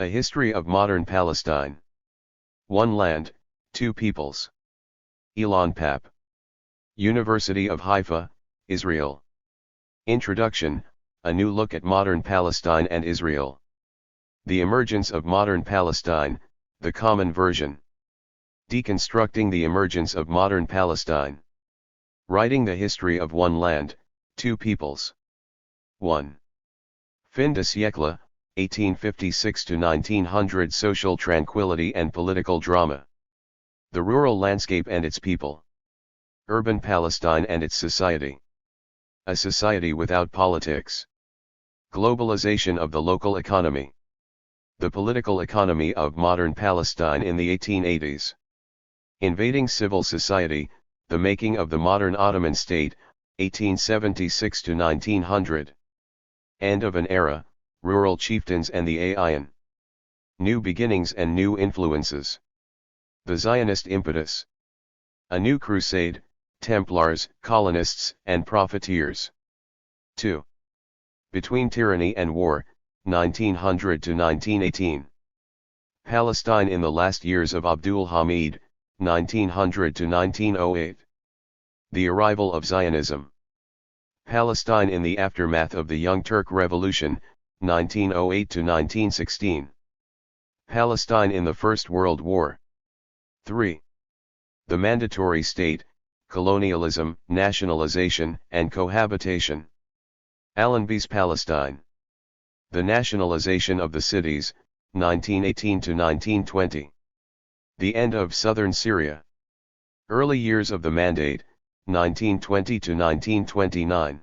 A History of Modern Palestine. One Land, Two Peoples. Ilan Pappe. University of Haifa, Israel. Introduction, a new look at modern Palestine and Israel. The emergence of modern Palestine, the common version. Deconstructing the emergence of modern Palestine. Writing the history of one land, two peoples. 1. Fin de siècle, 1856 to 1900. Social tranquility and political drama. The rural landscape and its people. Urban Palestine and its society. A society without politics. Globalization of the local economy. The political economy of modern Palestine in the 1880s. Invading civil society, the making of the modern Ottoman state, 1876 to 1900. End of an era, rural chieftains and the Ilan. New beginnings and new influences. The Zionist impetus. A new crusade, Templars, colonists, and profiteers. 2. Between tyranny and war, 1900 to 1918. Palestine in the last years of Abdul Hamid, 1900 to 1908. The arrival of Zionism. Palestine in the aftermath of the Young Turk Revolution, 1908 to 1916. Palestine in the First World War. 3. The mandatory state, colonialism, nationalization, and cohabitation. Allenby's Palestine. The nationalization of the cities, 1918 to 1920. The end of southern Syria. Early years of the Mandate, 1920 to 1929.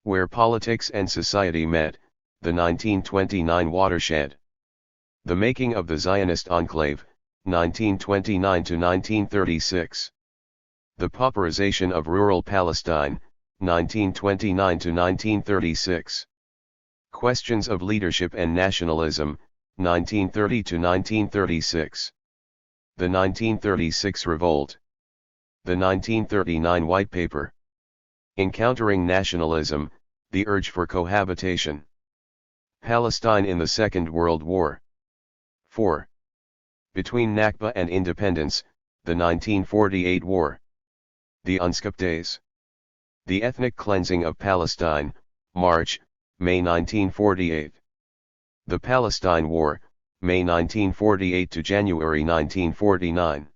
Where politics and society met, the 1929 watershed. The making of the Zionist enclave, 1929 to 1936. The pauperization of rural Palestine, 1929 to 1936. Questions of leadership and nationalism, 1930 to 1936. The 1936 revolt. The 1939 White Paper. Encountering nationalism, the urge for cohabitation. Palestine in the Second World War. 4. Between Nakba and independence, the 1948 war. The Unskip days. The ethnic cleansing of Palestine, March, May 1948. The Palestine War, May 1948 to January 1949.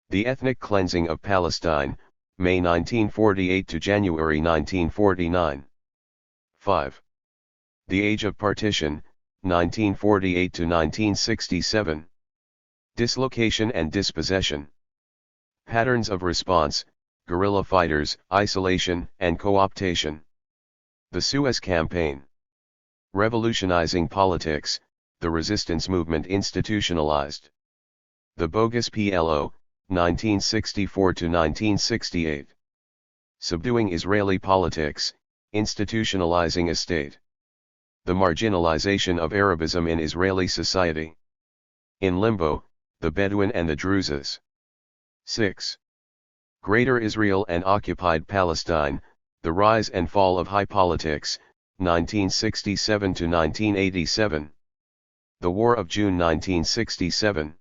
The ethnic cleansing of Palestine, May 1948 to January 1949. 5. The Age of Partition, 1948 to 1967. Dislocation and dispossession. Patterns of response, guerrilla fighters, isolation, and co-optation. The Suez Campaign. Revolutionizing politics, the resistance movement institutionalized. The bogus PLO, 1964 to 1968. Subduing Israeli politics, institutionalizing a state. The marginalization of Arabism in Israeli society. In limbo, the Bedouin and the Druzes. 6. Greater Israel and occupied Palestine, the rise and fall of high politics, 1967 to 1987. The War of June 1967.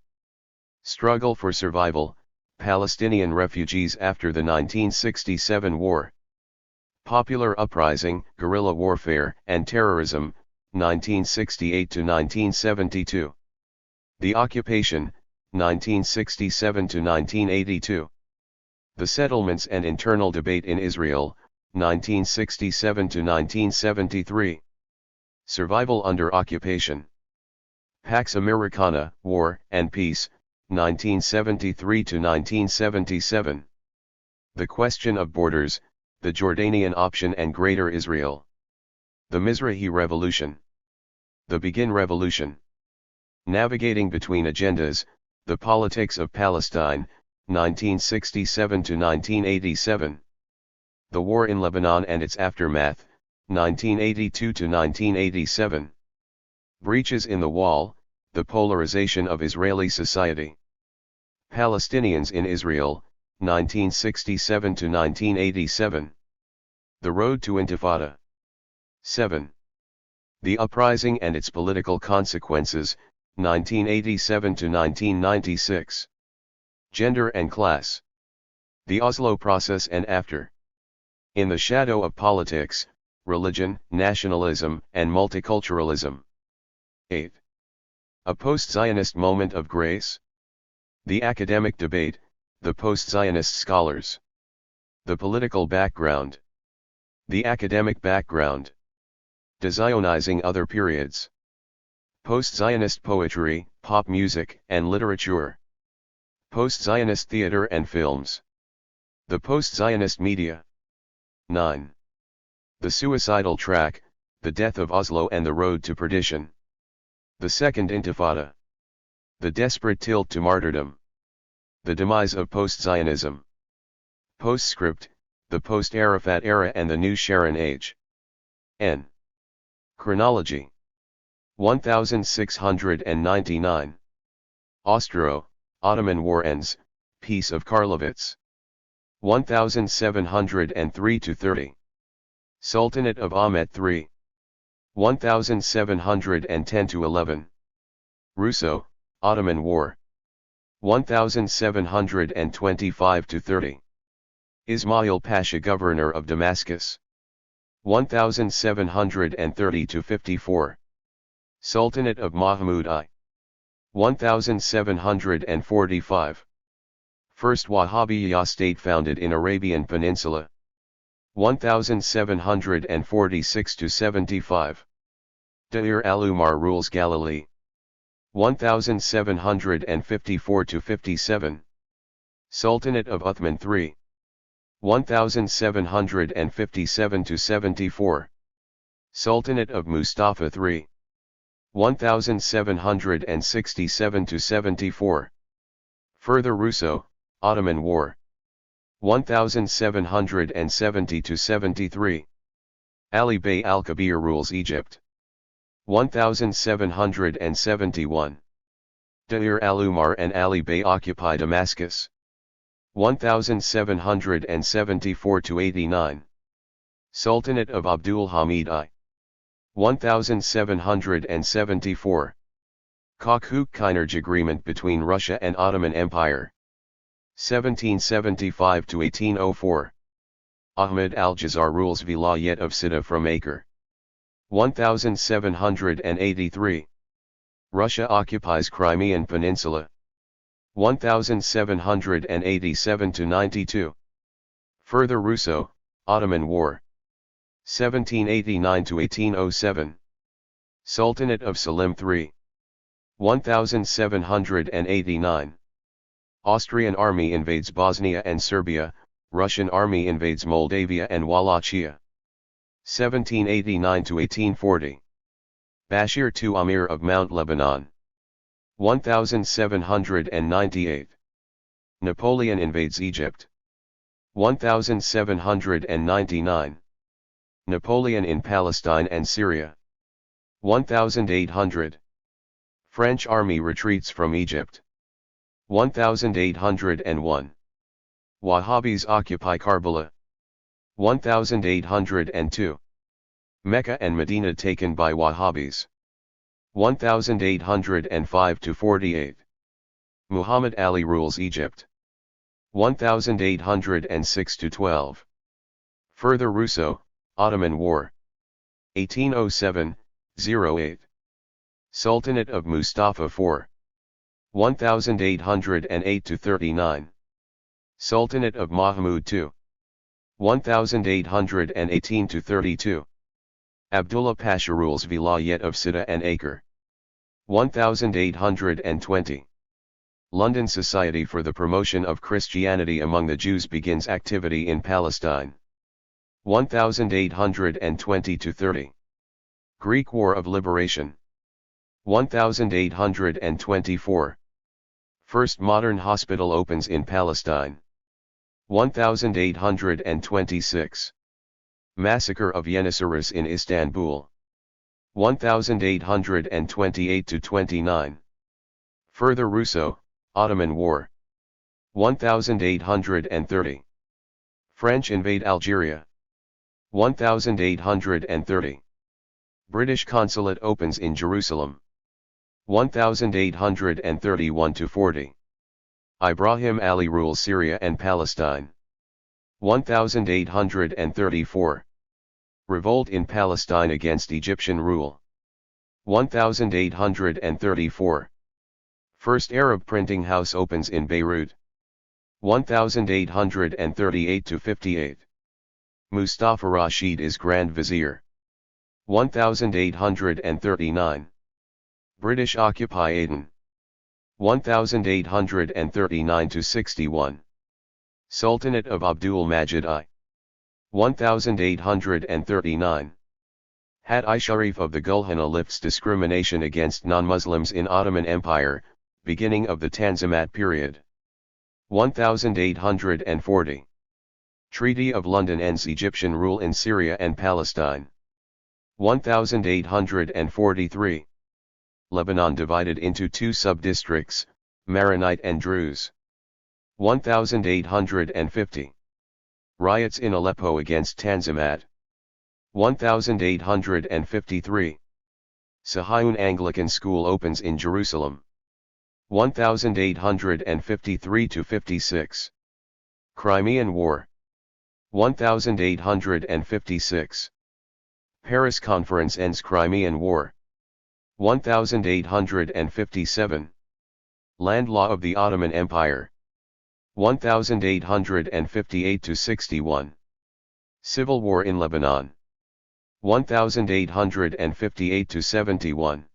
Struggle for survival, Palestinian refugees after the 1967 war. Popular uprising, guerrilla warfare, and terrorism, 1968 to 1972. The occupation, 1967 to 1982. The settlements and internal debate in Israel, 1967 to 1973. Survival under occupation. Pax Americana, War and Peace, 1973 to 1977. The question of borders, the Jordanian option and Greater Israel. The Mizrahi Revolution. The Begin Revolution. Navigating between agendas, the politics of Palestine, 1967 to 1987. The war in Lebanon and its aftermath, 1982 to 1987. Breaches in the wall, the polarization of Israeli society. Palestinians in Israel, 1967 to 1987. The road to Intifada. 7. The Uprising and its Political Consequences, 1987 to 1996. Gender and Class. The Oslo Process and After. In the Shadow of Politics, Religion, Nationalism, and Multiculturalism. 8. A Post-Zionist Moment of Grace. The Academic Debate, the Post-Zionist Scholars. The Political Background. The Academic Background. Dezionizing Other Periods. Post-Zionist Poetry, Pop Music, and Literature. Post-Zionist Theater and Films. The Post-Zionist Media. 9. The Suicidal Track, The Death of Oslo and the Road to Perdition. The Second Intifada. The Desperate Tilt to Martyrdom. The Demise of Post-Zionism. Postscript, the Post-Arafat Era and the New Sharon Age. N. Chronology. 1699. Austro-Ottoman War ends, Peace of Karlowitz. 1703-30. Sultanate of Ahmet III. 1710-11. Russo, Ottoman War. 1725-30. Ismail Pasha Governor of Damascus. 1730-54. Sultanate of Mahmud I. 1745. First Wahhabiyya state founded in Arabian Peninsula. 1746-75. Dair al-Umar rules Galilee. 1754-57. Sultanate of Uthman III. 1757-74. Sultanate of Mustafa III. 1767-74. Further Russo, Ottoman War. 1770-73. Ali Bey al-Kabir rules Egypt. 1771. Dair al-Umar and Ali Bey occupy Damascus. 1774-89. Sultanate of Abdul Hamid I. 1774. Koch-Kinerj Agreement between Russia and Ottoman Empire. 1775-1804. Ahmed al-Jazar rules Vilayet of Siddha from Acre. 1783. Russia occupies Crimean Peninsula. 1787-92. Further Russo, Ottoman War. 1789-1807. Sultanate of Selim III. 1789. Austrian army invades Bosnia and Serbia, Russian army invades Moldavia and Wallachia. 1789-1840. Bashir II Amir of Mount Lebanon. 1798. Napoleon invades Egypt. 1799. Napoleon in Palestine and Syria. 1800. French army retreats from Egypt. 1801. Wahhabis occupy Karbala. 1802. Mecca and Medina taken by Wahhabis. 1805-48. Muhammad Ali rules Egypt. 1806-12. Further Russo, Ottoman War. 1807-08. Sultanate of Mustafa IV. 1808-39. Sultanate of Mahmud II. 1818-32. Abdullah Pasha rules Vilayet of Siddha and Acre. 1820. London Society for the Promotion of Christianity Among the Jews begins activity in Palestine. 1820-30. Greek War of Liberation. 1824. First modern hospital opens in Palestine. 1826. Massacre of Yenisseris in Istanbul. 1828-29. Further Russo, Ottoman War. 1830. French invade Algeria. 1830. British consulate opens in Jerusalem. 1831-40. Ibrahim Ali rules Syria and Palestine. 1834. Revolt in Palestine against Egyptian rule. 1834. First Arab printing house opens in Beirut. 1838-58. Mustafa Rashid is Grand Vizier. 1839. British occupy Aden. 1839-61. Sultanate of Abdul Majid I. 1839. Hat-i Sharif of the Gulhana lifts discrimination against non-Muslims in Ottoman Empire, beginning of the Tanzimat period. 1840. Treaty of London ends Egyptian rule in Syria and Palestine. 1843. Lebanon divided into two sub-districts, Maronite and Druze. 1850. Riots in Aleppo against Tanzimat. 1853. Sahayun Anglican School opens in Jerusalem. 1853-56. Crimean War. 1856. Paris Conference ends Crimean War. 1857. Land law of the Ottoman Empire. 1858-61. Civil War in Lebanon. 1858-71.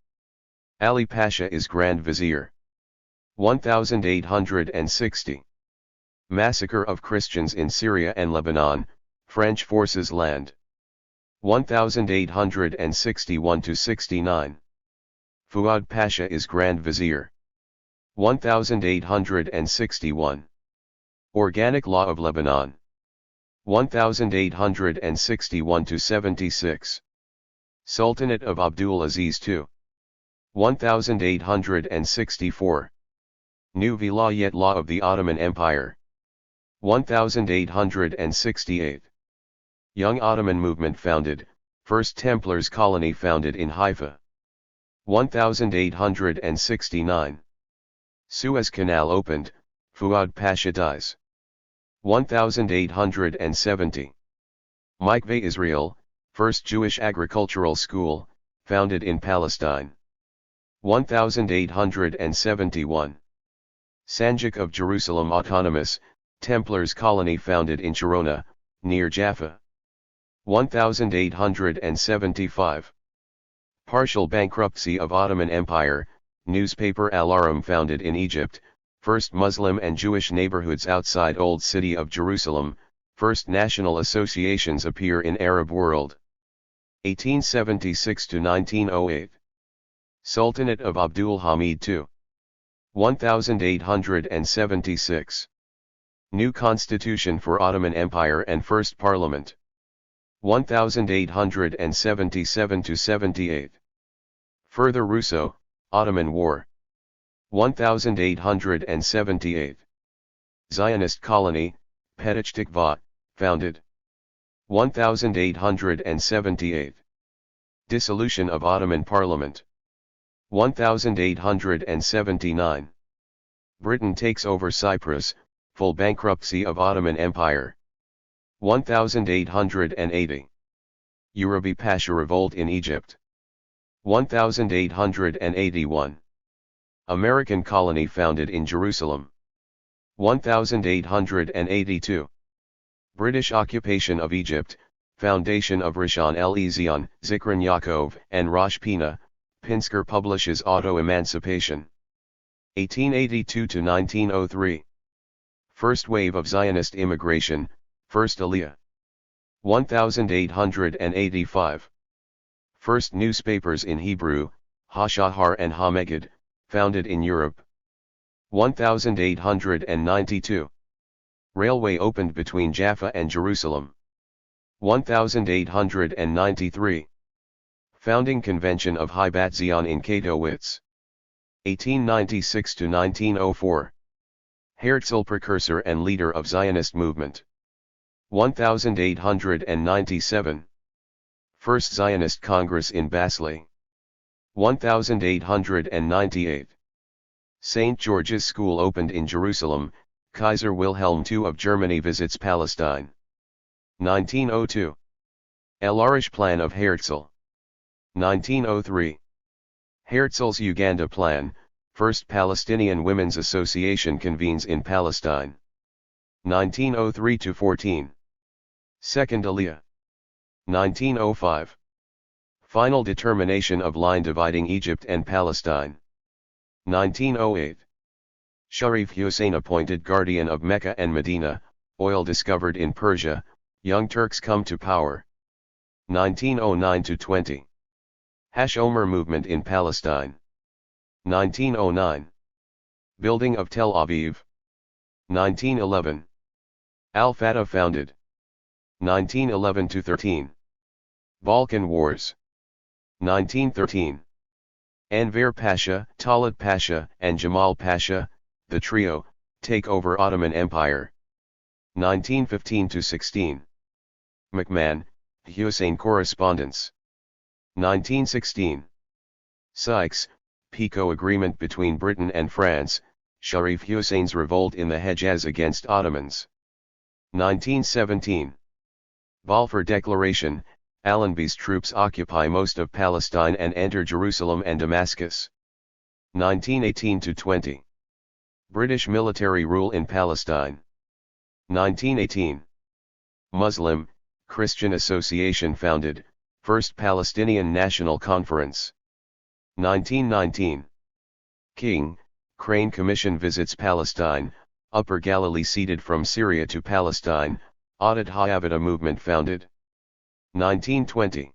Ali Pasha is Grand Vizier. 1860. Massacre of Christians in Syria and Lebanon, French forces land. 1861-69. Fuad Pasha is Grand Vizier. 1861. Organic Law of Lebanon. 1861-76. Sultanate of Abdul Aziz II. 1864. New Vilayet Law of the Ottoman Empire. 1868. Young Ottoman movement founded, First Templars colony founded in Haifa. 1869. Suez Canal opened, Fuad Pasha dies. 1870. Mikveh Israel, first Jewish agricultural school, founded in Palestine. 1871. Sanjak of Jerusalem Autonomous, Templars colony founded in Chirona, near Jaffa. 1875. Partial bankruptcy of Ottoman Empire, newspaper Al-Aram founded in Egypt, first Muslim and Jewish neighborhoods outside Old City of Jerusalem, first national associations appear in Arab world. 1876-1908. Sultanate of Abdul Hamid II. 1876. New Constitution for Ottoman Empire and First Parliament. 1877-78. Further Russo, Ottoman War. 1878. Zionist colony, Petach Tikva, founded. 1878. Dissolution of Ottoman Parliament. 1879. Britain takes over Cyprus, full bankruptcy of Ottoman Empire. 1880. Urabi Pasha revolt in Egypt. 1881. American colony founded in Jerusalem. 1882. British occupation of Egypt, foundation of Rishon el-Zion, Zikron Yaakov, and Rosh Pina, Pinsker publishes Auto-Emancipation. 1882-1903. First wave of Zionist immigration, First Aliyah. 1885. First newspapers in Hebrew, Hashahar and Hameged, founded in Europe. 1892. Railway opened between Jaffa and Jerusalem. 1893. Founding Convention of Haibat Zion in Katowice. 1896-1904. Herzl precursor and leader of Zionist movement. 1897. First Zionist Congress in Basel. 1898. St. George's School opened in Jerusalem. Kaiser Wilhelm II of Germany visits Palestine. 1902. El-Arish Plan of Herzl. 1903. Herzl's Uganda Plan, First Palestinian Women's Association convenes in Palestine. 1903-14. Second Aliyah. 1905. Final determination of line dividing Egypt and Palestine. 1908. Sharif Hussein appointed guardian of Mecca and Medina, oil discovered in Persia, Young Turks come to power. 1909-20. Hashomer movement in Palestine. 1909. Building of Tel Aviv. 1911. Al-Fatah founded. 1911-13. Balkan Wars. 1913. Enver Pasha, Talat Pasha, and Jamal Pasha, the trio, take over Ottoman Empire. 1915-16. McMahon, Hussein correspondence. 1916. Sykes-Picot agreement between Britain and France, Sharif Hussein's revolt in the Hejaz against Ottomans. 1917. Balfour Declaration, Allenby's troops occupy most of Palestine and enter Jerusalem and Damascus. 1918-20. British military rule in Palestine. 1918. Muslim, Christian Association founded, First Palestinian National Conference. 1919. King, Crane Commission visits Palestine, Upper Galilee ceded from Syria to Palestine, Audit Hayavada movement founded. 1920.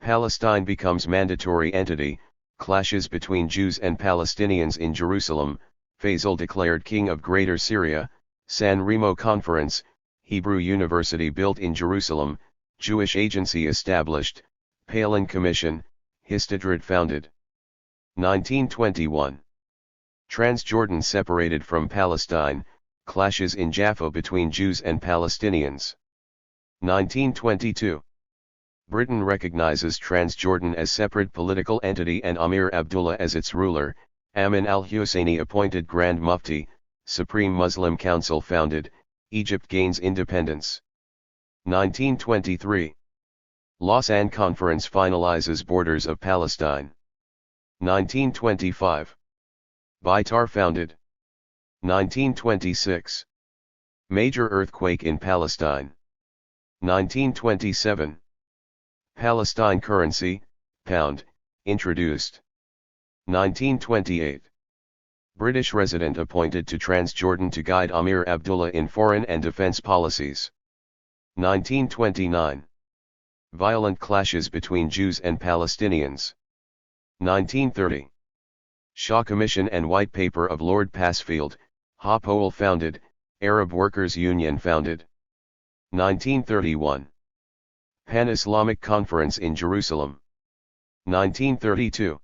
Palestine becomes mandatory entity, clashes between Jews and Palestinians in Jerusalem, Faisal declared king of Greater Syria, San Remo Conference, Hebrew University built in Jerusalem, Jewish Agency established, Palin Commission, Histadrut founded. 1921. Transjordan separated from Palestine, clashes in Jaffa between Jews and Palestinians. 1922. Britain recognizes Transjordan as separate political entity and Amir Abdullah as its ruler, Amin al-Husseini appointed Grand Mufti, Supreme Muslim Council founded, Egypt gains independence. 1923. Lausanne Conference finalizes borders of Palestine. 1925. Beitar founded. 1926. Major earthquake in Palestine. 1927. Palestine currency, pound, introduced. 1928. British resident appointed to Transjordan to guide Amir Abdullah in foreign and defense policies. 1929. Violent clashes between Jews and Palestinians. 1930. Shah Commission and White Paper of Lord Passfield, Hopewell founded, Arab Workers' Union founded. 1931. Pan-Islamic Conference in Jerusalem. 1932.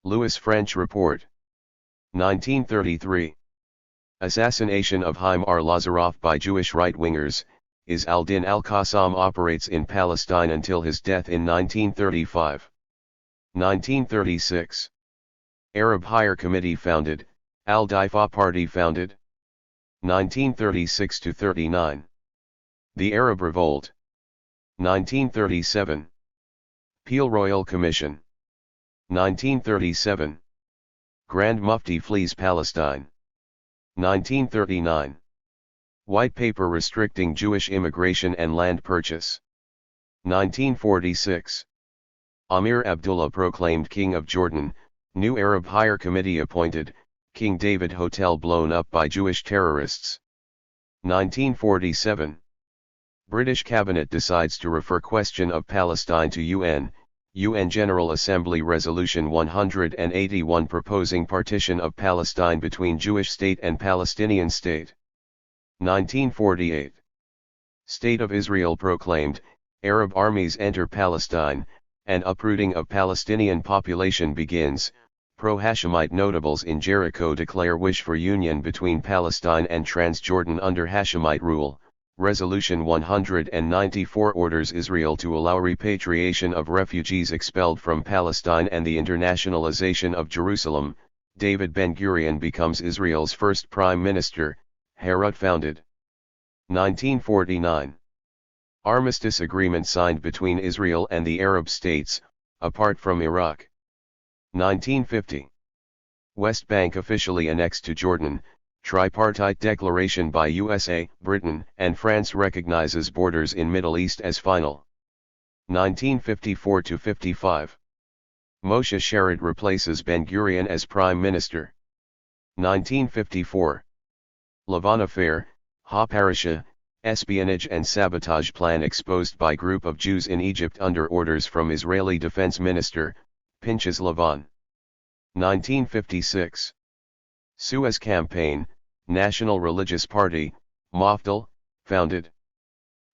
Louis French Report. 1933. Assassination of Haim ar-Lazaroff by Jewish right-wingers, Is al-Din al-Qassam operates in Palestine until his death in 1935. 1936. Arab Higher Committee founded, Al-Difa Party founded. 1936-39. The Arab Revolt. 1937. Peel Royal Commission. 1937. Grand Mufti flees Palestine. 1939. White Paper restricting Jewish immigration and land purchase. 1946. Amir Abdullah proclaimed King of Jordan, new Arab Higher Committee appointed, King David Hotel blown up by Jewish terrorists. 1947. British Cabinet decides to refer question of Palestine to UN General Assembly Resolution 181 proposing partition of Palestine between Jewish state and Palestinian state. 1948. State of Israel proclaimed, Arab armies enter Palestine, and uprooting of Palestinian population begins. Pro-Hashemite notables in Jericho declare wish for union between Palestine and Transjordan under Hashemite rule. Resolution 194 orders Israel to allow repatriation of refugees expelled from Palestine and the internationalization of Jerusalem. David Ben-Gurion becomes Israel's first prime minister. Herut founded. 1949. Armistice agreement signed between Israel and the Arab states, apart from Iraq. 1950. West Bank officially annexed to Jordan. Tripartite declaration by USA, Britain, and France recognizes borders in Middle East as final. 1954-55. Moshe Sharett replaces Ben-Gurion as Prime Minister. 1954. Lavon affair, Ha-Parasha, espionage and sabotage plan exposed by group of Jews in Egypt under orders from Israeli Defense Minister, Pinchas Lavon. 1956. Suez Campaign, National Religious Party, Mafdal, founded.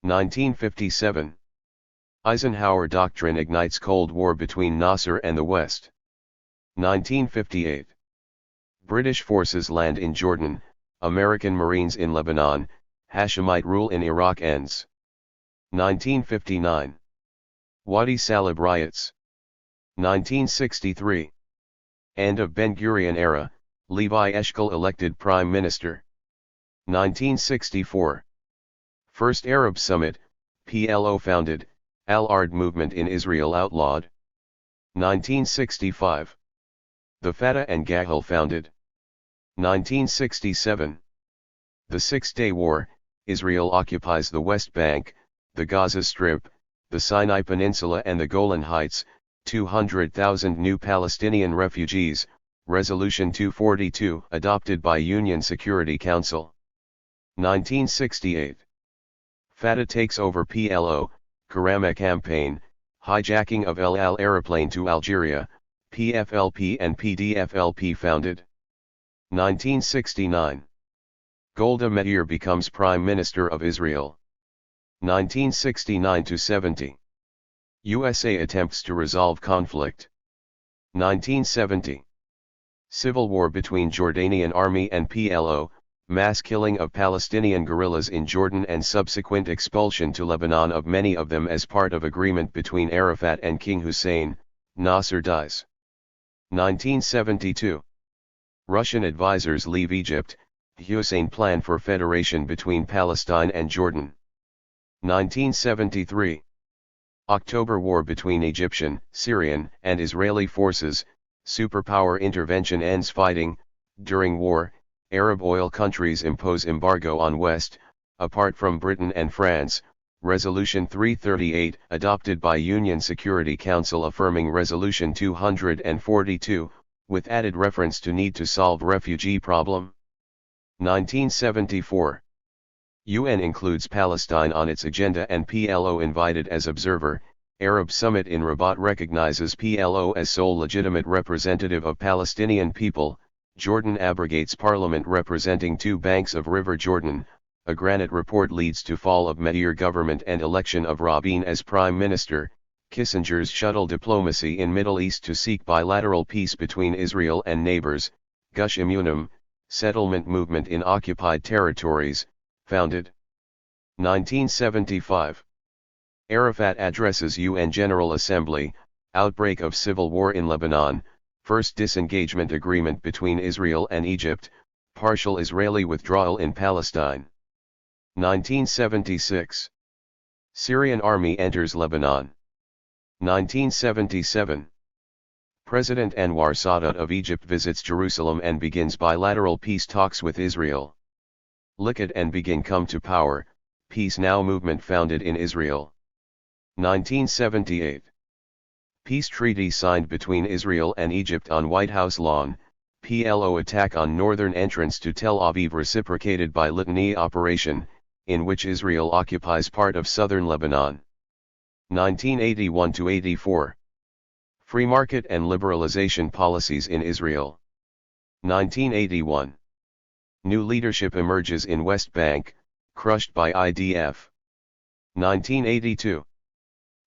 1957. Eisenhower Doctrine ignites Cold War between Nasser and the West. 1958. British forces land in Jordan, American Marines in Lebanon, Hashemite rule in Iraq ends. 1959. Wadi Salib riots. 1963. End of Ben-Gurion era, Levi Eshkol elected Prime Minister. 1964. First Arab Summit, PLO founded, Al-Ard movement in Israel outlawed. 1965. The Fatah and Gahel founded. 1967. The Six-Day War, Israel occupies the West Bank, the Gaza Strip, the Sinai Peninsula and the Golan Heights, 200,000 new Palestinian refugees, Resolution 242 adopted by Union Security Council. 1968. Fatah takes over PLO, Karama campaign, hijacking of El Al aeroplane to Algeria, PFLP and PDFLP founded. 1969. Golda Meir becomes Prime Minister of Israel. 1969-70. USA attempts to resolve conflict. 1970. Civil war between Jordanian army and PLO, mass killing of Palestinian guerrillas in Jordan and subsequent expulsion to Lebanon of many of them as part of agreement between Arafat and King Hussein. Nasser dies. 1972. Russian advisors leave Egypt, Hussein plan for federation between Palestine and Jordan. 1973. October War between Egyptian, Syrian, and Israeli forces, superpower intervention ends fighting. During war, Arab oil countries impose embargo on West, apart from Britain and France. Resolution 338 adopted by Union Security Council affirming Resolution 242, with added reference to need to solve refugee problem. 1974. UN includes Palestine on its agenda and PLO invited as observer. Arab Summit in Rabat recognizes PLO as sole legitimate representative of Palestinian people. Jordan abrogates parliament representing two banks of River Jordan. A Granite report leads to fall of Meir government and election of Rabin as prime minister. Kissinger's shuttle diplomacy in Middle East to seek bilateral peace between Israel and neighbors. Gush Emunim, settlement movement in occupied territories, founded. 1975. Arafat addresses UN General Assembly, outbreak of civil war in Lebanon, first disengagement agreement between Israel and Egypt, partial Israeli withdrawal in Palestine. 1976. Syrian army enters Lebanon. 1977. President Anwar Sadat of Egypt visits Jerusalem and begins bilateral peace talks with Israel. Likud and Begin come to power, Peace Now movement founded in Israel. 1978. Peace treaty signed between Israel and Egypt on White House lawn. PLO attack on northern entrance to Tel Aviv reciprocated by Litany operation, in which Israel occupies part of southern Lebanon. 1981-84. Free market and liberalization policies in Israel. 1981. New leadership emerges in West Bank, crushed by IDF. 1982.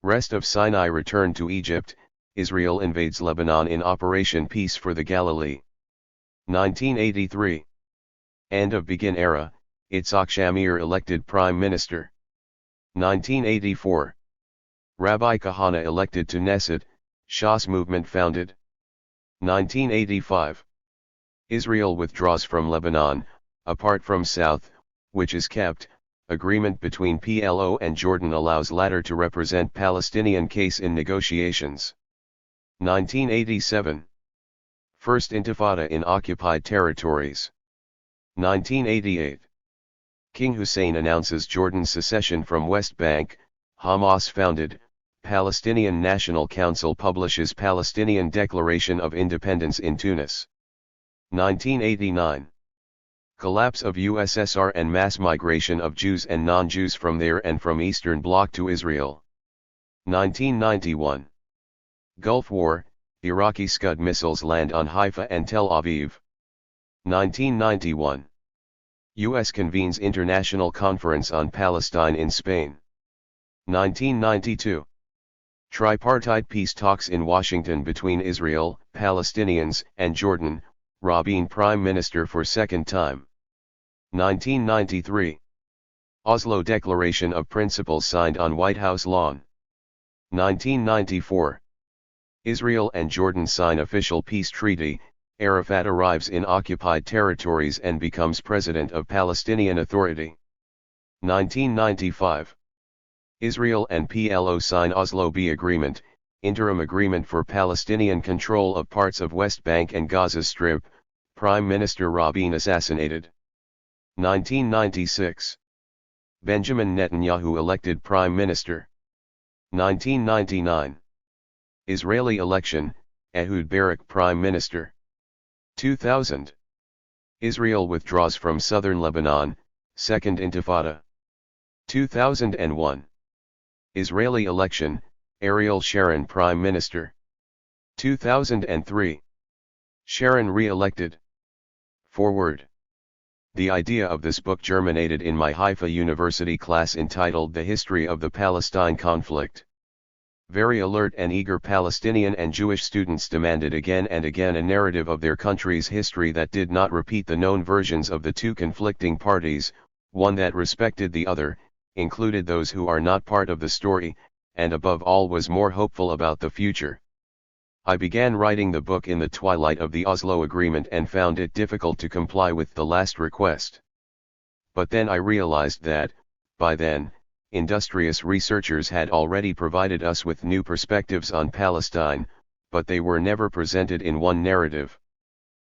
Rest of Sinai returned to Egypt, Israel invades Lebanon in Operation Peace for the Galilee. 1983. End of Begin era, Itzhak Shamir elected Prime Minister. 1984. Rabbi Kahana elected to Knesset, Shas movement founded. 1985. Israel withdraws from Lebanon, apart from South, which is kept. Agreement between PLO and Jordan allows latter to represent Palestinian case in negotiations. 1987. First Intifada in occupied territories. 1988. King Hussein announces Jordan's secession from West Bank, Hamas founded. Palestinian National Council publishes Palestinian Declaration of Independence in Tunis. 1989. Collapse of USSR and mass migration of Jews and non-Jews from there and from Eastern Bloc to Israel. 1991. Gulf War, Iraqi Scud missiles land on Haifa and Tel Aviv. 1991. U.S. convenes International Conference on Palestine in Spain. 1992. Tripartite peace talks in Washington between Israel, Palestinians, and Jordan, Rabin Prime Minister for second time. 1993. Oslo Declaration of Principles signed on White House lawn. 1994. Israel and Jordan sign official peace treaty. Arafat arrives in occupied territories and becomes president of Palestinian Authority. 1995. Israel and PLO sign Oslo B agreement, interim agreement for Palestinian control of parts of West Bank and Gaza Strip. Prime Minister Rabin assassinated. 1996. Benjamin Netanyahu elected Prime Minister. 1999. Israeli election, Ehud Barak Prime Minister. 2000. Israel withdraws from southern Lebanon, Second Intifada. 2001. Israeli election, Ariel Sharon Prime Minister. 2003. Sharon re-elected. Forward. The idea of this book germinated in my Haifa University class entitled The History of the Palestine Conflict. Very alert and eager Palestinian and Jewish students demanded again and again a narrative of their country's history that did not repeat the known versions of the two conflicting parties, one that respected the other, included those who are not part of the story, and above all was more hopeful about the future. I began writing the book in the twilight of the Oslo Agreement and found it difficult to comply with the last request. But then I realized that, by then, industrious researchers had already provided us with new perspectives on Palestine, but they were never presented in one narrative.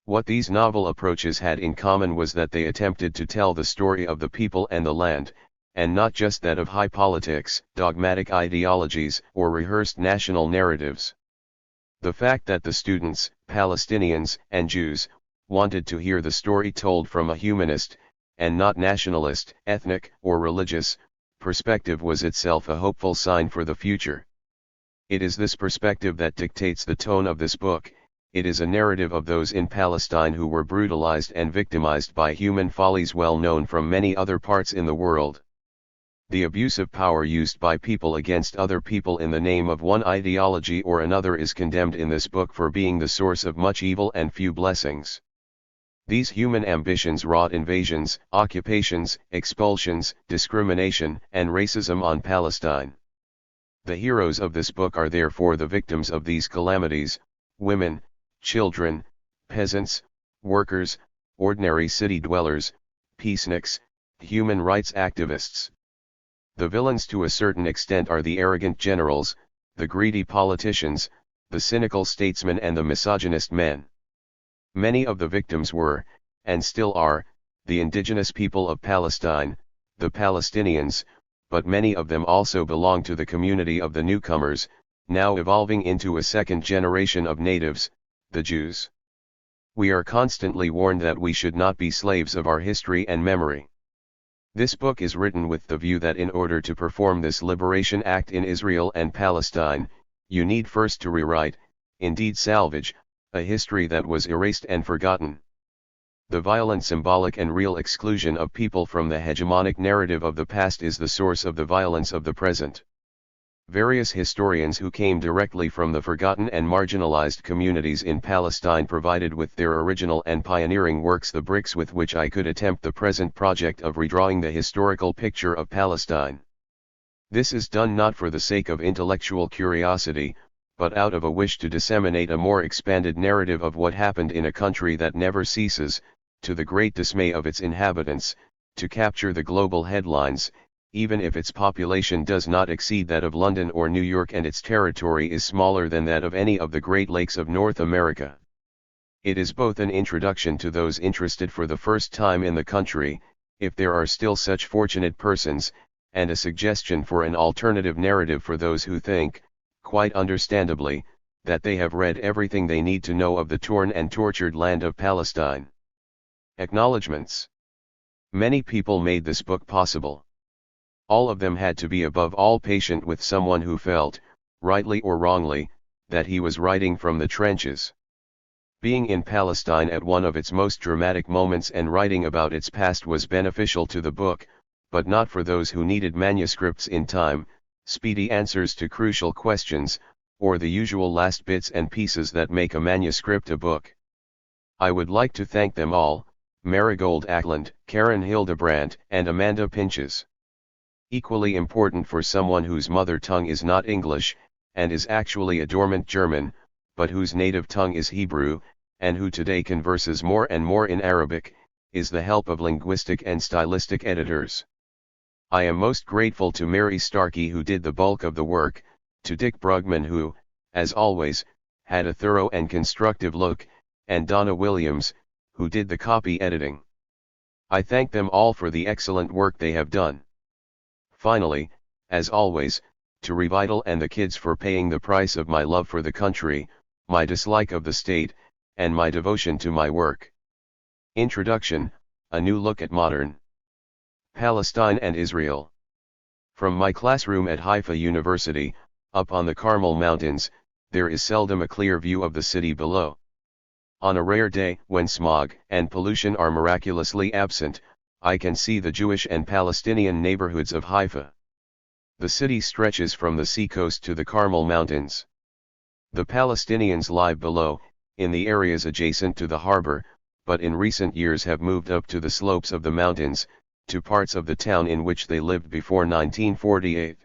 What these novel approaches had in common was that they attempted to tell the story of the people and the land, and not just that of high politics, dogmatic ideologies, or rehearsed national narratives. The fact that the students, Palestinians and Jews, wanted to hear the story told from a humanist, and not nationalist, ethnic, or religious, perspective was itself a hopeful sign for the future. It is this perspective that dictates the tone of this book. It is a narrative of those in Palestine who were brutalized and victimized by human follies well known from many other parts in the world. The abuse of power used by people against other people in the name of one ideology or another is condemned in this book for being the source of much evil and few blessings. These human ambitions wrought invasions, occupations, expulsions, discrimination, and racism on Palestine. The heroes of this book are therefore the victims of these calamities: women, children, peasants, workers, ordinary city dwellers, peaceniks, human rights activists. The villains to a certain extent are the arrogant generals, the greedy politicians, the cynical statesmen and the misogynist men. Many of the victims were, and still are, the indigenous people of Palestine, the Palestinians, but many of them also belong to the community of the newcomers, now evolving into a second generation of natives, the Jews. We are constantly warned that we should not be slaves of our history and memory. This book is written with the view that in order to perform this liberation act in Israel and Palestine, you need first to rewrite, indeed salvage, a history that was erased and forgotten. The violent symbolic and real exclusion of people from the hegemonic narrative of the past is the source of the violence of the present. Various historians who came directly from the forgotten and marginalized communities in Palestine provided with their original and pioneering works the bricks with which I could attempt the present project of redrawing the historical picture of Palestine. This is done not for the sake of intellectual curiosity, but out of a wish to disseminate a more expanded narrative of what happened in a country that never ceases, to the great dismay of its inhabitants, to capture the global headlines, even if its population does not exceed that of London or New York and its territory is smaller than that of any of the Great Lakes of North America. It is both an introduction to those interested for the first time in the country, if there are still such fortunate persons, and a suggestion for an alternative narrative for those who think, quite understandably, that they have read everything they need to know of the torn and tortured land of Palestine. Acknowledgements. Many people made this book possible. All of them had to be above all patient with someone who felt, rightly or wrongly, that he was writing from the trenches. Being in Palestine at one of its most dramatic moments and writing about its past was beneficial to the book, but not for those who needed manuscripts in time, speedy answers to crucial questions, or the usual last bits and pieces that make a manuscript a book. I would like to thank them all, Marigold Ackland, Karen Hildebrandt, and Amanda Pinches. Equally important for someone whose mother tongue is not English, and is actually a dormant German, but whose native tongue is Hebrew, and who today converses more and more in Arabic, is the help of linguistic and stylistic editors. I am most grateful to Mary Starkey who did the bulk of the work, to Dick Brugman who, as always, had a thorough and constructive look, and Donna Williams, who did the copy editing. I thank them all for the excellent work they have done. Finally, as always, to Revital and the kids for paying the price of my love for the country, my dislike of the state, and my devotion to my work. Introduction, a new look at modern Palestine and Israel. From my classroom at Haifa University, up on the Carmel Mountains, there is seldom a clear view of the city below. On a rare day, when smog and pollution are miraculously absent, I can see the Jewish and Palestinian neighborhoods of Haifa. The city stretches from the seacoast to the Carmel Mountains. The Palestinians live below, in the areas adjacent to the harbor, but in recent years have moved up to the slopes of the mountains, to parts of the town in which they lived before 1948.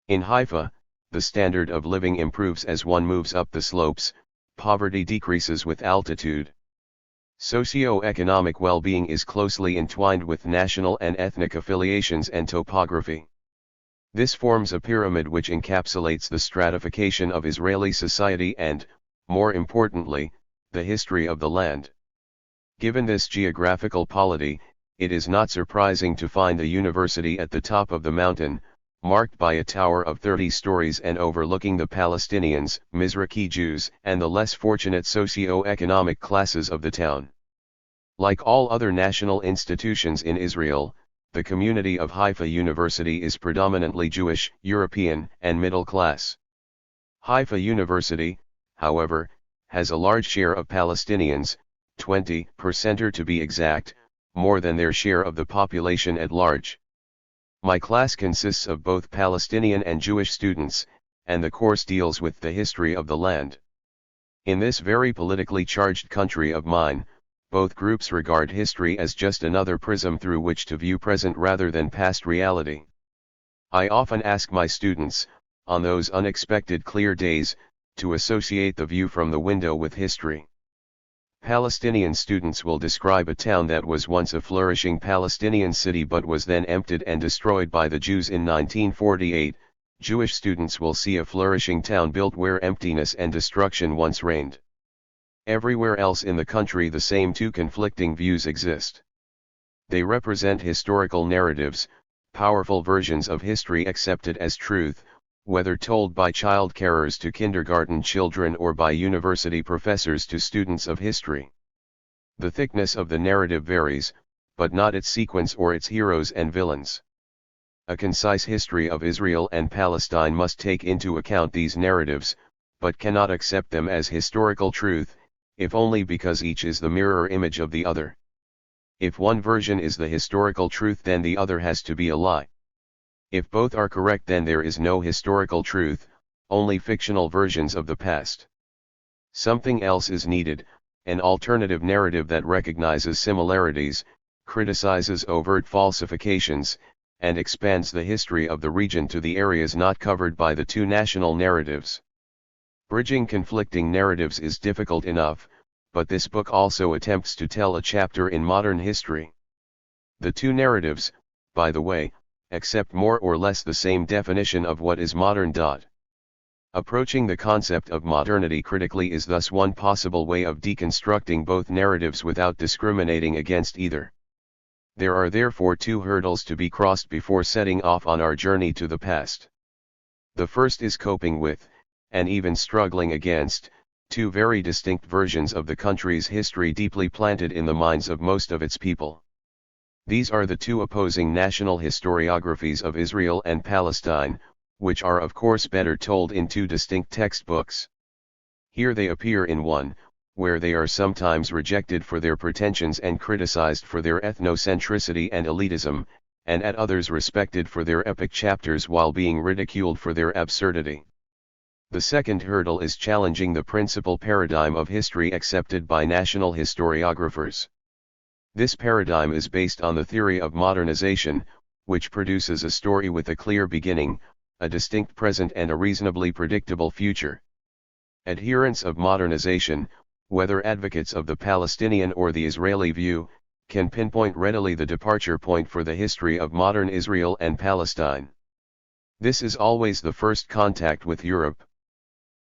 In Haifa, the standard of living improves as one moves up the slopes, poverty decreases with altitude. Socio-economic well-being is closely entwined with national and ethnic affiliations and topography. This forms a pyramid which encapsulates the stratification of Israeli society and, more importantly, the history of the land. Given this geographical polity, it is not surprising to find the university at the top of the mountain, marked by a tower of 30 stories and overlooking the Palestinians, Mizrahi Jews, and the less fortunate socio-economic classes of the town. Like all other national institutions in Israel, the community of Haifa University is predominantly Jewish, European, and middle class. Haifa University, however, has a large share of Palestinians, 20% to be exact, more than their share of the population at large. My class consists of both Palestinian and Jewish students, and the course deals with the history of the land. In this very politically charged country of mine, both groups regard history as just another prism through which to view present rather than past reality. I often ask my students, on those unexpected clear days, to associate the view from the window with history. Palestinian students will describe a town that was once a flourishing Palestinian city but was then emptied and destroyed by the Jews in 1948. Jewish students will see a flourishing town built where emptiness and destruction once reigned. Everywhere else in the country the same two conflicting views exist. They represent historical narratives, powerful versions of history accepted as truth, whether told by child carers to kindergarten children or by university professors to students of history. The thickness of the narrative varies, but not its sequence or its heroes and villains. A concise history of Israel and Palestine must take into account these narratives, but cannot accept them as historical truth, if only because each is the mirror image of the other. If one version is the historical truth, then the other has to be a lie. If both are correct, then there is no historical truth, only fictional versions of the past. Something else is needed, an alternative narrative that recognizes similarities, criticizes overt falsifications, and expands the history of the region to the areas not covered by the two national narratives. Bridging conflicting narratives is difficult enough, but this book also attempts to tell a chapter in modern history. The two narratives, by the way, accept more or less the same definition of what is modern. Approaching the concept of modernity critically is thus one possible way of deconstructing both narratives without discriminating against either. There are therefore two hurdles to be crossed before setting off on our journey to the past. The first is coping with, and even struggling against, two very distinct versions of the country's history deeply planted in the minds of most of its people. These are the two opposing national historiographies of Israel and Palestine, which are of course better told in two distinct textbooks. Here they appear in one, where they are sometimes rejected for their pretensions and criticized for their ethnocentricity and elitism, and at others respected for their epic chapters while being ridiculed for their absurdity. The second hurdle is challenging the principal paradigm of history accepted by national historiographers. This paradigm is based on the theory of modernization, which produces a story with a clear beginning, a distinct present and a reasonably predictable future. Adherents of modernization, whether advocates of the Palestinian or the Israeli view, can pinpoint readily the departure point for the history of modern Israel and Palestine. This is always the first contact with Europe.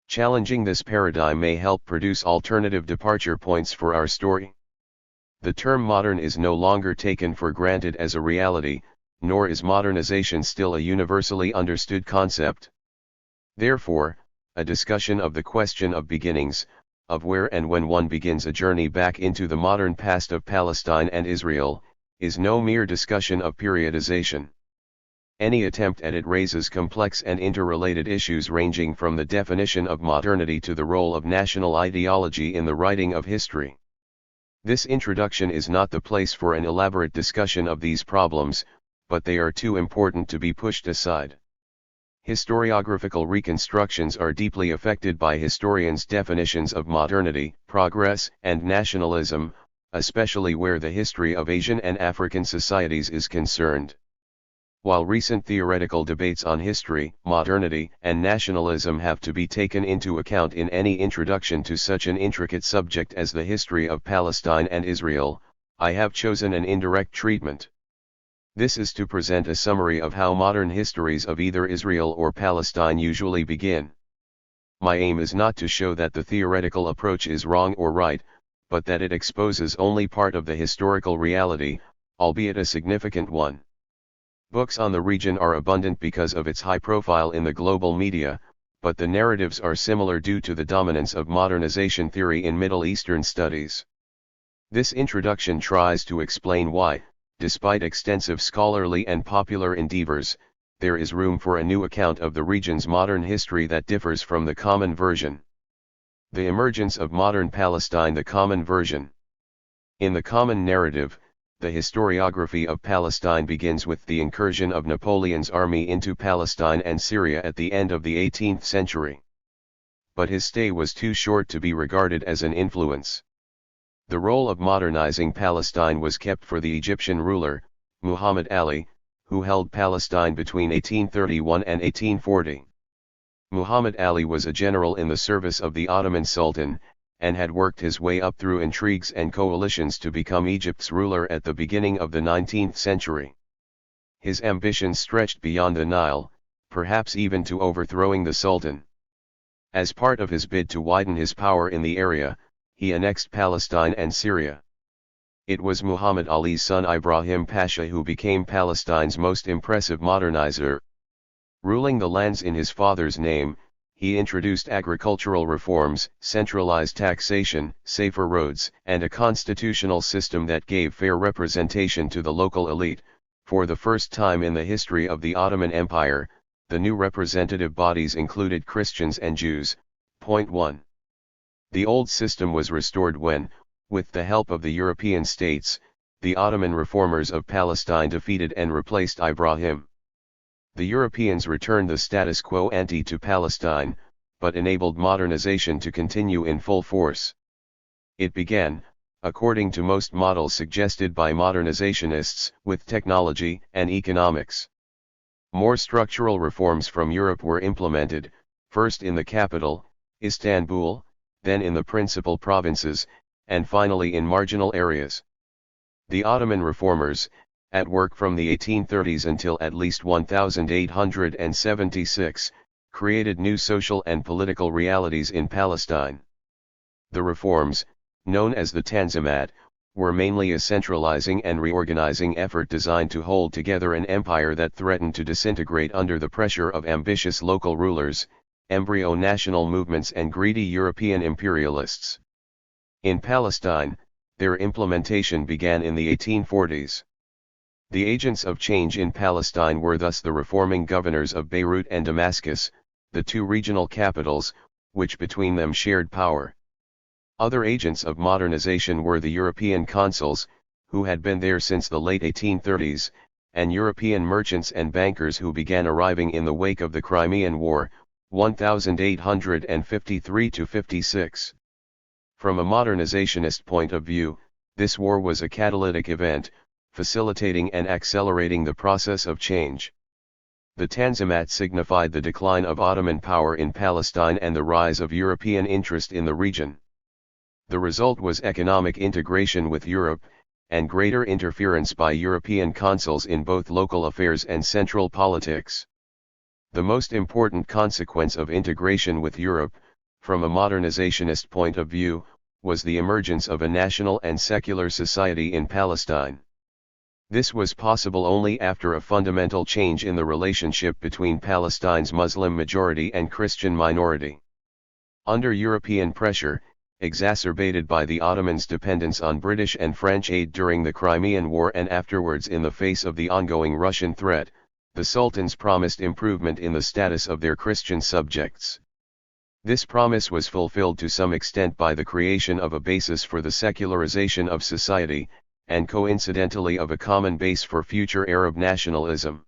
Challenging this paradigm may help produce alternative departure points for our story. The term modern is no longer taken for granted as a reality, nor is modernization still a universally understood concept. Therefore, a discussion of the question of beginnings, of where and when one begins a journey back into the modern past of Palestine and Israel, is no mere discussion of periodization. Any attempt at it raises complex and interrelated issues ranging from the definition of modernity to the role of national ideology in the writing of history. This introduction is not the place for an elaborate discussion of these problems, but they are too important to be pushed aside. Historiographical reconstructions are deeply affected by historians' definitions of modernity, progress, and nationalism, especially where the history of Asian and African societies is concerned. While recent theoretical debates on history, modernity, and nationalism have to be taken into account in any introduction to such an intricate subject as the history of Palestine and Israel, I have chosen an indirect treatment. This is to present a summary of how modern histories of either Israel or Palestine usually begin. My aim is not to show that the theoretical approach is wrong or right, but that it exposes only part of the historical reality, albeit a significant one. Books on the region are abundant because of its high profile in the global media, but the narratives are similar due to the dominance of modernization theory in Middle Eastern studies. This introduction tries to explain why, despite extensive scholarly and popular endeavors, there is room for a new account of the region's modern history that differs from the common version. The emergence of modern Palestine, the common version. In the common narrative, the historiography of Palestine begins with the incursion of Napoleon's army into Palestine and Syria at the end of the 18th century. But his stay was too short to be regarded as an influence. The role of modernizing Palestine was kept for the Egyptian ruler, Muhammad Ali, who held Palestine between 1831 and 1840. Muhammad Ali was a general in the service of the Ottoman Sultan, and had worked his way up through intrigues and coalitions to become Egypt's ruler at the beginning of the 19th century. His ambitions stretched beyond the Nile, perhaps even to overthrowing the Sultan. As part of his bid to widen his power in the area, he annexed Palestine and Syria. It was Muhammad Ali's son Ibrahim Pasha who became Palestine's most impressive modernizer. Ruling the lands in his father's name, he introduced agricultural reforms, centralized taxation, safer roads, and a constitutional system that gave fair representation to the local elite. For the first time in the history of the Ottoman Empire, the new representative bodies included Christians and Jews. Point 1. The old system was restored when, with the help of the European states, the Ottoman reformers of Palestine defeated and replaced Ibrahim. The Europeans returned the status quo ante to Palestine, but enabled modernization to continue in full force. It began, according to most models suggested by modernizationists, with technology and economics. More structural reforms from Europe were implemented, first in the capital, Istanbul, then in the principal provinces, and finally in marginal areas. The Ottoman reformers, at work from the 1830s until at least 1876, created new social and political realities in Palestine. The reforms, known as the Tanzimat, were mainly a centralizing and reorganizing effort designed to hold together an empire that threatened to disintegrate under the pressure of ambitious local rulers, embryo national movements and greedy European imperialists. In Palestine, their implementation began in the 1840s. The agents of change in Palestine were thus the reforming governors of Beirut and Damascus, the two regional capitals, which between them shared power. Other agents of modernization were the European consuls, who had been there since the late 1830s, and European merchants and bankers who began arriving in the wake of the Crimean War, 1853–56. From a modernizationist point of view, this war was a catalytic event, facilitating and accelerating the process of change. The Tanzimat signified the decline of Ottoman power in Palestine and the rise of European interest in the region. The result was economic integration with Europe, and greater interference by European consuls in both local affairs and central politics. The most important consequence of integration with Europe, from a modernizationist point of view, was the emergence of a national and secular society in Palestine. This was possible only after a fundamental change in the relationship between Palestine's Muslim majority and Christian minority. Under European pressure, exacerbated by the Ottomans' dependence on British and French aid during the Crimean War and afterwards in the face of the ongoing Russian threat, the sultans promised improvement in the status of their Christian subjects. This promise was fulfilled to some extent by the creation of a basis for the secularization of society, and coincidentally of a common base for future Arab nationalism.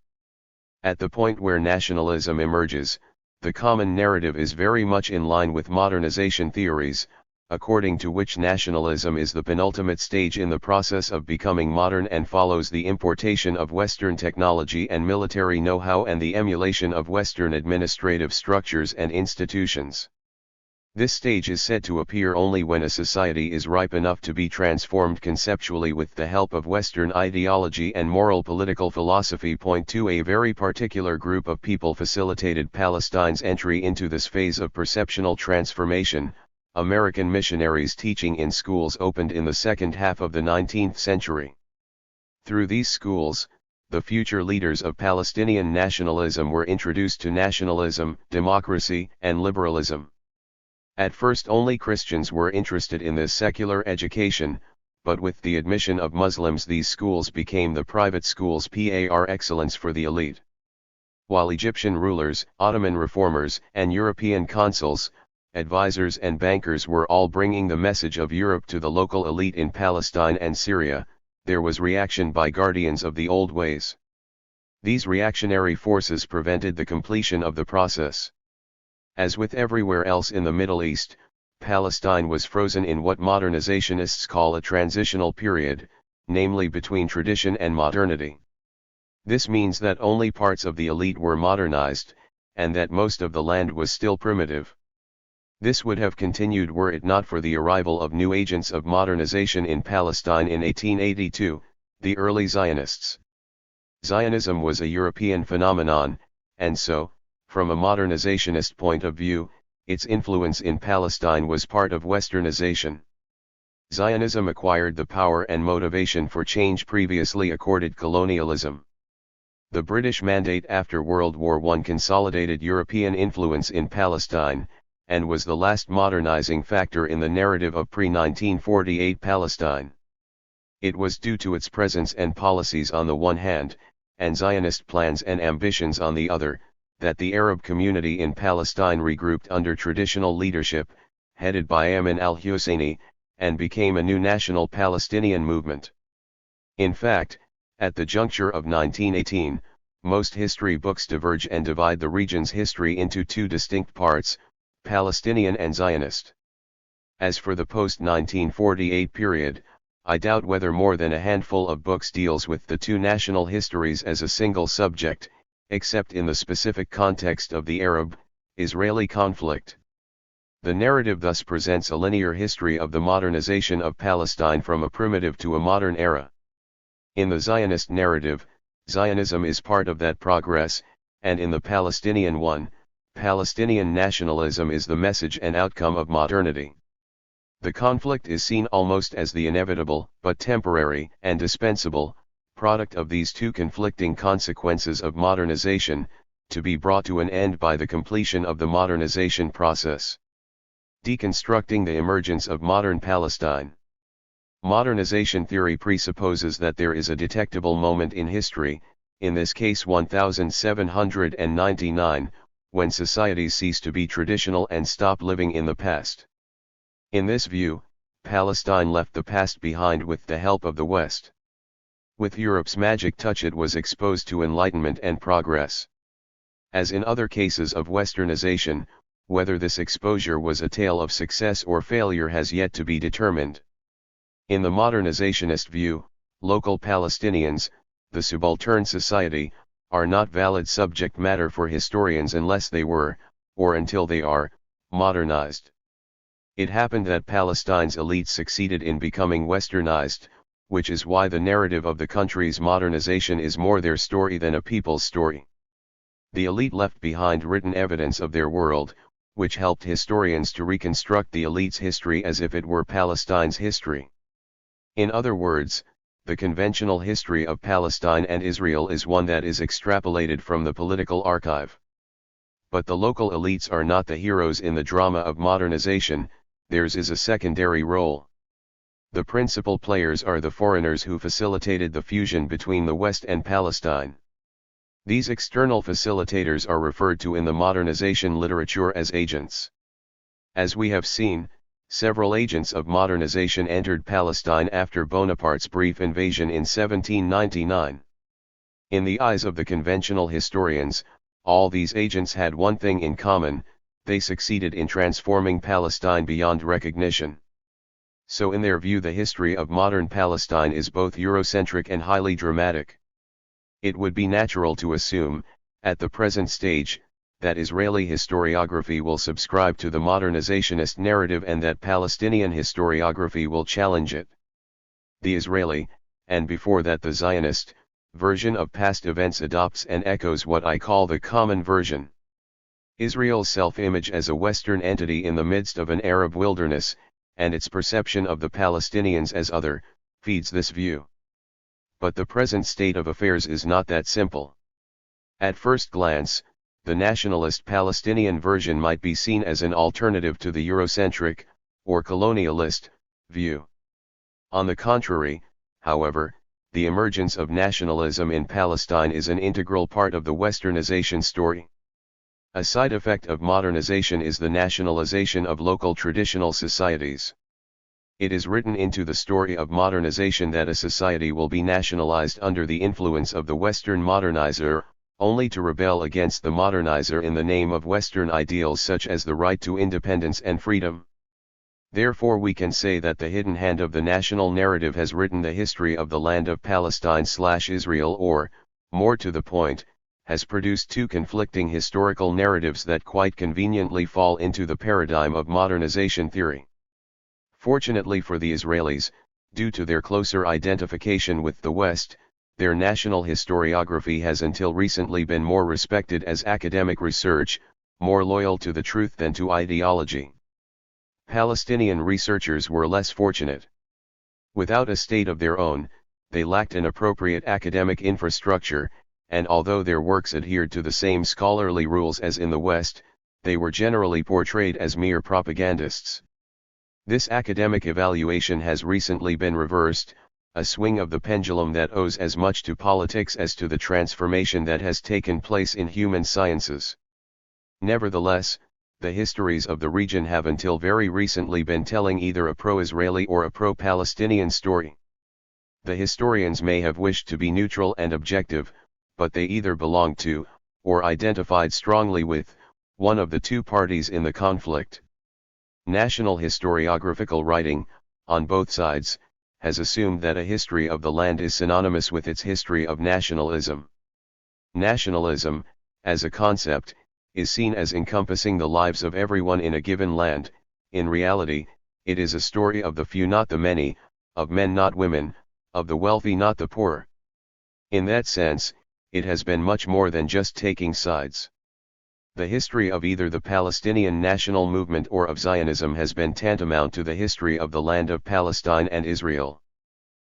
At the point where nationalism emerges, the common narrative is very much in line with modernization theories, according to which nationalism is the penultimate stage in the process of becoming modern and follows the importation of Western technology and military know-how and the emulation of Western administrative structures and institutions. This stage is said to appear only when a society is ripe enough to be transformed conceptually with the help of Western ideology and moral political philosophy. To a very particular group of people facilitated Palestine's entry into this phase of perceptual transformation. American missionaries teaching in schools opened in the second half of the 19th century. Through these schools, the future leaders of Palestinian nationalism were introduced to nationalism, democracy, and liberalism. At first only Christians were interested in this secular education, but with the admission of Muslims these schools became the private schools par excellence for the elite. While Egyptian rulers, Ottoman reformers, and European consuls, advisors and bankers were all bringing the message of Europe to the local elite in Palestine and Syria, there was reaction by guardians of the old ways. These reactionary forces prevented the completion of the process. As with everywhere else in the Middle East, Palestine was frozen in what modernizationists call a transitional period, namely between tradition and modernity. This means that only parts of the elite were modernized, and that most of the land was still primitive. This would have continued were it not for the arrival of new agents of modernization in Palestine in 1882, the early Zionists. Zionism was a European phenomenon, and so, from a modernizationist point of view, its influence in Palestine was part of Westernization. Zionism acquired the power and motivation for change previously accorded colonialism. The British Mandate after World War I consolidated European influence in Palestine, and was the last modernizing factor in the narrative of pre-1948 Palestine. It was due to its presence and policies on the one hand, and Zionist plans and ambitions on the other, that the Arab community in Palestine regrouped under traditional leadership, headed by Ayman al-Husseini, and became a new national Palestinian movement. In fact, at the juncture of 1918, Most history books diverge and divide the region's history into two distinct parts, Palestinian and Zionist. As for the post-1948 period, I doubt whether more than a handful of books deals with the two national histories as a single subject, except in the specific context of the Arab-Israeli conflict. The narrative thus presents a linear history of the modernization of Palestine from a primitive to a modern era. In the Zionist narrative, Zionism is part of that progress, and in the Palestinian one, Palestinian nationalism is the message and outcome of modernity. The conflict is seen almost as the inevitable, but temporary and dispensable, product of these two conflicting consequences of modernization, to be brought to an end by the completion of the modernization process. Deconstructing the emergence of modern Palestine. Modernization theory presupposes that there is a detectable moment in history, in this case 1799, when societies cease to be traditional and stop living in the past. In this view, Palestine left the past behind with the help of the West. With Europe's magic touch it was exposed to enlightenment and progress. As in other cases of westernization, whether this exposure was a tale of success or failure has yet to be determined. In the modernizationist view, local Palestinians, the subaltern society, are not valid subject matter for historians unless they were, or until they are, modernized. It happened that Palestine's elites succeeded in becoming westernized, which is why the narrative of the country's modernization is more their story than a people's story. The elite left behind written evidence of their world, which helped historians to reconstruct the elite's history as if it were Palestine's history. In other words, the conventional history of Palestine and Israel is one that is extrapolated from the political archive. But the local elites are not the heroes in the drama of modernization, theirs is a secondary role. The principal players are the foreigners who facilitated the fusion between the West and Palestine. These external facilitators are referred to in the modernization literature as agents. As we have seen, several agents of modernization entered Palestine after Bonaparte's brief invasion in 1799. In the eyes of the conventional historians, all these agents had one thing in common: they succeeded in transforming Palestine beyond recognition. So in their view the history of modern Palestine is both Eurocentric and highly dramatic. It would be natural to assume, at the present stage, that Israeli historiography will subscribe to the modernizationist narrative and that Palestinian historiography will challenge it. The Israeli, and before that the Zionist, version of past events adopts and echoes what I call the common version. Israel's self-image as a Western entity in the midst of an Arab wilderness, and its perception of the Palestinians as other, feeds this view. But the present state of affairs is not that simple. At first glance, the nationalist Palestinian version might be seen as an alternative to the Eurocentric, or colonialist, view. On the contrary, however, the emergence of nationalism in Palestine is an integral part of the westernization story. A side effect of modernization is the nationalization of local traditional societies. It is written into the story of modernization that a society will be nationalized under the influence of the Western modernizer, only to rebel against the modernizer in the name of Western ideals such as the right to independence and freedom. Therefore we can say that the hidden hand of the national narrative has written the history of the land of Palestine/Israel, or, more to the point, has produced two conflicting historical narratives that quite conveniently fall into the paradigm of modernization theory. Fortunately for the Israelis, due to their closer identification with the West, their national historiography has until recently been more respected as academic research, more loyal to the truth than to ideology. Palestinian researchers were less fortunate. Without a state of their own, they lacked an appropriate academic infrastructure, and although their works adhered to the same scholarly rules as in the West, they were generally portrayed as mere propagandists. This academic evaluation has recently been reversed, a swing of the pendulum that owes as much to politics as to the transformation that has taken place in human sciences. Nevertheless, the histories of the region have until very recently been telling either a pro-Israeli or a pro-Palestinian story. The historians may have wished to be neutral and objective, but they either belonged to, or identified strongly with, one of the two parties in the conflict. National historiographical writing, on both sides, has assumed that a history of the land is synonymous with its history of nationalism. Nationalism, as a concept, is seen as encompassing the lives of everyone in a given land. In reality, it is a story of the few not the many, of men not women, of the wealthy not the poor. In that sense, it has been much more than just taking sides. The history of either the Palestinian national movement or of Zionism has been tantamount to the history of the land of Palestine and Israel.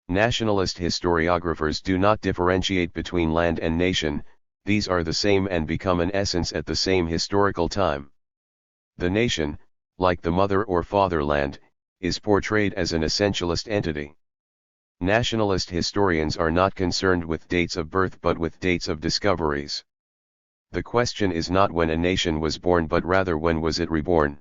Nationalist historiographers do not differentiate between land and nation, these are the same and become an essence at the same historical time. The nation, like the mother or fatherland, is portrayed as an essentialist entity. Nationalist historians are not concerned with dates of birth but with dates of discoveries. The question is not when a nation was born but rather when was it reborn.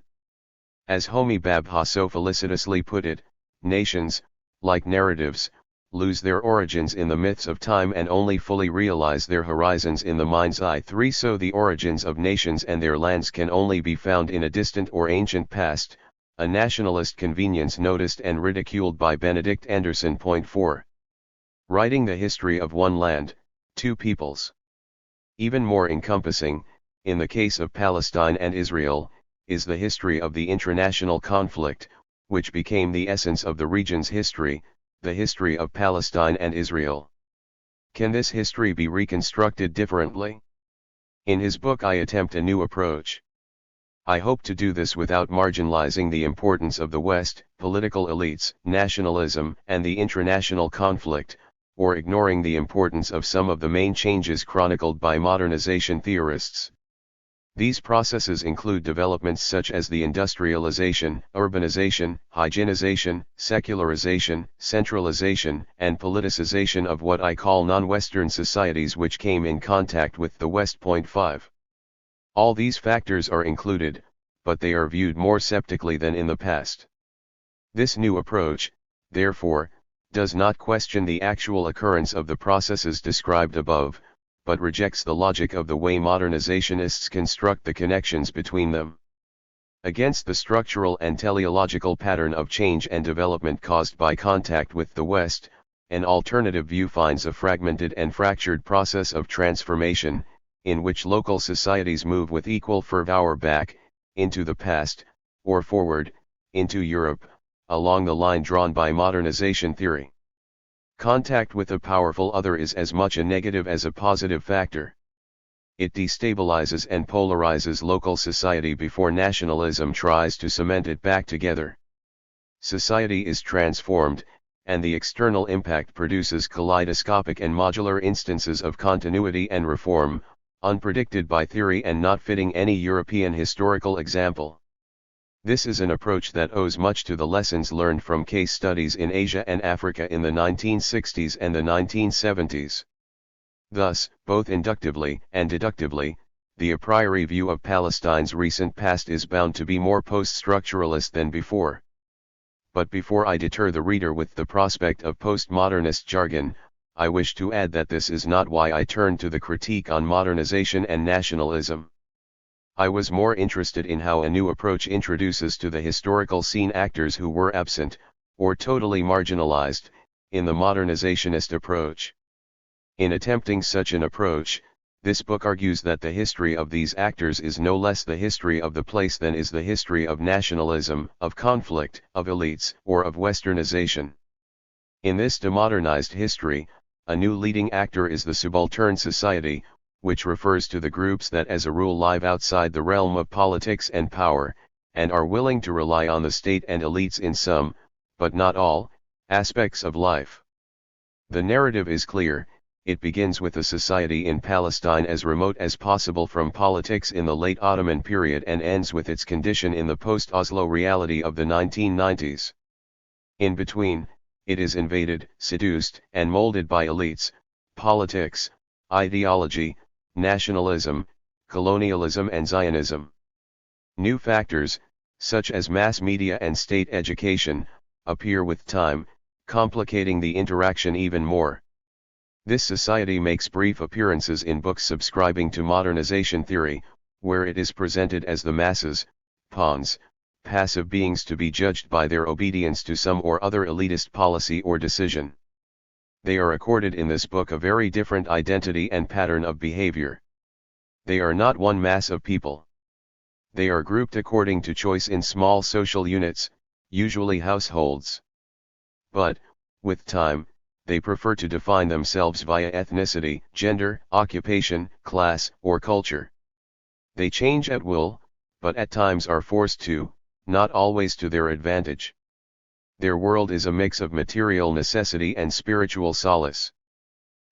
As Homi Bhabha so felicitously put it, nations, like narratives, lose their origins in the myths of time and only fully realize their horizons in the mind's eye. 3 So the origins of nations and their lands can only be found in a distant or ancient past, a nationalist convenience noticed and ridiculed by Benedict Anderson. 4. Writing the history of one land, two peoples. Even more encompassing, in the case of Palestine and Israel, is the history of the international conflict, which became the essence of the region's history, the history of Palestine and Israel. Can this history be reconstructed differently? In his book I attempt a new approach. I hope to do this without marginalizing the importance of the West, political elites, nationalism, and the international conflict, or ignoring the importance of some of the main changes chronicled by modernization theorists. These processes include developments such as the industrialization, urbanization, hygienization, secularization, centralization, and politicization of what I call non-Western societies which came in contact with the West. 5. All these factors are included, but they are viewed more skeptically than in the past. This new approach, therefore, does not question the actual occurrence of the processes described above, but rejects the logic of the way modernizationists construct the connections between them. Against the structural and teleological pattern of change and development caused by contact with the West, an alternative view finds a fragmented and fractured process of transformation, in which local societies move with equal fervor back, into the past, or forward, into Europe, along the line drawn by modernization theory. Contact with a powerful other is as much a negative as a positive factor. It destabilizes and polarizes local society before nationalism tries to cement it back together. Society is transformed, and the external impact produces kaleidoscopic and modular instances of continuity and reform, unpredicted by theory and not fitting any European historical example. This is an approach that owes much to the lessons learned from case studies in Asia and Africa in the 1960s and the 1970s. Thus, both inductively and deductively, the a priori view of Palestine's recent past is bound to be more post-structuralist than before. But before I deter the reader with the prospect of postmodernist jargon, I wish to add that this is not why I turned to the critique on modernization and nationalism. I was more interested in how a new approach introduces to the historical scene actors who were absent, or totally marginalized, in the modernizationist approach. In attempting such an approach, this book argues that the history of these actors is no less the history of the place than is the history of nationalism, of conflict, of elites, or of westernization. In this demodernized history, a new leading actor is the subaltern society, which refers to the groups that as a rule live outside the realm of politics and power, and are willing to rely on the state and elites in some, but not all, aspects of life. The narrative is clear. It begins with a society in Palestine as remote as possible from politics in the late Ottoman period and ends with its condition in the post-Oslo reality of the 1990s. In between, it is invaded, seduced, and molded by elites, politics, ideology, nationalism, colonialism and Zionism. New factors, such as mass media and state education, appear with time, complicating the interaction even more. This society makes brief appearances in books subscribing to modernization theory, where it is presented as the masses, pawns, passive beings to be judged by their obedience to some or other elitist policy or decision. They are accorded in this book a very different identity and pattern of behavior. They are not one mass of people. They are grouped according to choice in small social units, usually households. But, with time, they prefer to define themselves via ethnicity, gender, occupation, class, or culture. They change at will, but at times are forced to, not always to their advantage. Their world is a mix of material necessity and spiritual solace.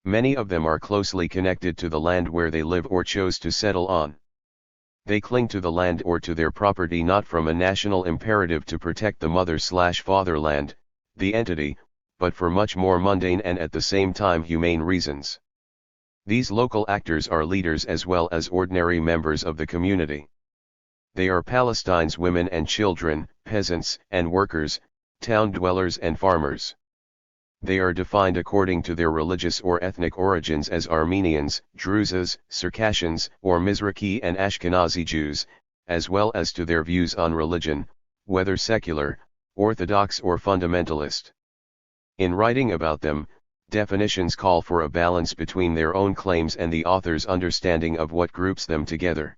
Many of them are closely connected to the land where they live or chose to settle on. They cling to the land or to their property not from a national imperative to protect the mother/fatherland, the entity, but for much more mundane and at the same time humane reasons. These local actors are leaders as well as ordinary members of the community. They are Palestine's women and children, peasants and workers, town dwellers and farmers. They are defined according to their religious or ethnic origins as Armenians, Druzes, Circassians, or Mizrahi and Ashkenazi Jews, as well as to their views on religion, whether secular, orthodox or fundamentalist. In writing about them, definitions call for a balance between their own claims and the author's understanding of what groups them together.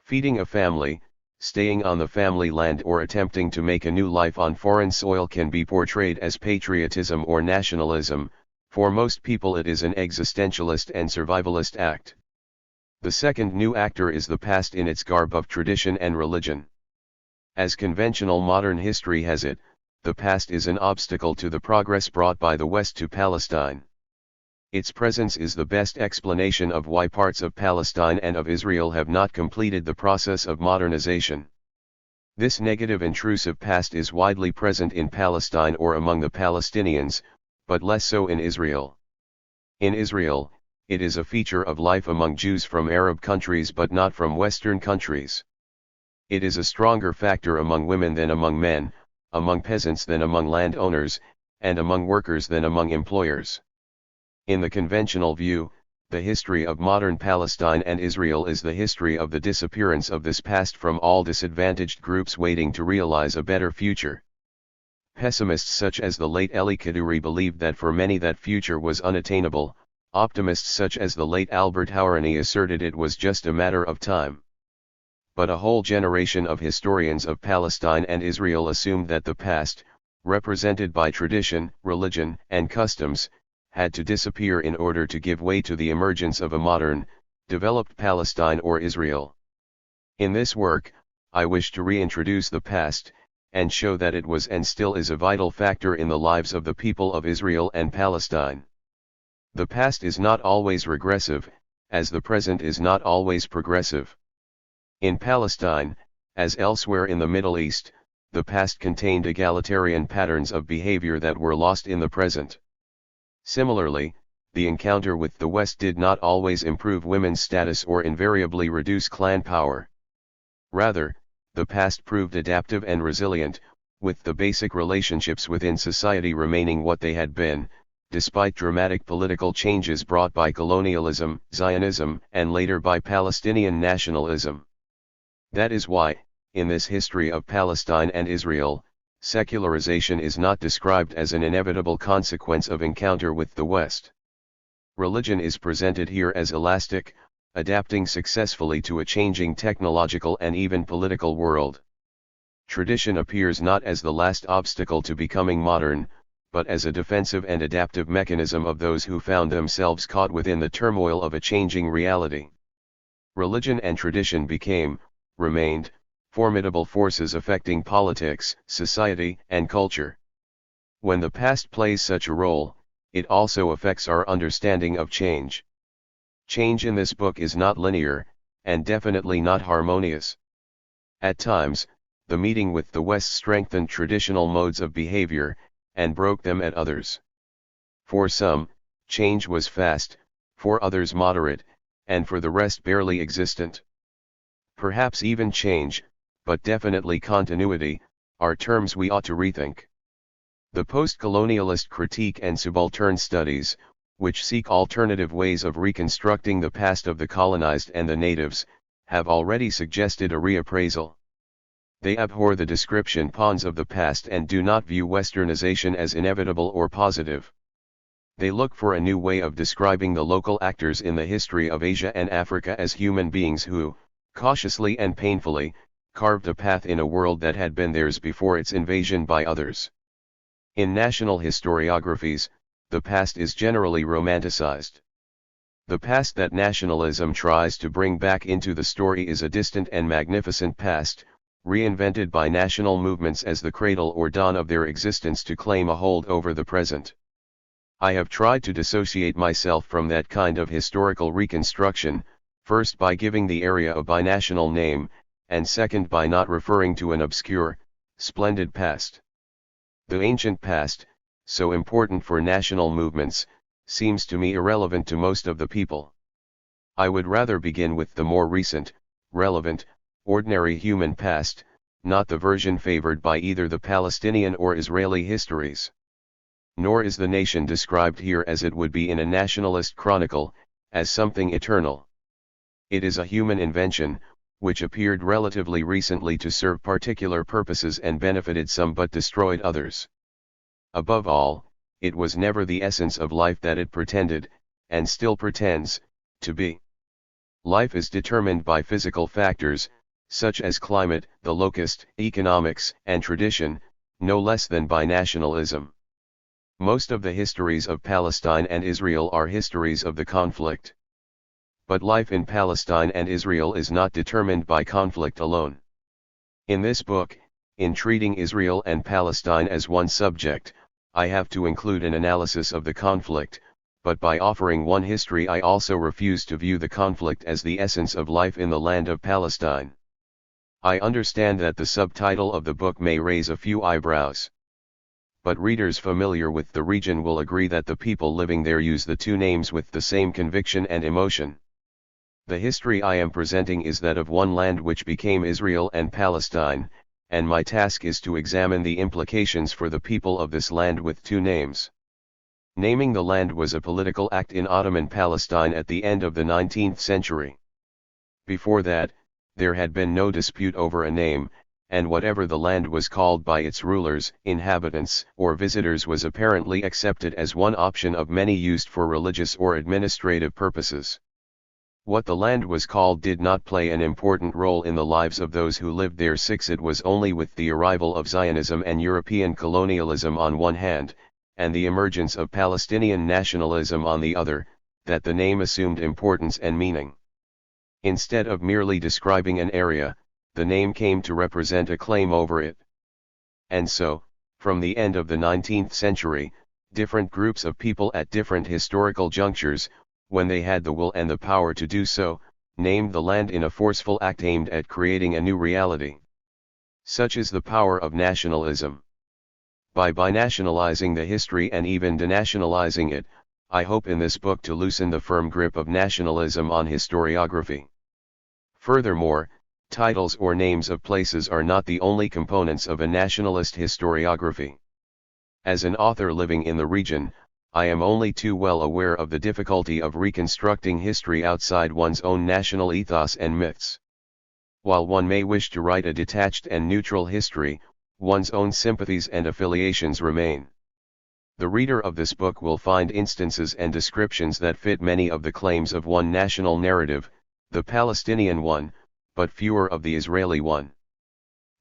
Feeding a family, staying on the family land or attempting to make a new life on foreign soil can be portrayed as patriotism or nationalism. For most people it is an existentialist and survivalist act. The second new actor is the past in its garb of tradition and religion. As conventional modern history has it, the past is an obstacle to the progress brought by the West to Palestine. Its presence is the best explanation of why parts of Palestine and of Israel have not completed the process of modernization. This negative intrusive past is widely present in Palestine or among the Palestinians, but less so in Israel. In Israel, it is a feature of life among Jews from Arab countries but not from Western countries. It is a stronger factor among women than among men, among peasants than among landowners, and among workers than among employers. In the conventional view, the history of modern Palestine and Israel is the history of the disappearance of this past from all disadvantaged groups waiting to realize a better future. Pessimists such as the late Elie Kaduri believed that for many that future was unattainable. Optimists such as the late Albert Hourani asserted it was just a matter of time. But a whole generation of historians of Palestine and Israel assumed that the past, represented by tradition, religion, and customs, had to disappear in order to give way to the emergence of a modern, developed Palestine or Israel. In this work, I wish to reintroduce the past, and show that it was and still is a vital factor in the lives of the people of Israel and Palestine. The past is not always regressive, as the present is not always progressive. In Palestine, as elsewhere in the Middle East, the past contained egalitarian patterns of behavior that were lost in the present. Similarly, the encounter with the West did not always improve women's status or invariably reduce clan power. Rather, the past proved adaptive and resilient, with the basic relationships within society remaining what they had been, despite dramatic political changes brought by colonialism, Zionism, and later by Palestinian nationalism. That is why, in this history of Palestine and Israel, secularization is not described as an inevitable consequence of encounter with the West. Religion is presented here as elastic, adapting successfully to a changing technological and even political world. Tradition appears not as the last obstacle to becoming modern, but as a defensive and adaptive mechanism of those who found themselves caught within the turmoil of a changing reality. Religion and tradition remained, formidable forces affecting politics, society, and culture. When the past plays such a role, it also affects our understanding of change. Change in this book is not linear, and definitely not harmonious. At times, the meeting with the West strengthened traditional modes of behavior, and broke them at others. For some, change was fast, for others moderate, and for the rest barely existent. Perhaps even change, but definitely continuity, are terms we ought to rethink. The post-colonialist critique and subaltern studies, which seek alternative ways of reconstructing the past of the colonized and the natives, have already suggested a reappraisal. They abhor the description pawns of the past and do not view westernization as inevitable or positive. They look for a new way of describing the local actors in the history of Asia and Africa as human beings who, cautiously and painfully, carved a path in a world that had been theirs before its invasion by others. In national historiographies, the past is generally romanticized. The past that nationalism tries to bring back into the story is a distant and magnificent past, reinvented by national movements as the cradle or dawn of their existence to claim a hold over the present. I have tried to dissociate myself from that kind of historical reconstruction, first by giving the area a binational name, and second by not referring to an obscure, splendid past. The ancient past, so important for national movements, seems to me irrelevant to most of the people. I would rather begin with the more recent, relevant, ordinary human past, not the version favored by either the Palestinian or Israeli histories. Nor is the nation described here as it would be in a nationalist chronicle, as something eternal. It is a human invention, which appeared relatively recently to serve particular purposes and benefited some but destroyed others. Above all, it was never the essence of life that it pretended, and still pretends, to be. Life is determined by physical factors, such as climate, the locust, economics, and tradition, no less than by nationalism. Most of the histories of Palestine and Israel are histories of the conflict. But life in Palestine and Israel is not determined by conflict alone. In this book, in treating Israel and Palestine as one subject, I have to include an analysis of the conflict, but by offering one history I also refuse to view the conflict as the essence of life in the land of Palestine. I understand that the subtitle of the book may raise a few eyebrows. But readers familiar with the region will agree that the people living there use the two names with the same conviction and emotion. The history I am presenting is that of one land which became Israel and Palestine, and my task is to examine the implications for the people of this land with two names. Naming the land was a political act in Ottoman Palestine at the end of the 19th century. Before that, there had been no dispute over a name, and whatever the land was called by its rulers, inhabitants, or visitors was apparently accepted as one option of many used for religious or administrative purposes. What the land was called did not play an important role in the lives of those who lived there. It was only with the arrival of Zionism and European colonialism on one hand, and the emergence of Palestinian nationalism on the other, that the name assumed importance and meaning. Instead of merely describing an area, the name came to represent a claim over it. And so, from the end of the 19th century, different groups of people at different historical junctures, when they had the will and the power to do so, named the land in a forceful act aimed at creating a new reality. Such is the power of nationalism. By binationalizing the history and even denationalizing it, I hope in this book to loosen the firm grip of nationalism on historiography. Furthermore, titles or names of places are not the only components of a nationalist historiography. As an author living in the region, I am only too well aware of the difficulty of reconstructing history outside one's own national ethos and myths. While one may wish to write a detached and neutral history, one's own sympathies and affiliations remain. The reader of this book will find instances and descriptions that fit many of the claims of one national narrative, the Palestinian one, but fewer of the Israeli one.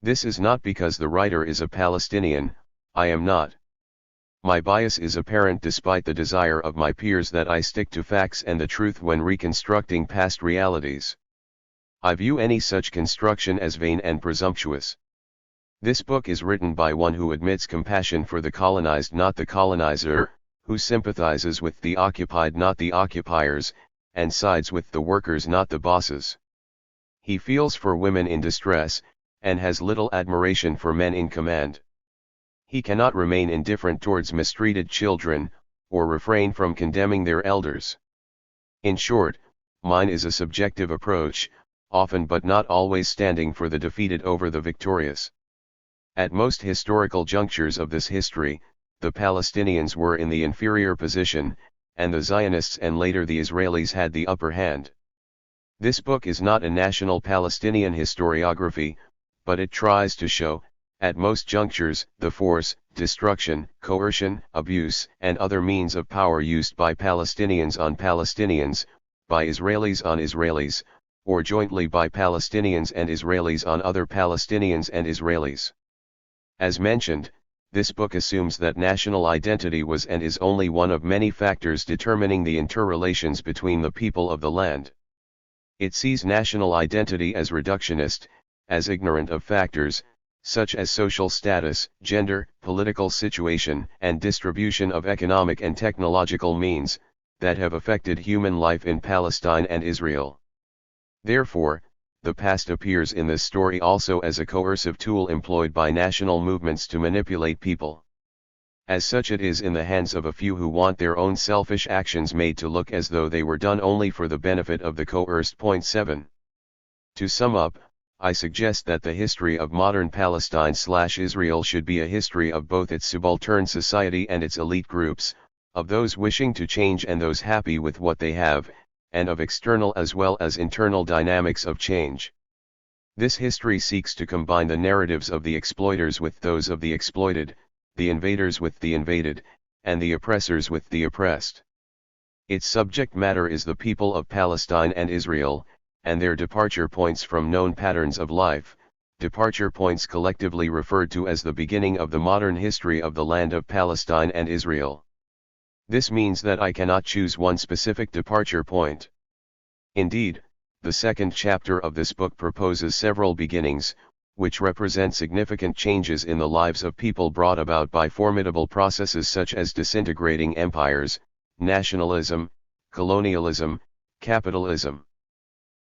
This is not because the writer is a Palestinian. I am not. My bias is apparent despite the desire of my peers that I stick to facts and the truth when reconstructing past realities. I view any such construction as vain and presumptuous. This book is written by one who admits compassion for the colonized, not the colonizer, who sympathizes with the occupied, not the occupiers, and sides with the workers, not the bosses. He feels for women in distress, and has little admiration for men in command. He cannot remain indifferent towards mistreated children, or refrain from condemning their elders. In short, mine is a subjective approach, often but not always standing for the defeated over the victorious. At most historical junctures of this history, the Palestinians were in the inferior position, and the Zionists and later the Israelis had the upper hand. This book is not a national Palestinian historiography, but it tries to show, at most junctures, the force, destruction, coercion, abuse, and other means of power used by Palestinians on Palestinians, by Israelis on Israelis, or jointly by Palestinians and Israelis on other Palestinians and Israelis. As mentioned, this book assumes that national identity was and is only one of many factors determining the interrelations between the people of the land. It sees national identity as reductionist, as ignorant of factors, such as social status, gender, political situation, and distribution of economic and technological means, that have affected human life in Palestine and Israel. Therefore, the past appears in this story also as a coercive tool employed by national movements to manipulate people. As such, it is in the hands of a few who want their own selfish actions made to look as though they were done only for the benefit of the coerced. Point 7. To sum up, I suggest that the history of modern Palestine/Israel should be a history of both its subaltern society and its elite groups, of those wishing to change and those happy with what they have, and of external as well as internal dynamics of change. This history seeks to combine the narratives of the exploiters with those of the exploited, the invaders with the invaded, and the oppressors with the oppressed. Its subject matter is the people of Palestine and Israel, and their departure points from known patterns of life, departure points collectively referred to as the beginning of the modern history of the land of Palestine and Israel. This means that I cannot choose one specific departure point. Indeed, the second chapter of this book proposes several beginnings, which represent significant changes in the lives of people brought about by formidable processes such as disintegrating empires, nationalism, colonialism, capitalism.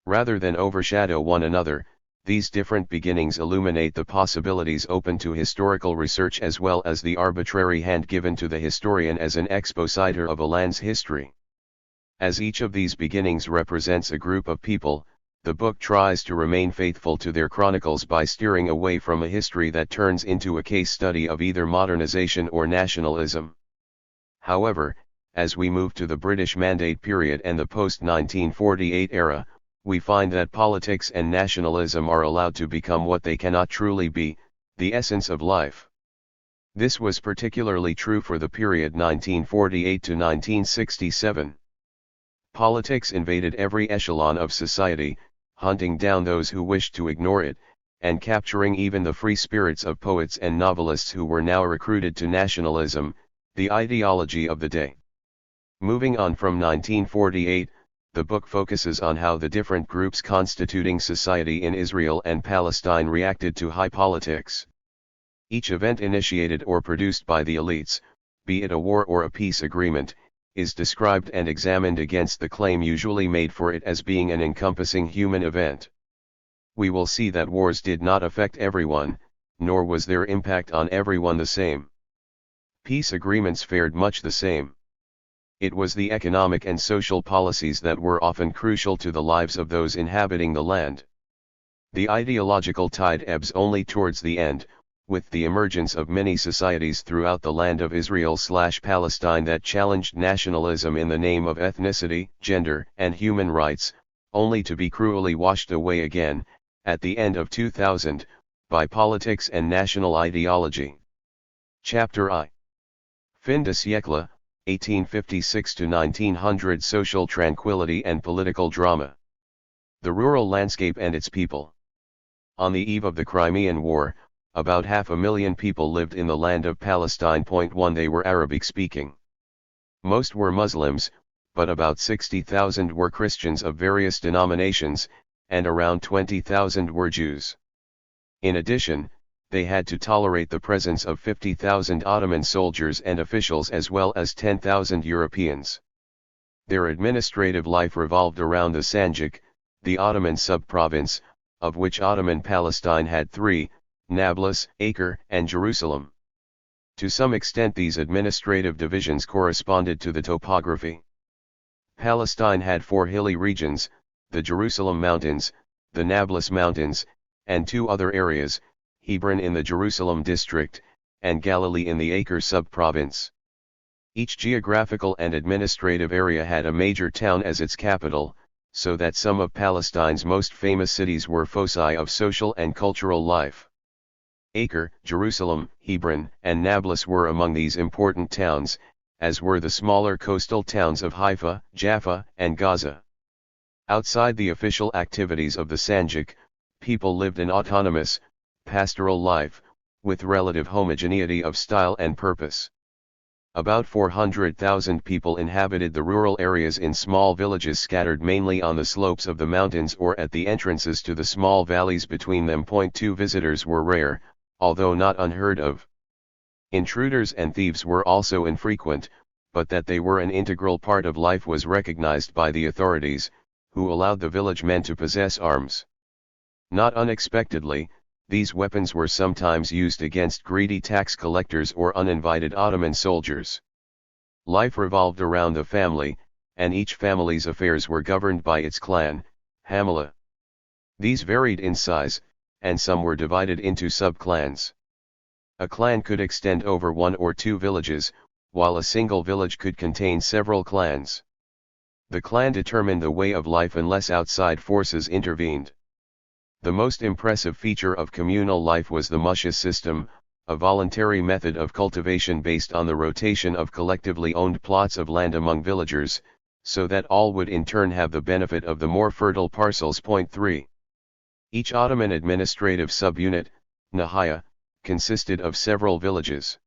Rather than overshadow one another, these different beginnings illuminate the possibilities open to historical research as well as the arbitrary hand given to the historian as an expositor of a land's history. As each of these beginnings represents a group of people, the book tries to remain faithful to their chronicles by steering away from a history that turns into a case study of either modernization or nationalism. However, as we move to the British Mandate period and the post-1948 era, we find that politics and nationalism are allowed to become what they cannot truly be, the essence of life. This was particularly true for the period 1948 to 1967. Politics invaded every echelon of society, hunting down those who wished to ignore it, and capturing even the free spirits of poets and novelists who were now recruited to nationalism, the ideology of the day. Moving on from 1948, the book focuses on how the different groups constituting society in Israel and Palestine reacted to high politics. Each event initiated or produced by the elites, be it a war or a peace agreement, is described and examined against the claim usually made for it as being an encompassing human event. We will see that wars did not affect everyone, nor was their impact on everyone the same. Peace agreements fared much the same. It was the economic and social policies that were often crucial to the lives of those inhabiting the land. The ideological tide ebbs only towards the end, with the emergence of many societies throughout the land of Israel/Palestine that challenged nationalism in the name of ethnicity, gender, and human rights, only to be cruelly washed away again, at the end of 2000, by politics and national ideology. Chapter I. Fin de siècle, 1856 to 1900. Social tranquility and political drama. The rural landscape and its people. On the eve of the Crimean War, about 500,000 people lived in the land of Palestine. 1. They were Arabic-speaking. Most were Muslims, but about 60,000 were Christians of various denominations, and around 20,000 were Jews. In addition, they had to tolerate the presence of 50,000 Ottoman soldiers and officials as well as 10,000 Europeans. Their administrative life revolved around the Sanjak, the Ottoman sub-province, of which Ottoman Palestine had 3, Nablus, Acre, and Jerusalem. To some extent these administrative divisions corresponded to the topography. Palestine had 4 hilly regions, the Jerusalem Mountains, the Nablus Mountains, and 2 other areas, Hebron in the Jerusalem district, and Galilee in the Acre sub-province. Each geographical and administrative area had a major town as its capital, so that some of Palestine's most famous cities were foci of social and cultural life. Acre, Jerusalem, Hebron, and Nablus were among these important towns, as were the smaller coastal towns of Haifa, Jaffa, and Gaza. Outside the official activities of the Sanjak, people lived an autonomous, pastoral life, with relative homogeneity of style and purpose. About 400,000 people inhabited the rural areas in small villages scattered mainly on the slopes of the mountains or at the entrances to the small valleys between them. 2 Visitors were rare, although not unheard of. Intruders and thieves were also infrequent, but that they were an integral part of life was recognized by the authorities, who allowed the village men to possess arms. Not unexpectedly, these weapons were sometimes used against greedy tax collectors or uninvited Ottoman soldiers. Life revolved around the family, and each family's affairs were governed by its clan, Hamala. These varied in size, and some were divided into sub-clans. A clan could extend over 1 or 2 villages, while a single village could contain several clans. The clan determined the way of life unless outside forces intervened. The most impressive feature of communal life was the musha system, a voluntary method of cultivation based on the rotation of collectively owned plots of land among villagers, so that all would in turn have the benefit of the more fertile parcels. 3. Each Ottoman administrative subunit, Nahaya, consisted of several villages.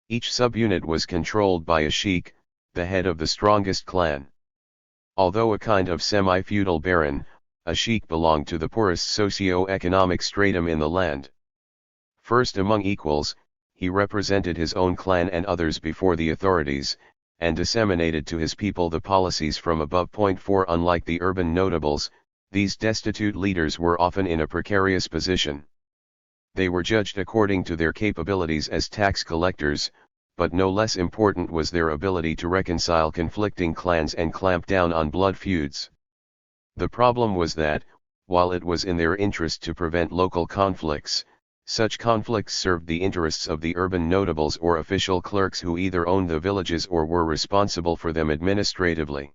Each subunit was controlled by a sheikh, the head of the strongest clan. Although a kind of semi-feudal baron, a sheikh belonged to the poorest socio-economic stratum in the land. First among equals, he represented his own clan and others before the authorities, and disseminated to his people the policies from above. 4 Unlike the urban notables, these destitute leaders were often in a precarious position. They were judged according to their capabilities as tax collectors, but no less important was their ability to reconcile conflicting clans and clamp down on blood feuds. The problem was that, while it was in their interest to prevent local conflicts, such conflicts served the interests of the urban notables or official clerks who either owned the villages or were responsible for them administratively.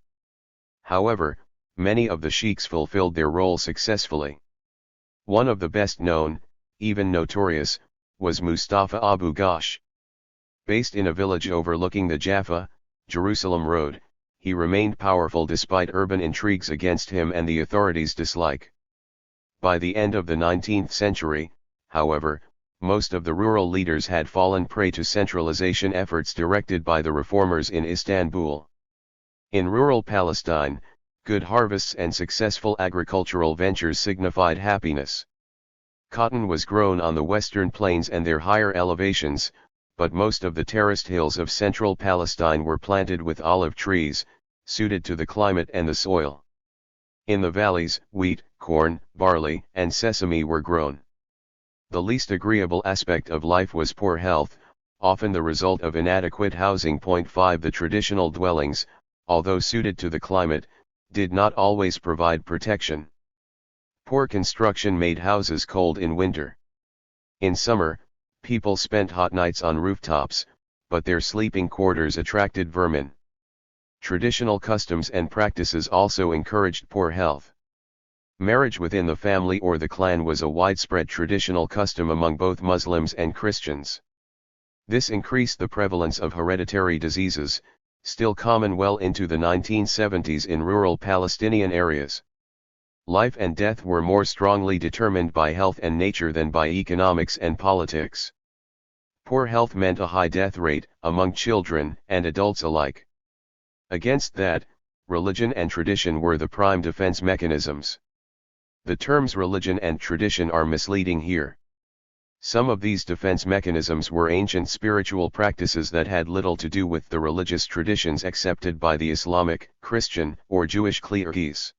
However, many of the sheiks fulfilled their role successfully. One of the best known, even notorious, was Mustafa Abu Ghosh. Based in a village overlooking the Jaffa, Jerusalem road, he remained powerful despite urban intrigues against him and the authorities' dislike. By the end of the 19th century, however, most of the rural leaders had fallen prey to centralization efforts directed by the reformers in Istanbul. In rural Palestine, good harvests and successful agricultural ventures signified happiness. Cotton was grown on the western plains and their higher elevations, but most of the terraced hills of central Palestine were planted with olive trees, suited to the climate and the soil. In the valleys, wheat, corn, barley, and sesame were grown. The least agreeable aspect of life was poor health, often the result of inadequate housing. 5 The traditional dwellings, although suited to the climate, did not always provide protection. Poor construction made houses cold in winter. In summer, people spent hot nights on rooftops, but their sleeping quarters attracted vermin. Traditional customs and practices also encouraged poor health. Marriage within the family or the clan was a widespread traditional custom among both Muslims and Christians. This increased the prevalence of hereditary diseases, still common well into the 1970s in rural Palestinian areas. Life and death were more strongly determined by health and nature than by economics and politics. Poor health meant a high death rate, among children and adults alike. Against that, religion and tradition were the prime defense mechanisms. The terms religion and tradition are misleading here. Some of these defense mechanisms were ancient spiritual practices that had little to do with the religious traditions accepted by the Islamic, Christian, or Jewish clergies.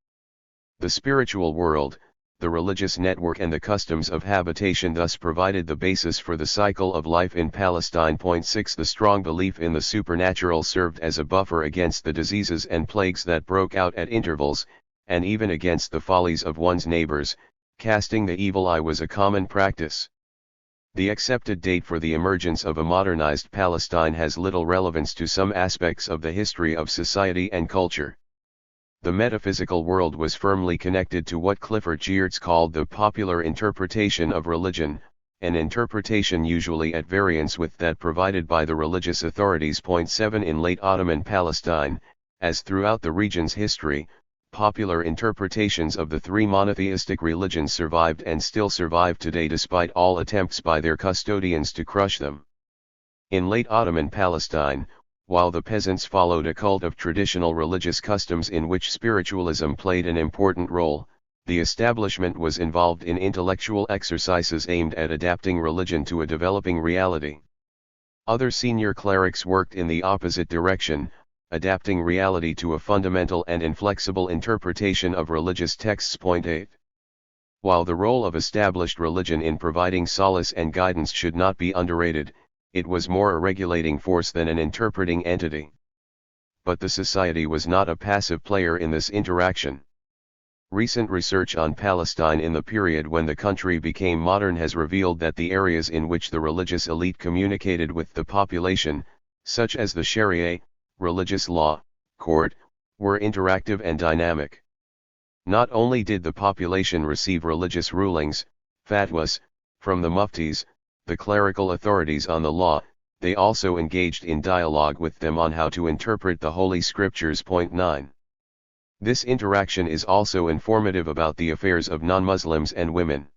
The spiritual world, the religious network and the customs of habitation thus provided the basis for the cycle of life in Palestine. 6 The strong belief in the supernatural served as a buffer against the diseases and plagues that broke out at intervals, and even against the follies of one's neighbors. Casting the evil eye was a common practice. The accepted date for the emergence of a modernized Palestine has little relevance to some aspects of the history of society and culture. The metaphysical world was firmly connected to what Clifford Geertz called the popular interpretation of religion, an interpretation usually at variance with that provided by the religious authorities. 7 In late Ottoman Palestine, as throughout the region's history, popular interpretations of the three monotheistic religions survived and still survive today despite all attempts by their custodians to crush them. In late Ottoman Palestine, while the peasants followed a cult of traditional religious customs in which spiritualism played an important role, the establishment was involved in intellectual exercises aimed at adapting religion to a developing reality. Other senior clerics worked in the opposite direction, adapting reality to a fundamental and inflexible interpretation of religious texts. 8. While the role of established religion in providing solace and guidance should not be underrated, it was more a regulating force than an interpreting entity. But the society was not a passive player in this interaction. Recent research on Palestine in the period when the country became modern has revealed that the areas in which the religious elite communicated with the population, such as the Sharia, religious law, court, were interactive and dynamic. Not only did the population receive religious rulings, fatwas, from the muftis, the clerical authorities on the law, they also engaged in dialogue with them on how to interpret the Holy Scriptures. 9. This interaction is also informative about the affairs of non-Muslims and women.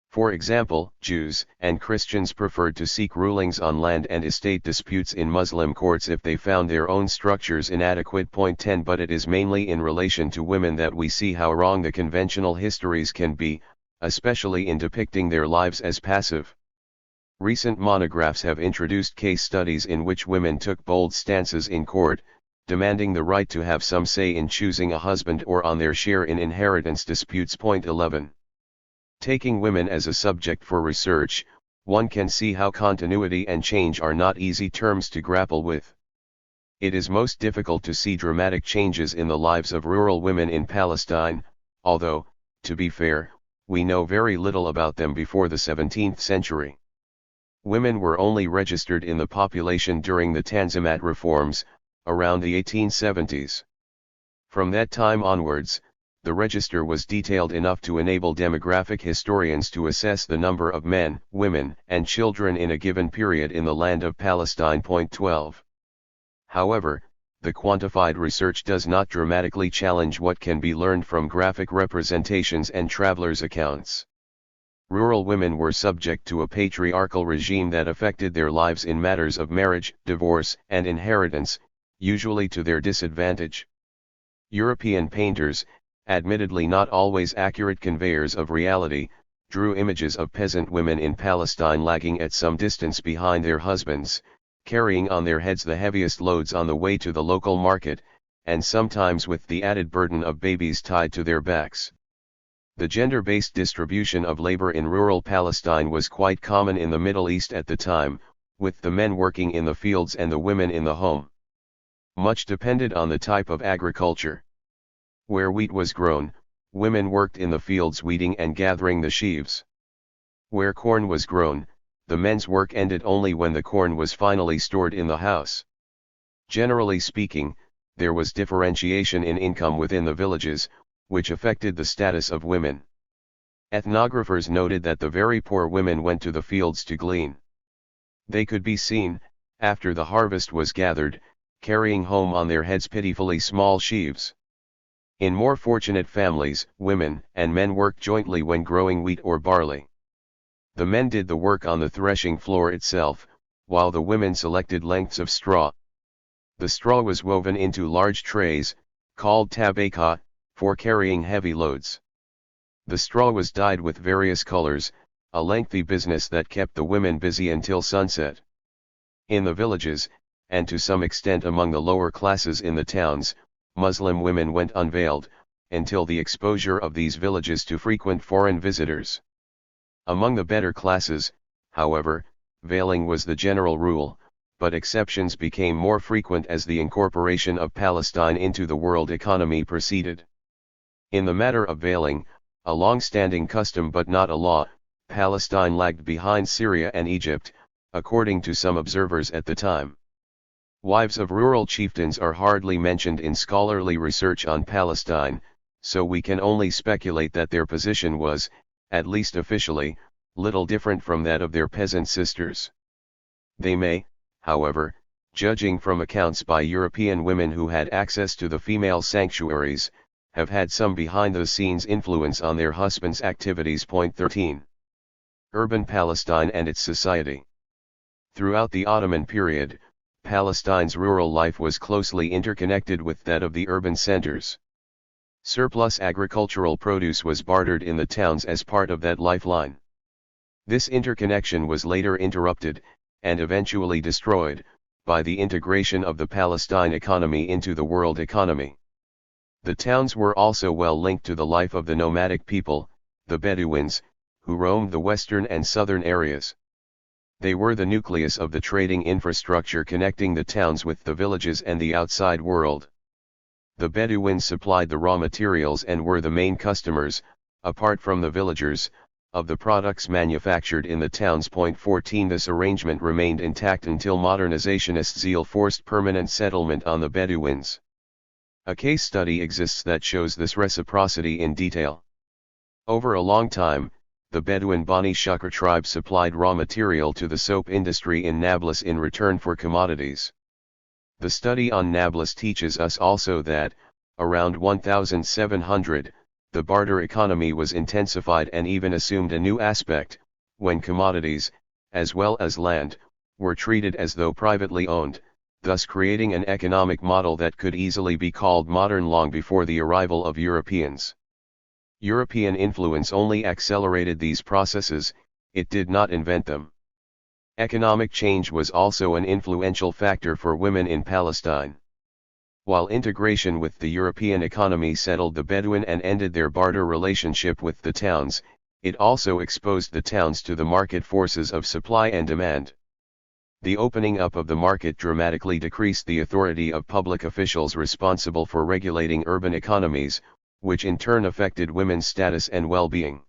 For example, Jews and Christians preferred to seek rulings on land and estate disputes in Muslim courts if they found their own structures inadequate. 10 But it is mainly in relation to women that we see how wrong the conventional histories can be, especially in depicting their lives as passive. Recent monographs have introduced case studies in which women took bold stances in court, demanding the right to have some say in choosing a husband or on their share in inheritance disputes. 11. Taking women as a subject for research, one can see how continuity and change are not easy terms to grapple with. It is most difficult to see dramatic changes in the lives of rural women in Palestine, although, to be fair, we know very little about them before the 17th century. Women were only registered in the population during the Tanzimat reforms, around the 1870s. From that time onwards, the register was detailed enough to enable demographic historians to assess the number of men, women, and children in a given period in the land of Palestine. 12. However, the quantified research does not dramatically challenge what can be learned from graphic representations and travelers' accounts. Rural women were subject to a patriarchal regime that affected their lives in matters of marriage, divorce, and inheritance, usually to their disadvantage. European painters, admittedly not always accurate conveyors of reality, drew images of peasant women in Palestine lagging at some distance behind their husbands, carrying on their heads the heaviest loads on the way to the local market, and sometimes with the added burden of babies tied to their backs. The gender-based distribution of labor in rural Palestine was quite common in the Middle East at the time, with the men working in the fields and the women in the home. Much depended on the type of agriculture. Where wheat was grown, women worked in the fields weeding and gathering the sheaves. Where corn was grown, the men's work ended only when the corn was finally stored in the house. Generally speaking, there was differentiation in income within the villages, which affected the status of women. Ethnographers noted that the very poor women went to the fields to glean. They could be seen, after the harvest was gathered, carrying home on their heads pitifully small sheaves. In more fortunate families, women and men worked jointly when growing wheat or barley. The men did the work on the threshing floor itself, while the women selected lengths of straw. The straw was woven into large trays, called tabaka, for carrying heavy loads. The straw was dyed with various colors, a lengthy business that kept the women busy until sunset. In the villages, and to some extent among the lower classes in the towns, Muslim women went unveiled, until the exposure of these villages to frequent foreign visitors. Among the better classes, however, veiling was the general rule, but exceptions became more frequent as the incorporation of Palestine into the world economy proceeded. In the matter of veiling, a long-standing custom but not a law, Palestine lagged behind Syria and Egypt, according to some observers at the time. Wives of rural chieftains are hardly mentioned in scholarly research on Palestine, so we can only speculate that their position was, at least officially, little different from that of their peasant sisters. They may, however, judging from accounts by European women who had access to the female sanctuaries, have had some behind-the-scenes influence on their husbands' activities. Point 13. Urban Palestine and its society. Throughout the Ottoman period, Palestine's rural life was closely interconnected with that of the urban centers. Surplus agricultural produce was bartered in the towns as part of that lifeline. This interconnection was later interrupted, and eventually destroyed, by the integration of the Palestine economy into the world economy. The towns were also well linked to the life of the nomadic people, the Bedouins, who roamed the western and southern areas. They were the nucleus of the trading infrastructure connecting the towns with the villages and the outside world. The Bedouins supplied the raw materials and were the main customers, apart from the villagers, of the products manufactured in the towns. Point 14. This arrangement remained intact until modernizationist zeal forced permanent settlement on the Bedouins. A case study exists that shows this reciprocity in detail. Over a long time, the Bedouin Bani Shukr tribe supplied raw material to the soap industry in Nablus in return for commodities. The study on Nablus teaches us also that, around 1700, the barter economy was intensified and even assumed a new aspect, when commodities, as well as land, were treated as though privately owned, thus creating an economic model that could easily be called modern long before the arrival of Europeans. European influence only accelerated these processes, it did not invent them. Economic change was also an influential factor for women in Palestine. While integration with the European economy settled the Bedouin and ended their barter relationship with the towns, it also exposed the towns to the market forces of supply and demand. The opening up of the market dramatically decreased the authority of public officials responsible for regulating urban economies, which in turn affected women's status and well-being.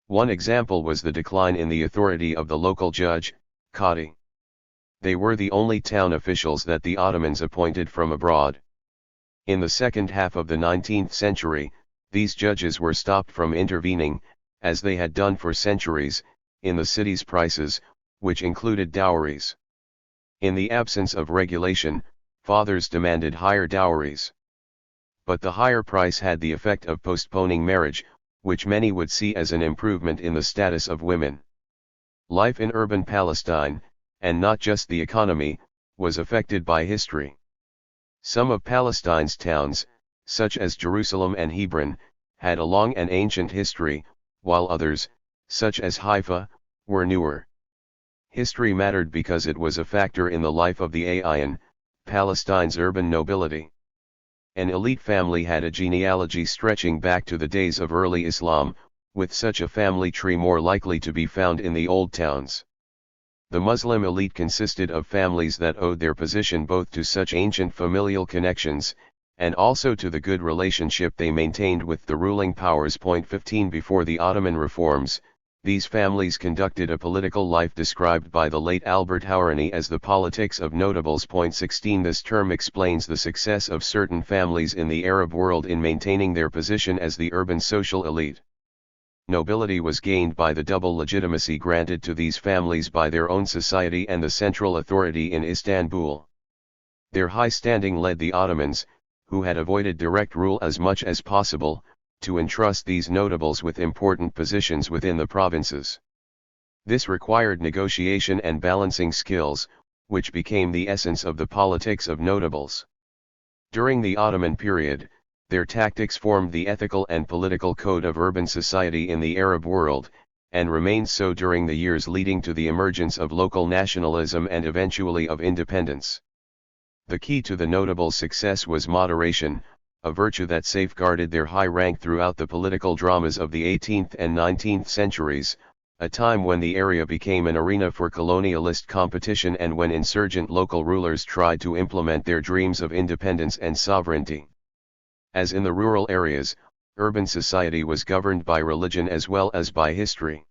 One example was the decline in the authority of the local judge, Qadi. They were the only town officials that the Ottomans appointed from abroad. In the second half of the 19th century, these judges were stopped from intervening, as they had done for centuries, in the city's prices, which included dowries. In the absence of regulation, fathers demanded higher dowries. But the higher price had the effect of postponing marriage, which many would see as an improvement in the status of women. Life in urban Palestine, and not just the economy, was affected by history. Some of Palestine's towns, such as Jerusalem and Hebron, had a long and ancient history, while others, such as Haifa, were newer. History mattered because it was a factor in the life of the Ayan, Palestine's urban nobility. An elite family had a genealogy stretching back to the days of early Islam, with such a family tree more likely to be found in the old towns. The Muslim elite consisted of families that owed their position both to such ancient familial connections, and also to the good relationship they maintained with the ruling powers. 15 Before the Ottoman reforms, these families conducted a political life described by the late Albert Hourani as the politics of notables. 16 This term explains the success of certain families in the Arab world in maintaining their position as the urban social elite. Nobility was gained by the double legitimacy granted to these families by their own society and the central authority in Istanbul. Their high standing led the Ottomans, who had avoided direct rule as much as possible, to entrust these notables with important positions within the provinces. This required negotiation and balancing skills, which became the essence of the politics of notables. During the Ottoman period, their tactics formed the ethical and political code of urban society in the Arab world, and remained so during the years leading to the emergence of local nationalism and eventually of independence. The key to the notables' success was moderation, a virtue that safeguarded their high rank throughout the political dramas of the 18th and 19th centuries, a time when the area became an arena for colonialist competition and when insurgent local rulers tried to implement their dreams of independence and sovereignty. As in the rural areas, urban society was governed by religion as well as by history.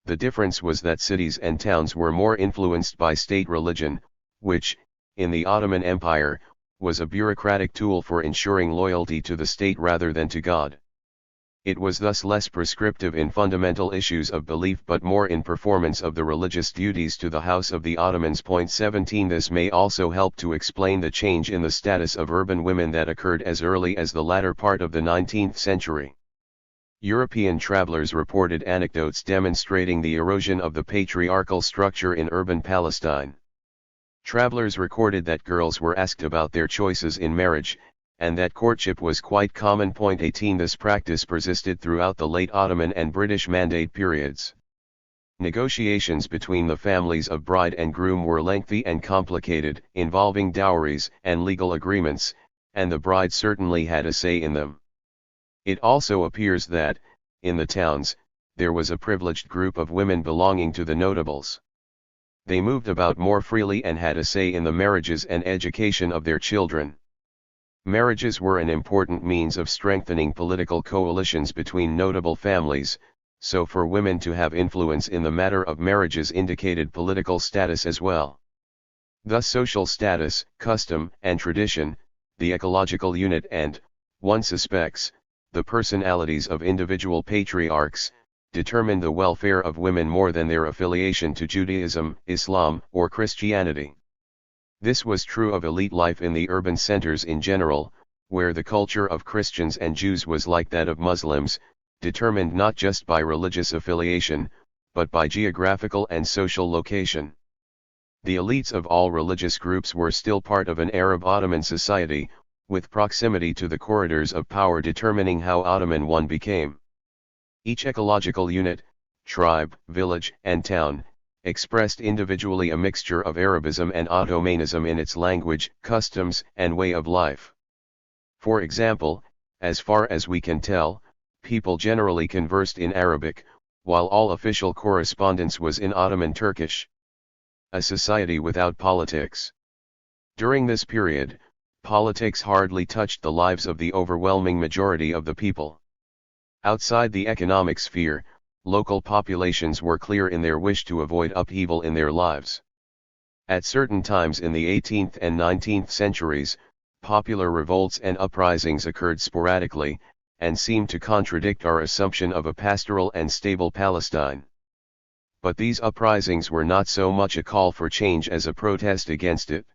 The difference was that cities and towns were more influenced by state religion, which, in the Ottoman Empire, was a bureaucratic tool for ensuring loyalty to the state rather than to God. It was thus less prescriptive in fundamental issues of belief but more in performance of the religious duties to the House of the Ottomans. 17 This may also help to explain the change in the status of urban women that occurred as early as the latter part of the 19th century. European travelers reported anecdotes demonstrating the erosion of the patriarchal structure in urban Palestine. Travelers recorded that girls were asked about their choices in marriage, and that courtship was quite common. 18 This practice persisted throughout the late Ottoman and British Mandate periods. Negotiations between the families of bride and groom were lengthy and complicated, involving dowries and legal agreements, and the bride certainly had a say in them. It also appears that, in the towns, there was a privileged group of women belonging to the notables. They moved about more freely and had a say in the marriages and education of their children. Marriages were an important means of strengthening political coalitions between notable families, so for women to have influence in the matter of marriages indicated political status as well. Thus social status, custom and tradition, the ecological unit and, one suspects, the personalities of individual patriarchs, determined the welfare of women more than their affiliation to Judaism, Islam, or Christianity. This was true of elite life in the urban centers in general, where the culture of Christians and Jews was like that of Muslims, determined not just by religious affiliation, but by geographical and social location. The elites of all religious groups were still part of an Arab Ottoman society, with proximity to the corridors of power determining how Ottoman one became. Each ecological unit, tribe, village, and town, expressed individually a mixture of Arabism and Ottomanism in its language, customs, and way of life. For example, as far as we can tell, people generally conversed in Arabic, while all official correspondence was in Ottoman Turkish. A society without politics. During this period, politics hardly touched the lives of the overwhelming majority of the people. Outside the economic sphere, local populations were clear in their wish to avoid upheaval in their lives. At certain times in the 18th and 19th centuries, popular revolts and uprisings occurred sporadically, and seemed to contradict our assumption of a pastoral and stable Palestine. But these uprisings were not so much a call for change as a protest against it.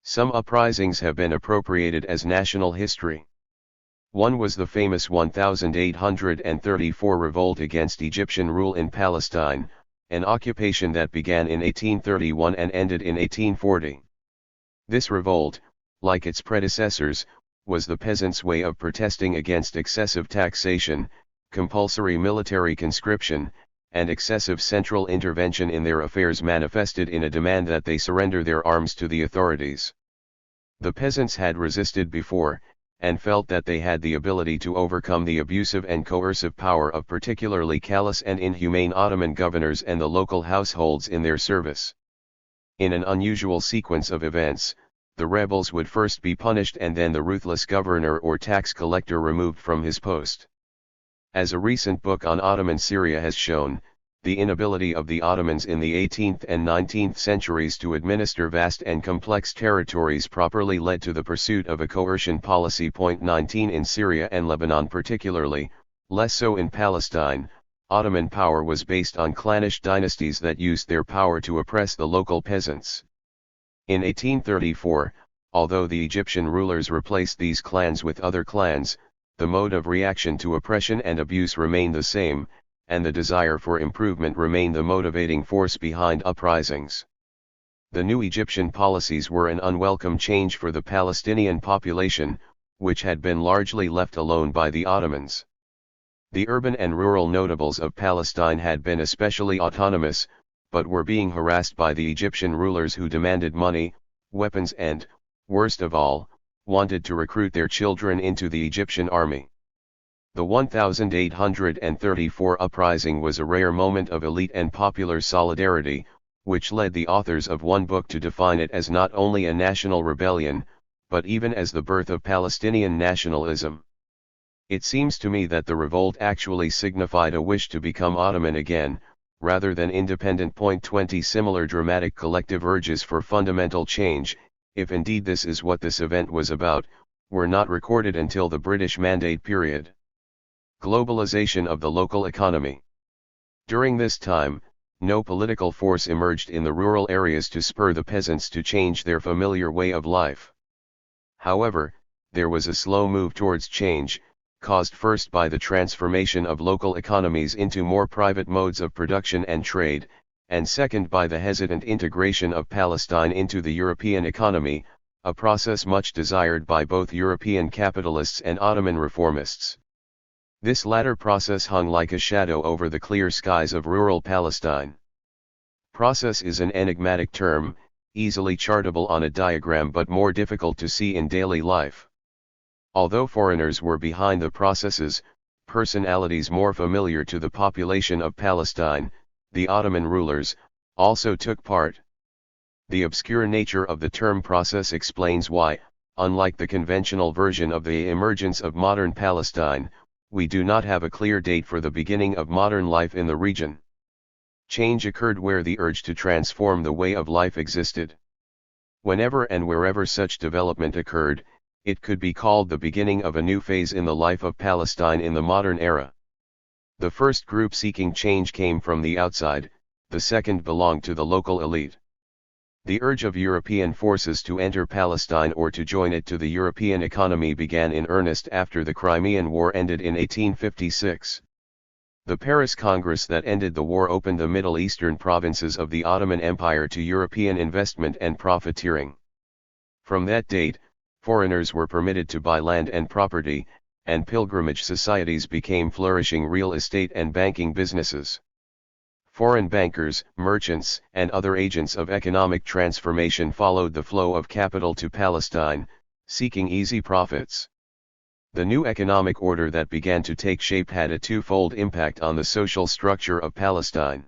Some uprisings have been appropriated as national history. One was the famous 1834 revolt against Egyptian rule in Palestine, an occupation that began in 1831 and ended in 1840. This revolt, like its predecessors, was the peasants' way of protesting against excessive taxation, compulsory military conscription, and excessive central intervention in their affairs, manifested in a demand that they surrender their arms to the authorities. The peasants had resisted before, and felt that they had the ability to overcome the abusive and coercive power of particularly callous and inhumane Ottoman governors and the local households in their service. In an unusual sequence of events, the rebels would first be punished and then the ruthless governor or tax collector removed from his post. As a recent book on Ottoman Syria has shown, the inability of the Ottomans in the 18th and 19th centuries to administer vast and complex territories properly led to the pursuit of a coercion policy. 19 In Syria and Lebanon particularly, less so in Palestine, Ottoman power was based on clannish dynasties that used their power to oppress the local peasants. In 1834, although the Egyptian rulers replaced these clans with other clans, the mode of reaction to oppression and abuse remained the same, and the desire for improvement remained the motivating force behind uprisings. The new Egyptian policies were an unwelcome change for the Palestinian population, which had been largely left alone by the Ottomans. The urban and rural notables of Palestine had been especially autonomous, but were being harassed by the Egyptian rulers who demanded money, weapons and, worst of all, wanted to recruit their children into the Egyptian army. The 1834 uprising was a rare moment of elite and popular solidarity, which led the authors of one book to define it as not only a national rebellion, but even as the birth of Palestinian nationalism. It seems to me that the revolt actually signified a wish to become Ottoman again, rather than independent. 20 Similar dramatic collective urges for fundamental change, if indeed this is what this event was about, were not recorded until the British Mandate period. Globalization of the local economy. During this time, no political force emerged in the rural areas to spur the peasants to change their familiar way of life. However, there was a slow move towards change, caused first by the transformation of local economies into more private modes of production and trade, and second by the hesitant integration of Palestine into the European economy, a process much desired by both European capitalists and Ottoman reformists. This latter process hung like a shadow over the clear skies of rural Palestine. Process is an enigmatic term, easily chartable on a diagram but more difficult to see in daily life. Although foreigners were behind the processes, personalities more familiar to the population of Palestine, the Ottoman rulers, also took part. The obscure nature of the term process explains why, unlike the conventional version of the emergence of modern Palestine, we do not have a clear date for the beginning of modern life in the region. Change occurred where the urge to transform the way of life existed. Whenever and wherever such development occurred, it could be called the beginning of a new phase in the life of Palestine in the modern era. The first group seeking change came from the outside, the second belonged to the local elite. The urge of European forces to enter Palestine or to join it to the European economy began in earnest after the Crimean War ended in 1856. The Paris Congress that ended the war opened the Middle Eastern provinces of the Ottoman Empire to European investment and profiteering. From that date, foreigners were permitted to buy land and property, and pilgrimage societies became flourishing real estate and banking businesses. Foreign bankers, merchants, and other agents of economic transformation followed the flow of capital to Palestine, seeking easy profits. The new economic order that began to take shape had a twofold impact on the social structure of Palestine.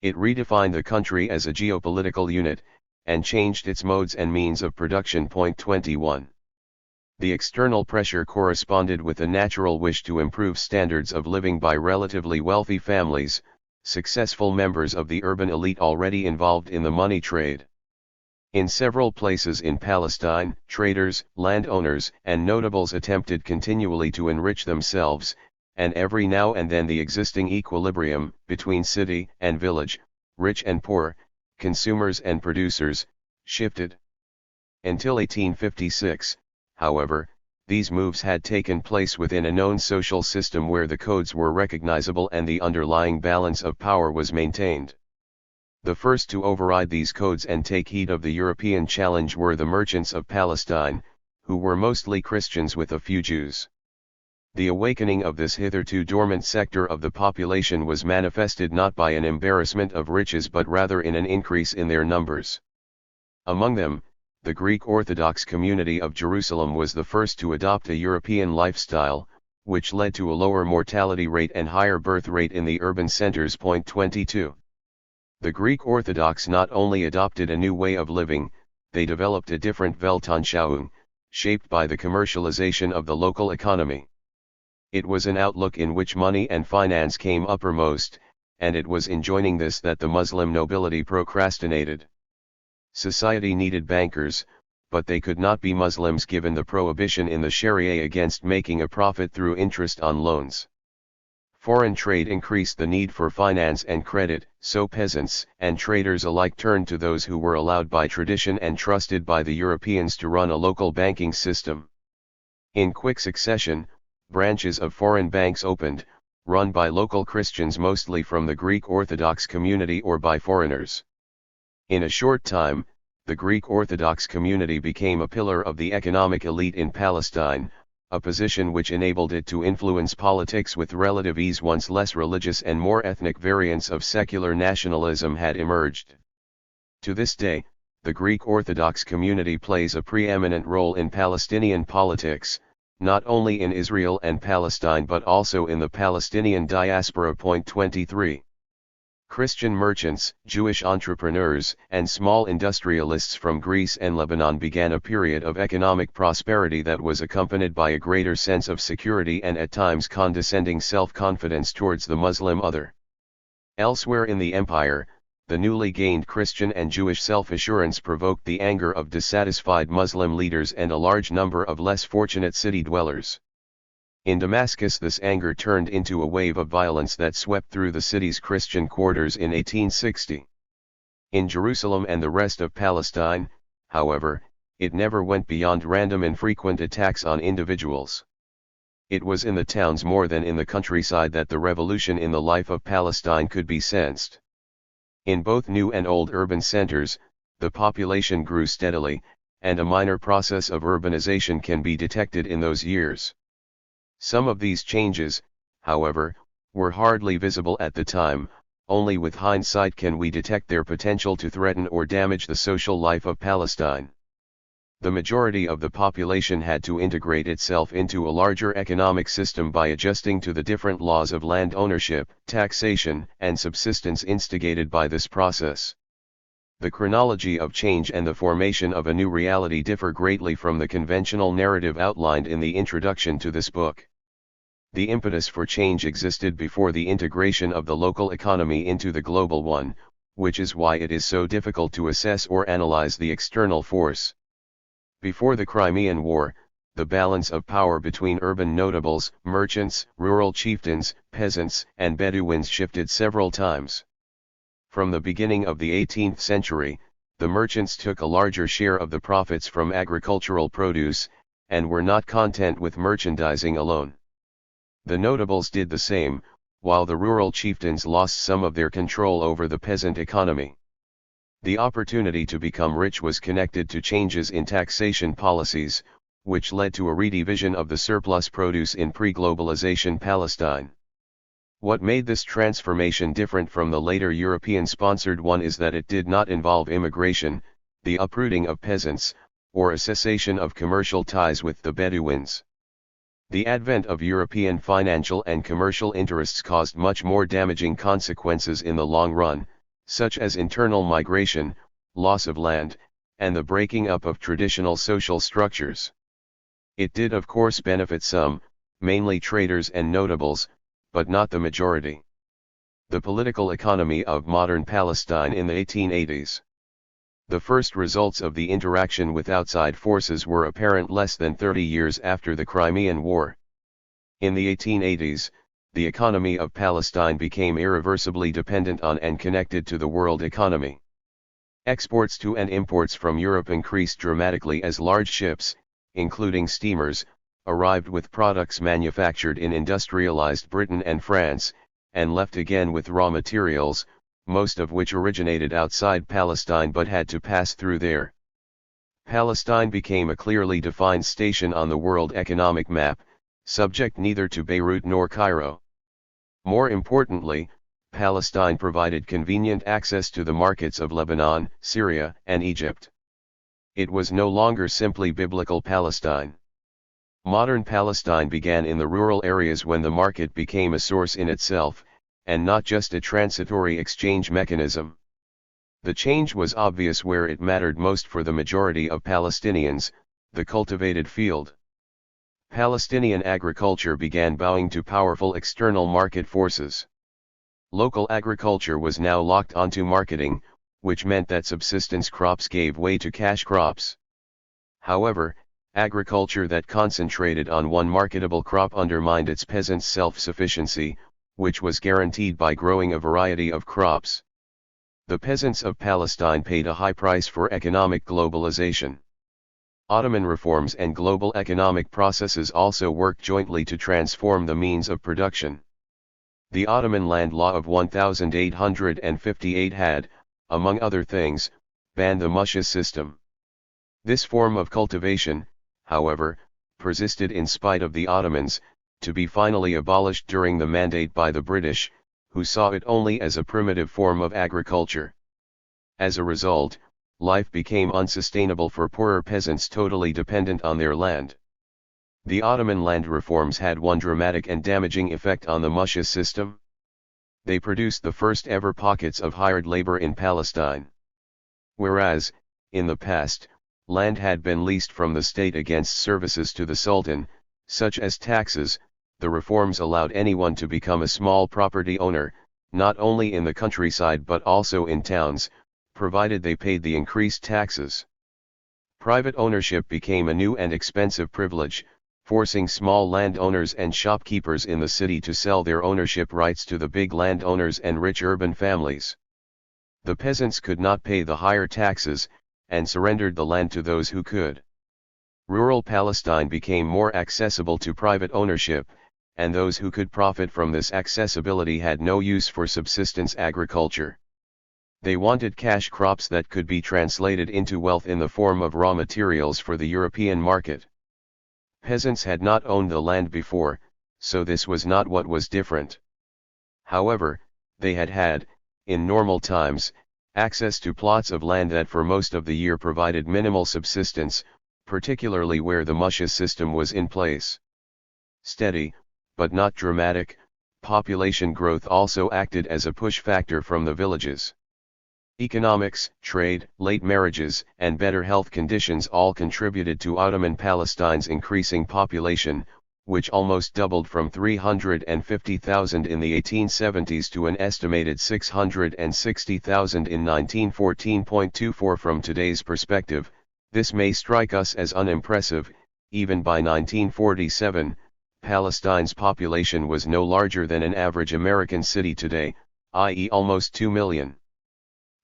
It redefined the country as a geopolitical unit, and changed its modes and means of production. 21. The external pressure corresponded with a natural wish to improve standards of living by relatively wealthy families, successful members of the urban elite already involved in the money trade. In several places in Palestine, traders, landowners, and notables attempted continually to enrich themselves, and every now and then the existing equilibrium between city and village, rich and poor, consumers and producers, shifted. Until 1856, however, these moves had taken place within a known social system where the codes were recognizable and the underlying balance of power was maintained. The first to override these codes and take heed of the European challenge were the merchants of Palestine, who were mostly Christians with a few Jews. The awakening of this hitherto dormant sector of the population was manifested not by an embarrassment of riches but rather in an increase in their numbers. Among them, the Greek Orthodox community of Jerusalem was the first to adopt a European lifestyle, which led to a lower mortality rate and higher birth rate in the urban centers. 22. The Greek Orthodox not only adopted a new way of living, they developed a different Weltanschauung, shaped by the commercialization of the local economy. It was an outlook in which money and finance came uppermost, and it was in joining this that the Muslim nobility procrastinated. Society needed bankers, but they could not be Muslims given the prohibition in the Sharia against making a profit through interest on loans. Foreign trade increased the need for finance and credit, so peasants and traders alike turned to those who were allowed by tradition and trusted by the Europeans to run a local banking system. In quick succession, branches of foreign banks opened, run by local Christians mostly from the Greek Orthodox community or by foreigners. In a short time, the Greek Orthodox community became a pillar of the economic elite in Palestine, a position which enabled it to influence politics with relative ease once less religious and more ethnic variants of secular nationalism had emerged. To this day, the Greek Orthodox community plays a preeminent role in Palestinian politics, not only in Israel and Palestine but also in the Palestinian diaspora. 23. Christian merchants, Jewish entrepreneurs, and small industrialists from Greece and Lebanon began a period of economic prosperity that was accompanied by a greater sense of security and at times condescending self-confidence towards the Muslim other. Elsewhere in the empire, the newly gained Christian and Jewish self-assurance provoked the anger of dissatisfied Muslim leaders and a large number of less fortunate city dwellers. In Damascus, this anger turned into a wave of violence that swept through the city's Christian quarters in 1860. In Jerusalem and the rest of Palestine, however, it never went beyond random and frequent attacks on individuals. It was in the towns more than in the countryside that the revolution in the life of Palestine could be sensed. In both new and old urban centers, the population grew steadily, and a minor process of urbanization can be detected in those years. Some of these changes, however, were hardly visible at the time. Only with hindsight can we detect their potential to threaten or damage the social life of Palestine. The majority of the population had to integrate itself into a larger economic system by adjusting to the different laws of land ownership, taxation, and subsistence instigated by this process. The chronology of change and the formation of a new reality differ greatly from the conventional narrative outlined in the introduction to this book. The impetus for change existed before the integration of the local economy into the global one, which is why it is so difficult to assess or analyze the external force. Before the Crimean War, the balance of power between urban notables, merchants, rural chieftains, peasants, and Bedouins shifted several times. From the beginning of the 18th century, the merchants took a larger share of the profits from agricultural produce, and were not content with merchandising alone. The notables did the same, while the rural chieftains lost some of their control over the peasant economy. The opportunity to become rich was connected to changes in taxation policies, which led to a redivision of the surplus produce in pre-globalization Palestine. What made this transformation different from the later European-sponsored one is that it did not involve immigration, the uprooting of peasants, or a cessation of commercial ties with the Bedouins. The advent of European financial and commercial interests caused much more damaging consequences in the long run, such as internal migration, loss of land, and the breaking up of traditional social structures. It did of course benefit some, mainly traders and notables, but not the majority. The political economy of modern Palestine in the 1880s. The first results of the interaction with outside forces were apparent less than 30 years after the Crimean War. In the 1880s, the economy of Palestine became irreversibly dependent on and connected to the world economy. Exports to and imports from Europe increased dramatically as large ships, including steamers, arrived with products manufactured in industrialized Britain and France, and left again with raw materials, most of which originated outside Palestine but had to pass through there. Palestine became a clearly defined station on the world economic map, subject neither to Beirut nor Cairo. More importantly, Palestine provided convenient access to the markets of Lebanon, Syria, and Egypt. It was no longer simply biblical Palestine. Modern Palestine began in the rural areas when the market became a source in itself, and not just a transitory exchange mechanism. The change was obvious where it mattered most for the majority of Palestinians, the cultivated field. Palestinian agriculture began bowing to powerful external market forces. Local agriculture was now locked onto marketing, which meant that subsistence crops gave way to cash crops. However, agriculture that concentrated on one marketable crop undermined its peasants' self-sufficiency, which was guaranteed by growing a variety of crops. The peasants of Palestine paid a high price for economic globalization. Ottoman reforms and global economic processes also worked jointly to transform the means of production. The Ottoman Land Law of 1858 had, among other things, banned the musha system. This form of cultivation, however, persisted in spite of the Ottomans, to be finally abolished during the Mandate by the British, who saw it only as a primitive form of agriculture. As a result, life became unsustainable for poorer peasants totally dependent on their land. The Ottoman land reforms had one dramatic and damaging effect on the musha system. They produced the first ever pockets of hired labor in Palestine. Whereas, in the past, land had been leased from the state against services to the Sultan, such as taxes, the reforms allowed anyone to become a small property owner, not only in the countryside but also in towns, provided they paid the increased taxes. Private ownership became a new and expensive privilege, forcing small landowners and shopkeepers in the city to sell their ownership rights to the big landowners and rich urban families. The peasants could not pay the higher taxes, and surrendered the land to those who could. Rural Palestine became more accessible to private ownership, and those who could profit from this accessibility had no use for subsistence agriculture. They wanted cash crops that could be translated into wealth in the form of raw materials for the European market. Peasants had not owned the land before, so this was not what was different. However, they had, in normal times, access to plots of land that for most of the year provided minimal subsistence, particularly where the musha system was in place. Steady, but not dramatic, population growth also acted as a push factor from the villages. Economics, trade, late marriages, and better health conditions all contributed to Ottoman Palestine's increasing population, which almost doubled from 350,000 in the 1870s to an estimated 660,000 in 1914.24. From today's perspective, this may strike us as unimpressive. Even by 1947, Palestine's population was no larger than an average American city today, i.e. almost 2 million.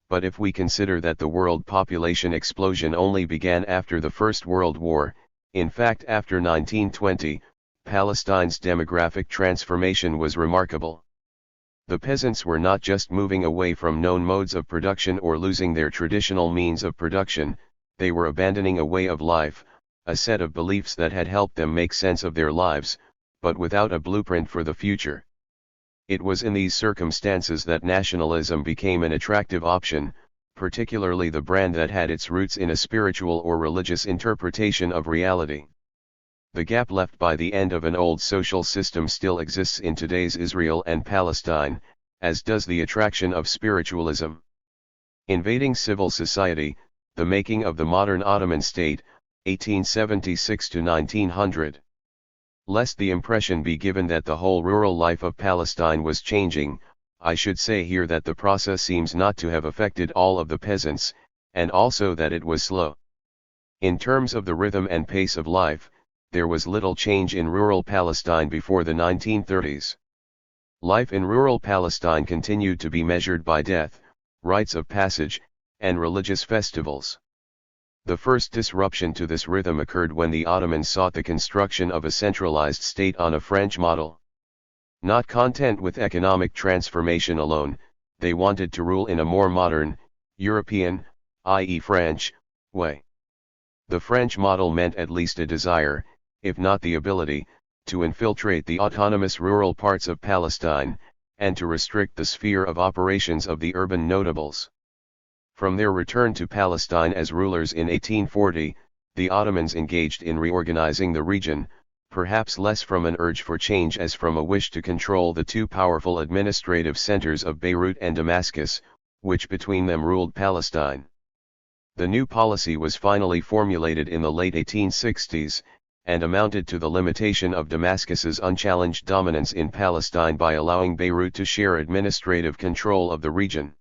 But if we consider that the world population explosion only began after the First World War, in fact after 1920, Palestine's demographic transformation was remarkable. The peasants were not just moving away from known modes of production or losing their traditional means of production, they were abandoning a way of life, a set of beliefs that had helped them make sense of their lives, but without a blueprint for the future. It was in these circumstances that nationalism became an attractive option, particularly the brand that had its roots in a spiritual or religious interpretation of reality. The gap left by the end of an old social system still exists in today's Israel and Palestine, as does the attraction of spiritualism. Invading civil society, the making of the modern Ottoman state, 1876 to 1900. Lest the impression be given that the whole rural life of Palestine was changing, I should say here that the process seems not to have affected all of the peasants, and also that it was slow. In terms of the rhythm and pace of life, there was little change in rural Palestine before the 1930s. Life in rural Palestine continued to be measured by death, rites of passage, and religious festivals. The first disruption to this rhythm occurred when the Ottomans sought the construction of a centralized state on a French model. Not content with economic transformation alone, they wanted to rule in a more modern, European, i.e. French, way. The French model meant at least a desire, if not the ability, to infiltrate the autonomous rural parts of Palestine, and to restrict the sphere of operations of the urban notables. From their return to Palestine as rulers in 1840, the Ottomans engaged in reorganizing the region, perhaps less from an urge for change as from a wish to control the two powerful administrative centers of Beirut and Damascus, which between them ruled Palestine. The new policy was finally formulated in the late 1860s, and amounted to the limitation of Damascus's unchallenged dominance in Palestine by allowing Beirut to share administrative control of the region.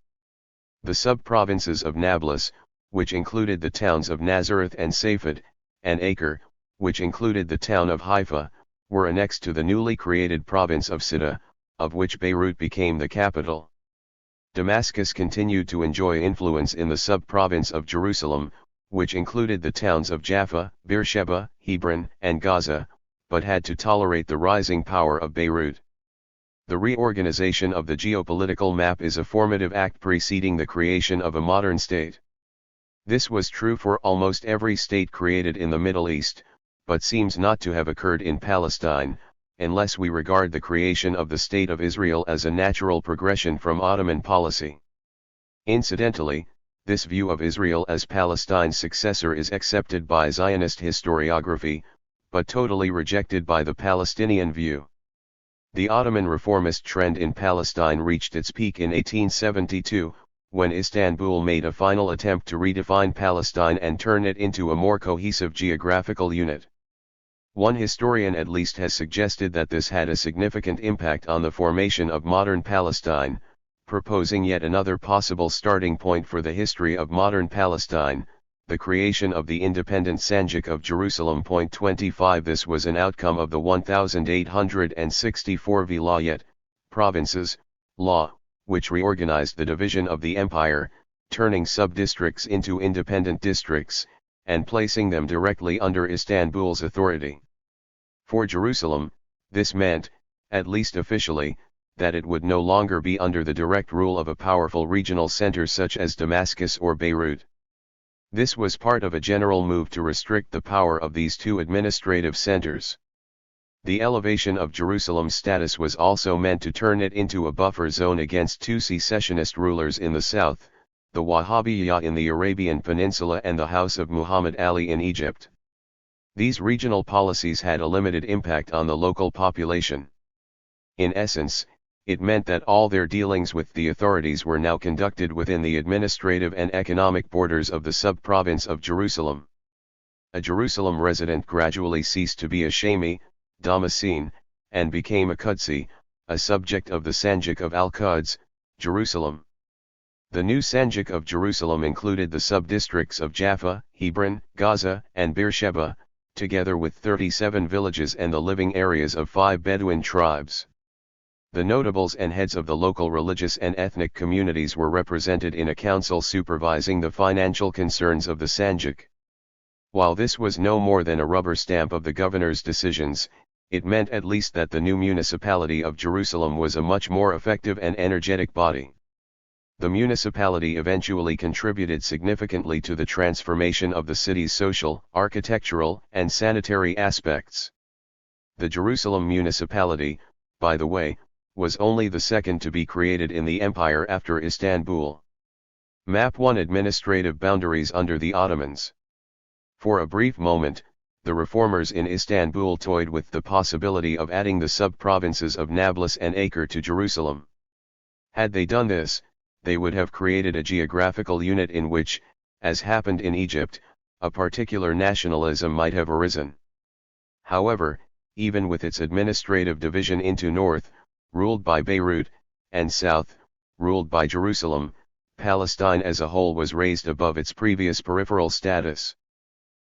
The sub-provinces of Nablus, which included the towns of Nazareth and Safed, and Acre, which included the town of Haifa, were annexed to the newly created province of Sida, of which Beirut became the capital. Damascus continued to enjoy influence in the sub-province of Jerusalem, which included the towns of Jaffa, Beersheba, Hebron, and Gaza, but had to tolerate the rising power of Beirut. The reorganization of the geopolitical map is a formative act preceding the creation of a modern state. This was true for almost every state created in the Middle East, but seems not to have occurred in Palestine, unless we regard the creation of the State of Israel as a natural progression from Ottoman policy. Incidentally, this view of Israel as Palestine's successor is accepted by Zionist historiography, but totally rejected by the Palestinian view. The Ottoman reformist trend in Palestine reached its peak in 1872, when Istanbul made a final attempt to redefine Palestine and turn it into a more cohesive geographical unit. One historian at least has suggested that this had a significant impact on the formation of modern Palestine, proposing yet another possible starting point for the history of modern Palestine, the creation of the independent Sanjak of Jerusalem. 25 This was an outcome of the 1864 Vilayet, provinces, law, which reorganized the division of the empire, turning sub-districts into independent districts, and placing them directly under Istanbul's authority. For Jerusalem, this meant, at least officially, that it would no longer be under the direct rule of a powerful regional center such as Damascus or Beirut. This was part of a general move to restrict the power of these two administrative centers. The elevation of Jerusalem's status was also meant to turn it into a buffer zone against two secessionist rulers in the south, the Wahhabiyya in the Arabian Peninsula and the House of Muhammad Ali in Egypt. These regional policies had a limited impact on the local population. In essence, it meant that all their dealings with the authorities were now conducted within the administrative and economic borders of the sub-province of Jerusalem. A Jerusalem resident gradually ceased to be a Shami, Damascene, and became a Qudsi, a subject of the Sanjak of Al-Quds, Jerusalem. The new Sanjak of Jerusalem included the sub-districts of Jaffa, Hebron, Gaza, and Beersheba, together with 37 villages and the living areas of 5 Bedouin tribes. The notables and heads of the local religious and ethnic communities were represented in a council supervising the financial concerns of the Sanjak. While this was no more than a rubber stamp of the governor's decisions, it meant at least that the new municipality of Jerusalem was a much more effective and energetic body. The municipality eventually contributed significantly to the transformation of the city's social, architectural, and sanitary aspects. The Jerusalem municipality, by the way, was only the second to be created in the empire after Istanbul. Map 1 Administrative boundaries under the Ottomans. For a brief moment, the reformers in Istanbul toyed with the possibility of adding the sub-provinces of Nablus and Acre to Jerusalem. Had they done this, they would have created a geographical unit in which, as happened in Egypt, a particular nationalism might have arisen. However, even with its administrative division into north, ruled by Beirut, and south, ruled by Jerusalem, Palestine as a whole was raised above its previous peripheral status.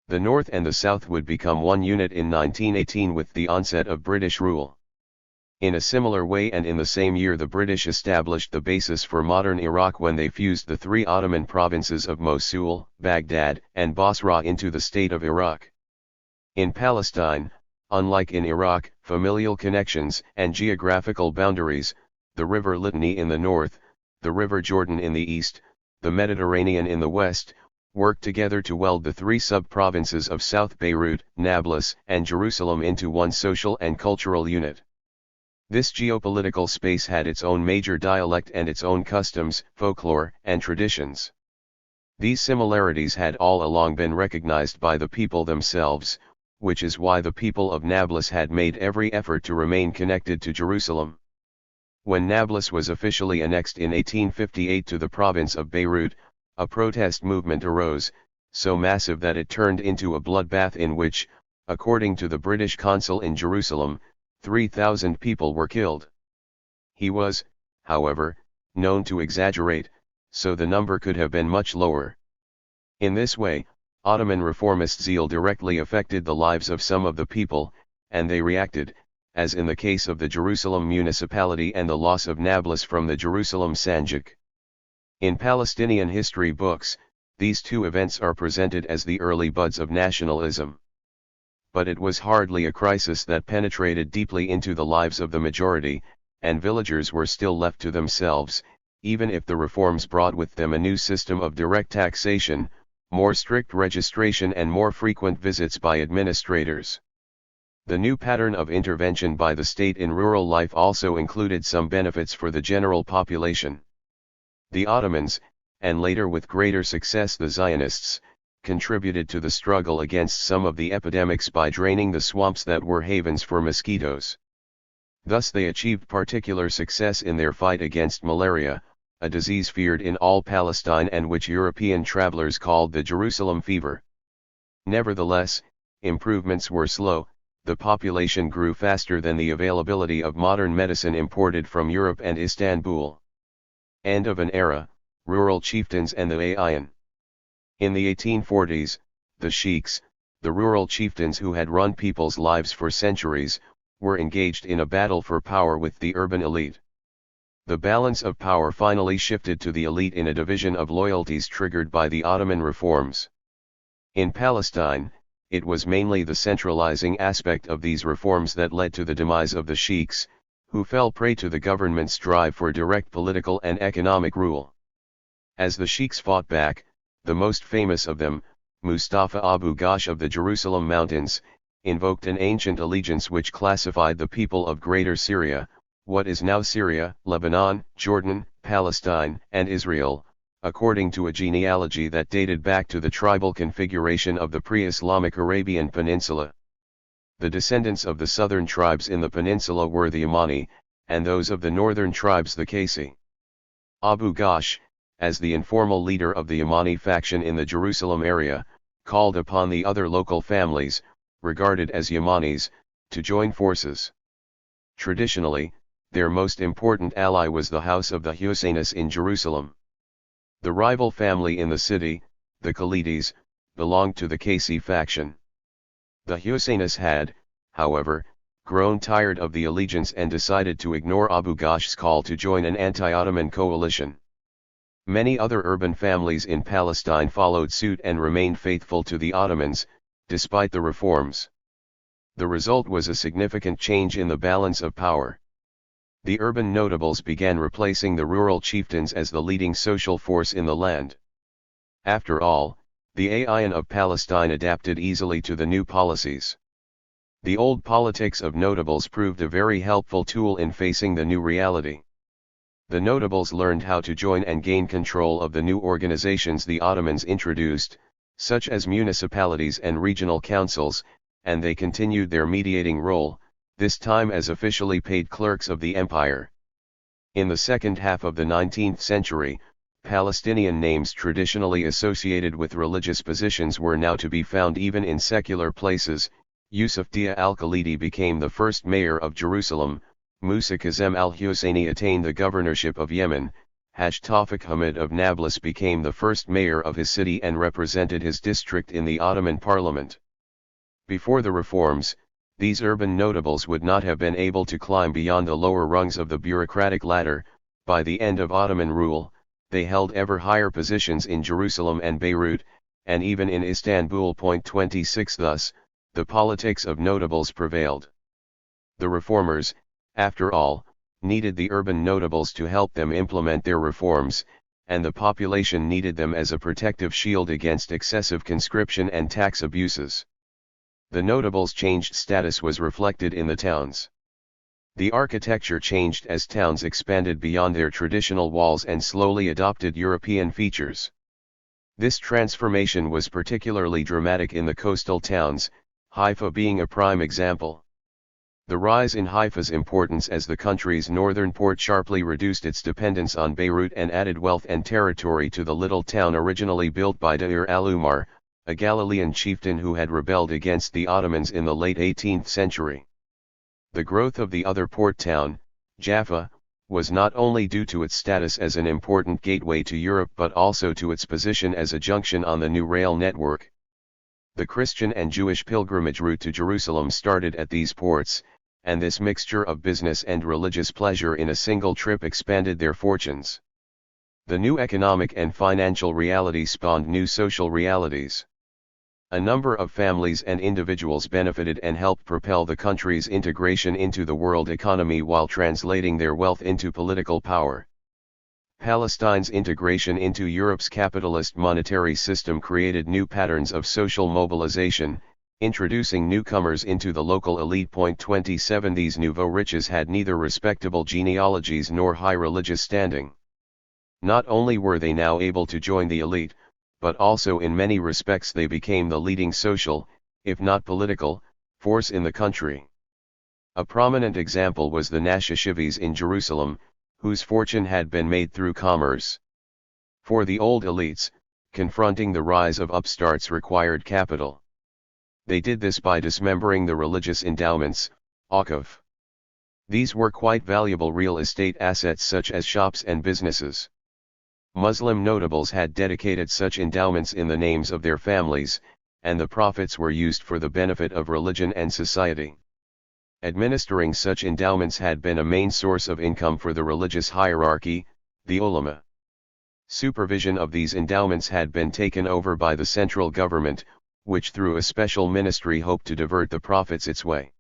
The north and the south would become one unit in 1918 with the onset of British rule. In a similar way and in the same year the British established the basis for modern Iraq when they fused the three Ottoman provinces of Mosul, Baghdad, and Basra into the state of Iraq. In Palestine, unlike in Iraq, familial connections and geographical boundaries, the River Litani in the north, the River Jordan in the east, the Mediterranean in the west, worked together to weld the three sub-provinces of South Beirut, Nablus, and Jerusalem into one social and cultural unit. This geopolitical space had its own major dialect and its own customs, folklore, and traditions. These similarities had all along been recognized by the people themselves, which is why the people of Nablus had made every effort to remain connected to Jerusalem. When Nablus was officially annexed in 1858 to the province of Beirut, a protest movement arose, so massive that it turned into a bloodbath in which, according to the British consul in Jerusalem, 3,000 people were killed. He was, however, known to exaggerate, so the number could have been much lower. In this way, Ottoman reformist zeal directly affected the lives of some of the people, and they reacted, as in the case of the Jerusalem municipality and the loss of Nablus from the Jerusalem Sanjak. In Palestinian history books, these two events are presented as the early buds of nationalism. But it was hardly a crisis that penetrated deeply into the lives of the majority, and villagers were still left to themselves, even if the reforms brought with them a new system of direct taxation, more strict registration and more frequent visits by administrators. The new pattern of intervention by the state in rural life also included some benefits for the general population. The Ottomans, and later with greater success the Zionists, contributed to the struggle against some of the epidemics by draining the swamps that were havens for mosquitoes. Thus they achieved particular success in their fight against malaria, a disease feared in all Palestine and which European travelers called the Jerusalem fever. Nevertheless, improvements were slow, the population grew faster than the availability of modern medicine imported from Europe and Istanbul. End of an era, rural chieftains and the Ilan. In the 1840s, the sheiks, the rural chieftains who had run people's lives for centuries, were engaged in a battle for power with the urban elite. The balance of power finally shifted to the elite in a division of loyalties triggered by the Ottoman reforms. In Palestine, it was mainly the centralizing aspect of these reforms that led to the demise of the sheiks, who fell prey to the government's drive for direct political and economic rule. As the sheiks fought back, the most famous of them, Mustafa Abu Ghosh of the Jerusalem Mountains, invoked an ancient allegiance which classified the people of Greater Syria, what is now Syria, Lebanon, Jordan, Palestine, and Israel, according to a genealogy that dated back to the tribal configuration of the pre-Islamic Arabian Peninsula. The descendants of the southern tribes in the peninsula were the Yamani, and those of the northern tribes the Kasi. Abu Ghosh, as the informal leader of the Yamani faction in the Jerusalem area, called upon the other local families, regarded as Yamanis, to join forces. Traditionally, their most important ally was the house of the Husseinis in Jerusalem. The rival family in the city, the Khalidi's, belonged to the Kasi faction. The Husseinis had, however, grown tired of the allegiance and decided to ignore Abu Ghosh's call to join an anti-Ottoman coalition. Many other urban families in Palestine followed suit and remained faithful to the Ottomans, despite the reforms. The result was a significant change in the balance of power. The urban notables began replacing the rural chieftains as the leading social force in the land. After all, the Ilan of Palestine adapted easily to the new policies. The old politics of notables proved a very helpful tool in facing the new reality. The notables learned how to join and gain control of the new organizations the Ottomans introduced, such as municipalities and regional councils, and they continued their mediating role, this time as officially paid clerks of the empire. In the second half of the 19th century, Palestinian names traditionally associated with religious positions were now to be found even in secular places. Yusuf Dia al-Khalidi became the first mayor of Jerusalem, Musa Kazem al-Husseini attained the governorship of Yemen, Haj Tawfiq Hamid of Nablus became the first mayor of his city and represented his district in the Ottoman parliament. Before the reforms, these urban notables would not have been able to climb beyond the lower rungs of the bureaucratic ladder. By the end of Ottoman rule, they held ever higher positions in Jerusalem and Beirut, and even in Istanbul. 26 Thus, the politics of notables prevailed. The reformers, after all, needed the urban notables to help them implement their reforms, and the population needed them as a protective shield against excessive conscription and tax abuses. The notables' changed status was reflected in the towns. The architecture changed as towns expanded beyond their traditional walls and slowly adopted European features. This transformation was particularly dramatic in the coastal towns, Haifa being a prime example. The rise in Haifa's importance as the country's northern port sharply reduced its dependence on Beirut and added wealth and territory to the little town originally built by Deir al-Umar, a Galilean chieftain who had rebelled against the Ottomans in the late 18th century. The growth of the other port town, Jaffa, was not only due to its status as an important gateway to Europe but also to its position as a junction on the new rail network. The Christian and Jewish pilgrimage route to Jerusalem started at these ports, and this mixture of business and religious pleasure in a single trip expanded their fortunes. The new economic and financial reality spawned new social realities. A number of families and individuals benefited and helped propel the country's integration into the world economy while translating their wealth into political power. Palestine's integration into Europe's capitalist monetary system created new patterns of social mobilization, introducing newcomers into the local elite. 27 These nouveaux riches had neither respectable genealogies nor high religious standing. Not only were they now able to join the elite, but also in many respects they became the leading social, if not political, force in the country. A prominent example was the Nashashivis in Jerusalem, whose fortune had been made through commerce. For the old elites, confronting the rise of upstarts required capital. They did this by dismembering the religious endowments, Akaf. These were quite valuable real estate assets such as shops and businesses. Muslim notables had dedicated such endowments in the names of their families, and the profits were used for the benefit of religion and society. Administering such endowments had been a main source of income for the religious hierarchy, the ulama. Supervision of these endowments had been taken over by the central government, which through a special ministry hoped to divert the profits its way.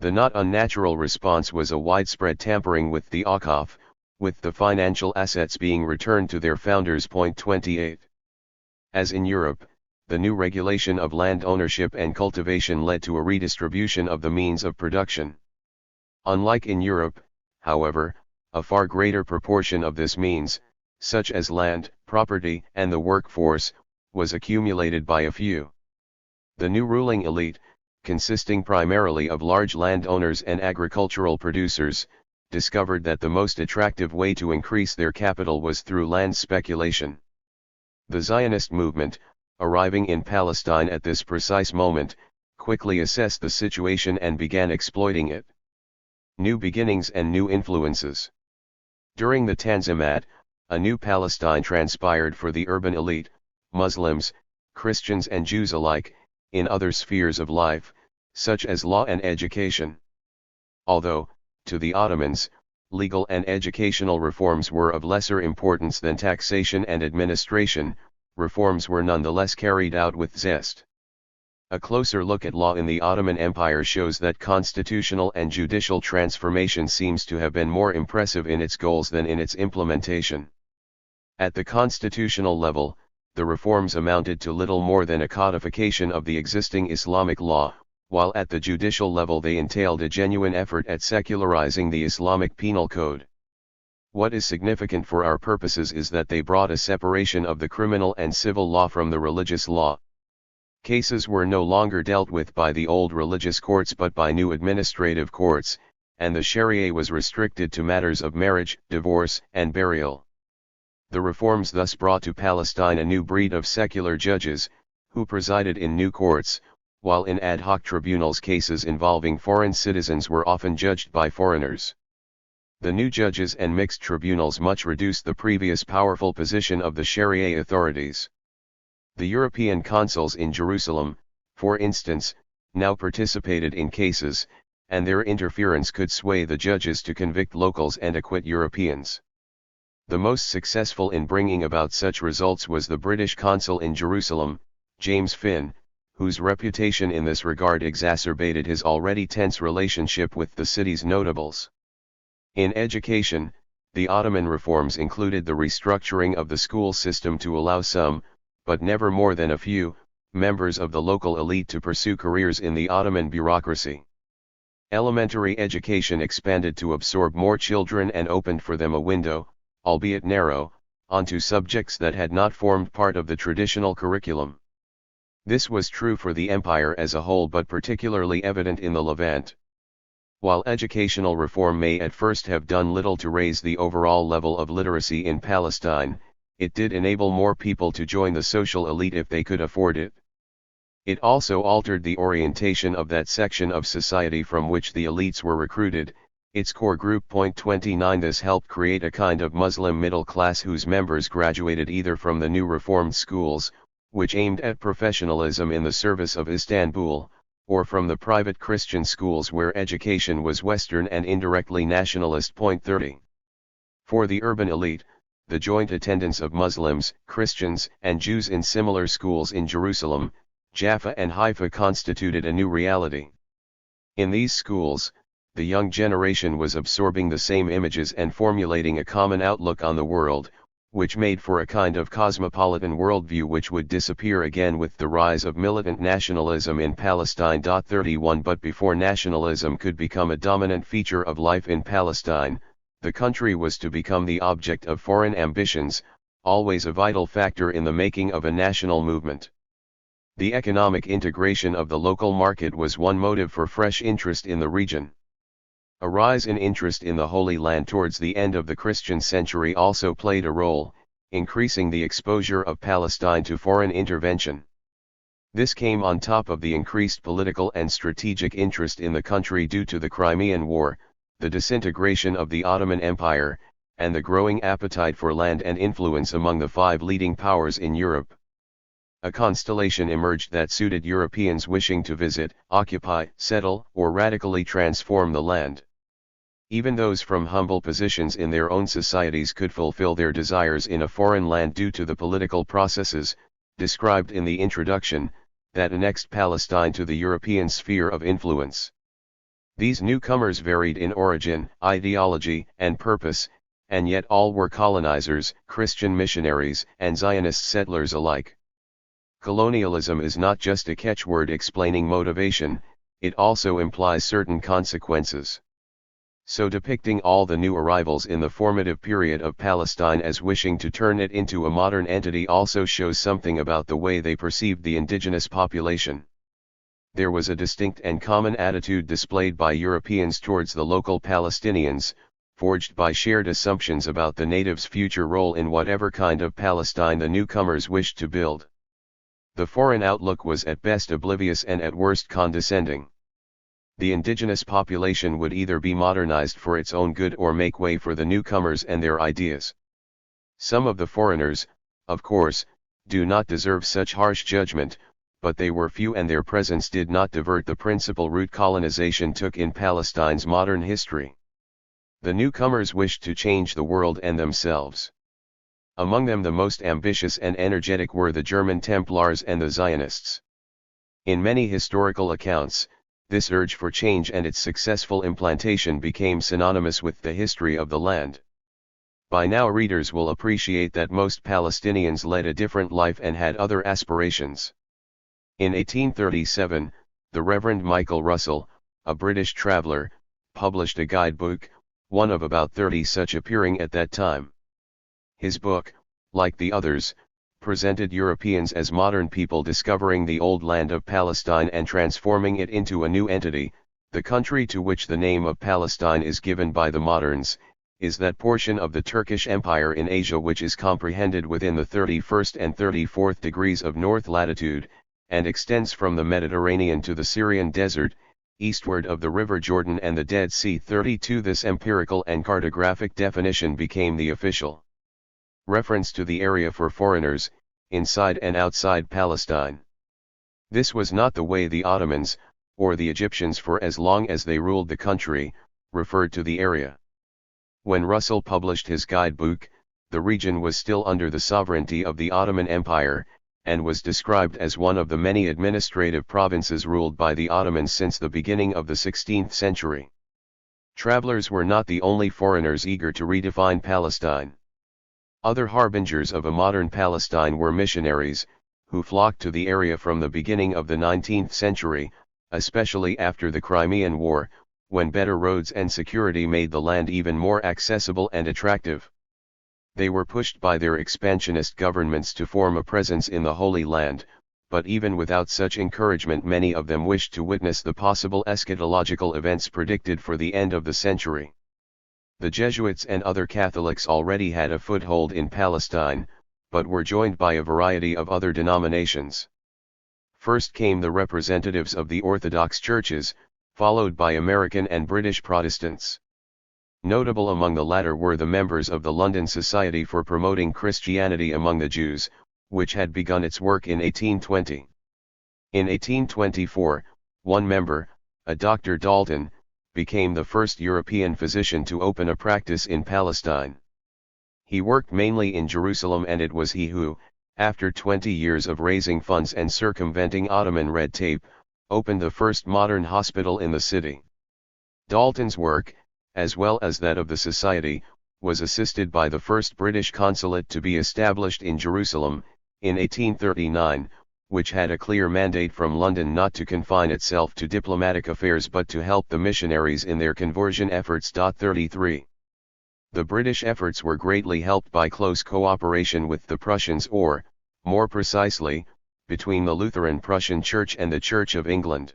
The not unnatural response was a widespread tampering with the Awqaf, with the financial assets being returned to their founders. 28. As in Europe, the new regulation of land ownership and cultivation led to a redistribution of the means of production. Unlike in Europe, however, a far greater proportion of this means, such as land, property, and the workforce, was accumulated by a few. The new ruling elite, consisting primarily of large landowners and agricultural producers, discovered that the most attractive way to increase their capital was through land speculation. The Zionist movement, arriving in Palestine at this precise moment, quickly assessed the situation and began exploiting it. New beginnings and new influences. During the Tanzimat, a new Palestine transpired for the urban elite, Muslims, Christians and Jews alike, in other spheres of life, such as law and education. Although, to the Ottomans, legal and educational reforms were of lesser importance than taxation and administration, reforms were nonetheless carried out with zest. A closer look at law in the Ottoman Empire shows that constitutional and judicial transformation seems to have been more impressive in its goals than in its implementation. At the constitutional level, the reforms amounted to little more than a codification of the existing Islamic law, while at the judicial level they entailed a genuine effort at secularizing the Islamic penal code. What is significant for our purposes is that they brought a separation of the criminal and civil law from the religious law. Cases were no longer dealt with by the old religious courts but by new administrative courts, and the Sharia was restricted to matters of marriage, divorce, and burial. The reforms thus brought to Palestine a new breed of secular judges, who presided in new courts, while in ad hoc tribunals cases involving foreign citizens were often judged by foreigners. The new judges and mixed tribunals much reduced the previous powerful position of the Sharia authorities. The European consuls in Jerusalem, for instance, now participated in cases, and their interference could sway the judges to convict locals and acquit Europeans. The most successful in bringing about such results was the British consul in Jerusalem, James Finn, whose reputation in this regard exacerbated his already tense relationship with the city's notables. In education, the Ottoman reforms included the restructuring of the school system to allow some, but never more than a few, members of the local elite to pursue careers in the Ottoman bureaucracy. Elementary education expanded to absorb more children and opened for them a window, albeit narrow, onto subjects that had not formed part of the traditional curriculum. This was true for the empire as a whole but particularly evident in the Levant. While educational reform may at first have done little to raise the overall level of literacy in Palestine, it did enable more people to join the social elite if they could afford it. It also altered the orientation of that section of society from which the elites were recruited, its core group. 29 This helped create a kind of Muslim middle class whose members graduated either from the new reformed schools, which aimed at professionalism in the service of Istanbul, or from the private Christian schools where education was Western and indirectly nationalist. 30. For the urban elite, the joint attendance of Muslims, Christians, and Jews in similar schools in Jerusalem, Jaffa and Haifa constituted a new reality. In these schools, the young generation was absorbing the same images and formulating a common outlook on the world, which made for a kind of cosmopolitan worldview which would disappear again with the rise of militant nationalism in Palestine. 31 But before nationalism could become a dominant feature of life in Palestine, the country was to become the object of foreign ambitions, always a vital factor in the making of a national movement. The economic integration of the local market was one motive for fresh interest in the region. A rise in interest in the Holy Land towards the end of the Christian century also played a role, increasing the exposure of Palestine to foreign intervention. This came on top of the increased political and strategic interest in the country due to the Crimean War, the disintegration of the Ottoman Empire, and the growing appetite for land and influence among the five leading powers in Europe. A constellation emerged that suited Europeans wishing to visit, occupy, settle, or radically transform the land. Even those from humble positions in their own societies could fulfill their desires in a foreign land due to the political processes, described in the introduction, that annexed Palestine to the European sphere of influence. These newcomers varied in origin, ideology, and purpose, and yet all were colonizers, Christian missionaries, and Zionist settlers alike. Colonialism is not just a catchword explaining motivation, it also implies certain consequences. So depicting all the new arrivals in the formative period of Palestine as wishing to turn it into a modern entity also shows something about the way they perceived the indigenous population. There was a distinct and common attitude displayed by Europeans towards the local Palestinians, forged by shared assumptions about the natives' future role in whatever kind of Palestine the newcomers wished to build. The foreign outlook was at best oblivious and at worst condescending. The indigenous population would either be modernized for its own good or make way for the newcomers and their ideas. Some of the foreigners, of course, do not deserve such harsh judgment, but they were few and their presence did not divert the principal route colonization took in Palestine's modern history. The newcomers wished to change the world and themselves. Among them the most ambitious and energetic were the German Templars and the Zionists. In many historical accounts, this urge for change and its successful implantation became synonymous with the history of the land. By now readers will appreciate that most Palestinians led a different life and had other aspirations. In 1837, the Reverend Michael Russell, a British traveller, published a guidebook, one of about 30 such appearing at that time. His book, like the others, presented Europeans as modern people discovering the old land of Palestine and transforming it into a new entity. The country to which the name of Palestine is given by the moderns, is that portion of the Turkish Empire in Asia which is comprehended within the 31st and 34th degrees of north latitude, and extends from the Mediterranean to the Syrian desert, eastward of the River Jordan and the Dead Sea. 32 This empirical and cartographic definition became the official reference to the area for foreigners, inside and outside Palestine. This was not the way the Ottomans, or the Egyptians for as long as they ruled the country, referred to the area. When Russell published his guidebook, the region was still under the sovereignty of the Ottoman Empire, and was described as one of the many administrative provinces ruled by the Ottomans since the beginning of the 16th century. Travelers were not the only foreigners eager to redefine Palestine. Other harbingers of a modern Palestine were missionaries, who flocked to the area from the beginning of the 19th century, especially after the Crimean War, when better roads and security made the land even more accessible and attractive. They were pushed by their expansionist governments to form a presence in the Holy Land, but even without such encouragement many of them wished to witness the possible eschatological events predicted for the end of the century. The Jesuits and other Catholics already had a foothold in Palestine, but were joined by a variety of other denominations. First came the representatives of the Orthodox churches, followed by American and British Protestants. Notable among the latter were the members of the London Society for Promoting Christianity Among the Jews, which had begun its work in 1820. In 1824, one member, a Dr. Dalton, became the first European physician to open a practice in Palestine. He worked mainly in Jerusalem, and it was he who, after 20 years of raising funds and circumventing Ottoman red tape, opened the first modern hospital in the city. Dalton's work, as well as that of the Society, was assisted by the first British consulate to be established in Jerusalem, in 1839, which had a clear mandate from London not to confine itself to diplomatic affairs but to help the missionaries in their conversion efforts. 33. The British efforts were greatly helped by close cooperation with the Prussians, or, more precisely, between the Lutheran Prussian Church and the Church of England.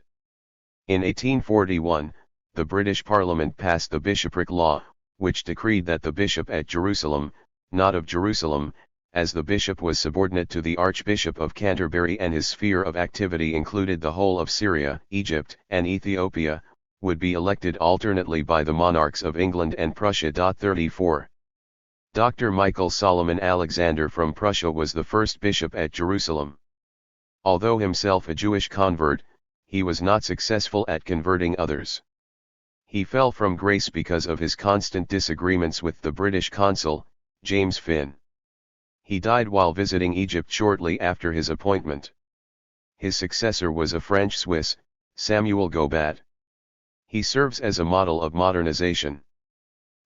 In 1841, the British Parliament passed the Bishopric Law, which decreed that the bishop at Jerusalem, not of Jerusalem, as the bishop was subordinate to the Archbishop of Canterbury and his sphere of activity included the whole of Syria, Egypt, and Ethiopia, would be elected alternately by the monarchs of England and Prussia. 34. Dr. Michael Solomon Alexander from Prussia was the first bishop at Jerusalem. Although himself a Jewish convert, he was not successful at converting others. He fell from grace because of his constant disagreements with the British consul, James Finn. He died while visiting Egypt shortly after his appointment. His successor was a French-Swiss, Samuel Gobat. He serves as a model of modernization.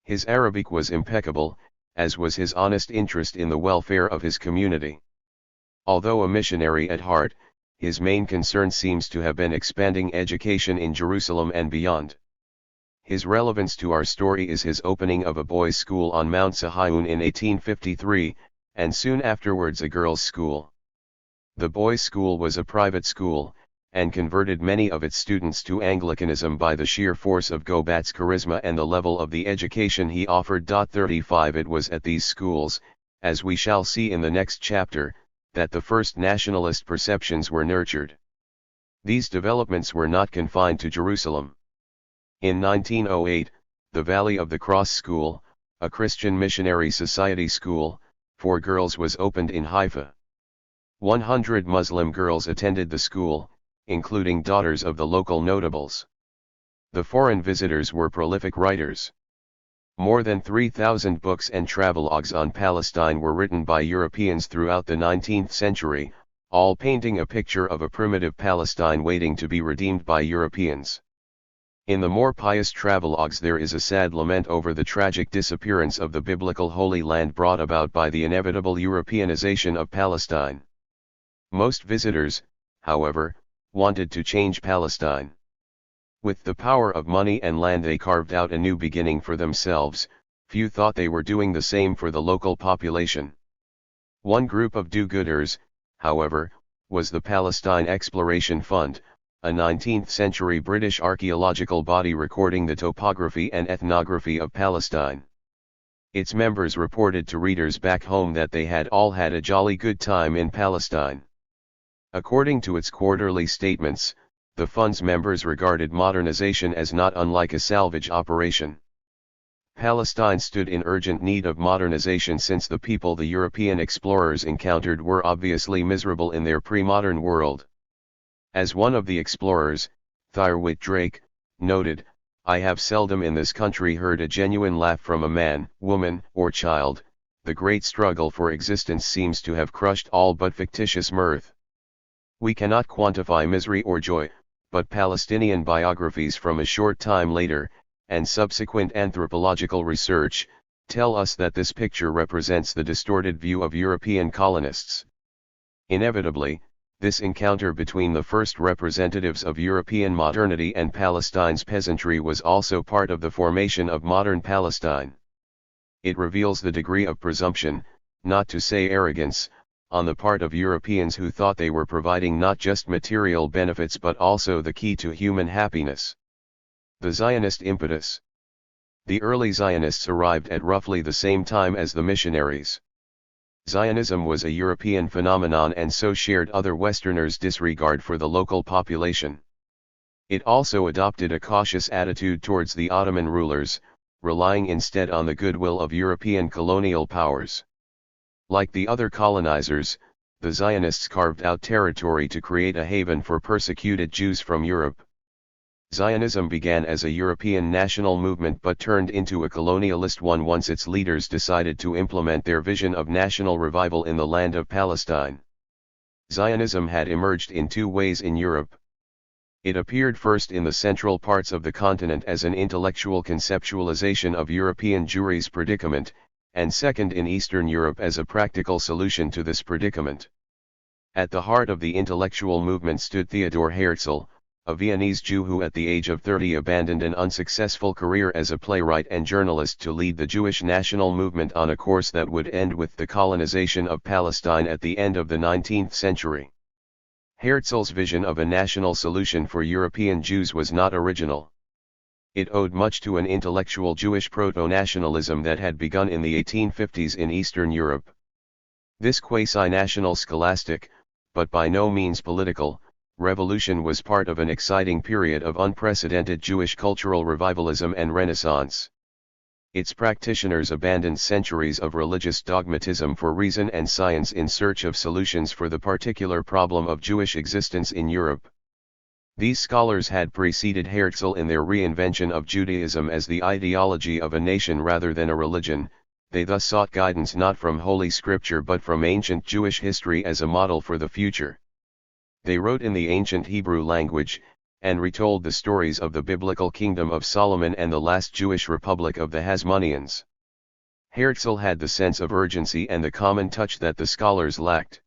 His Arabic was impeccable, as was his honest interest in the welfare of his community. Although a missionary at heart, his main concern seems to have been expanding education in Jerusalem and beyond. His relevance to our story is his opening of a boys' school on Mount Sihon in 1853, and soon afterwards a girls' school. The boys' school was a private school, and converted many of its students to Anglicanism by the sheer force of Gobat's charisma and the level of the education he offered. 35 It was at these schools, as we shall see in the next chapter, that the first nationalist perceptions were nurtured. These developments were not confined to Jerusalem. In 1908, the Valley of the Cross School, a Christian missionary society school, for girls was opened in Haifa. 100 Muslim girls attended the school, including daughters of the local notables. The foreign visitors were prolific writers. More than 3,000 books and travelogues on Palestine were written by Europeans throughout the 19th century, all painting a picture of a primitive Palestine waiting to be redeemed by Europeans. In the more pious travelogues there is a sad lament over the tragic disappearance of the biblical Holy Land brought about by the inevitable Europeanization of Palestine. Most visitors, however, wanted to change Palestine. With the power of money and land they carved out a new beginning for themselves. Few thought they were doing the same for the local population. One group of do-gooders, however, was the Palestine Exploration Fund, a 19th-century British archaeological body recording the topography and ethnography of Palestine. Its members reported to readers back home that they had all had a jolly good time in Palestine. According to its quarterly statements, the fund's members regarded modernization as not unlike a salvage operation. Palestine stood in urgent need of modernization since the people the European explorers encountered were obviously miserable in their pre-modern world. As one of the explorers, Thierry noted, "I have seldom in this country heard a genuine laugh from a man, woman, or child. The great struggle for existence seems to have crushed all but fictitious mirth. We cannot quantify misery or joy, but Palestinian biographies from a short time later, and subsequent anthropological research, tell us that this picture represents the distorted view of European colonists." Inevitably, this encounter between the first representatives of European modernity and Palestine's peasantry was also part of the formation of modern Palestine. It reveals the degree of presumption, not to say arrogance, on the part of Europeans who thought they were providing not just material benefits but also the key to human happiness. The Zionist impetus. The early Zionists arrived at roughly the same time as the missionaries. Zionism was a European phenomenon and so shared other Westerners' disregard for the local population. It also adopted a cautious attitude towards the Ottoman rulers, relying instead on the goodwill of European colonial powers. Like the other colonizers, the Zionists carved out territory to create a haven for persecuted Jews from Europe. Zionism began as a European national movement but turned into a colonialist one once its leaders decided to implement their vision of national revival in the land of Palestine. Zionism had emerged in two ways in Europe. It appeared first in the central parts of the continent as an intellectual conceptualization of European Jewry's predicament, and second in Eastern Europe as a practical solution to this predicament. At the heart of the intellectual movement stood Theodor Herzl, a Viennese Jew who at the age of 30 abandoned an unsuccessful career as a playwright and journalist to lead the Jewish national movement on a course that would end with the colonization of Palestine at the end of the 19th century. Herzl's vision of a national solution for European Jews was not original. It owed much to an intellectual Jewish proto-nationalism that had begun in the 1850s in Eastern Europe. This quasi-national scholastic, but by no means political, revolution was part of an exciting period of unprecedented Jewish cultural revivalism and renaissance. Its practitioners abandoned centuries of religious dogmatism for reason and science in search of solutions for the particular problem of Jewish existence in Europe. These scholars had preceded Herzl in their reinvention of Judaism as the ideology of a nation rather than a religion. They thus sought guidance not from Holy Scripture but from ancient Jewish history as a model for the future. They wrote in the ancient Hebrew language, and retold the stories of the biblical kingdom of Solomon and the last Jewish republic of the Hasmoneans. Herzl had the sense of urgency and the common touch that the scholars lacked.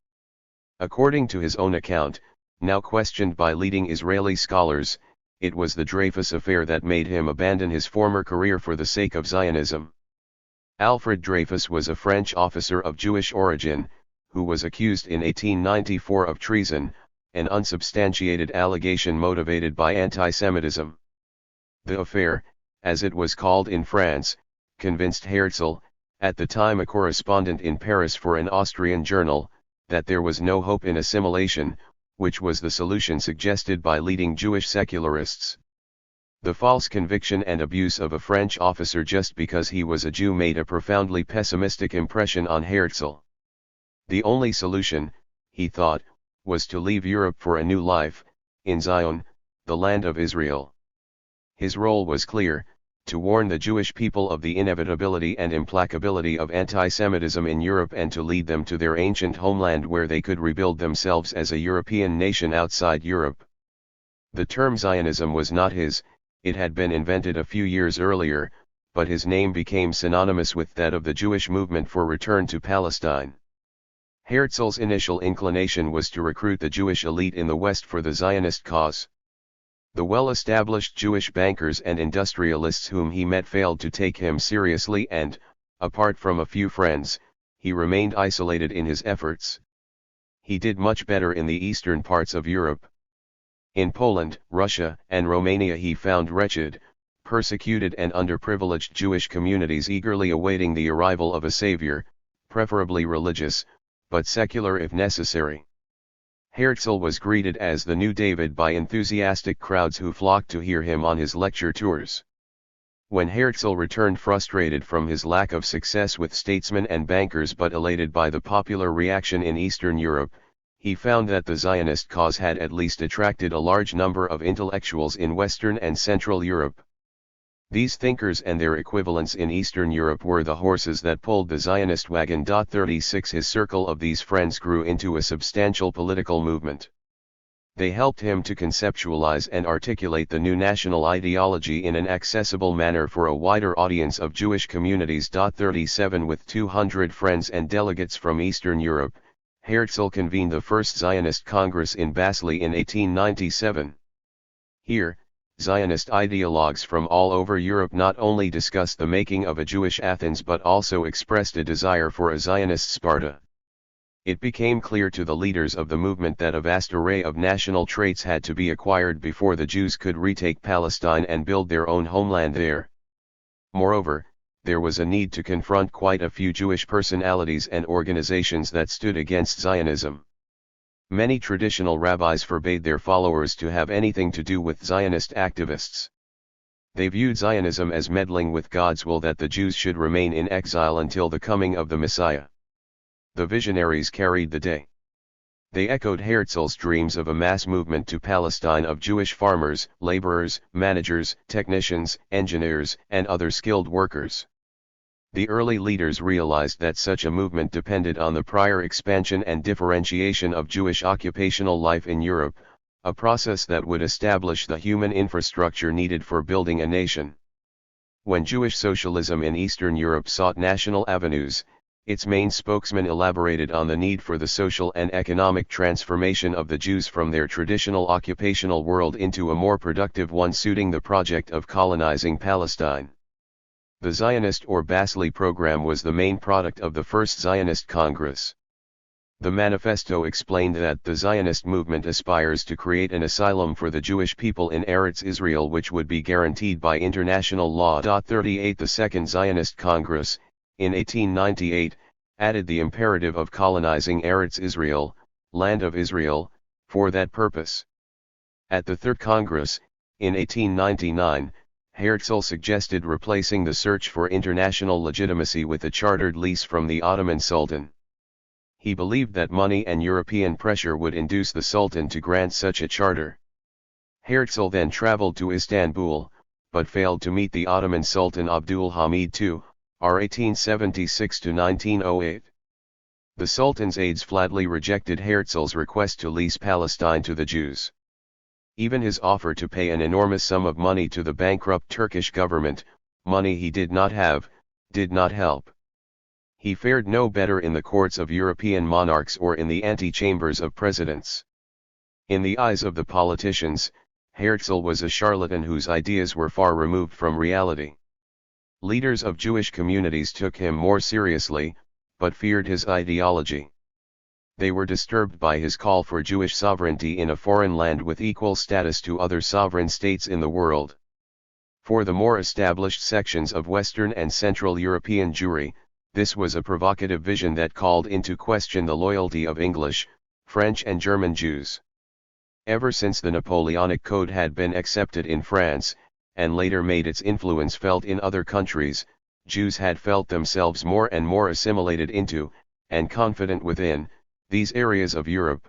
According to his own account, now questioned by leading Israeli scholars, it was the Dreyfus affair that made him abandon his former career for the sake of Zionism. Alfred Dreyfus was a French officer of Jewish origin, who was accused in 1894 of treason, an unsubstantiated allegation motivated by anti-Semitism. The affair, as it was called in France, convinced Herzl, at the time a correspondent in Paris for an Austrian journal, that there was no hope in assimilation, which was the solution suggested by leading Jewish secularists. The false conviction and abuse of a French officer just because he was a Jew made a profoundly pessimistic impression on Herzl. The only solution, he thought, was to leave Europe for a new life, in Zion, the land of Israel. His role was clear, to warn the Jewish people of the inevitability and implacability of anti-Semitism in Europe and to lead them to their ancient homeland where they could rebuild themselves as a European nation outside Europe. The term Zionism was not his, it had been invented a few years earlier, but his name became synonymous with that of the Jewish movement for return to Palestine. Herzl's initial inclination was to recruit the Jewish elite in the West for the Zionist cause. The well-established Jewish bankers and industrialists whom he met failed to take him seriously and, apart from a few friends, he remained isolated in his efforts. He did much better in the eastern parts of Europe. In Poland, Russia, and Romania he found wretched, persecuted and underprivileged Jewish communities eagerly awaiting the arrival of a savior, preferably religious, but secular if necessary. Herzl was greeted as the new David by enthusiastic crowds who flocked to hear him on his lecture tours. When Herzl returned frustrated from his lack of success with statesmen and bankers but elated by the popular reaction in Eastern Europe, he found that the Zionist cause had at least attracted a large number of intellectuals in Western and Central Europe. These thinkers and their equivalents in Eastern Europe were the horses that pulled the Zionist wagon. 36 His circle of these friends grew into a substantial political movement. They helped him to conceptualize and articulate the new national ideology in an accessible manner for a wider audience of Jewish communities. 37 With 200 friends and delegates from Eastern Europe, Herzl convened the First Zionist Congress in Basel in 1897. Here, Zionist ideologues from all over Europe not only discussed the making of a Jewish Athens but also expressed a desire for a Zionist Sparta. It became clear to the leaders of the movement that a vast array of national traits had to be acquired before the Jews could retake Palestine and build their own homeland there. Moreover, there was a need to confront quite a few Jewish personalities and organizations that stood against Zionism. Many traditional rabbis forbade their followers to have anything to do with Zionist activists. They viewed Zionism as meddling with God's will that the Jews should remain in exile until the coming of the Messiah. The visionaries carried the day. They echoed Herzl's dreams of a mass movement to Palestine of Jewish farmers, laborers, managers, technicians, engineers, and other skilled workers. The early leaders realized that such a movement depended on the prior expansion and differentiation of Jewish occupational life in Europe, a process that would establish the human infrastructure needed for building a nation. When Jewish socialism in Eastern Europe sought national avenues, its main spokesman elaborated on the need for the social and economic transformation of the Jews from their traditional occupational world into a more productive one suiting the project of colonizing Palestine. The Zionist or Basel program was the main product of the First Zionist Congress. The manifesto explained that the Zionist movement aspires to create an asylum for the Jewish people in Eretz Israel which would be guaranteed by international law. 38 The Second Zionist Congress, in 1898, added the imperative of colonizing Eretz Israel, land of Israel, for that purpose. At the Third Congress, in 1899, Herzl suggested replacing the search for international legitimacy with a chartered lease from the Ottoman Sultan. He believed that money and European pressure would induce the Sultan to grant such a charter. Herzl then traveled to Istanbul, but failed to meet the Ottoman Sultan Abdul Hamid II, r. 1876–1908. The Sultan's aides flatly rejected Herzl's request to lease Palestine to the Jews. Even his offer to pay an enormous sum of money to the bankrupt Turkish government, money he did not have, did not help. He fared no better in the courts of European monarchs or in the antechambers of presidents. In the eyes of the politicians, Herzl was a charlatan whose ideas were far removed from reality. Leaders of Jewish communities took him more seriously, but feared his ideology. They were disturbed by his call for Jewish sovereignty in a foreign land with equal status to other sovereign states in the world. For the more established sections of Western and Central European Jewry, this was a provocative vision that called into question the loyalty of English, French and German Jews. Ever since the Napoleonic Code had been accepted in France, and later made its influence felt in other countries, Jews had felt themselves more and more assimilated into, and confident within, these areas of Europe.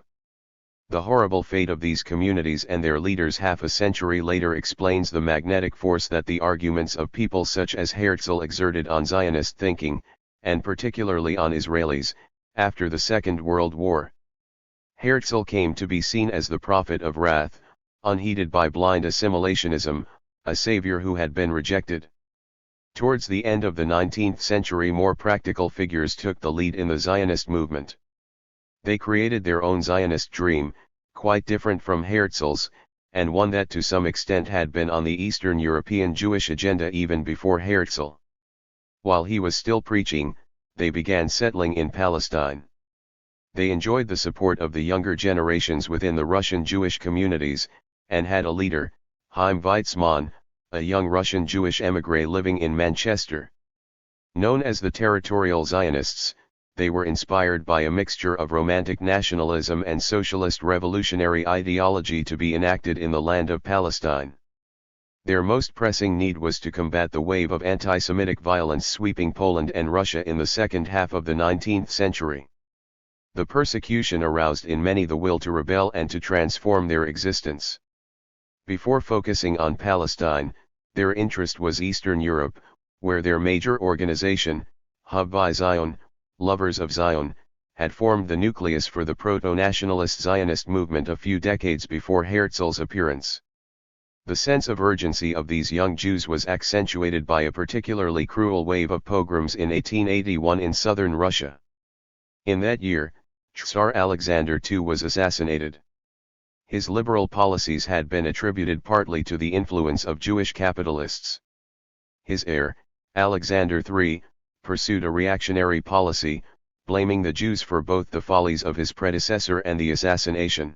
The horrible fate of these communities and their leaders half a century later explains the magnetic force that the arguments of people such as Herzl exerted on Zionist thinking, and particularly on Israelis, after the Second World War. Herzl came to be seen as the prophet of wrath, unheeded by blind assimilationism, a savior who had been rejected. Towards the end of the 19th century, more practical figures took the lead in the Zionist movement. They created their own Zionist dream, quite different from Herzl's, and one that to some extent had been on the Eastern European Jewish agenda even before Herzl. While he was still preaching, they began settling in Palestine. They enjoyed the support of the younger generations within the Russian Jewish communities, and had a leader, Chaim Weizmann, a young Russian Jewish émigré living in Manchester. Known as the Territorial Zionists, they were inspired by a mixture of romantic nationalism and socialist revolutionary ideology to be enacted in the land of Palestine. Their most pressing need was to combat the wave of anti-Semitic violence sweeping Poland and Russia in the second half of the 19th century. The persecution aroused in many the will to rebel and to transform their existence. Before focusing on Palestine, their interest was Eastern Europe, where their major organization, Havai Zion, Lovers of Zion, had formed the nucleus for the proto-nationalist Zionist movement a few decades before Herzl's appearance. The sense of urgency of these young Jews was accentuated by a particularly cruel wave of pogroms in 1881 in southern Russia. In that year, Tsar Alexander II was assassinated. His liberal policies had been attributed partly to the influence of Jewish capitalists. His heir, Alexander III, pursued a reactionary policy, blaming the Jews for both the follies of his predecessor and the assassination.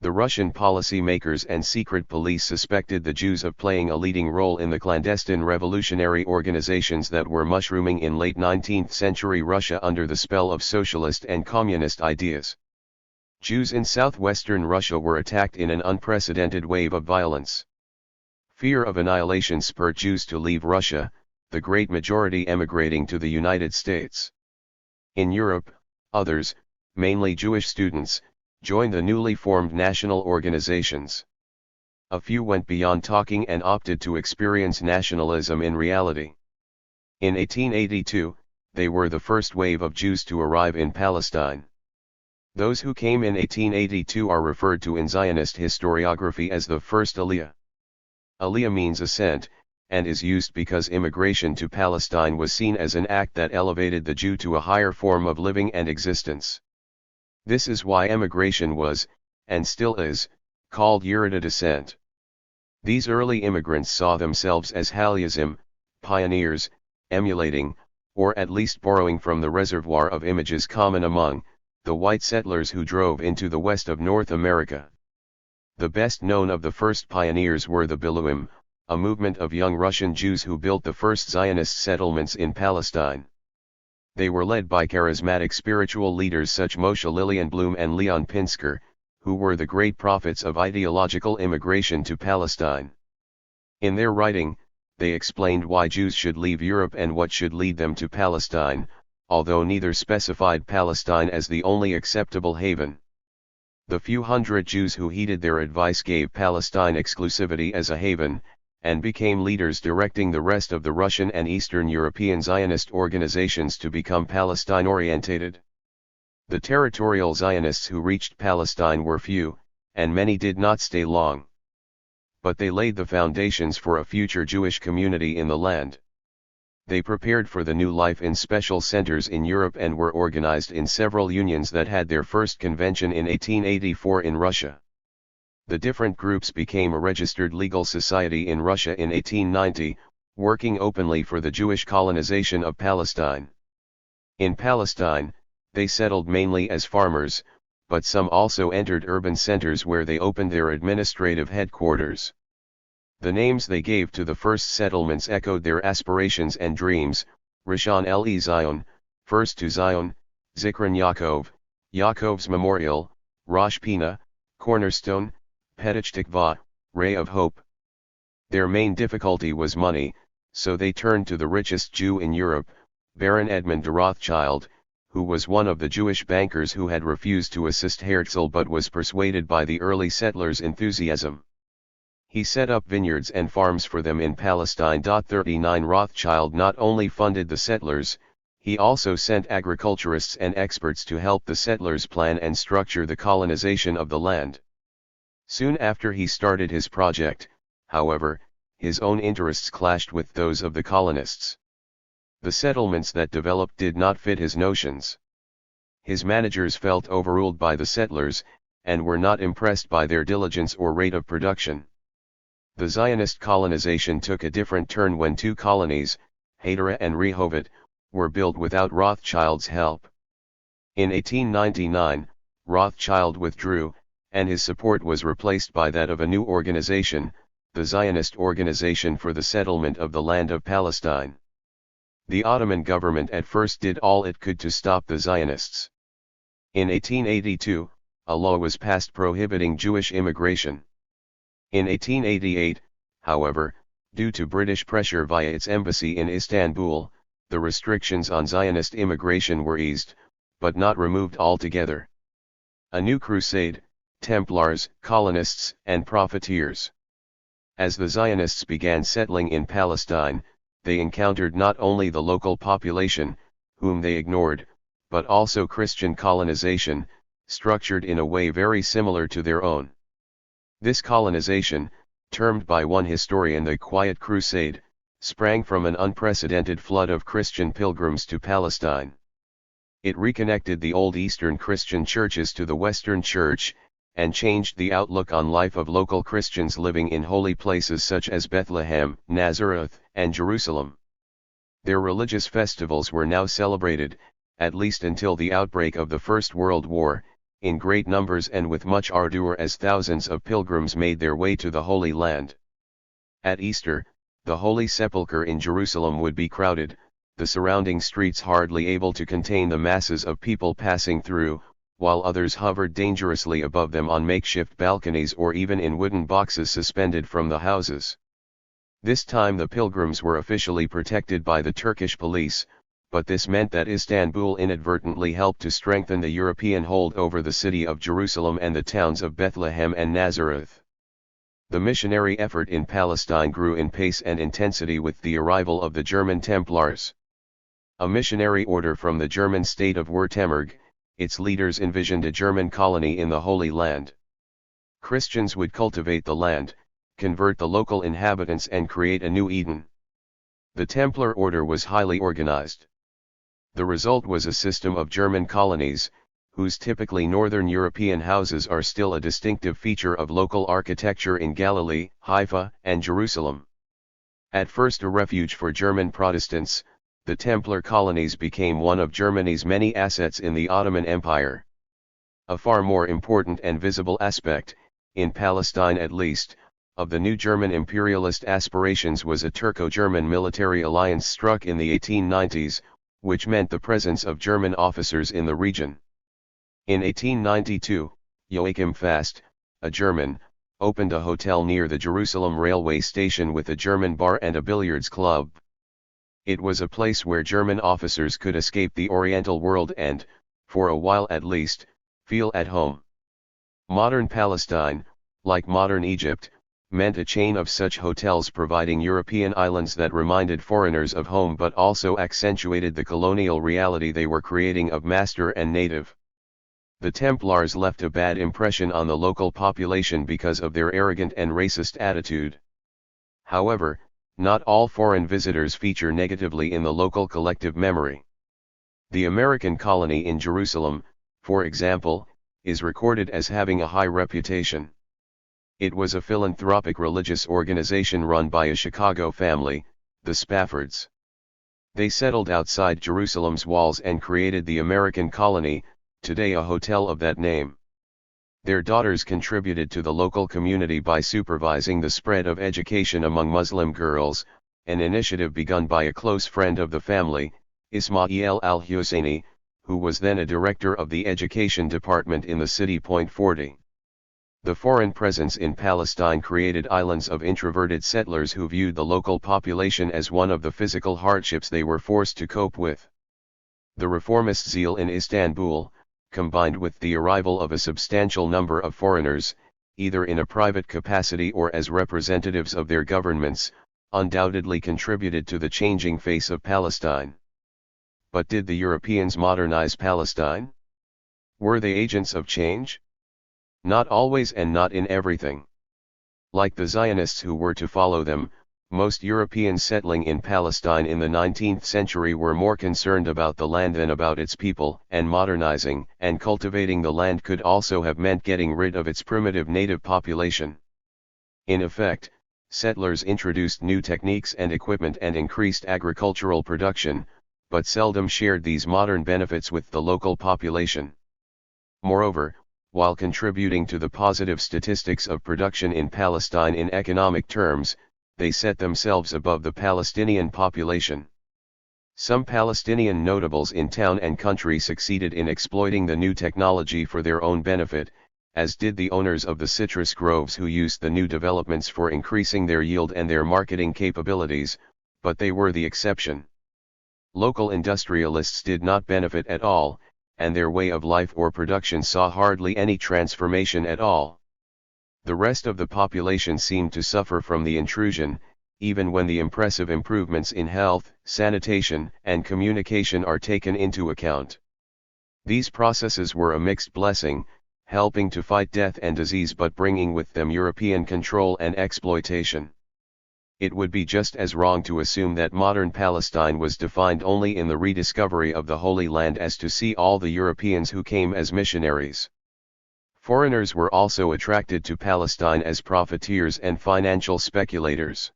The Russian policymakers and secret police suspected the Jews of playing a leading role in the clandestine revolutionary organizations that were mushrooming in late 19th century Russia under the spell of socialist and communist ideas. Jews in southwestern Russia were attacked in an unprecedented wave of violence. Fear of annihilation spurred Jews to leave Russia, the great majority emigrating to the United States. In Europe, others, mainly Jewish students, joined the newly formed national organizations. A few went beyond talking and opted to experience nationalism in reality. In 1882, they were the first wave of Jews to arrive in Palestine. Those who came in 1882 are referred to in Zionist historiography as the first Aliyah. Aliyah means ascent, and is used because immigration to Palestine was seen as an act that elevated the Jew to a higher form of living and existence. This is why emigration was, and still is, called Yerida descent. These early immigrants saw themselves as Halyazim, pioneers, emulating, or at least borrowing from the reservoir of images common among, the white settlers who drove into the west of North America. The best known of the first pioneers were the Biluim, a movement of young Russian Jews who built the first Zionist settlements in Palestine. They were led by charismatic spiritual leaders such Moshe Lillian Blum and Leon Pinsker, who were the great prophets of ideological immigration to Palestine. In their writing, they explained why Jews should leave Europe and what should lead them to Palestine, although neither specified Palestine as the only acceptable haven. The few hundred Jews who heeded their advice gave Palestine exclusivity as a haven, and became leaders directing the rest of the Russian and Eastern European Zionist organizations to become Palestine-orientated. The territorial Zionists who reached Palestine were few, and many did not stay long. But they laid the foundations for a future Jewish community in the land. They prepared for the new life in special centers in Europe and were organized in several unions that had their first convention in 1884 in Russia. The different groups became a registered legal society in Russia in 1890, working openly for the Jewish colonization of Palestine. In Palestine, they settled mainly as farmers, but some also entered urban centers where they opened their administrative headquarters. The names they gave to the first settlements echoed their aspirations and dreams: Rishon Le Zion, First to Zion, Zikron Yaakov, Yaakov's Memorial, Rosh Pina, Cornerstone, Petach Tikva, Ray of Hope. Their main difficulty was money, so they turned to the richest Jew in Europe, Baron Edmund de Rothschild, who was one of the Jewish bankers who had refused to assist Herzl but was persuaded by the early settlers' enthusiasm. He set up vineyards and farms for them in Palestine. 39 Rothschild not only funded the settlers, he also sent agriculturists and experts to help the settlers plan and structure the colonization of the land. Soon after he started his project, however, his own interests clashed with those of the colonists. The settlements that developed did not fit his notions. His managers felt overruled by the settlers, and were not impressed by their diligence or rate of production. The Zionist colonization took a different turn when two colonies, Hadera and Rehovot, were built without Rothschild's help. In 1899, Rothschild withdrew, and his support was replaced by that of a new organization, the Zionist Organization for the Settlement of the Land of Palestine. The Ottoman government at first did all it could to stop the Zionists. In 1882, a law was passed prohibiting Jewish immigration. In 1888, however, due to British pressure via its embassy in Istanbul, the restrictions on Zionist immigration were eased, but not removed altogether. A new crusade, Templars, colonists, and profiteers. As the Zionists began settling in Palestine, they encountered not only the local population, whom they ignored, but also Christian colonization, structured in a way very similar to their own. This colonization, termed by one historian the Quiet Crusade, sprang from an unprecedented flood of Christian pilgrims to Palestine. It reconnected the old Eastern Christian churches to the Western Church, and changed the outlook on life of local Christians living in holy places such as Bethlehem, Nazareth, and Jerusalem. Their religious festivals were now celebrated, at least until the outbreak of the First World War, in great numbers and with much ardor as thousands of pilgrims made their way to the Holy Land. At Easter, the Holy Sepulchre in Jerusalem would be crowded, the surrounding streets hardly able to contain the masses of people passing through, while others hovered dangerously above them on makeshift balconies or even in wooden boxes suspended from the houses. This time the pilgrims were officially protected by the Turkish police, but this meant that Istanbul inadvertently helped to strengthen the European hold over the city of Jerusalem and the towns of Bethlehem and Nazareth. The missionary effort in Palestine grew in pace and intensity with the arrival of the German Templars. A missionary order from the German state of Württemberg, its leaders envisioned a German colony in the Holy Land. Christians would cultivate the land, convert the local inhabitants and create a new Eden. The Templar order was highly organized. The result was a system of German colonies, whose typically northern European houses are still a distinctive feature of local architecture in Galilee, Haifa, and Jerusalem. At first a refuge for German Protestants, the Templar colonies became one of Germany's many assets in the Ottoman Empire. A far more important and visible aspect, in Palestine at least, of the new German imperialist aspirations was a Turco-German military alliance struck in the 1890s, which meant the presence of German officers in the region. In 1892, Joachim Fast, a German, opened a hotel near the Jerusalem railway station with a German bar and a billiards club. It was a place where German officers could escape the Oriental world and, for a while at least, feel at home. Modern Palestine, like modern Egypt, meant a chain of such hotels providing European islands that reminded foreigners of home but also accentuated the colonial reality they were creating of master and native. The Templars left a bad impression on the local population because of their arrogant and racist attitude. However, not all foreign visitors feature negatively in the local collective memory. The American colony in Jerusalem, for example, is recorded as having a high reputation. It was a philanthropic religious organization run by a Chicago family, the Spaffords. They settled outside Jerusalem's walls and created the American colony, today a hotel of that name. Their daughters contributed to the local community by supervising the spread of education among Muslim girls, an initiative begun by a close friend of the family, Ismail al-Husseini, who was then a director of the education department in the city. 40. The foreign presence in Palestine created islands of introverted settlers who viewed the local population as one of the physical hardships they were forced to cope with. The reformist zeal in Istanbul, combined with the arrival of a substantial number of foreigners, either in a private capacity or as representatives of their governments, undoubtedly contributed to the changing face of Palestine. But did the Europeans modernize Palestine? Were they agents of change? Not always and not in everything. Like the Zionists who were to follow them, most Europeans settling in Palestine in the 19th century were more concerned about the land than about its people, and modernizing and cultivating the land could also have meant getting rid of its primitive native population. In effect, settlers introduced new techniques and equipment and increased agricultural production, but seldom shared these modern benefits with the local population. Moreover, while contributing to the positive statistics of production in Palestine in economic terms, they set themselves above the Palestinian population. Some Palestinian notables in town and country succeeded in exploiting the new technology for their own benefit, as did the owners of the citrus groves who used the new developments for increasing their yield and their marketing capabilities, but they were the exception. Local industrialists did not benefit at all, and their way of life or production saw hardly any transformation at all. The rest of the population seemed to suffer from the intrusion, even when the impressive improvements in health, sanitation, and communication are taken into account. These processes were a mixed blessing, helping to fight death and disease but bringing with them European control and exploitation. It would be just as wrong to assume that modern Palestine was defined only in the rediscovery of the Holy Land as to see all the Europeans who came as missionaries. Foreigners were also attracted to Palestine as profiteers and financial speculators.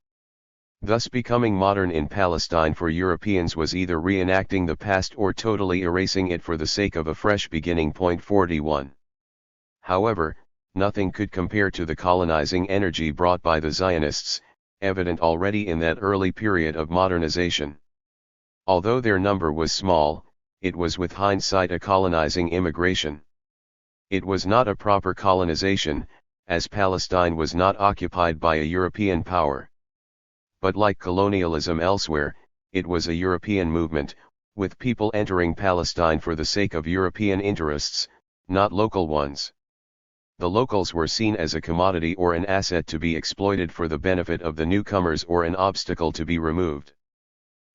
Thus becoming modern in Palestine for Europeans was either reenacting the past or totally erasing it for the sake of a fresh beginning. 41. However, nothing could compare to the colonizing energy brought by the Zionists, evident already in that early period of modernization. Although their number was small, it was with hindsight a colonizing immigration. It was not a proper colonization, as Palestine was not occupied by a European power. But like colonialism elsewhere, it was a European movement, with people entering Palestine for the sake of European interests, not local ones. The locals were seen as a commodity or an asset to be exploited for the benefit of the newcomers or an obstacle to be removed.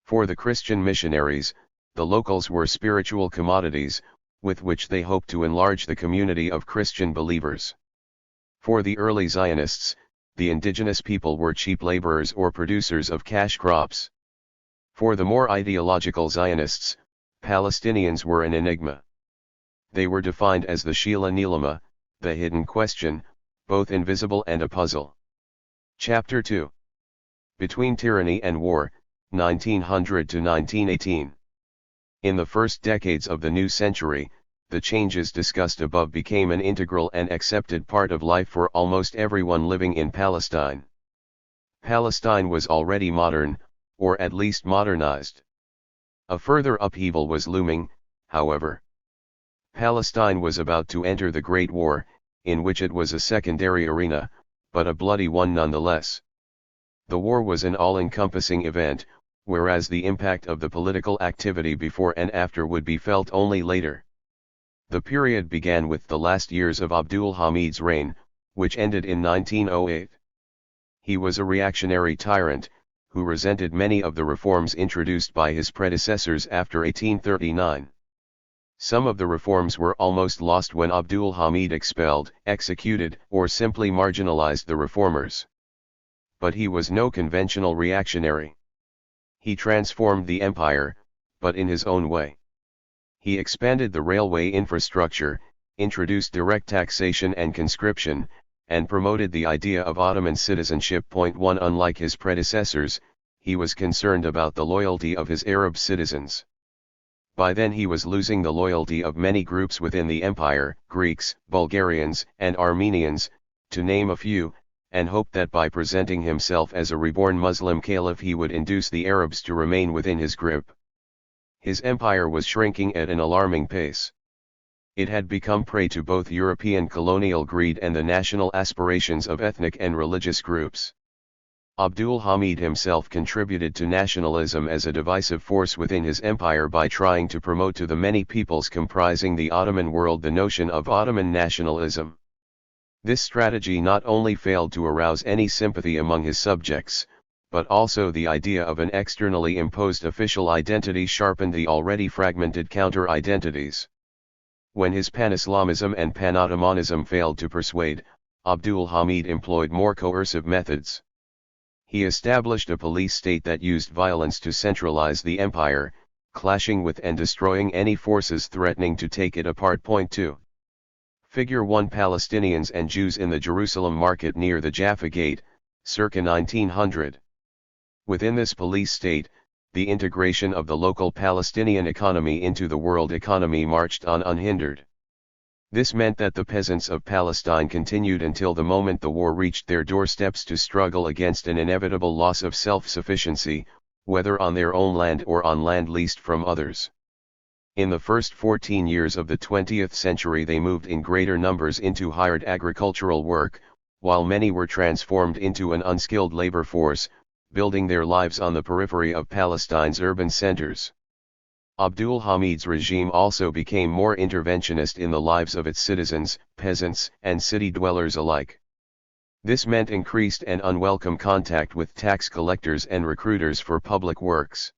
For the Christian missionaries, the locals were spiritual commodities, with which they hoped to enlarge the community of Christian believers. For the early Zionists, the indigenous people were cheap laborers or producers of cash crops. For the more ideological Zionists, Palestinians were an enigma. They were defined as the Sheila Nilama, the hidden question, both invisible and a puzzle. Chapter 2. Between Tyranny and War, 1900 to 1918. In the first decades of the new century, the changes discussed above became an integral and accepted part of life for almost everyone living in Palestine. Palestine was already modern, or at least modernized. A further upheaval was looming, however. Palestine was about to enter the Great War, in which it was a secondary arena, but a bloody one nonetheless. The war was an all-encompassing event, whereas the impact of the political activity before and after would be felt only later. The period began with the last years of Abdul Hamid's reign, which ended in 1908. He was a reactionary tyrant, who resented many of the reforms introduced by his predecessors after 1839. Some of the reforms were almost lost when Abdul Hamid expelled, executed, or simply marginalized the reformers. But he was no conventional reactionary. He transformed the empire, but in his own way. He expanded the railway infrastructure, introduced direct taxation and conscription, and promoted the idea of Ottoman citizenship. 1 Unlike his predecessors, he was concerned about the loyalty of his Arab citizens. By then he was losing the loyalty of many groups within the empire, Greeks, Bulgarians, and Armenians, to name a few, and hoped that by presenting himself as a reborn Muslim caliph he would induce the Arabs to remain within his grip. His empire was shrinking at an alarming pace. It had become prey to both European colonial greed and the national aspirations of ethnic and religious groups. Abdul Hamid himself contributed to nationalism as a divisive force within his empire by trying to promote to the many peoples comprising the Ottoman world the notion of Ottoman nationalism. This strategy not only failed to arouse any sympathy among his subjects, but also the idea of an externally imposed official identity sharpened the already fragmented counter-identities. When his pan-Islamism and pan-Ottomanism failed to persuade, Abdul Hamid employed more coercive methods. He established a police state that used violence to centralize the empire, clashing with and destroying any forces threatening to take it apart. 2. Figure 1 Palestinians and Jews in the Jerusalem market near the Jaffa Gate, circa 1900. Within this police state, the integration of the local Palestinian economy into the world economy marched on unhindered. This meant that the peasants of Palestine continued until the moment the war reached their doorsteps to struggle against an inevitable loss of self-sufficiency, whether on their own land or on land leased from others. In the first 14 years of the 20th century they moved in greater numbers into hired agricultural work, while many were transformed into an unskilled labor force, building their lives on the periphery of Palestine's urban centers. Abdul Hamid's regime also became more interventionist in the lives of its citizens, peasants, and city dwellers alike. This meant increased and unwelcome contact with tax collectors and recruiters for public works.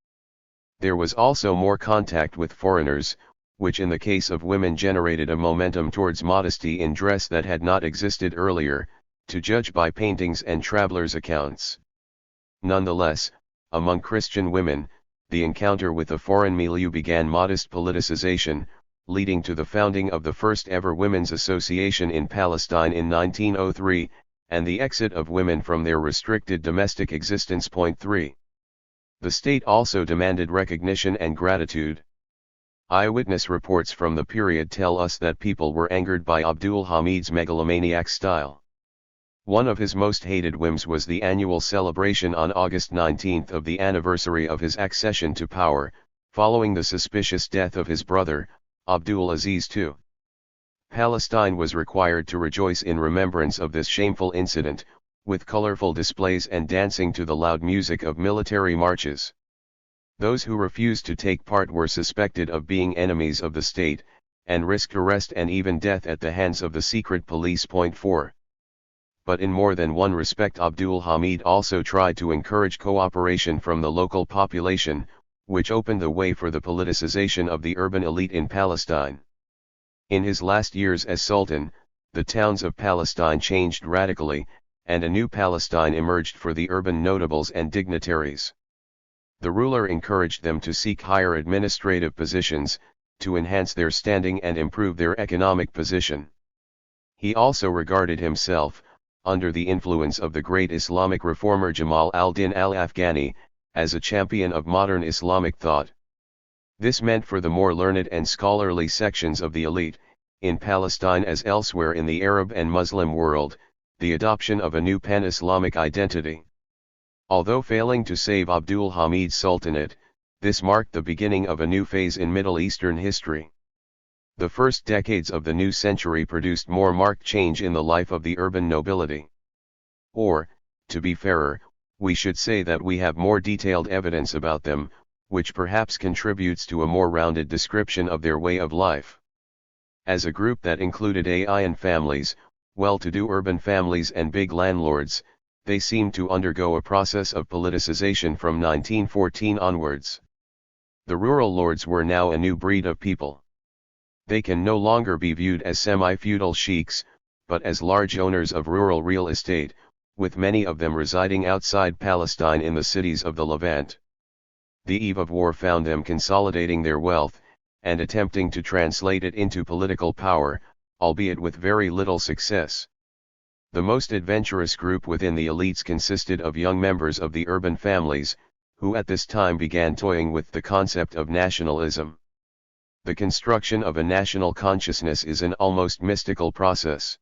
There was also more contact with foreigners, which in the case of women generated a momentum towards modesty in dress that had not existed earlier, to judge by paintings and travelers' accounts. Nonetheless, among Christian women, the encounter with the foreign milieu began modest politicization, leading to the founding of the first ever women's association in Palestine in 1903, and the exit of women from their restricted domestic existence. 3. The state also demanded recognition and gratitude. Eyewitness reports from the period tell us that people were angered by Abdul Hamid's megalomaniac style. One of his most hated whims was the annual celebration on August 19 of the anniversary of his accession to power, following the suspicious death of his brother, Abdul Aziz II. Palestine was required to rejoice in remembrance of this shameful incident, with colorful displays and dancing to the loud music of military marches. Those who refused to take part were suspected of being enemies of the state, and risked arrest and even death at the hands of the secret police. 4. But in more than one respect Abdul Hamid also tried to encourage cooperation from the local population, which opened the way for the politicization of the urban elite in Palestine. In his last years as Sultan, the towns of Palestine changed radically, and a new Palestine emerged for the urban notables and dignitaries. The ruler encouraged them to seek higher administrative positions, to enhance their standing and improve their economic position. He also regarded himself, under the influence of the great Islamic reformer Jamal al-Din al-Afghani, as a champion of modern Islamic thought. This meant for the more learned and scholarly sections of the elite, in Palestine as elsewhere in the Arab and Muslim world, the adoption of a new pan-Islamic identity. Although failing to save Abdul Hamid's sultanate, this marked the beginning of a new phase in Middle Eastern history. The first decades of the new century produced more marked change in the life of the urban nobility. Or, to be fairer, we should say that we have more detailed evidence about them, which perhaps contributes to a more rounded description of their way of life. As a group that included Ilan families, well-to-do urban families and big landlords, they seemed to undergo a process of politicization from 1914 onwards. The rural lords were now a new breed of people. They can no longer be viewed as semi-feudal sheiks, but as large owners of rural real estate, with many of them residing outside Palestine in the cities of the Levant. The eve of war found them consolidating their wealth, and attempting to translate it into political power, albeit with very little success. The most adventurous group within the elites consisted of young members of the urban families, who at this time began toying with the concept of nationalism. The construction of a national consciousness is an almost mystical process.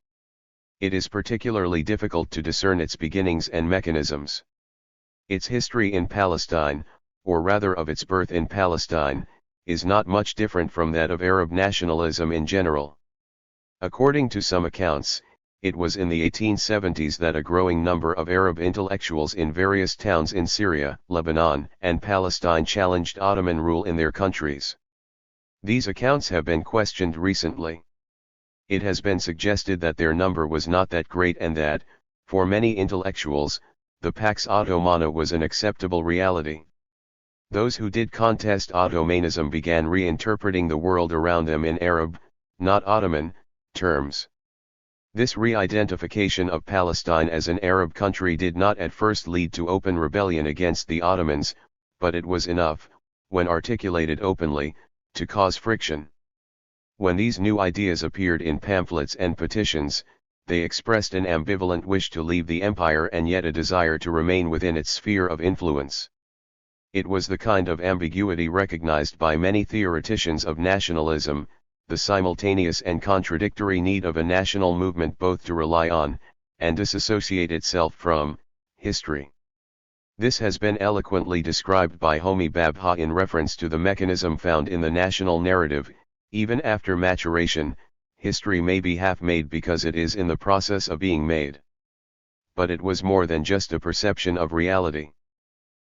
It is particularly difficult to discern its beginnings and mechanisms. Its history in Palestine, or rather of its birth in Palestine, is not much different from that of Arab nationalism in general. According to some accounts, it was in the 1870s that a growing number of Arab intellectuals in various towns in Syria, Lebanon, and Palestine challenged Ottoman rule in their countries. These accounts have been questioned recently. It has been suggested that their number was not that great and that, for many intellectuals, the Pax Ottomana was an acceptable reality. Those who did contest Ottomanism began reinterpreting the world around them in Arab, not Ottoman, terms. This re-identification of Palestine as an Arab country did not at first lead to open rebellion against the Ottomans, but it was enough, when articulated openly, to cause friction. When these new ideas appeared in pamphlets and petitions, they expressed an ambivalent wish to leave the empire and yet a desire to remain within its sphere of influence. It was the kind of ambiguity recognized by many theoreticians of nationalism, the simultaneous and contradictory need of a national movement both to rely on, and disassociate itself from, history. This has been eloquently described by Homi Bhabha in reference to the mechanism found in the national narrative. Even after maturation, history may be half-made because it is in the process of being made. But it was more than just a perception of reality.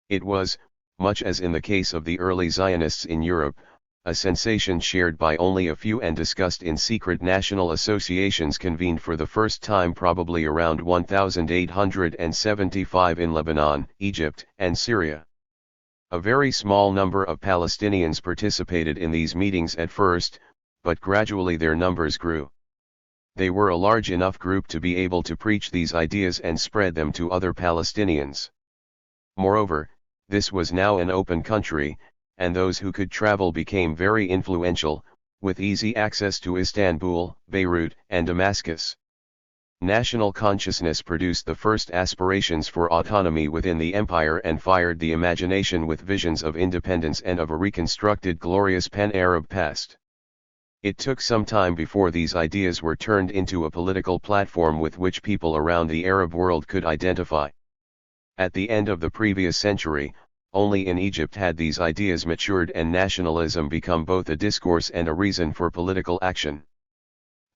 It was, much as in the case of the early Zionists in Europe, a sensation shared by only a few and discussed in secret national associations convened for the first time probably around 1875 in Lebanon, Egypt, and Syria. A very small number of Palestinians participated in these meetings at first, but gradually their numbers grew. They were a large enough group to be able to preach these ideas and spread them to other Palestinians. Moreover, this was now an open country, and those who could travel became very influential, with easy access to Istanbul, Beirut, and Damascus. National consciousness produced the first aspirations for autonomy within the empire and fired the imagination with visions of independence and of a reconstructed glorious pan-Arab past. It took some time before these ideas were turned into a political platform with which people around the Arab world could identify. At the end of the previous century, only in Egypt had these ideas matured and nationalism become both a discourse and a reason for political action.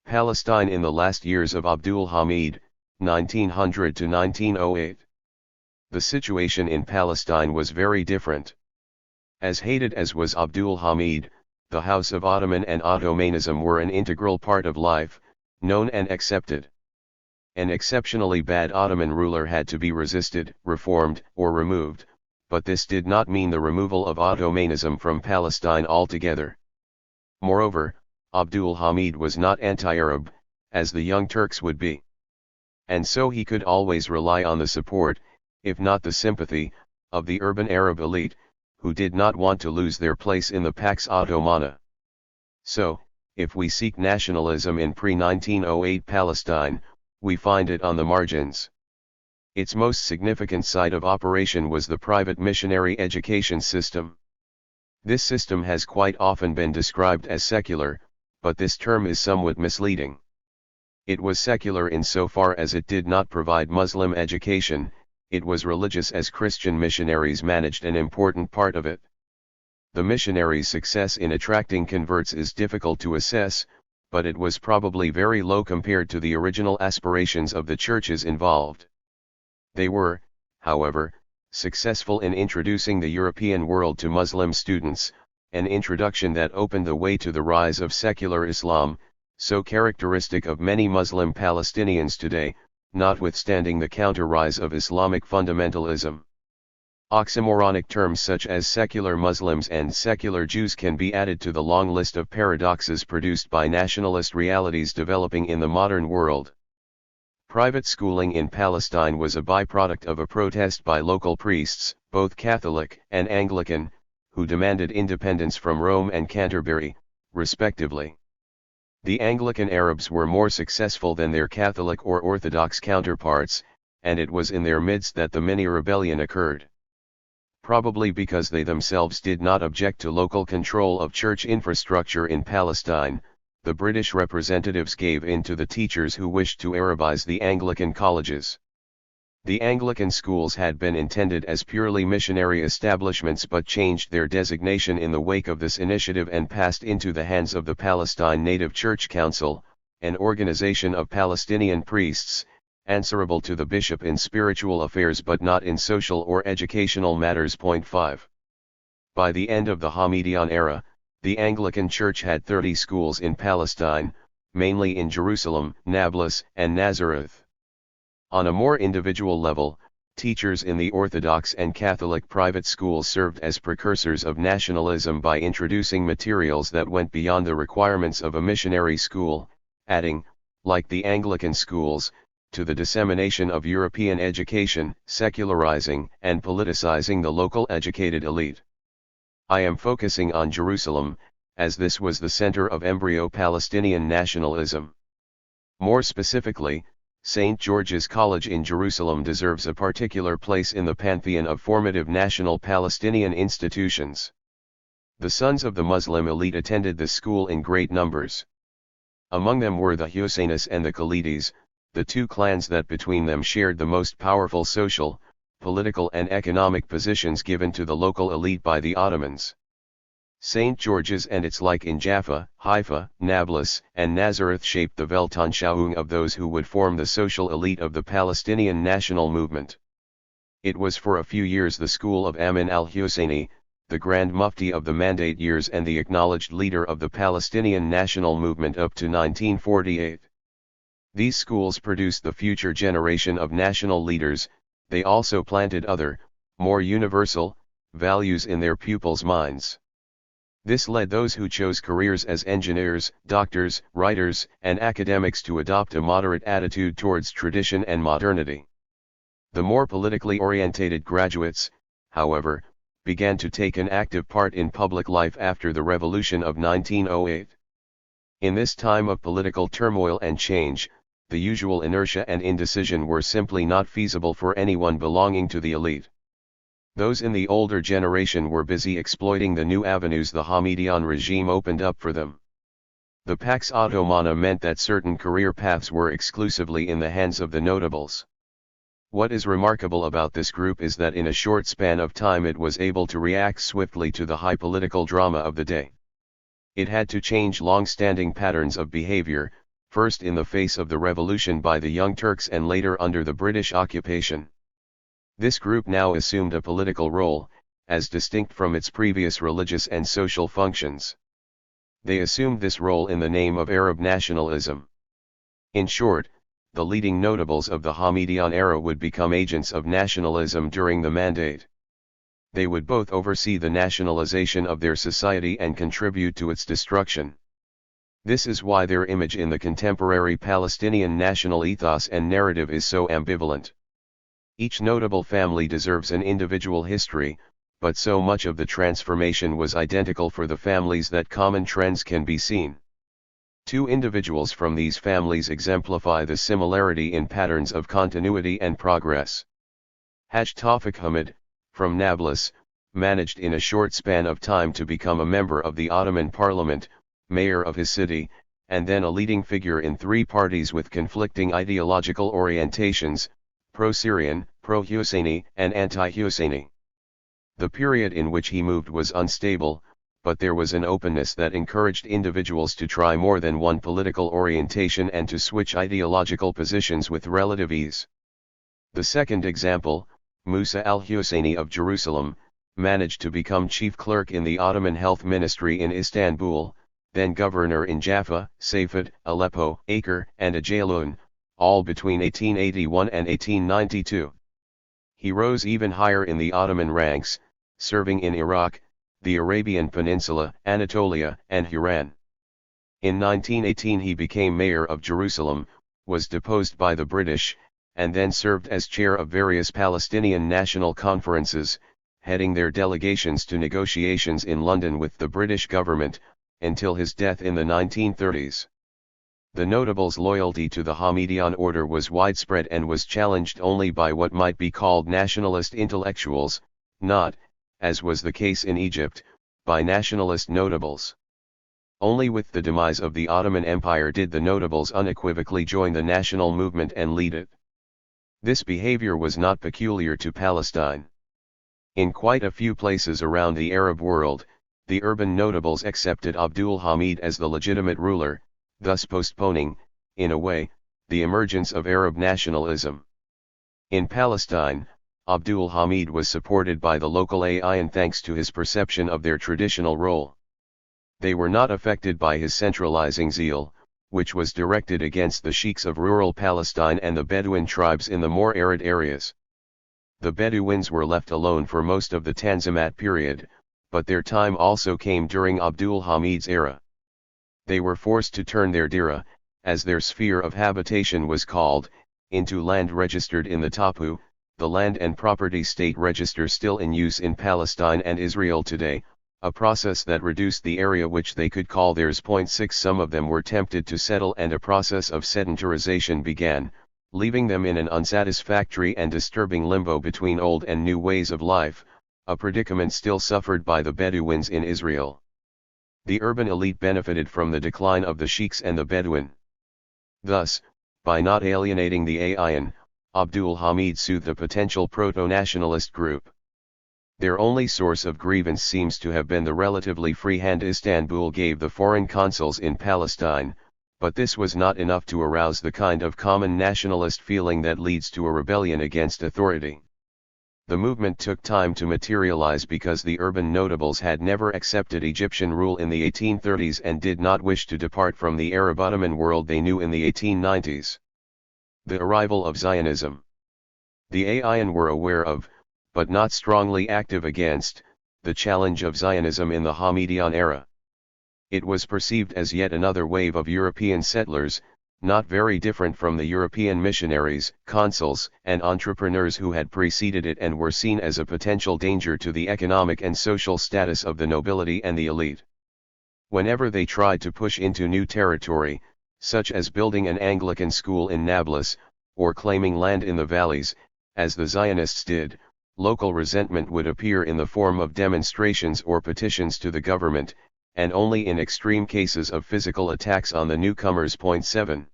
Palestine in the last years of Abdul Hamid, 1900 to 1908. The situation in Palestine was very different. As hated as was Abdul Hamid, the House of Ottoman and Ottomanism were an integral part of life, known and accepted. An exceptionally bad Ottoman ruler had to be resisted, reformed, or removed, but this did not mean the removal of Ottomanism from Palestine altogether. Moreover, Abdul Hamid was not anti-Arab, as the Young Turks would be. And so he could always rely on the support, if not the sympathy, of the urban Arab elite, who did not want to lose their place in the Pax Ottomana. So, if we seek nationalism in pre-1908 Palestine, we find it on the margins. Its most significant site of operation was the private missionary education system. This system has quite often been described as secular, but this term is somewhat misleading. It was secular insofar as it did not provide Muslim education, it was religious as Christian missionaries managed an important part of it. The missionaries' success in attracting converts is difficult to assess, but it was probably very low compared to the original aspirations of the churches involved. They were, however, successful in introducing the European world to Muslim students, an introduction that opened the way to the rise of secular Islam, so characteristic of many Muslim Palestinians today, notwithstanding the counter-rise of Islamic fundamentalism. Oxymoronic terms such as secular Muslims and secular Jews can be added to the long list of paradoxes produced by nationalist realities developing in the modern world. Private schooling in Palestine was a byproduct of a protest by local priests, both Catholic and Anglican, who demanded independence from Rome and Canterbury, respectively. The Anglican Arabs were more successful than their Catholic or Orthodox counterparts, and it was in their midst that the mini rebellion occurred. Probably because they themselves did not object to local control of church infrastructure in Palestine, the British representatives gave in to the teachers who wished to Arabize the Anglican colleges. The Anglican schools had been intended as purely missionary establishments but changed their designation in the wake of this initiative and passed into the hands of the Palestine Native Church Council, an organization of Palestinian priests, answerable to the bishop in spiritual affairs but not in social or educational matters. 5. By the end of the Hamidian era, the Anglican Church had 30 schools in Palestine, mainly in Jerusalem, Nablus, and Nazareth. On a more individual level, teachers in the Orthodox and Catholic private schools served as precursors of nationalism by introducing materials that went beyond the requirements of a missionary school, adding, like the Anglican schools, to the dissemination of European education, secularizing and politicizing the local educated elite. I am focusing on Jerusalem, as this was the center of embryo Palestinian nationalism. More specifically, St. George's College in Jerusalem deserves a particular place in the pantheon of formative national Palestinian institutions. The sons of the Muslim elite attended this school in great numbers. Among them were the Husseinis and the Khalidis, the two clans that between them shared the most powerful social, political and economic positions given to the local elite by the Ottomans. St. George's and its like in Jaffa, Haifa, Nablus, and Nazareth shaped the Weltanschauung of those who would form the social elite of the Palestinian national movement. It was for a few years the school of Amin al-Husseini, the Grand Mufti of the Mandate years and the acknowledged leader of the Palestinian national movement up to 1948. These schools produced the future generation of national leaders. They also planted other, more universal, values in their pupils' minds. This led those who chose careers as engineers, doctors, writers, and academics to adopt a moderate attitude towards tradition and modernity. The more politically orientated graduates, however, began to take an active part in public life after the revolution of 1908. In this time of political turmoil and change, the usual inertia and indecision were simply not feasible for anyone belonging to the elite. Those in the older generation were busy exploiting the new avenues the Hamidian regime opened up for them. The Pax Ottomana meant that certain career paths were exclusively in the hands of the notables. What is remarkable about this group is that in a short span of time it was able to react swiftly to the high political drama of the day. It had to change long-standing patterns of behavior, first in the face of the revolution by the Young Turks and later under the British occupation. This group now assumed a political role, as distinct from its previous religious and social functions. They assumed this role in the name of Arab nationalism. In short, the leading notables of the Hamidian era would become agents of nationalism during the Mandate. They would both oversee the nationalization of their society and contribute to its destruction. This is why their image in the contemporary Palestinian national ethos and narrative is so ambivalent. Each notable family deserves an individual history, but so much of the transformation was identical for the families that common trends can be seen. Two individuals from these families exemplify the similarity in patterns of continuity and progress. Haj Tawfiq Hamid, from Nablus, managed in a short span of time to become a member of the Ottoman parliament, mayor of his city, and then a leading figure in three parties with conflicting ideological orientations, pro-Syrian, pro-Husseini, and anti-Husseini. The period in which he moved was unstable, but there was an openness that encouraged individuals to try more than one political orientation and to switch ideological positions with relative ease. The second example, Musa al-Husseini of Jerusalem, managed to become chief clerk in the Ottoman Health Ministry in Istanbul, then governor in Jaffa, Safed, Aleppo, Acre, and Ajalun, all between 1881 and 1892. He rose even higher in the Ottoman ranks, serving in Iraq, the Arabian Peninsula, Anatolia, and Iran. In 1918 he became mayor of Jerusalem, was deposed by the British, and then served as chair of various Palestinian national conferences, heading their delegations to negotiations in London with the British government, until his death in the 1930s. The notable's loyalty to the Hamidian order was widespread and was challenged only by what might be called nationalist intellectuals, not, as was the case in Egypt, by nationalist notables. Only with the demise of the Ottoman Empire did the notables unequivocally join the national movement and lead it. This behavior was not peculiar to Palestine. In quite a few places around the Arab world, the urban notables accepted Abdul Hamid as the legitimate ruler, thus postponing, in a way, the emergence of Arab nationalism. In Palestine, Abdul Hamid was supported by the local Ilan thanks to his perception of their traditional role. They were not affected by his centralizing zeal, which was directed against the sheiks of rural Palestine and the Bedouin tribes in the more arid areas. The Bedouins were left alone for most of the Tanzimat period, but their time also came during Abdul Hamid's era. They were forced to turn their dira, as their sphere of habitation was called, into land registered in the Tapu, the land and property state register still in use in Palestine and Israel today, a process that reduced the area which they could call theirs. 6 Some of them were tempted to settle and a process of sedentarization began, leaving them in an unsatisfactory and disturbing limbo between old and new ways of life, a predicament still suffered by the Bedouins in Israel. The urban elite benefited from the decline of the sheiks and the Bedouin. Thus, by not alienating the Ayan, Abdul Hamid soothed a potential proto-nationalist group. Their only source of grievance seems to have been the relatively free hand Istanbul gave the foreign consuls in Palestine, but this was not enough to arouse the kind of common nationalist feeling that leads to a rebellion against authority. The movement took time to materialize because the urban notables had never accepted Egyptian rule in the 1830s and did not wish to depart from the Arab Ottoman world they knew in the 1890s. The arrival of Zionism. The Ayan were aware of, but not strongly active against, the challenge of Zionism in the Hamidian era. It was perceived as yet another wave of European settlers, not very different from the European missionaries, consuls, and entrepreneurs who had preceded it and were seen as a potential danger to the economic and social status of the nobility and the elite. Whenever they tried to push into new territory, such as building an Anglican school in Nablus, or claiming land in the valleys, as the Zionists did, local resentment would appear in the form of demonstrations or petitions to the government, and only in extreme cases of physical attacks on the newcomers. 7.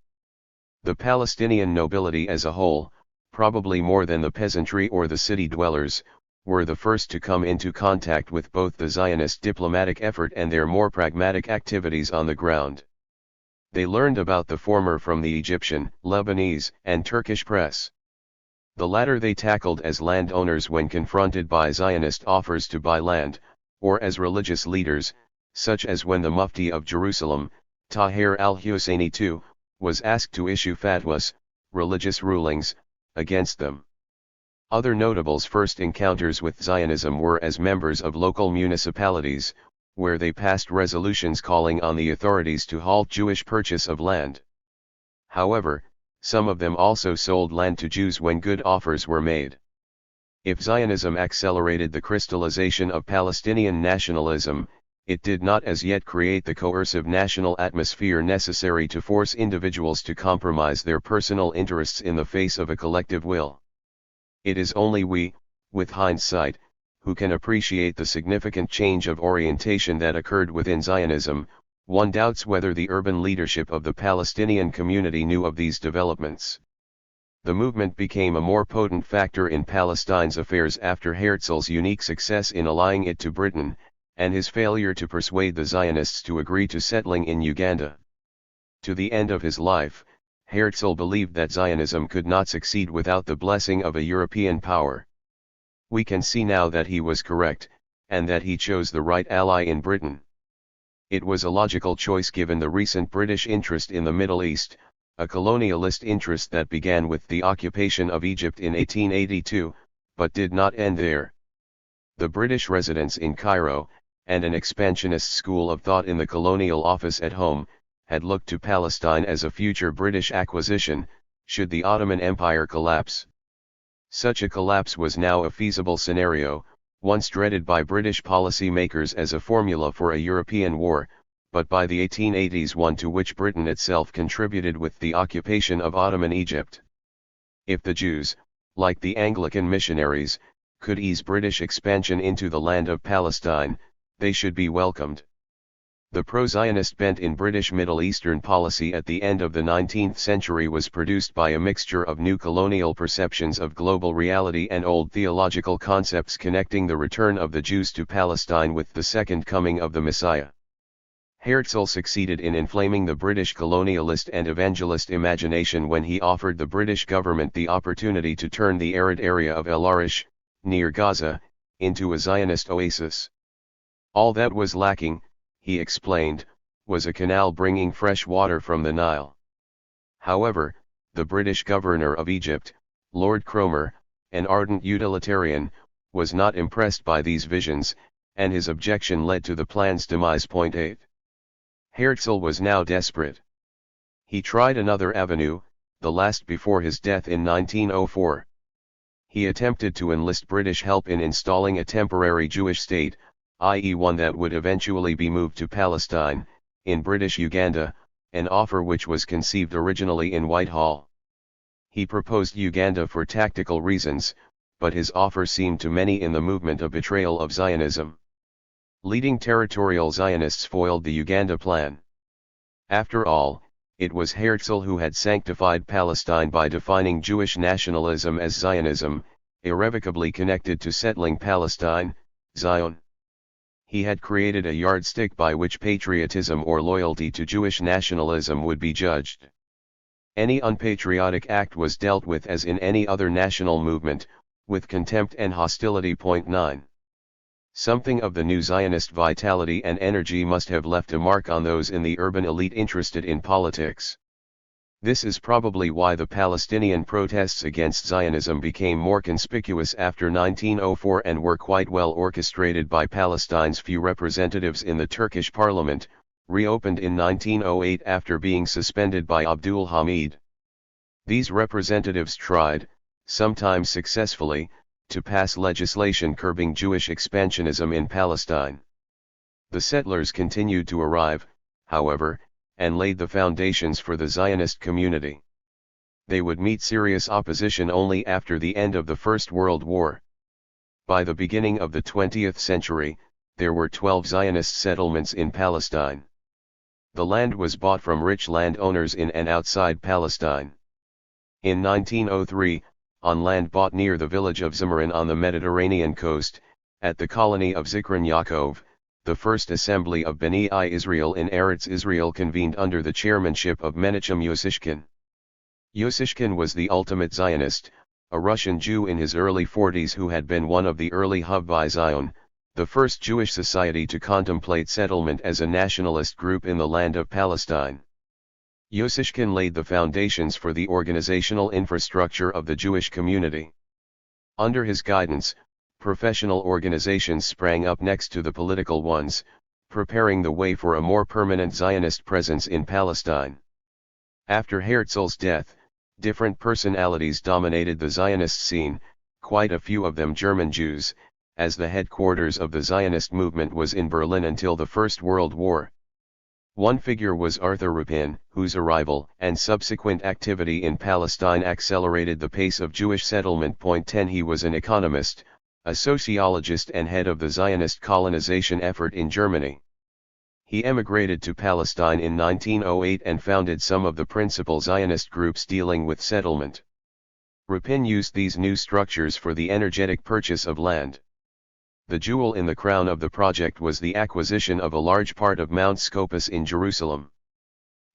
The Palestinian nobility as a whole, probably more than the peasantry or the city dwellers, were the first to come into contact with both the Zionist diplomatic effort and their more pragmatic activities on the ground. They learned about the former from the Egyptian, Lebanese, and Turkish press. The latter they tackled as landowners when confronted by Zionist offers to buy land, or as religious leaders, such as when the Mufti of Jerusalem, Tahir al-Husseini II, was asked to issue fatwas, religious rulings, against them. Other notables' first encounters with Zionism were as members of local municipalities, where they passed resolutions calling on the authorities to halt Jewish purchase of land. However, some of them also sold land to Jews when good offers were made. If Zionism accelerated the crystallization of Palestinian nationalism, it did not as yet create the coercive national atmosphere necessary to force individuals to compromise their personal interests in the face of a collective will. It is only we, with hindsight, who can appreciate the significant change of orientation that occurred within Zionism. One doubts whether the urban leadership of the Palestinian community knew of these developments. The movement became a more potent factor in Palestine's affairs after Herzl's unique success in allying it to Britain, and his failure to persuade the Zionists to agree to settling in Uganda. To the end of his life, Herzl believed that Zionism could not succeed without the blessing of a European power. We can see now that he was correct, and that he chose the right ally in Britain. It was a logical choice given the recent British interest in the Middle East, a colonialist interest that began with the occupation of Egypt in 1882, but did not end there. The British residence in Cairo, and an expansionist school of thought in the colonial office at home, had looked to Palestine as a future British acquisition, should the Ottoman Empire collapse. Such a collapse was now a feasible scenario, once dreaded by British policy-makers as a formula for a European war, but by the 1880s one to which Britain itself contributed with the occupation of Ottoman Egypt. If the Jews, like the Anglican missionaries, could ease British expansion into the land of Palestine, they should be welcomed. The pro-Zionist bent in British Middle Eastern policy at the end of the 19th century was produced by a mixture of new colonial perceptions of global reality and old theological concepts connecting the return of the Jews to Palestine with the second coming of the Messiah. Herzl succeeded in inflaming the British colonialist and evangelist imagination when he offered the British government the opportunity to turn the arid area of El Arish, near Gaza, into a Zionist oasis. All that was lacking, he explained, was a canal bringing fresh water from the Nile. However, the British governor of Egypt, Lord Cromer, an ardent utilitarian, was not impressed by these visions, and his objection led to the plan's demise. 8. Herzl was now desperate. He tried another avenue, the last before his death in 1904. He attempted to enlist British help in installing a temporary Jewish state, i.e. one that would eventually be moved to Palestine, in British Uganda, an offer which was conceived originally in Whitehall. He proposed Uganda for tactical reasons, but his offer seemed to many in the movement a betrayal of Zionism. Leading territorial Zionists foiled the Uganda plan. After all, it was Herzl who had sanctified Palestine by defining Jewish nationalism as Zionism, irrevocably connected to settling Palestine, Zion. He had created a yardstick by which patriotism or loyalty to Jewish nationalism would be judged. Any unpatriotic act was dealt with as in any other national movement, with contempt and hostility. 9. Something of the new Zionist vitality and energy must have left a mark on those in the urban elite interested in politics. This is probably why the Palestinian protests against Zionism became more conspicuous after 1904 and were quite well orchestrated by Palestine's few representatives in the Turkish parliament, reopened in 1908 after being suspended by Abdul Hamid. These representatives tried, sometimes successfully, to pass legislation curbing Jewish expansionism in Palestine. The settlers continued to arrive, however, and laid the foundations for the Zionist community. They would meet serious opposition only after the end of the First World War. By the beginning of the 20th century, there were 12 Zionist settlements in Palestine. The land was bought from rich landowners in and outside Palestine. In 1903, on land bought near the village of Zimran on the Mediterranean coast, at the colony of Zikron Yaakov, the first assembly of Bnei Israel in Eretz Israel convened under the chairmanship of Menachem Yosishkin. Yosishkin was the ultimate Zionist, a Russian Jew in his early 40s who had been one of the early Havai Zion, the first Jewish society to contemplate settlement as a nationalist group in the land of Palestine. Yosishkin laid the foundations for the organizational infrastructure of the Jewish community. Under his guidance, professional organizations sprang up next to the political ones, preparing the way for a more permanent Zionist presence in Palestine. After Herzl's death, different personalities dominated the Zionist scene, quite a few of them German Jews, as the headquarters of the Zionist movement was in Berlin until the First World War. One figure was Arthur Rapin, whose arrival and subsequent activity in Palestine accelerated the pace of Jewish settlement. 10 He was an economist, a sociologist and head of the Zionist colonization effort in Germany. He emigrated to Palestine in 1908 and founded some of the principal Zionist groups dealing with settlement. Rapin used these new structures for the energetic purchase of land. The jewel in the crown of the project was the acquisition of a large part of Mount Scopus in Jerusalem.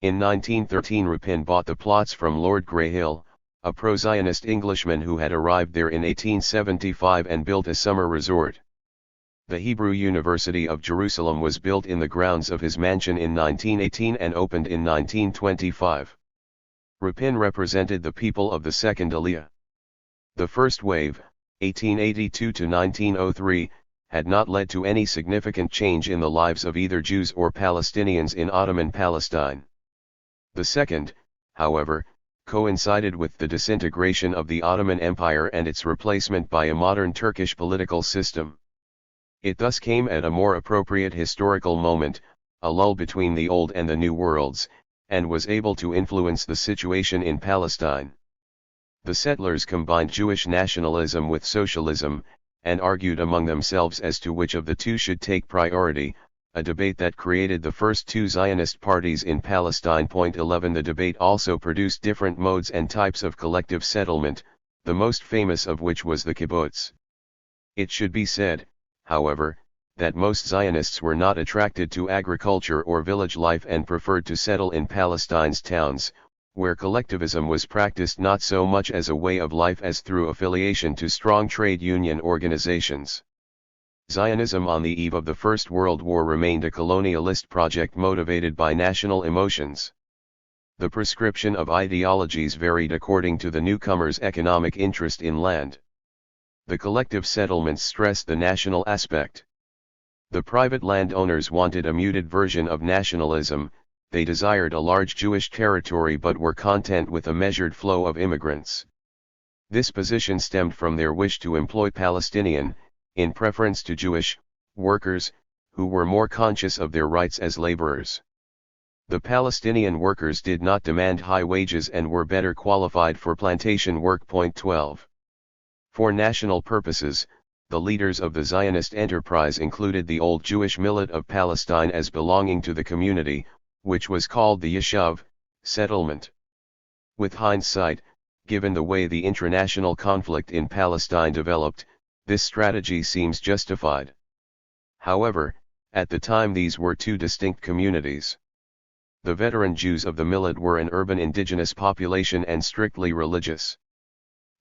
In 1913 Rapin bought the plots from Lord Greyhill, a pro-Zionist Englishman who had arrived there in 1875 and built a summer resort. The Hebrew University of Jerusalem was built in the grounds of his mansion in 1918 and opened in 1925. Rapin represented the people of the Second Aliyah. The first wave, 1882 to 1903, had not led to any significant change in the lives of either Jews or Palestinians in Ottoman Palestine. The second, however, coincided with the disintegration of the Ottoman Empire and its replacement by a modern Turkish political system. It thus came at a more appropriate historical moment, a lull between the old and the new worlds, and was able to influence the situation in Palestine. The settlers combined Jewish nationalism with socialism, and argued among themselves as to which of the two should take priority, a debate that created the first two Zionist parties in Palestine. 11 The debate also produced different modes and types of collective settlement, the most famous of which was the kibbutz. It should be said, however, that most Zionists were not attracted to agriculture or village life and preferred to settle in Palestine's towns, where collectivism was practiced not so much as a way of life as through affiliation to strong trade union organizations. Zionism on the eve of the First World War remained a colonialist project motivated by national emotions. The prescription of ideologies varied according to the newcomers' economic interest in land. The collective settlements stressed the national aspect. The private landowners wanted a muted version of nationalism. They desired a large Jewish territory but were content with a measured flow of immigrants. This position stemmed from their wish to employ Palestinian, in preference to Jewish, workers, who were more conscious of their rights as laborers. The Palestinian workers did not demand high wages and were better qualified for plantation work. 12. For national purposes, the leaders of the Zionist enterprise included the old Jewish millet of Palestine as belonging to the community, which was called the Yeshuv, settlement. With hindsight, given the way the intranational conflict in Palestine developed, this strategy seems justified. However, at the time these were two distinct communities. The veteran Jews of the millet were an urban indigenous population and strictly religious.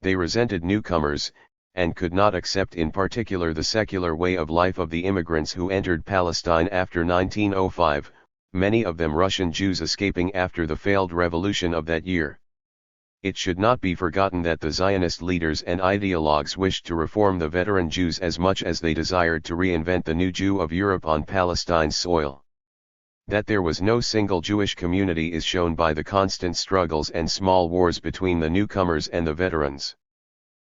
They resented newcomers, and could not accept in particular the secular way of life of the immigrants who entered Palestine after 1905, many of them Russian Jews escaping after the failed revolution of that year. It should not be forgotten that the Zionist leaders and ideologues wished to reform the veteran Jews as much as they desired to reinvent the new Jew of Europe on Palestine's soil. That there was no single Jewish community is shown by the constant struggles and small wars between the newcomers and the veterans.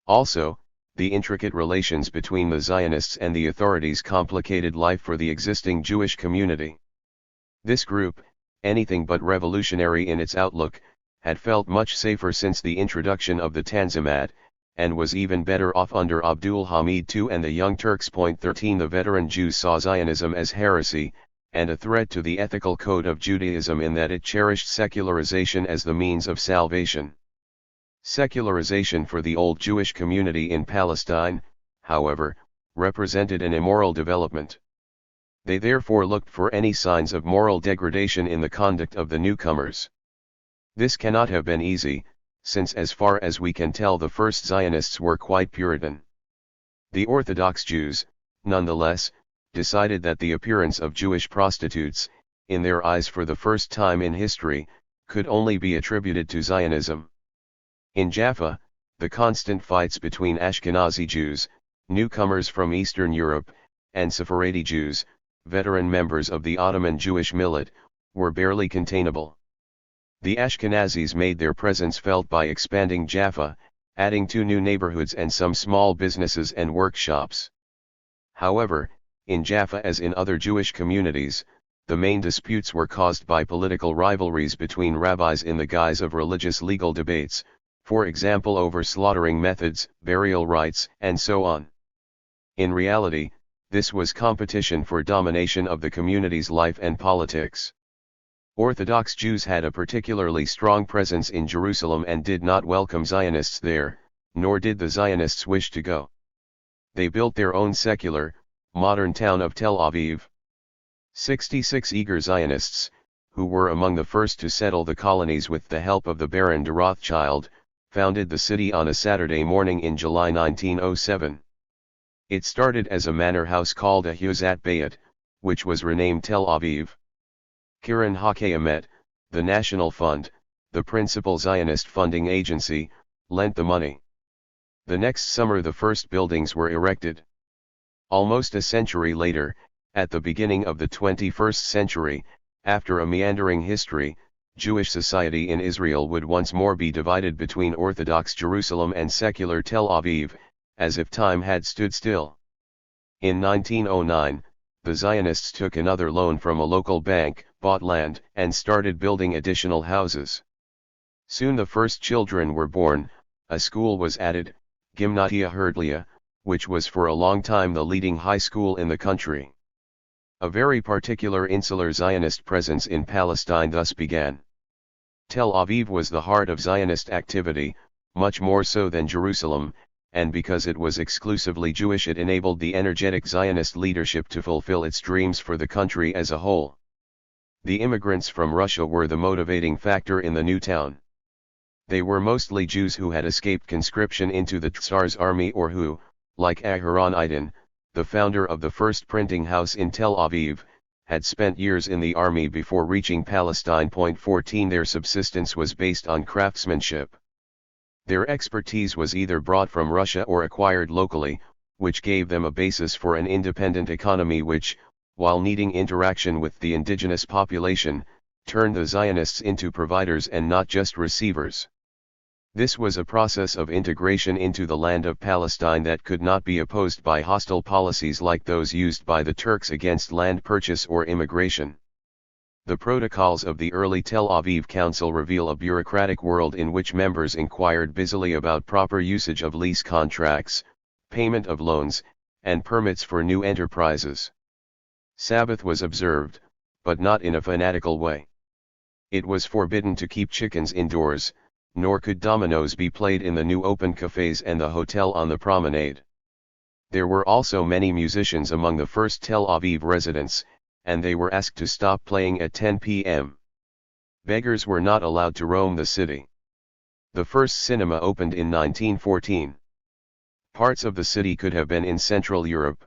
Also, the intricate relations between the Zionists and the authorities complicated life for the existing Jewish community. This group, anything but revolutionary in its outlook, had felt much safer since the introduction of the Tanzimat, and was even better off under Abdul Hamid II and the Young Turks. 13 The veteran Jews saw Zionism as heresy, and a threat to the ethical code of Judaism in that it cherished secularization as the means of salvation. Secularization for the old Jewish community in Palestine, however, represented an immoral development. They therefore looked for any signs of moral degradation in the conduct of the newcomers. This cannot have been easy, since as far as we can tell the first Zionists were quite Puritan. The Orthodox Jews, nonetheless, decided that the appearance of Jewish prostitutes, in their eyes for the first time in history, could only be attributed to Zionism. In Jaffa, the constant fights between Ashkenazi Jews, newcomers from Eastern Europe, and Sephardi Jews, veteran members of the Ottoman Jewish millet, were barely containable. The Ashkenazis made their presence felt by expanding Jaffa, adding 2 new neighborhoods and some small businesses and workshops. However, in Jaffa as in other Jewish communities, the main disputes were caused by political rivalries between rabbis in the guise of religious legal debates, for example over slaughtering methods, burial rites, and so on. In reality, this was competition for domination of the community's life and politics. Orthodox Jews had a particularly strong presence in Jerusalem and did not welcome Zionists there, nor did the Zionists wish to go. They built their own secular, modern town of Tel Aviv. 66 eager Zionists, who were among the first to settle the colonies with the help of the Baron de Rothschild, founded the city on a Saturday morning in July 1907. It started as a manor house called Ahuzat Bayit, which was renamed Tel Aviv. Keren HaKayamet, the National Fund, the principal Zionist funding agency, lent the money. The next summer the first buildings were erected. Almost a century later, at the beginning of the 21st century, after a meandering history, Jewish society in Israel would once more be divided between Orthodox Jerusalem and secular Tel Aviv, as if time had stood still. In 1909, the Zionists took another loan from a local bank, bought land, and started building additional houses. Soon the first children were born, a school was added, Gimnasia Herdlia, which was for a long time the leading high school in the country. A very particular insular Zionist presence in Palestine thus began. Tel Aviv was the heart of Zionist activity, much more so than Jerusalem, and because it was exclusively Jewish it enabled the energetic Zionist leadership to fulfill its dreams for the country as a whole. The immigrants from Russia were the motivating factor in the new town. They were mostly Jews who had escaped conscription into the Tsar's army or who, like Aharon Ilan, the founder of the first printing house in Tel Aviv, had spent years in the army before reaching Palestine. 14 Their subsistence was based on craftsmanship. Their expertise was either brought from Russia or acquired locally, which gave them a basis for an independent economy which, while needing interaction with the indigenous population, turned the Zionists into providers and not just receivers. This was a process of integration into the land of Palestine that could not be opposed by hostile policies like those used by the Turks against land purchase or immigration. The protocols of the early Tel Aviv Council reveal a bureaucratic world in which members inquired busily about proper usage of lease contracts, payment of loans, and permits for new enterprises. Sabbath was observed, but not in a fanatical way. It was forbidden to keep chickens indoors, nor could dominoes be played in the new open cafes and the hotel on the promenade. There were also many musicians among the first Tel Aviv residents, and they were asked to stop playing at 10 p.m. Beggars were not allowed to roam the city. The first cinema opened in 1914. Parts of the city could have been in Central Europe.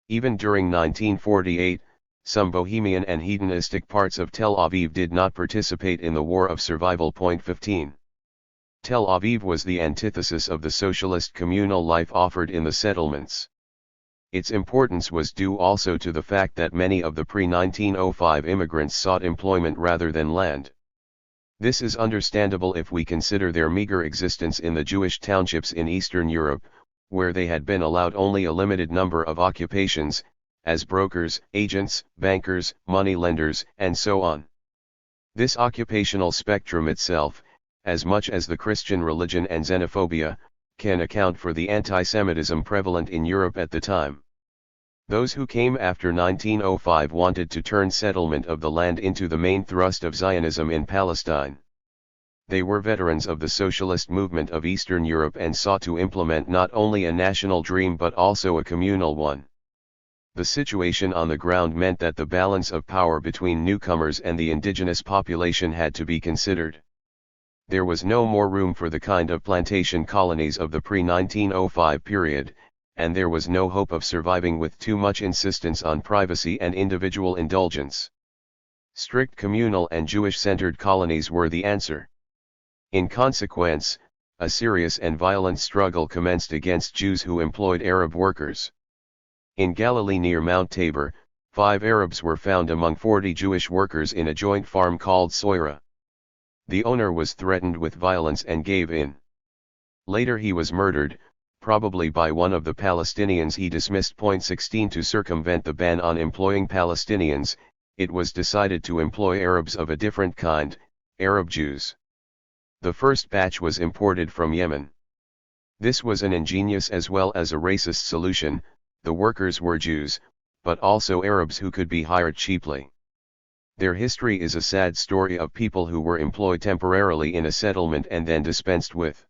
Even during 1948, some bohemian and hedonistic parts of Tel Aviv did not participate in the War of Survival. 15. Tel Aviv was the antithesis of the socialist communal life offered in the settlements. Its importance was due also to the fact that many of the pre-1905 immigrants sought employment rather than land. This is understandable if we consider their meager existence in the Jewish townships in Eastern Europe, where they had been allowed only a limited number of occupations, as brokers, agents, bankers, money-lenders, and so on. This occupational spectrum itself, as much as the Christian religion and xenophobia, can account for the anti-Semitism prevalent in Europe at the time. Those who came after 1905 wanted to turn settlement of the land into the main thrust of Zionism in Palestine. They were veterans of the socialist movement of Eastern Europe and sought to implement not only a national dream but also a communal one. The situation on the ground meant that the balance of power between newcomers and the indigenous population had to be considered. There was no more room for the kind of plantation colonies of the pre-1905 period, and there was no hope of surviving with too much insistence on privacy and individual indulgence. Strict communal and Jewish-centered colonies were the answer. In consequence, a serious and violent struggle commenced against Jews who employed Arab workers. In Galilee near Mount Tabor, 5 Arabs were found among 40 Jewish workers in a joint farm called Soira. The owner was threatened with violence and gave in. Later he was murdered, probably by one of the Palestinians he dismissed. 16 To circumvent the ban on employing Palestinians, it was decided to employ Arabs of a different kind, Arab Jews. The first batch was imported from Yemen. This was an ingenious as well as a racist solution. The workers were Jews, but also Arabs who could be hired cheaply. Their history is a sad story of people who were employed temporarily in a settlement and then dispensed with.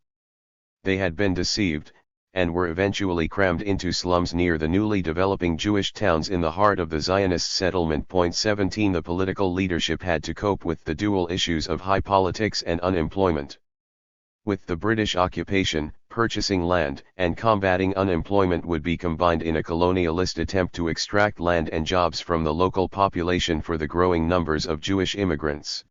They had been deceived, and were eventually crammed into slums near the newly developing Jewish towns in the heart of the Zionist settlement. 17 The political leadership had to cope with the dual issues of high politics and unemployment. With the British occupation, purchasing land and combating unemployment would be combined in a colonialist attempt to extract land and jobs from the local population for the growing numbers of Jewish immigrants.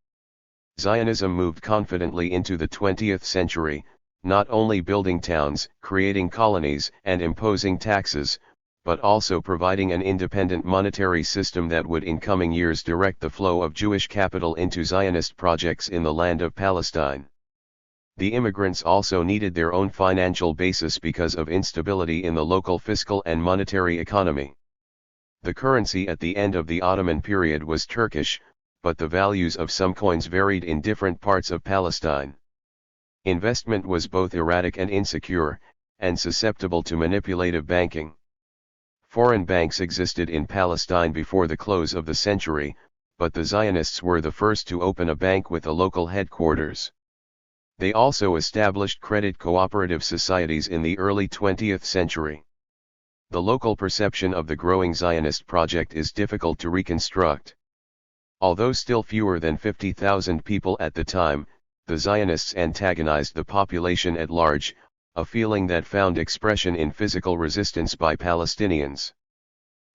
Zionism moved confidently into the 20th century, not only building towns, creating colonies, and imposing taxes, but also providing an independent monetary system that would in coming years direct the flow of Jewish capital into Zionist projects in the land of Palestine. The immigrants also needed their own financial basis because of instability in the local fiscal and monetary economy. The currency at the end of the Ottoman period was Turkish, but the values of some coins varied in different parts of Palestine. Investment was both erratic and insecure, and susceptible to manipulative banking. Foreign banks existed in Palestine before the close of the century, but the Zionists were the first to open a bank with a local headquarters. They also established credit cooperative societies in the early 20th century. The local perception of the growing Zionist project is difficult to reconstruct. Although still fewer than 50,000 people at the time, the Zionists antagonized the population at large, a feeling that found expression in physical resistance by Palestinians.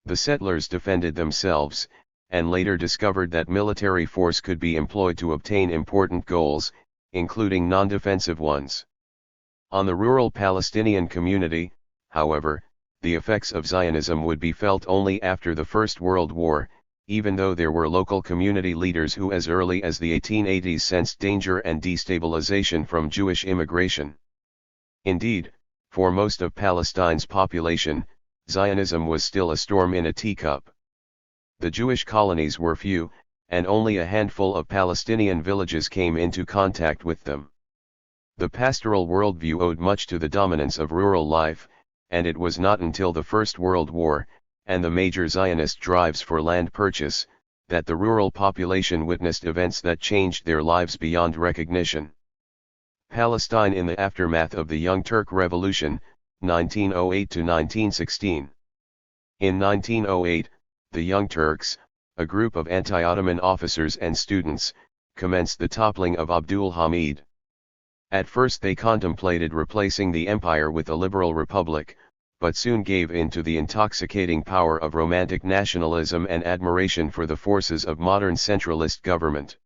The settlers defended themselves, and later discovered that military force could be employed to obtain important goals, including non-defensive ones. On the rural Palestinian community, however, the effects of Zionism would be felt only after the First World War, even though there were local community leaders who as early as the 1880s sensed danger and destabilization from Jewish immigration. Indeed, for most of Palestine's population, Zionism was still a storm in a teacup. The Jewish colonies were few, and only a handful of Palestinian villages came into contact with them. The pastoral worldview owed much to the dominance of rural life, and it was not until the First World War, and the major Zionist drives for land purchase, that the rural population witnessed events that changed their lives beyond recognition. Palestine in the aftermath of the Young Turk Revolution, 1908 to 1916. In 1908, the Young Turks, a group of anti-Ottoman officers and students, commenced the toppling of Abdul Hamid. At first they contemplated replacing the empire with a liberal republic, but soon gave in to the intoxicating power of romantic nationalism and admiration for the forces of modern centralist government.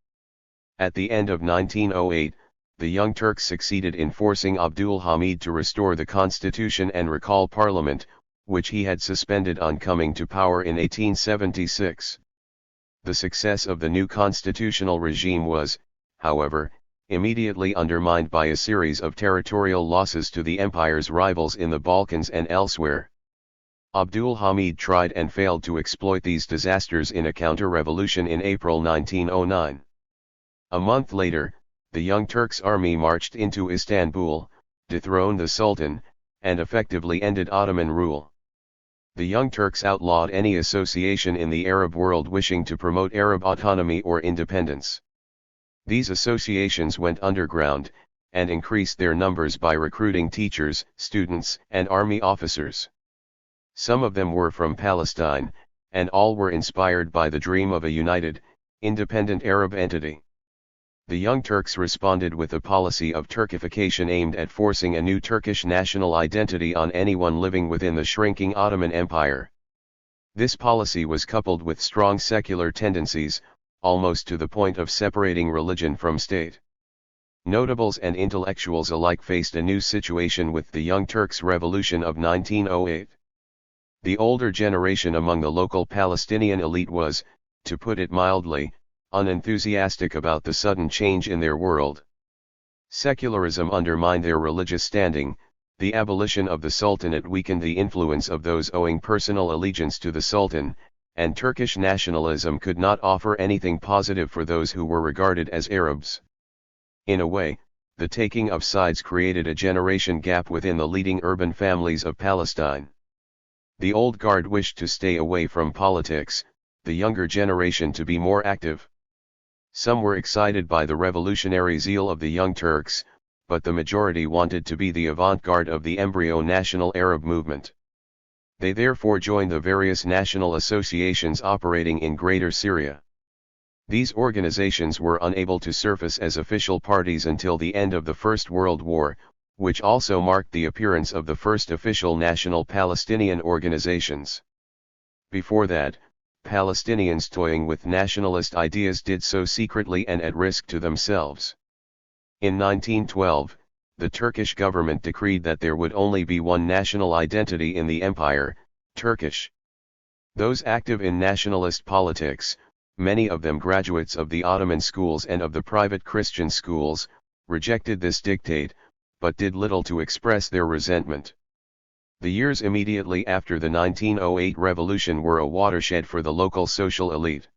At the end of 1908, the Young Turks succeeded in forcing Abdul Hamid to restore the constitution and recall parliament, which he had suspended on coming to power in 1876. The success of the new constitutional regime was, however, immediately undermined by a series of territorial losses to the empire's rivals in the Balkans and elsewhere. Abdul Hamid tried and failed to exploit these disasters in a counter-revolution in April 1909. A month later, the Young Turks' army marched into Istanbul, dethroned the Sultan, and effectively ended Ottoman rule. The Young Turks outlawed any association in the Arab world wishing to promote Arab autonomy or independence. These associations went underground, and increased their numbers by recruiting teachers, students, and army officers. Some of them were from Palestine, and all were inspired by the dream of a united, independent Arab entity. The Young Turks responded with a policy of Turkification aimed at forcing a new Turkish national identity on anyone living within the shrinking Ottoman Empire. This policy was coupled with strong secular tendencies, almost to the point of separating religion from state. Notables and intellectuals alike faced a new situation with the Young Turks' revolution of 1908. The older generation among the local Palestinian elite was, to put it mildly, unenthusiastic about the sudden change in their world. Secularism undermined their religious standing, the abolition of the Sultanate weakened the influence of those owing personal allegiance to the Sultan, and Turkish nationalism could not offer anything positive for those who were regarded as Arabs. In a way, the taking of sides created a generation gap within the leading urban families of Palestine. The old guard wished to stay away from politics, the younger generation to be more active. Some were excited by the revolutionary zeal of the Young Turks, but the majority wanted to be the avant-garde of the embryo national Arab movement. They therefore joined the various national associations operating in Greater Syria. These organizations were unable to surface as official parties until the end of the First World War, which also marked the appearance of the first official national Palestinian organizations. Before that, Palestinians toying with nationalist ideas did so secretly and at risk to themselves. In 1912, the Turkish government decreed that there would only be one national identity in the empire, Turkish. Those active in nationalist politics, many of them graduates of the Ottoman schools and of the private Christian schools, rejected this dictate, but did little to express their resentment. The years immediately after the 1908 revolution were a watershed for the local social elite.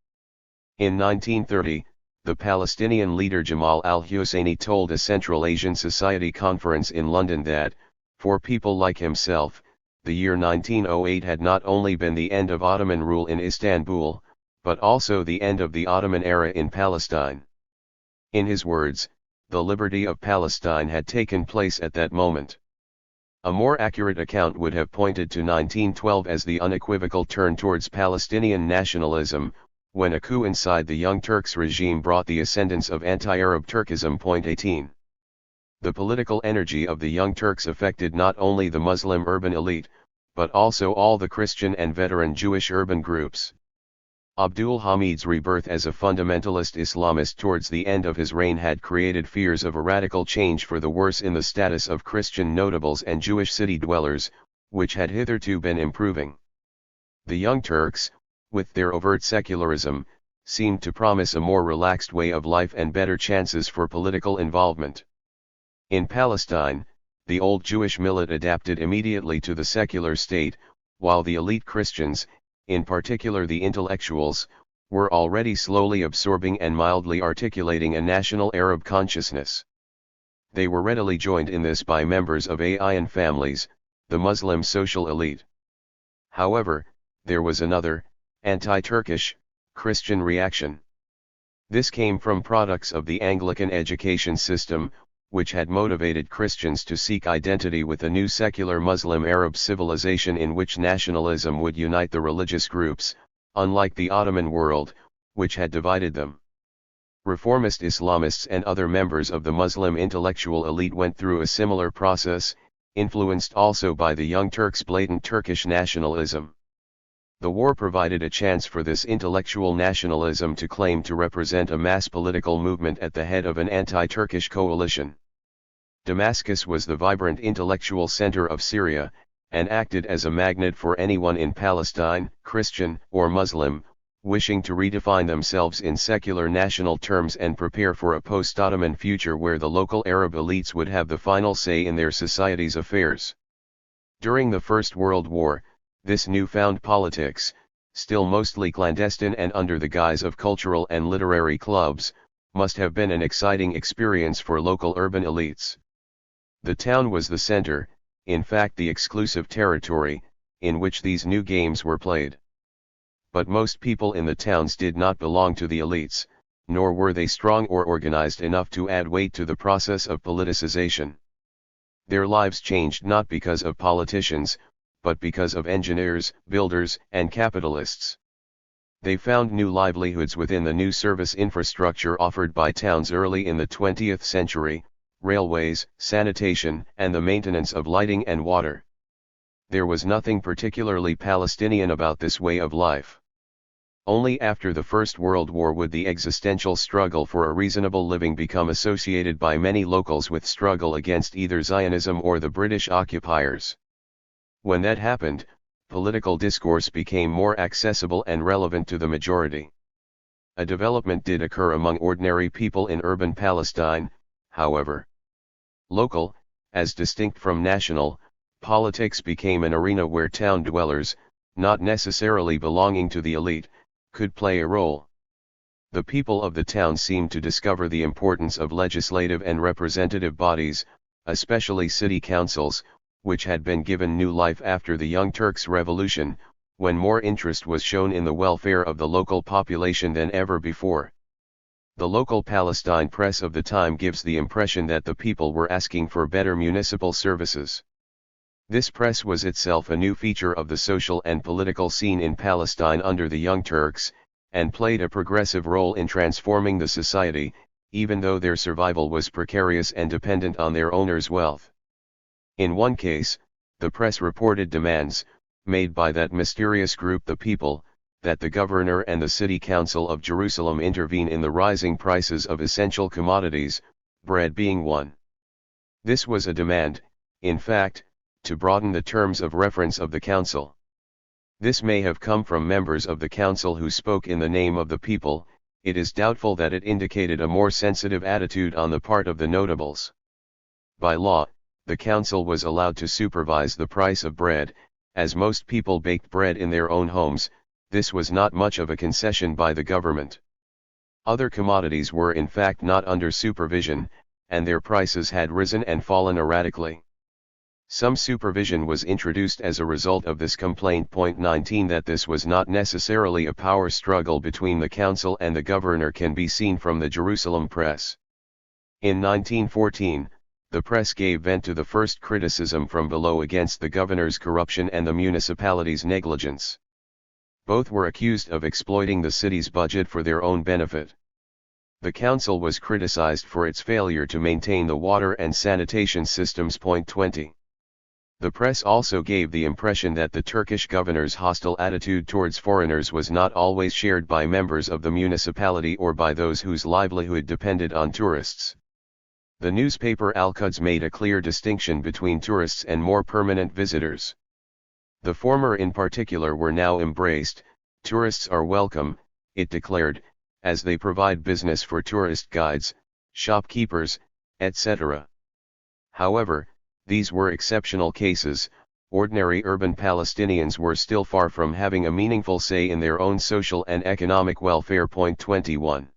In 1930, the Palestinian leader Jamal al-Husseini told a Central Asian Society conference in London that, for people like himself, the year 1908 had not only been the end of Ottoman rule in Istanbul, but also the end of the Ottoman era in Palestine. In his words, the liberty of Palestine had taken place at that moment. A more accurate account would have pointed to 1912 as the unequivocal turn towards Palestinian nationalism, when a coup inside the Young Turks regime brought the ascendance of anti-Arab Turkism. 18. The political energy of the Young Turks affected not only the Muslim urban elite, but also all the Christian and veteran Jewish urban groups. Abdul Hamid's rebirth as a fundamentalist Islamist towards the end of his reign had created fears of a radical change for the worse in the status of Christian notables and Jewish city dwellers, which had hitherto been improving. The Young Turks, with their overt secularism, seemed to promise a more relaxed way of life and better chances for political involvement. In Palestine, the old Jewish millet adapted immediately to the secular state, while the elite Christians, in particular the intellectuals, were already slowly absorbing and mildly articulating a national Arab consciousness. They were readily joined in this by members of Ayan families, the Muslim social elite. However, there was another, anti-Turkish, Christian reaction. This came from products of the Anglican education system, which had motivated Christians to seek identity with a new secular Muslim Arab civilization in which nationalism would unite the religious groups, unlike the Ottoman world, which had divided them. Reformist Islamists and other members of the Muslim intellectual elite went through a similar process, influenced also by the Young Turks' blatant Turkish nationalism. The war provided a chance for this intellectual nationalism to claim to represent a mass political movement at the head of an anti-Turkish coalition. Damascus was the vibrant intellectual center of Syria, and acted as a magnet for anyone in Palestine, Christian or Muslim, wishing to redefine themselves in secular national terms and prepare for a post-Ottoman future where the local Arab elites would have the final say in their society's affairs. During the First World War, this newfound politics, still mostly clandestine and under the guise of cultural and literary clubs, must have been an exciting experience for local urban elites. The town was the center, in fact the exclusive territory, in which these new games were played. But most people in the towns did not belong to the elites, nor were they strong or organized enough to add weight to the process of politicization. Their lives changed not because of politicians, but because of engineers, builders, and capitalists. They found new livelihoods within the new service infrastructure offered by towns early in the 20th century, railways, sanitation, and the maintenance of lighting and water. There was nothing particularly Palestinian about this way of life. Only after the First World War would the existential struggle for a reasonable living become associated by many locals with struggle against either Zionism or the British occupiers. When that happened, political discourse became more accessible and relevant to the majority. A development did occur among ordinary people in urban Palestine, however. Local, as distinct from national, politics became an arena where town dwellers, not necessarily belonging to the elite, could play a role. The people of the town seemed to discover the importance of legislative and representative bodies, especially city councils, which had been given new life after the Young Turks Revolution, when more interest was shown in the welfare of the local population than ever before. The local Palestine press of the time gives the impression that the people were asking for better municipal services. This press was itself a new feature of the social and political scene in Palestine under the Young Turks, and played a progressive role in transforming the society, even though their survival was precarious and dependent on their owners' wealth. In one case, the press reported demands, made by that mysterious group the people, that the governor and the city council of Jerusalem intervene in the rising prices of essential commodities, bread being one. This was a demand, in fact, to broaden the terms of reference of the council. This may have come from members of the council who spoke in the name of the people. It is doubtful that it indicated a more sensitive attitude on the part of the notables. By law, the council was allowed to supervise the price of bread, as most people baked bread in their own homes. This was not much of a concession by the government. Other commodities were in fact not under supervision, and their prices had risen and fallen erratically. Some supervision was introduced as a result of this complaint. 19 That this was not necessarily a power struggle between the council and the governor can be seen from the Jerusalem press. In 1914, the press gave vent to the first criticism from below against the governor's corruption and the municipality's negligence. Both were accused of exploiting the city's budget for their own benefit. The council was criticized for its failure to maintain the water and sanitation systems. 20. The press also gave the impression that the Turkish governor's hostile attitude towards foreigners was not always shared by members of the municipality or by those whose livelihood depended on tourists. The newspaper Al-Quds made a clear distinction between tourists and more permanent visitors. The former in particular were now embraced. Tourists are welcome, it declared, as they provide business for tourist guides, shopkeepers, etc. However, these were exceptional cases. Ordinary urban Palestinians were still far from having a meaningful say in their own social and economic welfare. 21.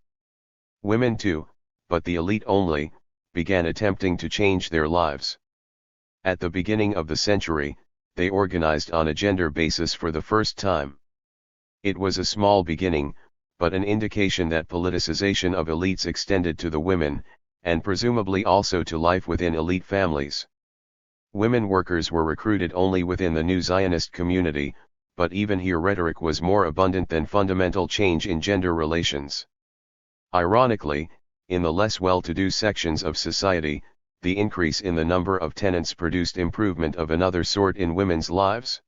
Women too, but the elite only, began attempting to change their lives. At the beginning of the century, they organized on a gender basis for the first time. It was a small beginning, but an indication that politicization of elites extended to the women, and presumably also to life within elite families. Women workers were recruited only within the new Zionist community, but even here rhetoric was more abundant than fundamental change in gender relations. Ironically, in the less well-to-do sections of society, the increase in the number of tenants produced improvement of another sort in women's lives.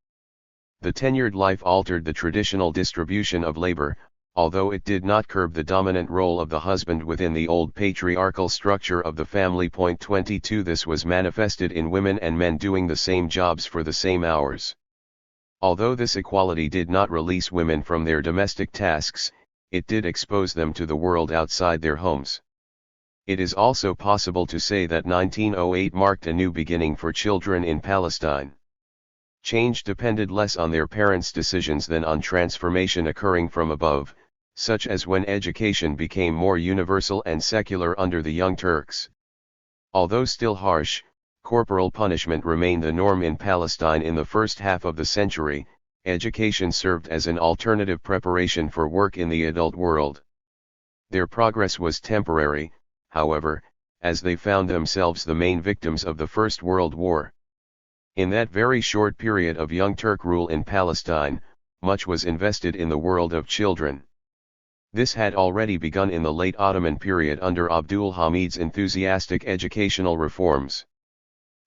The tenured life altered the traditional distribution of labor, although it did not curb the dominant role of the husband within the old patriarchal structure of the family. 22 This was manifested in women and men doing the same jobs for the same hours. Although this equality did not release women from their domestic tasks, it did expose them to the world outside their homes. It is also possible to say that 1908 marked a new beginning for children in Palestine. Change depended less on their parents' decisions than on transformation occurring from above, such as when education became more universal and secular under the Young Turks. Although still harsh, corporal punishment remained the norm in Palestine in the first half of the century. Education served as an alternative preparation for work in the adult world. Their progress was temporary, however, as they found themselves the main victims of the First World War. In that very short period of Young Turk rule in Palestine, much was invested in the world of children. This had already begun in the late Ottoman period under Abdul Hamid's enthusiastic educational reforms.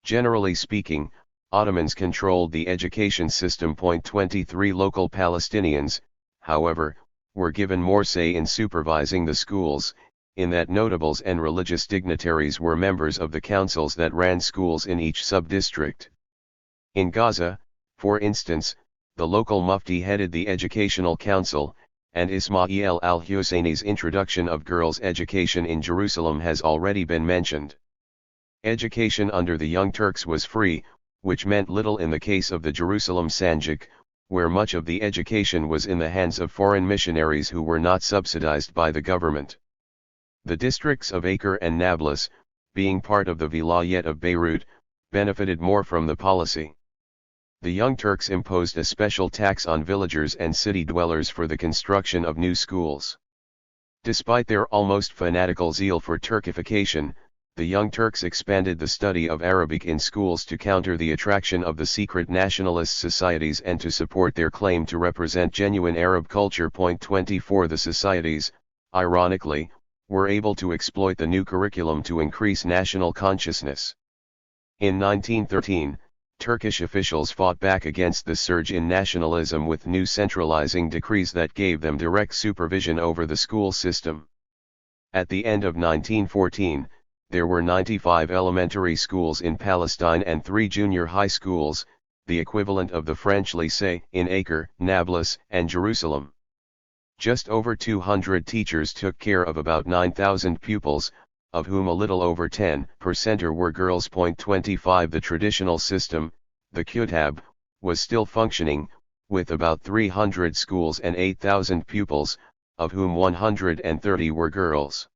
Generally speaking, Ottomans controlled the education system. 23 Local Palestinians, however, were given more say in supervising the schools, in that notables and religious dignitaries were members of the councils that ran schools in each sub-district. In Gaza, for instance, the local mufti headed the educational council, and Ismail al-Husseini's introduction of girls' education in Jerusalem has already been mentioned. Education under the Young Turks was free, which meant little in the case of the Jerusalem Sanjak, where much of the education was in the hands of foreign missionaries who were not subsidized by the government. The districts of Acre and Nablus, being part of the Vilayet of Beirut, benefited more from the policy. The Young Turks imposed a special tax on villagers and city dwellers for the construction of new schools. Despite their almost fanatical zeal for Turkification, the Young Turks expanded the study of Arabic in schools to counter the attraction of the secret nationalist societies and to support their claim to represent genuine Arab culture. 24 The societies, ironically, were able to exploit the new curriculum to increase national consciousness. In 1913, Turkish officials fought back against the surge in nationalism with new centralizing decrees that gave them direct supervision over the school system. At the end of 1914, there were 95 elementary schools in Palestine and 3 junior high schools, the equivalent of the French lycée in Acre, Nablus, and Jerusalem. Just over 200 teachers took care of about 9,000 pupils, of whom a little over 10% were girls. 25 The traditional system, the Kutab, was still functioning, with about 300 schools and 8,000 pupils, of whom 130 were girls.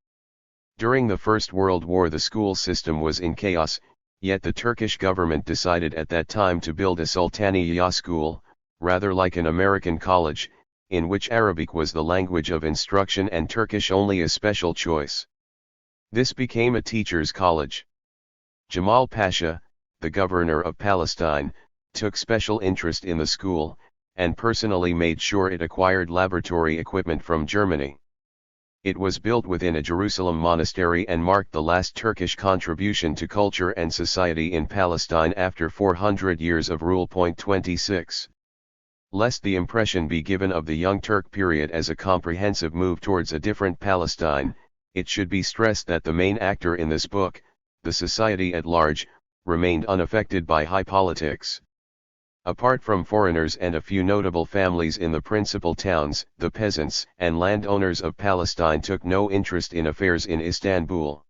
During the First World War the school system was in chaos, yet the Turkish government decided at that time to build a Sultaniye school, rather like an American college, in which Arabic was the language of instruction and Turkish only a special choice. This became a teachers' college. Jamal Pasha, the governor of Palestine, took special interest in the school, and personally made sure it acquired laboratory equipment from Germany. It was built within a Jerusalem monastery and marked the last Turkish contribution to culture and society in Palestine after 400 years of rule. 26. Lest the impression be given of the Young Turk period as a comprehensive move towards a different Palestine, it should be stressed that the main actor in this book, the society at large, remained unaffected by high politics. Apart from foreigners and a few notable families in the principal towns, the peasants and landowners of Palestine took no interest in affairs in Istanbul.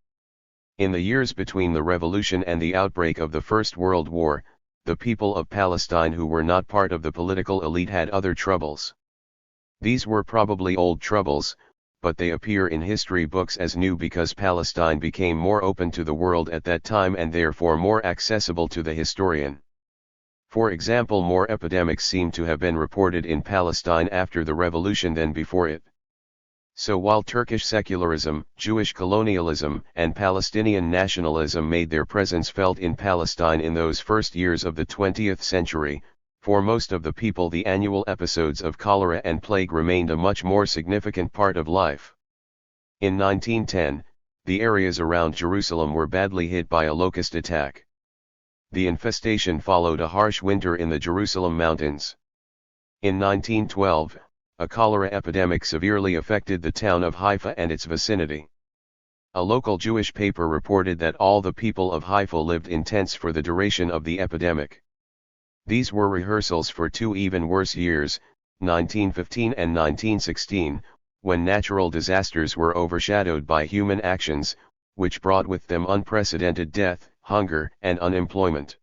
In the years between the revolution and the outbreak of the First World War, the people of Palestine who were not part of the political elite had other troubles. These were probably old troubles, but they appear in history books as new because Palestine became more open to the world at that time and therefore more accessible to the historian. For example, more epidemics seem to have been reported in Palestine after the revolution than before it. So while Turkish secularism, Jewish colonialism, and Palestinian nationalism made their presence felt in Palestine in those first years of the 20th century, for most of the people the annual episodes of cholera and plague remained a much more significant part of life. In 1910, the areas around Jerusalem were badly hit by a locust attack. The infestation followed a harsh winter in the Jerusalem mountains. In 1912, a cholera epidemic severely affected the town of Haifa and its vicinity. A local Jewish paper reported that all the people of Haifa lived in tents for the duration of the epidemic. These were rehearsals for 2 even worse years, 1915 and 1916, when natural disasters were overshadowed by human actions, which brought with them unprecedented death, hunger, and unemployment.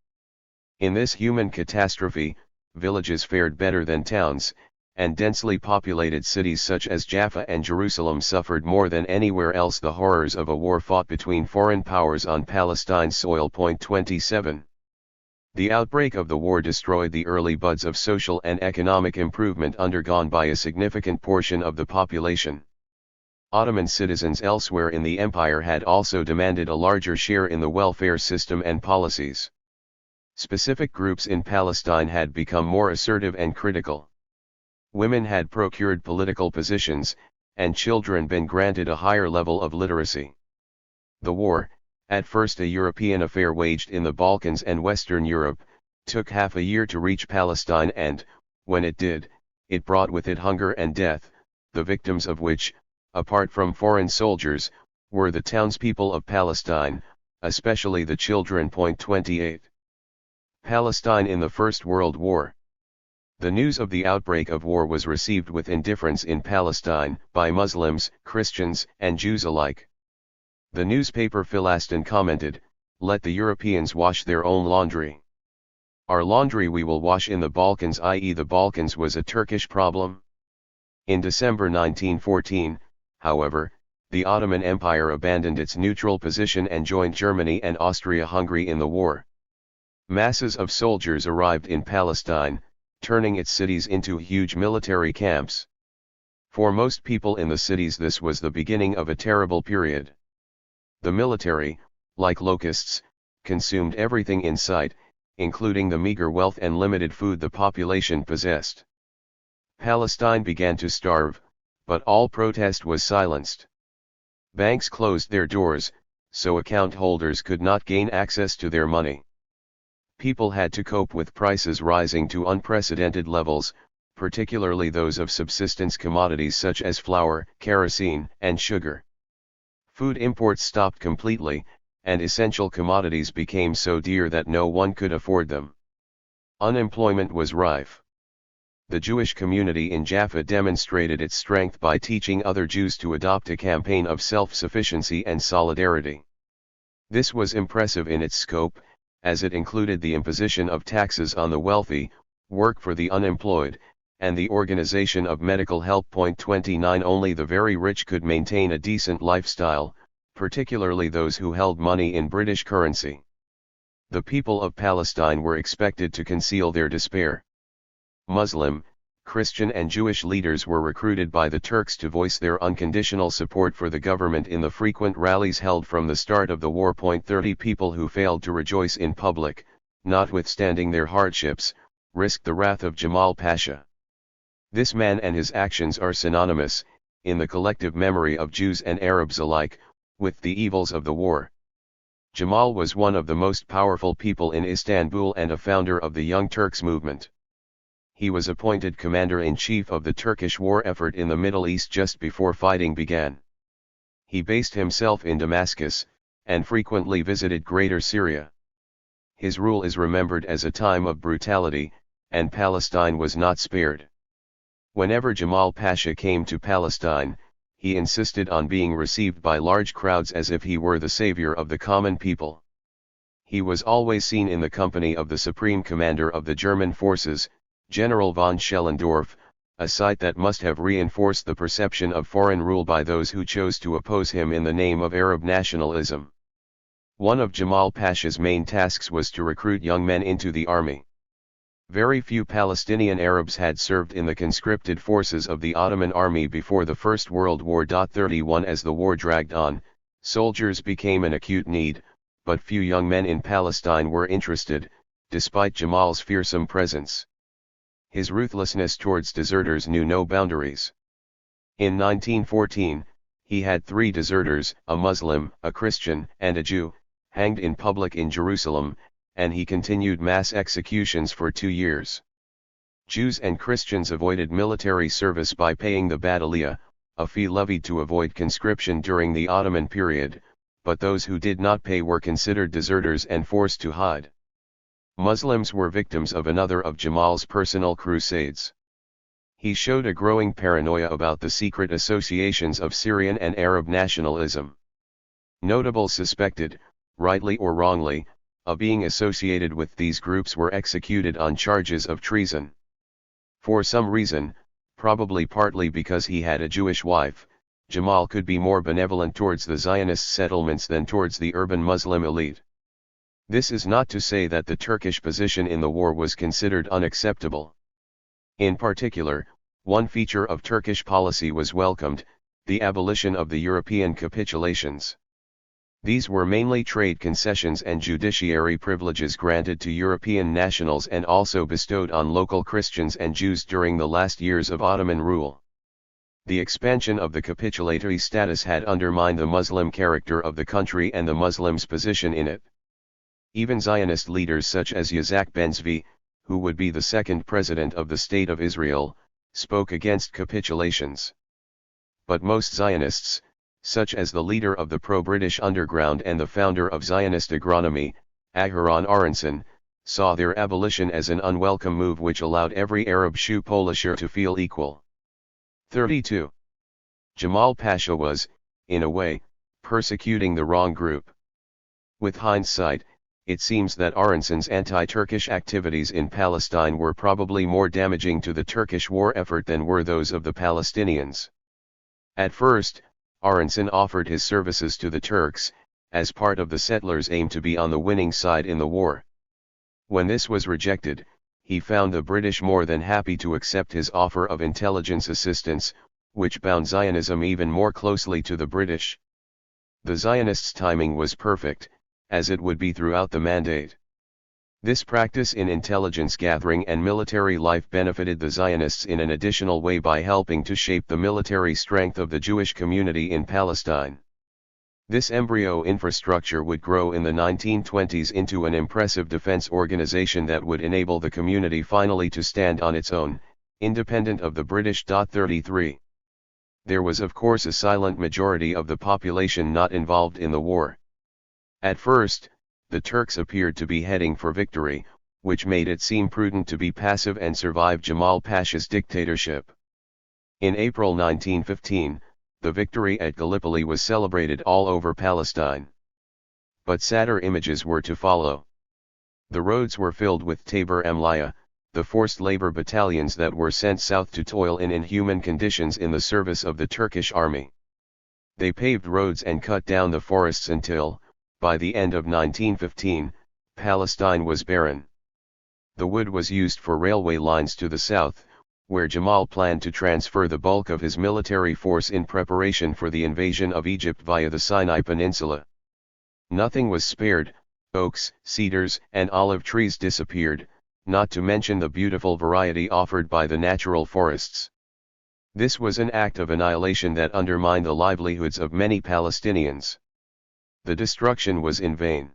In this human catastrophe, villages fared better than towns, and densely populated cities such as Jaffa and Jerusalem suffered more than anywhere else the horrors of a war fought between foreign powers on Palestine's soil. 27. The outbreak of the war destroyed the early buds of social and economic improvement undergone by a significant portion of the population. Ottoman citizens elsewhere in the empire had also demanded a larger share in the welfare system and policies. Specific groups in Palestine had become more assertive and critical. Women had procured political positions, and children been granted a higher level of literacy. The war, at first a European affair waged in the Balkans and Western Europe, took half a year to reach Palestine and, when it did, it brought with it hunger and death, the victims of which, apart from foreign soldiers, were the townspeople of Palestine, especially the children. 28. Palestine in the First World War. The news of the outbreak of war was received with indifference in Palestine, by Muslims, Christians, and Jews alike. The newspaper Filastin commented, "Let the Europeans wash their own laundry. Our laundry we will wash in the Balkans," i.e. the Balkans was a Turkish problem. In December 1914, however, the Ottoman Empire abandoned its neutral position and joined Germany and Austria-Hungary in the war. Masses of soldiers arrived in Palestine, turning its cities into huge military camps. For most people in the cities this was the beginning of a terrible period. The military, like locusts, consumed everything in sight, including the meager wealth and limited food the population possessed. Palestine began to starve, but all protest was silenced. Banks closed their doors, so account holders could not gain access to their money. People had to cope with prices rising to unprecedented levels, particularly those of subsistence commodities such as flour, kerosene, and sugar. Food imports stopped completely, and essential commodities became so dear that no one could afford them. Unemployment was rife. The Jewish community in Jaffa demonstrated its strength by teaching other Jews to adopt a campaign of self-sufficiency and solidarity. This was impressive in its scope, as it included the imposition of taxes on the wealthy, work for the unemployed, and the organization of medical help. 29 Only the very rich could maintain a decent lifestyle, particularly those who held money in British currency. The people of Palestine were expected to conceal their despair. Muslim, Christian and Jewish leaders were recruited by the Turks to voice their unconditional support for the government in the frequent rallies held from the start of the war. 30 People who failed to rejoice in public, notwithstanding their hardships, risked the wrath of Jamal Pasha. This man and his actions are synonymous, in the collective memory of Jews and Arabs alike, with the evils of the war. Jamal was one of the most powerful people in Istanbul and a founder of the Young Turks movement. He was appointed commander-in-chief of the Turkish war effort in the Middle East just before fighting began. He based himself in Damascus, and frequently visited Greater Syria. His rule is remembered as a time of brutality, and Palestine was not spared. Whenever Jamal Pasha came to Palestine, he insisted on being received by large crowds as if he were the savior of the common people. He was always seen in the company of the supreme commander of the German forces, General von Schellendorf, a sight that must have reinforced the perception of foreign rule by those who chose to oppose him in the name of Arab nationalism. One of Jamal Pasha's main tasks was to recruit young men into the army. Very few Palestinian Arabs had served in the conscripted forces of the Ottoman army before the First World War. 31 As the war dragged on, soldiers became an acute need, but few young men in Palestine were interested, despite Jamal's fearsome presence. His ruthlessness towards deserters knew no boundaries. In 1914, he had 3 deserters, a Muslim, a Christian, and a Jew, hanged in public in Jerusalem, and he continued mass executions for 2 years. Jews and Christians avoided military service by paying the badaliya, a fee levied to avoid conscription during the Ottoman period, but those who did not pay were considered deserters and forced to hide. Muslims were victims of another of Jamal's personal crusades. He showed a growing paranoia about the secret associations of Syrian and Arab nationalism. Notables suspected, rightly or wrongly, of being associated with these groups were executed on charges of treason. For some reason, probably partly because he had a Jewish wife, Jamal could be more benevolent towards the Zionist settlements than towards the urban Muslim elite. This is not to say that the Turkish position in the war was considered unacceptable. In particular, one feature of Turkish policy was welcomed, the abolition of the European capitulations. These were mainly trade concessions and judiciary privileges granted to European nationals and also bestowed on local Christians and Jews during the last years of Ottoman rule. The expansion of the capitulatory status had undermined the Muslim character of the country and the Muslims' position in it. Even Zionist leaders such as Yitzhak Ben-Zvi, who would be the second president of the State of Israel, spoke against capitulations. But most Zionists, such as the leader of the pro-British underground and the founder of Zionist agronomy, Aharon Aronson, saw their abolition as an unwelcome move which allowed every Arab Polisher to feel equal. 32. Jamal Pasha was, in a way, persecuting the wrong group. With hindsight, it seems that Aronson's anti-Turkish activities in Palestine were probably more damaging to the Turkish war effort than were those of the Palestinians. At first, Aronson offered his services to the Turks, as part of the settlers' aim to be on the winning side in the war. When this was rejected, he found the British more than happy to accept his offer of intelligence assistance, which bound Zionism even more closely to the British. The Zionists' timing was perfect, as it would be throughout the Mandate. This practice in intelligence gathering and military life benefited the Zionists in an additional way by helping to shape the military strength of the Jewish community in Palestine. This embryo infrastructure would grow in the 1920s into an impressive defense organization that would enable the community finally to stand on its own, independent of the British. 33. There was of course a silent majority of the population not involved in the war. At first, the Turks appeared to be heading for victory, which made it seem prudent to be passive and survive Jamal Pasha's dictatorship. In April 1915, the victory at Gallipoli was celebrated all over Palestine. But sadder images were to follow. The roads were filled with Tabor Mlaya, the forced labor battalions that were sent south to toil in inhuman conditions in the service of the Turkish army. They paved roads and cut down the forests until, by the end of 1915, Palestine was barren. The wood was used for railway lines to the south, where Jamal planned to transfer the bulk of his military force in preparation for the invasion of Egypt via the Sinai Peninsula. Nothing was spared, oaks, cedars, and olive trees disappeared, not to mention the beautiful variety offered by the natural forests. This was an act of annihilation that undermined the livelihoods of many Palestinians. The destruction was in vain.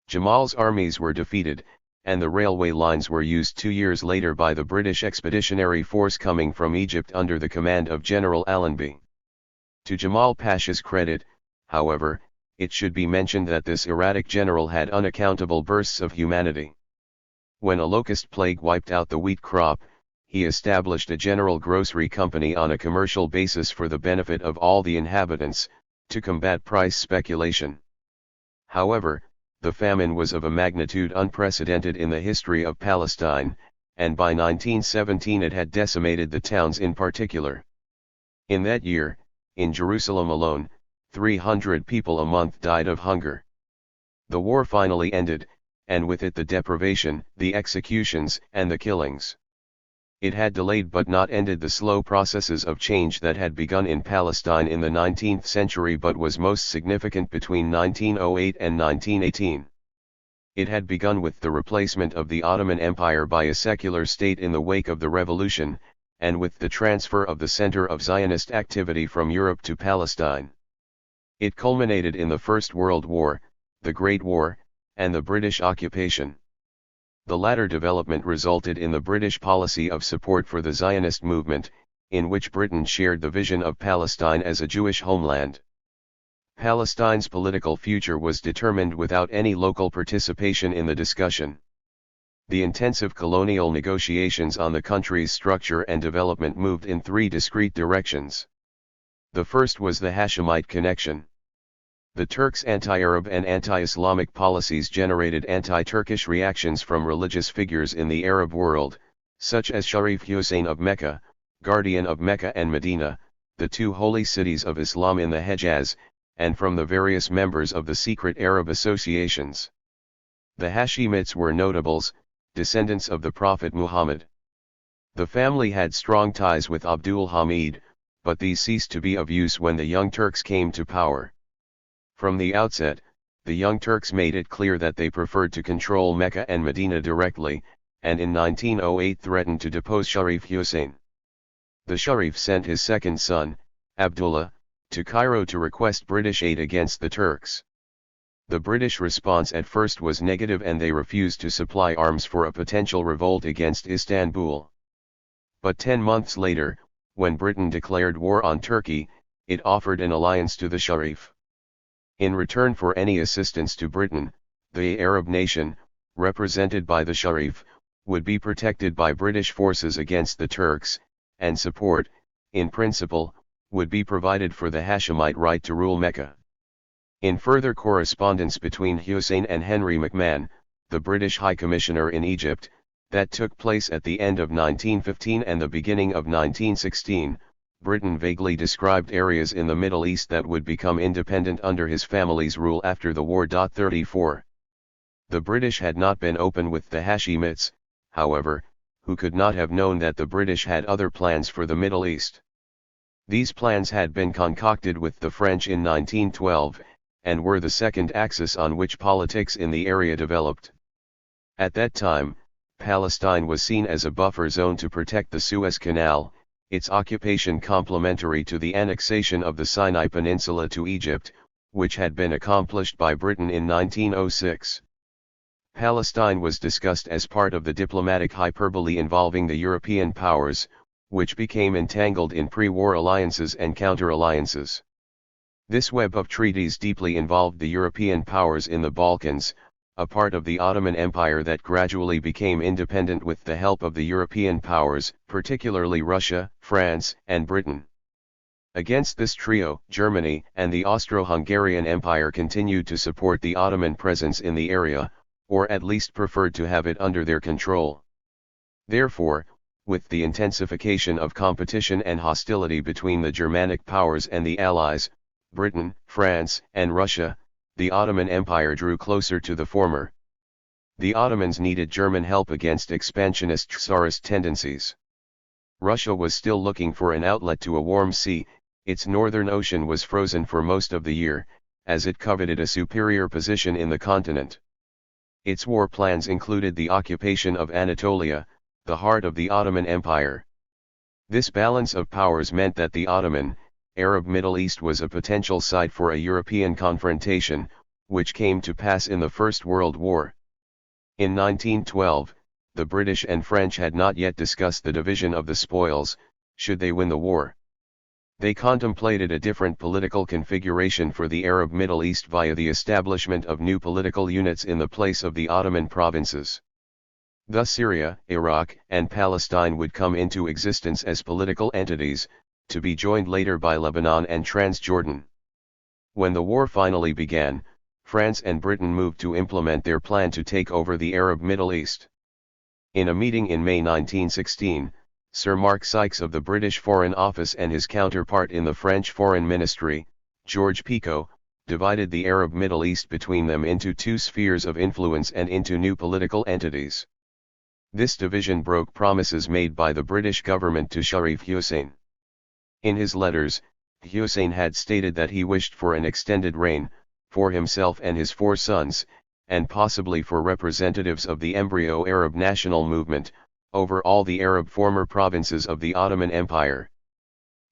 Jamal's armies were defeated, and the railway lines were used 2 years later by the British Expeditionary Force coming from Egypt under the command of General Allenby. To Jamal Pasha's credit, however, it should be mentioned that this erratic general had unaccountable bursts of humanity. When a locust plague wiped out the wheat crop, he established a general grocery company on a commercial basis for the benefit of all the inhabitants, to combat price speculation. However, the famine was of a magnitude unprecedented in the history of Palestine, and by 1917 it had decimated the towns in particular. In that year, in Jerusalem alone, 300 people a month died of hunger. The war finally ended, and with it the deprivation, the executions, and the killings. It had delayed but not ended the slow processes of change that had begun in Palestine in the 19th century but was most significant between 1908 and 1918. It had begun with the replacement of the Ottoman Empire by a secular state in the wake of the revolution, and with the transfer of the center of Zionist activity from Europe to Palestine. It culminated in the First World War, the Great War, and the British occupation. The latter development resulted in the British policy of support for the Zionist movement, in which Britain shared the vision of Palestine as a Jewish homeland. Palestine's political future was determined without any local participation in the discussion. The intensive colonial negotiations on the country's structure and development moved in 3 discrete directions. The first was the Hashemite connection. The Turks' anti-Arab and anti-Islamic policies generated anti-Turkish reactions from religious figures in the Arab world, such as Sharif Hussein of Mecca, guardian of Mecca and Medina, the 2 holy cities of Islam in the Hejaz, and from the various members of the secret Arab associations. The Hashemites were notables, descendants of the Prophet Muhammad. The family had strong ties with Abdul Hamid, but these ceased to be of use when the Young Turks came to power. From the outset, the Young Turks made it clear that they preferred to control Mecca and Medina directly, and in 1908 threatened to depose Sharif Hussein. The Sharif sent his second son, Abdullah, to Cairo to request British aid against the Turks. The British response at first was negative and they refused to supply arms for a potential revolt against Istanbul. But 10 months later, when Britain declared war on Turkey, it offered an alliance to the Sharif. In return for any assistance to Britain, the Arab nation, represented by the Sharif, would be protected by British forces against the Turks, and support, in principle, would be provided for the Hashemite right to rule Mecca. In further correspondence between Hussein and Henry McMahon, the British High Commissioner in Egypt, that took place at the end of 1915 and the beginning of 1916, Britain vaguely described areas in the Middle East that would become independent under his family's rule after the war. 34. The British had not been open with the Hashemites, however, who could not have known that the British had other plans for the Middle East. These plans had been concocted with the French in 1912, and were the second axis on which politics in the area developed. At that time, Palestine was seen as a buffer zone to protect the Suez Canal, its occupation complementary to the annexation of the Sinai Peninsula to Egypt, which had been accomplished by Britain in 1906. Palestine was discussed as part of the diplomatic hyperbole involving the European powers, which became entangled in pre-war alliances and counter-alliances. This web of treaties deeply involved the European powers in the Balkans, a part of the Ottoman Empire that gradually became independent with the help of the European powers, particularly Russia, France, and Britain. Against this trio, Germany and the Austro-Hungarian Empire continued to support the Ottoman presence in the area, or at least preferred to have it under their control. Therefore, with the intensification of competition and hostility between the Germanic powers and the Allies, Britain, France, and Russia, the Ottoman Empire drew closer to the former. The Ottomans needed German help against expansionist Tsarist tendencies. Russia was still looking for an outlet to a warm sea. Its northern ocean was frozen for most of the year, as it coveted a superior position in the continent. Its war plans included the occupation of Anatolia, the heart of the Ottoman Empire. This balance of powers meant that the Ottoman, Arab Middle East was a potential site for a European confrontation, which came to pass in the First World War. In 1912, the British and French had not yet discussed the division of the spoils, should they win the war. They contemplated a different political configuration for the Arab Middle East via the establishment of new political units in the place of the Ottoman provinces. Thus Syria, Iraq, and Palestine would come into existence as political entities, to be joined later by Lebanon and Transjordan. When the war finally began, France and Britain moved to implement their plan to take over the Arab Middle East. In a meeting in May 1916, Sir Mark Sykes of the British Foreign Office and his counterpart in the French Foreign Ministry, Georges Picot, divided the Arab Middle East between them into two spheres of influence and into new political entities. This division broke promises made by the British government to Sharif Hussein. In his letters, Hussein had stated that he wished for an extended reign, for himself and his 4 sons, and possibly for representatives of the embryo Arab national movement, over all the Arab former provinces of the Ottoman Empire.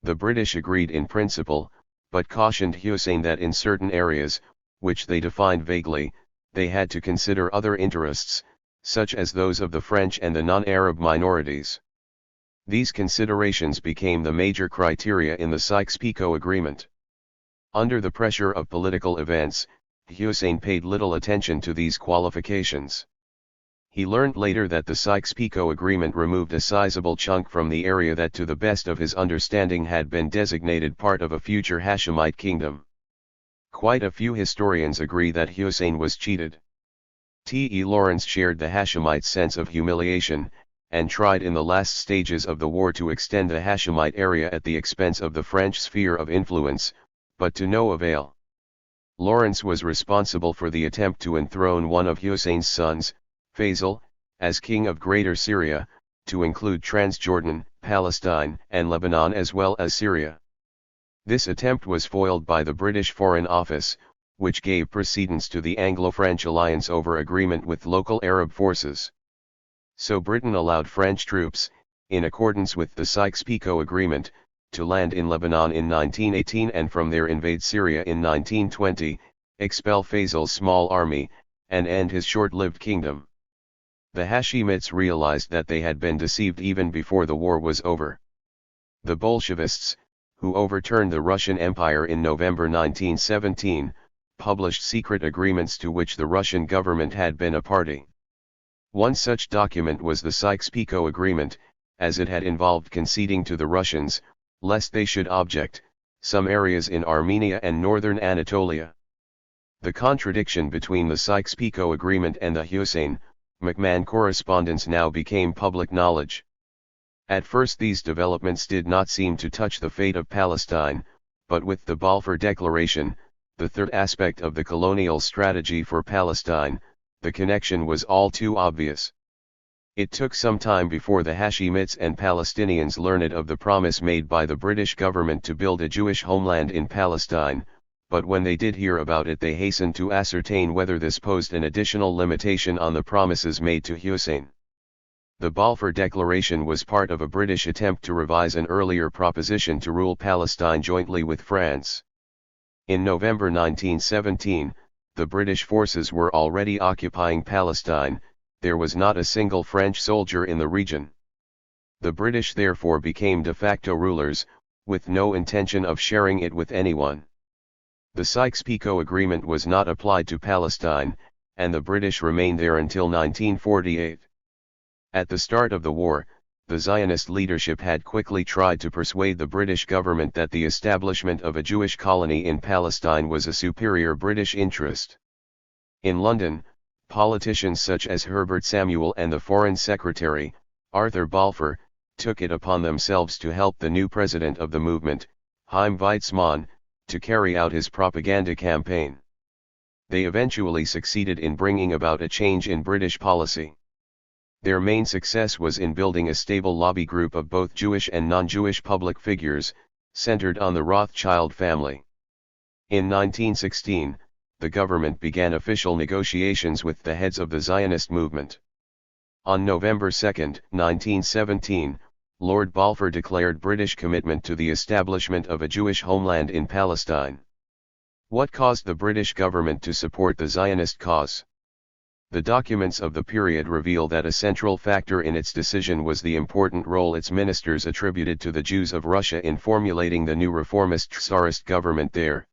The British agreed in principle, but cautioned Hussein that in certain areas, which they defined vaguely, they had to consider other interests, such as those of the French and the non-Arab minorities. These considerations became the major criteria in the Sykes-Picot Agreement. Under the pressure of political events, Hussein paid little attention to these qualifications. He learned later that the Sykes-Picot Agreement removed a sizable chunk from the area that to the best of his understanding had been designated part of a future Hashemite kingdom. Quite a few historians agree that Hussein was cheated. T.E. Lawrence shared the Hashemites' sense of humiliation, and tried in the last stages of the war to extend the Hashemite area at the expense of the French sphere of influence, but to no avail. Lawrence was responsible for the attempt to enthrone one of Hussein's sons, Faisal, as king of Greater Syria, to include Transjordan, Palestine, and Lebanon as well as Syria. This attempt was foiled by the British Foreign Office, which gave precedence to the Anglo-French alliance over agreement with local Arab forces. So Britain allowed French troops, in accordance with the Sykes-Picot Agreement, to land in Lebanon in 1918 and from there invade Syria in 1920, expel Faisal's small army, and end his short-lived kingdom. The Hashemites realized that they had been deceived even before the war was over. The Bolshevists, who overturned the Russian Empire in November 1917, published secret agreements to which the Russian government had been a party. One such document was the Sykes-Picot Agreement, as it had involved conceding to the Russians, lest they should object, some areas in Armenia and northern Anatolia. The contradiction between the Sykes-Picot Agreement and the Hussein-McMahon correspondence now became public knowledge. At first these developments did not seem to touch the fate of Palestine, but with the Balfour Declaration, the third aspect of the colonial strategy for Palestine, the connection was all too obvious. It took some time before the Hashemites and Palestinians learned of the promise made by the British government to build a Jewish homeland in Palestine, but when they did hear about it they hastened to ascertain whether this posed an additional limitation on the promises made to Hussein. The Balfour Declaration was part of a British attempt to revise an earlier proposition to rule Palestine jointly with France. In November 1917, the British forces were already occupying Palestine. There was not a single French soldier in the region. The British therefore became de facto rulers, with no intention of sharing it with anyone. The Sykes-Picot Agreement was not applied to Palestine, and the British remained there until 1948. At the start of the war, the Zionist leadership had quickly tried to persuade the British government that the establishment of a Jewish colony in Palestine was a superior British interest. In London, politicians such as Herbert Samuel and the Foreign Secretary, Arthur Balfour, took it upon themselves to help the new president of the movement, Chaim Weizmann, to carry out his propaganda campaign. They eventually succeeded in bringing about a change in British policy. Their main success was in building a stable lobby group of both Jewish and non-Jewish public figures, centered on the Rothschild family. In 1916, the government began official negotiations with the heads of the Zionist movement. On November 2, 1917, Lord Balfour declared British commitment to the establishment of a Jewish homeland in Palestine. What caused the British government to support the Zionist cause? The documents of the period reveal that a central factor in its decision was the important role its ministers attributed to the Jews of Russia in formulating the new reformist Tsarist government there.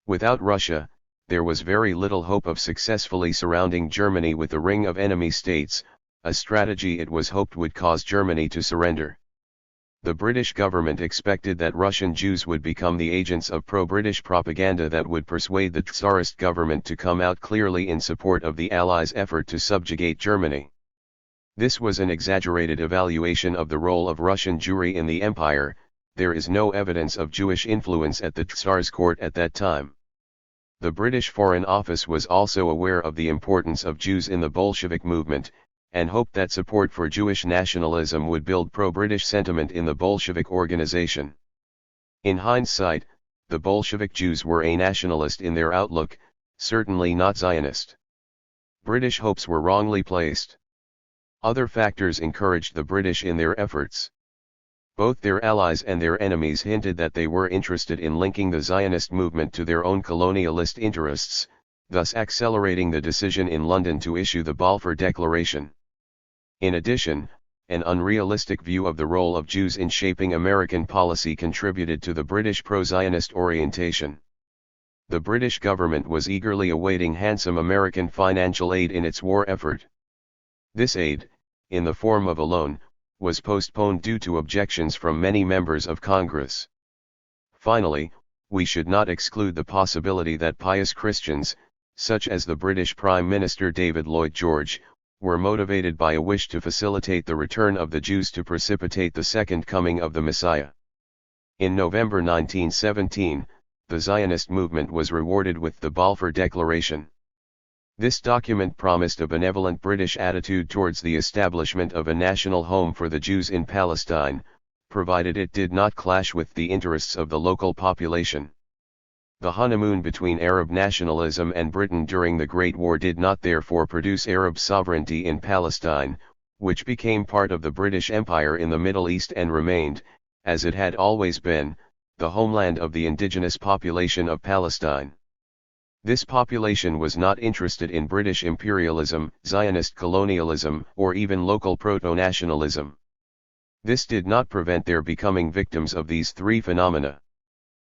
Without Russia, there was very little hope of successfully surrounding Germany with a ring of enemy states, a strategy it was hoped would cause Germany to surrender. The British government expected that Russian Jews would become the agents of pro-British propaganda that would persuade the Tsarist government to come out clearly in support of the Allies' effort to subjugate Germany. This was an exaggerated evaluation of the role of Russian Jewry in the empire. There is no evidence of Jewish influence at the Tsar's court at that time. The British Foreign Office was also aware of the importance of Jews in the Bolshevik movement, and hoped that support for Jewish nationalism would build pro-British sentiment in the Bolshevik organization. In hindsight, the Bolshevik Jews were a-nationalist in their outlook, certainly not Zionist. British hopes were wrongly placed. Other factors encouraged the British in their efforts. Both their allies and their enemies hinted that they were interested in linking the Zionist movement to their own colonialist interests, thus accelerating the decision in London to issue the Balfour Declaration. In addition, an unrealistic view of the role of Jews in shaping American policy contributed to the British pro-Zionist orientation. The British government was eagerly awaiting handsome American financial aid in its war effort. This aid, in the form of a loan, was postponed due to objections from many members of Congress. Finally, we should not exclude the possibility that pious Christians, such as the British Prime Minister David Lloyd George, were motivated by a wish to facilitate the return of the Jews to precipitate the second coming of the Messiah. In November 1917, the Zionist movement was rewarded with the Balfour Declaration. This document promised a benevolent British attitude towards the establishment of a national home for the Jews in Palestine, provided it did not clash with the interests of the local population. The honeymoon between Arab nationalism and Britain during the Great War did not therefore produce Arab sovereignty in Palestine, which became part of the British Empire in the Middle East and remained, as it had always been, the homeland of the indigenous population of Palestine. This population was not interested in British imperialism, Zionist colonialism, or even local proto-nationalism. This did not prevent their becoming victims of these three phenomena.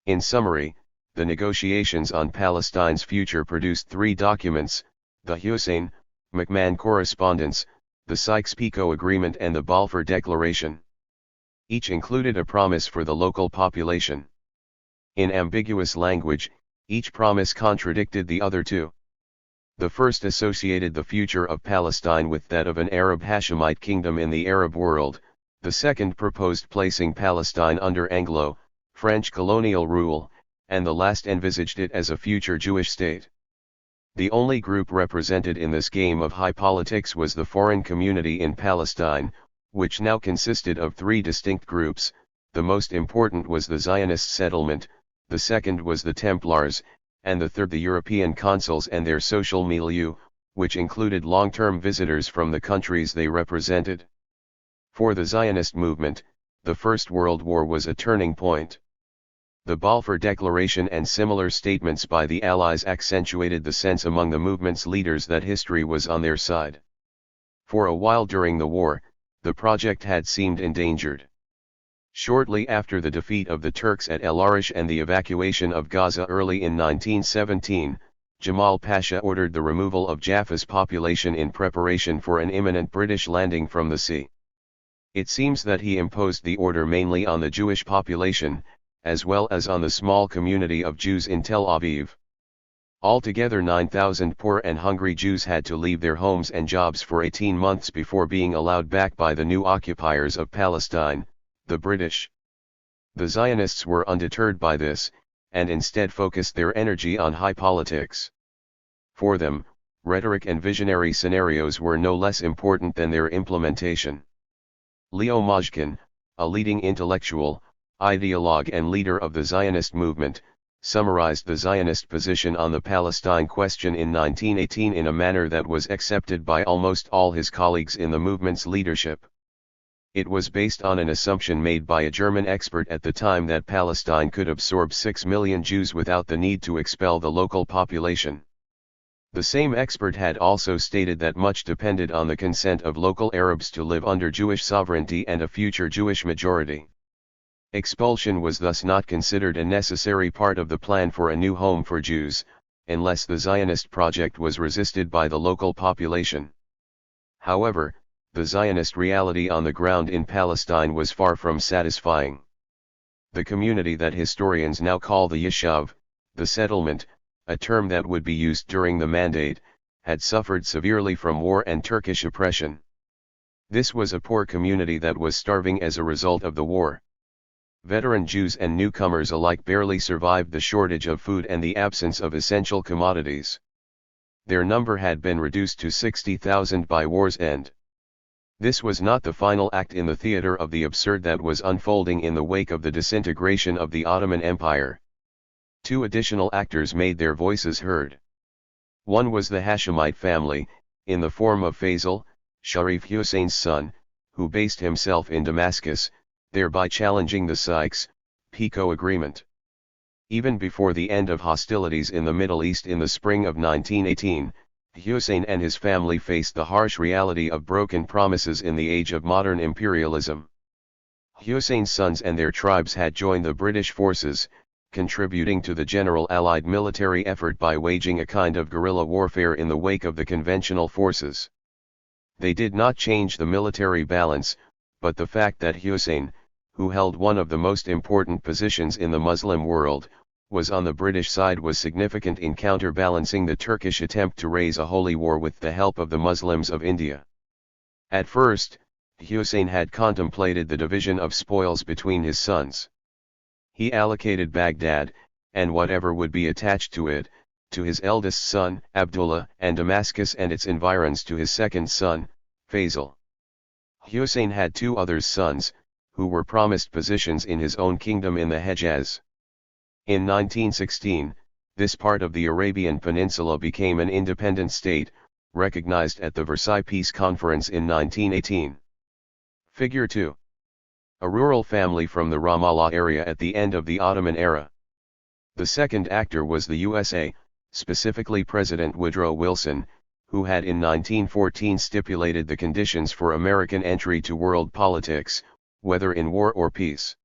In summary, the negotiations on Palestine's future produced three documents: the Hussein-McMahon Correspondence, the Sykes-Picot Agreement and the Balfour Declaration. Each included a promise for the local population. In ambiguous language, each promise contradicted the other two. The first associated the future of Palestine with that of an Arab Hashemite kingdom in the Arab world, the second proposed placing Palestine under Anglo-French colonial rule, and the last envisaged it as a future Jewish state. The only group represented in this game of high politics was the foreign community in Palestine, which now consisted of three distinct groups. The most important was the Zionist settlement, the second was the Templars, and the third the European consuls and their social milieu, which included long-term visitors from the countries they represented. For the Zionist movement, the First World War was a turning point. The Balfour Declaration and similar statements by the Allies accentuated the sense among the movement's leaders that history was on their side. For a while during the war, the project had seemed endangered. Shortly after the defeat of the Turks at El Arish and the evacuation of Gaza early in 1917, Jamal Pasha ordered the removal of Jaffa's population in preparation for an imminent British landing from the sea. It seems that he imposed the order mainly on the Jewish population, as well as on the small community of Jews in Tel Aviv. Altogether 9,000 poor and hungry Jews had to leave their homes and jobs for 18 months before being allowed back by the new occupiers of Palestine, the British. The Zionists were undeterred by this, and instead focused their energy on high politics. For them, rhetoric and visionary scenarios were no less important than their implementation. Leo Mojkin, a leading intellectual, ideologue and leader of the Zionist movement, summarized the Zionist position on the Palestine question in 1918 in a manner that was accepted by almost all his colleagues in the movement's leadership. It was based on an assumption made by a German expert at the time that Palestine could absorb 6 million Jews without the need to expel the local population. The same expert had also stated that much depended on the consent of local Arabs to live under Jewish sovereignty and a future Jewish majority. Expulsion was thus not considered a necessary part of the plan for a new home for Jews, unless the Zionist project was resisted by the local population. However, the Zionist reality on the ground in Palestine was far from satisfying. The community that historians now call the Yishuv, the settlement, a term that would be used during the Mandate, had suffered severely from war and Turkish oppression. This was a poor community that was starving as a result of the war. Veteran Jews and newcomers alike barely survived the shortage of food and the absence of essential commodities. Their number had been reduced to 60,000 by war's end. This was not the final act in the theater of the absurd that was unfolding in the wake of the disintegration of the Ottoman Empire. Two additional actors made their voices heard. One was the Hashemite family, in the form of Faisal, Sharif Hussein's son, who based himself in Damascus, thereby challenging the Sykes-Picot Agreement. Even before the end of hostilities in the Middle East in the spring of 1918, Hussein and his family faced the harsh reality of broken promises in the age of modern imperialism. Hussein's sons and their tribes had joined the British forces, contributing to the general Allied military effort by waging a kind of guerrilla warfare in the wake of the conventional forces. They did not change the military balance, but the fact that Hussein, who held one of the most important positions in the Muslim world, was on the British side was significant in counterbalancing the Turkish attempt to raise a holy war with the help of the Muslims of India. At first, Hussein had contemplated the division of spoils between his sons. He allocated Baghdad, and whatever would be attached to it, to his eldest son, Abdullah, and Damascus and its environs to his second son, Faisal. Hussein had two other sons, who were promised positions in his own kingdom in the Hejaz. In 1916, this part of the Arabian Peninsula became an independent state, recognized at the Versailles Peace Conference in 1918. Figure 2. A rural family from the Ramallah area at the end of the Ottoman era. The second actor was the USA, specifically President Woodrow Wilson, who had in 1914 stipulated the conditions for American entry to world politics, whether in war or peace.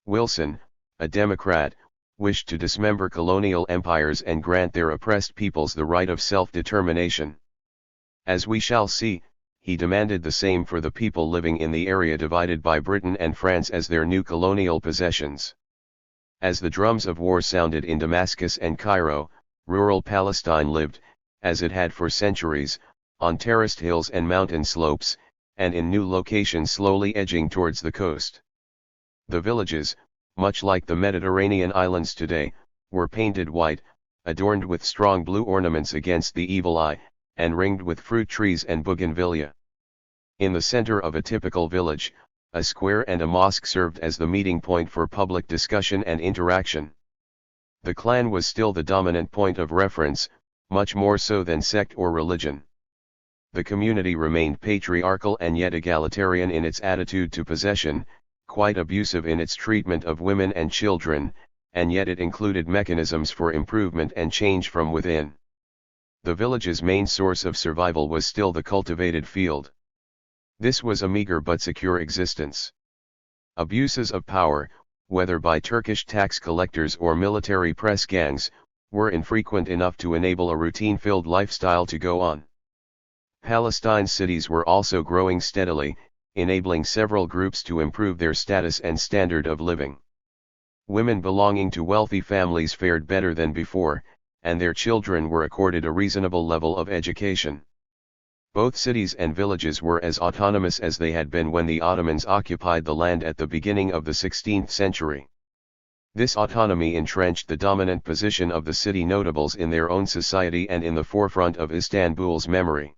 Wilson, a Democrat, wished to dismember colonial empires and grant their oppressed peoples the right of self-determination. As we shall see, he demanded the same for the people living in the area divided by Britain and France as their new colonial possessions. As the drums of war sounded in Damascus and Cairo, rural Palestine lived, as it had for centuries, on terraced hills and mountain slopes, and in new locations slowly edging towards the coast. The villages, much like the Mediterranean islands today, were painted white, adorned with strong blue ornaments against the evil eye, and ringed with fruit trees and bougainvillea. In the center of a typical village, a square and a mosque served as the meeting point for public discussion and interaction. The clan was still the dominant point of reference, much more so than sect or religion. The community remained patriarchal and yet egalitarian in its attitude to possession, quite abusive in its treatment of women and children, and yet it included mechanisms for improvement and change from within. The village's main source of survival was still the cultivated field. This was a meager but secure existence. Abuses of power, whether by Turkish tax collectors or military press gangs, were infrequent enough to enable a routine-filled lifestyle to go on. Palestine's cities were also growing steadily, enabling several groups to improve their status and standard of living. Women belonging to wealthy families fared better than before, and their children were accorded a reasonable level of education. Both cities and villages were as autonomous as they had been when the Ottomans occupied the land at the beginning of the 16th century. This autonomy entrenched the dominant position of the city notables in their own society and in the forefront of Istanbul's memory.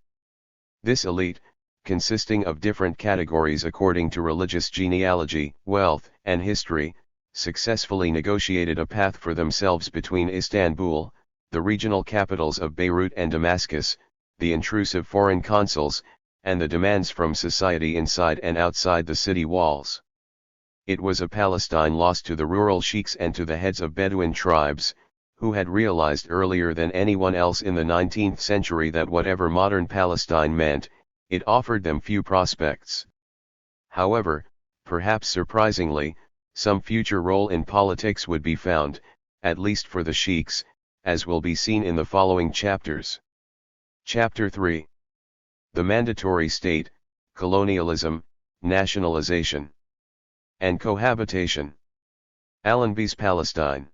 This elite, consisting of different categories according to religious genealogy, wealth, and history, successfully negotiated a path for themselves between Istanbul, the regional capitals of Beirut and Damascus, the intrusive foreign consuls, and the demands from society inside and outside the city walls. It was a Palestine lost to the rural sheiks and to the heads of Bedouin tribes, who had realized earlier than anyone else in the 19th century that whatever modern Palestine meant, it offered them few prospects. However, perhaps surprisingly, some future role in politics would be found, at least for the sheiks, as will be seen in the following chapters. Chapter 3. The Mandatory State, Colonialism, Nationalization, and Cohabitation. Allenby's Palestine.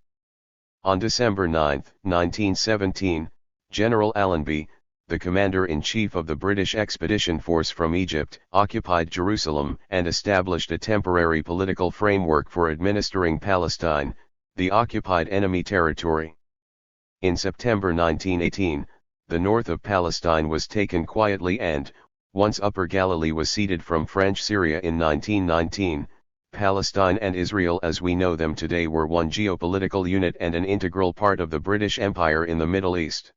On December 9, 1917, General Allenby, the commander-in-chief of the British Expedition Force from Egypt, occupied Jerusalem and established a temporary political framework for administering Palestine, the occupied enemy territory. In September 1918, the north of Palestine was taken quietly and, once Upper Galilee was ceded from French Syria in 1919, Palestine and Israel as we know them today were one geopolitical unit and an integral part of the British Empire in the Middle East.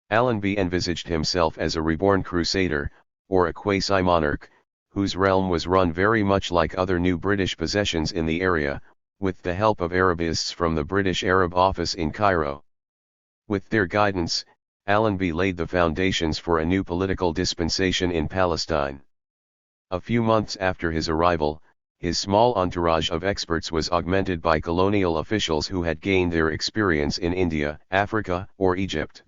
Allenby envisaged himself as a reborn crusader, or a quasi-monarch, whose realm was run very much like other new British possessions in the area, with the help of Arabists from the British Arab Office in Cairo. With their guidance, Allenby laid the foundations for a new political dispensation in Palestine. A few months after his arrival, his small entourage of experts was augmented by colonial officials who had gained their experience in India, Africa, or Egypt.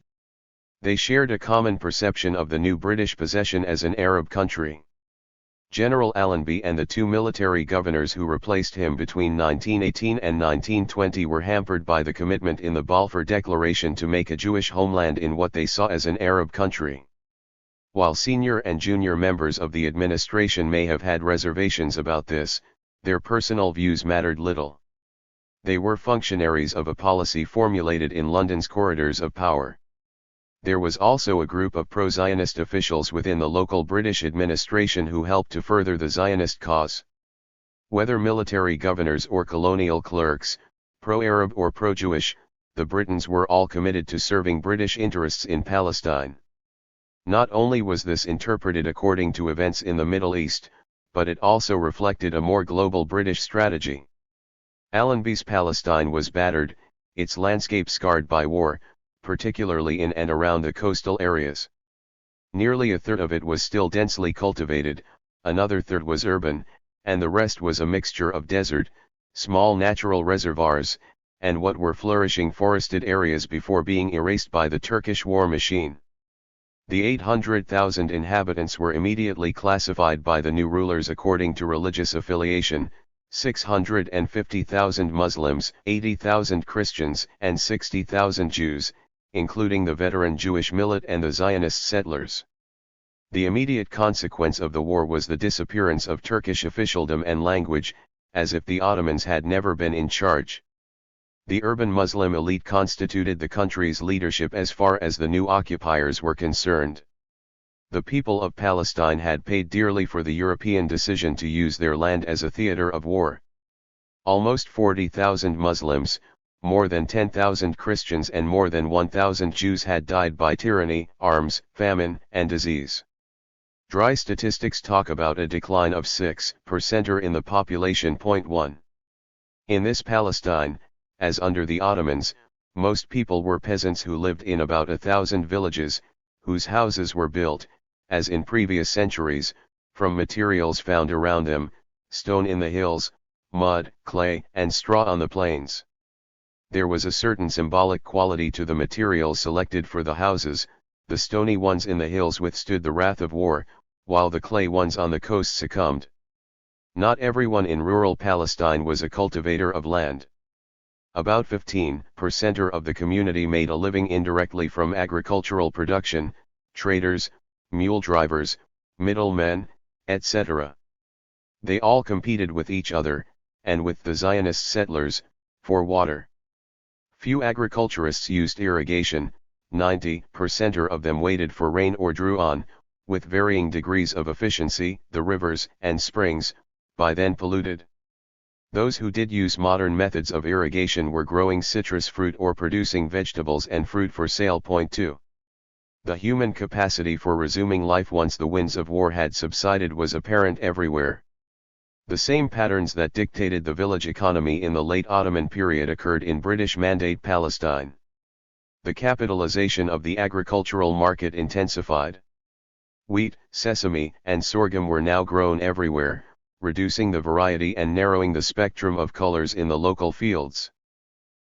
They shared a common perception of the new British possession as an Arab country. General Allenby and the two military governors who replaced him between 1918 and 1920 were hampered by the commitment in the Balfour Declaration to make a Jewish homeland in what they saw as an Arab country. While senior and junior members of the administration may have had reservations about this, their personal views mattered little. They were functionaries of a policy formulated in London's corridors of power. There was also a group of pro-Zionist officials within the local British administration who helped to further the Zionist cause. Whether military governors or colonial clerks, pro-Arab or pro-Jewish, the Britons were all committed to serving British interests in Palestine. Not only was this interpreted according to events in the Middle East, but it also reflected a more global British strategy. Allenby's Palestine was battered, its landscape scarred by war, particularly in and around the coastal areas. Nearly a third of it was still densely cultivated, another third was urban, and the rest was a mixture of desert, small natural reservoirs, and what were flourishing forested areas before being erased by the Turkish war machine. The 800,000 inhabitants were immediately classified by the new rulers according to religious affiliation: 650,000 Muslims, 80,000 Christians, and 60,000 Jews, including the veteran Jewish millet and the Zionist settlers. The immediate consequence of the war was the disappearance of Turkish officialdom and language, as if the Ottomans had never been in charge. The urban Muslim elite constituted the country's leadership as far as the new occupiers were concerned. The people of Palestine had paid dearly for the European decision to use their land as a theater of war. Almost 40,000 Muslims, more than 10,000 Christians and more than 1,000 Jews had died by tyranny, arms, famine, and disease. Dry statistics talk about a decline of 6% in the population. 1. In this Palestine, as under the Ottomans, most people were peasants who lived in about 1,000 villages, whose houses were built, as in previous centuries, from materials found around them, stone in the hills, mud, clay, and straw on the plains. There was a certain symbolic quality to the materials selected for the houses. The stony ones in the hills withstood the wrath of war, while the clay ones on the coast succumbed. Not everyone in rural Palestine was a cultivator of land. About 15% of the community made a living indirectly from agricultural production: traders, mule drivers, middlemen, etc. They all competed with each other, and with the Zionist settlers, for water. Few agriculturists used irrigation. 90% of them waited for rain or drew on, with varying degrees of efficiency, the rivers and springs, by then polluted. Those who did use modern methods of irrigation were growing citrus fruit or producing vegetables and fruit for sale. 2. The human capacity for resuming life once the winds of war had subsided was apparent everywhere. The same patterns that dictated the village economy in the late Ottoman period occurred in British Mandate Palestine. The capitalization of the agricultural market intensified. Wheat, sesame, and sorghum were now grown everywhere, reducing the variety and narrowing the spectrum of colors in the local fields.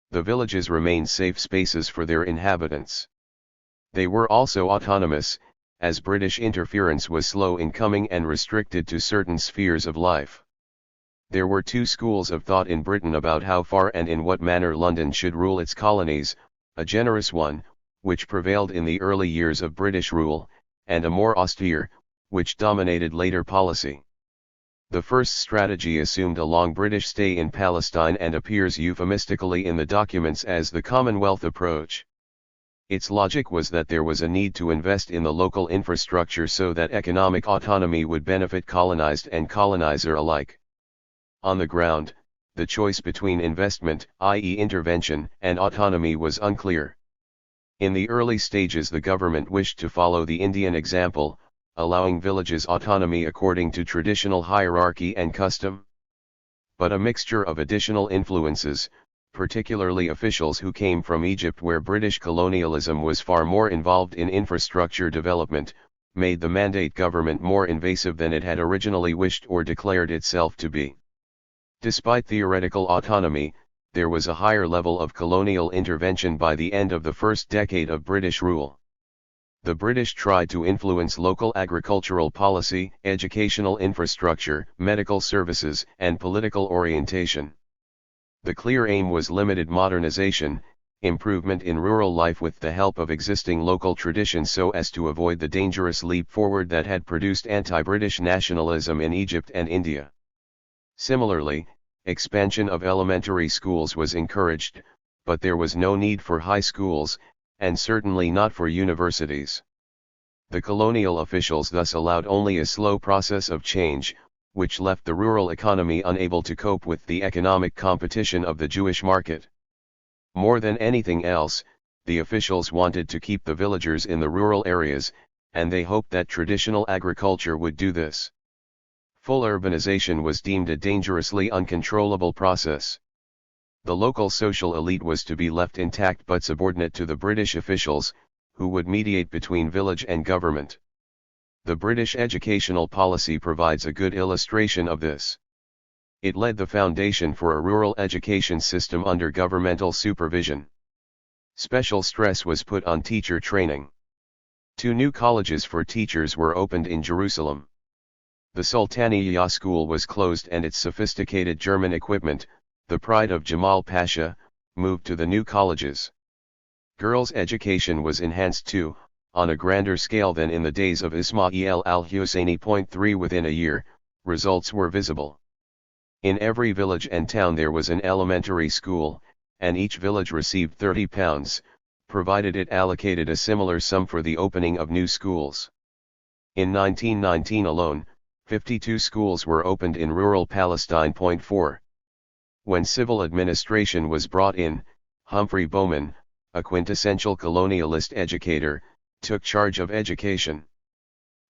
The villages remained safe spaces for their inhabitants. They were also autonomous, as British interference was slow in coming and restricted to certain spheres of life. There were two schools of thought in Britain about how far and in what manner London should rule its colonies: a generous one, which prevailed in the early years of British rule, and a more austere, which dominated later policy. The first strategy assumed a long British stay in Palestine and appears euphemistically in the documents as the Commonwealth approach. Its logic was that there was a need to invest in the local infrastructure so that economic autonomy would benefit colonized and colonizer alike. On the ground, the choice between investment, i.e. intervention, and autonomy was unclear. In the early stages the government wished to follow the Indian example, allowing villages autonomy according to traditional hierarchy and custom. But a mixture of additional influences, particularly officials who came from Egypt where British colonialism was far more involved in infrastructure development, made the Mandate government more invasive than it had originally wished or declared itself to be. Despite theoretical autonomy, there was a higher level of colonial intervention by the end of the first decade of British rule. The British tried to influence local agricultural policy, educational infrastructure, medical services, and political orientation. The clear aim was limited modernization, improvement in rural life with the help of existing local traditions so as to avoid the dangerous leap forward that had produced anti-British nationalism in Egypt and India. Similarly, expansion of elementary schools was encouraged, but there was no need for high schools, and certainly not for universities. The colonial officials thus allowed only a slow process of change, which left the rural economy unable to cope with the economic competition of the Jewish market. More than anything else, the officials wanted to keep the villagers in the rural areas, and they hoped that traditional agriculture would do this. Full urbanization was deemed a dangerously uncontrollable process. The local social elite was to be left intact but subordinate to the British officials, who would mediate between village and government. The British educational policy provides a good illustration of this. It laid the foundation for a rural education system under governmental supervision. Special stress was put on teacher training. 2 new colleges for teachers were opened in Jerusalem. The Sultaniyya school was closed and its sophisticated German equipment, the pride of Jamal Pasha, moved to the new colleges. Girls' education was enhanced too, on a grander scale than in the days of Ismail al-Husseini. 3 Within a year, results were visible. In every village and town there was an elementary school, and each village received £30, provided it allocated a similar sum for the opening of new schools. In 1919 alone, 52 schools were opened in rural Palestine. 4. When civil administration was brought in, Humphrey Bowman, a quintessential colonialist educator, took charge of education.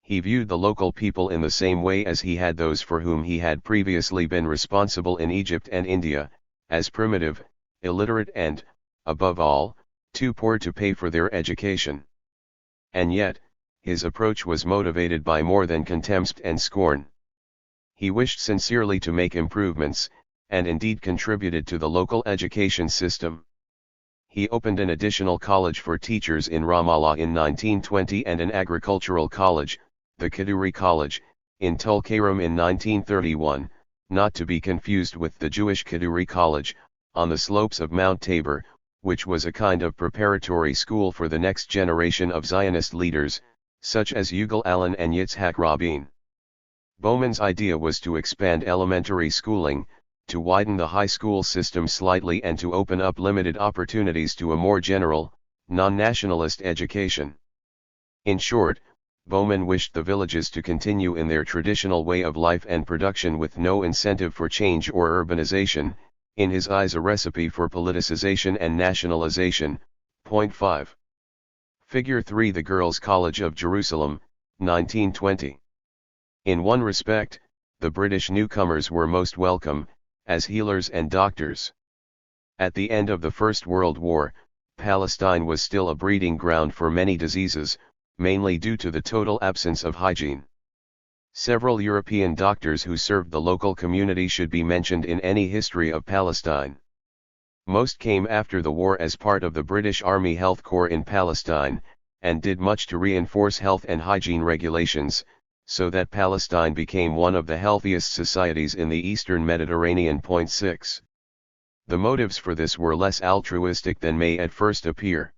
He viewed the local people in the same way as he had those for whom he had previously been responsible in Egypt and India, as primitive, illiterate and, above all, too poor to pay for their education. And yet, his approach was motivated by more than contempt and scorn. He wished sincerely to make improvements, and indeed contributed to the local education system. He opened an additional college for teachers in Ramallah in 1920 and an agricultural college, the Kaduri College, in Tulkarem in 1931, not to be confused with the Jewish Kaduri College, on the slopes of Mount Tabor, which was a kind of preparatory school for the next generation of Zionist leaders, such as Yigal Allon and Yitzhak Rabin. Bowman's idea was to expand elementary schooling, to widen the high school system slightly and to open up limited opportunities to a more general, non-nationalist education. In short, Bowman wished the villages to continue in their traditional way of life and production with no incentive for change or urbanization, in his eyes a recipe for politicization and nationalization. 5. Figure 3 The Girls' College of Jerusalem, 1920. In one respect, the British newcomers were most welcome, as healers and doctors. At the end of the First World War, Palestine was still a breeding ground for many diseases, mainly due to the total absence of hygiene. Several European doctors who served the local community should be mentioned in any history of Palestine. Most came after the war as part of the British Army Health Corps in Palestine, and did much to reinforce health and hygiene regulations, so that Palestine became one of the healthiest societies in the Eastern Mediterranean. 6. The motives for this were less altruistic than may at first appear.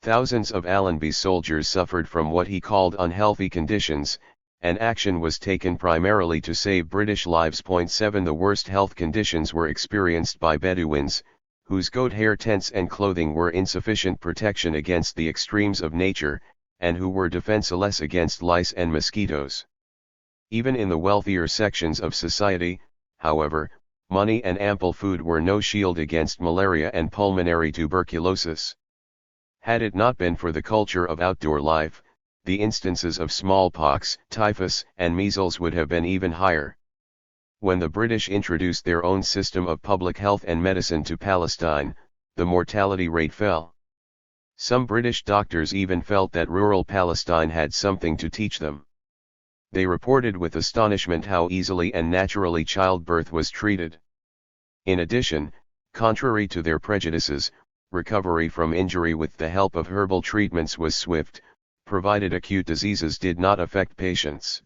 Thousands of Allenby's soldiers suffered from what he called unhealthy conditions, and action was taken primarily to save British lives. 7 The worst health conditions were experienced by Bedouins, whose goat hair tents and clothing were insufficient protection against the extremes of nature, and who were defenseless against lice and mosquitoes. Even in the wealthier sections of society, however, money and ample food were no shield against malaria and pulmonary tuberculosis. Had it not been for the culture of outdoor life, the instances of smallpox, typhus, and measles would have been even higher. When the British introduced their own system of public health and medicine to Palestine, the mortality rate fell. Some British doctors even felt that rural Palestine had something to teach them. They reported with astonishment how easily and naturally childbirth was treated. In addition, contrary to their prejudices, recovery from injury with the help of herbal treatments was swift, provided acute diseases did not affect patients.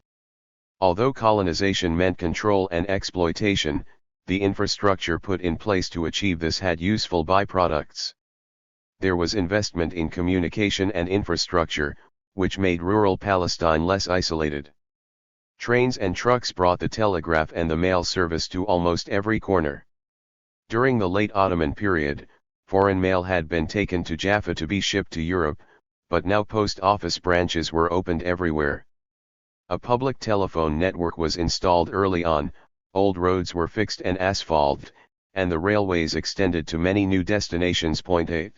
Although colonization meant control and exploitation, the infrastructure put in place to achieve this had useful byproducts. There was investment in communication and infrastructure, which made rural Palestine less isolated. Trains and trucks brought the telegraph and the mail service to almost every corner. During the late Ottoman period, foreign mail had been taken to Jaffa to be shipped to Europe, but now post office branches were opened everywhere. A public telephone network was installed early on, old roads were fixed and asphalted, and the railways extended to many new destinations. 8.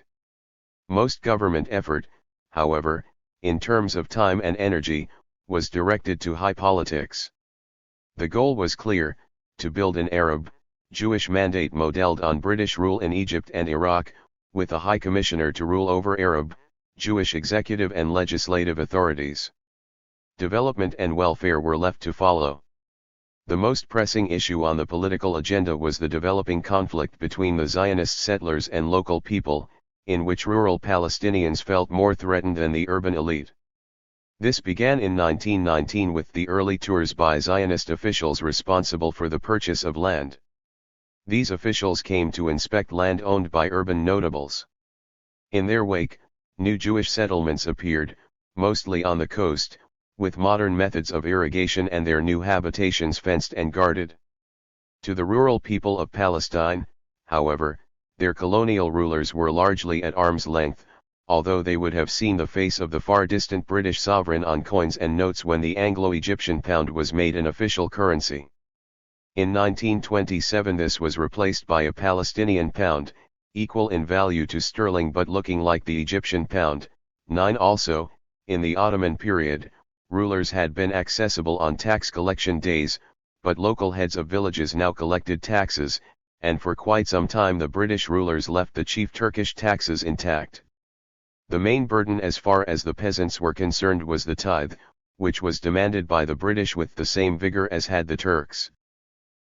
Most government effort, however, in terms of time and energy, was directed to high politics. The goal was clear: to build an Arab, Jewish mandate modeled on British rule in Egypt and Iraq, with a High Commissioner to rule over Arab, Jewish executive and legislative authorities. Development and welfare were left to follow. The most pressing issue on the political agenda was the developing conflict between the Zionist settlers and local people, in which rural Palestinians felt more threatened than the urban elite. This began in 1919 with the early tours by Zionist officials responsible for the purchase of land. These officials came to inspect land owned by urban notables. In their wake, new Jewish settlements appeared, mostly on the coast, with modern methods of irrigation and their new habitations fenced and guarded. To the rural people of Palestine, however, their colonial rulers were largely at arm's length, although they would have seen the face of the far-distant British sovereign on coins and notes when the Anglo-Egyptian pound was made an official currency. In 1927 this was replaced by a Palestinian pound, equal in value to sterling but looking like the Egyptian pound. 9 Also, in the Ottoman period, rulers had been accessible on tax collection days, but local heads of villages now collected taxes, and for quite some time the British rulers left the chief Turkish taxes intact. The main burden as far as the peasants were concerned was the tithe, which was demanded by the British with the same vigor as had the Turks.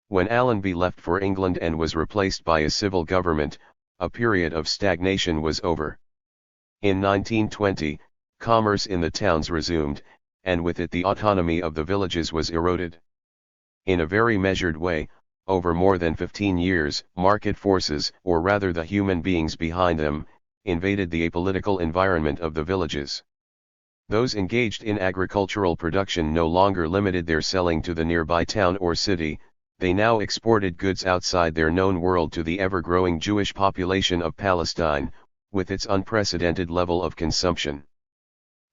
When Allenby left for England and was replaced by a civil government, a period of stagnation was over. In 1920, commerce in the towns resumed, and with it the autonomy of the villages was eroded. In a very measured way, over more than 15 years, market forces, or rather the human beings behind them, invaded the apolitical environment of the villages. Those engaged in agricultural production no longer limited their selling to the nearby town or city, they now exported goods outside their known world to the ever-growing Jewish population of Palestine, with its unprecedented level of consumption.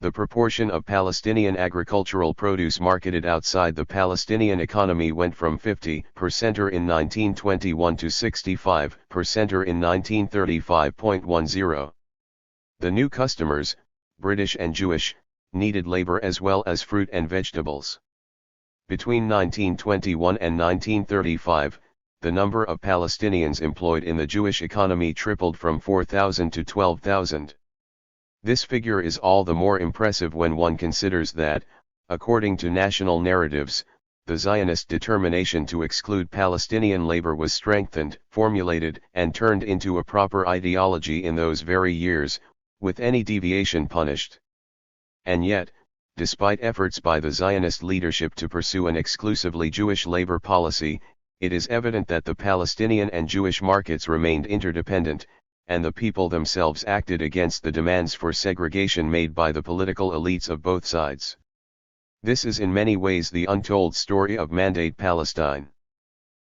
The proportion of Palestinian agricultural produce marketed outside the Palestinian economy went from 50% in 1921 to 65% in 1935.10. The new customers, British and Jewish, needed labor as well as fruit and vegetables. Between 1921 and 1935, the number of Palestinians employed in the Jewish economy tripled from 4,000 to 12,000. This figure is all the more impressive when one considers that, according to national narratives, the Zionist determination to exclude Palestinian labor was strengthened, formulated, and turned into a proper ideology in those very years, with any deviation punished. And yet, despite efforts by the Zionist leadership to pursue an exclusively Jewish labor policy, it is evident that the Palestinian and Jewish markets remained interdependent, and the people themselves acted against the demands for segregation made by the political elites of both sides. This is in many ways the untold story of Mandate Palestine.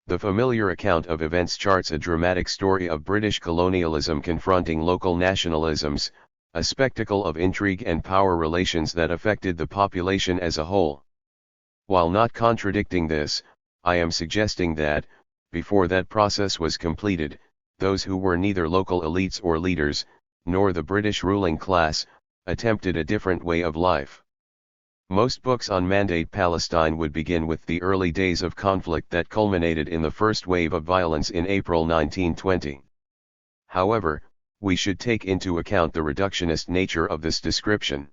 The familiar account of events charts a dramatic story of British colonialism confronting local nationalisms, a spectacle of intrigue and power relations that affected the population as a whole. While not contradicting this, I am suggesting that, before that process was completed, those who were neither local elites or leaders, nor the British ruling class, attempted a different way of life. Most books on Mandate Palestine would begin with the early days of conflict that culminated in the first wave of violence in April 1920. However, we should take into account the reductionist nature of this description.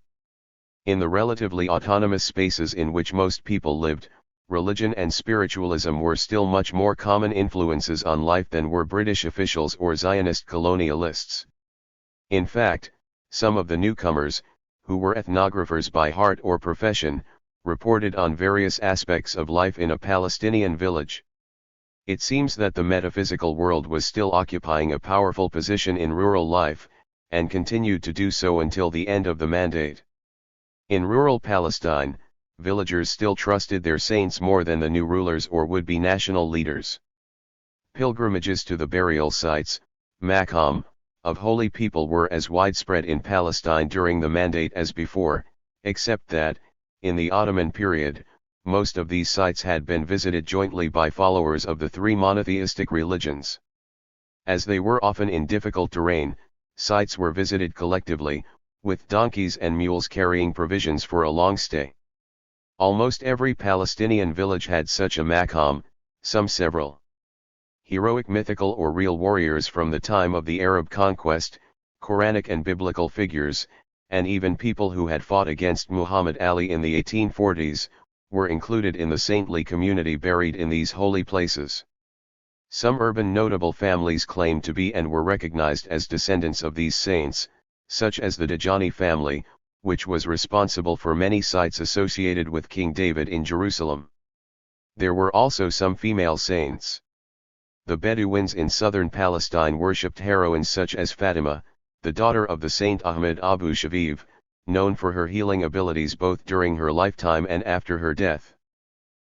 In the relatively autonomous spaces in which most people lived, religion and spiritualism were still much more common influences on life than were British officials or Zionist colonialists. In fact, some of the newcomers, who were ethnographers by heart or profession, reported on various aspects of life in a Palestinian village. It seems that the metaphysical world was still occupying a powerful position in rural life, and continued to do so until the end of the Mandate. In rural Palestine, villagers still trusted their saints more than the new rulers or would-be national leaders. Pilgrimages to the burial sites, maqam, of holy people were as widespread in Palestine during the Mandate as before, except that, in the Ottoman period, most of these sites had been visited jointly by followers of the three monotheistic religions. As they were often in difficult terrain, sites were visited collectively, with donkeys and mules carrying provisions for a long stay. Almost every Palestinian village had such a maqam, some several. Heroic mythical or real warriors from the time of the Arab conquest, Quranic and biblical figures, and even people who had fought against Muhammad Ali in the 1840s, were included in the saintly community buried in these holy places. Some urban notable families claimed to be and were recognized as descendants of these saints, such as the Dajani family, which was responsible for many sites associated with King David in Jerusalem. There were also some female saints. The Bedouins in southern Palestine worshipped heroines such as Fatima, the daughter of the Saint Ahmed Abu Shaviv, known for her healing abilities both during her lifetime and after her death.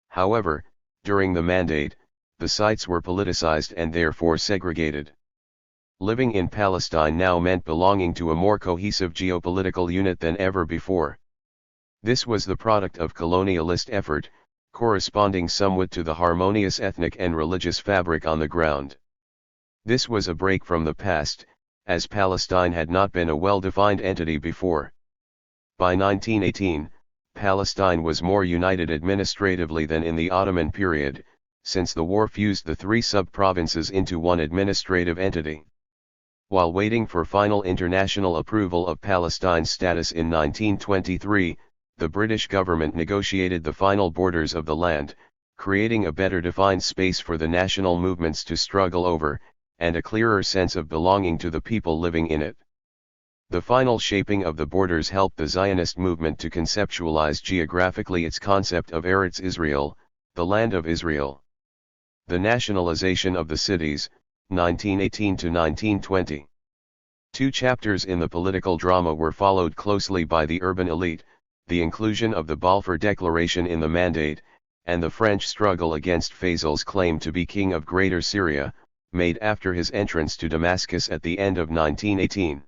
However, during the Mandate, the sites were politicized and therefore segregated. Living in Palestine now meant belonging to a more cohesive geopolitical unit than ever before. This was the product of colonialist effort, corresponding somewhat to the harmonious ethnic and religious fabric on the ground. This was a break from the past, as Palestine had not been a well-defined entity before. By 1918, Palestine was more united administratively than in the Ottoman period, since the war fused the three sub-provinces into one administrative entity. While waiting for final international approval of Palestine's status in 1923, the British government negotiated the final borders of the land, creating a better defined space for the national movements to struggle over, and a clearer sense of belonging to the people living in it. The final shaping of the borders helped the Zionist movement to conceptualize geographically its concept of Eretz Israel, the land of Israel. The nationalization of the cities, 1918 to 1920. Two chapters in the political drama were followed closely by the urban elite, the inclusion of the Balfour Declaration in the Mandate, and the French struggle against Faisal's claim to be king of Greater Syria, made after his entrance to Damascus at the end of 1918.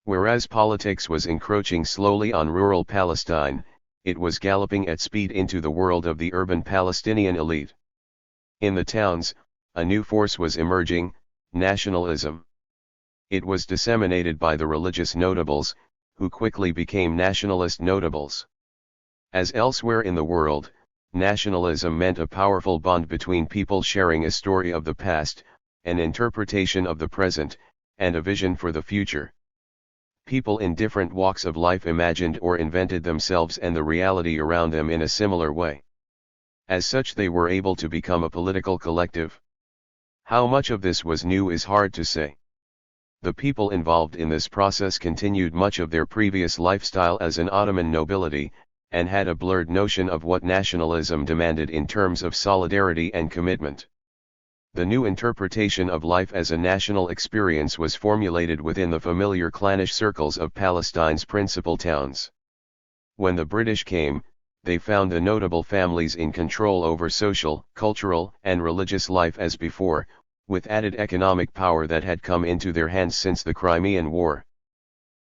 Whereas politics was encroaching slowly on rural Palestine, it was galloping at speed into the world of the urban Palestinian elite. In the towns, a new force was emerging, nationalism. It was disseminated by the religious notables, who quickly became nationalist notables. As elsewhere in the world, nationalism meant a powerful bond between people sharing a story of the past, an interpretation of the present, and a vision for the future. People in different walks of life imagined or invented themselves and the reality around them in a similar way. As such, they were able to become a political collective. How much of this was new is hard to say. The people involved in this process continued much of their previous lifestyle as an Ottoman nobility, and had a blurred notion of what nationalism demanded in terms of solidarity and commitment. The new interpretation of life as a national experience was formulated within the familiar clannish circles of Palestine's principal towns. When the British came, they found the notable families in control over social, cultural, and religious life as before, with added economic power that had come into their hands since the Crimean War.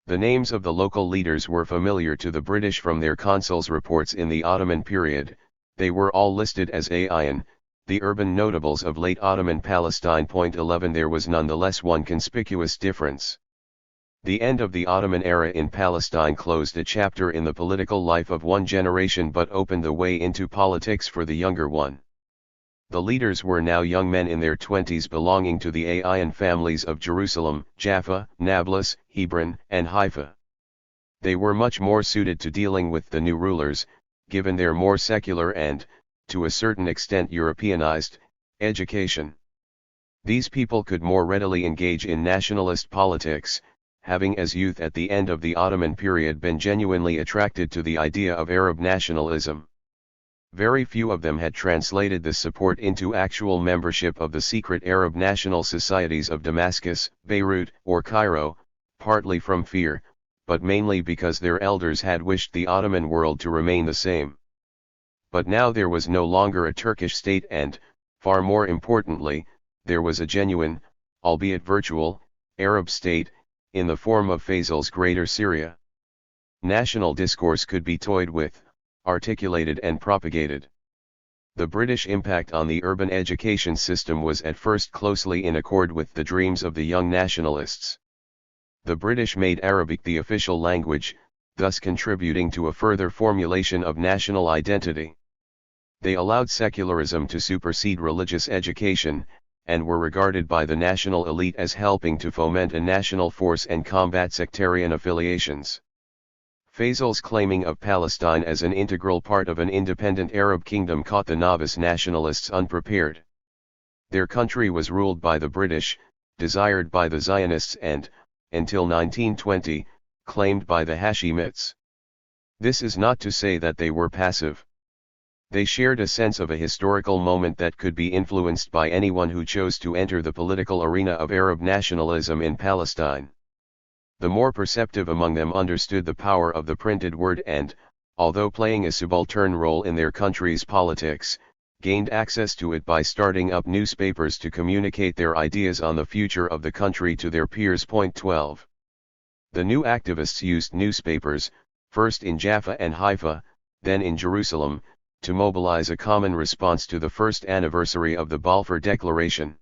The names of the local leaders were familiar to the British from their consuls' reports in the Ottoman period. They were all listed as Ilan, the urban notables of late Ottoman Palestine. 11 There was nonetheless one conspicuous difference. The end of the Ottoman era in Palestine closed a chapter in the political life of one generation but opened the way into politics for the younger one. The leaders were now young men in their 20s belonging to the Ilan families of Jerusalem, Jaffa, Nablus, Hebron, and Haifa. They were much more suited to dealing with the new rulers, given their more secular and, to a certain extent Europeanized, education. These people could more readily engage in nationalist politics, having as youth at the end of the Ottoman period been genuinely attracted to the idea of Arab nationalism. Very few of them had translated this support into actual membership of the secret Arab national societies of Damascus, Beirut, or Cairo, partly from fear, but mainly because their elders had wished the Ottoman world to remain the same. But now there was no longer a Turkish state and, far more importantly, there was a genuine, albeit virtual, Arab state, in the form of Faisal's Greater Syria. National discourse could be toyed with, articulated and propagated. The British impact on the urban education system was at first closely in accord with the dreams of the young nationalists. The British made Arabic the official language, thus contributing to a further formulation of national identity. They allowed secularism to supersede religious education, and were regarded by the national elite as helping to foment a national force and combat sectarian affiliations. Faisal's claiming of Palestine as an integral part of an independent Arab kingdom caught the novice nationalists unprepared. Their country was ruled by the British, desired by the Zionists and, until 1920, claimed by the Hashemites. This is not to say that they were passive. They shared a sense of a historical moment that could be influenced by anyone who chose to enter the political arena of Arab nationalism in Palestine. The more perceptive among them understood the power of the printed word and, although playing a subaltern role in their country's politics, gained access to it by starting up newspapers to communicate their ideas on the future of the country to their peers. Point 12. The new activists used newspapers, first in Jaffa and Haifa, then in Jerusalem, to mobilize a common response to the first anniversary of the Balfour Declaration.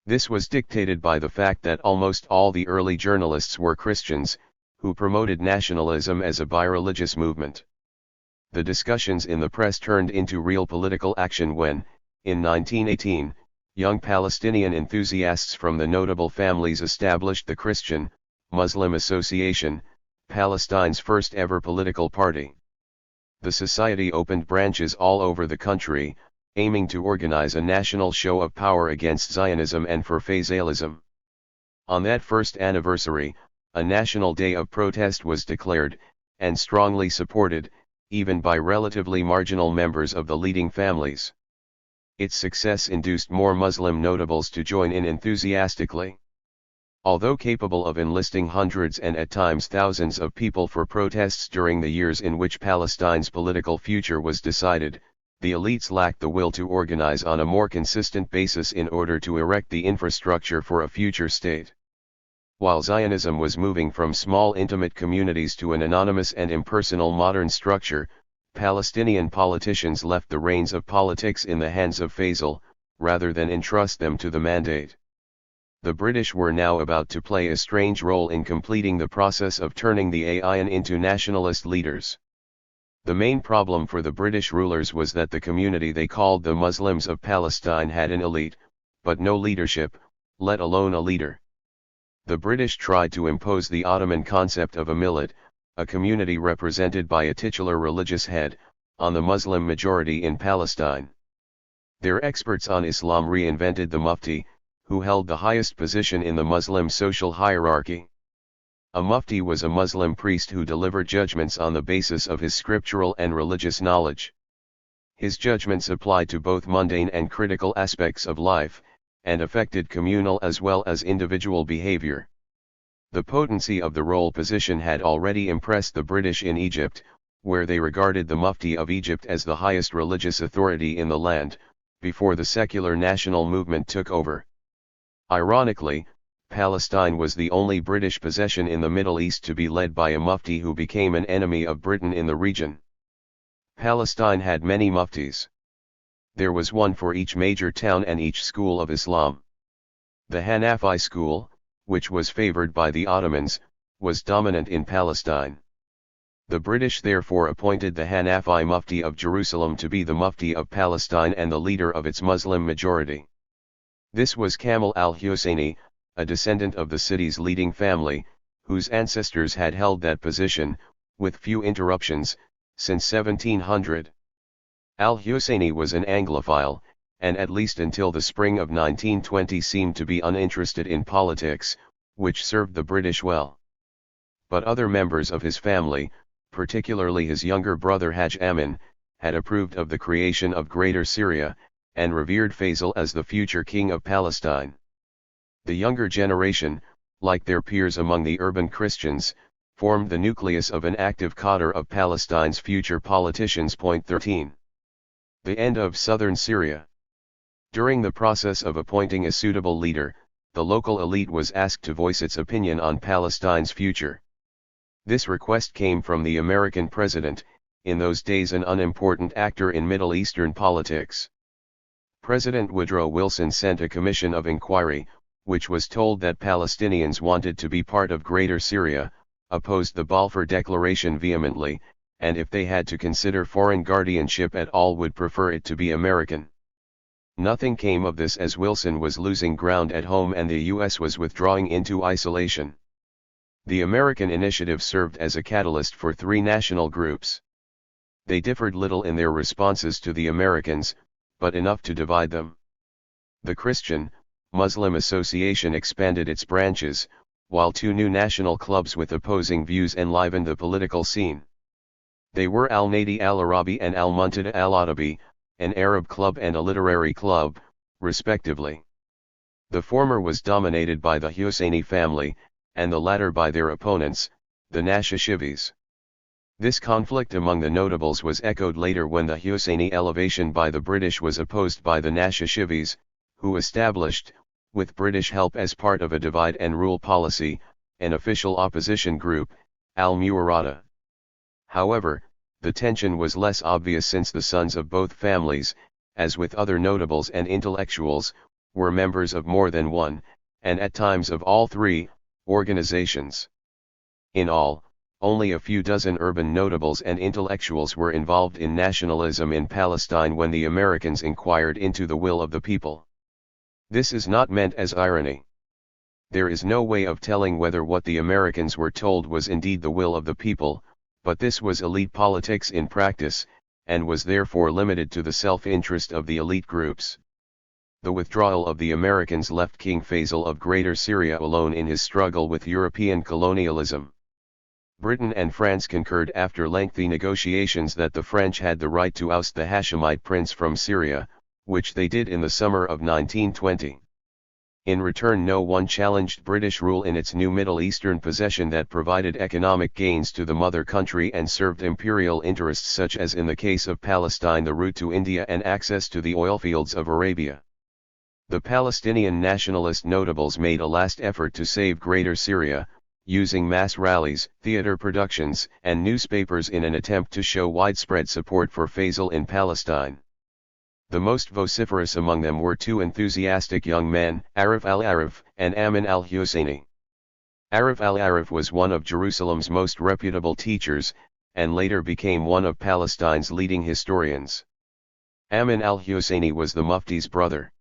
This was dictated by the fact that almost all the early journalists were Christians, who promoted nationalism as a bi-religious movement. The discussions in the press turned into real political action when, in 1918, young Palestinian enthusiasts from the notable families established the Christian, Muslim Association, Palestine's first ever political party. The society opened branches all over the country, aiming to organize a national show of power against Zionism and for Faisalism. On that first anniversary, a national day of protest was declared, and strongly supported, even by relatively marginal members of the leading families. Its success induced more Muslim notables to join in enthusiastically. Although capable of enlisting hundreds and at times thousands of people for protests during the years in which Palestine's political future was decided, the elites lacked the will to organize on a more consistent basis in order to erect the infrastructure for a future state. While Zionism was moving from small intimate communities to an anonymous and impersonal modern structure, Palestinian politicians left the reins of politics in the hands of Faisal, rather than entrust them to the mandate. The British were now about to play a strange role in completing the process of turning the Ayan into nationalist leaders. The main problem for the British rulers was that the community they called the Muslims of Palestine had an elite, but no leadership, let alone a leader. The British tried to impose the Ottoman concept of a millet, a community represented by a titular religious head, on the Muslim majority in Palestine. Their experts on Islam reinvented the mufti, who held the highest position in the Muslim social hierarchy. A mufti was a Muslim priest who delivered judgments on the basis of his scriptural and religious knowledge. His judgments applied to both mundane and critical aspects of life, and affected communal as well as individual behavior. The potency of the role position had already impressed the British in Egypt, where they regarded the Mufti of Egypt as the highest religious authority in the land, before the secular national movement took over. Ironically, Palestine was the only British possession in the Middle East to be led by a Mufti who became an enemy of Britain in the region. Palestine had many Muftis. There was one for each major town and each school of Islam. The Hanafi school, which was favored by the Ottomans, was dominant in Palestine. The British therefore appointed the Hanafi Mufti of Jerusalem to be the Mufti of Palestine and the leader of its Muslim majority. This was Kamal al-Husseini, a descendant of the city's leading family, whose ancestors had held that position, with few interruptions, since 1700. Al-Husseini was an Anglophile, and at least until the spring of 1920 seemed to be uninterested in politics, which served the British well. But other members of his family, particularly his younger brother Hajj Amin, had approved of the creation of Greater Syria, and revered Faisal as the future king of Palestine. The younger generation, like their peers among the urban Christians, formed the nucleus of an active cadre of Palestine's future politicians. Point 13. The end of southern Syria. During the process of appointing a suitable leader, the local elite was asked to voice its opinion on Palestine's future. This request came from the American president, in those days an unimportant actor in Middle Eastern politics. President Woodrow Wilson sent a commission of inquiry, which was told that Palestinians wanted to be part of Greater Syria, opposed the Balfour Declaration vehemently, and if they had to consider foreign guardianship at all would prefer it to be American. Nothing came of this as Wilson was losing ground at home and the U.S. was withdrawing into isolation. The American initiative served as a catalyst for three national groups. They differed little in their responses to the Americans, but enough to divide them. The Christian, Muslim Association expanded its branches, while two new national clubs with opposing views enlivened the political scene. They were Al-Nadi al-Arabi and Al-Muntada al-Adabi, an Arab club and a literary club, respectively. The former was dominated by the Husseini family, and the latter by their opponents, the Nashashivis. This conflict among the notables was echoed later when the Husseini elevation by the British was opposed by the Nashashivis, who established, with British help as part of a divide and rule policy, an official opposition group, al-Muwarata. However, the tension was less obvious since the sons of both families, as with other notables and intellectuals, were members of more than one, and at times of all three, organizations. In all, only a few dozen urban notables and intellectuals were involved in nationalism in Palestine when the Americans inquired into the will of the people. This is not meant as irony. There is no way of telling whether what the Americans were told was indeed the will of the people, but this was elite politics in practice, and was therefore limited to the self-interest of the elite groups. The withdrawal of the Americans left King Faisal of Greater Syria alone in his struggle with European colonialism. Britain and France concurred after lengthy negotiations that the French had the right to oust the Hashemite prince from Syria, which they did in the summer of 1920. In return, no one challenged British rule in its new Middle Eastern possession that provided economic gains to the mother country and served imperial interests such as in the case of Palestine the route to India and access to the oilfields of Arabia. The Palestinian nationalist notables made a last effort to save Greater Syria, using mass rallies, theater productions, and newspapers in an attempt to show widespread support for Faisal in Palestine. The most vociferous among them were two enthusiastic young men, Arif al-Arif and Amin al-Husseini. Arif al-Arif was one of Jerusalem's most reputable teachers, and later became one of Palestine's leading historians. Amin al-Husseini was the Mufti's brother.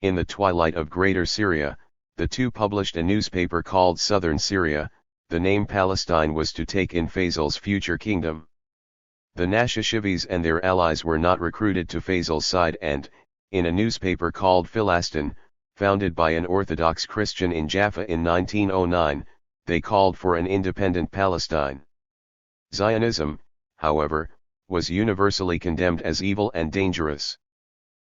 In the twilight of Greater Syria, the two published a newspaper called Southern Syria. The name Palestine was to take in Faisal's future kingdom. The Nashashivis and their allies were not recruited to Faisal's side and, in a newspaper called Philastin, founded by an Orthodox Christian in Jaffa in 1909, they called for an independent Palestine. Zionism, however, was universally condemned as evil and dangerous.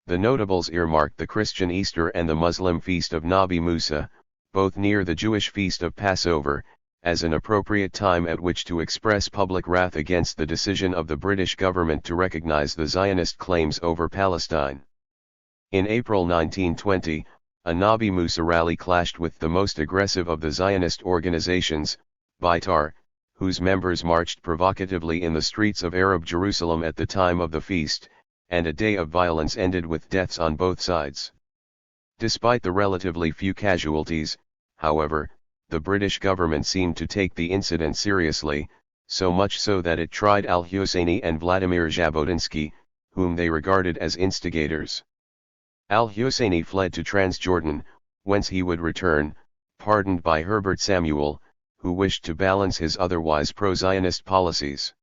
The notables earmarked the Christian Easter and the Muslim feast of Nabi Musa, both near the Jewish feast of Passover, as an appropriate time at which to express public wrath against the decision of the British government to recognize the Zionist claims over Palestine. In April 1920, a Nabi Musa rally clashed with the most aggressive of the Zionist organizations, Beitar, whose members marched provocatively in the streets of Arab Jerusalem at the time of the feast, and a day of violence ended with deaths on both sides. Despite the relatively few casualties, however, the British government seemed to take the incident seriously, so much so that it tried al-Husseini and Vladimir Jabotinsky, whom they regarded as instigators. Al-Husseini fled to Transjordan, whence he would return, pardoned by Herbert Samuel, who wished to balance his otherwise pro-Zionist policies.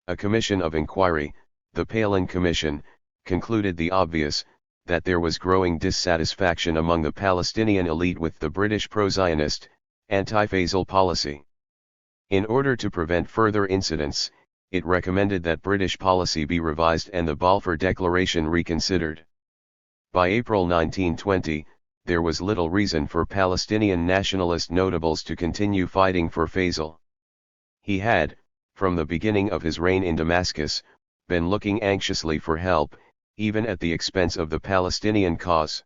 A commission of inquiry, the Palin Commission, concluded the obvious, that there was growing dissatisfaction among the Palestinian elite with the British pro-Zionist, anti-Faisal policy. In order to prevent further incidents, it recommended that British policy be revised and the Balfour Declaration reconsidered. By April 1920, there was little reason for Palestinian nationalist notables to continue fighting for Faisal. He had, from the beginning of his reign in Damascus, been looking anxiously for help, even at the expense of the Palestinian cause.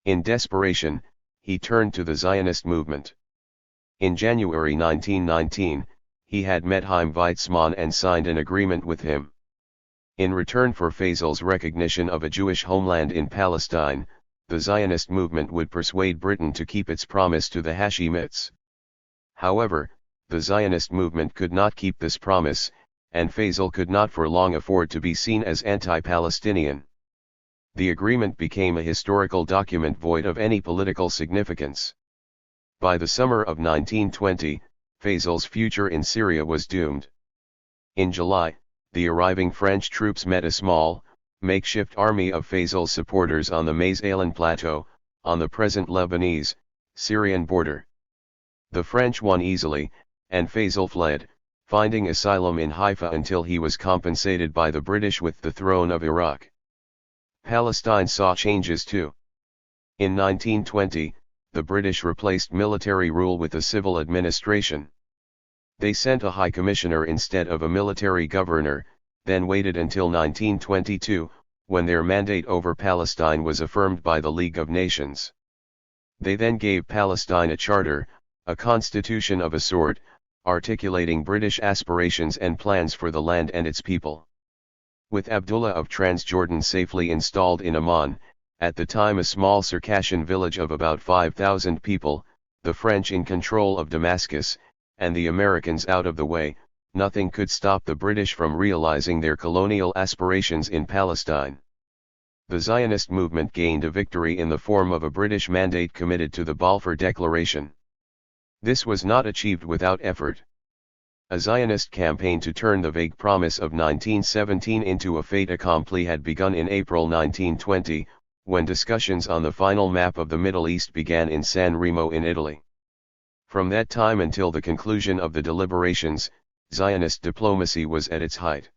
In desperation, he turned to the Zionist movement. In January 1919, he had met Chaim Weizmann and signed an agreement with him. In return for Faisal's recognition of a Jewish homeland in Palestine, the Zionist movement would persuade Britain to keep its promise to the Hashemites. However, the Zionist movement could not keep this promise, and Faisal could not for long afford to be seen as anti-Palestinian. The agreement became a historical document void of any political significance. By the summer of 1920, Faisal's future in Syria was doomed. In July, the arriving French troops met a small, makeshift army of Faisal's supporters on the Maïs Ilan plateau, on the present Lebanese-Syrian border. The French won easily, and Faisal fled, finding asylum in Haifa until he was compensated by the British with the throne of Iraq. Palestine saw changes too. In 1920, the British replaced military rule with a civil administration. They sent a high commissioner instead of a military governor, then waited until 1922, when their mandate over Palestine was affirmed by the League of Nations. They then gave Palestine a charter, a constitution of a sort, articulating British aspirations and plans for the land and its people. With Abdullah of Transjordan safely installed in Amman, at the time a small Circassian village of about 5,000 people, the French in control of Damascus, and the Americans out of the way, nothing could stop the British from realizing their colonial aspirations in Palestine. The Zionist movement gained a victory in the form of a British mandate committed to the Balfour Declaration. This was not achieved without effort. A Zionist campaign to turn the vague promise of 1917 into a fait accompli had begun in April 1920, when discussions on the final map of the Middle East began in San Remo in Italy. From that time until the conclusion of the deliberations, Zionist diplomacy was at its height.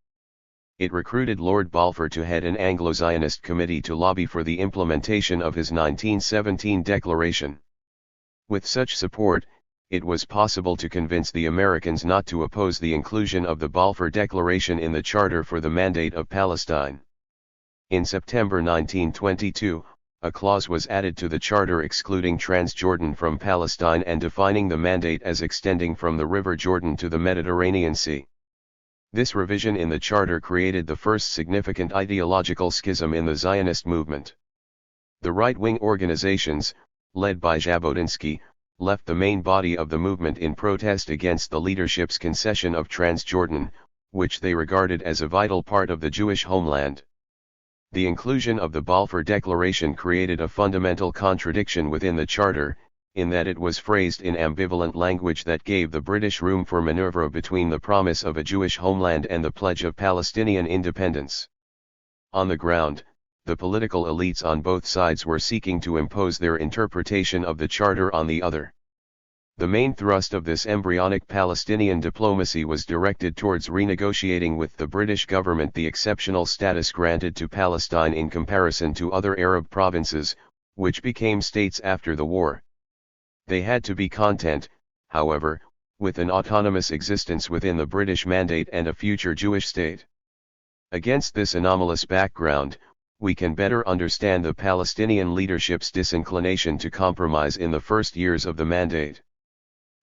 It recruited Lord Balfour to head an Anglo-Zionist committee to lobby for the implementation of his 1917 declaration. With such support, it was possible to convince the Americans not to oppose the inclusion of the Balfour Declaration in the Charter for the Mandate of Palestine. In September 1922, a clause was added to the charter excluding Transjordan from Palestine and defining the mandate as extending from the River Jordan to the Mediterranean Sea. This revision in the charter created the first significant ideological schism in the Zionist movement. The right-wing organizations, led by Jabotinsky, left the main body of the movement in protest against the leadership's concession of Transjordan, which they regarded as a vital part of the Jewish homeland. The inclusion of the Balfour Declaration created a fundamental contradiction within the charter, in that it was phrased in ambivalent language that gave the British room for maneuver between the promise of a Jewish homeland and the pledge of Palestinian independence. On the ground, the political elites on both sides were seeking to impose their interpretation of the charter on the other. The main thrust of this embryonic Palestinian diplomacy was directed towards renegotiating with the British government the exceptional status granted to Palestine in comparison to other Arab provinces, which became states after the war. They had to be content, however, with an autonomous existence within the British Mandate and a future Jewish state. Against this anomalous background, we can better understand the Palestinian leadership's disinclination to compromise in the first years of the Mandate.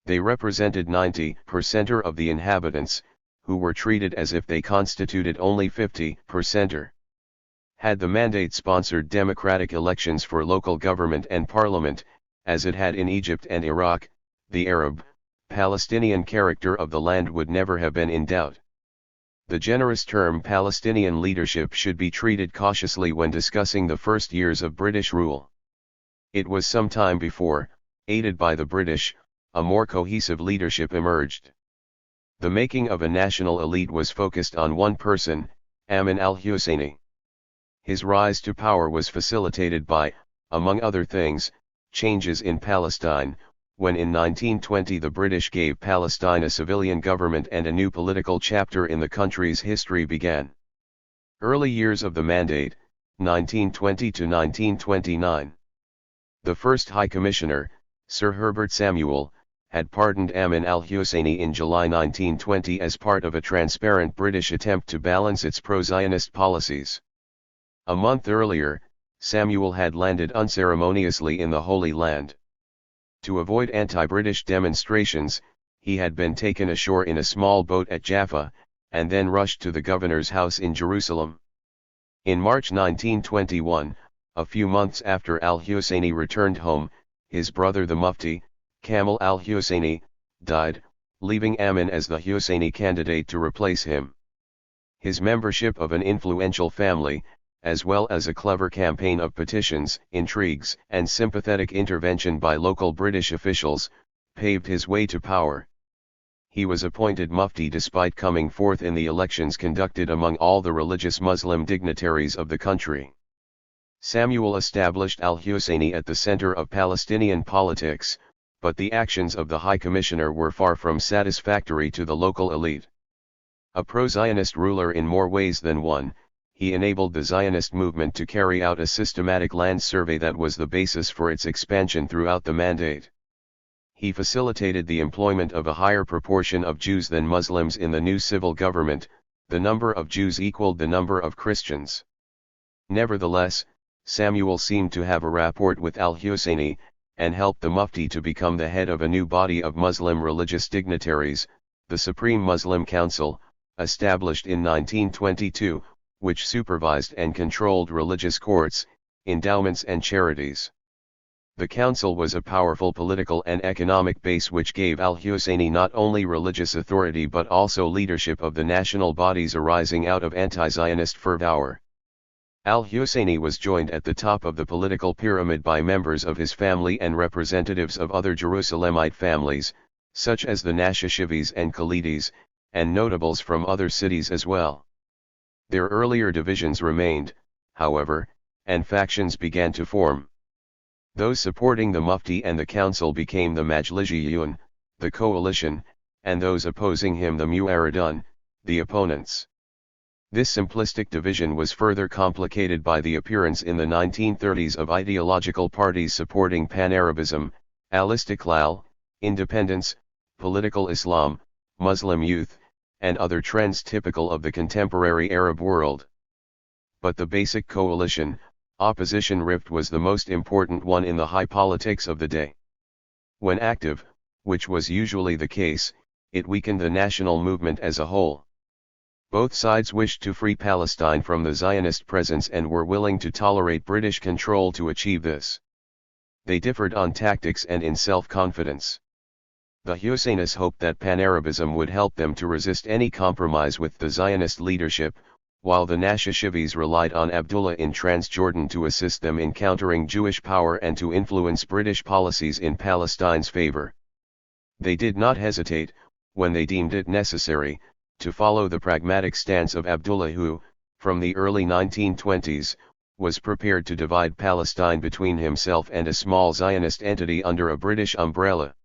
They represented 90% of the inhabitants, who were treated as if they constituted only 50%. Had the Mandate sponsored democratic elections for local government and parliament, as it had in Egypt and Iraq, the Arab, Palestinian character of the land would never have been in doubt. The generous term Palestinian leadership should be treated cautiously when discussing the first years of British rule. It was some time before, aided by the British, a more cohesive leadership emerged. The making of a national elite was focused on one person, Amin al-Husseini. His rise to power was facilitated by, among other things, changes in Palestine, when in 1920 the British gave Palestine a civilian government and a new political chapter in the country's history began. Early years of the Mandate, 1920 to 1929. The first High Commissioner, Sir Herbert Samuel, had pardoned Amin al-Husseini in July 1920 as part of a transparent British attempt to balance its pro-Zionist policies. A month earlier, Samuel had landed unceremoniously in the Holy Land. To avoid anti-British demonstrations, he had been taken ashore in a small boat at Jaffa, and then rushed to the governor's house in Jerusalem. In March 1921, a few months after al-Husseini returned home, his brother the Mufti, Kamal al-Husseini, died, leaving Amin as the Husseini candidate to replace him. His membership of an influential family, as well as a clever campaign of petitions, intrigues, and sympathetic intervention by local British officials, paved his way to power. He was appointed Mufti despite coming fourth in the elections conducted among all the religious Muslim dignitaries of the country. Samuel established al-Husseini at the center of Palestinian politics, but the actions of the High Commissioner were far from satisfactory to the local elite. A pro-Zionist ruler in more ways than one, he enabled the Zionist movement to carry out a systematic land survey that was the basis for its expansion throughout the Mandate. he facilitated the employment of a higher proportion of Jews than Muslims in the new civil government. The number of Jews equaled the number of Christians. Nevertheless, Samuel seemed to have a rapport with al-Husayni, and helped the Mufti to become the head of a new body of Muslim religious dignitaries, the Supreme Muslim Council, established in 1922, which supervised and controlled religious courts, endowments and charities. The council was a powerful political and economic base which gave al-Husayni not only religious authority but also leadership of the national bodies arising out of anti-Zionist fervor. Al-Husayni was joined at the top of the political pyramid by members of his family and representatives of other Jerusalemite families, such as the Nashashivis and Khalidis, and notables from other cities as well. Their earlier divisions remained, however, and factions began to form. Those supporting the Mufti and the council became the Majlisiyun, the coalition, and those opposing him the Mu'aridun, the opponents. This simplistic division was further complicated by the appearance in the 1930s of ideological parties supporting Pan-Arabism, al-Istiqlal, independence, political Islam, Muslim youth, and other trends typical of the contemporary Arab world. But the basic coalition, opposition rift was the most important one in the high politics of the day. When active, which was usually the case, it weakened the national movement as a whole. Both sides wished to free Palestine from the Zionist presence and were willing to tolerate British control to achieve this. They differed on tactics and in self-confidence. The Husseinis hoped that Pan-Arabism would help them to resist any compromise with the Zionist leadership, while the Nashashivis relied on Abdullah in Transjordan to assist them in countering Jewish power and to influence British policies in Palestine's favor. They did not hesitate, when they deemed it necessary, to follow the pragmatic stance of Abdullah who, from the early 1920s, was prepared to divide Palestine between himself and a small Zionist entity under a British umbrella.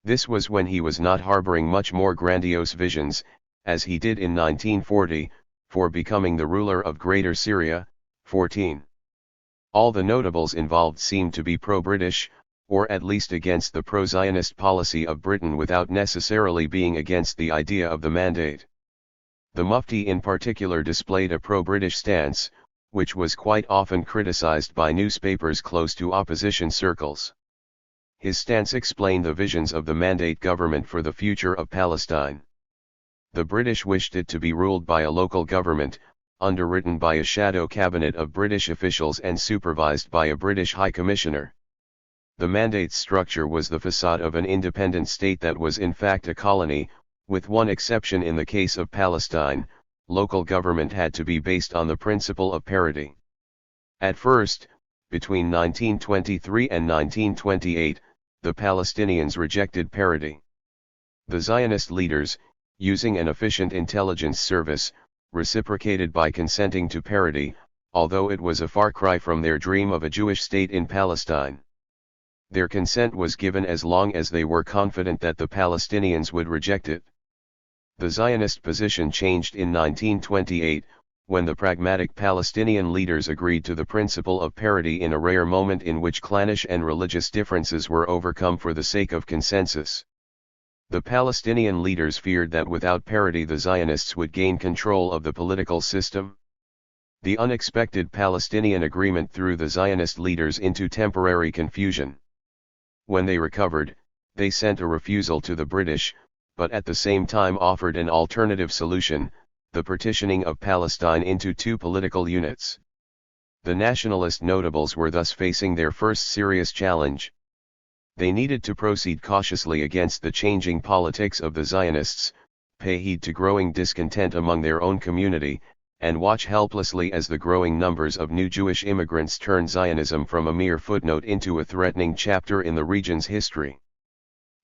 This was when he was not harboring much more grandiose visions, as he did in 1940, for becoming the ruler of Greater Syria. 14. All the notables involved seemed to be pro-British, or at least against the pro-Zionist policy of Britain without necessarily being against the idea of the mandate. The Mufti in particular displayed a pro-British stance, which was quite often criticized by newspapers close to opposition circles. His stance explained the visions of the mandate government for the future of Palestine. The British wished it to be ruled by a local government, underwritten by a shadow cabinet of British officials and supervised by a British High Commissioner. The mandate's structure was the facade of an independent state that was in fact a colony, with one exception in the case of Palestine: local government had to be based on the principle of parity. At first, between 1923 and 1928, the Palestinians rejected parity. The Zionist leaders, using an efficient intelligence service, reciprocated by consenting to parity, although it was a far cry from their dream of a Jewish state in Palestine. Their consent was given as long as they were confident that the Palestinians would reject it. The Zionist position changed in 1928, when the pragmatic Palestinian leaders agreed to the principle of parity in a rare moment in which clannish and religious differences were overcome for the sake of consensus. The Palestinian leaders feared that without parity the Zionists would gain control of the political system. The unexpected Palestinian agreement threw the Zionist leaders into temporary confusion. When they recovered, they sent a refusal to the British, but at the same time offered an alternative solution: the partitioning of Palestine into two political units. The nationalist notables were thus facing their first serious challenge. They needed to proceed cautiously against the changing politics of the Zionists, pay heed to growing discontent among their own community, and watch helplessly as the growing numbers of new Jewish immigrants turned Zionism from a mere footnote into a threatening chapter in the region's history.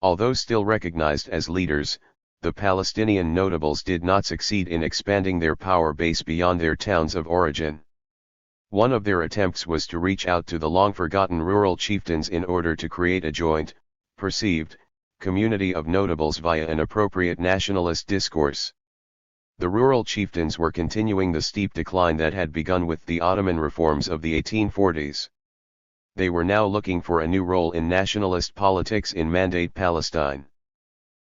Although still recognized as leaders, the Palestinian notables did not succeed in expanding their power base beyond their towns of origin. One of their attempts was to reach out to the long-forgotten rural chieftains in order to create a joint, perceived, community of notables via an appropriate nationalist discourse. The rural chieftains were continuing the steep decline that had begun with the Ottoman reforms of the 1840s. They were now looking for a new role in nationalist politics in Mandate Palestine.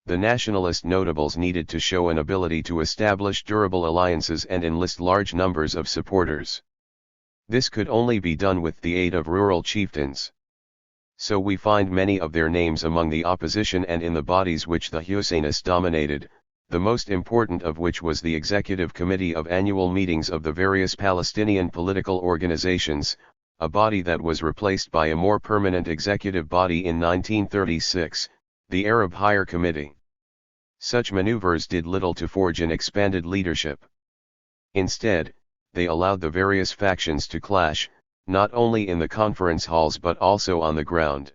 The nationalist notables needed to show an ability to establish durable alliances and enlist large numbers of supporters. This could only be done with the aid of rural chieftains. So we find many of their names among the opposition and in the bodies which the Husseinists dominated, the most important of which was the Executive Committee of Annual Meetings of the various Palestinian political organizations, a body that was replaced by a more permanent executive body in 1936, the Arab Higher Committee. Such maneuvers did little to forge an expanded leadership. Instead, they allowed the various factions to clash, not only in the conference halls but also on the ground.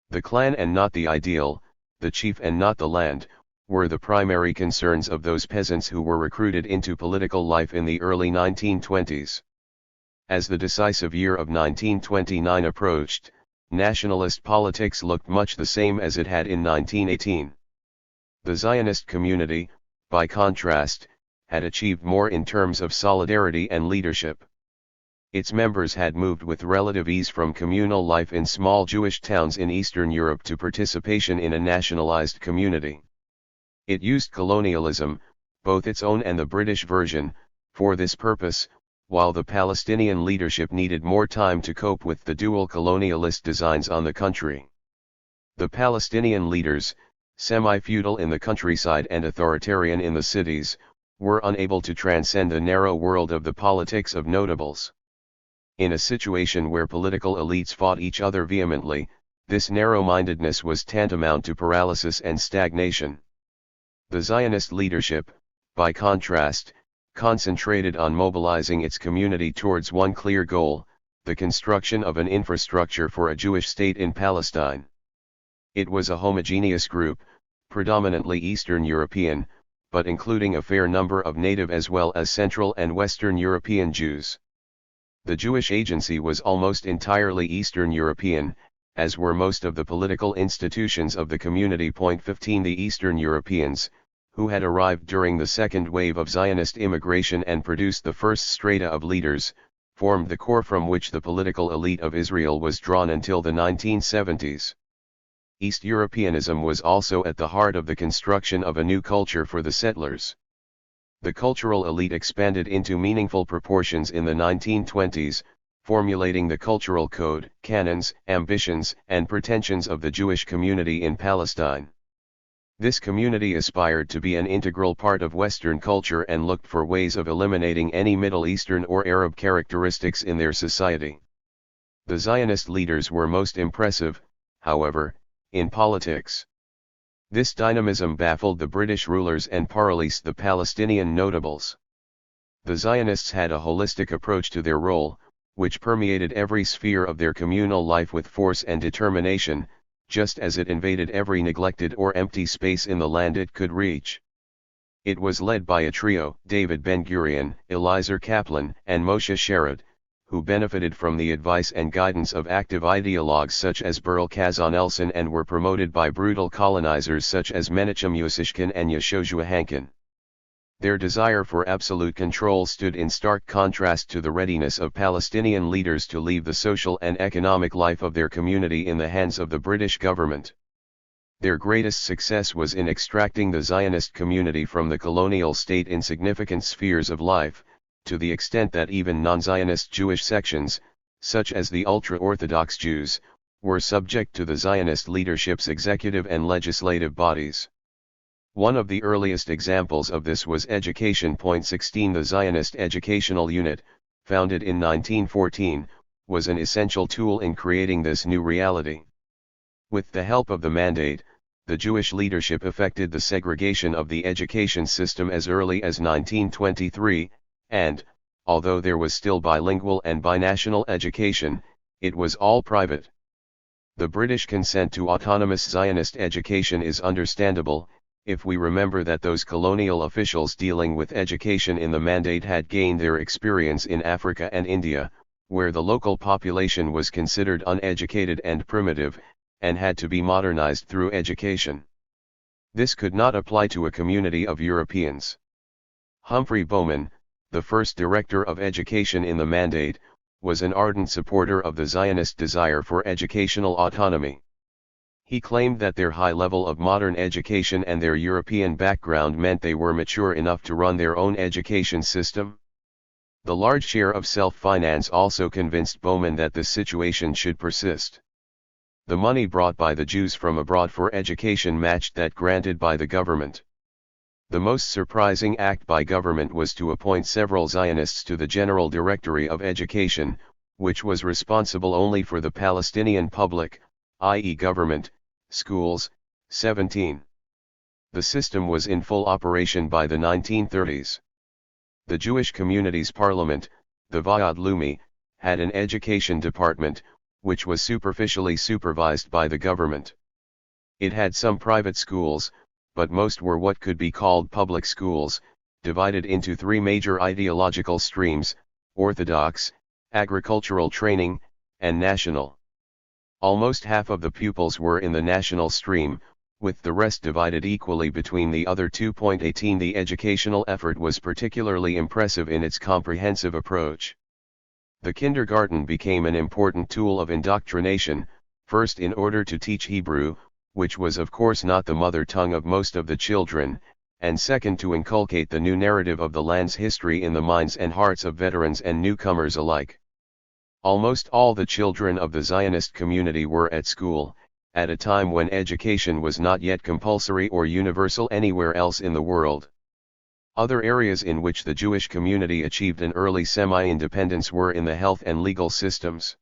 The clan and not the ideal, the chief and not the land, were the primary concerns of those peasants who were recruited into political life in the early 1920s. As the decisive year of 1929 approached, nationalist politics looked much the same as it had in 1918. The Zionist community, by contrast, had achieved more in terms of solidarity and leadership. Its members had moved with relative ease from communal life in small Jewish towns in Eastern Europe to participation in a nationalized community. It used colonialism, both its own and the British version, for this purpose, while the Palestinian leadership needed more time to cope with the dual colonialist designs on the country. The Palestinian leaders, semi-feudal in the countryside and authoritarian in the cities, were unable to transcend the narrow world of the politics of notables. In a situation where political elites fought each other vehemently, this narrow-mindedness was tantamount to paralysis and stagnation. The Zionist leadership, by contrast, concentrated on mobilizing its community towards one clear goal, the construction of an infrastructure for a Jewish state in Palestine. It was a homogeneous group, predominantly Eastern European, but including a fair number of native as well as Central and Western European Jews. The Jewish agency was almost entirely Eastern European, as were most of the political institutions of the community. 15 The Eastern Europeans, who had arrived during the second wave of Zionist immigration and produced the first strata of leaders, formed the core from which the political elite of Israel was drawn until the 1970s. East Europeanism was also at the heart of the construction of a new culture for the settlers. The cultural elite expanded into meaningful proportions in the 1920s, formulating the cultural code, canons, ambitions, and pretensions of the Jewish community in Palestine. This community aspired to be an integral part of Western culture and looked for ways of eliminating any Middle Eastern or Arab characteristics in their society. The Zionist leaders were most impressive, however, in politics. This dynamism baffled the British rulers and paralysed the Palestinian notables. The Zionists had a holistic approach to their role, which permeated every sphere of their communal life with force and determination, just as it invaded every neglected or empty space in the land it could reach. It was led by a trio, David Ben-Gurion, Eliezer Kaplan, and Moshe Sherrod, who benefited from the advice and guidance of active ideologues such as Berl Kazanelson and were promoted by brutal colonizers such as Menachem Usishkin and Yehoshua Hankin. Their desire for absolute control stood in stark contrast to the readiness of Palestinian leaders to leave the social and economic life of their community in the hands of the British government. Their greatest success was in extracting the Zionist community from the colonial state in significant spheres of life, to the extent that even non-Zionist Jewish sections, such as the ultra-Orthodox Jews, were subject to the Zionist leadership's executive and legislative bodies. One of the earliest examples of this was Education. 16 The Zionist Educational Unit, founded in 1914, was an essential tool in creating this new reality. With the help of the Mandate, the Jewish leadership effected the segregation of the education system as early as 1923, and, although there was still bilingual and binational education, it was all private. The British consent to autonomous Zionist education is understandable, if we remember that those colonial officials dealing with education in the Mandate had gained their experience in Africa and India, where the local population was considered uneducated and primitive, and had to be modernized through education. This could not apply to a community of Europeans. Humphrey Bowman, the first director of education in the Mandate, was an ardent supporter of the Zionist desire for educational autonomy. He claimed that their high level of modern education and their European background meant they were mature enough to run their own education system. The large share of self-finance also convinced Bowman that the situation should persist. The money brought by the Jews from abroad for education matched that granted by the government. The most surprising act by government was to appoint several Zionists to the General Directory of Education, which was responsible only for the Palestinian public, i.e. government, schools. 17. The system was in full operation by the 1930s. The Jewish Communities Parliament, the Vayad Leumi, had an education department, which was superficially supervised by the government. It had some private schools, but most were what could be called public schools, divided into three major ideological streams: Orthodox, agricultural training, and national. Almost half of the pupils were in the national stream, with the rest divided equally between the other 2.18. The educational effort was particularly impressive in its comprehensive approach. The kindergarten became an important tool of indoctrination, first in order to teach Hebrew, which was of course not the mother tongue of most of the children, and second to inculcate the new narrative of the land's history in the minds and hearts of veterans and newcomers alike. Almost all the children of the Zionist community were at school, at a time when education was not yet compulsory or universal anywhere else in the world. Other areas in which the Jewish community achieved an early semi-independence were in the health and legal systems.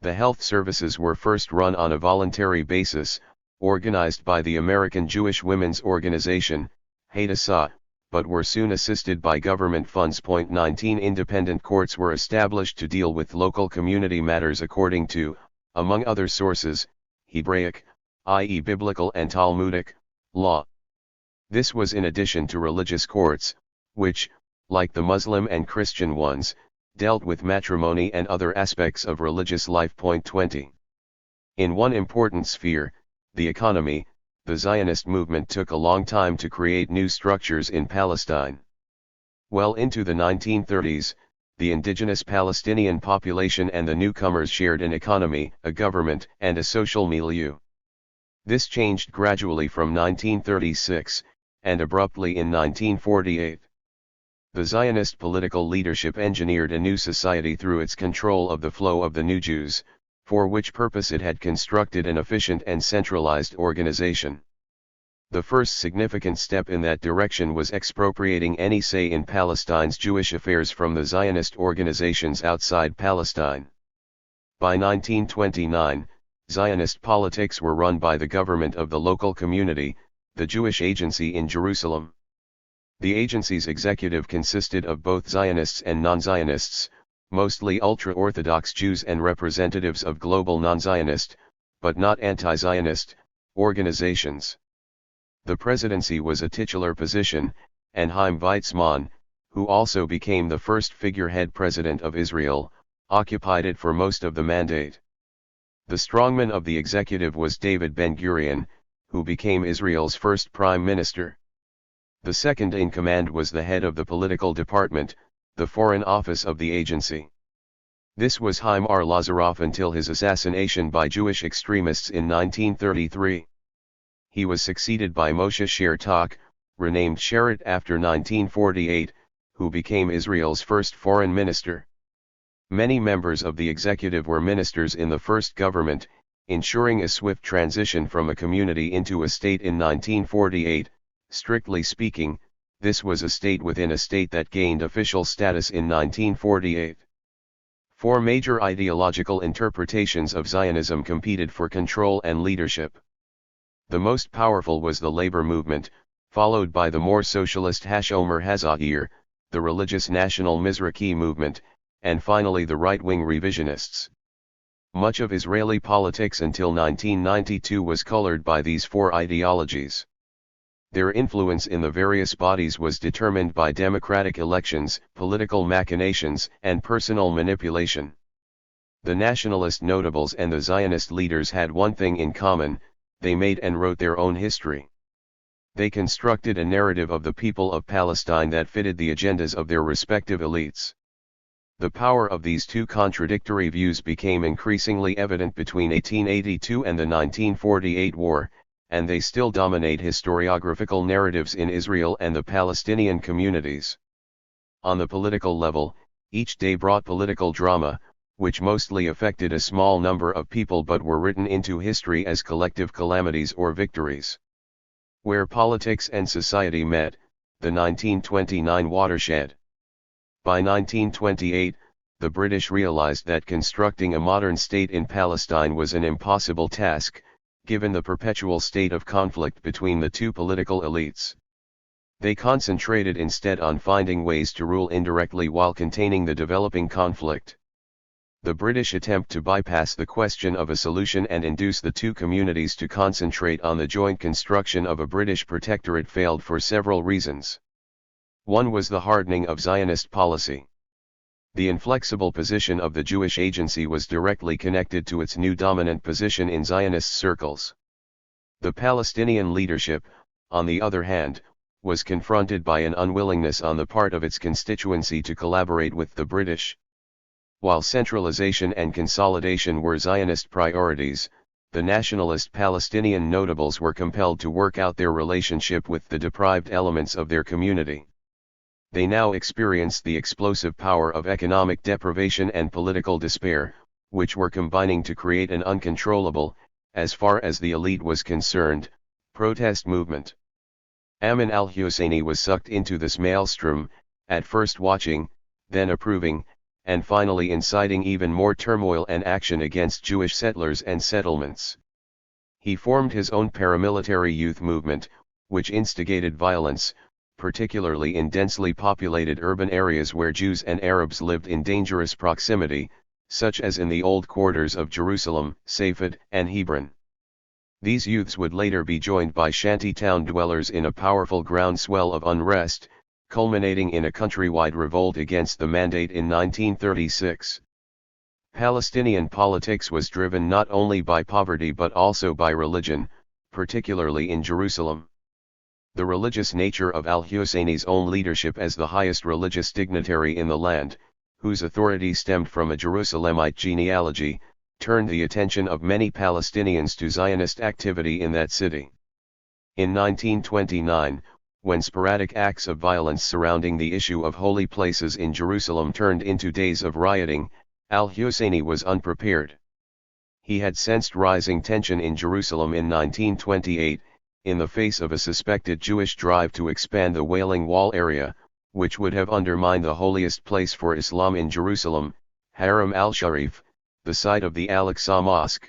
The health services were first run on a voluntary basis, organized by the American Jewish Women's Organization, Hadassah, but were soon assisted by government funds. 19 Independent courts were established to deal with local community matters according to, among other sources, Hebraic, i.e. biblical and Talmudic, law. This was in addition to religious courts, which, like the Muslim and Christian ones, dealt with matrimony and other aspects of religious life. 20. In one important sphere, the economy, the Zionist movement took a long time to create new structures in Palestine. Well into the 1930s, the indigenous Palestinian population and the newcomers shared an economy, a government, and a social milieu. This changed gradually from 1936, and abruptly in 1948. The Zionist political leadership engineered a new society through its control of the flow of the new Jews, for which purpose it had constructed an efficient and centralized organization. The first significant step in that direction was expropriating any say in Palestine's Jewish affairs from the Zionist organizations outside Palestine. By 1929, Zionist politics were run by the government of the local community, the Jewish Agency in Jerusalem. The agency's executive consisted of both Zionists and non-Zionists, mostly ultra-Orthodox Jews and representatives of global non-Zionist, but not anti-Zionist, organizations. The presidency was a titular position, and Chaim Weizmann, who also became the first figurehead president of Israel, occupied it for most of the mandate. The strongman of the executive was David Ben-Gurion, who became Israel's first prime minister. The second in command was the head of the political department, the foreign office of the agency. This was Haim Ar-Lazaroff until his assassination by Jewish extremists in 1933. He was succeeded by Moshe Shertok, renamed Sherrod after 1948, who became Israel's first foreign minister. Many members of the executive were ministers in the first government, ensuring a swift transition from a community into a state in 1948. Strictly speaking, this was a state within a state that gained official status in 1948. Four major ideological interpretations of Zionism competed for control and leadership. The most powerful was the labor movement, followed by the more socialist Hashomer Hazair, the religious national Mizrahi movement, and finally the right-wing revisionists. Much of Israeli politics until 1992 was colored by these four ideologies. Their influence in the various bodies was determined by democratic elections, political machinations, and personal manipulation. The nationalist notables and the Zionist leaders had one thing in common: they made and wrote their own history. They constructed a narrative of the people of Palestine that fitted the agendas of their respective elites. The power of these two contradictory views became increasingly evident between 1882 and the 1948 war, and they still dominate historiographical narratives in Israel and the Palestinian communities. On the political level, each day brought political drama, which mostly affected a small number of people but were written into history as collective calamities or victories. Where politics and society met, the 1929 watershed. By 1928, the British realized that constructing a modern state in Palestine was an impossible task, given the perpetual state of conflict between the two political elites. They concentrated instead on finding ways to rule indirectly while containing the developing conflict. The British attempt to bypass the question of a solution and induce the two communities to concentrate on the joint construction of a British protectorate failed for several reasons. One was the hardening of Zionist policy. The inflexible position of the Jewish Agency was directly connected to its new dominant position in Zionist circles. The Palestinian leadership, on the other hand, was confronted by an unwillingness on the part of its constituency to collaborate with the British. While centralization and consolidation were Zionist priorities, the nationalist Palestinian notables were compelled to work out their relationship with the deprived elements of their community. They now experienced the explosive power of economic deprivation and political despair, which were combining to create an uncontrollable, as far as the elite was concerned, protest movement. Amin al-Husseini was sucked into this maelstrom, at first watching, then approving, and finally inciting even more turmoil and action against Jewish settlers and settlements. He formed his own paramilitary youth movement, which instigated violence, particularly in densely populated urban areas where Jews and Arabs lived in dangerous proximity, such as in the old quarters of Jerusalem, Safed, and Hebron. These youths would later be joined by shantytown dwellers in a powerful groundswell of unrest, culminating in a countrywide revolt against the mandate in 1936. Palestinian politics was driven not only by poverty but also by religion, particularly in Jerusalem. The religious nature of al-Husseini's own leadership as the highest religious dignitary in the land, whose authority stemmed from a Jerusalemite genealogy, turned the attention of many Palestinians to Zionist activity in that city. In 1929, when sporadic acts of violence surrounding the issue of holy places in Jerusalem turned into days of rioting, al-Husseini was unprepared. He had sensed rising tension in Jerusalem in 1928, in the face of a suspected Jewish drive to expand the Wailing Wall area, which would have undermined the holiest place for Islam in Jerusalem, Haram al-Sharif, the site of the Al-Aqsa Mosque.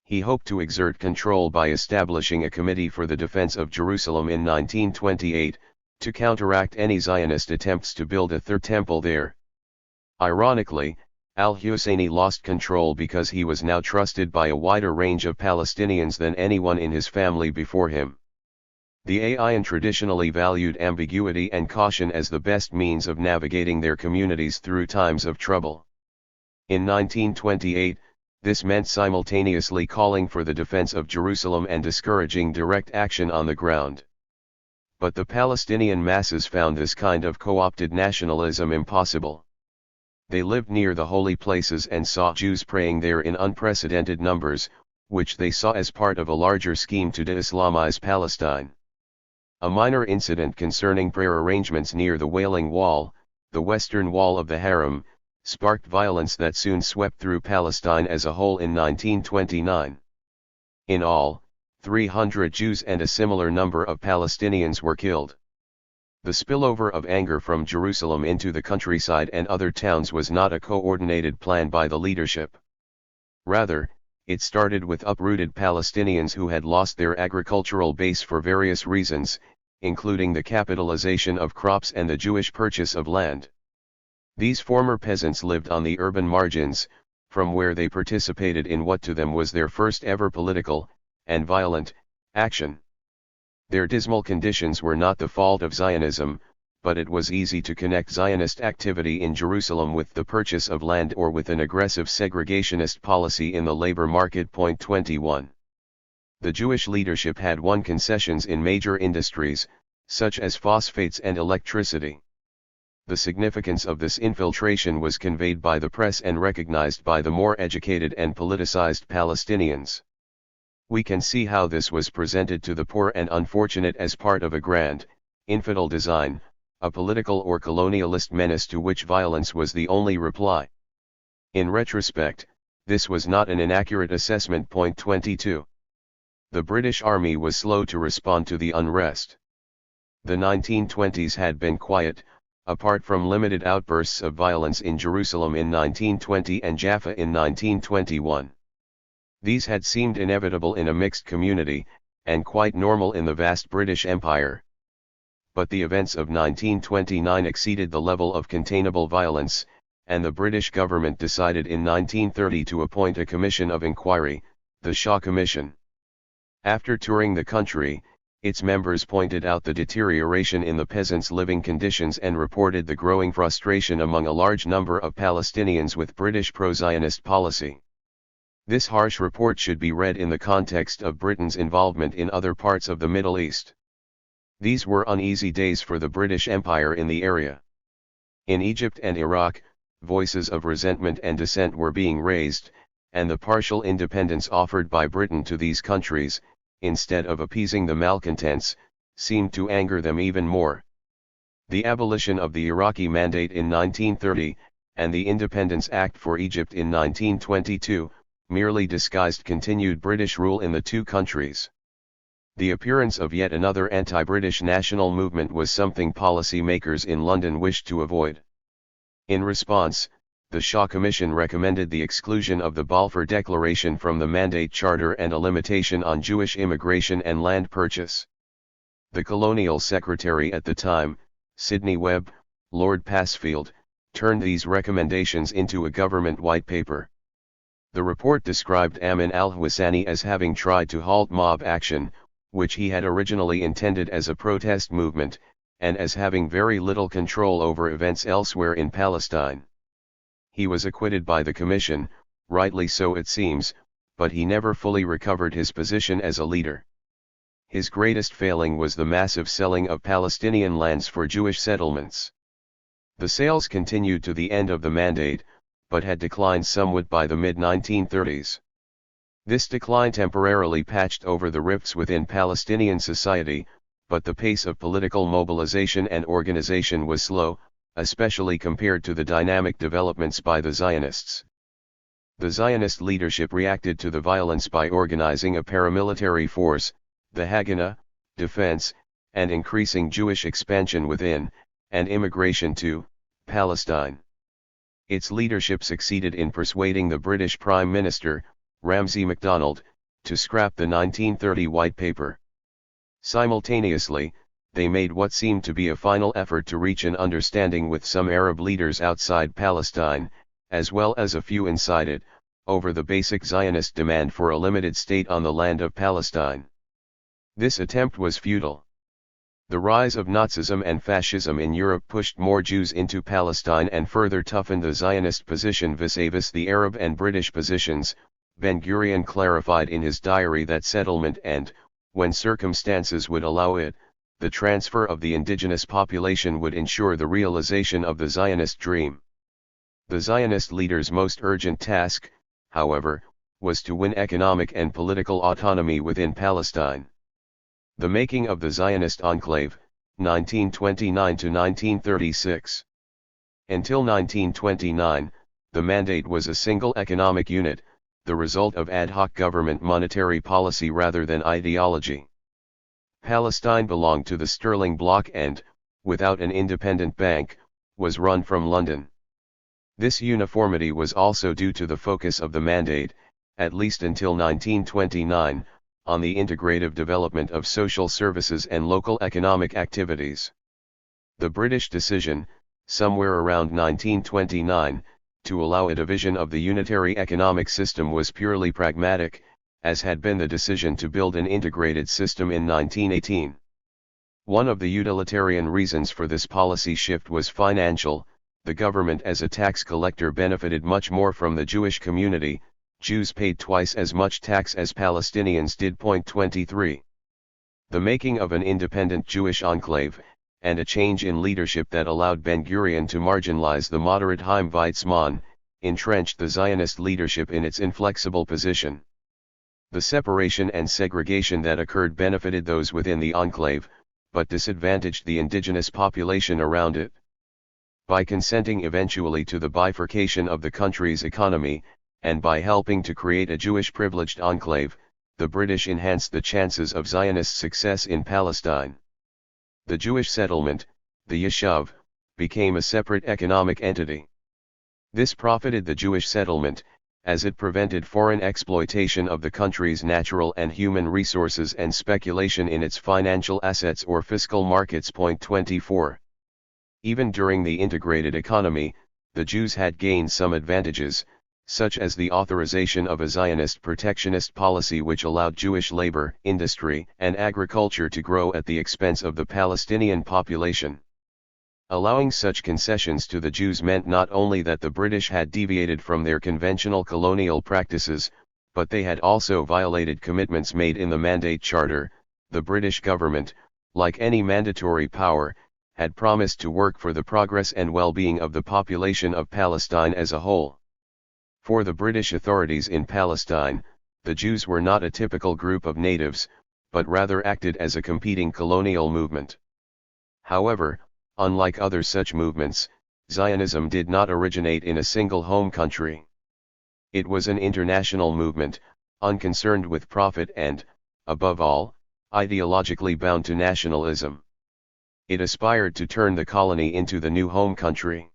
He hoped to exert control by establishing a committee for the defense of Jerusalem in 1928, to counteract any Zionist attempts to build a third temple there. Ironically, al-Husseini lost control because he was now trusted by a wider range of Palestinians than anyone in his family before him. The Ayan traditionally valued ambiguity and caution as the best means of navigating their communities through times of trouble. In 1928, this meant simultaneously calling for the defense of Jerusalem and discouraging direct action on the ground. But the Palestinian masses found this kind of co-opted nationalism impossible. They lived near the holy places and saw Jews praying there in unprecedented numbers, which they saw as part of a larger scheme to de-Islamize Palestine. A minor incident concerning prayer arrangements near the Wailing Wall, the western wall of the Haram, sparked violence that soon swept through Palestine as a whole in 1929. In all, 300 Jews and a similar number of Palestinians were killed. The spillover of anger from Jerusalem into the countryside and other towns was not a coordinated plan by the leadership. Rather, it started with uprooted Palestinians who had lost their agricultural base for various reasons, including the capitalization of crops and the Jewish purchase of land. These former peasants lived on the urban margins, from where they participated in what to them was their first ever political, and violent, action. Their dismal conditions were not the fault of Zionism, but it was easy to connect Zionist activity in Jerusalem with the purchase of land or with an aggressive segregationist policy in the labor market. 21. The Jewish leadership had won concessions in major industries, such as phosphates and electricity. The significance of this infiltration was conveyed by the press and recognized by the more educated and politicized Palestinians. We can see how this was presented to the poor and unfortunate as part of a grand, infidel design, a political or colonialist menace to which violence was the only reply. In retrospect, this was not an inaccurate assessment. Point 22. The British Army was slow to respond to the unrest. The 1920s had been quiet, apart from limited outbursts of violence in Jerusalem in 1920 and Jaffa in 1921. These had seemed inevitable in a mixed community, and quite normal in the vast British Empire. But the events of 1929 exceeded the level of containable violence, and the British government decided in 1930 to appoint a commission of inquiry, the Shaw Commission. After touring the country, its members pointed out the deterioration in the peasants' living conditions and reported the growing frustration among a large number of Palestinians with British pro-Zionist policy. This harsh report should be read in the context of Britain's involvement in other parts of the Middle East. These were uneasy days for the British Empire in the area. In Egypt and Iraq, voices of resentment and dissent were being raised, and the partial independence offered by Britain to these countries, instead of appeasing the malcontents, seemed to anger them even more. The abolition of the Iraqi Mandate in 1930, and the Independence Act for Egypt in 1922, merely disguised continued British rule in the two countries. The appearance of yet another anti-British national movement was something policy makers in London wished to avoid. In response, the Shaw Commission recommended the exclusion of the Balfour Declaration from the Mandate Charter and a limitation on Jewish immigration and land purchase. The Colonial Secretary at the time, Sidney Webb, Lord Passfield, turned these recommendations into a government white paper. The report described Amin al-Husseini as having tried to halt mob action, which he had originally intended as a protest movement, and as having very little control over events elsewhere in Palestine. He was acquitted by the Commission, rightly so it seems, but he never fully recovered his position as a leader. His greatest failing was the massive selling of Palestinian lands for Jewish settlements. The sales continued to the end of the mandate, but had declined somewhat by the mid-1930s. This decline temporarily patched over the rifts within Palestinian society, but the pace of political mobilization and organization was slow, especially compared to the dynamic developments by the Zionists. The Zionist leadership reacted to the violence by organizing a paramilitary force, the Haganah, defense, and increasing Jewish expansion within, and immigration to, Palestine. Its leadership succeeded in persuading the British Prime Minister, Ramsay MacDonald, to scrap the 1930 White Paper. Simultaneously, they made what seemed to be a final effort to reach an understanding with some Arab leaders outside Palestine, as well as a few inside it, over the basic Zionist demand for a limited state on the land of Palestine. This attempt was futile. The rise of Nazism and fascism in Europe pushed more Jews into Palestine and further toughened the Zionist position vis-a-vis the Arab and British positions. Ben-Gurion clarified in his diary that settlement and, when circumstances would allow it, the transfer of the indigenous population would ensure the realization of the Zionist dream. The Zionist leaders' most urgent task, however, was to win economic and political autonomy within Palestine. The making of the Zionist enclave, 1929 to 1936. Until 1929, the mandate was a single economic unit, the result of ad hoc government monetary policy rather than ideology. Palestine belonged to the Sterling Bloc and, without an independent bank, was run from London. This uniformity was also due to the focus of the mandate, at least until 1929, on the integrative development of social services and local economic activities. The British decision, somewhere around 1929, to allow a division of the unitary economic system was purely pragmatic, as had been the decision to build an integrated system in 1918. One of the utilitarian reasons for this policy shift was financial. The government as a tax collector benefited much more from the Jewish community. Jews paid twice as much tax as Palestinians did. 23. The making of an independent Jewish enclave, and a change in leadership that allowed Ben-Gurion to marginalize the moderate Chaim Weizmann, entrenched the Zionist leadership in its inflexible position. The separation and segregation that occurred benefited those within the enclave, but disadvantaged the indigenous population around it. By consenting eventually to the bifurcation of the country's economy, and by helping to create a Jewish privileged enclave, the British enhanced the chances of Zionist success in Palestine. The Jewish settlement, the Yishuv, became a separate economic entity. This profited the Jewish settlement, as it prevented foreign exploitation of the country's natural and human resources and speculation in its financial assets or fiscal markets. 24. Even during the integrated economy, the Jews had gained some advantages, such as the authorization of a Zionist protectionist policy which allowed Jewish labor, industry, and agriculture to grow at the expense of the Palestinian population. Allowing such concessions to the Jews meant not only that the British had deviated from their conventional colonial practices, but they had also violated commitments made in the Mandate Charter. The British government, like any mandatory power, had promised to work for the progress and well-being of the population of Palestine as a whole. For the British authorities in Palestine, the Jews were not a typical group of natives, but rather acted as a competing colonial movement. However, unlike other such movements, Zionism did not originate in a single home country. It was an international movement, unconcerned with profit and, above all, ideologically bound to nationalism. It aspired to turn the colony into the new home country.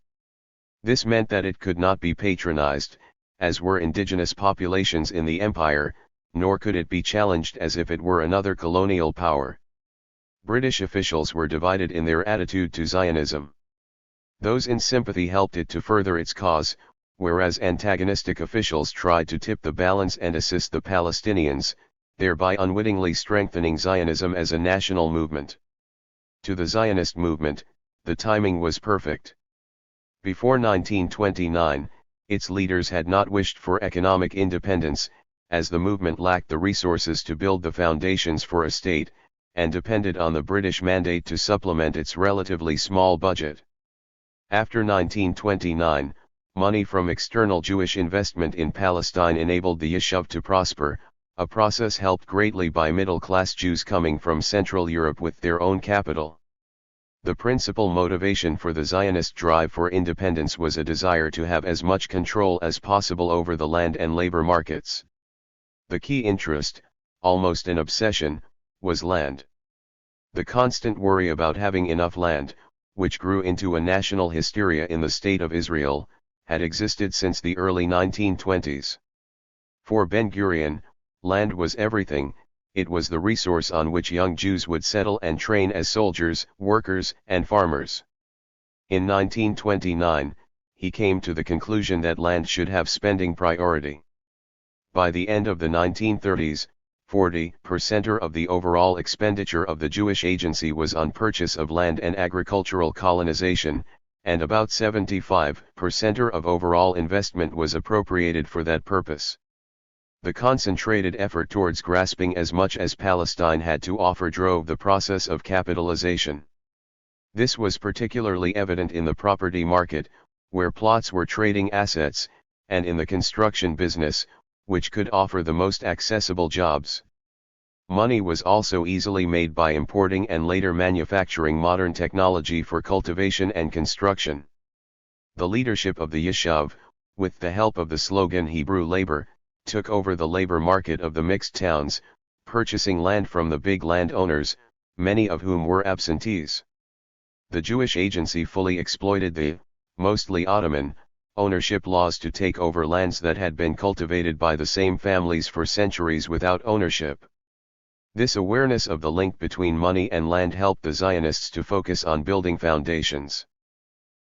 This meant that it could not be patronized, as were indigenous populations in the empire, nor could it be challenged as if it were another colonial power. British officials were divided in their attitude to Zionism. Those in sympathy helped it to further its cause, whereas antagonistic officials tried to tip the balance and assist the Palestinians, thereby unwittingly strengthening Zionism as a national movement. To the Zionist movement, the timing was perfect. Before 1929, its leaders had not wished for economic independence, as the movement lacked the resources to build the foundations for a state, and depended on the British mandate to supplement its relatively small budget. After 1929, money from external Jewish investment in Palestine enabled the Yishuv to prosper, a process helped greatly by middle-class Jews coming from Central Europe with their own capital. The principal motivation for the Zionist drive for independence was a desire to have as much control as possible over the land and labor markets. The key interest, almost an obsession, was land. The constant worry about having enough land, which grew into a national hysteria in the State of Israel, had existed since the early 1920s. For Ben-Gurion, land was everything. It was the resource on which young Jews would settle and train as soldiers, workers, and farmers. In 1929, he came to the conclusion that land should have spending priority. By the end of the 1930s, 40% of the overall expenditure of the Jewish Agency was on purchase of land and agricultural colonization, and about 75% of overall investment was appropriated for that purpose. The concentrated effort towards grasping as much as Palestine had to offer drove the process of capitalization. This was particularly evident in the property market, where plots were trading assets, and in the construction business, which could offer the most accessible jobs. Money was also easily made by importing and later manufacturing modern technology for cultivation and construction. The leadership of the Yishuv, with the help of the slogan Hebrew labor, took over the labor market of the mixed towns, purchasing land from the big landowners, many of whom were absentees. The Jewish Agency fully exploited the, mostly Ottoman, ownership laws to take over lands that had been cultivated by the same families for centuries without ownership. This awareness of the link between money and land helped the Zionists to focus on building foundations.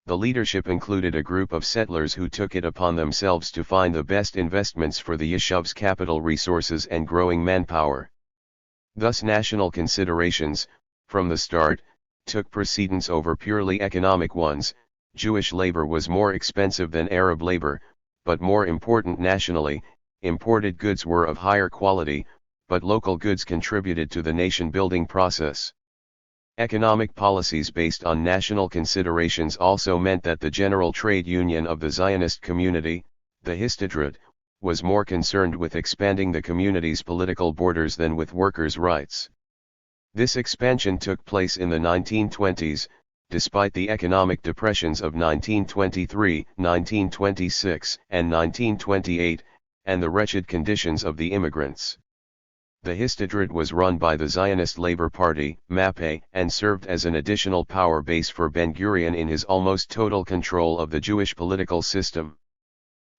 The leadership included a group of settlers who took it upon themselves to find the best investments for the Yishuv's capital resources and growing manpower. Thus national considerations, from the start, took precedence over purely economic ones. Jewish labor was more expensive than Arab labor, but more important nationally, imported goods were of higher quality, but local goods contributed to the nation-building process. Economic policies based on national considerations also meant that the General Trade Union of the Zionist community, the Histadrut, was more concerned with expanding the community's political borders than with workers' rights. This expansion took place in the 1920s, despite the economic depressions of 1923, 1926, and 1928, and the wretched conditions of the immigrants. The Histadrut was run by the Zionist Labor Party, Pappe, and served as an additional power base for Ben-Gurion in his almost total control of the Jewish political system.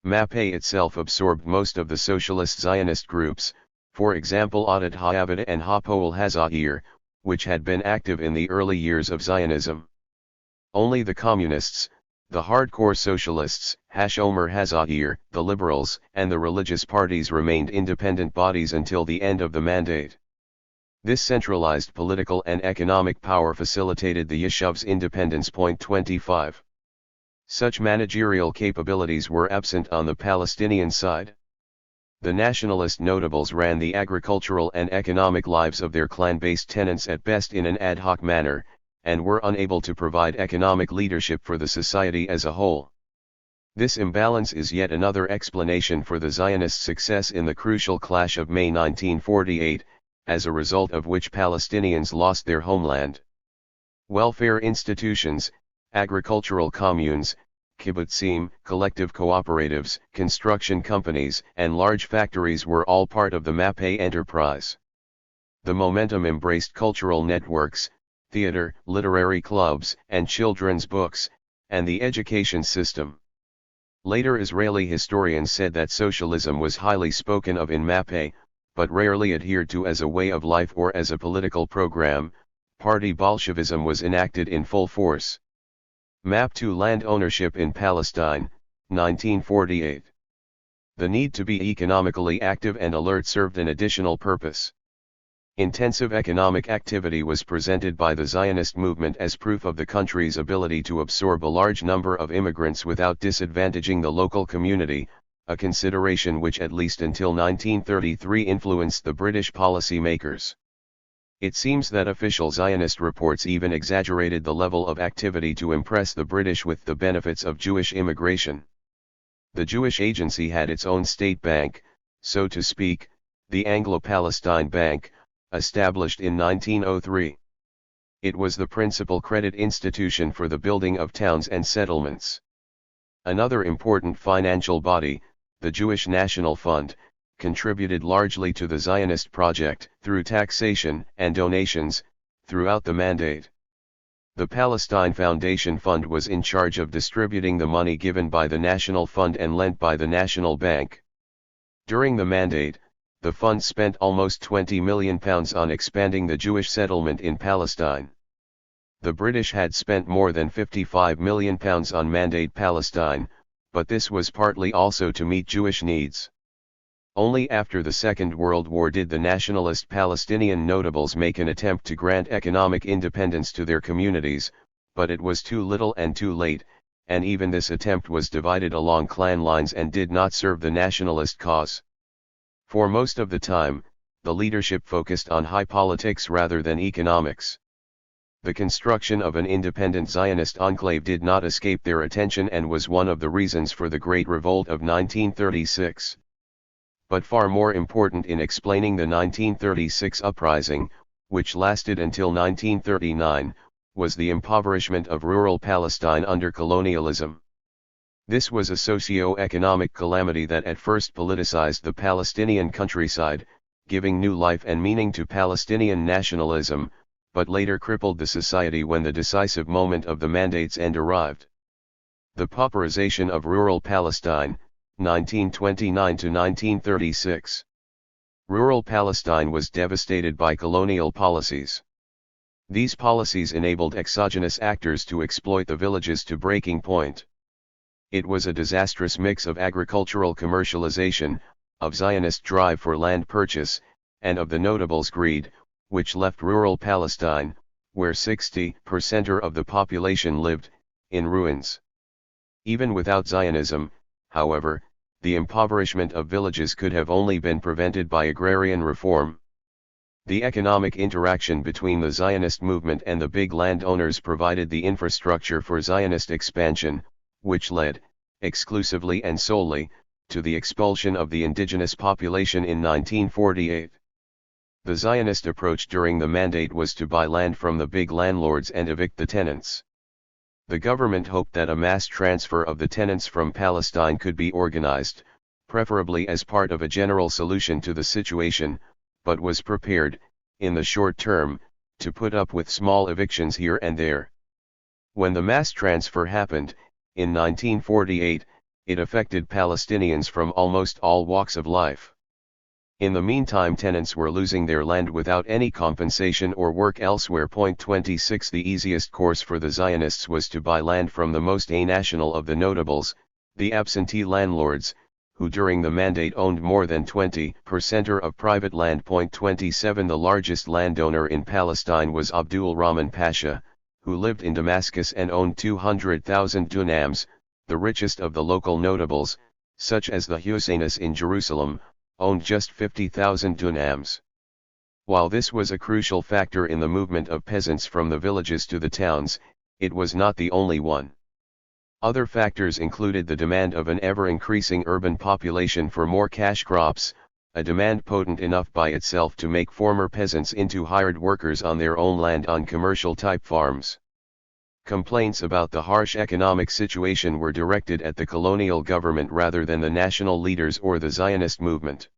Pappe itself absorbed most of the socialist Zionist groups, for example Adat Ha'avada and Hapoel Hazair, which had been active in the early years of Zionism. Only the communists, the hardcore socialists, Hashomer Hazair, the liberals, and the religious parties remained independent bodies until the end of the mandate. This centralized political and economic power facilitated the Yeshuv's independence. 25. Such managerial capabilities were absent on the Palestinian side. The nationalist notables ran the agricultural and economic lives of their clan-based tenants at best in an ad hoc manner, and were unable to provide economic leadership for the society as a whole. This imbalance is yet another explanation for the Zionist success in the crucial clash of May 1948, as a result of which Palestinians lost their homeland. Welfare institutions, agricultural communes, kibbutzim, collective cooperatives, construction companies, and large factories were all part of the Pappe enterprise. The momentum embraced cultural networks, theater, literary clubs, and children's books, and the education system. Later Israeli historians said that socialism was highly spoken of in Pappe, but rarely adhered to as a way of life or as a political program. Party Bolshevism was enacted in full force. Map to Land Ownership in Palestine, 1948. The need to be economically active and alert served an additional purpose. Intensive economic activity was presented by the Zionist movement as proof of the country's ability to absorb a large number of immigrants without disadvantaging the local community, a consideration which at least until 1933 influenced the British policy makers. It seems that official Zionist reports even exaggerated the level of activity to impress the British with the benefits of Jewish immigration. The Jewish Agency had its own state bank, so to speak, the Anglo-Palestine Bank, established in 1903. It was the principal credit institution for the building of towns and settlements. Another important financial body, the Jewish National Fund, contributed largely to the Zionist project through taxation and donations throughout the mandate. The Palestine Foundation Fund was in charge of distributing the money given by the National Fund and lent by the National Bank. During the mandate, the fund spent almost £20 million on expanding the Jewish settlement in Palestine. The British had spent more than £55 million on Mandate Palestine, but this was partly also to meet Jewish needs. Only after the Second World War did the nationalist Palestinian notables make an attempt to grant economic independence to their communities, but it was too little and too late, and even this attempt was divided along clan lines and did not serve the nationalist cause. For most of the time, the leadership focused on high politics rather than economics. The construction of an independent Zionist enclave did not escape their attention and was one of the reasons for the Great Revolt of 1936. But far more important in explaining the 1936 uprising, which lasted until 1939, was the impoverishment of rural Palestine under colonialism. This was a socio-economic calamity that at first politicized the Palestinian countryside, giving new life and meaning to Palestinian nationalism, but later crippled the society when the decisive moment of the mandate's end arrived. The pauperization of rural Palestine, 1929 to 1936. Rural Palestine was devastated by colonial policies. These policies enabled exogenous actors to exploit the villages to breaking point. It was a disastrous mix of agricultural commercialization, of Zionist drive for land purchase, and of the notables' greed, which left rural Palestine, where 60% of the population lived, in ruins. Even without Zionism, however, the impoverishment of villages could have only been prevented by agrarian reform. The economic interaction between the Zionist movement and the big landowners provided the infrastructure for Zionist expansion, which led, exclusively and solely, to the expulsion of the indigenous population in 1948. The Zionist approach during the mandate was to buy land from the big landlords and evict the tenants. The government hoped that a mass transfer of the tenants from Palestine could be organized, preferably as part of a general solution to the situation, but was prepared, in the short term, to put up with small evictions here and there. When the mass transfer happened, in 1948, it affected Palestinians from almost all walks of life. In the meantime, tenants were losing their land without any compensation or work elsewhere. 26 The easiest course for the Zionists was to buy land from the most a-national of the notables, the absentee landlords, who during the mandate owned more than 20% of private land. 27 The largest landowner in Palestine was Abdul Rahman Pasha, who lived in Damascus and owned 200,000 dunams. The richest of the local notables, such as the Husseinis in Jerusalem, owned just 50,000 dunams. While this was a crucial factor in the movement of peasants from the villages to the towns, it was not the only one. Other factors included the demand of an ever-increasing urban population for more cash crops, a demand potent enough by itself to make former peasants into hired workers on their own land on commercial-type farms. Complaints about the harsh economic situation were directed at the colonial government rather than the national leaders or the Zionist movement.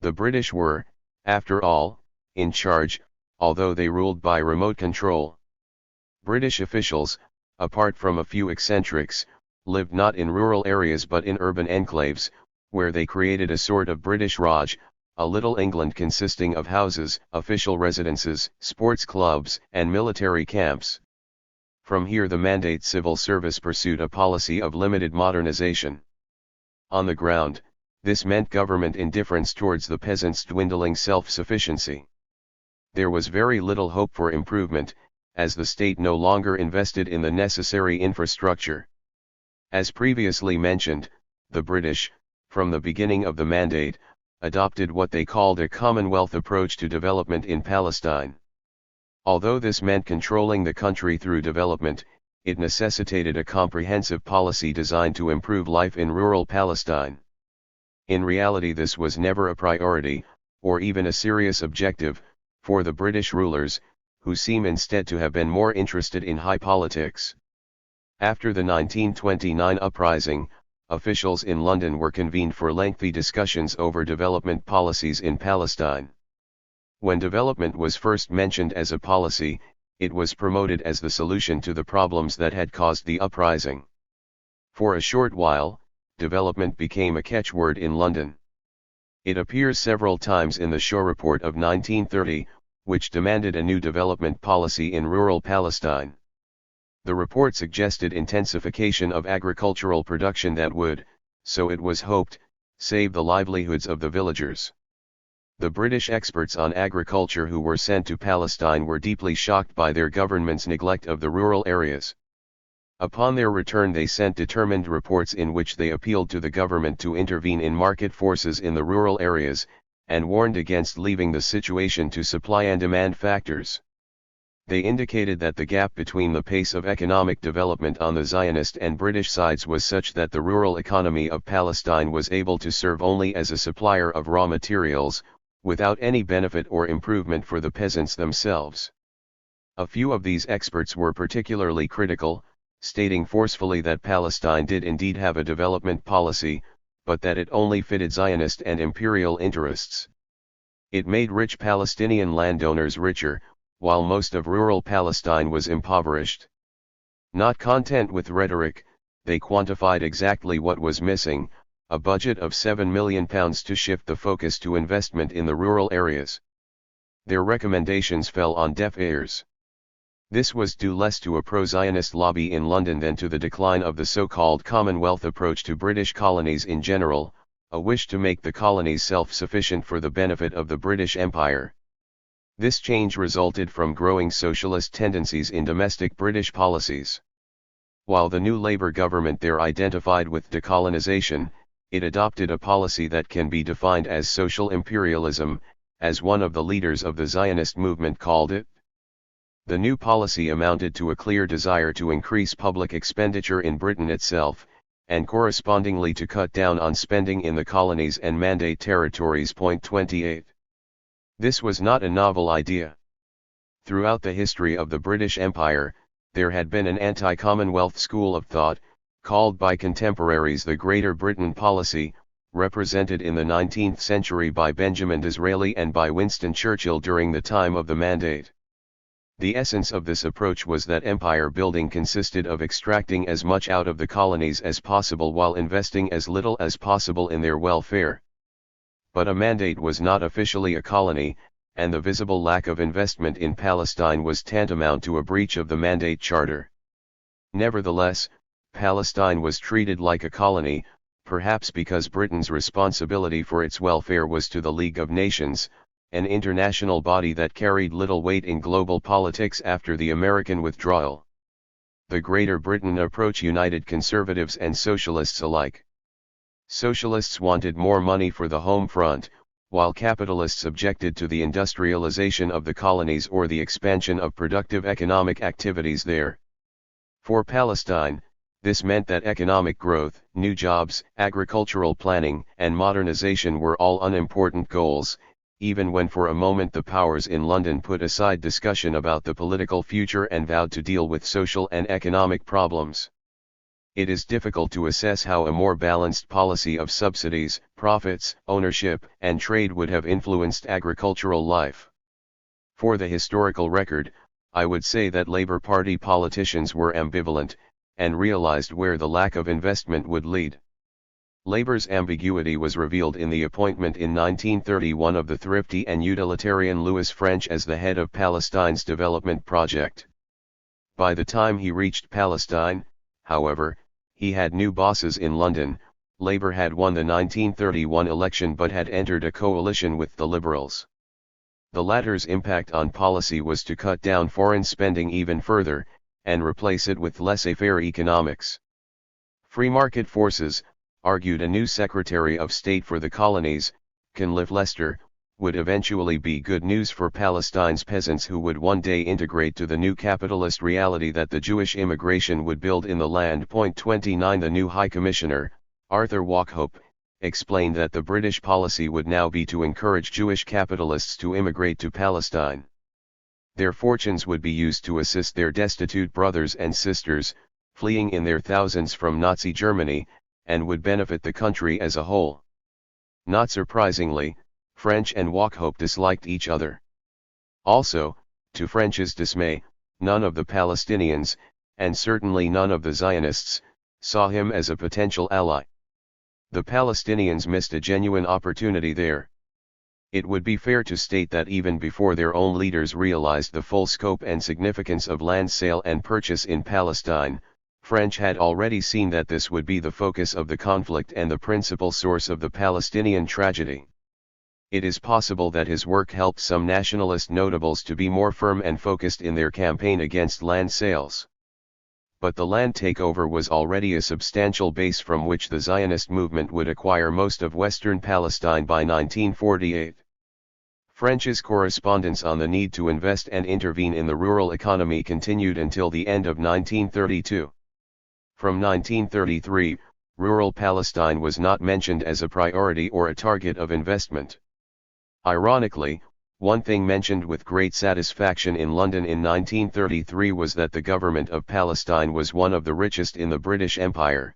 The British were, after all, in charge, although they ruled by remote control. British officials, apart from a few eccentrics, lived not in rural areas but in urban enclaves, where they created a sort of British Raj, a little England consisting of houses, official residences, sports clubs, and military camps. From here the Mandate civil service pursued a policy of limited modernization. On the ground, this meant government indifference towards the peasants' dwindling self-sufficiency. There was very little hope for improvement, as the state no longer invested in the necessary infrastructure. As previously mentioned, the British, from the beginning of the Mandate, adopted what they called a Commonwealth approach to development in Palestine. Although this meant controlling the country through development, it necessitated a comprehensive policy designed to improve life in rural Palestine. In reality, this was never a priority, or even a serious objective, for the British rulers, who seem instead to have been more interested in high politics. After the 1929 uprising, officials in London were convened for lengthy discussions over development policies in Palestine. When development was first mentioned as a policy, it was promoted as the solution to the problems that had caused the uprising. For a short while, development became a catchword in London. It appears several times in the Shaw Report of 1930, which demanded a new development policy in rural Palestine. The report suggested intensification of agricultural production that would, so it was hoped, save the livelihoods of the villagers. The British experts on agriculture who were sent to Palestine were deeply shocked by their government's neglect of the rural areas. Upon their return they sent determined reports in which they appealed to the government to intervene in market forces in the rural areas, and warned against leaving the situation to supply and demand factors. They indicated that the gap between the pace of economic development on the Zionist and British sides was such that the rural economy of Palestine was able to serve only as a supplier of raw materials, without any benefit or improvement for the peasants themselves. A few of these experts were particularly critical, stating forcefully that Palestine did indeed have a development policy, but that it only fitted Zionist and imperial interests. It made rich Palestinian landowners richer, while most of rural Palestine was impoverished. Not content with rhetoric, they quantified exactly what was missing, a budget of £7 million to shift the focus to investment in the rural areas. Their recommendations fell on deaf ears. This was due less to a pro-Zionist lobby in London than to the decline of the so-called Commonwealth approach to British colonies in general, a wish to make the colonies self-sufficient for the benefit of the British Empire. This change resulted from growing socialist tendencies in domestic British policies. While the new Labour government there identified with decolonization, it adopted a policy that can be defined as social imperialism, as one of the leaders of the Zionist movement called it. The new policy amounted to a clear desire to increase public expenditure in Britain itself, and correspondingly to cut down on spending in the colonies and mandate territories. Point 28. This was not a novel idea. Throughout the history of the British Empire, there had been an anti-Commonwealth school of thought, called by contemporaries the Greater Britain policy, represented in the 19th century by Benjamin Disraeli and by Winston Churchill during the time of the Mandate. The essence of this approach was that empire building consisted of extracting as much out of the colonies as possible while investing as little as possible in their welfare. But a mandate was not officially a colony, and the visible lack of investment in Palestine was tantamount to a breach of the Mandate Charter. Nevertheless, Palestine was treated like a colony, perhaps because Britain's responsibility for its welfare was to the League of Nations, an international body that carried little weight in global politics after the American withdrawal. The Greater Britain approach united conservatives and socialists alike. Socialists wanted more money for the home front, while capitalists objected to the industrialization of the colonies or the expansion of productive economic activities there. For Palestine, this meant that economic growth, new jobs, agricultural planning, and modernization were all unimportant goals, even when for a moment the powers in London put aside discussion about the political future and vowed to deal with social and economic problems. It is difficult to assess how a more balanced policy of subsidies, profits, ownership, and trade would have influenced agricultural life. For the historical record, I would say that Labour Party politicians were ambivalent, and realized where the lack of investment would lead. Labour's ambiguity was revealed in the appointment in 1931 of the thrifty and utilitarian Louis French as the head of Palestine's development project. By the time he reached Palestine, however, he had new bosses in London. Labour had won the 1931 election but had entered a coalition with the Liberals. The latter's impact on policy was to cut down foreign spending even further, and replace it with laissez-faire economics. Free market forces, argued a new Secretary of State for the Colonies, Cunliffe Lester, would eventually be good news for Palestine's peasants who would one day integrate to the new capitalist reality that the Jewish immigration would build in the land. Point 29. The new High Commissioner, Arthur Wauchope, explained that the British policy would now be to encourage Jewish capitalists to immigrate to Palestine. Their fortunes would be used to assist their destitute brothers and sisters, fleeing in their thousands from Nazi Germany, and would benefit the country as a whole. Not surprisingly, French and Wauchope disliked each other. Also, to French's dismay, none of the Palestinians, and certainly none of the Zionists, saw him as a potential ally. The Palestinians missed a genuine opportunity there. It would be fair to state that even before their own leaders realized the full scope and significance of land sale and purchase in Palestine, French had already seen that this would be the focus of the conflict and the principal source of the Palestinian tragedy. It is possible that his work helped some nationalist notables to be more firm and focused in their campaign against land sales. But the land takeover was already a substantial base from which the Zionist movement would acquire most of western Palestine by 1948. French's correspondence on the need to invest and intervene in the rural economy continued until the end of 1932. From 1933, rural Palestine was not mentioned as a priority or a target of investment. Ironically, one thing mentioned with great satisfaction in London in 1933 was that the government of Palestine was one of the richest in the British Empire.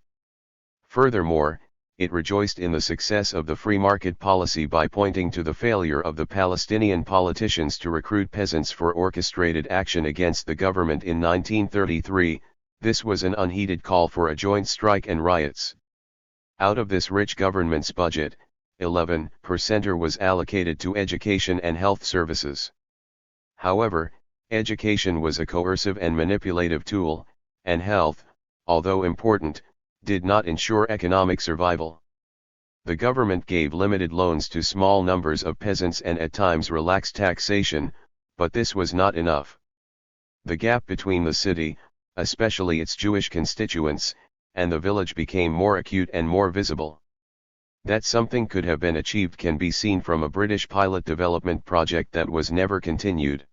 Furthermore, it rejoiced in the success of the free market policy by pointing to the failure of the Palestinian politicians to recruit peasants for orchestrated action against the government in 1933. This was an unheeded call for a joint strike and riots. Out of this rich government's budget, 11% was allocated to education and health services. However, education was a coercive and manipulative tool, and health, although important, did not ensure economic survival. The government gave limited loans to small numbers of peasants and at times relaxed taxation, but this was not enough. The gap between the city, especially its Jewish constituents, and the village became more acute and more visible. That something could have been achieved can be seen from a British pilot development project that was never continued.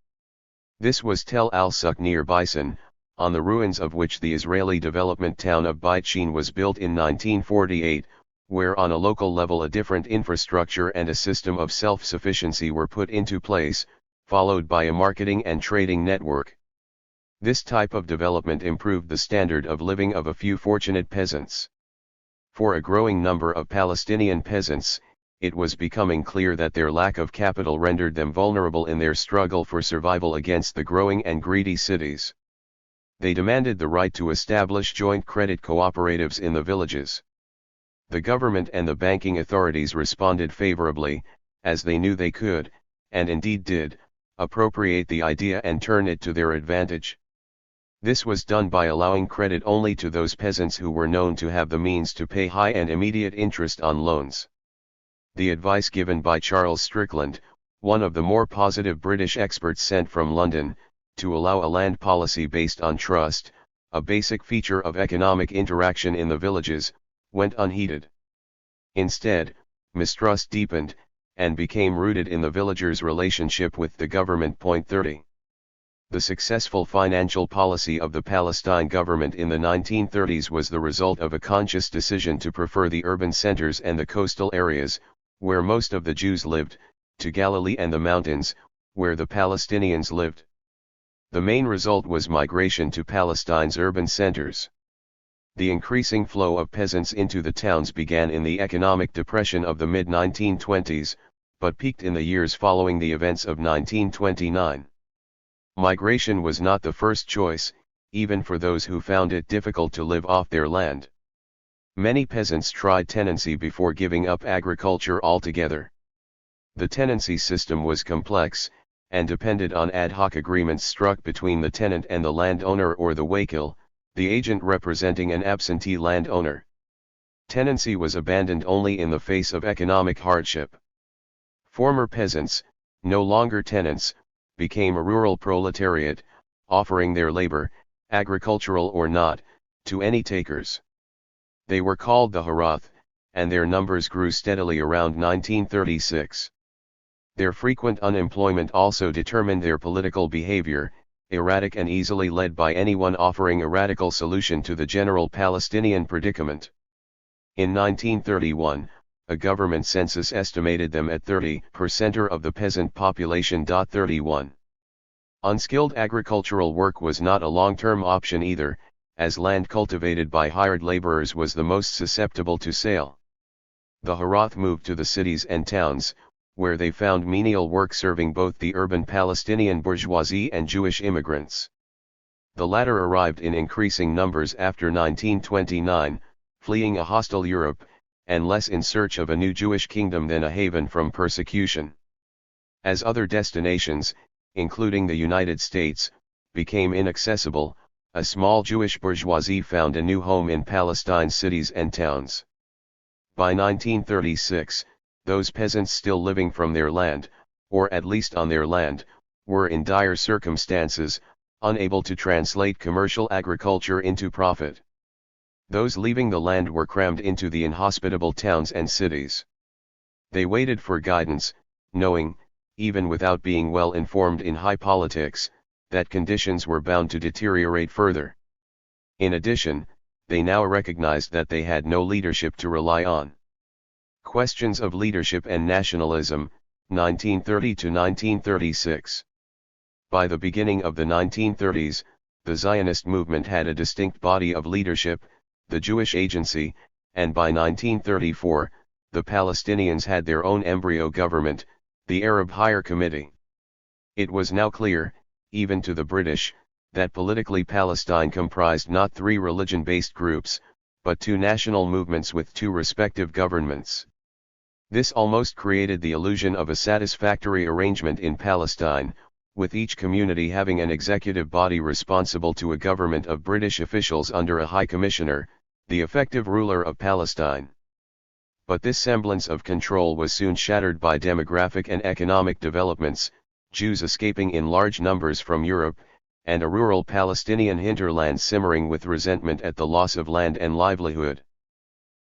This was Tel al-Suk near Bison, on the ruins of which the Israeli development town of Beit Shean was built in 1948, where on a local level a different infrastructure and a system of self-sufficiency were put into place, followed by a marketing and trading network. This type of development improved the standard of living of a few fortunate peasants. For a growing number of Palestinian peasants, it was becoming clear that their lack of capital rendered them vulnerable in their struggle for survival against the growing and greedy cities. They demanded the right to establish joint credit cooperatives in the villages. The government and the banking authorities responded favorably, as they knew they could, and indeed did, appropriate the idea and turn it to their advantage. This was done by allowing credit only to those peasants who were known to have the means to pay high and immediate interest on loans. The advice given by Charles Strickland, one of the more positive British experts sent from London, to allow a land policy based on trust, a basic feature of economic interaction in the villages, went unheeded. Instead, mistrust deepened, and became rooted in the villagers' relationship with the government. 30. The successful financial policy of the Palestine government in the 1930s was the result of a conscious decision to prefer the urban centers and the coastal areas, where most of the Jews lived, to Galilee and the mountains, where the Palestinians lived. The main result was migration to Palestine's urban centers. The increasing flow of peasants into the towns began in the economic depression of the mid-1920s, but peaked in the years following the events of 1929. Migration was not the first choice, even for those who found it difficult to live off their land. Many peasants tried tenancy before giving up agriculture altogether. The tenancy system was complex, and depended on ad hoc agreements struck between the tenant and the landowner or the wakil, the agent representing an absentee landowner. Tenancy was abandoned only in the face of economic hardship. Former peasants, no longer tenants, became a rural proletariat, offering their labor, agricultural or not, to any takers. They were called the Harath, and their numbers grew steadily around 1936. Their frequent unemployment also determined their political behavior, erratic and easily led by anyone offering a radical solution to the general Palestinian predicament. In 1931, a government census estimated them at 30% of the peasant population. 31. Unskilled agricultural work was not a long-term option either, as land cultivated by hired laborers was the most susceptible to sale. The Harath moved to the cities and towns, where they found menial work serving both the urban Palestinian bourgeoisie and Jewish immigrants. The latter arrived in increasing numbers after 1929, fleeing a hostile Europe, and less in search of a new Jewish kingdom than a haven from persecution. As other destinations, including the United States, became inaccessible, a small Jewish bourgeoisie found a new home in Palestine's cities and towns. By 1936, those peasants still living from their land, or at least on their land, were in dire circumstances, unable to translate commercial agriculture into profit. Those leaving the land were crammed into the inhospitable towns and cities. They waited for guidance, knowing, even without being well informed in high politics, that conditions were bound to deteriorate further. In addition, they now recognized that they had no leadership to rely on. Questions of Leadership and Nationalism, 1930 to 1936. By the beginning of the 1930s, the Zionist movement had a distinct body of leadership, the Jewish Agency, and by 1934, the Palestinians had their own embryo government, the Arab Higher Committee. It was now clear, even to the British, that politically Palestine comprised not three religion-based groups, but two national movements with two respective governments. This almost created the illusion of a satisfactory arrangement in Palestine, with each community having an executive body responsible to a government of British officials under a High Commissioner, the effective ruler of Palestine. But this semblance of control was soon shattered by demographic and economic developments, Jews escaping in large numbers from Europe, and a rural Palestinian hinterland simmering with resentment at the loss of land and livelihood.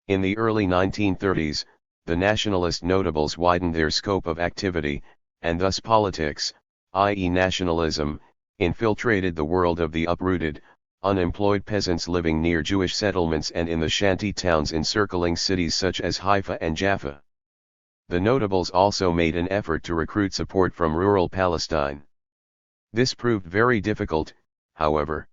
In the early 1930s, the nationalist notables widened their scope of activity, and thus politics, i.e. nationalism, infiltrated the world of the uprooted, unemployed peasants living near Jewish settlements and in the shanty towns encircling cities such as Haifa and Jaffa. The notables also made an effort to recruit support from rural Palestine. This proved very difficult, however.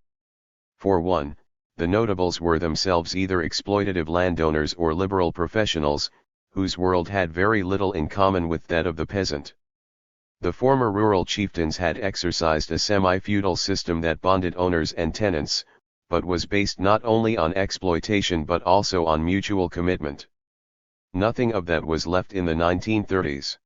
For one, the notables were themselves either exploitative landowners or liberal professionals, whose world had very little in common with that of the peasant. The former rural chieftains had exercised a semi-feudal system that bonded owners and tenants, but was based not only on exploitation but also on mutual commitment. Nothing of that was left in the 1930s.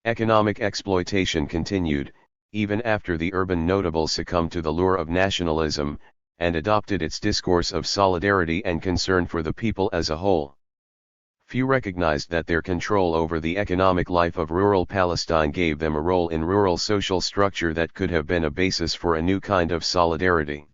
Economic exploitation continued, even after the urban notables succumbed to the lure of nationalism, and adopted its discourse of solidarity and concern for the people as a whole. Few recognized that their control over the economic life of rural Palestine gave them a role in rural social structure that could have been a basis for a new kind of solidarity.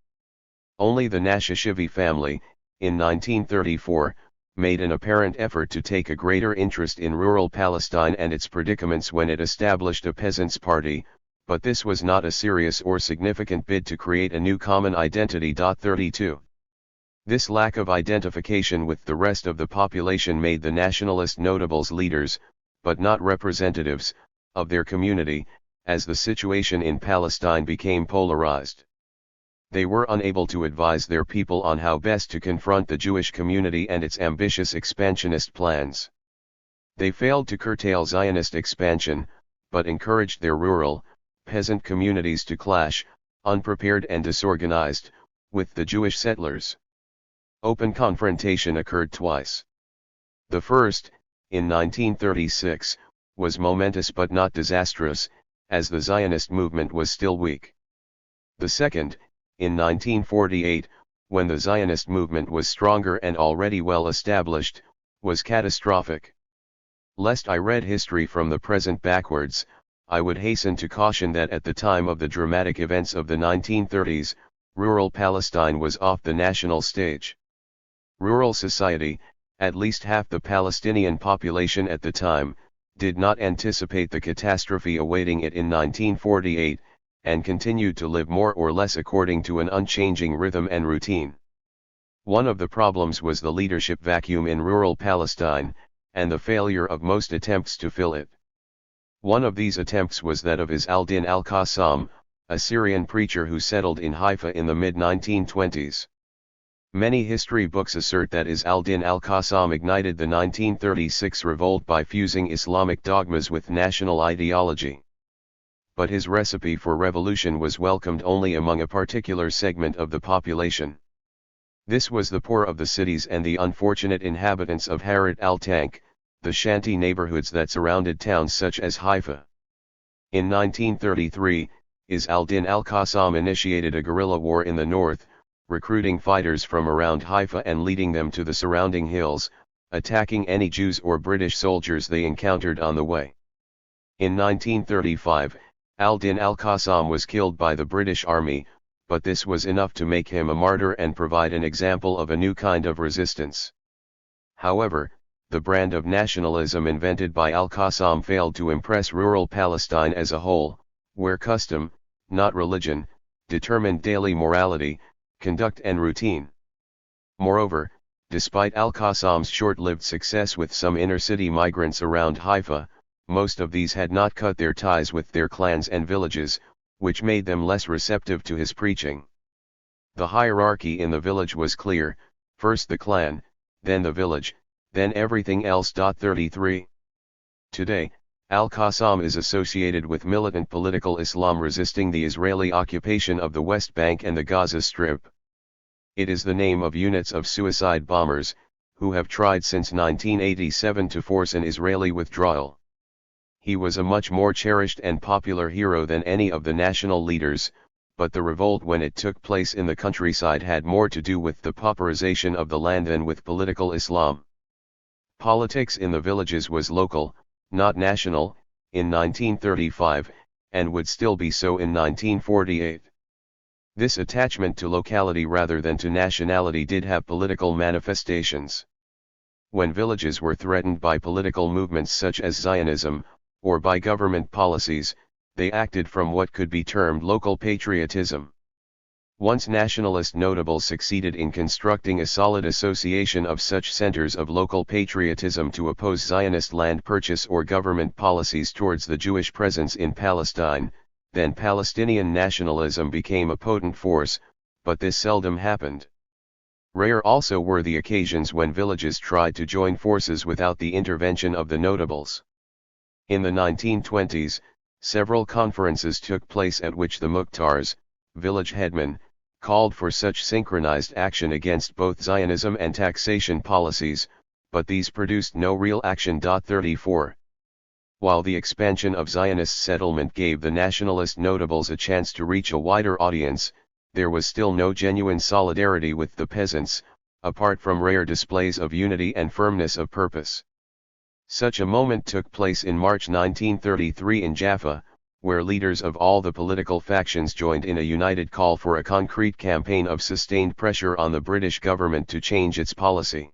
Only the Nashashivi family, in 1934, made an apparent effort to take a greater interest in rural Palestine and its predicaments when it established a peasants' party, but this was not a serious or significant bid to create a new common identity. 32. This lack of identification with the rest of the population made the nationalist notables leaders, but not representatives, of their community, as the situation in Palestine became polarized. They were unable to advise their people on how best to confront the Jewish community and its ambitious expansionist plans. They failed to curtail Zionist expansion, but encouraged their rural, peasant communities to clash, unprepared and disorganized, with the Jewish settlers. Open confrontation occurred twice. The first, in 1936, was momentous but not disastrous, as the Zionist movement was still weak. The second, in 1948, when the Zionist movement was stronger and already well established, was catastrophic. Lest I read history from the present backwards, I would hasten to caution that at the time of the dramatic events of the 1930s, rural Palestine was off the national stage. Rural society, at least half the Palestinian population at the time, did not anticipate the catastrophe awaiting it in 1948, and continued to live more or less according to an unchanging rhythm and routine. One of the problems was the leadership vacuum in rural Palestine, and the failure of most attempts to fill it. One of these attempts was that of Izz al-Din al-Qassam, a Syrian preacher who settled in Haifa in the mid-1920s. Many history books assert that Izz al-Din al-Qassam ignited the 1936 revolt by fusing Islamic dogmas with national ideology. But his recipe for revolution was welcomed only among a particular segment of the population. This was the poor of the cities and the unfortunate inhabitants of Harat al-Tank, the shanty neighborhoods that surrounded towns such as Haifa. In 1933, Izz al-Din al-Qassam initiated a guerrilla war in the north, recruiting fighters from around Haifa and leading them to the surrounding hills, attacking any Jews or British soldiers they encountered on the way. In 1935, al-Din al-Qassam was killed by the British Army, but this was enough to make him a martyr and provide an example of a new kind of resistance. However, the brand of nationalism invented by al-Qassam failed to impress rural Palestine as a whole, where custom, not religion, determined daily morality, conduct and routine. Moreover, despite al-Qassam's short-lived success with some inner-city migrants around Haifa, most of these had not cut their ties with their clans and villages, which made them less receptive to his preaching. The hierarchy in the village was clear: first the clan, then the village, then everything else. 33. Today, al-Qassam is associated with militant political Islam resisting the Israeli occupation of the West Bank and the Gaza Strip. It is the name of units of suicide bombers, who have tried since 1987 to force an Israeli withdrawal. He was a much more cherished and popular hero than any of the national leaders, but the revolt when it took place in the countryside had more to do with the pauperization of the land than with political Islam. Politics in the villages was local, not national, in 1935, and would still be so in 1948. This attachment to locality rather than to nationality did have political manifestations. When villages were threatened by political movements such as Zionism, or by government policies, they acted from what could be termed local patriotism. Once nationalist notables succeeded in constructing a solid association of such centers of local patriotism to oppose Zionist land purchase or government policies towards the Jewish presence in Palestine, then Palestinian nationalism became a potent force, but this seldom happened. Rare also were the occasions when villages tried to join forces without the intervention of the notables. In the 1920s, several conferences took place at which the Mukhtars, village headmen, called for such synchronized action against both Zionism and taxation policies, but these produced no real action. 34. While the expansion of Zionist settlement gave the nationalist notables a chance to reach a wider audience, there was still no genuine solidarity with the peasants, apart from rare displays of unity and firmness of purpose. Such a moment took place in March 1933 in Jaffa, where leaders of all the political factions joined in a united call for a concrete campaign of sustained pressure on the British government to change its policy.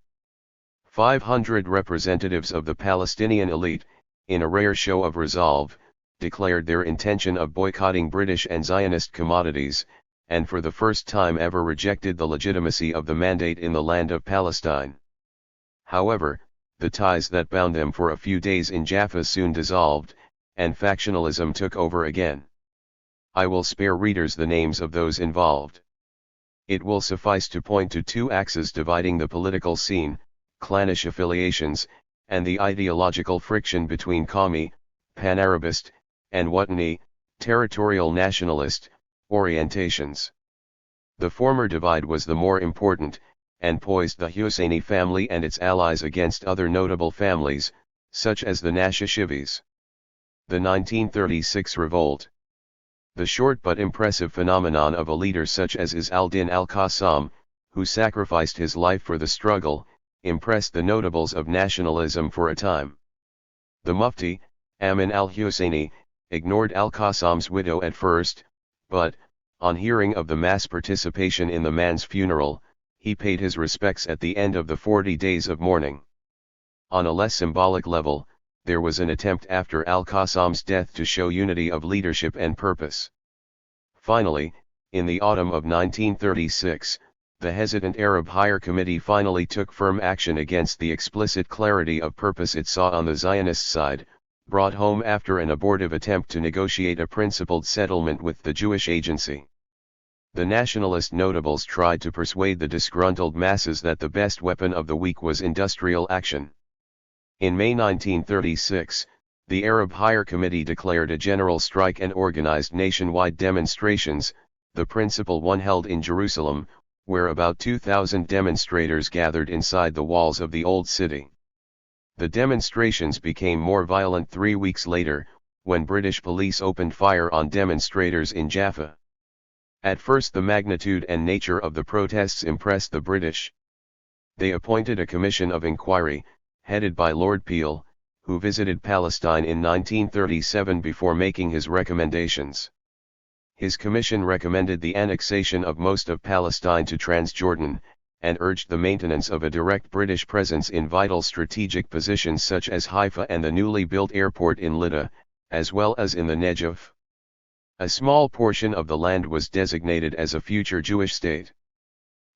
500 representatives of the Palestinian elite, in a rare show of resolve, declared their intention of boycotting British and Zionist commodities, and for the first time ever rejected the legitimacy of the mandate in the land of Palestine. However, the ties that bound them for a few days in Jaffa soon dissolved, and factionalism took over again. I will spare readers the names of those involved. It will suffice to point to two axes dividing the political scene, clannish affiliations, and the ideological friction between Qawmi, pan-Arabist, and Watani, territorial nationalist, orientations. The former divide was the more important, and poised the Husseini family and its allies against other notable families, such as the Nashashivis. The 1936 revolt. The short but impressive phenomenon of a leader such as Izz al-Din al-Qassam, who sacrificed his life for the struggle, impressed the notables of nationalism for a time. The Mufti, Amin al-Husseini, ignored al-Qassam's widow at first, but, on hearing of the mass participation in the man's funeral, he paid his respects at the end of the 40 days of mourning. On a less symbolic level, there was an attempt after al-Qassam's death to show unity of leadership and purpose. Finally, in the autumn of 1936, the hesitant Arab Higher Committee finally took firm action against the explicit clarity of purpose it saw on the Zionist side, brought home after an abortive attempt to negotiate a principled settlement with the Jewish Agency. The nationalist notables tried to persuade the disgruntled masses that the best weapon of the weak was industrial action. In May 1936, the Arab Higher Committee declared a general strike and organized nationwide demonstrations, the principal one held in Jerusalem, where about 2,000 demonstrators gathered inside the walls of the Old City. The demonstrations became more violent 3 weeks later, when British police opened fire on demonstrators in Jaffa. At first the magnitude and nature of the protests impressed the British. They appointed a commission of inquiry, headed by Lord Peel, who visited Palestine in 1937 before making his recommendations. His commission recommended the annexation of most of Palestine to Transjordan, and urged the maintenance of a direct British presence in vital strategic positions such as Haifa and the newly built airport in Lydda, as well as in the Negev. A small portion of the land was designated as a future Jewish state.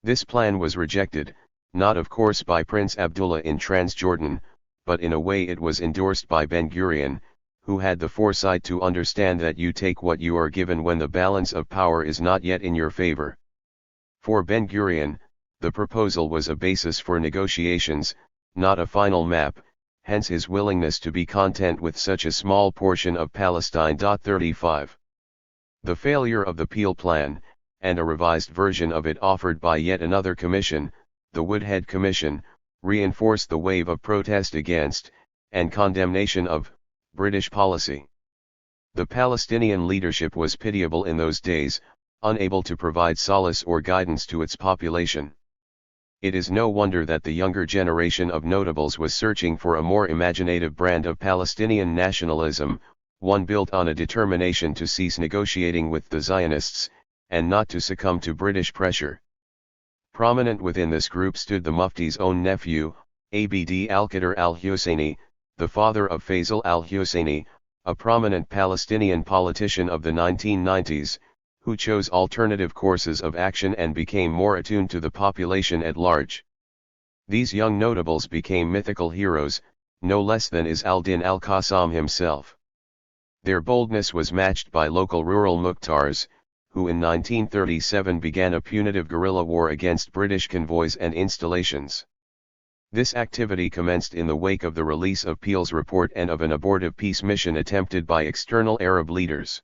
This plan was rejected, not of course by Prince Abdullah in Transjordan, but in a way it was endorsed by Ben-Gurion, who had the foresight to understand that you take what you are given when the balance of power is not yet in your favor. For Ben-Gurion, the proposal was a basis for negotiations, not a final map, hence his willingness to be content with such a small portion of Palestine. 35. The failure of the Peel Plan, and a revised version of it offered by yet another commission, the Woodhead Commission, reinforced the wave of protest against, and condemnation of, British policy. The Palestinian leadership was pitiable in those days, unable to provide solace or guidance to its population. It is no wonder that the younger generation of notables was searching for a more imaginative brand of Palestinian nationalism, one built on a determination to cease negotiating with the Zionists, and not to succumb to British pressure. Prominent within this group stood the Mufti's own nephew, Abd al-Qadir al-Husseini, the father of Faisal al-Husseini, a prominent Palestinian politician of the 1990s, who chose alternative courses of action and became more attuned to the population at large. These young notables became mythical heroes, no less than Izz al-Din al-Qassam himself. Their boldness was matched by local rural Mukhtars, who in 1937 began a punitive guerrilla war against British convoys and installations. This activity commenced in the wake of the release of Peel's report and of an abortive peace mission attempted by external Arab leaders.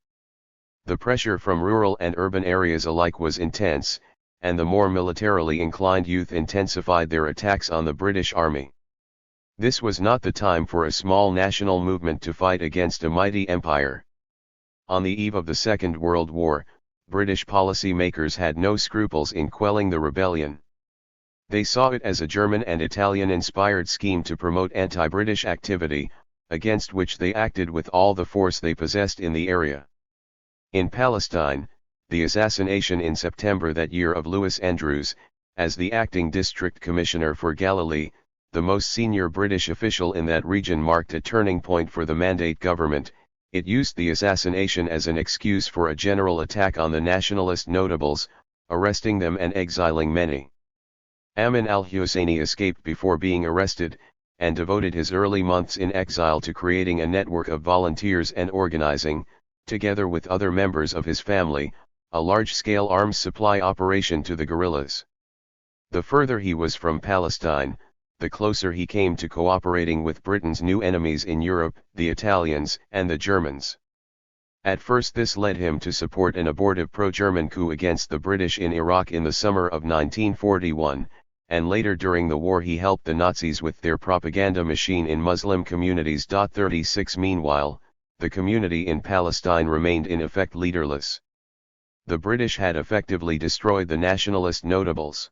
The pressure from rural and urban areas alike was intense, and the more militarily inclined youth intensified their attacks on the British Army. This was not the time for a small national movement to fight against a mighty empire. On the eve of the Second World War, British policymakers had no scruples in quelling the rebellion. They saw it as a German and Italian-inspired scheme to promote anti-British activity, against which they acted with all the force they possessed in the area. In Palestine, the assassination in September that year of Lewis Andrews, as the acting district commissioner for Galilee, the most senior British official in that region, marked a turning point for the Mandate government. It used the assassination as an excuse for a general attack on the nationalist notables, arresting them and exiling many. Amin al-Husseini escaped before being arrested, and devoted his early months in exile to creating a network of volunteers and organizing, together with other members of his family, a large-scale arms supply operation to the guerrillas. The further he was from Palestine, the closer he came to cooperating with Britain's new enemies in Europe, the Italians and the Germans. At first this led him to support an abortive pro-German coup against the British in Iraq in the summer of 1941, and later during the war he helped the Nazis with their propaganda machine in Muslim communities. 36 Meanwhile, the community in Palestine remained in effect leaderless. The British had effectively destroyed the nationalist notables.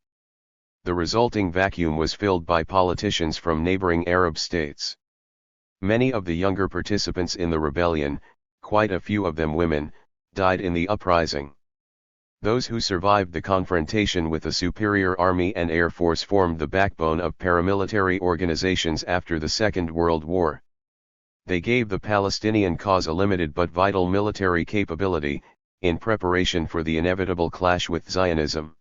The resulting vacuum was filled by politicians from neighboring Arab states. Many of the younger participants in the rebellion, quite a few of them women, died in the uprising. Those who survived the confrontation with a superior army and air force formed the backbone of paramilitary organizations after the Second World War. They gave the Palestinian cause a limited but vital military capability, in preparation for the inevitable clash with Zionism.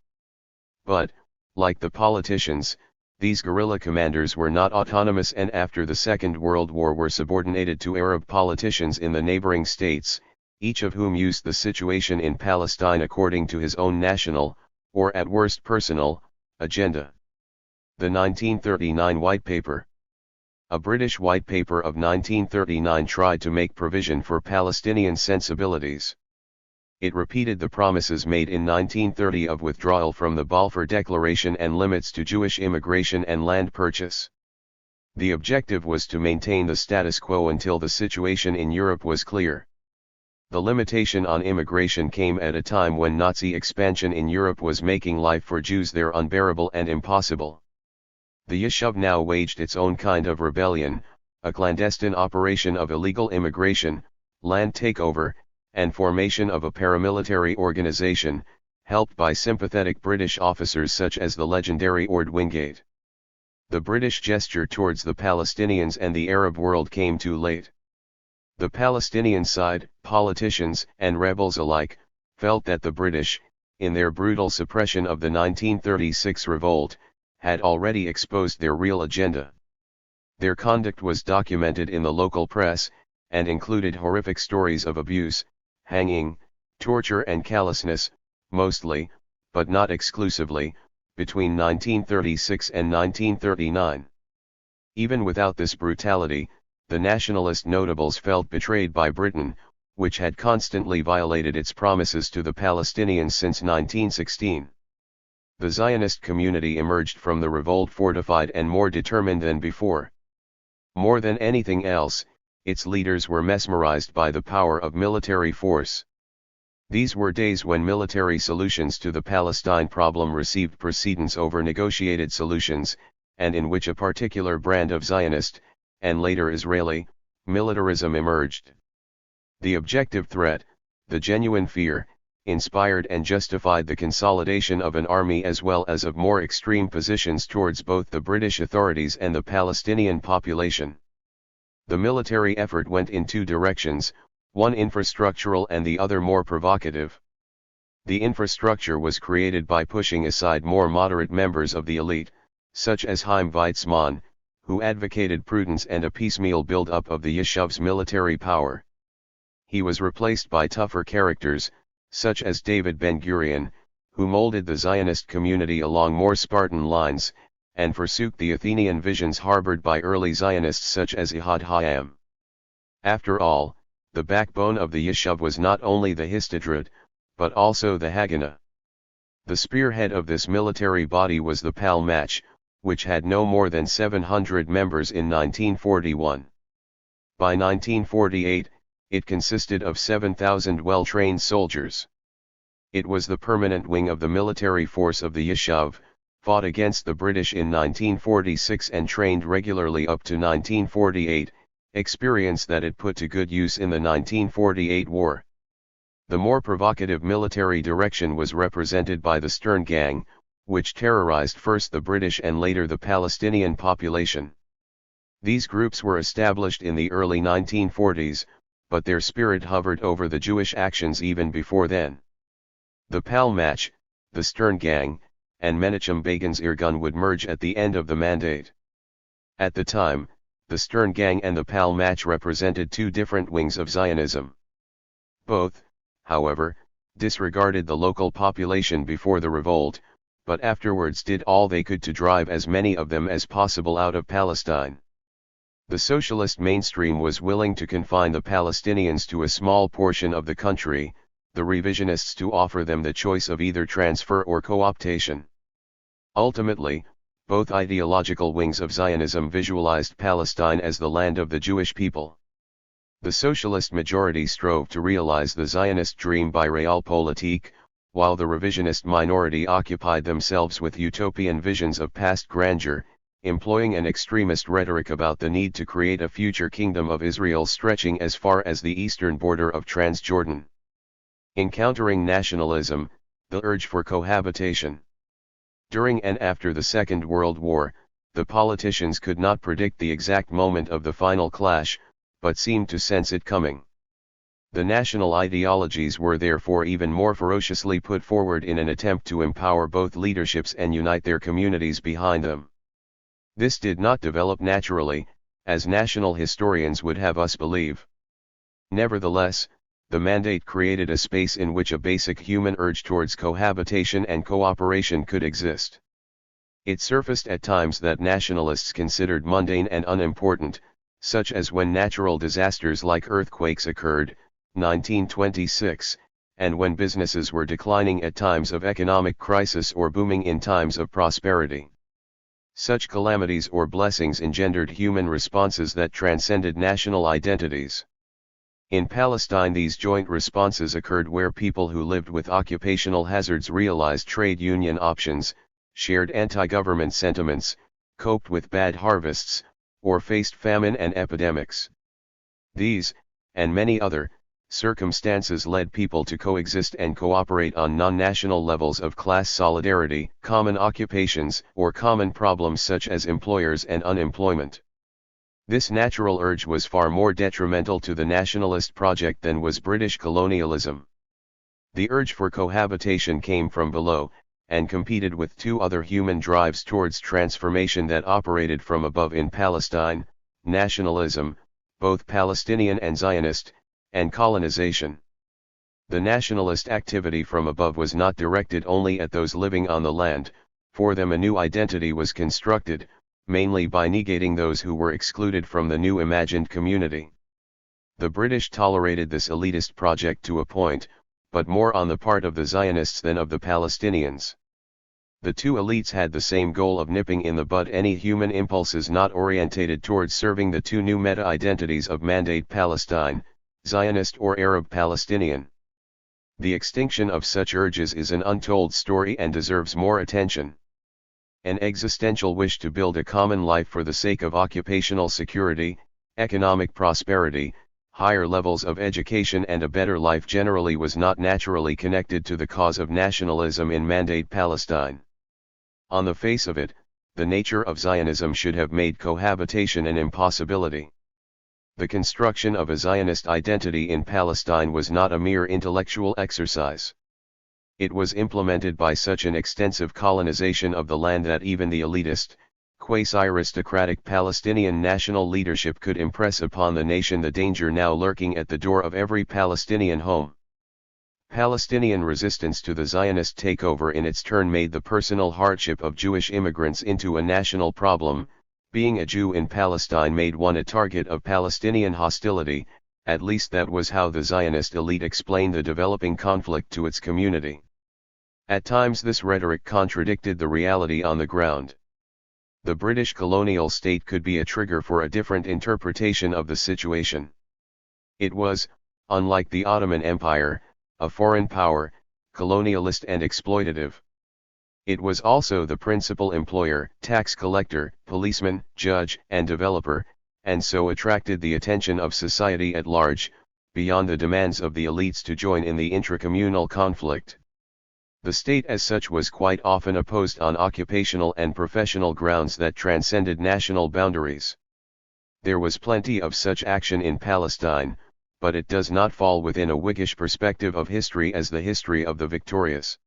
But, like the politicians, these guerrilla commanders were not autonomous, and after the Second World War were subordinated to Arab politicians in the neighboring states, each of whom used the situation in Palestine according to his own national, or at worst personal, agenda. The 1939 White Paper. A British White Paper of 1939 tried to make provision for Palestinian sensibilities. It repeated the promises made in 1930 of withdrawal from the Balfour Declaration and limits to Jewish immigration and land purchase. The objective was to maintain the status quo until the situation in Europe was clear. The limitation on immigration came at a time when Nazi expansion in Europe was making life for Jews there unbearable and impossible. The Yishuv now waged its own kind of rebellion, a clandestine operation of illegal immigration, land takeover, and formation of a paramilitary organization, helped by sympathetic British officers such as the legendary Ord Wingate. The British gesture towards the Palestinians and the Arab world came too late. The Palestinian side, politicians and rebels alike, felt that the British, in their brutal suppression of the 1936 revolt, had already exposed their real agenda. Their conduct was documented in the local press, and included horrific stories of abuse, hanging, torture and callousness, mostly, but not exclusively, between 1936 and 1939. Even without this brutality, the nationalist notables felt betrayed by Britain, which had constantly violated its promises to the Palestinians since 1916. The Zionist community emerged from the revolt fortified and more determined than before. More than anything else, its leaders were mesmerized by the power of military force. These were days when military solutions to the Palestine problem received precedence over negotiated solutions, and in which a particular brand of Zionist, and later Israeli, militarism emerged. The objective threat, the genuine fear, inspired and justified the consolidation of an army as well as of more extreme positions towards both the British authorities and the Palestinian population. The military effort went in two directions, one infrastructural and the other more provocative. The infrastructure was created by pushing aside more moderate members of the elite, such as Chaim Weizmann, who advocated prudence and a piecemeal build-up of the Yeshuv's military power. He was replaced by tougher characters, such as David Ben-Gurion, who molded the Zionist community along more Spartan lines, and forsook the Athenian visions harbored by early Zionists such as Ehud Hayam. After all, the backbone of the Yeshuv was not only the Histadrut, but also the Haganah. The spearhead of this military body was the Palmach, which had no more than 700 members in 1941. By 1948, it consisted of 7,000 well-trained soldiers. It was the permanent wing of the military force of the Yeshuv, fought against the British in 1946 and trained regularly up to 1948, experience that it put to good use in the 1948 war. The more provocative military direction was represented by the Stern Gang, which terrorized first the British and later the Palestinian population. These groups were established in the early 1940s, but their spirit hovered over the Jewish actions even before then. The Palmach, the Stern Gang, and Menachem Begin's Irgun would merge at the end of the mandate. At the time, the Stern Gang and the Palmach represented two different wings of Zionism. Both, however, disregarded the local population before the revolt, but afterwards did all they could to drive as many of them as possible out of Palestine. The socialist mainstream was willing to confine the Palestinians to a small portion of the country, the revisionists to offer them the choice of either transfer or co-optation. Ultimately, both ideological wings of Zionism visualized Palestine as the land of the Jewish people. The socialist majority strove to realize the Zionist dream by realpolitik, while the revisionist minority occupied themselves with utopian visions of past grandeur, employing an extremist rhetoric about the need to create a future kingdom of Israel stretching as far as the eastern border of Transjordan. Encountering nationalism, the urge for cohabitation. During and after the Second World War, the politicians could not predict the exact moment of the final clash, but seemed to sense it coming. The national ideologies were therefore even more ferociously put forward in an attempt to empower both leaderships and unite their communities behind them. This did not develop naturally, as national historians would have us believe. Nevertheless, the mandate created a space in which a basic human urge towards cohabitation and cooperation could exist. It surfaced at times that nationalists considered mundane and unimportant, such as when natural disasters like earthquakes occurred, 1926, and when businesses were declining at times of economic crisis or booming in times of prosperity. Such calamities or blessings engendered human responses that transcended national identities. In Palestine, these joint responses occurred where people who lived with occupational hazards realized trade union options, shared anti-government sentiments, coped with bad harvests, or faced famine and epidemics. These, and many other, circumstances led people to coexist and cooperate on non-national levels of class solidarity, common occupations, or common problems such as employers and unemployment. This natural urge was far more detrimental to the nationalist project than was British colonialism. The urge for cohabitation came from below, and competed with two other human drives towards transformation that operated from above in Palestine: nationalism, both Palestinian and Zionist, and colonization. The nationalist activity from above was not directed only at those living on the land. For them a new identity was constructed, mainly by negating those who were excluded from the new imagined community. The British tolerated this elitist project to a point, but more on the part of the Zionists than of the Palestinians. The two elites had the same goal of nipping in the bud any human impulses not orientated towards serving the two new meta-identities of Mandate Palestine, Zionist or Arab Palestinian. The extinction of such urges is an untold story and deserves more attention. An existential wish to build a common life for the sake of occupational security, economic prosperity, higher levels of education and a better life generally was not naturally connected to the cause of nationalism in Mandate Palestine. On the face of it, the nature of Zionism should have made cohabitation an impossibility. The construction of a Zionist identity in Palestine was not a mere intellectual exercise. It was implemented by such an extensive colonization of the land that even the elitist, quasi-aristocratic Palestinian national leadership could impress upon the nation the danger now lurking at the door of every Palestinian home. Palestinian resistance to the Zionist takeover in its turn made the personal hardship of Jewish immigrants into a national problem. Being a Jew in Palestine made one a target of Palestinian hostility, at least that was how the Zionist elite explained the developing conflict to its community. At times this rhetoric contradicted the reality on the ground. The British colonial state could be a trigger for a different interpretation of the situation. It was, unlike the Ottoman Empire, a foreign power, colonialist and exploitative. It was also the principal employer, tax collector, policeman, judge, and developer, and so attracted the attention of society at large, beyond the demands of the elites to join in the intracommunal conflict. The state as such was quite often opposed on occupational and professional grounds that transcended national boundaries. There was plenty of such action in Palestine, but it does not fall within a Whiggish perspective of history as the history of the victorious.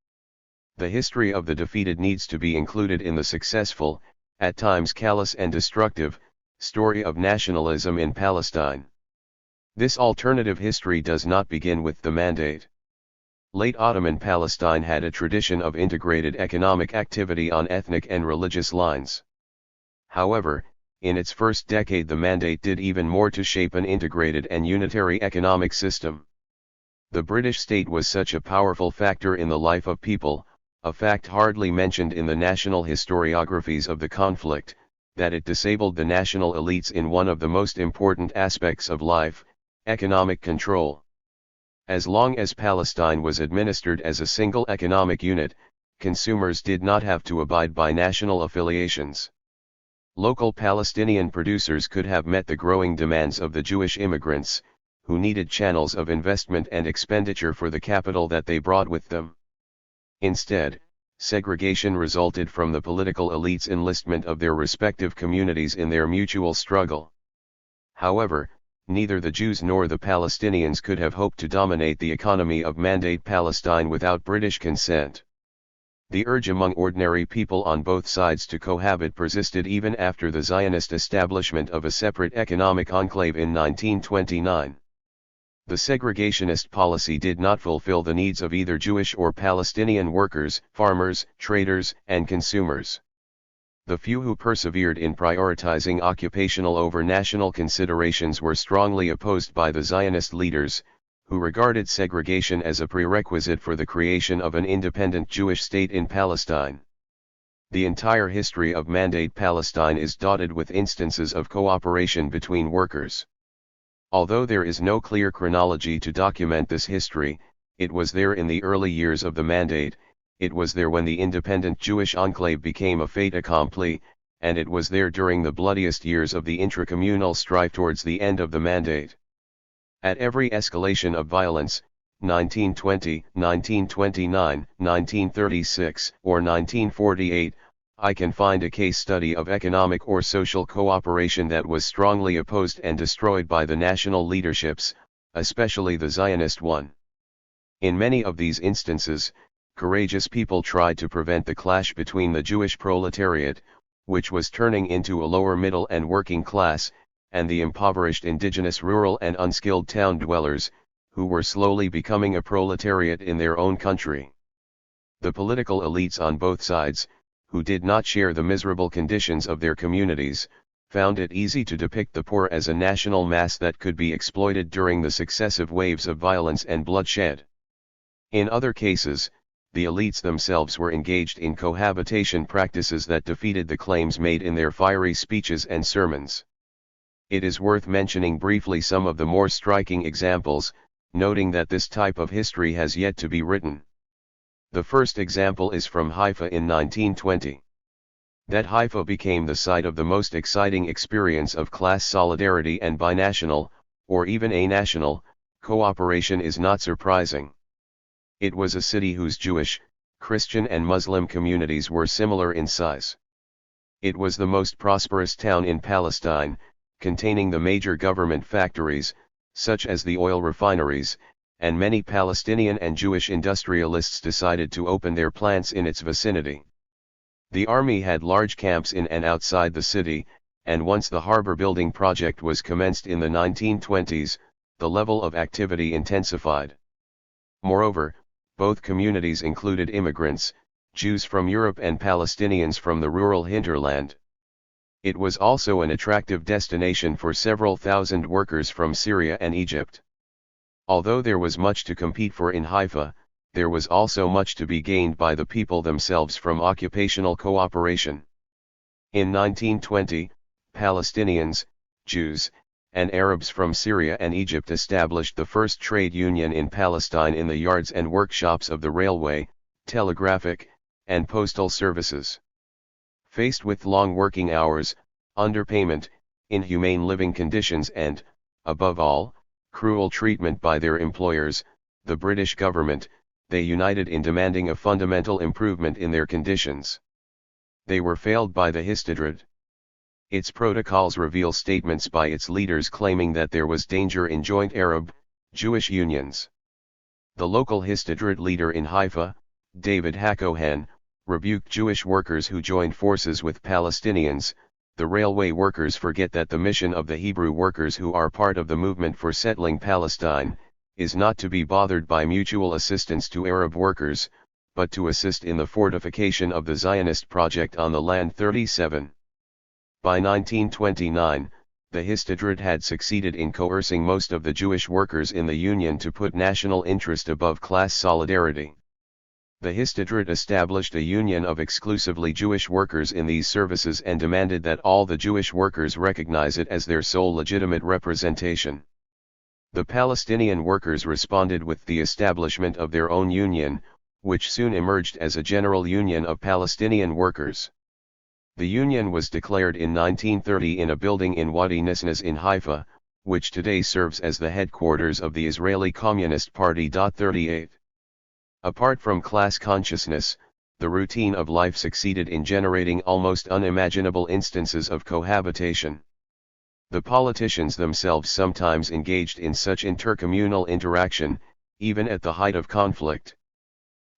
The history of the defeated needs to be included in the successful, at times callous and destructive, story of nationalism in Palestine. This alternative history does not begin with the Mandate. Late Ottoman Palestine had a tradition of integrated economic activity on ethnic and religious lines. However, in its first decade the Mandate did even more to shape an integrated and unitary economic system. The British state was such a powerful factor in the life of people, a fact hardly mentioned in the national historiographies of the conflict, that it disabled the national elites in one of the most important aspects of life, economic control. As long as Palestine was administered as a single economic unit, consumers did not have to abide by national affiliations. Local Palestinian producers could have met the growing demands of the Jewish immigrants, who needed channels of investment and expenditure for the capital that they brought with them. Instead, segregation resulted from the political elites' enlistment of their respective communities in their mutual struggle. However, neither the Jews nor the Palestinians could have hoped to dominate the economy of Mandate Palestine without British consent. The urge among ordinary people on both sides to cohabit persisted even after the Zionist establishment of a separate economic enclave in 1929. The segregationist policy did not fulfill the needs of either Jewish or Palestinian workers, farmers, traders, and consumers. The few who persevered in prioritizing occupational over national considerations were strongly opposed by the Zionist leaders, who regarded segregation as a prerequisite for the creation of an independent Jewish state in Palestine. The entire history of Mandate Palestine is dotted with instances of cooperation between workers. Although there is no clear chronology to document this history, it was there in the early years of the Mandate, it was there when the independent Jewish enclave became a fait accompli, and it was there during the bloodiest years of the intracommunal strife towards the end of the Mandate. At every escalation of violence, 1920, 1929, 1936, or 1948, I can find a case study of economic or social cooperation that was strongly opposed and destroyed by the national leaderships, especially the Zionist one. In many of these instances, courageous people tried to prevent the clash between the Jewish proletariat, which was turning into a lower middle and working class, and the impoverished indigenous rural and unskilled town dwellers, who were slowly becoming a proletariat in their own country. The political elites on both sides, who did not share the miserable conditions of their communities, found it easy to depict the poor as a national mass that could be exploited during the successive waves of violence and bloodshed. In other cases, the elites themselves were engaged in cohabitation practices that defeated the claims made in their fiery speeches and sermons. It is worth mentioning briefly some of the more striking examples, noting that this type of history has yet to be written. The first example is from Haifa in 1920. That Haifa became the site of the most exciting experience of class solidarity and binational, or even a-national, cooperation is not surprising. It was a city whose Jewish, Christian and Muslim communities were similar in size. It was the most prosperous town in Palestine, containing the major government factories, such as the oil refineries, and many Palestinian and Jewish industrialists decided to open their plants in its vicinity. The army had large camps in and outside the city, and once the harbor building project was commenced in the 1920s, the level of activity intensified. Moreover, both communities included immigrants, Jews from Europe and Palestinians from the rural hinterland. It was also an attractive destination for several thousand workers from Syria and Egypt. Although there was much to compete for in Haifa, there was also much to be gained by the people themselves from occupational cooperation. In 1920, Palestinians, Jews, and Arabs from Syria and Egypt established the first trade union in Palestine in the yards and workshops of the railway, telegraphic, and postal services. Faced with long working hours, underpayment, inhumane living conditions and, above all, cruel treatment by their employers, the British government, they united in demanding a fundamental improvement in their conditions. They were failed by the Histadrut. Its protocols reveal statements by its leaders claiming that there was danger in joint Arab-Jewish unions. The local Histadrut leader in Haifa, David Hakohen, rebuked Jewish workers who joined forces with Palestinians. The railway workers forget that the mission of the Hebrew workers who are part of the movement for settling Palestine, is not to be bothered by mutual assistance to Arab workers, but to assist in the fortification of the Zionist project on the land 37. By 1929, the Histadrut had succeeded in coercing most of the Jewish workers in the union to put national interest above class solidarity. The Histadrut established a union of exclusively Jewish workers in these services and demanded that all the Jewish workers recognize it as their sole legitimate representation. The Palestinian workers responded with the establishment of their own union, which soon emerged as a general union of Palestinian workers. The union was declared in 1930 in a building in Wadi Nisnas in Haifa, which today serves as the headquarters of the Israeli Communist Party. 38. Apart from class consciousness, the routine of life succeeded in generating almost unimaginable instances of cohabitation. The politicians themselves sometimes engaged in such intercommunal interaction, even at the height of conflict.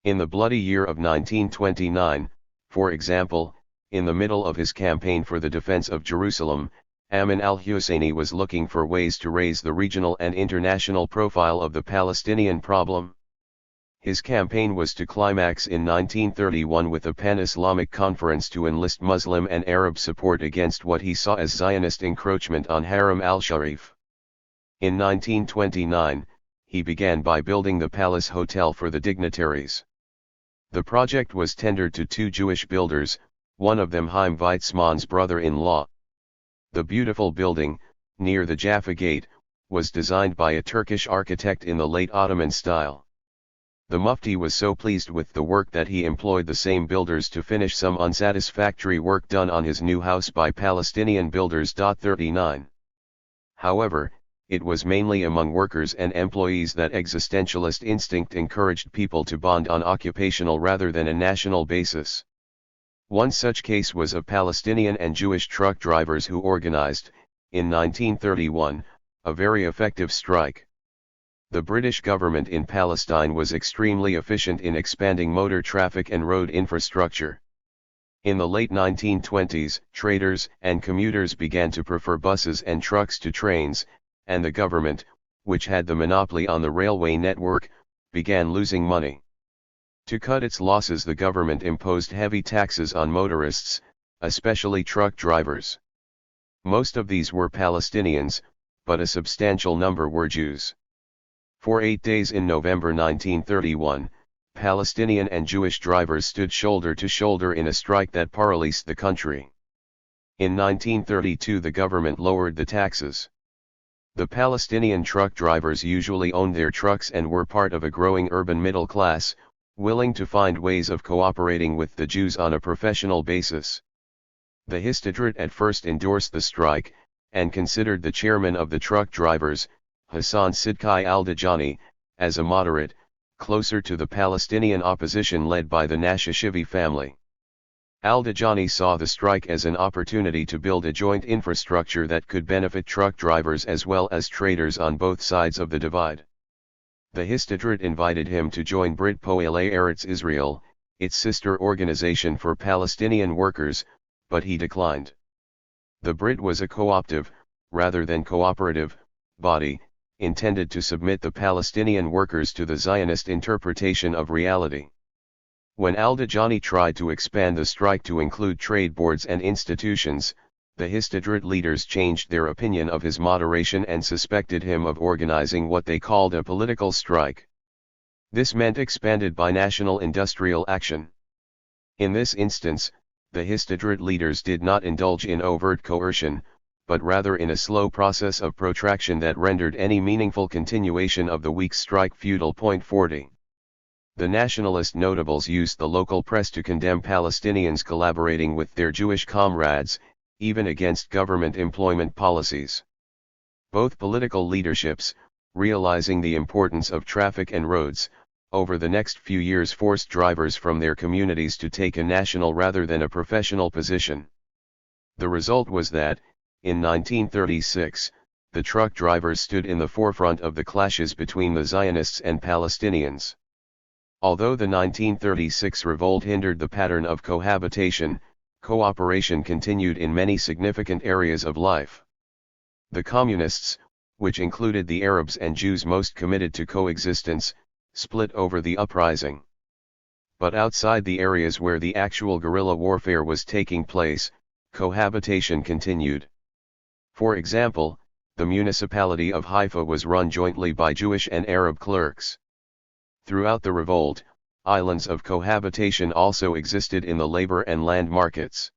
In the bloody year of 1929, for example, in the middle of his campaign for the defense of Jerusalem, Amin al-Husseini was looking for ways to raise the regional and international profile of the Palestinian problem. His campaign was to climax in 1931 with a pan-Islamic conference to enlist Muslim and Arab support against what he saw as Zionist encroachment on Haram al-Sharif. In 1929, he began by building the Palace Hotel for the dignitaries. The project was tendered to two Jewish builders, one of them Chaim Weizmann's brother-in-law. The beautiful building, near the Jaffa Gate, was designed by a Turkish architect in the late Ottoman style. The Mufti was so pleased with the work that he employed the same builders to finish some unsatisfactory work done on his new house by Palestinian builders. 39. However, it was mainly among workers and employees that existentialist instinct encouraged people to bond on occupational rather than a national basis. One such case was of Palestinian and Jewish truck drivers who organized, in 1931, a very effective strike. The British government in Palestine was extremely efficient in expanding motor traffic and road infrastructure. In the late 1920s, traders and commuters began to prefer buses and trucks to trains, and the government, which had the monopoly on the railway network, began losing money. To cut its losses, the government imposed heavy taxes on motorists, especially truck drivers. Most of these were Palestinians, but a substantial number were Jews. For 8 days in November 1931, Palestinian and Jewish drivers stood shoulder to shoulder in a strike that paralyzed the country. In 1932 the government lowered the taxes. The Palestinian truck drivers usually owned their trucks and were part of a growing urban middle class, willing to find ways of cooperating with the Jews on a professional basis. The Histadrut at first endorsed the strike, and considered the chairman of the truck drivers, Hassan Sidqi al-Dajani, as a moderate, closer to the Palestinian opposition led by the Nashashivi family. Al-Dajani saw the strike as an opportunity to build a joint infrastructure that could benefit truck drivers as well as traders on both sides of the divide. The Histadrut invited him to join Brit Poale Eretz Israel, its sister organization for Palestinian workers, but he declined. The Brit was a cooptive, rather than cooperative, body, intended to submit the Palestinian workers to the Zionist interpretation of reality. When al-Dajani tried to expand the strike to include trade boards and institutions, the Histadrut leaders changed their opinion of his moderation and suspected him of organizing what they called a political strike. This meant expanded binational industrial action. In this instance, the Histadrut leaders did not indulge in overt coercion, but rather in a slow process of protraction that rendered any meaningful continuation of the week's strike futile. 40. The nationalist notables used the local press to condemn Palestinians collaborating with their Jewish comrades, even against government employment policies. Both political leaderships, realizing the importance of traffic and roads, over the next few years forced drivers from their communities to take a national rather than a professional position. The result was that, in 1936, the truck drivers stood in the forefront of the clashes between the Zionists and Palestinians. Although the 1936 revolt hindered the pattern of cohabitation, cooperation continued in many significant areas of life. The communists, which included the Arabs and Jews most committed to coexistence, split over the uprising. But outside the areas where the actual guerrilla warfare was taking place, cohabitation continued. For example, the municipality of Haifa was run jointly by Jewish and Arab clerks. Throughout the revolt, islands of cohabitation also existed in the labor and land markets.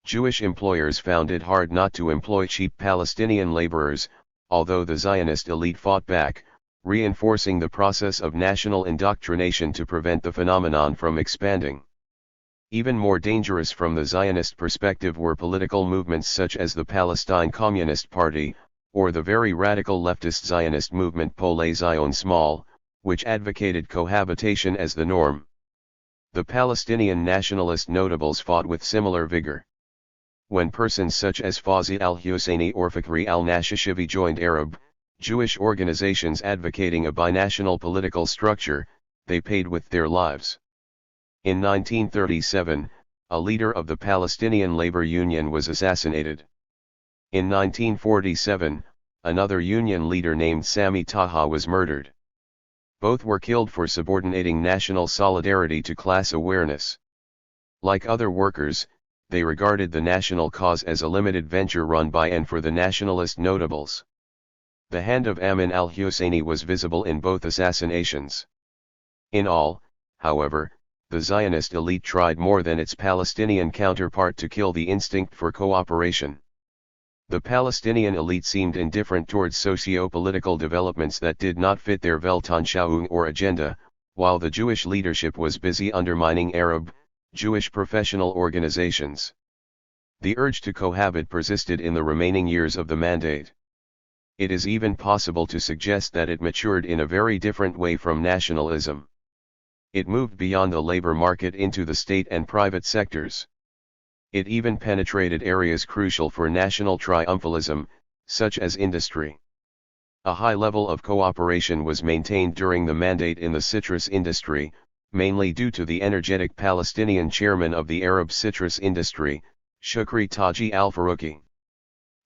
Jewish employers found it hard not to employ cheap Palestinian laborers, although the Zionist elite fought back, reinforcing the process of national indoctrination to prevent the phenomenon from expanding. Even more dangerous from the Zionist perspective were political movements such as the Palestine Communist Party, or the very radical leftist Zionist movement Poale Zion Small, which advocated cohabitation as the norm. The Palestinian nationalist notables fought with similar vigor. When persons such as Fawzi al-Husseini or Fakhri al-Nashashivi joined Arab, Jewish organizations advocating a binational political structure, they paid with their lives. In 1937, a leader of the Palestinian Labor Union was assassinated. In 1947, another union leader named Sami Taha was murdered. Both were killed for subordinating national solidarity to class awareness. Like other workers, they regarded the national cause as a limited venture run by and for the nationalist notables. The hand of Amin al-Husseini was visible in both assassinations. In all, however, the Zionist elite tried more than its Palestinian counterpart to kill the instinct for cooperation. The Palestinian elite seemed indifferent towards socio-political developments that did not fit their Weltanschauung or agenda, while the Jewish leadership was busy undermining Arab, Jewish professional organizations. The urge to cohabit persisted in the remaining years of the mandate. It is even possible to suggest that it matured in a very different way from nationalism. It moved beyond the labor market into the state and private sectors. It even penetrated areas crucial for national triumphalism, such as industry. A high level of cooperation was maintained during the mandate in the citrus industry, mainly due to the energetic Palestinian chairman of the Arab citrus industry, Shukri Taji al-Farouki.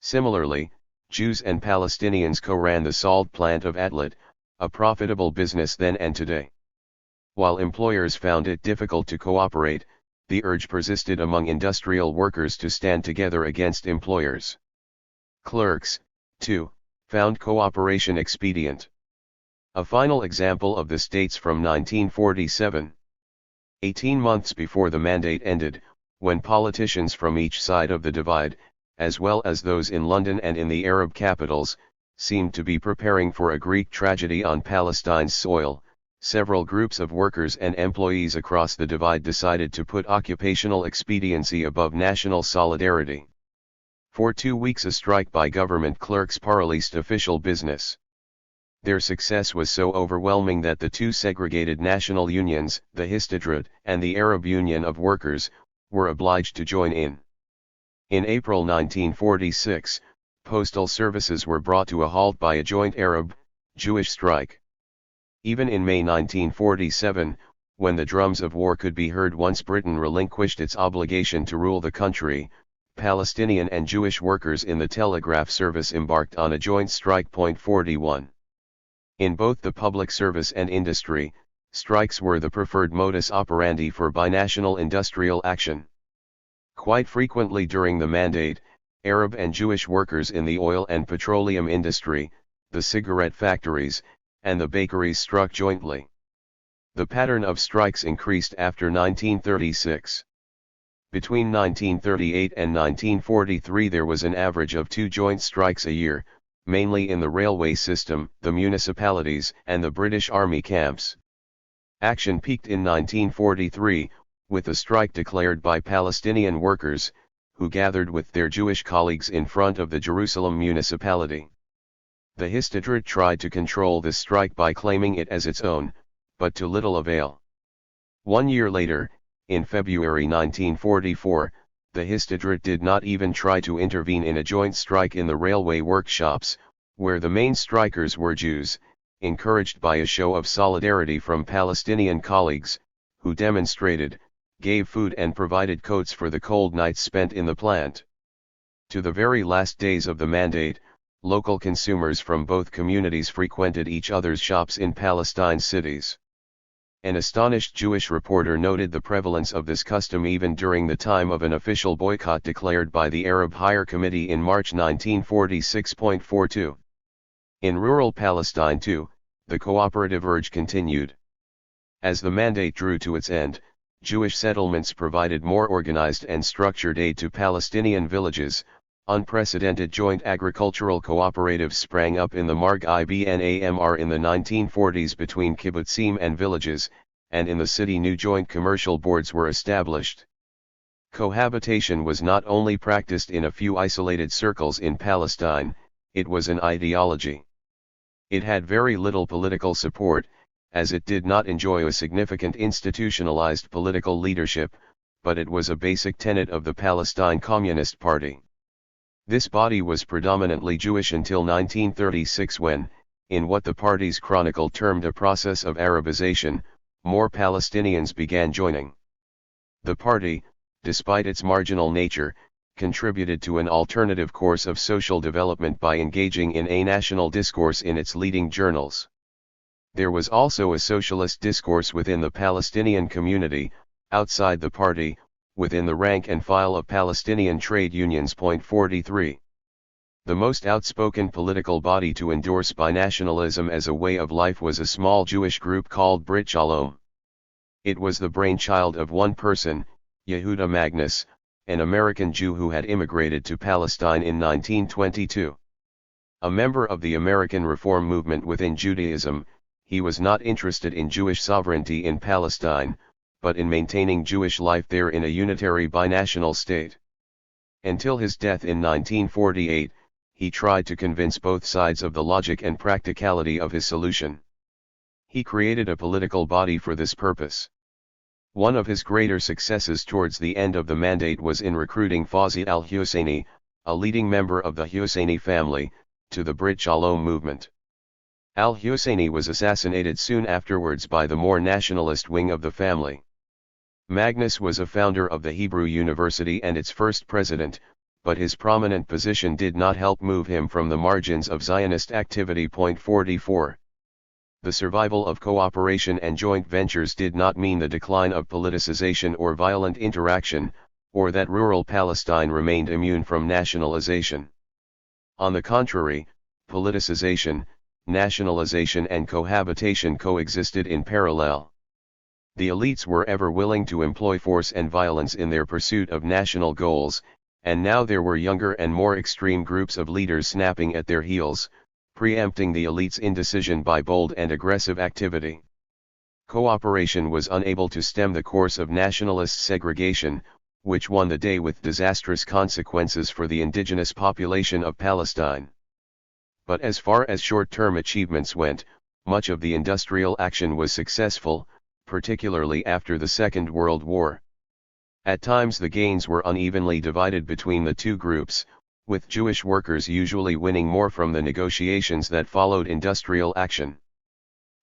Similarly, Jews and Palestinians co-ran the salt plant of Atlat, a profitable business then and today. While employers found it difficult to cooperate, the urge persisted among industrial workers to stand together against employers. Clerks, too, found cooperation expedient. A final example of this dates from 1947. 18 months before the mandate ended, when politicians from each side of the divide, as well as those in London and in the Arab capitals, seemed to be preparing for a Greek tragedy on Palestine's soil, several groups of workers and employees across the divide decided to put occupational expediency above national solidarity. For 2 weeks a strike by government clerks paralyzed official business. Their success was so overwhelming that the two segregated national unions, the Histadrut and the Arab Union of Workers, were obliged to join in. In April 1946, postal services were brought to a halt by a joint Arab-Jewish strike. Even in May 1947, when the drums of war could be heard once Britain relinquished its obligation to rule the country, Palestinian and Jewish workers in the telegraph service embarked on a joint strike. 41. In both the public service and industry, strikes were the preferred modus operandi for binational industrial action. Quite frequently during the mandate, Arab and Jewish workers in the oil and petroleum industry, the cigarette factories, and the bakeries struck jointly. The pattern of strikes increased after 1936. Between 1938 and 1943 there was an average of 2 joint strikes a year, mainly in the railway system, the municipalities, and the British Army camps. Action peaked in 1943, with a strike declared by Palestinian workers, who gathered with their Jewish colleagues in front of the Jerusalem municipality. The Histadrut tried to control this strike by claiming it as its own, but to little avail. 1 year later, in February 1944, the Histadrut did not even try to intervene in a joint strike in the railway workshops, where the main strikers were Jews, encouraged by a show of solidarity from Palestinian colleagues, who demonstrated, gave food and provided coats for the cold nights spent in the plant. To the very last days of the mandate, local consumers from both communities frequented each other's shops in Palestine cities. An astonished Jewish reporter noted the prevalence of this custom even during the time of an official boycott declared by the Arab Higher Committee in March 1946.42. In rural Palestine too, the cooperative urge continued. As the mandate drew to its end, Jewish settlements provided more organized and structured aid to Palestinian villages. Unprecedented joint agricultural cooperatives sprang up in the Marg Ibn Amr in the 1940s between kibbutzim and villages, and in the city new joint commercial boards were established. Cohabitation was not only practiced in a few isolated circles in Palestine, it was an ideology. It had very little political support, as it did not enjoy a significant institutionalized political leadership, but it was a basic tenet of the Palestine Communist Party. This body was predominantly Jewish until 1936 when, in what the party's chronicle termed a process of Arabization, more Palestinians began joining. The party, despite its marginal nature, contributed to an alternative course of social development by engaging in a national discourse in its leading journals. There was also a socialist discourse within the Palestinian community, outside the party, within the rank and file of Palestinian trade unions. 43. The most outspoken political body to endorse binationalism as a way of life was a small Jewish group called Brit Shalom. It was the brainchild of one person, Yehuda Magnus, an American Jew who had immigrated to Palestine in 1922. A member of the American Reform movement within Judaism, he was not interested in Jewish sovereignty in Palestine, but in maintaining Jewish life there in a unitary binational state. Until his death in 1948, he tried to convince both sides of the logic and practicality of his solution. He created a political body for this purpose. One of his greater successes towards the end of the mandate was in recruiting Fawzi al-Husseini, a leading member of the Husseini family, to the Brit Shalom movement. Al-Husseini was assassinated soon afterwards by the more nationalist wing of the family. Magnus was a founder of the Hebrew University and its first president, but his prominent position did not help move him from the margins of Zionist activity. 44. The survival of cooperation and joint ventures did not mean the decline of politicization or violent interaction, or that rural Palestine remained immune from nationalization. On the contrary, politicization, nationalization and cohabitation coexisted in parallel. The elites were ever willing to employ force and violence in their pursuit of national goals, and now there were younger and more extreme groups of leaders snapping at their heels, preempting the elites' indecision by bold and aggressive activity. Cooperation was unable to stem the course of nationalist segregation, which won the day with disastrous consequences for the indigenous population of Palestine. But as far as short-term achievements went, much of the industrial action was successful, particularly after the Second World War. At times the gains were unevenly divided between the two groups, with Jewish workers usually winning more from the negotiations that followed industrial action.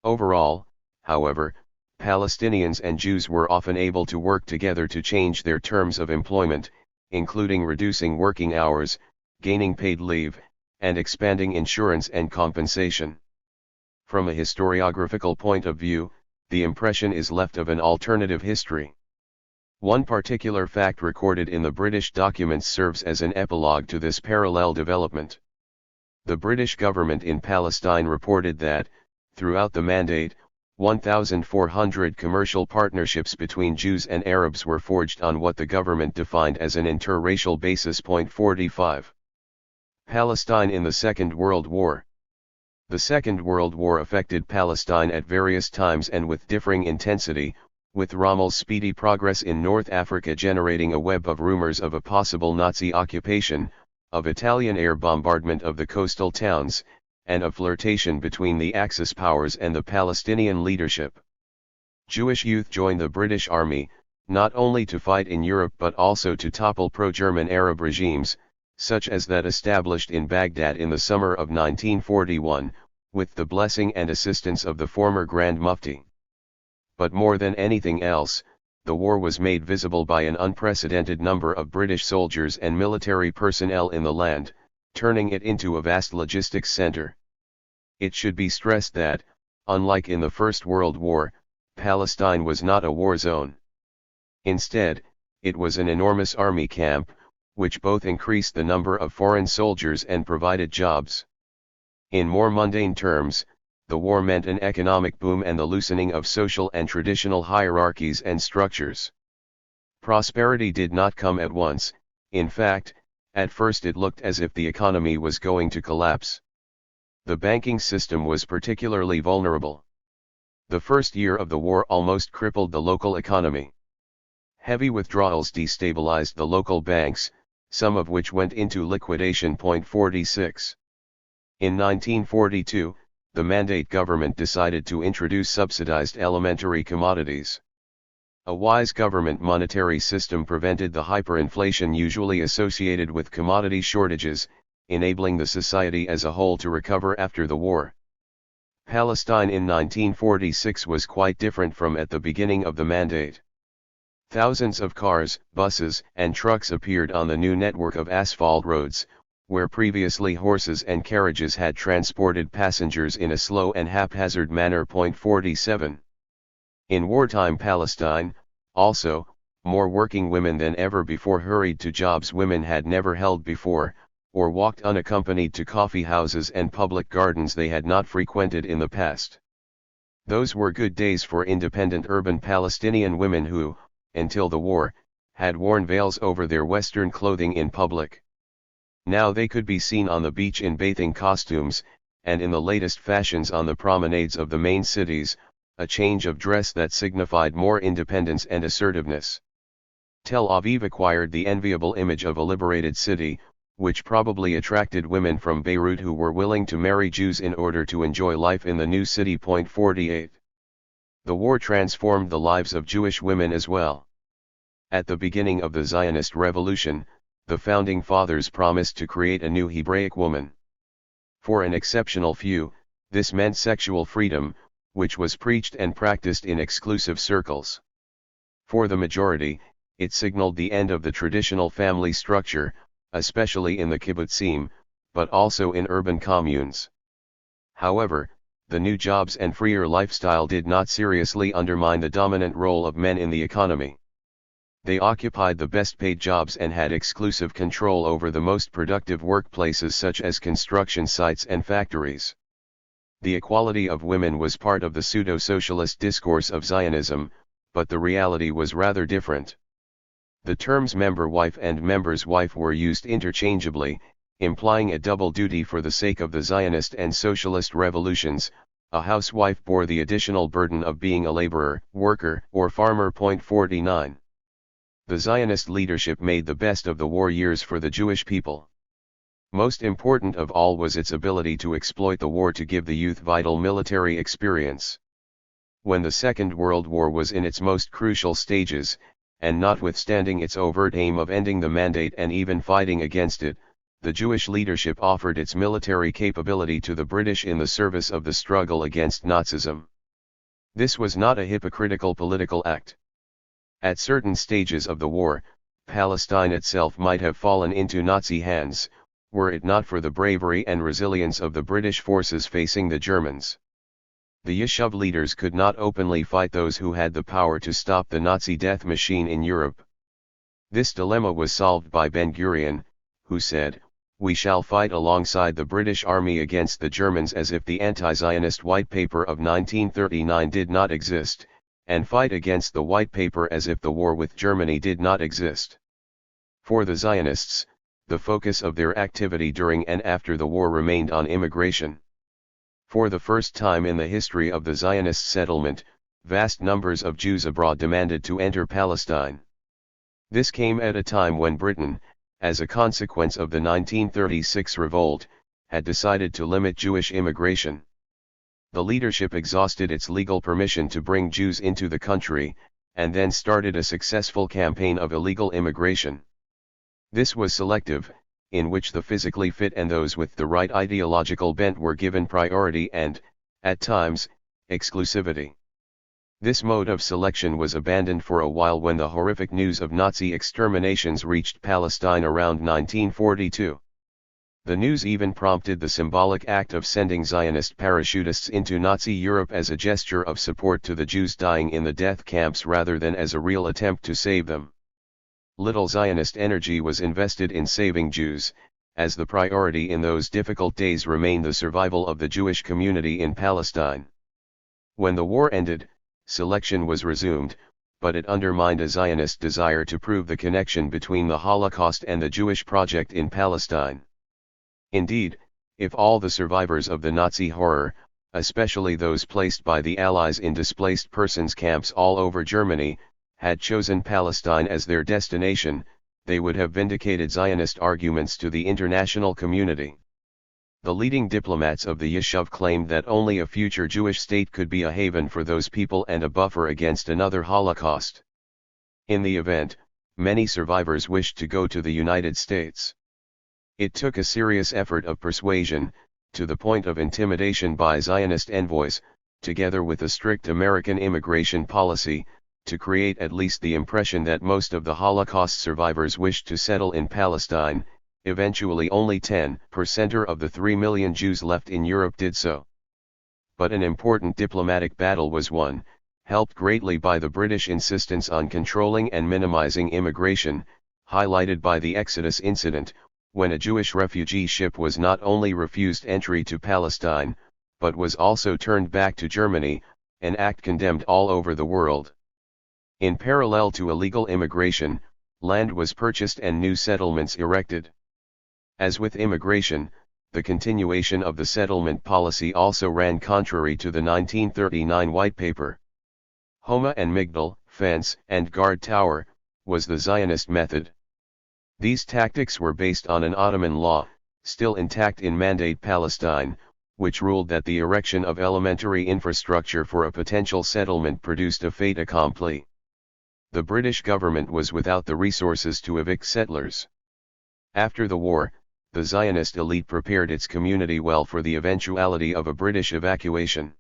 Overall, however, Palestinians and Jews were often able to work together to change their terms of employment, including reducing working hours, gaining paid leave, and expanding insurance and compensation. From a historiographical point of view, the impression is left of an alternative history. One particular fact recorded in the British documents serves as an epilogue to this parallel development. The British government in Palestine reported that, throughout the Mandate, 1,400 commercial partnerships between Jews and Arabs were forged on what the government defined as an interracial basis. 45. Palestine in the Second World War. The Second World War affected Palestine at various times and with differing intensity, with Rommel's speedy progress in North Africa generating a web of rumors of a possible Nazi occupation, of Italian air bombardment of the coastal towns, and of flirtation between the Axis powers and the Palestinian leadership. Jewish youth joined the British Army, not only to fight in Europe but also to topple pro-German Arab regimes, such as that established in Baghdad in the summer of 1941, with the blessing and assistance of the former Grand Mufti. But more than anything else, the war was made visible by an unprecedented number of British soldiers and military personnel in the land, turning it into a vast logistics center. It should be stressed that, unlike in the First World War, Palestine was not a war zone. Instead, it was an enormous army camp, which both increased the number of foreign soldiers and provided jobs. In more mundane terms, the war meant an economic boom and the loosening of social and traditional hierarchies and structures. Prosperity did not come at once. In fact, at first it looked as if the economy was going to collapse. The banking system was particularly vulnerable. The first year of the war almost crippled the local economy. Heavy withdrawals destabilized the local banks, some of which went into liquidation. 46. In 1942, the Mandate government decided to introduce subsidized elementary commodities. A wise government monetary system prevented the hyperinflation usually associated with commodity shortages, enabling the society as a whole to recover after the war. Palestine in 1946 was quite different from at the beginning of the Mandate. Thousands of cars, buses, and trucks appeared on the new network of asphalt roads, where previously horses and carriages had transported passengers in a slow and haphazard manner. 47. In wartime Palestine, also, more working women than ever before hurried to jobs women had never held before, or walked unaccompanied to coffee houses and public gardens they had not frequented in the past. Those were good days for independent urban Palestinian women who, until the war, had worn veils over their Western clothing in public. Now they could be seen on the beach in bathing costumes, and in the latest fashions on the promenades of the main cities, a change of dress that signified more independence and assertiveness. Tel Aviv acquired the enviable image of a liberated city, which probably attracted women from Beirut who were willing to marry Jews in order to enjoy life in the new city. 48. The war transformed the lives of Jewish women as well. At the beginning of the Zionist revolution, the founding fathers promised to create a new Hebraic woman. For an exceptional few, this meant sexual freedom, which was preached and practiced in exclusive circles. For the majority, it signaled the end of the traditional family structure, especially in the kibbutzim, but also in urban communes. However, the new jobs and freer lifestyle did not seriously undermine the dominant role of men in the economy. They occupied the best-paid jobs and had exclusive control over the most productive workplaces such as construction sites and factories. The equality of women was part of the pseudo-socialist discourse of Zionism, but the reality was rather different. The terms member-wife and member's wife were used interchangeably, implying a double duty for the sake of the Zionist and socialist revolutions. A housewife bore the additional burden of being a laborer, worker, or farmer. 49. The Zionist leadership made the best of the war years for the Jewish people. Most important of all was its ability to exploit the war to give the youth vital military experience. When the Second World War was in its most crucial stages, and notwithstanding its overt aim of ending the mandate and even fighting against it, the Jewish leadership offered its military capability to the British in the service of the struggle against Nazism. This was not a hypocritical political act. At certain stages of the war, Palestine itself might have fallen into Nazi hands, were it not for the bravery and resilience of the British forces facing the Germans. The Yishuv leaders could not openly fight those who had the power to stop the Nazi death machine in Europe. This dilemma was solved by Ben-Gurion, who said, "We shall fight alongside the British Army against the Germans as if the anti-Zionist White Paper of 1939 did not exist, and fight against the White Paper as if the war with Germany did not exist." For the Zionists, the focus of their activity during and after the war remained on immigration. For the first time in the history of the Zionist settlement, vast numbers of Jews abroad demanded to enter Palestine. This came at a time when Britain, as a consequence of the 1936 revolt, had decided to limit Jewish immigration. The leadership exhausted its legal permission to bring Jews into the country, and then started a successful campaign of illegal immigration. This was selective, in which the physically fit and those with the right ideological bent were given priority and, at times, exclusivity. This mode of selection was abandoned for a while when the horrific news of Nazi exterminations reached Palestine around 1942. The news even prompted the symbolic act of sending Zionist parachutists into Nazi Europe as a gesture of support to the Jews dying in the death camps rather than as a real attempt to save them. Little Zionist energy was invested in saving Jews, as the priority in those difficult days remained the survival of the Jewish community in Palestine. When the war ended, selection was resumed, but it undermined a Zionist desire to prove the connection between the Holocaust and the Jewish project in Palestine. Indeed, if all the survivors of the Nazi horror, especially those placed by the Allies in displaced persons camps all over Germany, had chosen Palestine as their destination, they would have vindicated Zionist arguments to the international community. The leading diplomats of the Yishuv claimed that only a future Jewish state could be a haven for those people and a buffer against another Holocaust. In the event, many survivors wished to go to the United States. It took a serious effort of persuasion, to the point of intimidation by Zionist envoys, together with a strict American immigration policy, to create at least the impression that most of the Holocaust survivors wished to settle in Palestine. Eventually only 10% of the 3 million Jews left in Europe did so. But an important diplomatic battle was won, helped greatly by the British insistence on controlling and minimizing immigration, highlighted by the Exodus incident, when a Jewish refugee ship was not only refused entry to Palestine, but was also turned back to Germany, an act condemned all over the world. In parallel to illegal immigration, land was purchased and new settlements erected. As with immigration, the continuation of the settlement policy also ran contrary to the 1939 White Paper. Homa and Migdal, fence and guard tower, was the Zionist method. These tactics were based on an Ottoman law, still intact in Mandate Palestine, which ruled that the erection of elementary infrastructure for a potential settlement produced a fait accompli. The British government was without the resources to evict settlers. After the war, the Zionist elite prepared its community well for the eventuality of a British evacuation.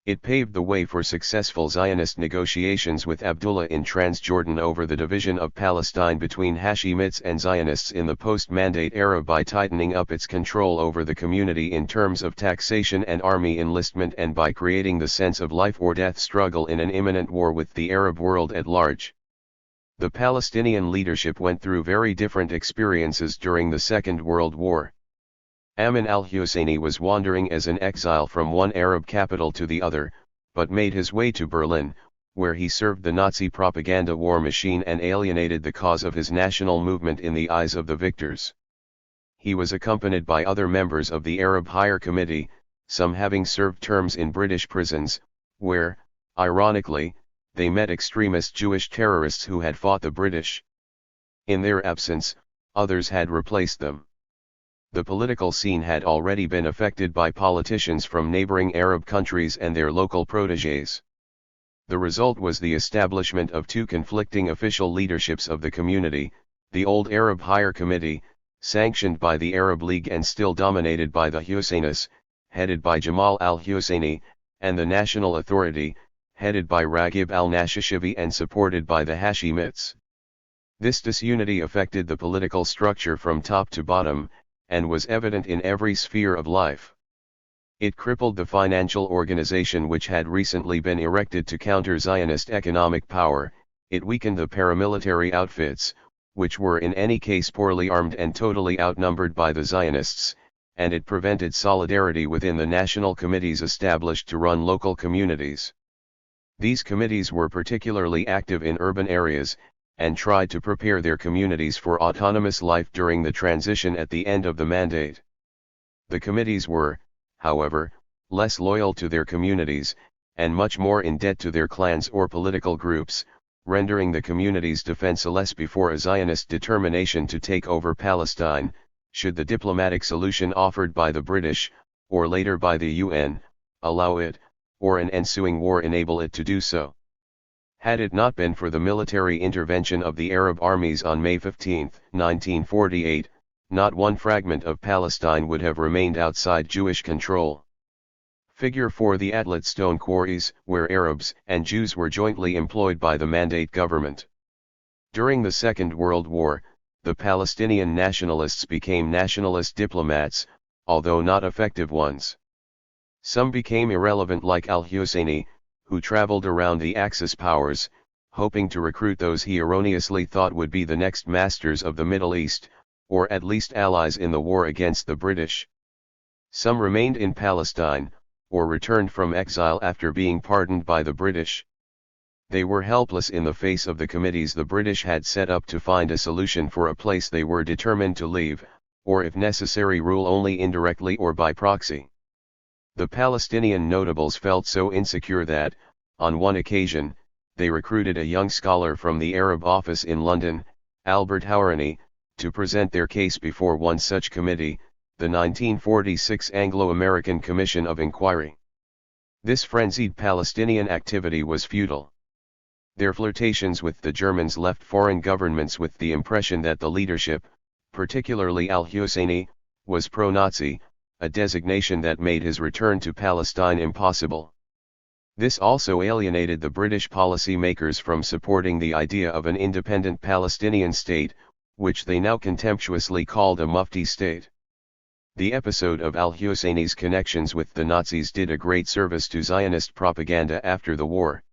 It paved the way for successful Zionist negotiations with Abdullah in Transjordan over the division of Palestine between Hashemites and Zionists in the post-Mandate era by tightening up its control over the community in terms of taxation and army enlistment, and by creating the sense of life-or-death struggle in an imminent war with the Arab world at large. The Palestinian leadership went through very different experiences during the Second World War. Amin al-Husseini was wandering as an exile from one Arab capital to the other, but made his way to Berlin, where he served the Nazi propaganda war machine and alienated the cause of his national movement in the eyes of the victors. He was accompanied by other members of the Arab Higher Committee, some having served terms in British prisons, where, ironically, they met extremist Jewish terrorists who had fought the British. In their absence, others had replaced them. The political scene had already been affected by politicians from neighboring Arab countries and their local protégés. The result was the establishment of two conflicting official leaderships of the community, the Old Arab Higher Committee, sanctioned by the Arab League and still dominated by the Husseinis, headed by Jamal al-Husseini, and the National Authority, headed by Raghib al-Nashashibi and supported by the Hashemites. This disunity affected the political structure from top to bottom, and was evident in every sphere of life. It crippled the financial organization which had recently been erected to counter Zionist economic power, it weakened the paramilitary outfits, which were in any case poorly armed and totally outnumbered by the Zionists, and it prevented solidarity within the national committees established to run local communities. These committees were particularly active in urban areas, and tried to prepare their communities for autonomous life during the transition at the end of the mandate. The committees were, however, less loyal to their communities, and much more in debt to their clans or political groups, rendering the communities defenseless before a Zionist determination to take over Palestine, should the diplomatic solution offered by the British, or later by the UN, allow it, or an ensuing war enable it to do so. Had it not been for the military intervention of the Arab armies on May 15, 1948, not one fragment of Palestine would have remained outside Jewish control. Figure 4: the Atlat stone quarries, where Arabs and Jews were jointly employed by the Mandate government. During the Second World War, the Palestinian nationalists became nationalist diplomats, although not effective ones. Some became irrelevant like al-Husseini, who traveled around the Axis powers, hoping to recruit those he erroneously thought would be the next masters of the Middle East, or at least allies in the war against the British. Some remained in Palestine, or returned from exile after being pardoned by the British. They were helpless in the face of the committees the British had set up to find a solution for a place they were determined to leave, or if necessary rule only indirectly or by proxy. The Palestinian notables felt so insecure that, on one occasion, they recruited a young scholar from the Arab office in London, Albert Hourani, to present their case before one such committee, the 1946 Anglo-American Commission of Inquiry. This frenzied Palestinian activity was futile. Their flirtations with the Germans left foreign governments with the impression that the leadership, particularly al-Husseini, was pro-Nazi, a designation that made his return to Palestine impossible. This also alienated the British policy-makers from supporting the idea of an independent Palestinian state, which they now contemptuously called a Mufti state. The episode of al-Husseini's connections with the Nazis did a great service to Zionist propaganda after the war.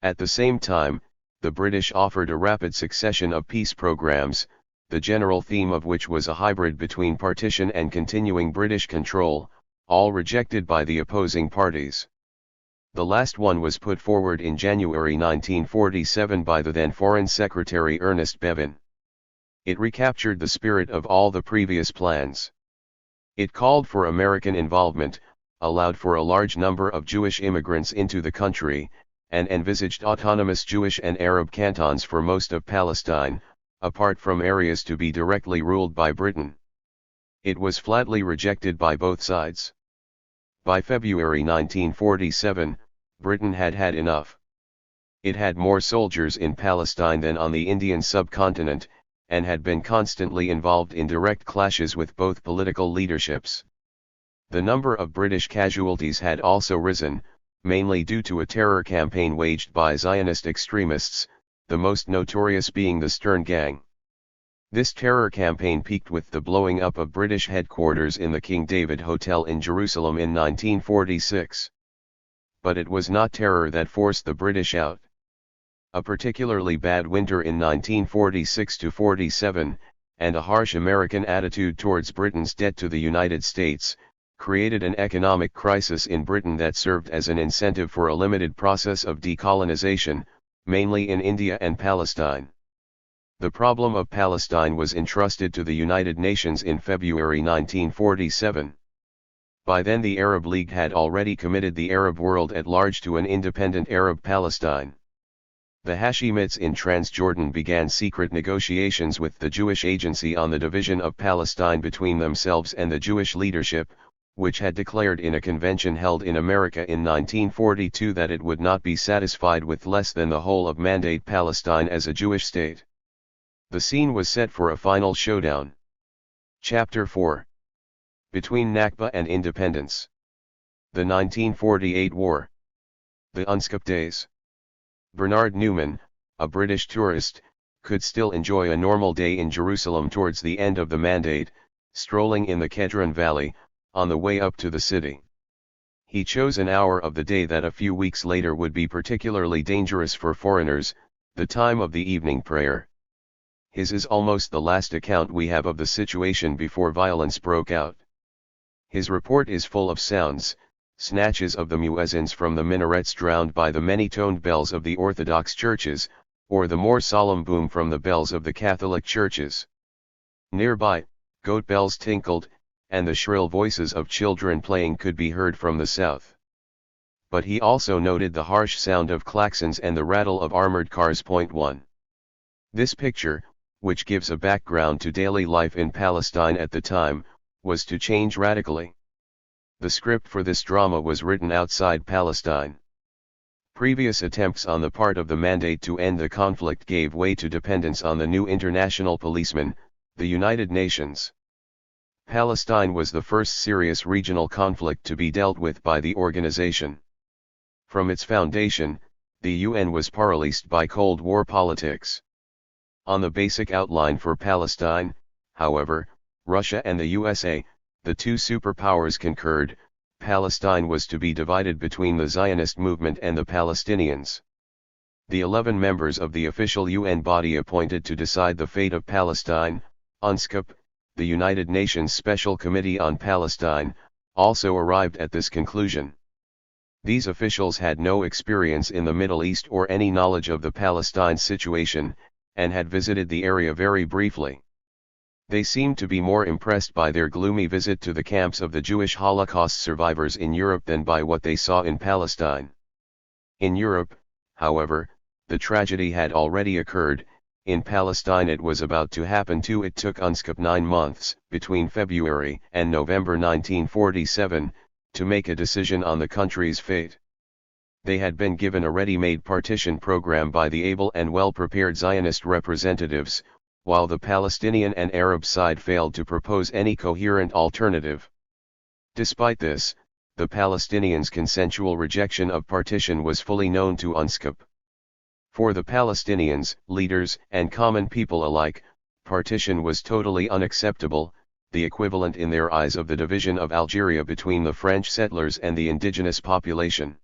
At the same time, the British offered a rapid succession of peace programs, the general theme of which was a hybrid between partition and continuing British control, all rejected by the opposing parties. The last one was put forward in January 1947 by the then Foreign Secretary Ernest Bevin. It recaptured the spirit of all the previous plans. It called for American involvement, allowed for a large number of Jewish immigrants into the country, and envisaged autonomous Jewish and Arab cantons for most of Palestine, apart from areas to be directly ruled by Britain. It was flatly rejected by both sides. By February 1947, Britain had had enough. It had more soldiers in Palestine than on the Indian subcontinent, and had been constantly involved in direct clashes with both political leaderships. The number of British casualties had also risen, mainly due to a terror campaign waged by Zionist extremists, the most notorious being the Stern Gang. This terror campaign peaked with the blowing up of British headquarters in the King David Hotel in Jerusalem in 1946. But it was not terror that forced the British out. A particularly bad winter in 1946-47, and a harsh American attitude towards Britain's debt to the United States, created an economic crisis in Britain that served as an incentive for a limited process of decolonization, mainly in India and Palestine. The problem of Palestine was entrusted to the United Nations in February 1947. By then the Arab League had already committed the Arab world at large to an independent Arab Palestine. The Hashemites in Transjordan began secret negotiations with the Jewish Agency on the division of Palestine between themselves and the Jewish leadership, which had declared in a convention held in America in 1942 that it would not be satisfied with less than the whole of Mandate Palestine as a Jewish state. The scene was set for a final showdown. Chapter 4. Between Nakba and Independence. The 1948 War. The UNSCOP days. Bernard Newman, a British tourist, could still enjoy a normal day in Jerusalem towards the end of the Mandate, strolling in the Kedron Valley, on the way up to the city. He chose an hour of the day that a few weeks later would be particularly dangerous for foreigners, the time of the evening prayer. His is almost the last account we have of the situation before violence broke out. His report is full of sounds, snatches of the muezzins from the minarets drowned by the many-toned bells of the Orthodox churches, or the more solemn boom from the bells of the Catholic churches. Nearby, goat bells tinkled, and the shrill voices of children playing could be heard from the south. But he also noted the harsh sound of klaxons and the rattle of armored cars. 1. This picture, which gives a background to daily life in Palestine at the time, was to change radically. The script for this drama was written outside Palestine. Previous attempts on the part of the Mandate to end the conflict gave way to dependence on the new international policeman, the United Nations. Palestine was the first serious regional conflict to be dealt with by the organization. From its foundation, the UN was paralyzed by Cold War politics. On the basic outline for Palestine, however, Russia and the USA, the two superpowers, concurred. Palestine was to be divided between the Zionist movement and the Palestinians. The 11 members of the official UN body appointed to decide the fate of Palestine, UNSCOP, the United Nations Special Committee on Palestine, also arrived at this conclusion. These officials had no experience in the Middle East or any knowledge of the Palestine situation, and had visited the area very briefly. They seemed to be more impressed by their gloomy visit to the camps of the Jewish Holocaust survivors in Europe than by what they saw in Palestine. In Europe, however, the tragedy had already occurred. In Palestine it was about to happen too. It took UNSCOP 9 months, between February and November 1947, to make a decision on the country's fate. They had been given a ready-made partition program by the able and well-prepared Zionist representatives, while the Palestinian and Arab side failed to propose any coherent alternative. Despite this, the Palestinians' consensual rejection of partition was fully known to UNSCOP. For the Palestinians, leaders, and common people alike, partition was totally unacceptable, the equivalent in their eyes of the division of Algeria between the French settlers and the indigenous population.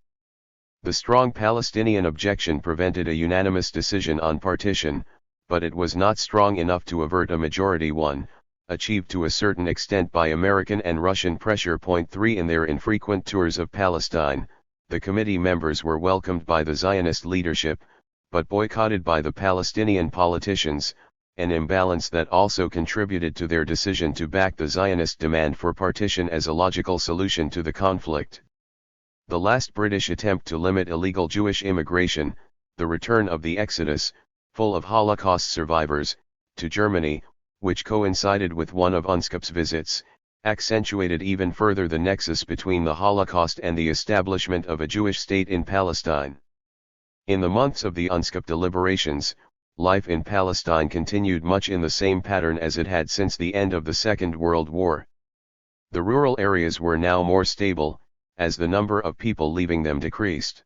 The strong Palestinian objection prevented a unanimous decision on partition, but it was not strong enough to avert a majority one, achieved to a certain extent by American and Russian pressure. 3 In their infrequent tours of Palestine, the committee members were welcomed by the Zionist leadership, but boycotted by the Palestinian politicians, an imbalance that also contributed to their decision to back the Zionist demand for partition as a logical solution to the conflict. The last British attempt to limit illegal Jewish immigration, the return of the Exodus, full of Holocaust survivors, to Germany, which coincided with one of UNSCOP's visits, accentuated even further the nexus between the Holocaust and the establishment of a Jewish state in Palestine. In the months of the UNSCOP deliberations, life in Palestine continued much in the same pattern as it had since the end of the Second World War. The rural areas were now more stable, as the number of people leaving them decreased.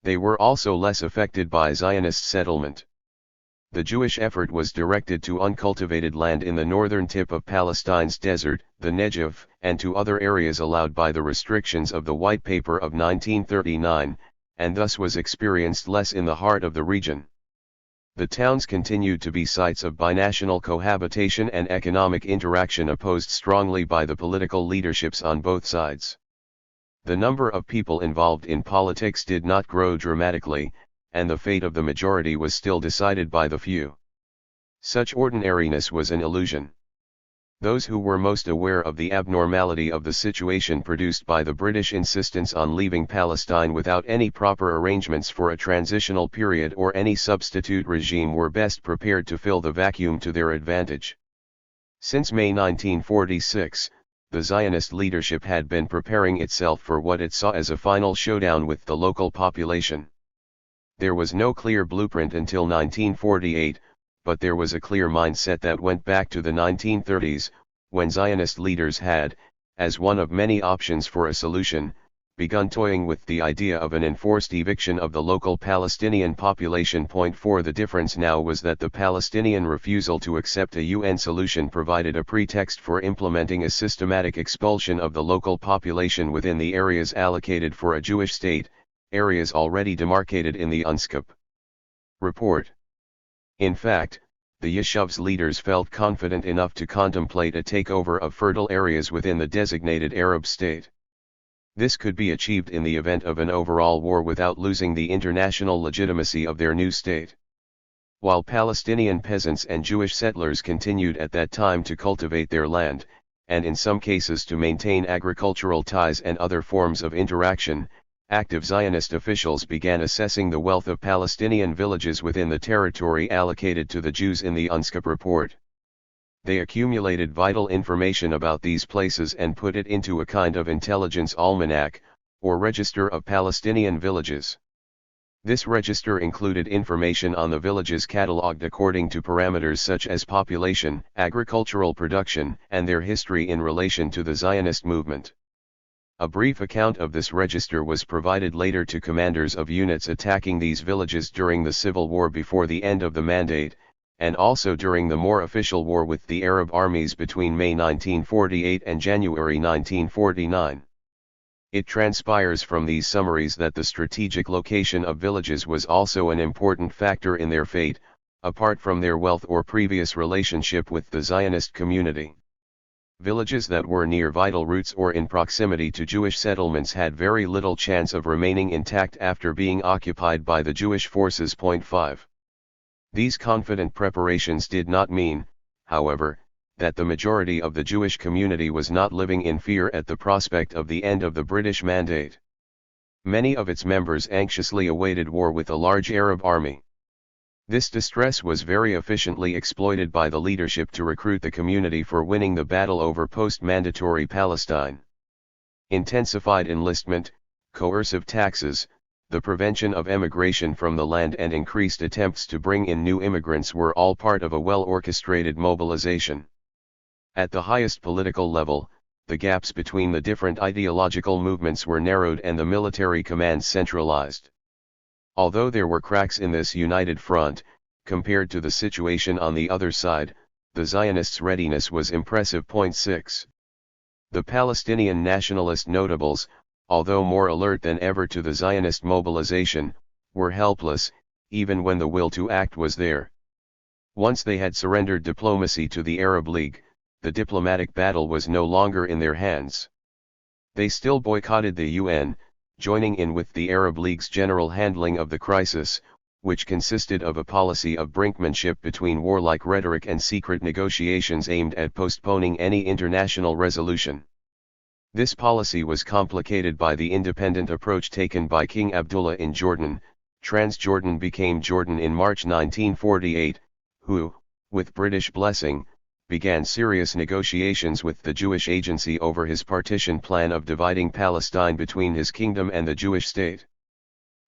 They were also less affected by Zionist settlement. The Jewish effort was directed to uncultivated land in the northern tip of Palestine's desert, the Negev, and to other areas allowed by the restrictions of the White Paper of 1939, and thus was experienced less in the heart of the region. The towns continued to be sites of binational cohabitation and economic interaction opposed strongly by the political leaderships on both sides. The number of people involved in politics did not grow dramatically, and the fate of the majority was still decided by the few. Such ordinariness was an illusion. Those who were most aware of the abnormality of the situation produced by the British insistence on leaving Palestine without any proper arrangements for a transitional period or any substitute regime were best prepared to fill the vacuum to their advantage. Since May 1946, the Zionist leadership had been preparing itself for what it saw as a final showdown with the local population. There was no clear blueprint until 1948, but there was a clear mindset that went back to the 1930s, when Zionist leaders had, as one of many options for a solution, begun toying with the idea of an enforced eviction of the local Palestinian population. Point 4 The difference now was that the Palestinian refusal to accept a UN solution provided a pretext for implementing a systematic expulsion of the local population within the areas allocated for a Jewish state, areas already demarcated in the UNSCOP report. In fact, the Yeshuv's leaders felt confident enough to contemplate a takeover of fertile areas within the designated Arab state. This could be achieved in the event of an overall war without losing the international legitimacy of their new state. While Palestinian peasants and Jewish settlers continued at that time to cultivate their land, and in some cases to maintain agricultural ties and other forms of interaction, active Zionist officials began assessing the wealth of Palestinian villages within the territory allocated to the Jews in the UNSCOP report. They accumulated vital information about these places and put it into a kind of intelligence almanac, or register of Palestinian villages. This register included information on the villages catalogued according to parameters such as population, agricultural production, and their history in relation to the Zionist movement. A brief account of this register was provided later to commanders of units attacking these villages during the civil war before the end of the mandate, and also during the more official war with the Arab armies between May 1948 and January 1949. It transpires from these summaries that the strategic location of villages was also an important factor in their fate, apart from their wealth or previous relationship with the Zionist community. Villages that were near vital routes or in proximity to Jewish settlements had very little chance of remaining intact after being occupied by the Jewish forces. 5. These confident preparations did not mean, however, that the majority of the Jewish community was not living in fear at the prospect of the end of the British mandate. Many of its members anxiously awaited war with a large Arab army. This distress was very efficiently exploited by the leadership to recruit the community for winning the battle over post-mandatory Palestine. Intensified enlistment, coercive taxes, the prevention of emigration from the land and increased attempts to bring in new immigrants were all part of a well-orchestrated mobilization. At the highest political level, the gaps between the different ideological movements were narrowed and the military command centralized. Although there were cracks in this united front, compared to the situation on the other side, the Zionists' readiness was impressive. 6. The Palestinian nationalist notables, although more alert than ever to the Zionist mobilization, were helpless, even when the will to act was there. Once they had surrendered diplomacy to the Arab League, the diplomatic battle was no longer in their hands. They still boycotted the UN, joining in with the Arab League's general handling of the crisis, which consisted of a policy of brinkmanship between warlike rhetoric and secret negotiations aimed at postponing any international resolution. This policy was complicated by the independent approach taken by King Abdullah in Jordan. Transjordan became Jordan in March 1948, who, with British blessing, began serious negotiations with the Jewish Agency over his partition plan of dividing Palestine between his kingdom and the Jewish state.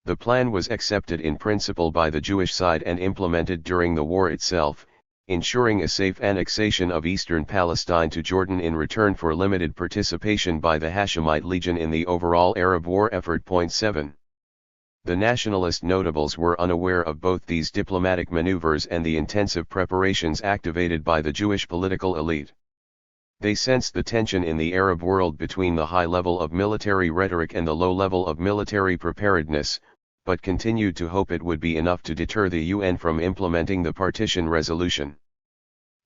The plan was accepted in principle by the Jewish side and implemented during the war itself, ensuring a safe annexation of eastern Palestine to Jordan in return for limited participation by the Hashemite Legion in the overall Arab war effort. 7. The nationalist notables were unaware of both these diplomatic maneuvers and the intensive preparations activated by the Jewish political elite. They sensed the tension in the Arab world between the high level of military rhetoric and the low level of military preparedness, but continued to hope it would be enough to deter the UN from implementing the partition resolution.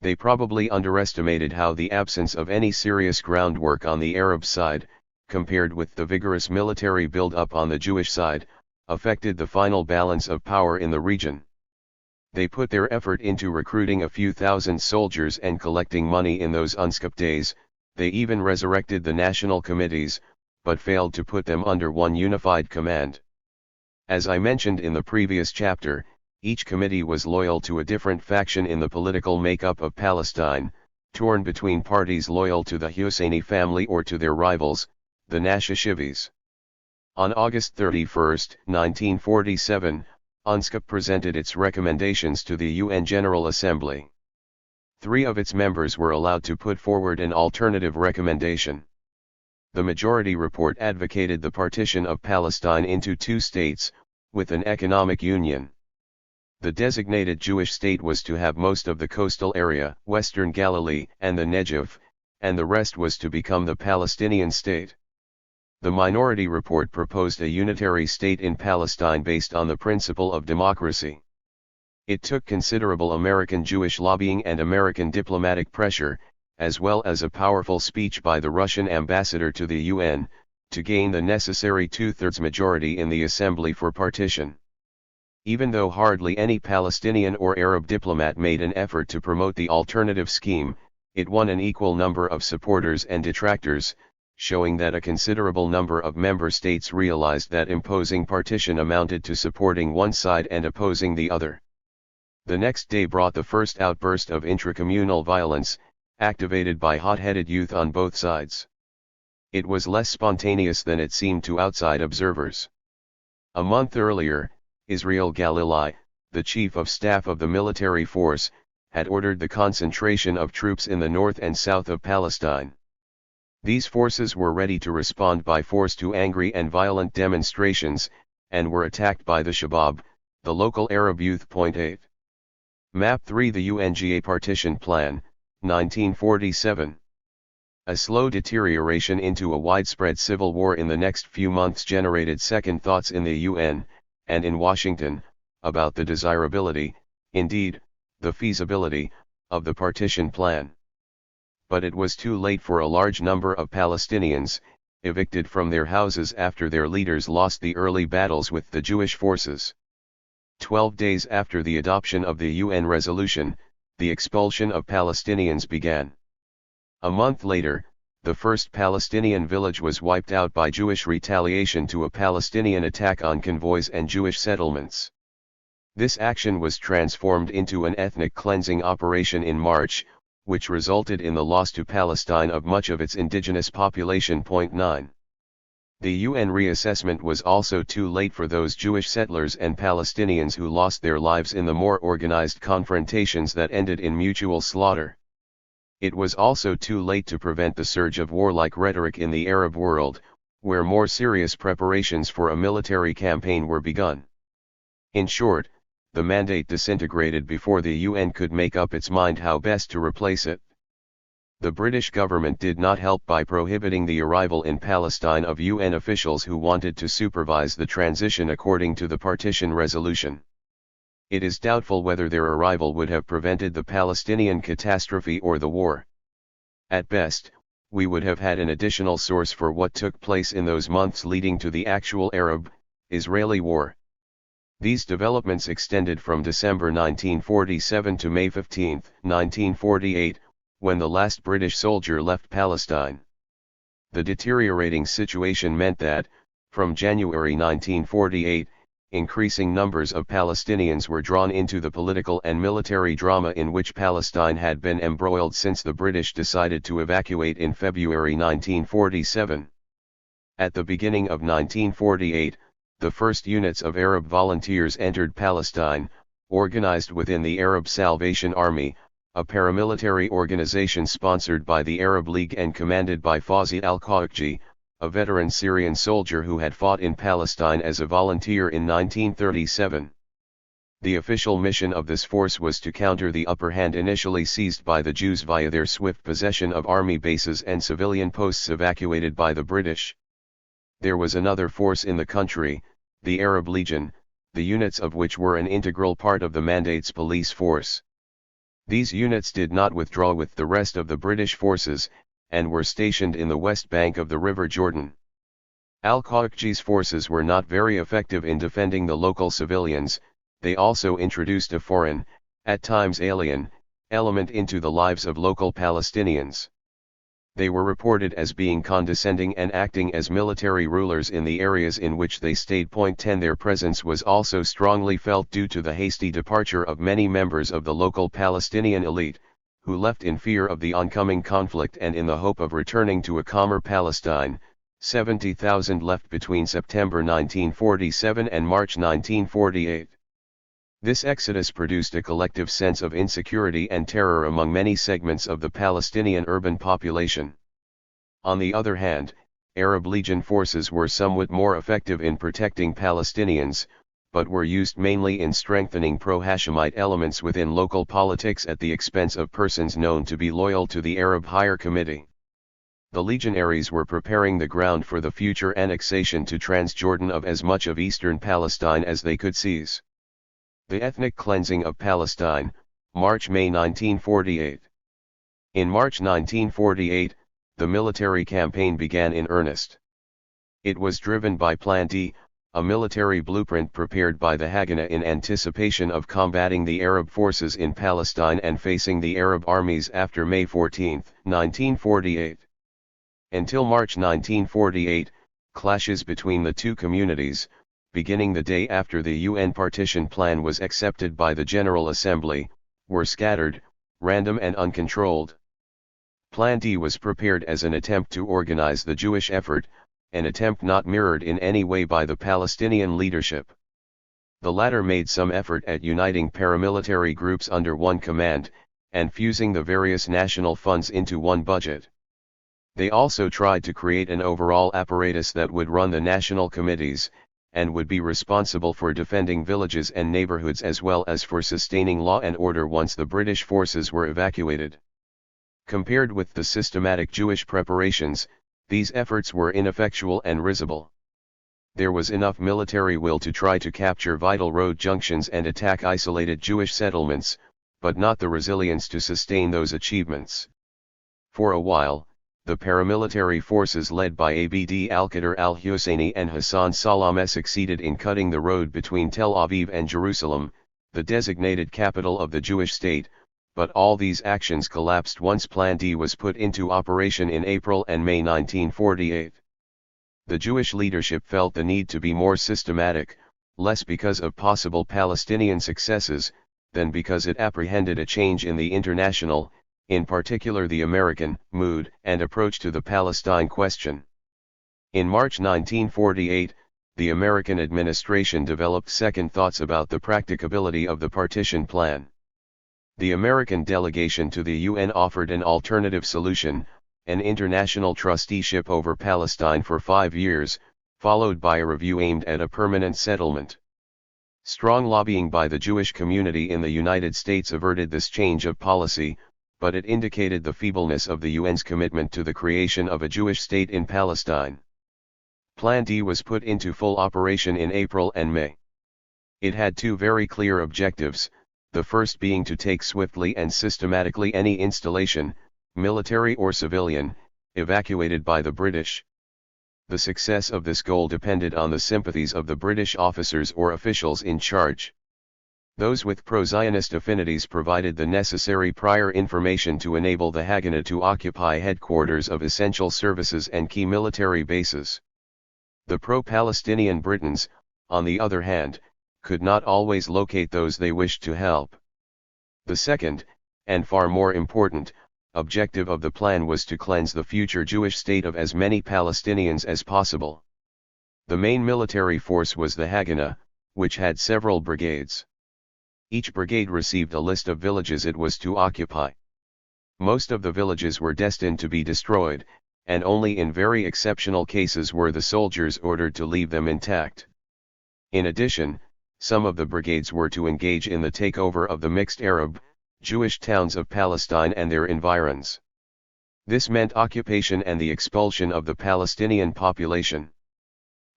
They probably underestimated how the absence of any serious groundwork on the Arab side, compared with the vigorous military build-up on the Jewish side, affected the final balance of power in the region. They put their effort into recruiting a few thousand soldiers and collecting money in those UNSCOP days. They even resurrected the national committees, but failed to put them under one unified command. As I mentioned in the previous chapter, each committee was loyal to a different faction in the political makeup of Palestine, torn between parties loyal to the Husseini family or to their rivals, the Nashashivis. On August 31, 1947, UNSCOP presented its recommendations to the UN General Assembly. 3 of its members were allowed to put forward an alternative recommendation. The majority report advocated the partition of Palestine into 2 states, with an economic union. The designated Jewish state was to have most of the coastal area, Western Galilee, and the Negev, and the rest was to become the Palestinian state. The minority report proposed a unitary state in Palestine based on the principle of democracy. It took considerable American Jewish lobbying and American diplomatic pressure, as well as a powerful speech by the Russian ambassador to the UN, to gain the necessary 2/3 majority in the assembly for partition. Even though hardly any Palestinian or Arab diplomat made an effort to promote the alternative scheme, it won an equal number of supporters and detractors, showing that a considerable number of member states realized that imposing partition amounted to supporting one side and opposing the other. The next day brought the first outburst of intracommunal violence, activated by hot-headed youth on both sides. It was less spontaneous than it seemed to outside observers. A month earlier, Israel Galilei, the chief of staff of the military force, had ordered the concentration of troops in the north and south of Palestine. These forces were ready to respond by force to angry and violent demonstrations, and were attacked by the Shabab, the local Arab youth. 8. Map 3 The UNGA Partition Plan, 1947. A slow deterioration into a widespread civil war in the next few months generated second thoughts in the UN, and in Washington, about the desirability, indeed, the feasibility, of the partition plan. But it was too late for a large number of Palestinians, evicted from their houses after their leaders lost the early battles with the Jewish forces. 12 days after the adoption of the UN resolution, the expulsion of Palestinians began. A month later, the first Palestinian village was wiped out by Jewish retaliation to a Palestinian attack on convoys and Jewish settlements. This action was transformed into an ethnic cleansing operation in March, which resulted in the loss to Palestine of much of its indigenous population. 9. The UN reassessment was also too late for those Jewish settlers and Palestinians who lost their lives in the more organized confrontations that ended in mutual slaughter. It was also too late to prevent the surge of warlike rhetoric in the Arab world, where more serious preparations for a military campaign were begun. In short, the mandate disintegrated before the UN could make up its mind how best to replace it. The British government did not help by prohibiting the arrival in Palestine of UN officials who wanted to supervise the transition according to the partition resolution. It is doubtful whether their arrival would have prevented the Palestinian catastrophe or the war. At best, we would have had an additional source for what took place in those months leading to the actual Arab-Israeli war. These developments extended from December 1947 to May 15, 1948, when the last British soldier left Palestine. The deteriorating situation meant that, from January 1948, increasing numbers of Palestinians were drawn into the political and military drama in which Palestine had been embroiled since the British decided to evacuate in February 1947. At the beginning of 1948, the first units of Arab volunteers entered Palestine, organized within the Arab Salvation Army, a paramilitary organization sponsored by the Arab League and commanded by Fawzi al-Qawqji, a veteran Syrian soldier who had fought in Palestine as a volunteer in 1937. The official mission of this force was to counter the upper hand initially seized by the Jews via their swift possession of army bases and civilian posts evacuated by the British. There was another force in the country, the Arab Legion, the units of which were an integral part of the Mandate's police force. These units did not withdraw with the rest of the British forces, and were stationed in the west bank of the River Jordan. Al-Qawqji's forces were not very effective in defending the local civilians, they also introduced a foreign, at times alien, element into the lives of local Palestinians. They were reported as being condescending and acting as military rulers in the areas in which they stayed. 10 Their presence was also strongly felt due to the hasty departure of many members of the local Palestinian elite, who left in fear of the oncoming conflict and in the hope of returning to a calmer Palestine. 70,000 left between September 1947 and March 1948. This exodus produced a collective sense of insecurity and terror among many segments of the Palestinian urban population. On the other hand, Arab Legion forces were somewhat more effective in protecting Palestinians, but were used mainly in strengthening pro-Hashemite elements within local politics at the expense of persons known to be loyal to the Arab Higher Committee. The legionaries were preparing the ground for the future annexation to Transjordan of as much of eastern Palestine as they could seize. The ethnic cleansing of Palestine, March-May 1948. In March 1948, the military campaign began in earnest. It was driven by Plan D, a military blueprint prepared by the Haganah in anticipation of combating the Arab forces in Palestine and facing the Arab armies after May 14, 1948. Until March 1948, clashes between the two communities, beginning the day after the UN partition plan was accepted by the General Assembly, were scattered, random and uncontrolled. Plan D was prepared as an attempt to organize the Jewish effort, an attempt not mirrored in any way by the Palestinian leadership. The latter made some effort at uniting paramilitary groups under one command, and fusing the various national funds into one budget. They also tried to create an overall apparatus that would run the national committees, and would be responsible for defending villages and neighborhoods as well as for sustaining law and order once the British forces were evacuated. Compared with the systematic Jewish preparations, these efforts were ineffectual and risible. There was enough military will to try to capture vital road junctions and attack isolated Jewish settlements, but not the resilience to sustain those achievements. For a while, the paramilitary forces led by Abd al-Qadir al-Husseini and Hassan Salameh succeeded in cutting the road between Tel Aviv and Jerusalem, the designated capital of the Jewish state, but all these actions collapsed once Plan D was put into operation in April and May 1948. The Jewish leadership felt the need to be more systematic, less because of possible Palestinian successes, than because it apprehended a change in the international, in particular the American, mood and approach to the Palestine question. In March 1948, the American administration developed second thoughts about the practicability of the partition plan. The American delegation to the UN offered an alternative solution, an international trusteeship over Palestine for 5 years, followed by a review aimed at a permanent settlement. Strong lobbying by the Jewish community in the United States averted this change of policy, but it indicated the feebleness of the UN's commitment to the creation of a Jewish state in Palestine. Plan D was put into full operation in April and May. It had two very clear objectives, the first being to take swiftly and systematically any installation, military or civilian, evacuated by the British. The success of this goal depended on the sympathies of the British officers or officials in charge. Those with pro-Zionist affinities provided the necessary prior information to enable the Haganah to occupy headquarters of essential services and key military bases. The pro-Palestinian Britons, on the other hand, could not always locate those they wished to help. The second, and far more important, objective of the plan was to cleanse the future Jewish state of as many Palestinians as possible. The main military force was the Haganah, which had several brigades. Each brigade received a list of villages it was to occupy. Most of the villages were destined to be destroyed, and only in very exceptional cases were the soldiers ordered to leave them intact. In addition, some of the brigades were to engage in the takeover of the mixed Arab, Jewish towns of Palestine and their environs. This meant occupation and the expulsion of the Palestinian population.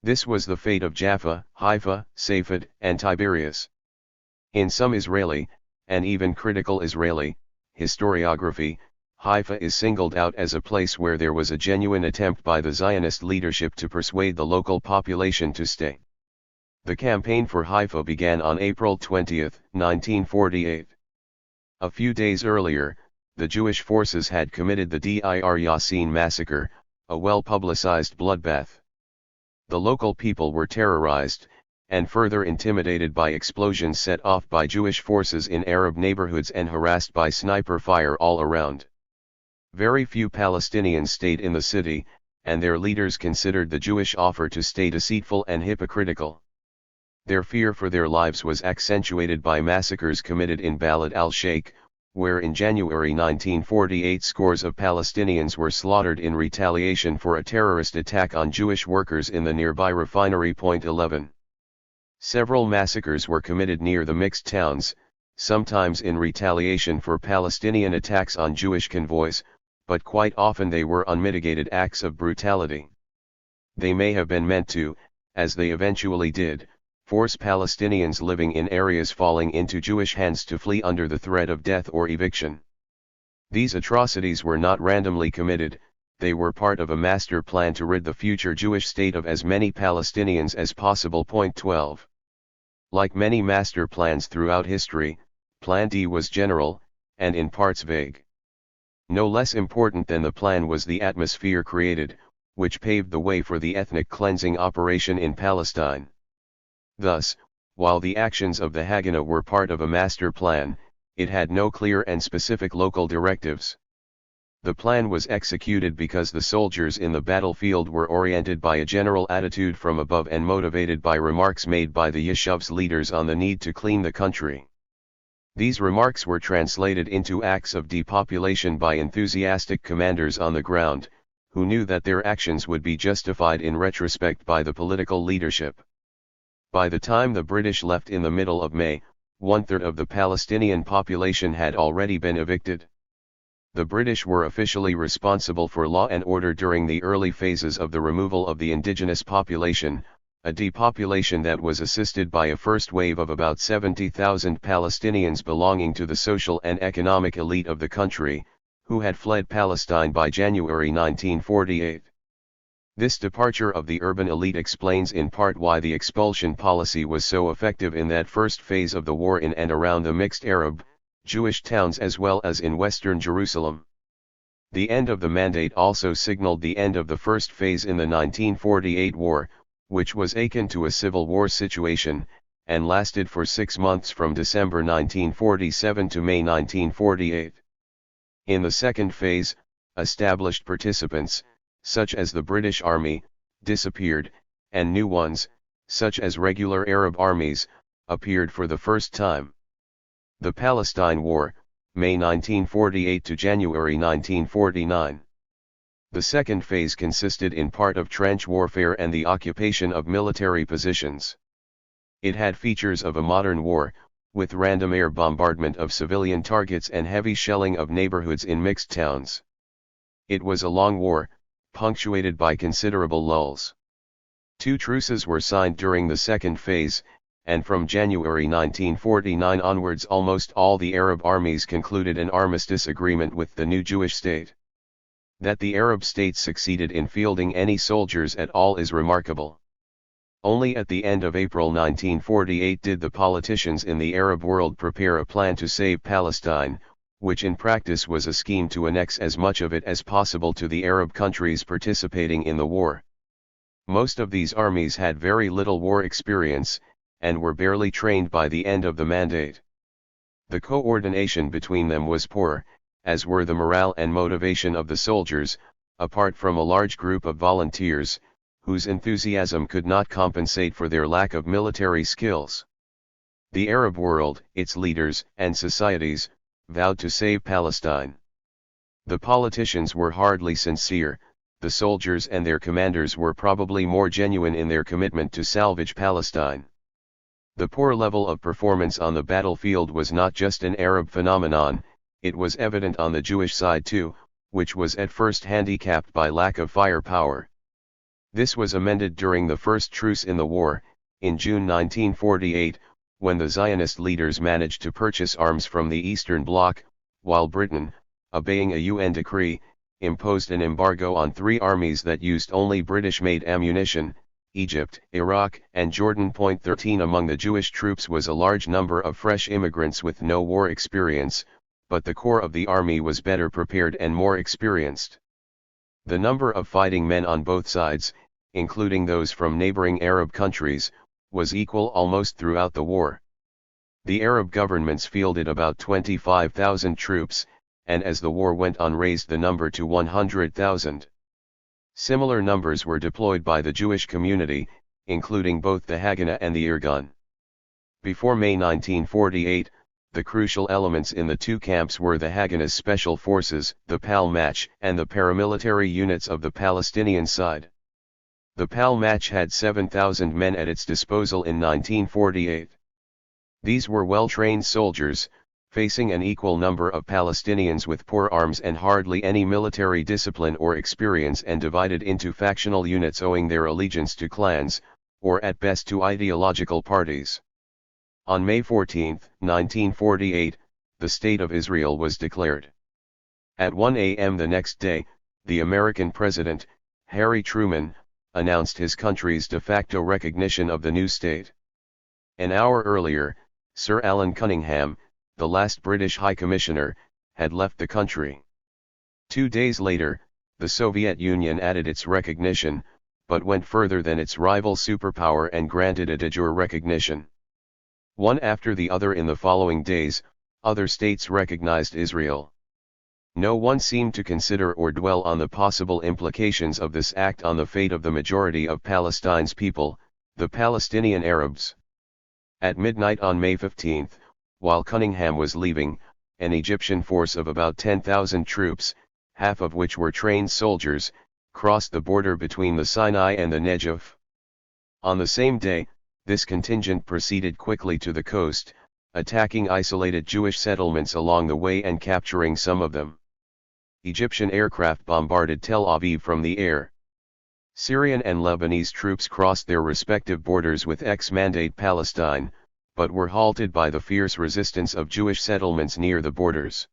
This was the fate of Jaffa, Haifa, Safed, and Tiberias. In some Israeli, and even critical Israeli, historiography, Haifa is singled out as a place where there was a genuine attempt by the Zionist leadership to persuade the local population to stay. The campaign for Haifa began on April 20, 1948. A few days earlier, the Jewish forces had committed the Dir Yassin massacre, a well-publicized bloodbath. The local people were terrorized, and further intimidated by explosions set off by Jewish forces in Arab neighborhoods and harassed by sniper fire all around. Very few Palestinians stayed in the city, and their leaders considered the Jewish offer to stay deceitful and hypocritical. Their fear for their lives was accentuated by massacres committed in Balad al-Sheikh, where in January 1948 scores of Palestinians were slaughtered in retaliation for a terrorist attack on Jewish workers in the nearby refinery. 11. Several massacres were committed near the mixed towns, sometimes in retaliation for Palestinian attacks on Jewish convoys, but quite often they were unmitigated acts of brutality. They may have been meant to, as they eventually did, force Palestinians living in areas falling into Jewish hands to flee under the threat of death or eviction. These atrocities were not randomly committed, they were part of a master plan to rid the future Jewish state of as many Palestinians as possible. 12. Like many master plans throughout history, Plan D was general, and in parts vague. No less important than the plan was the atmosphere created, which paved the way for the ethnic cleansing operation in Palestine. Thus, while the actions of the Haganah were part of a master plan, it had no clear and specific local directives. The plan was executed because the soldiers in the battlefield were oriented by a general attitude from above and motivated by remarks made by the Yeshuv's leaders on the need to clean the country. These remarks were translated into acts of depopulation by enthusiastic commanders on the ground, who knew that their actions would be justified in retrospect by the political leadership. By the time the British left in the middle of May, 1/3 of the Palestinian population had already been evicted. The British were officially responsible for law and order during the early phases of the removal of the indigenous population, a depopulation that was assisted by a first wave of about 70,000 Palestinians belonging to the social and economic elite of the country, who had fled Palestine by January 1948. This departure of the urban elite explains in part why the expulsion policy was so effective in that first phase of the war in and around the mixed Arab, Jewish towns as well as in western Jerusalem. The end of the mandate also signaled the end of the first phase in the 1948 war, which was akin to a civil war situation, and lasted for 6 months from December 1947 to May 1948. In the second phase, established participants, such as the British Army, disappeared, and new ones, such as regular Arab armies, appeared for the first time. The Palestine War, May 1948 to January 1949. The second phase consisted in part of trench warfare and the occupation of military positions. It had features of a modern war, with random air bombardment of civilian targets and heavy shelling of neighborhoods in mixed towns. It was a long war, punctuated by considerable lulls. 2 truces were signed during the second phase, and from January 1949 onwards almost all the Arab armies concluded an armistice agreement with the new Jewish state. That the Arab states succeeded in fielding any soldiers at all is remarkable. Only at the end of April 1948 did the politicians in the Arab world prepare a plan to save Palestine, which in practice was a scheme to annex as much of it as possible to the Arab countries participating in the war. Most of these armies had very little war experience, and were barely trained by the end of the mandate. The coordination between them was poor, as were the morale and motivation of the soldiers, apart from a large group of volunteers, whose enthusiasm could not compensate for their lack of military skills. The Arab world, its leaders and societies, vowed to save Palestine. The politicians were hardly sincere, the soldiers and their commanders were probably more genuine in their commitment to salvage Palestine. The poor level of performance on the battlefield was not just an Arab phenomenon, it was evident on the Jewish side too, which was at first handicapped by lack of firepower. This was amended during the first truce in the war, in June 1948, when the Zionist leaders managed to purchase arms from the Eastern Bloc, while Britain, obeying a UN decree, imposed an embargo on 3 armies that used only British-made ammunition, Egypt, Iraq, and Jordan. 13 Among the Jewish troops was a large number of fresh immigrants with no war experience, but the core of the army was better prepared and more experienced. The number of fighting men on both sides, including those from neighboring Arab countries, was equal almost throughout the war. The Arab governments fielded about 25,000 troops, and as the war went on raised the number to 100,000. Similar numbers were deployed by the Jewish community, including both the Haganah and the Irgun. Before May 1948, the crucial elements in the two camps were the Haganah's special forces, the Palmach, and the paramilitary units of the Palestinian side. The Palmach had 7,000 men at its disposal in 1948. These were well-trained soldiers, facing an equal number of Palestinians with poor arms and hardly any military discipline or experience, and divided into factional units owing their allegiance to clans, or at best to ideological parties. On May 14, 1948, the State of Israel was declared. At 1 a.m. the next day, the American President, Harry Truman, announced his country's de facto recognition of the new state. An hour earlier, Sir Alan Cunningham, the last British High Commissioner, had left the country. 2 days later, the Soviet Union added its recognition, but went further than its rival superpower and granted a de jure recognition. One after the other in the following days, other states recognized Israel. No one seemed to consider or dwell on the possible implications of this act on the fate of the majority of Palestine's people, the Palestinian Arabs. At midnight on May 15, while Cunningham was leaving, an Egyptian force of about 10,000 troops, half of which were trained soldiers, crossed the border between the Sinai and the Negev. On the same day, this contingent proceeded quickly to the coast, attacking isolated Jewish settlements along the way and capturing some of them. Egyptian aircraft bombarded Tel Aviv from the air. Syrian and Lebanese troops crossed their respective borders with ex-Mandate Palestine, but were halted by the fierce resistance of Jewish settlements near the borders.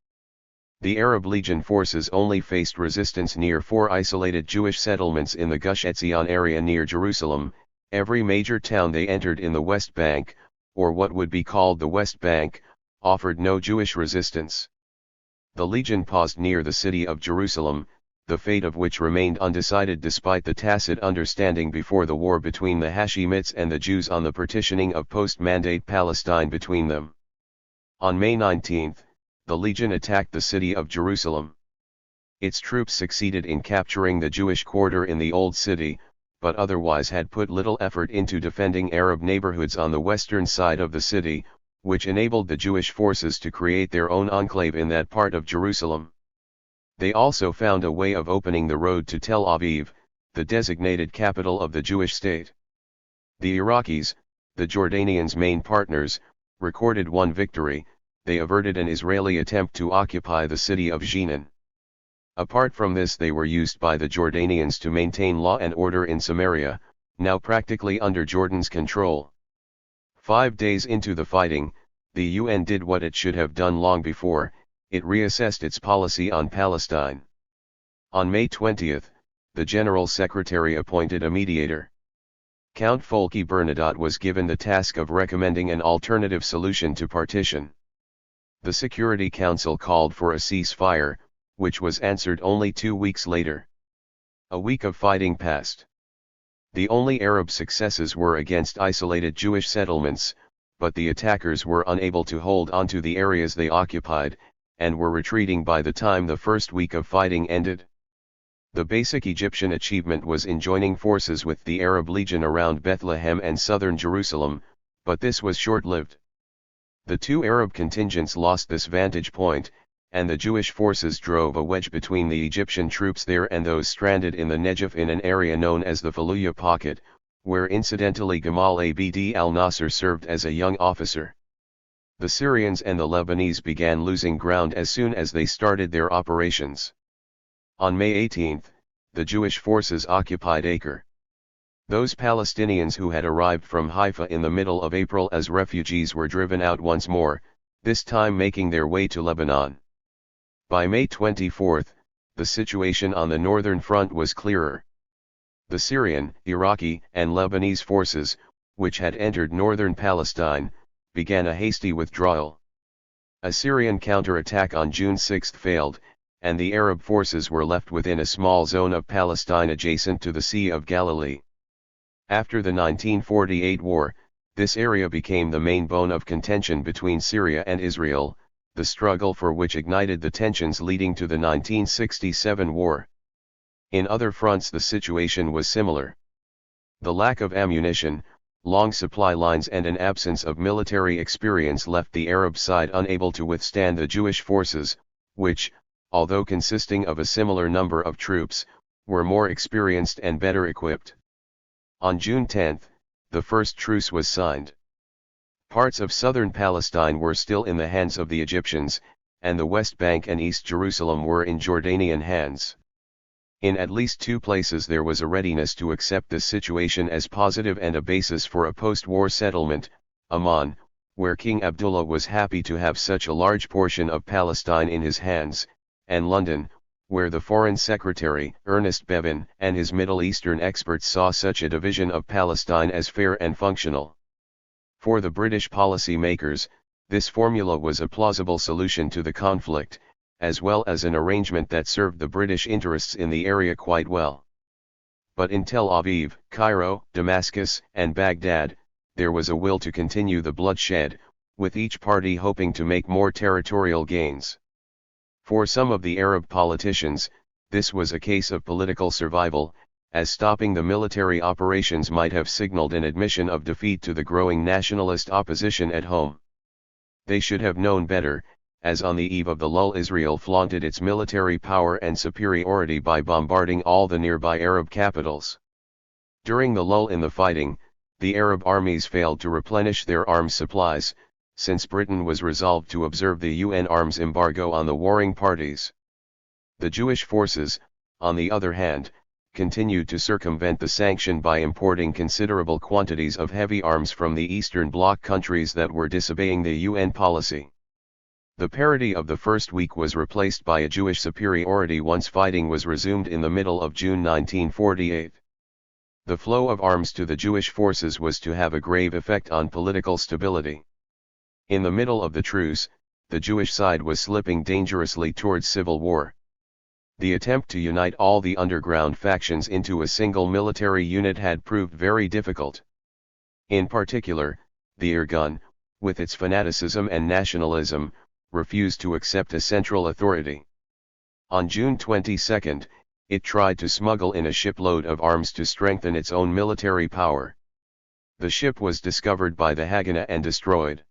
The Arab Legion forces only faced resistance near 4 isolated Jewish settlements in the Gush Etzion area near Jerusalem. Every major town they entered in the West Bank, or what would be called the West Bank, offered no Jewish resistance. The Legion paused near the city of Jerusalem, the fate of which remained undecided despite the tacit understanding before the war between the Hashemites and the Jews on the partitioning of post-Mandate Palestine between them. On May 19, the Legion attacked the city of Jerusalem. Its troops succeeded in capturing the Jewish quarter in the Old City, but otherwise had put little effort into defending Arab neighborhoods on the western side of the city, which enabled the Jewish forces to create their own enclave in that part of Jerusalem. They also found a way of opening the road to Tel Aviv, the designated capital of the Jewish state. The Iraqis, the Jordanians' main partners, recorded one victory: they averted an Israeli attempt to occupy the city of Jenin. Apart from this, they were used by the Jordanians to maintain law and order in Samaria, now practically under Jordan's control. 5 days into the fighting, the UN did what it should have done long before: it reassessed its policy on Palestine. On May 20, the General Secretary appointed a mediator. Count Folke Bernadotte was given the task of recommending an alternative solution to partition. The Security Council called for a ceasefire, which was answered only 2 weeks later. A week of fighting passed. The only Arab successes were against isolated Jewish settlements, but the attackers were unable to hold onto the areas they occupied, and were retreating by the time the first week of fighting ended. The basic Egyptian achievement was in joining forces with the Arab Legion around Bethlehem and southern Jerusalem, but this was short-lived. The two Arab contingents lost this vantage point, and the Jewish forces drove a wedge between the Egyptian troops there and those stranded in the Negev in an area known as the Fallujah Pocket, where incidentally Gamal Abd al-Nasser served as a young officer. The Syrians and the Lebanese began losing ground as soon as they started their operations. On May 18, the Jewish forces occupied Acre. Those Palestinians who had arrived from Haifa in the middle of April as refugees were driven out once more, this time making their way to Lebanon. By May 24, the situation on the northern front was clearer. The Syrian, Iraqi, and Lebanese forces, which had entered northern Palestine, began a hasty withdrawal. A Syrian counterattack on June 6 failed, and the Arab forces were left within a small zone of Palestine adjacent to the Sea of Galilee. After the 1948 war, this area became the main bone of contention between Syria and Israel, the struggle for which ignited the tensions leading to the 1967 war. In other fronts the situation was similar. The lack of ammunition, long supply lines and an absence of military experience left the Arab side unable to withstand the Jewish forces, which, although consisting of a similar number of troops, were more experienced and better equipped. On June 10, the first truce was signed. Parts of southern Palestine were still in the hands of the Egyptians, and the West Bank and East Jerusalem were in Jordanian hands. In at least two places there was a readiness to accept this situation as positive and a basis for a post-war settlement: Amman, where King Abdullah was happy to have such a large portion of Palestine in his hands, and London, where the Foreign Secretary, Ernest Bevin, and his Middle Eastern experts saw such a division of Palestine as fair and functional. For the British policy makers, this formula was a plausible solution to the conflict, as well as an arrangement that served the British interests in the area quite well. But in Tel Aviv, Cairo, Damascus, and Baghdad, there was a will to continue the bloodshed, with each party hoping to make more territorial gains. For some of the Arab politicians, this was a case of political survival, as stopping the military operations might have signaled an admission of defeat to the growing nationalist opposition at home. They should have known better, as on the eve of the lull Israel flaunted its military power and superiority by bombarding all the nearby Arab capitals. During the lull in the fighting, the Arab armies failed to replenish their arms supplies, since Britain was resolved to observe the UN arms embargo on the warring parties. The Jewish forces, on the other hand, continued to circumvent the sanction by importing considerable quantities of heavy arms from the Eastern Bloc countries that were disobeying the UN policy. The parity of the first week was replaced by a Jewish superiority once fighting was resumed in the middle of June 1948. The flow of arms to the Jewish forces was to have a grave effect on political stability. In the middle of the truce, the Jewish side was slipping dangerously towards civil war. The attempt to unite all the underground factions into a single military unit had proved very difficult. In particular, the Irgun, with its fanaticism and nationalism, refused to accept a central authority. On June 22, it tried to smuggle in a shipload of arms to strengthen its own military power. The ship was discovered by the Haganah and destroyed.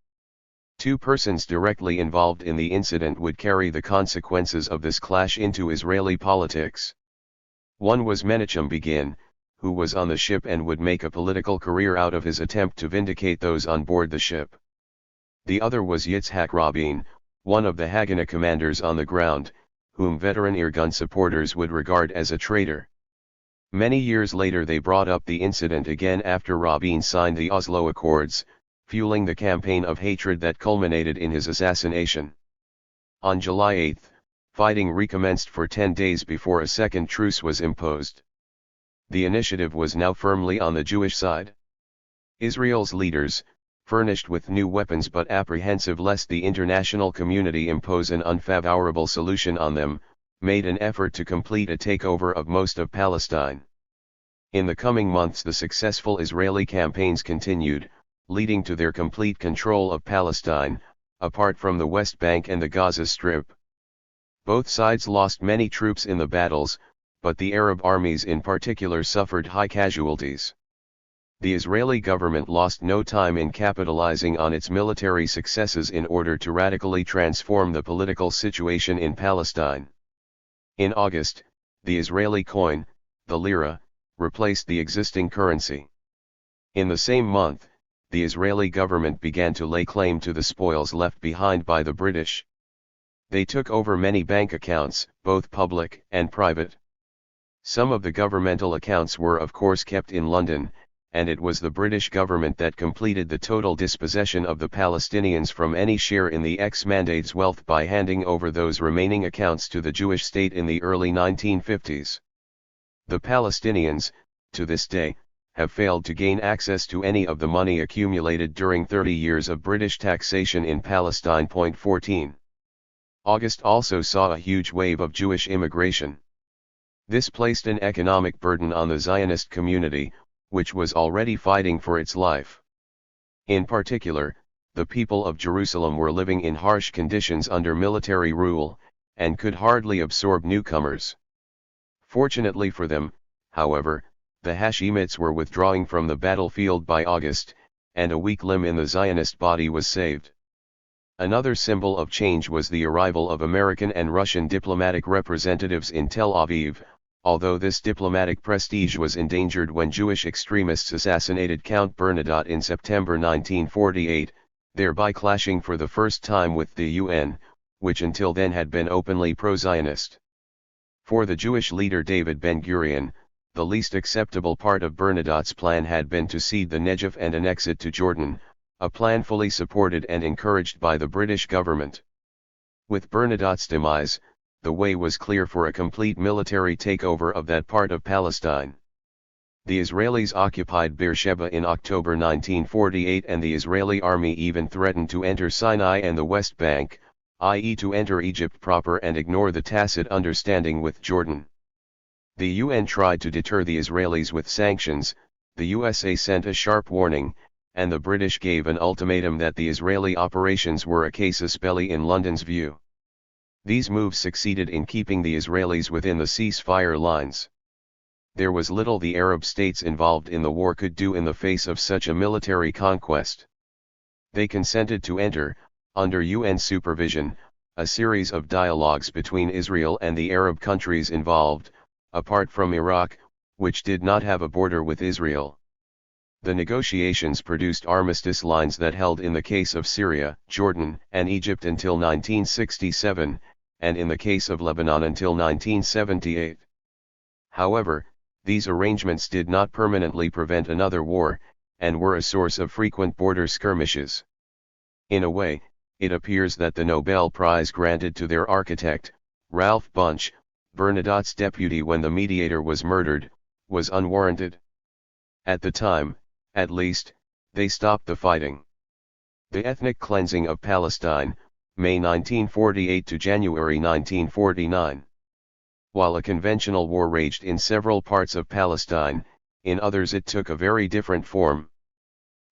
Two persons directly involved in the incident would carry the consequences of this clash into Israeli politics. One was Menachem Begin, who was on the ship and would make a political career out of his attempt to vindicate those on board the ship. The other was Yitzhak Rabin, one of the Haganah commanders on the ground, whom veteran Irgun supporters would regard as a traitor. Many years later they brought up the incident again after Rabin signed the Oslo Accords, fueling the campaign of hatred that culminated in his assassination. On July 8, fighting recommenced for 10 days before a second truce was imposed. The initiative was now firmly on the Jewish side. Israel's leaders, furnished with new weapons but apprehensive lest the international community impose an unfavorable solution on them, made an effort to complete a takeover of most of Palestine. In the coming months the successful Israeli campaigns continued, leading to their complete control of Palestine, apart from the West Bank and the Gaza Strip. Both sides lost many troops in the battles, but the Arab armies in particular suffered high casualties. The Israeli government lost no time in capitalizing on its military successes in order to radically transform the political situation in Palestine. In August, the Israeli coin, the lira, replaced the existing currency. In the same month, the Israeli government began to lay claim to the spoils left behind by the British. They took over many bank accounts, both public and private. Some of the governmental accounts were of course kept in London, and it was the British government that completed the total dispossession of the Palestinians from any share in the ex-mandate's wealth by handing over those remaining accounts to the Jewish state in the early 1950s. The Palestinians, to this day, have failed to gain access to any of the money accumulated during 30 years of British taxation in Palestine. 14. August also saw a huge wave of Jewish immigration. This placed an economic burden on the Zionist community, which was already fighting for its life. In particular, the people of Jerusalem were living in harsh conditions under military rule, and could hardly absorb newcomers. Fortunately for them, however, the Hashemites were withdrawing from the battlefield by August, and a weak limb in the Zionist body was saved. Another symbol of change was the arrival of American and Russian diplomatic representatives in Tel Aviv, although this diplomatic prestige was endangered when Jewish extremists assassinated Count Bernadotte in September 1948, thereby clashing for the first time with the UN, which until then had been openly pro-Zionist. For the Jewish leader David Ben-Gurion, the least acceptable part of Bernadotte's plan had been to cede the Negev and annex it to Jordan, a plan fully supported and encouraged by the British government. With Bernadotte's demise, the way was clear for a complete military takeover of that part of Palestine. The Israelis occupied Beersheba in October 1948, and the Israeli army even threatened to enter Sinai and the West Bank, i.e. to enter Egypt proper and ignore the tacit understanding with Jordan. The UN tried to deter the Israelis with sanctions, the USA sent a sharp warning, and the British gave an ultimatum that the Israeli operations were a casus belli in London's view. These moves succeeded in keeping the Israelis within the ceasefire lines. There was little the Arab states involved in the war could do in the face of such a military conquest. They consented to enter, under UN supervision, a series of dialogues between Israel and the Arab countries involved, apart from Iraq, which did not have a border with Israel. The negotiations produced armistice lines that held in the case of Syria, Jordan, and Egypt until 1967, and in the case of Lebanon until 1978. However, these arrangements did not permanently prevent another war, and were a source of frequent border skirmishes. In a way, it appears that the Nobel Prize granted to their architect, Ralph Bunche, Bernadotte's deputy when the mediator was murdered, was unwarranted. At the time, at least, they stopped the fighting. The ethnic cleansing of Palestine, May 1948 to January 1949. While a conventional war raged in several parts of Palestine, in others it took a very different form.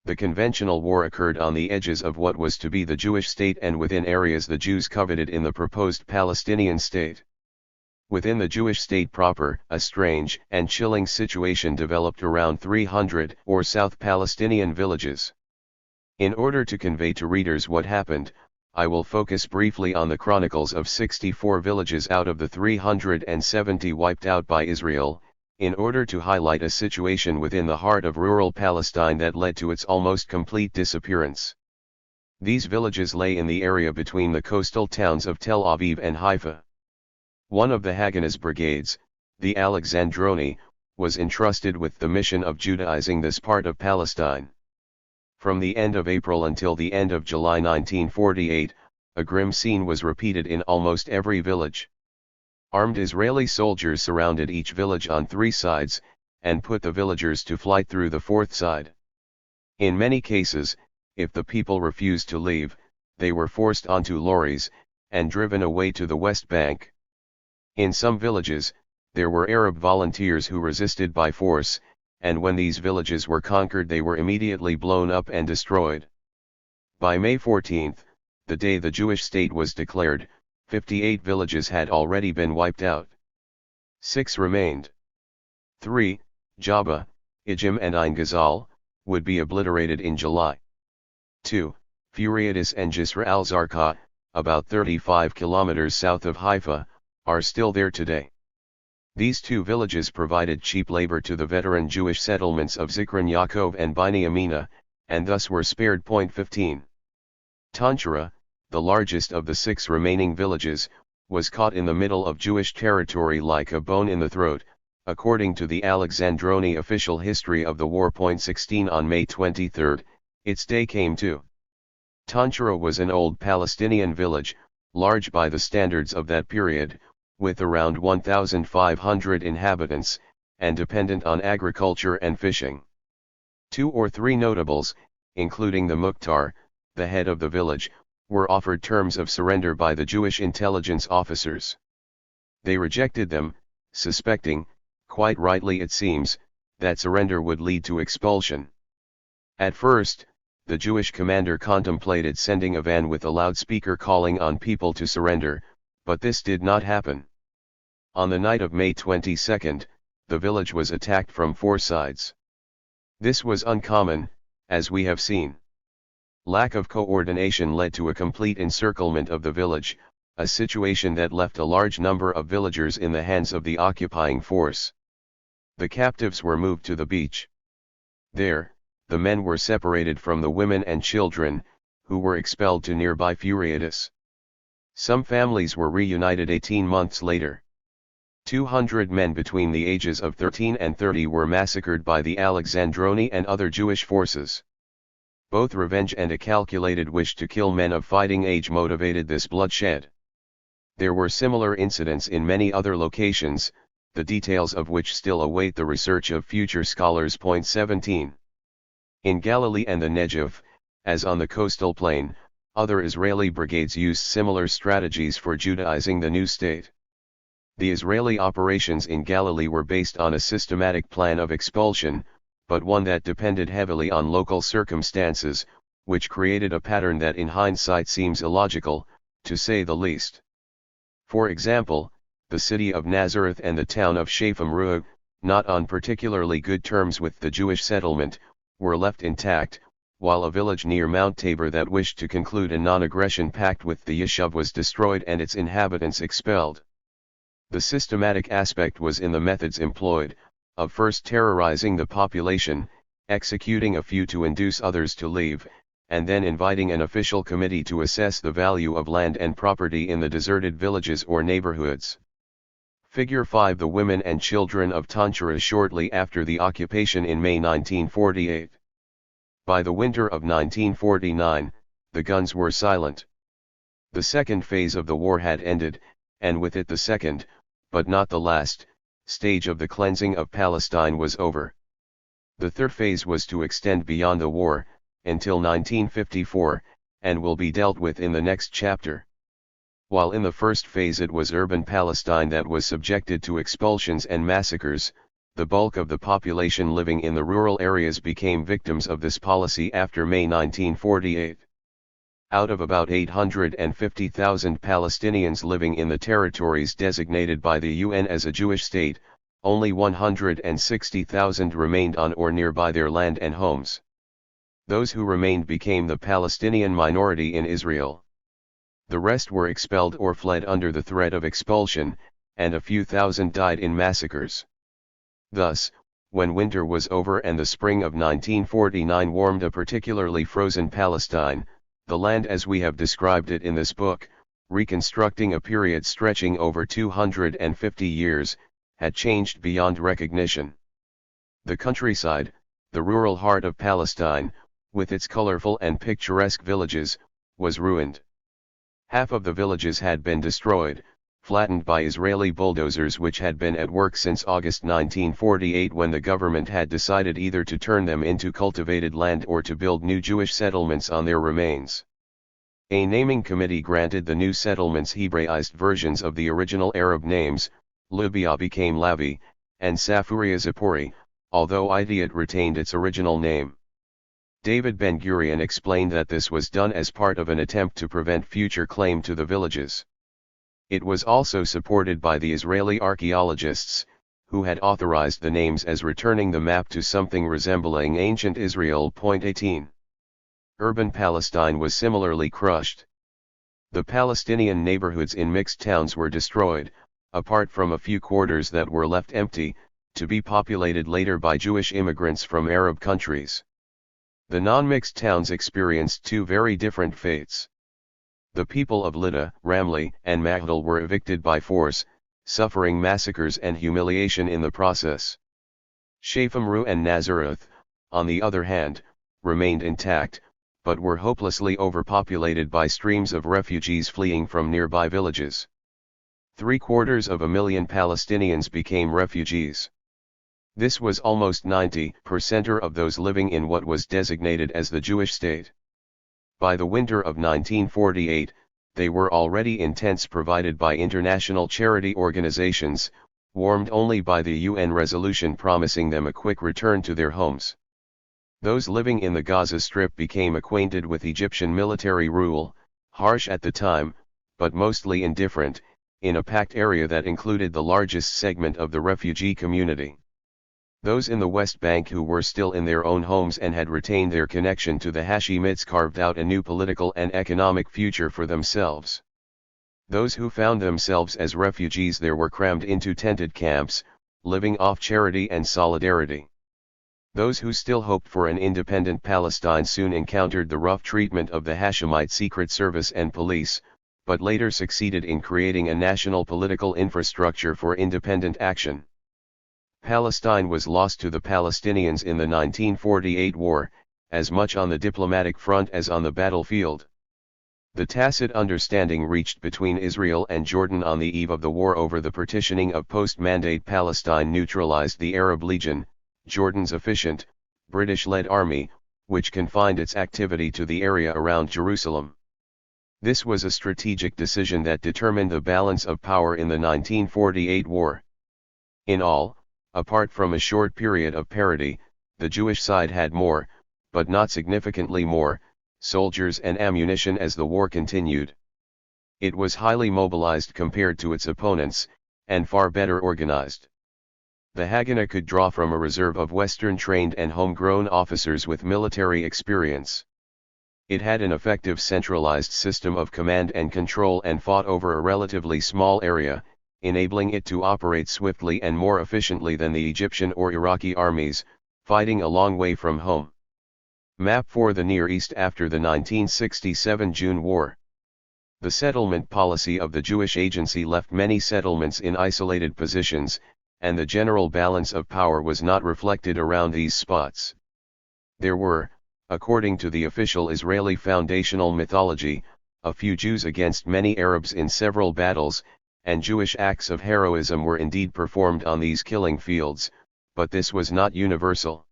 The conventional war occurred on the edges of what was to be the Jewish state and within areas the Jews coveted in the proposed Palestinian state. Within the Jewish state proper, a strange and chilling situation developed around 300 or South Palestinian villages. In order to convey to readers what happened, I will focus briefly on the chronicles of 64 villages out of the 370 wiped out by Israel, in order to highlight a situation within the heart of rural Palestine that led to its almost complete disappearance. These villages lay in the area between the coastal towns of Tel Aviv and Haifa. One of the Haganah's brigades, the Alexandroni, was entrusted with the mission of Judaizing this part of Palestine. From the end of April until the end of July 1948, a grim scene was repeated in almost every village. Armed Israeli soldiers surrounded each village on 3 sides, and put the villagers to flight through the 4th side. In many cases, if the people refused to leave, they were forced onto lorries, and driven away to the West Bank. In some villages, there were Arab volunteers who resisted by force, and when these villages were conquered they were immediately blown up and destroyed. By May 14, the day the Jewish state was declared, 58 villages had already been wiped out. 6 remained. 3, Jabba, Ijim and Ein Ghazal, would be obliterated in July. 2, Furiatis and Jisr al-Zarqa, about 35 kilometers south of Haifa, are still there today. These 2 villages provided cheap labor to the veteran Jewish settlements of Zikron Yaakov and Bnei Amina, and thus were spared. 15. Tanchara, the largest of the 6 remaining villages, was caught in the middle of Jewish territory like a bone in the throat, according to the Alexandroni official history of the war. 16 On May 23, its day came too. Tanchara was an old Palestinian village, large by the standards of that period, with around 1,500 inhabitants, and dependent on agriculture and fishing. 2 or 3 notables, including the Mukhtar, the head of the village, were offered terms of surrender by the Jewish intelligence officers. They rejected them, suspecting, quite rightly it seems, that surrender would lead to expulsion. At first, the Jewish commander contemplated sending a van with a loudspeaker calling on people to surrender, but this did not happen. On the night of May 22, the village was attacked from 4 sides. This was uncommon, as we have seen. Lack of coordination led to a complete encirclement of the village, a situation that left a large number of villagers in the hands of the occupying force. The captives were moved to the beach. There, the men were separated from the women and children, who were expelled to nearby Furiatus. Some families were reunited 18 months later. 200 men between the ages of 13 and 30 were massacred by the Alexandroni and other Jewish forces. Both revenge and a calculated wish to kill men of fighting age motivated this bloodshed. There were similar incidents in many other locations, the details of which still await the research of future scholars. Point 17. In Galilee and the Negev, as on the coastal plain, other Israeli brigades used similar strategies for Judaizing the new state. The Israeli operations in Galilee were based on a systematic plan of expulsion, but one that depended heavily on local circumstances, which created a pattern that in hindsight seems illogical, to say the least. For example, the city of Nazareth and the town of Shaphem Ruah, not on particularly good terms with the Jewish settlement, were left intact, while a village near Mount Tabor that wished to conclude a non-aggression pact with the Yishuv was destroyed and its inhabitants expelled. The systematic aspect was in the methods employed, of first terrorizing the population, executing a few to induce others to leave, and then inviting an official committee to assess the value of land and property in the deserted villages or neighborhoods. Figure 5. The women and children of Tanchara shortly after the occupation in May 1948. By the winter of 1949, the guns were silent. The second phase of the war had ended, and with it the second, but not the last, stage of the cleansing of Palestine was over. The third phase was to extend beyond the war, until 1954, and will be dealt with in the next chapter. While in the first phase it was urban Palestine that was subjected to expulsions and massacres, the bulk of the population living in the rural areas became victims of this policy after May 1948. Out of about 850,000 Palestinians living in the territories designated by the UN as a Jewish state, only 160,000 remained on or nearby their land and homes. Those who remained became the Palestinian minority in Israel. The rest were expelled or fled under the threat of expulsion, and a few thousand died in massacres. Thus, when winter was over and the spring of 1949 warmed a particularly frozen Palestine, the land as we have described it in this book, reconstructing a period stretching over 250 years, had changed beyond recognition. The countryside, the rural heart of Palestine, with its colorful and picturesque villages, was ruined. Half of the villages had been destroyed, flattened by Israeli bulldozers which had been at work since August 1948 when the government had decided either to turn them into cultivated land or to build new Jewish settlements on their remains. A naming committee granted the new settlements Hebraized versions of the original Arab names. Libya became Lavi, and Safuria Zippori, although Idiot retained its original name. David Ben-Gurion explained that this was done as part of an attempt to prevent future claim to the villages. It was also supported by the Israeli archaeologists, who had authorized the names as returning the map to something resembling ancient Israel. 18. Urban Palestine was similarly crushed. The Palestinian neighborhoods in mixed towns were destroyed, apart from a few quarters that were left empty, to be populated later by Jewish immigrants from Arab countries. The non-mixed towns experienced two very different fates. The people of Lydda, Ramleh, and Maghdal were evicted by force, suffering massacres and humiliation in the process. Shaphem Ruah and Nazareth, on the other hand, remained intact, but were hopelessly overpopulated by streams of refugees fleeing from nearby villages. 750,000 Palestinians became refugees. This was almost 90% of those living in what was designated as the Jewish state. By the winter of 1948, they were already in tents provided by international charity organizations, warmed only by the UN resolution promising them a quick return to their homes. Those living in the Gaza Strip became acquainted with Egyptian military rule, harsh at the time, but mostly indifferent, in a packed area that included the largest segment of the refugee community. Those in the West Bank who were still in their own homes and had retained their connection to the Hashemites carved out a new political and economic future for themselves. Those who found themselves as refugees there were crammed into tented camps, living off charity and solidarity. Those who still hoped for an independent Palestine soon encountered the rough treatment of the Hashemite Secret Service and police, but later succeeded in creating a national political infrastructure for independent action. Palestine was lost to the Palestinians in the 1948 war, as much on the diplomatic front as on the battlefield. The tacit understanding reached between Israel and Jordan on the eve of the war over the partitioning of post-Mandate Palestine neutralized the Arab Legion, Jordan's efficient, British-led army, which confined its activity to the area around Jerusalem. This was a strategic decision that determined the balance of power in the 1948 war. In all, apart from a short period of parity, the Jewish side had more, but not significantly more, soldiers and ammunition as the war continued. It was highly mobilized compared to its opponents, and far better organized. The Haganah could draw from a reserve of Western-trained and homegrown officers with military experience. It had an effective centralized system of command and control and fought over a relatively small area, enabling it to operate swiftly and more efficiently than the Egyptian or Iraqi armies, fighting a long way from home. Map for the Near East after the 1967 June War. The settlement policy of the Jewish Agency left many settlements in isolated positions, and the general balance of power was not reflected around these spots. There were, according to the official Israeli foundational mythology, a few Jews against many Arabs in several battles, and Jewish acts of heroism were indeed performed on these killing fields, but this was not universal.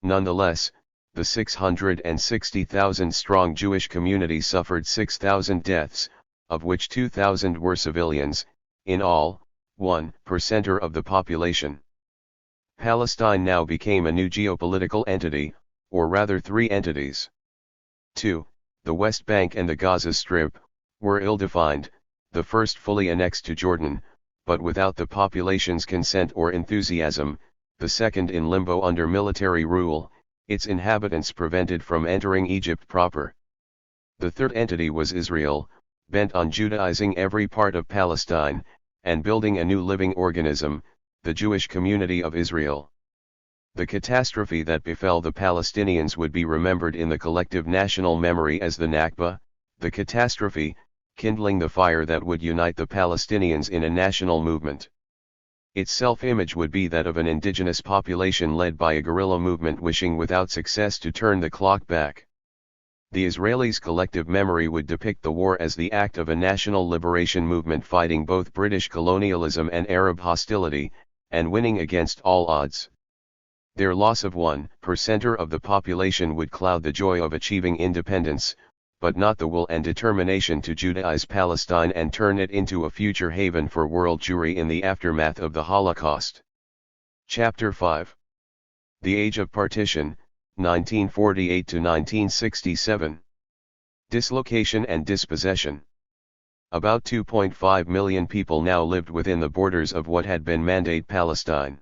Nonetheless, the 660,000-strong Jewish community suffered 6,000 deaths, of which 2,000 were civilians, in all, 1% of the population. Palestine now became a new geopolitical entity, or rather three entities. 2. The West Bank and the Gaza Strip, were ill-defined, the first fully annexed to Jordan, but without the population's consent or enthusiasm, the second in limbo under military rule, its inhabitants prevented from entering Egypt proper. The third entity was Israel, bent on Judaizing every part of Palestine, and building a new living organism, the Jewish community of Israel. The catastrophe that befell the Palestinians would be remembered in the collective national memory as the Nakba, the catastrophe, kindling the fire that would unite the Palestinians in a national movement. Its self-image would be that of an indigenous population led by a guerrilla movement wishing without success to turn the clock back. The Israelis' collective memory would depict the war as the act of a national liberation movement fighting both British colonialism and Arab hostility, and winning against all odds. Their loss of 1% of the population would cloud the joy of achieving independence, but not the will and determination to Judaize Palestine and turn it into a future haven for world Jewry in the aftermath of the Holocaust. Chapter 5. The Age of Partition, 1948 to 1967. Dislocation and dispossession. About 2.5 million people now lived within the borders of what had been Mandate Palestine.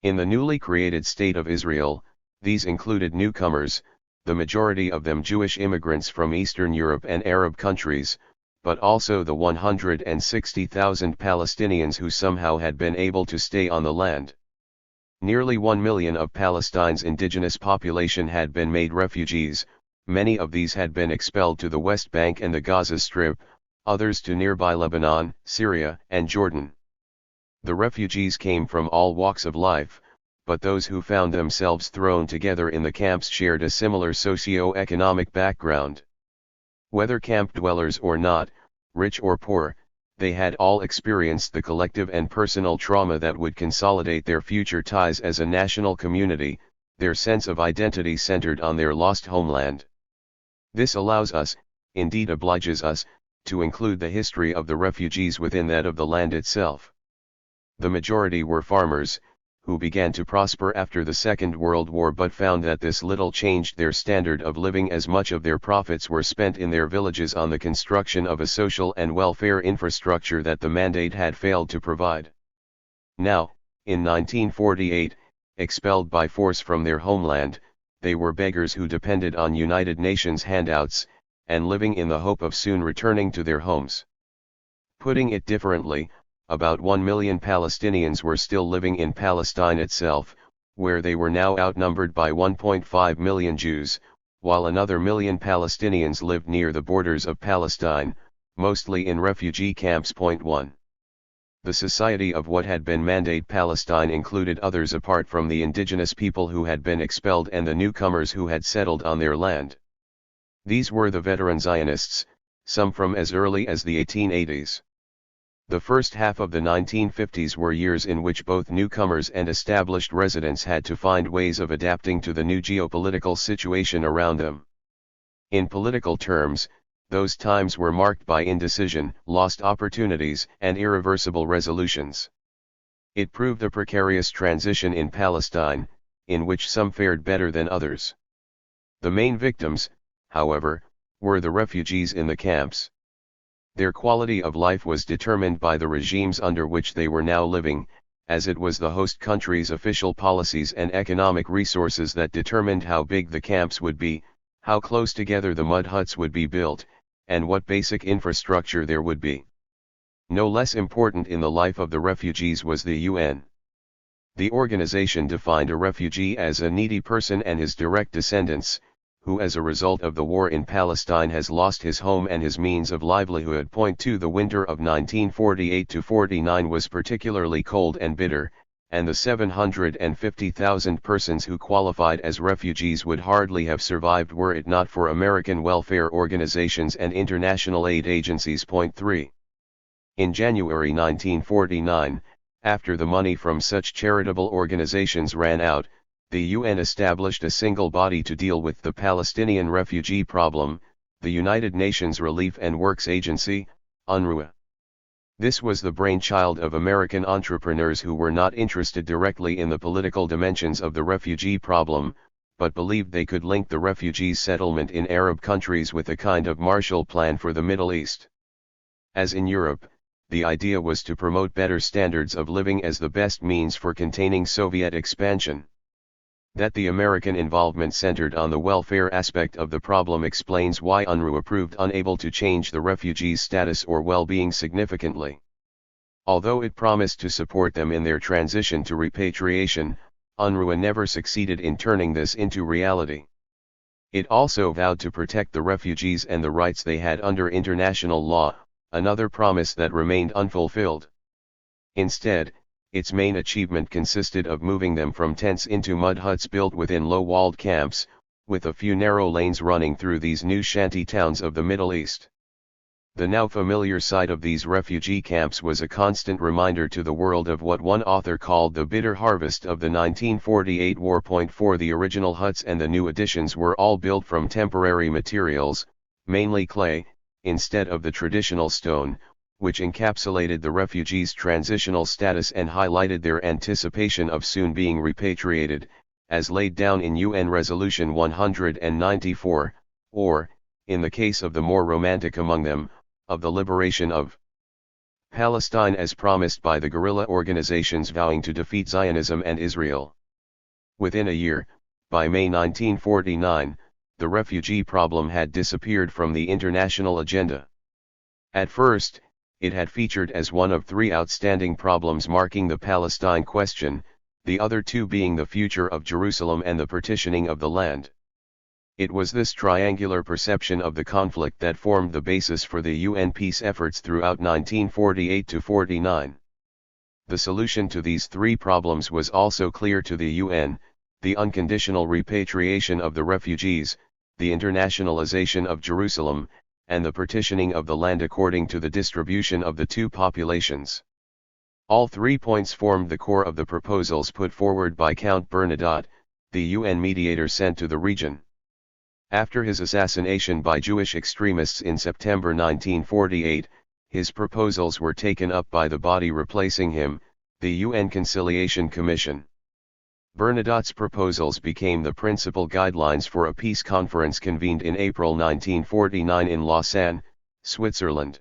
In the newly created State of Israel, these included newcomers, the majority of them Jewish immigrants from Eastern Europe and Arab countries, but also the 160,000 Palestinians who somehow had been able to stay on the land. Nearly 1 million of Palestine's indigenous population had been made refugees, many of these had been expelled to the West Bank and the Gaza Strip, others to nearby Lebanon, Syria, and Jordan. The refugees came from all walks of life, but those who found themselves thrown together in the camps shared a similar socio-economic background. Whether camp dwellers or not, rich or poor, they had all experienced the collective and personal trauma that would consolidate their future ties as a national community, their sense of identity centered on their lost homeland. This allows us, indeed obliges us, to include the history of the refugees within that of the land itself. The majority were farmers, who began to prosper after the Second World War but found that this little changed their standard of living as much of their profits were spent in their villages on the construction of a social and welfare infrastructure that the Mandate had failed to provide. Now, in 1948, expelled by force from their homeland, they were beggars who depended on United Nations handouts, and living in the hope of soon returning to their homes. Putting it differently, about 1 million Palestinians were still living in Palestine itself, where they were now outnumbered by 1.5 million Jews, while another million Palestinians lived near the borders of Palestine, mostly in refugee camps. 1. The society of what had been Mandate Palestine included others apart from the indigenous people who had been expelled and the newcomers who had settled on their land. These were the veteran Zionists, some from as early as the 1880s. The first half of the 1950s were years in which both newcomers and established residents had to find ways of adapting to the new geopolitical situation around them. In political terms, those times were marked by indecision, lost opportunities, and irreversible resolutions. It proved a precarious transition in Palestine, in which some fared better than others. The main victims, however, were the refugees in the camps. Their quality of life was determined by the regimes under which they were now living, as it was the host country's official policies and economic resources that determined how big the camps would be, how close together the mud huts would be built, and what basic infrastructure there would be. No less important in the life of the refugees was the UN. The organization defined a refugee as a needy person and his direct descendants, who as a result of the war in Palestine has lost his home and his means of livelihood. 2. The winter of 1948-49 was particularly cold and bitter, and the 750,000 persons who qualified as refugees would hardly have survived were it not for American welfare organizations and international aid agencies. 3. In January 1949, after the money from such charitable organizations ran out, the UN established a single body to deal with the Palestinian refugee problem, the United Nations Relief and Works Agency, UNRWA. This was the brainchild of American entrepreneurs who were not interested directly in the political dimensions of the refugee problem, but believed they could link the refugees' settlement in Arab countries with a kind of Marshall Plan for the Middle East. As in Europe, the idea was to promote better standards of living as the best means for containing Soviet expansion. That the American involvement centered on the welfare aspect of the problem explains why UNRWA proved unable to change the refugees' status or well-being significantly. Although it promised to support them in their transition to repatriation, UNRWA never succeeded in turning this into reality. It also vowed to protect the refugees and the rights they had under international law, another promise that remained unfulfilled. Instead, its main achievement consisted of moving them from tents into mud huts built within low-walled camps, with a few narrow lanes running through these new shanty towns of the Middle East. The now familiar sight of these refugee camps was a constant reminder to the world of what one author called the bitter harvest of the 1948 war. 4. The original huts and the new additions were all built from temporary materials, mainly clay, instead of the traditional stone, which encapsulated the refugees' transitional status and highlighted their anticipation of soon being repatriated, as laid down in UN Resolution 194, or, in the case of the more romantic among them, of the liberation of Palestine as promised by the guerrilla organizations vowing to defeat Zionism and Israel. Within a year, by May 1949, the refugee problem had disappeared from the international agenda. At first, it had featured as one of three outstanding problems marking the Palestine question, the other two being the future of Jerusalem and the partitioning of the land. It was this triangular perception of the conflict that formed the basis for the UN peace efforts throughout 1948-49. The solution to these three problems was also clear to the UN: the unconditional repatriation of the refugees, the internationalization of Jerusalem, and the partitioning of the land according to the distribution of the two populations. All 3 points formed the core of the proposals put forward by Count Bernadotte, the UN mediator sent to the region. After his assassination by Jewish extremists in September 1948, his proposals were taken up by the body replacing him, the UN Conciliation Commission. Bernadotte's proposals became the principal guidelines for a peace conference convened in April 1949 in Lausanne, Switzerland.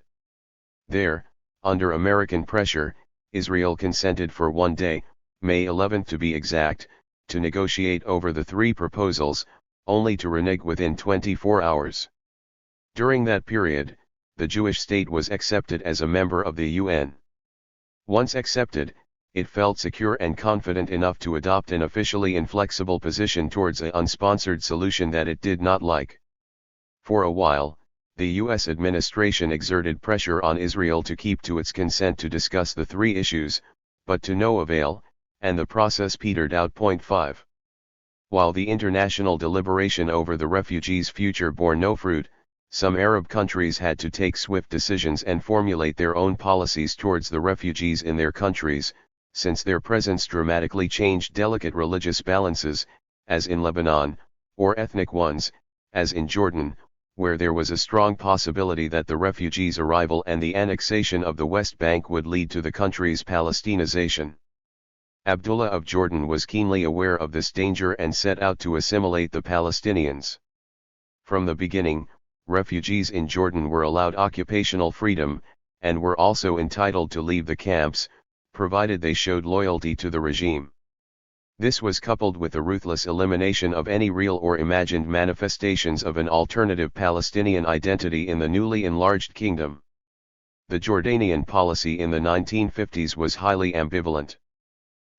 There, under American pressure, Israel consented for one day, May 11 to be exact, to negotiate over the 3 proposals, only to renege within 24 hours. During that period, the Jewish state was accepted as a member of the UN. Once accepted, it felt secure and confident enough to adopt an officially inflexible position towards an unsponsored solution that it did not like. For a while, the U.S. administration exerted pressure on Israel to keep to its consent to discuss the 3 issues, but to no avail, and the process petered out. 5. While the international deliberation over the refugees' future bore no fruit, some Arab countries had to take swift decisions and formulate their own policies towards the refugees in their countries, since their presence dramatically changed delicate religious balances, as in Lebanon, or ethnic ones, as in Jordan, where there was a strong possibility that the refugees' arrival and the annexation of the West Bank would lead to the country's Palestinization. Abdullah of Jordan was keenly aware of this danger and set out to assimilate the Palestinians. From the beginning, refugees in Jordan were allowed occupational freedom, and were also entitled to leave the camps, provided they showed loyalty to the regime. This was coupled with the ruthless elimination of any real or imagined manifestations of an alternative Palestinian identity in the newly enlarged kingdom. The Jordanian policy in the 1950s was highly ambivalent.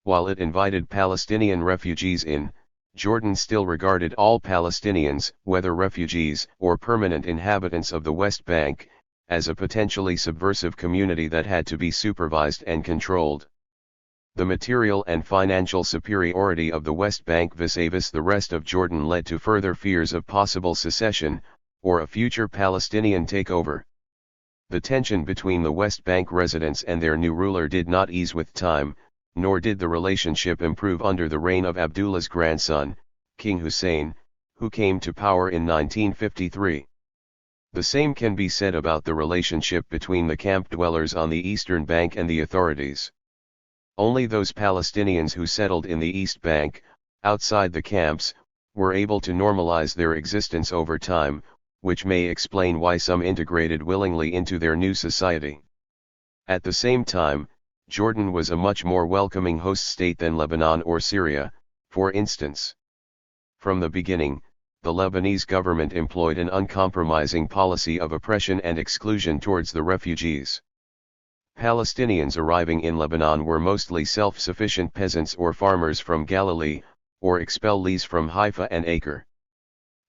While it invited Palestinian refugees in, Jordan still regarded all Palestinians, whether refugees or permanent inhabitants of the West Bank, as a potentially subversive community that had to be supervised and controlled. The material and financial superiority of the West Bank vis-a-vis the rest of Jordan led to further fears of possible secession, or a future Palestinian takeover. The tension between the West Bank residents and their new ruler did not ease with time, nor did the relationship improve under the reign of Abdullah's grandson, King Hussein, who came to power in 1953. The same can be said about the relationship between the camp dwellers on the Eastern Bank and the authorities. Only those Palestinians who settled in the East Bank, outside the camps, were able to normalize their existence over time, which may explain why some integrated willingly into their new society. At the same time, Jordan was a much more welcoming host state than Lebanon or Syria, for instance. From the beginning, the Lebanese government employed an uncompromising policy of oppression and exclusion towards the refugees. Palestinians arriving in Lebanon were mostly self-sufficient peasants or farmers from Galilee, or expellees from Haifa and Acre.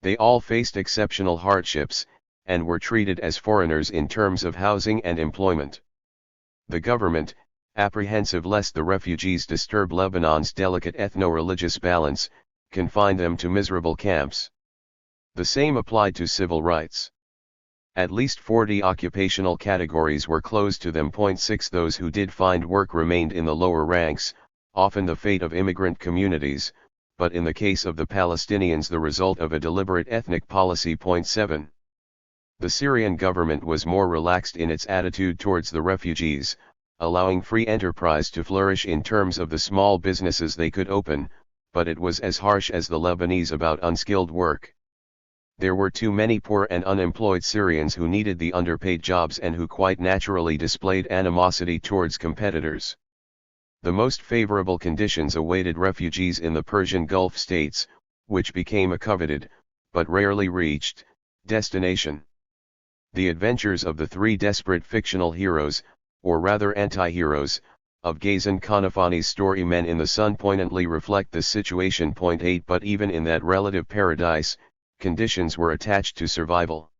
They all faced exceptional hardships, and were treated as foreigners in terms of housing and employment. The government, apprehensive lest the refugees disturb Lebanon's delicate ethno-religious balance, confined them to miserable camps. The same applied to civil rights. At least 40 occupational categories were closed to them. 6 Those who did find work remained in the lower ranks, often the fate of immigrant communities, but in the case of the Palestinians the result of a deliberate ethnic policy. 7 The Syrian government was more relaxed in its attitude towards the refugees, allowing free enterprise to flourish in terms of the small businesses they could open, but it was as harsh as the Lebanese about unskilled work. There were too many poor and unemployed Syrians who needed the underpaid jobs and who quite naturally displayed animosity towards competitors. The most favorable conditions awaited refugees in the Persian Gulf states, which became a coveted, but rarely reached, destination. The adventures of the 3 desperate fictional heroes, or rather anti-heroes, of Ghazan Kanafani's story Men in the Sun poignantly reflect this situation. 8 But even in that relative paradise, conditions were attached to survival.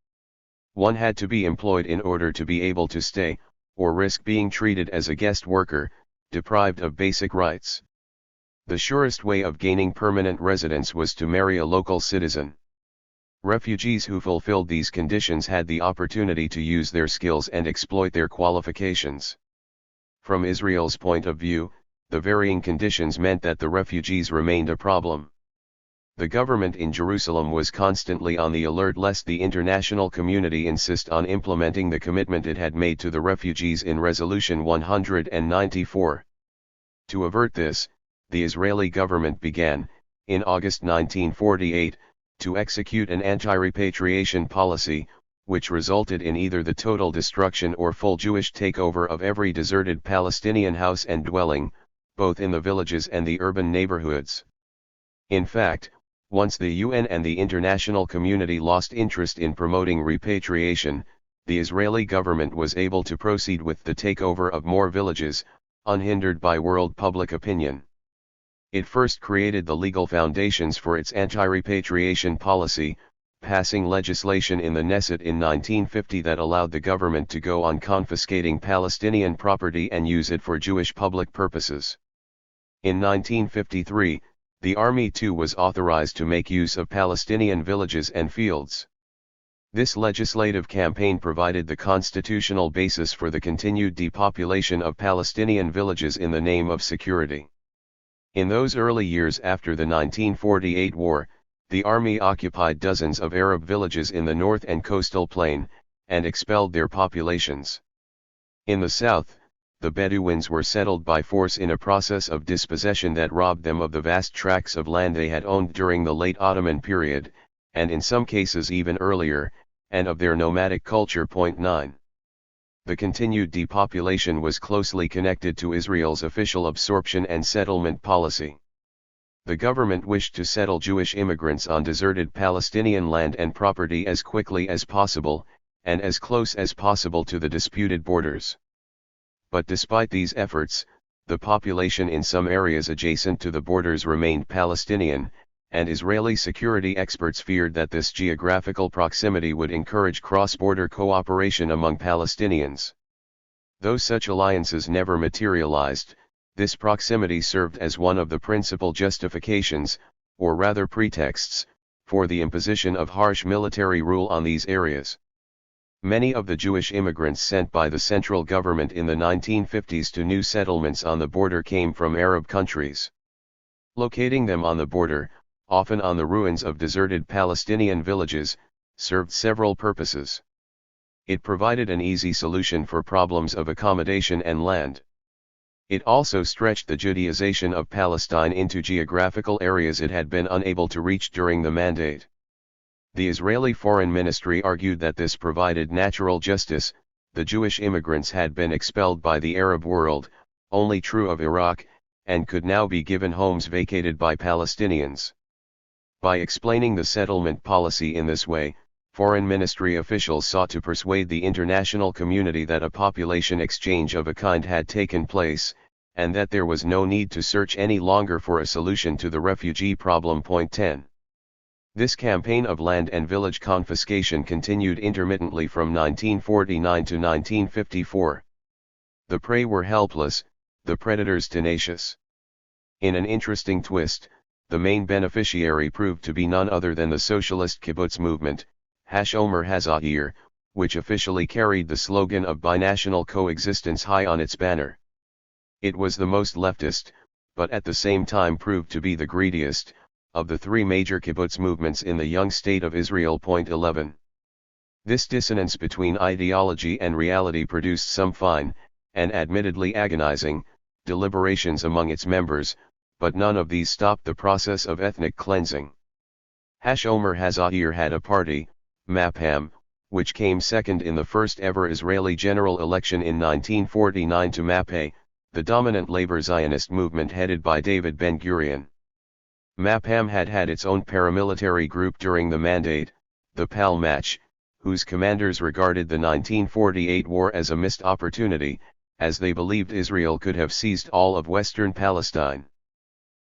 One had to be employed in order to be able to stay, or risk being treated as a guest worker, deprived of basic rights. The surest way of gaining permanent residence was to marry a local citizen. Refugees who fulfilled these conditions had the opportunity to use their skills and exploit their qualifications. From Israel's point of view, the varying conditions meant that the refugees remained a problem. The government in Jerusalem was constantly on the alert lest the international community insist on implementing the commitment it had made to the refugees in Resolution 194. To avert this, the Israeli government began, in August 1948, to execute an anti-repatriation policy, which resulted in either the total destruction or full Jewish takeover of every deserted Palestinian house and dwelling, both in the villages and the urban neighborhoods. In fact, once the UN and the international community lost interest in promoting repatriation, the Israeli government was able to proceed with the takeover of more villages, unhindered by world public opinion. It first created the legal foundations for its anti-repatriation policy, passing legislation in the Knesset in 1950 that allowed the government to go on confiscating Palestinian property and use it for Jewish public purposes. In 1953, the army too was authorized to make use of Palestinian villages and fields. This legislative campaign provided the constitutional basis for the continued depopulation of Palestinian villages in the name of security. In those early years after the 1948 war, the army occupied dozens of Arab villages in the north and coastal plain, and expelled their populations. In the south, the Bedouins were settled by force in a process of dispossession that robbed them of the vast tracts of land they had owned during the late Ottoman period, and in some cases even earlier, and of their nomadic culture. 9. The continued depopulation was closely connected to Israel's official absorption and settlement policy. The government wished to settle Jewish immigrants on deserted Palestinian land and property as quickly as possible, and as close as possible to the disputed borders. But despite these efforts, the population in some areas adjacent to the borders remained Palestinian, and Israeli security experts feared that this geographical proximity would encourage cross-border cooperation among Palestinians. Though such alliances never materialized, this proximity served as one of the principal justifications, or rather pretexts, for the imposition of harsh military rule on these areas. Many of the Jewish immigrants sent by the central government in the 1950s to new settlements on the border came from Arab countries. Locating them on the border, often on the ruins of deserted Palestinian villages, served several purposes. It provided an easy solution for problems of accommodation and land. It also stretched the Judaization of Palestine into geographical areas it had been unable to reach during the Mandate. The Israeli Foreign Ministry argued that this provided natural justice. The Jewish immigrants had been expelled by the Arab world, only true of Iraq, and could now be given homes vacated by Palestinians. By explaining the settlement policy in this way, Foreign Ministry officials sought to persuade the international community that a population exchange of a kind had taken place, and that there was no need to search any longer for a solution to the refugee problem. 10. This campaign of land and village confiscation continued intermittently from 1949 to 1954. The prey were helpless, the predators tenacious. In an interesting twist, the main beneficiary proved to be none other than the socialist kibbutz movement, Omer Hazair, which officially carried the slogan of binational coexistence high on its banner. It was the most leftist, but at the same time proved to be the greediest, of the three major kibbutz movements in the young state of Israel. 11. This dissonance between ideology and reality produced some fine, and admittedly agonizing, deliberations among its members, but none of these stopped the process of ethnic cleansing. Omer Hazair had a party, Mapham, which came second in the first ever Israeli general election in 1949 to Pappe, the dominant labor Zionist movement headed by David Ben-Gurion. Mapham had had its own paramilitary group during the Mandate, the Palmach, whose commanders regarded the 1948 war as a missed opportunity, as they believed Israel could have seized all of western Palestine.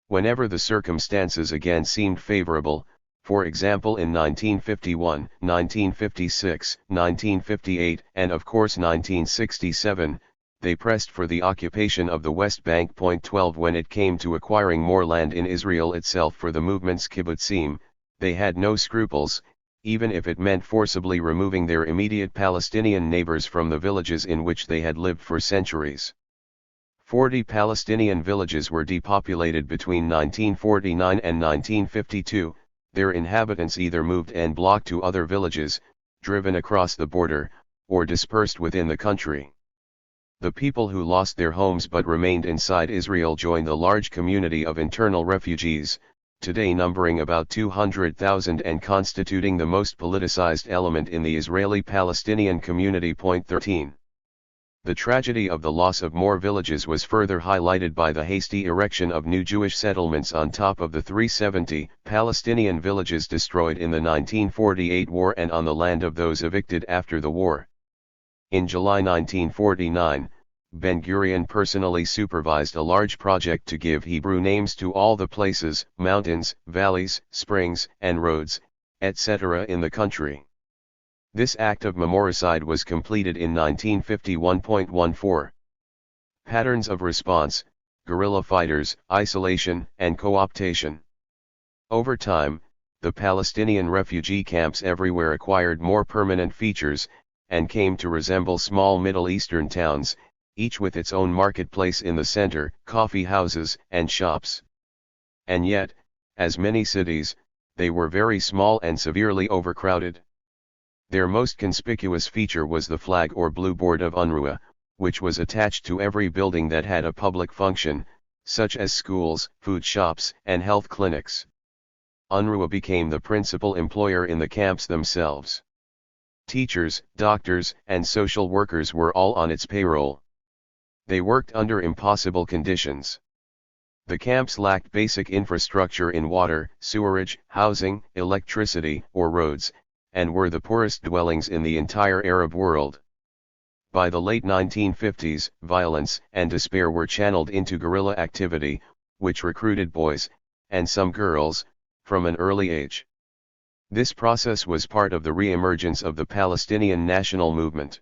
Whenever the circumstances again seemed favorable, for example in 1951, 1956, 1958, and of course 1967, they pressed for the occupation of the West Bank. 12 When it came to acquiring more land in Israel itself for the movement's kibbutzim, they had no scruples, even if it meant forcibly removing their immediate Palestinian neighbors from the villages in which they had lived for centuries. 40 Palestinian villages were depopulated between 1949 and 1952, their inhabitants either moved en bloc to other villages, driven across the border, or dispersed within the country. The people who lost their homes but remained inside Israel joined the large community of internal refugees, today numbering about 200,000 and constituting the most politicized element in the Israeli-Palestinian community. 13. The tragedy of the loss of more villages was further highlighted by the hasty erection of new Jewish settlements on top of the 370 Palestinian villages destroyed in the 1948 war and on the land of those evicted after the war. In July 1949, Ben-Gurion personally supervised a large project to give Hebrew names to all the places, mountains, valleys, springs, and roads, etc. in the country. This act of memoricide was completed in 1951.14. Patterns of response: guerrilla fighters, isolation, and co-optation. Over time, the Palestinian refugee camps everywhere acquired more permanent features, and came to resemble small Middle Eastern towns, each with its own marketplace in the center, coffee houses, and shops. And yet, as many cities, they were very small and severely overcrowded. Their most conspicuous feature was the flag or blue board of UNRWA, which was attached to every building that had a public function, such as schools, food shops, and health clinics. UNRWA became the principal employer in the camps themselves. Teachers, doctors, and social workers were all on its payroll. They worked under impossible conditions. The camps lacked basic infrastructure in water, sewerage, housing, electricity, or roads, and were the poorest dwellings in the entire Arab world. By the late 1950s, violence and despair were channeled into guerrilla activity, which recruited boys, and some girls, from an early age. This process was part of the re-emergence of the Palestinian national movement.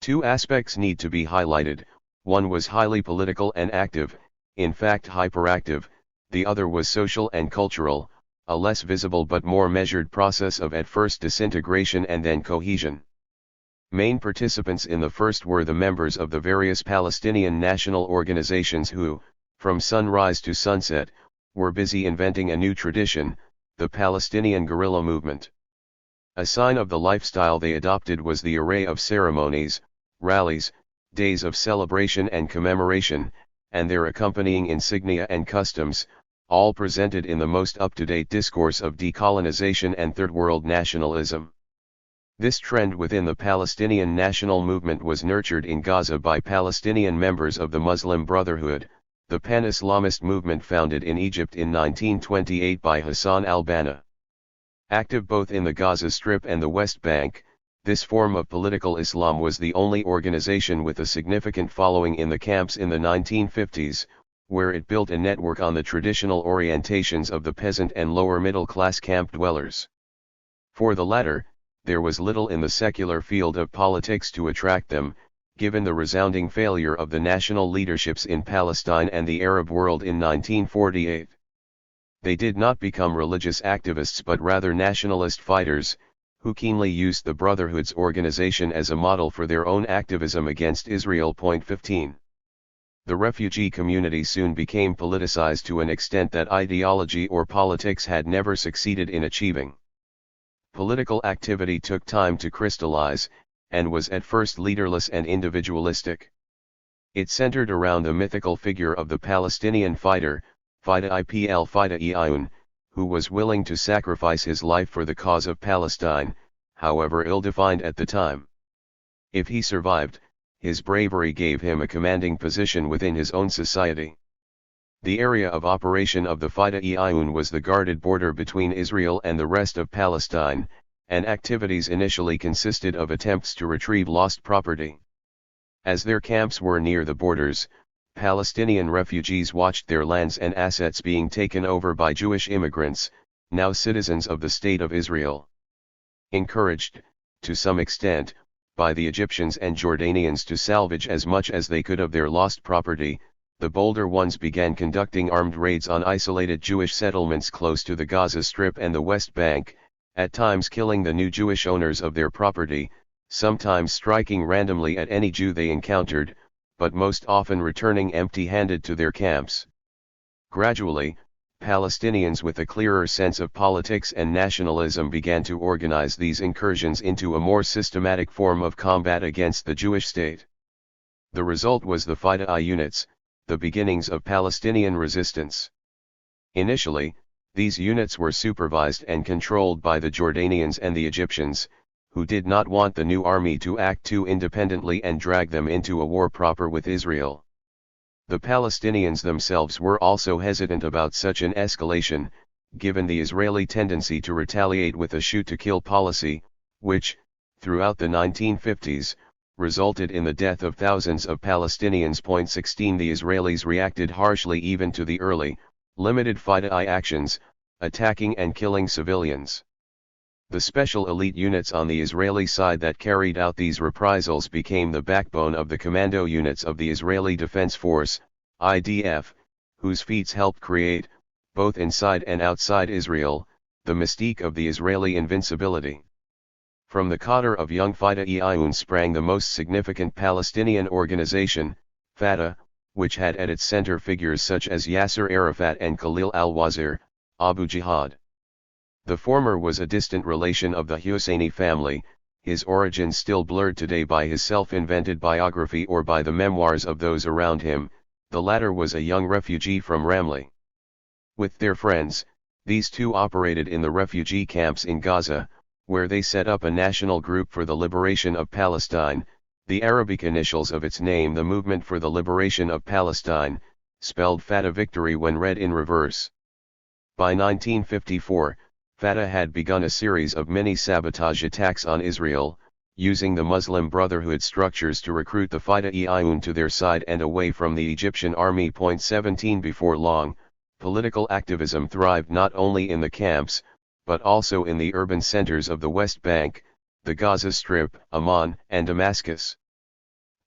Two aspects need to be highlighted: one was highly political and active, in fact hyperactive; the other was social and cultural, a less visible but more measured process of at first disintegration and then cohesion. Main participants in the first were the members of the various Palestinian national organizations who, from sunrise to sunset, were busy inventing a new tradition, the Palestinian guerrilla movement. A sign of the lifestyle they adopted was the array of ceremonies, rallies, days of celebration and commemoration, and their accompanying insignia and customs, all presented in the most up-to-date discourse of decolonization and Third World nationalism. This trend within the Palestinian national movement was nurtured in Gaza by Palestinian members of the Muslim Brotherhood, the pan-Islamist movement founded in Egypt in 1928 by Hassan al-Banna. Active both in the Gaza Strip and the West Bank, this form of political Islam was the only organization with a significant following in the camps in the 1950s, where it built a network on the traditional orientations of the peasant and lower middle-class camp dwellers. For the latter, there was little in the secular field of politics to attract them, given the resounding failure of the national leaderships in Palestine and the Arab world in 1948. They did not become religious activists but rather nationalist fighters, who keenly used the Brotherhood's organization as a model for their own activism against Israel. 15. The refugee community soon became politicized to an extent that ideology or politics had never succeeded in achieving. Political activity took time to crystallize, and was at first leaderless and individualistic. It centered around the mythical figure of the Palestinian fighter, Fida Ilan, who was willing to sacrifice his life for the cause of Palestine, however ill-defined at the time. If he survived, his bravery gave him a commanding position within his own society. The area of operation of the Fida Ilan was the guarded border between Israel and the rest of Palestine, and activities initially consisted of attempts to retrieve lost property. As their camps were near the borders, Palestinian refugees watched their lands and assets being taken over by Jewish immigrants, now citizens of the State of Israel. Encouraged, to some extent, by the Egyptians and Jordanians to salvage as much as they could of their lost property, the bolder ones began conducting armed raids on isolated Jewish settlements close to the Gaza Strip and the West Bank, at times killing the new Jewish owners of their property, sometimes striking randomly at any Jew they encountered, but most often returning empty-handed to their camps. Gradually, Palestinians with a clearer sense of politics and nationalism began to organize these incursions into a more systematic form of combat against the Jewish state. The result was the Fida units, the beginnings of Palestinian resistance. Initially, these units were supervised and controlled by the Jordanians and the Egyptians, who did not want the new army to act too independently and drag them into a war proper with Israel. The Palestinians themselves were also hesitant about such an escalation, given the Israeli tendency to retaliate with a shoot-to-kill policy, which, throughout the 1950s, resulted in the death of thousands of Palestinians. 16 The Israelis reacted harshly even to the early, limited Fida actions, attacking and killing civilians. The special elite units on the Israeli side that carried out these reprisals became the backbone of the commando units of the Israeli Defense Force, IDF, whose feats helped create, both inside and outside Israel, the mystique of the Israeli invincibility. From the cadre of young Fida-e-Ayun sprang the most significant Palestinian organization, Fatah, which had at its center figures such as Yasser Arafat and Khalil al-Wazir, Abu Jihad. The former was a distant relation of the Husseini family, his origins still blurred today by his self-invented biography or by the memoirs of those around him. The latter was a young refugee from Ramleh. With their friends, these two operated in the refugee camps in Gaza, where they set up a national group for the liberation of Palestine, the Arabic initials of its name, the Movement for the Liberation of Palestine, spelled Fatah victory when read in reverse. By 1954, Fatah had begun a series of mini-sabotage attacks on Israel, using the Muslim Brotherhood structures to recruit the Fida-e-Ayun to their side and away from the Egyptian army. 17 Before long, political activism thrived not only in the camps, but also in the urban centers of the West Bank, the Gaza Strip, Amman, and Damascus.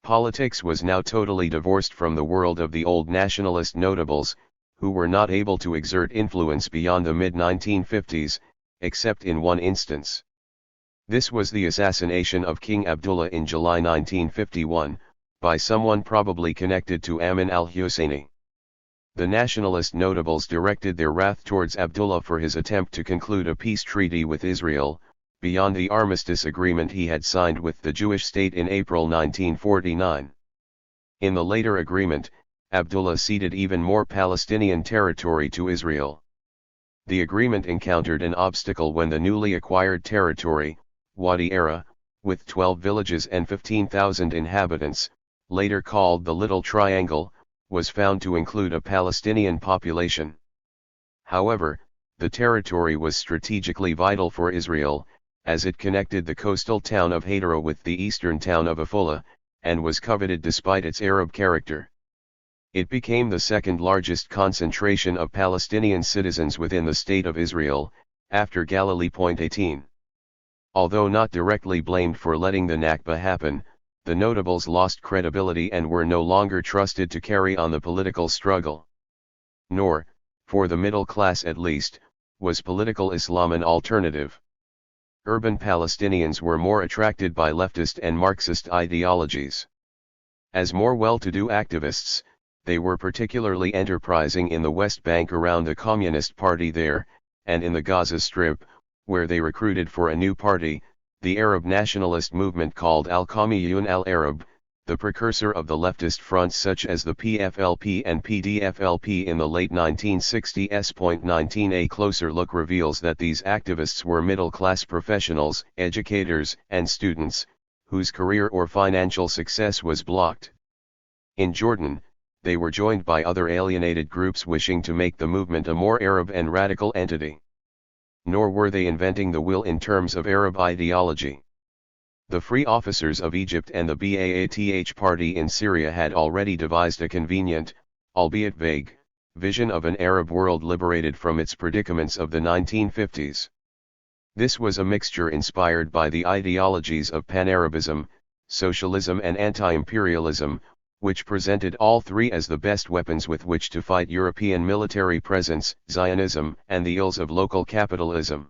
Politics was now totally divorced from the world of the old nationalist notables, who were not able to exert influence beyond the mid-1950s, except in one instance. This was the assassination of King Abdullah in July 1951, by someone probably connected to Amin al-Husseini. The nationalist notables directed their wrath towards Abdullah for his attempt to conclude a peace treaty with Israel, beyond the armistice agreement he had signed with the Jewish state in April 1949. In the later agreement, Abdullah ceded even more Palestinian territory to Israel. The agreement encountered an obstacle when the newly acquired territory, Wadi Era, with 12 villages and 15,000 inhabitants, later called the Little Triangle, was found to include a Palestinian population. However, the territory was strategically vital for Israel, as it connected the coastal town of Hadera with the eastern town of Afula, and was coveted despite its Arab character. It became the second largest concentration of Palestinian citizens within the State of Israel, after Galilee. 18. Although not directly blamed for letting the Nakba happen, the notables lost credibility and were no longer trusted to carry on the political struggle. Nor, for the middle class at least, was political Islam an alternative. Urban Palestinians were more attracted by leftist and Marxist ideologies. As more well-to-do activists, they were particularly enterprising in the West Bank around the Communist Party there, and in the Gaza Strip, where they recruited for a new party, the Arab nationalist movement called Al-Qawmiyyun al-Arab, the precursor of the leftist fronts such as the PFLP and PDFLP in the late 1960s. 19 A closer look reveals that these activists were middle-class professionals, educators, and students, whose career or financial success was blocked. In Jordan, they were joined by other alienated groups wishing to make the movement a more Arab and radical entity. Nor were they inventing the wheel in terms of Arab ideology. The Free Officers of Egypt and the Ba'ath Party in Syria had already devised a convenient, albeit vague, vision of an Arab world liberated from its predicaments of the 1950s. This was a mixture inspired by the ideologies of Pan-Arabism, socialism and anti-imperialism, which presented all three as the best weapons with which to fight European military presence, Zionism, and the ills of local capitalism.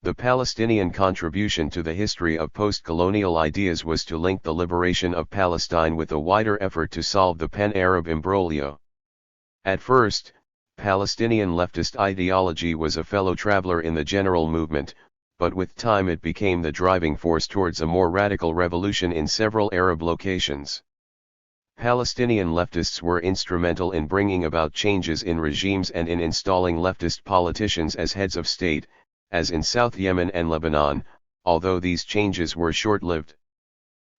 The Palestinian contribution to the history of post-colonial ideas was to link the liberation of Palestine with a wider effort to solve the pan-Arab imbroglio. At first, Palestinian leftist ideology was a fellow traveler in the general movement, but with time it became the driving force towards a more radical revolution in several Arab locations. Palestinian leftists were instrumental in bringing about changes in regimes and in installing leftist politicians as heads of state, as in South Yemen and Lebanon, although these changes were short-lived.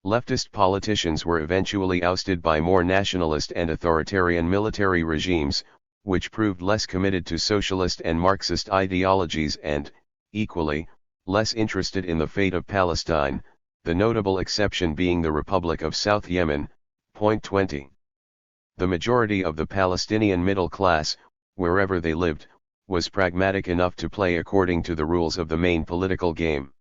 Leftist politicians were eventually ousted by more nationalist and authoritarian military regimes, which proved less committed to socialist and Marxist ideologies and, equally, less interested in the fate of Palestine, the notable exception being the Republic of South Yemen. Point 20. The majority of the Palestinian middle class, wherever they lived, was pragmatic enough to play according to the rules of the main political game.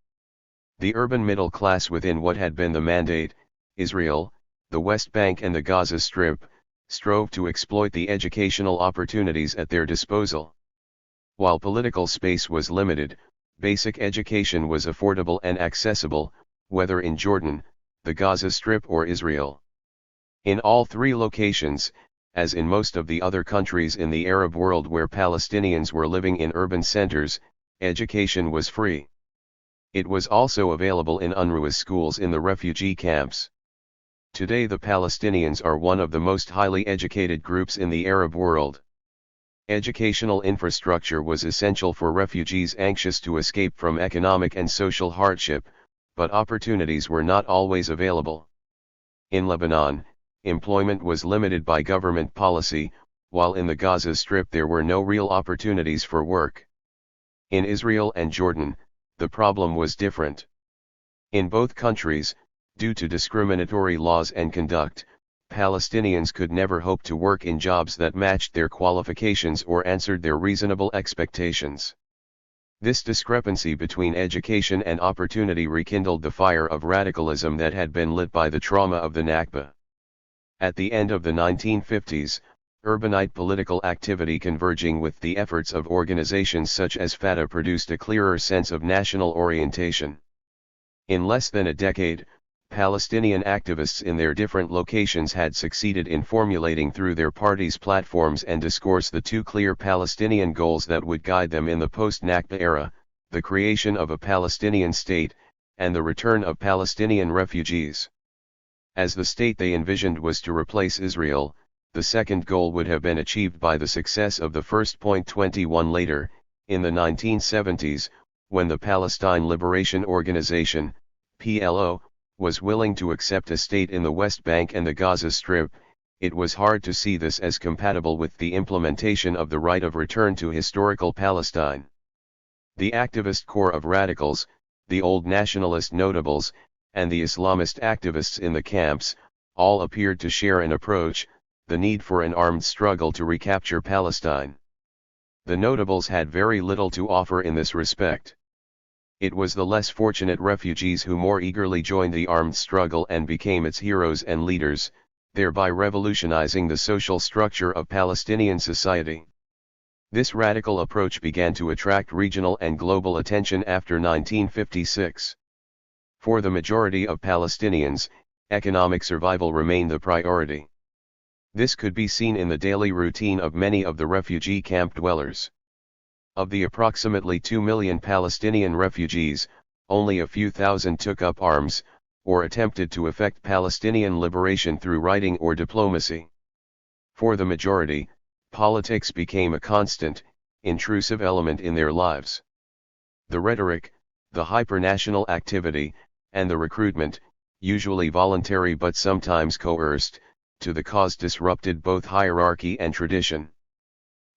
The urban middle class within what had been the Mandate, Israel, the West Bank and the Gaza Strip, strove to exploit the educational opportunities at their disposal. While political space was limited, basic education was affordable and accessible, whether in Jordan, the Gaza Strip or Israel. In all three locations, as in most of the other countries in the Arab world where Palestinians were living in urban centers, education was free. It was also available in UNRWA's schools in the refugee camps. Today the Palestinians are one of the most highly educated groups in the Arab world. Educational infrastructure was essential for refugees anxious to escape from economic and social hardship, but opportunities were not always available. In Lebanon, employment was limited by government policy, while in the Gaza Strip there were no real opportunities for work. In Israel and Jordan, the problem was different. In both countries, due to discriminatory laws and conduct, Palestinians could never hope to work in jobs that matched their qualifications or answered their reasonable expectations. This discrepancy between education and opportunity rekindled the fire of radicalism that had been lit by the trauma of the Nakba. At the end of the 1950s, urbanite political activity converging with the efforts of organizations such as Fatah produced a clearer sense of national orientation. In less than a decade, Palestinian activists in their different locations had succeeded in formulating through their parties' platforms and discourse the two clear Palestinian goals that would guide them in the post-Nakba era, the creation of a Palestinian state, and the return of Palestinian refugees. As the state they envisioned was to replace Israel, the second goal would have been achieved by the success of the first. 21 later, in the 1970s, when the Palestine Liberation Organization, PLO, was willing to accept a state in the West Bank and the Gaza Strip, it was hard to see this as compatible with the implementation of the right of return to historical Palestine. The activist core of radicals, the old nationalist notables, and the Islamist activists in the camps, all appeared to share an approach, the need for an armed struggle to recapture Palestine. The notables had very little to offer in this respect. It was the less fortunate refugees who more eagerly joined the armed struggle and became its heroes and leaders, thereby revolutionizing the social structure of Palestinian society. This radical approach began to attract regional and global attention after 1956. For the majority of Palestinians, economic survival remained the priority. This could be seen in the daily routine of many of the refugee camp dwellers. Of the approximately 2 million Palestinian refugees, only a few thousand took up arms, or attempted to effect Palestinian liberation through writing or diplomacy. For the majority, politics became a constant, intrusive element in their lives. The rhetoric, the hypernational activity, and the recruitment, usually voluntary but sometimes coerced, to the cause disrupted both hierarchy and tradition.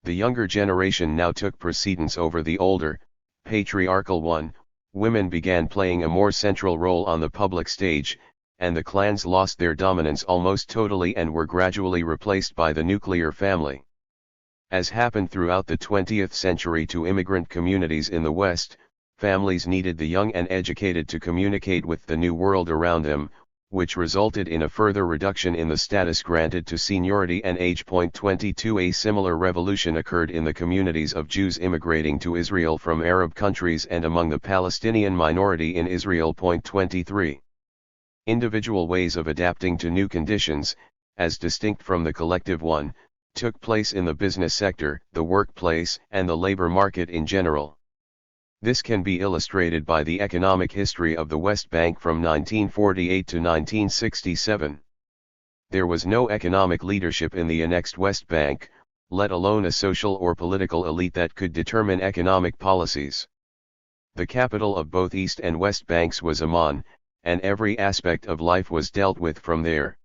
The younger generation now took precedence over the older, patriarchal one, women began playing a more central role on the public stage, and the clans lost their dominance almost totally and were gradually replaced by the nuclear family. As happened throughout the 20th century to immigrant communities in the West, families needed the young and educated to communicate with the new world around them, which resulted in a further reduction in the status granted to seniority and age. 22 A similar revolution occurred in the communities of Jews immigrating to Israel from Arab countries and among the Palestinian minority in Israel. 23 Individual ways of adapting to new conditions, as distinct from the collective one, took place in the business sector, the workplace, and the labor market in general. This can be illustrated by the economic history of the West Bank from 1948 to 1967. There was no economic leadership in the annexed West Bank, let alone a social or political elite that could determine economic policies. The capital of both East and West Banks was Amman, and every aspect of life was dealt with from there.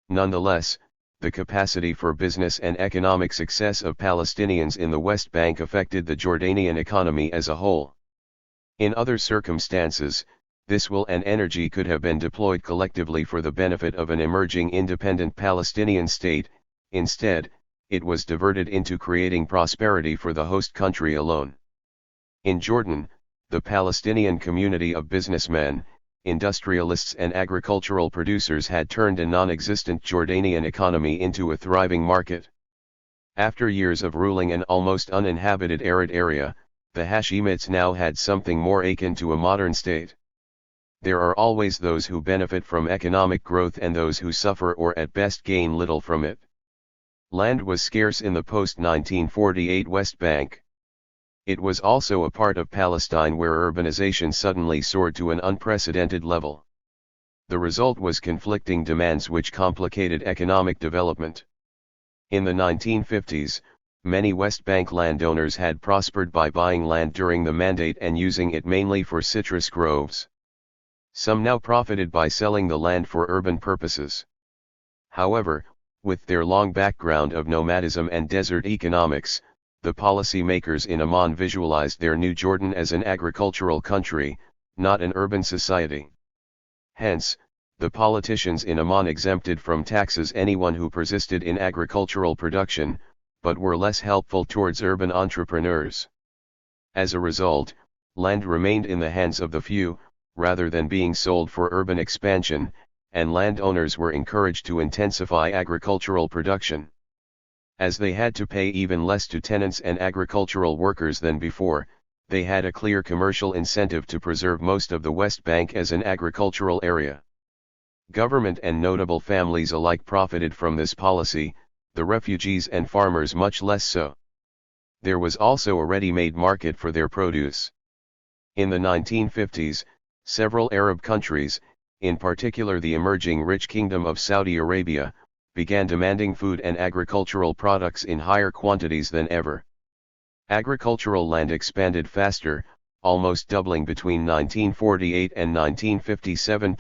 Nonetheless, the capacity for business and economic success of Palestinians in the West Bank affected the Jordanian economy as a whole. In other circumstances, this will and energy could have been deployed collectively for the benefit of an emerging independent Palestinian state. Instead, it was diverted into creating prosperity for the host country alone. In Jordan, the Palestinian community of businessmen, industrialists and agricultural producers had turned a non-existent Jordanian economy into a thriving market. After years of ruling an almost uninhabited arid area, the Hashemites now had something more akin to a modern state. There are always those who benefit from economic growth and those who suffer or at best gain little from it. Land was scarce in the post-1948 West Bank. It was also a part of Palestine where urbanization suddenly soared to an unprecedented level. The result was conflicting demands which complicated economic development. In the 1950s, many West Bank landowners had prospered by buying land during the Mandate and using it mainly for citrus groves. Some now profited by selling the land for urban purposes. However, with their long background of nomadism and desert economics, the policymakers in Amman visualized their new Jordan as an agricultural country, not an urban society. Hence, the politicians in Amman exempted from taxes anyone who persisted in agricultural production, but were less helpful towards urban entrepreneurs. As a result, land remained in the hands of the few, rather than being sold for urban expansion, and landowners were encouraged to intensify agricultural production. As they had to pay even less to tenants and agricultural workers than before, they had a clear commercial incentive to preserve most of the West Bank as an agricultural area. Government and notable families alike profited from this policy, the refugees and farmers much less so. There was also a ready-made market for their produce. In the 1950s, several Arab countries, in particular the emerging rich Kingdom of Saudi Arabia, began demanding food and agricultural products in higher quantities than ever. Agricultural land expanded faster, almost doubling between 1948 and 1957.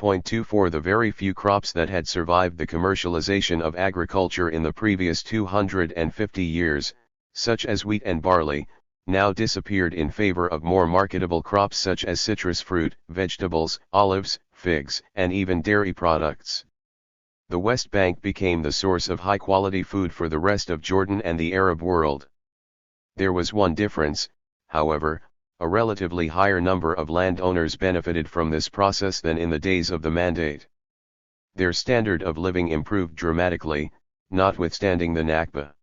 For the very few crops that had survived the commercialization of agriculture in the previous 250 years, such as wheat and barley, now disappeared in favor of more marketable crops such as citrus fruit, vegetables, olives, figs, and even dairy products. The West Bank became the source of high-quality food for the rest of Jordan and the Arab world. There was one difference, however: a relatively higher number of landowners benefited from this process than in the days of the Mandate. Their standard of living improved dramatically, notwithstanding the Nakba.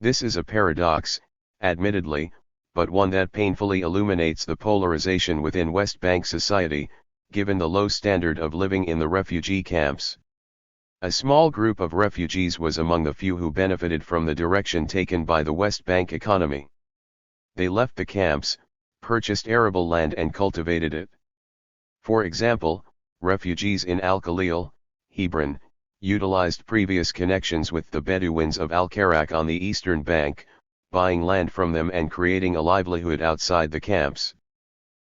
This is a paradox, admittedly, but one that painfully illuminates the polarization within West Bank society, given the low standard of living in the refugee camps. A small group of refugees was among the few who benefited from the direction taken by the West Bank economy. They left the camps, purchased arable land and cultivated it. For example, refugees in Al-Khalil, Hebron, utilized previous connections with the Bedouins of Al-Karak on the eastern bank, buying land from them and creating a livelihood outside the camps.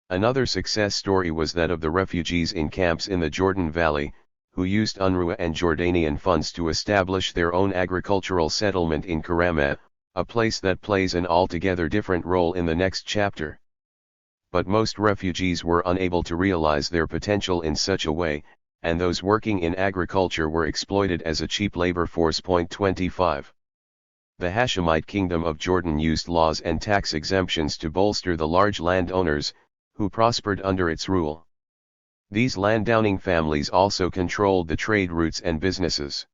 Another success story was that of the refugees in camps in the Jordan Valley, who used UNRWA and Jordanian funds to establish their own agricultural settlement in Karamah, a place that plays an altogether different role in the next chapter. But most refugees were unable to realize their potential in such a way, and those working in agriculture were exploited as a cheap labor force. 25. The Hashemite Kingdom of Jordan used laws and tax exemptions to bolster the large landowners, who prospered under its rule. These landowning families also controlled the trade routes and businesses.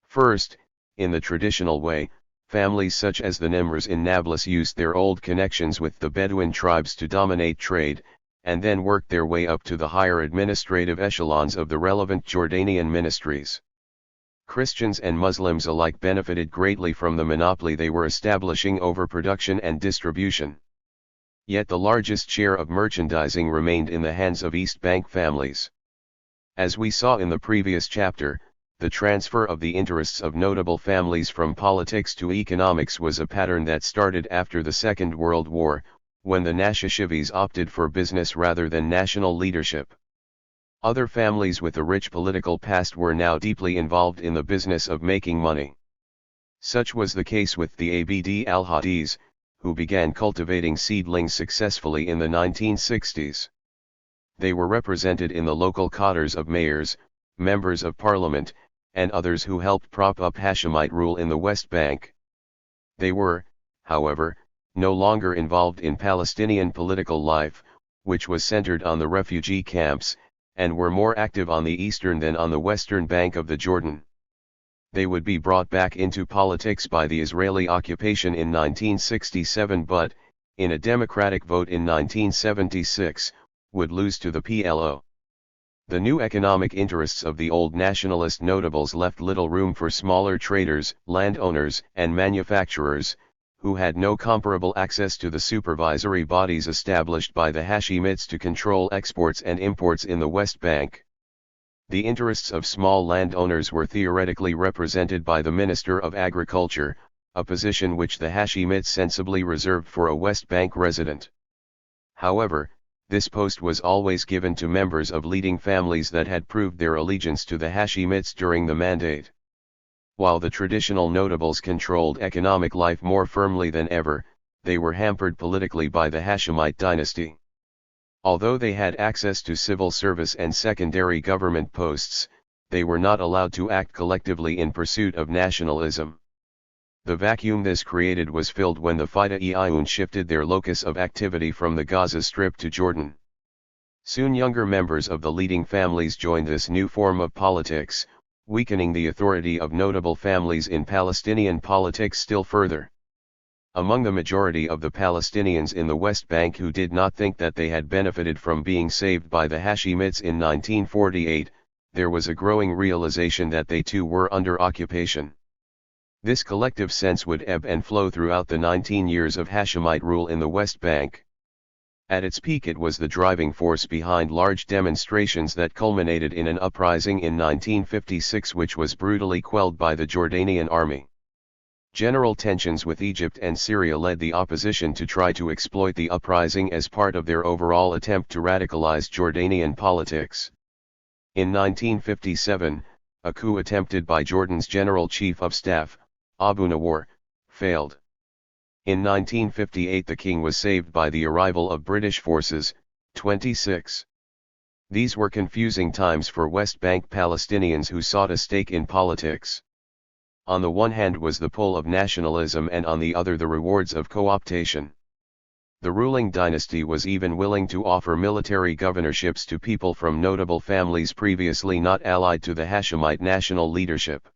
First, in the traditional way, families such as the Nimrs in Nablus used their old connections with the Bedouin tribes to dominate trade, and then worked their way up to the higher administrative echelons of the relevant Jordanian ministries. Christians and Muslims alike benefited greatly from the monopoly they were establishing over production and distribution. Yet the largest share of merchandising remained in the hands of East Bank families. As we saw in the previous chapter, the transfer of the interests of notable families from politics to economics was a pattern that started after the Second World War, when the Nashashivis opted for business rather than national leadership. Other families with a rich political past were now deeply involved in the business of making money. Such was the case with the Abd al-Hadis, who began cultivating seedlings successfully in the 1960s. They were represented in the local cadres of mayors, members of parliament, and others who helped prop up Hashemite rule in the West Bank. They were, however, no longer involved in Palestinian political life, which was centered on the refugee camps, and were more active on the eastern than on the western bank of the Jordan. They would be brought back into politics by the Israeli occupation in 1967 but, in a democratic vote in 1976, would lose to the PLO. The new economic interests of the old nationalist notables left little room for smaller traders, landowners, and manufacturers, who had no comparable access to the supervisory bodies established by the Hashemites to control exports and imports in the West Bank. The interests of small landowners were theoretically represented by the Minister of Agriculture, a position which the Hashemites sensibly reserved for a West Bank resident. However, this post was always given to members of leading families that had proved their allegiance to the Hashemites during the Mandate. While the traditional notables controlled economic life more firmly than ever, they were hampered politically by the Hashemite dynasty. Although they had access to civil service and secondary government posts, they were not allowed to act collectively in pursuit of nationalism. The vacuum this created was filled when the Fida-e-Ayun shifted their locus of activity from the Gaza Strip to Jordan. Soon younger members of the leading families joined this new form of politics, weakening the authority of notable families in Palestinian politics still further. Among the majority of the Palestinians in the West Bank who did not think that they had benefited from being saved by the Hashemites in 1948, there was a growing realization that they too were under occupation. This collective sense would ebb and flow throughout the 19 years of Hashemite rule in the West Bank. At its peak it was the driving force behind large demonstrations that culminated in an uprising in 1956 which was brutally quelled by the Jordanian army. General tensions with Egypt and Syria led the opposition to try to exploit the uprising as part of their overall attempt to radicalize Jordanian politics. In 1957, a coup attempted by Jordan's General Chief of Staff, Abu Nawar, failed. In 1958 the king was saved by the arrival of British forces, 26. These were confusing times for West Bank Palestinians who sought a stake in politics. On the one hand was the pull of nationalism and on the other the rewards of co-optation. The ruling dynasty was even willing to offer military governorships to people from notable families previously not allied to the Hashemite national leadership.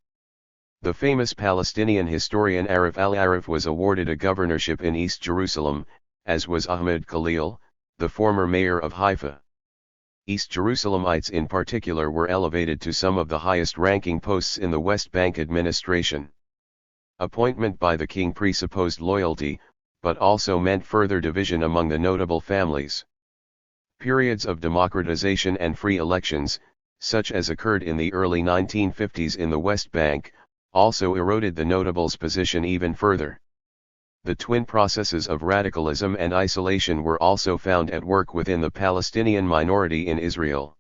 The famous Palestinian historian Arif al-Arif was awarded a governorship in East Jerusalem, as was Ahmed Khalil, the former mayor of Haifa. East Jerusalemites in particular were elevated to some of the highest-ranking posts in the West Bank administration. Appointment by the king presupposed loyalty, but also meant further division among the notable families. Periods of democratization and free elections, such as occurred in the early 1950s in the West Bank, also eroded the notables' position even further. The twin processes of radicalism and isolation were also found at work within the Palestinian minority in Israel.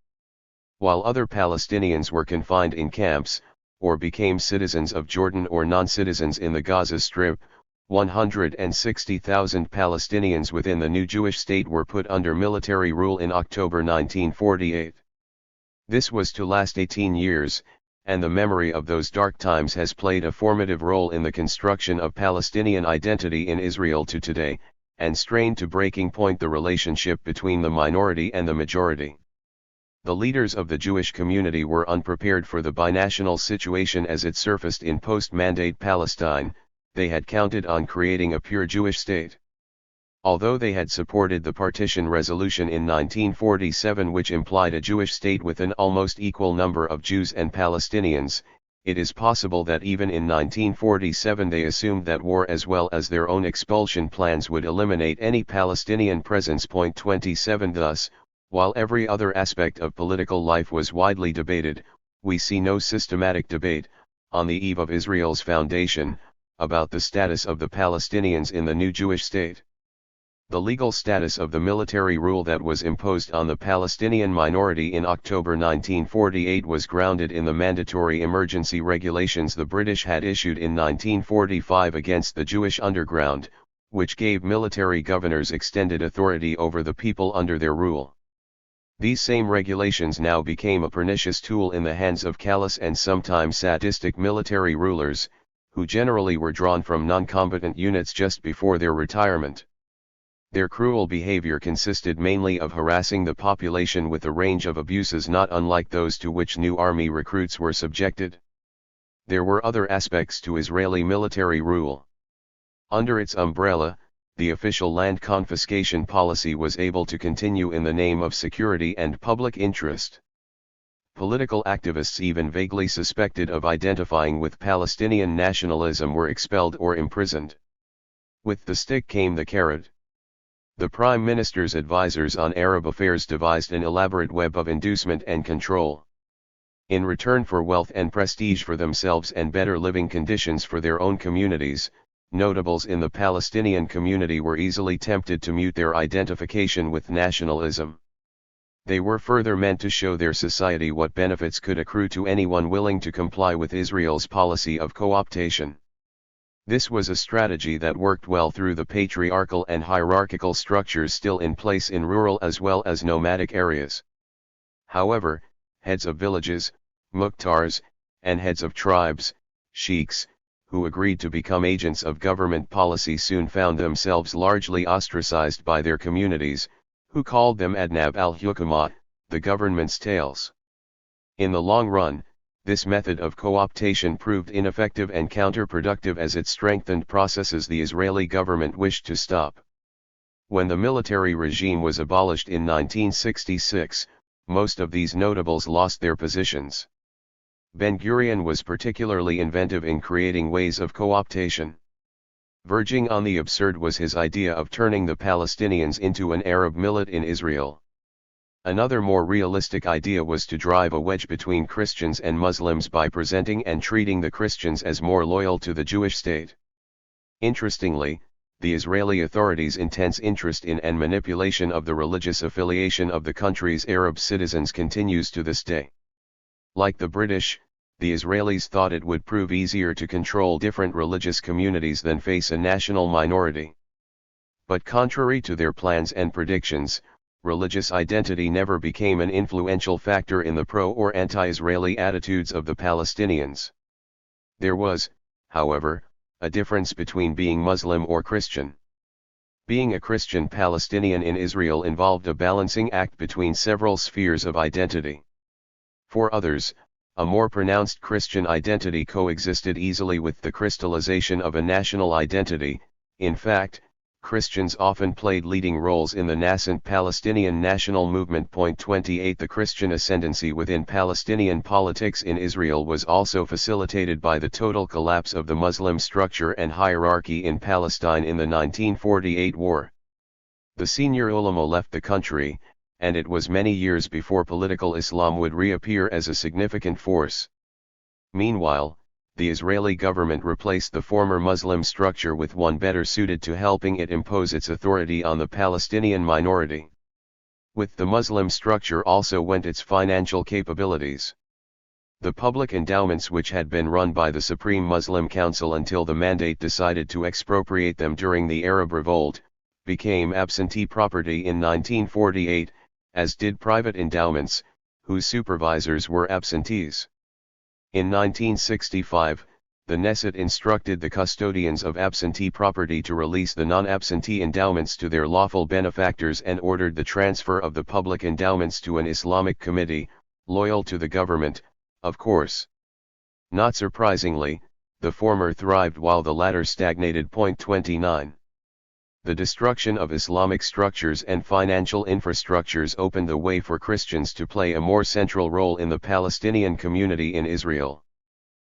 While other Palestinians were confined in camps, or became citizens of Jordan or non-citizens in the Gaza Strip, 160,000 Palestinians within the new Jewish state were put under military rule in October 1948. This was to last 18 years, and the memory of those dark times has played a formative role in the construction of Palestinian identity in Israel to today, and strained to breaking point the relationship between the minority and the majority. The leaders of the Jewish community were unprepared for the binational situation as it surfaced in post-Mandate Palestine. They had counted on creating a pure Jewish state. Although they had supported the partition resolution in 1947, which implied a Jewish state with an almost equal number of Jews and Palestinians, it is possible that even in 1947 they assumed that war as well as their own expulsion plans would eliminate any Palestinian presence. 27 Thus, while every other aspect of political life was widely debated, we see no systematic debate, on the eve of Israel's foundation, about the status of the Palestinians in the new Jewish state. The legal status of the military rule that was imposed on the Palestinian minority in October 1948 was grounded in the mandatory emergency regulations the British had issued in 1945 against the Jewish underground, which gave military governors extended authority over the people under their rule. These same regulations now became a pernicious tool in the hands of callous and sometimes sadistic military rulers, who generally were drawn from non-combatant units just before their retirement. Their cruel behavior consisted mainly of harassing the population with a range of abuses not unlike those to which new army recruits were subjected. There were other aspects to Israeli military rule. Under its umbrella, the official land confiscation policy was able to continue in the name of security and public interest. Political activists even vaguely suspected of identifying with Palestinian nationalism were expelled or imprisoned. With the stick came the carrot. The Prime Minister's advisors on Arab affairs devised an elaborate web of inducement and control. In return for wealth and prestige for themselves and better living conditions for their own communities, notables in the Palestinian community were easily tempted to mute their identification with nationalism. They were further meant to show their society what benefits could accrue to anyone willing to comply with Israel's policy of co-optation. This was a strategy that worked well through the patriarchal and hierarchical structures still in place in rural as well as nomadic areas. However, heads of villages, mukhtars, and heads of tribes, sheikhs, who agreed to become agents of government policy soon found themselves largely ostracized by their communities, who called them Adnab al-Hukama, the government's tails. In the long run, this method of co-optation proved ineffective and counterproductive as it strengthened processes the Israeli government wished to stop. When the military regime was abolished in 1966, most of these notables lost their positions. Ben-Gurion was particularly inventive in creating ways of co-optation. Verging on the absurd was his idea of turning the Palestinians into an Arab millet in Israel. Another more realistic idea was to drive a wedge between Christians and Muslims by presenting and treating the Christians as more loyal to the Jewish state. Interestingly, the Israeli authorities' intense interest in and manipulation of the religious affiliation of the country's Arab citizens continues to this day. Like the British, the Israelis thought it would prove easier to control different religious communities than face a national minority. But contrary to their plans and predictions, religious identity never became an influential factor in the pro- or anti-Israeli attitudes of the Palestinians. There was, however, a difference between being Muslim or Christian. Being a Christian Palestinian in Israel involved a balancing act between several spheres of identity. For others, a more pronounced Christian identity coexisted easily with the crystallization of a national identity. In fact, Christians often played leading roles in the nascent Palestinian national movement. 28 The Christian ascendancy within Palestinian politics in Israel was also facilitated by the total collapse of the Muslim structure and hierarchy in Palestine in the 1948 war. The senior ulama left the country, and it was many years before political Islam would reappear as a significant force. Meanwhile, the Israeli government replaced the former Muslim structure with one better suited to helping it impose its authority on the Palestinian minority. With the Muslim structure also went its financial capabilities. The public endowments, which had been run by the Supreme Muslim Council until the Mandate decided to expropriate them during the Arab Revolt, became absentee property in 1948, as did private endowments, whose supervisors were absentees. In 1965, the Knesset instructed the custodians of absentee property to release the non-absentee endowments to their lawful benefactors and ordered the transfer of the public endowments to an Islamic committee, loyal to the government, of course. Not surprisingly, the former thrived while the latter stagnated. 29. The destruction of Islamic structures and financial infrastructures opened the way for Christians to play a more central role in the Palestinian community in Israel.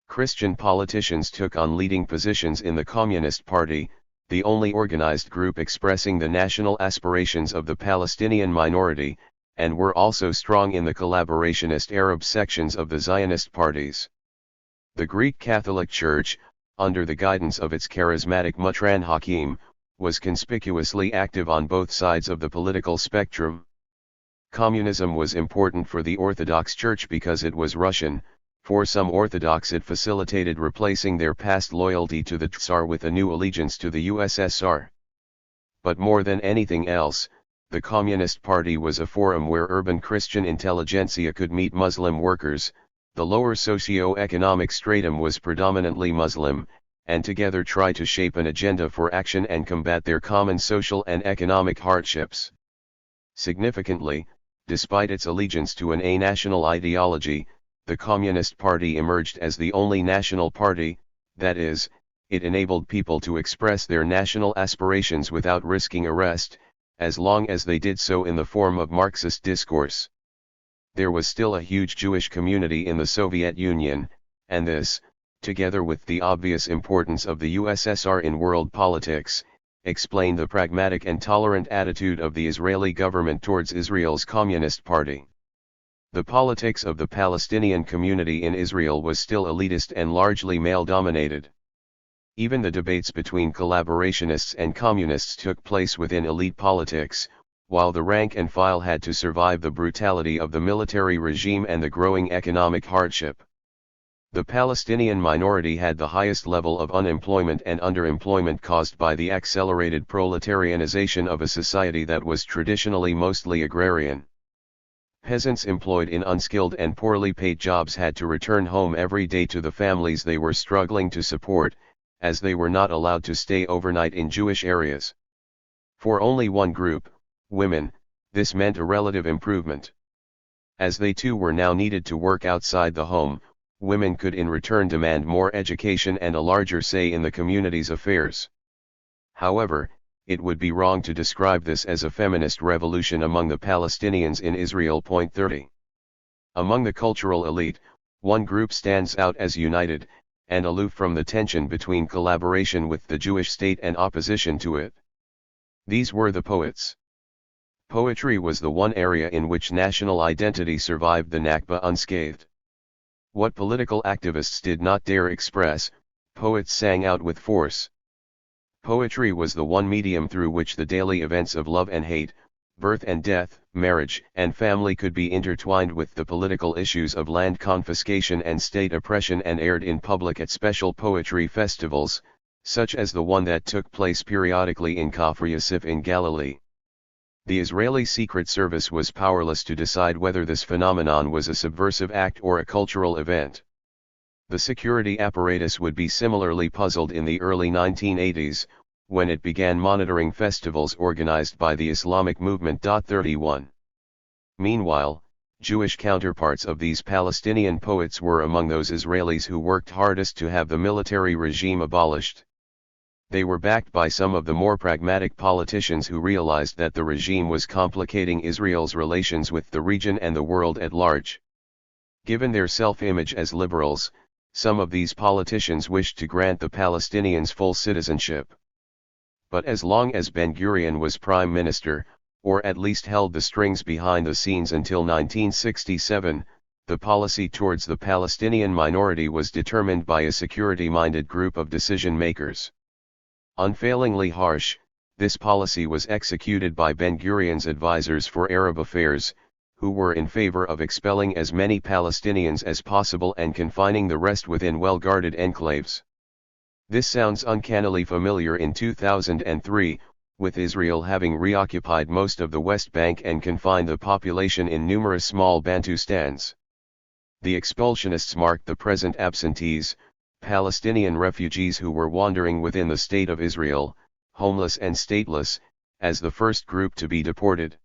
Christian politicians took on leading positions in the Communist Party, the only organized group expressing the national aspirations of the Palestinian minority, and were also strong in the collaborationist Arab sections of the Zionist parties. The Greek Catholic Church, under the guidance of its charismatic Mutran Hakim, was conspicuously active on both sides of the political spectrum. Communism was important for the Orthodox Church because it was Russian. For some Orthodox it facilitated replacing their past loyalty to the Tsar with a new allegiance to the USSR. But more than anything else, the Communist Party was a forum where urban Christian intelligentsia could meet Muslim workers. The lower socio-economic stratum was predominantly Muslim, and together try to shape an agenda for action and combat their common social and economic hardships. Significantly, despite its allegiance to an a-national ideology, the Communist Party emerged as the only national party, that is, it enabled people to express their national aspirations without risking arrest, as long as they did so in the form of Marxist discourse. There was still a huge Jewish community in the Soviet Union, and this, together with the obvious importance of the USSR in world politics, explained the pragmatic and tolerant attitude of the Israeli government towards Israel's Communist Party. The politics of the Palestinian community in Israel was still elitist and largely male-dominated. Even the debates between collaborationists and communists took place within elite politics, while the rank and file had to survive the brutality of the military regime and the growing economic hardship. The Palestinian minority had the highest level of unemployment and underemployment caused by the accelerated proletarianization of a society that was traditionally mostly agrarian. Peasants employed in unskilled and poorly paid jobs had to return home every day to the families they were struggling to support, as they were not allowed to stay overnight in Jewish areas. For only one group, women, this meant a relative improvement. As they too were now needed to work outside the home, women could in return demand more education and a larger say in the community's affairs. However, it would be wrong to describe this as a feminist revolution among the Palestinians in Israel. 30. Among the cultural elite, one group stands out as united, and aloof from the tension between collaboration with the Jewish state and opposition to it. These were the poets. Poetry was the one area in which national identity survived the Nakba unscathed. What political activists did not dare express, poets sang out with force. Poetry was the one medium through which the daily events of love and hate, birth and death, marriage and family could be intertwined with the political issues of land confiscation and state oppression and aired in public at special poetry festivals, such as the one that took place periodically in Kafr Yusuf in Galilee. The Israeli Secret Service was powerless to decide whether this phenomenon was a subversive act or a cultural event. The security apparatus would be similarly puzzled in the early 1980s, when it began monitoring festivals organized by the Islamic movement. 31. Meanwhile, Jewish counterparts of these Palestinian poets were among those Israelis who worked hardest to have the military regime abolished. They were backed by some of the more pragmatic politicians who realized that the regime was complicating Israel's relations with the region and the world at large. Given their self-image as liberals, some of these politicians wished to grant the Palestinians full citizenship. But as long as Ben-Gurion was prime minister, or at least held the strings behind the scenes until 1967, the policy towards the Palestinian minority was determined by a security-minded group of decision-makers. Unfailingly harsh, this policy was executed by Ben-Gurion's advisors for Arab affairs, who were in favor of expelling as many Palestinians as possible and confining the rest within well-guarded enclaves. This sounds uncannily familiar in 2003, with Israel having reoccupied most of the West Bank and confined the population in numerous small Bantustans. The expulsionists marked the present absentees, Palestinian refugees who were wandering within the State of Israel, homeless and stateless, as the first group to be deported.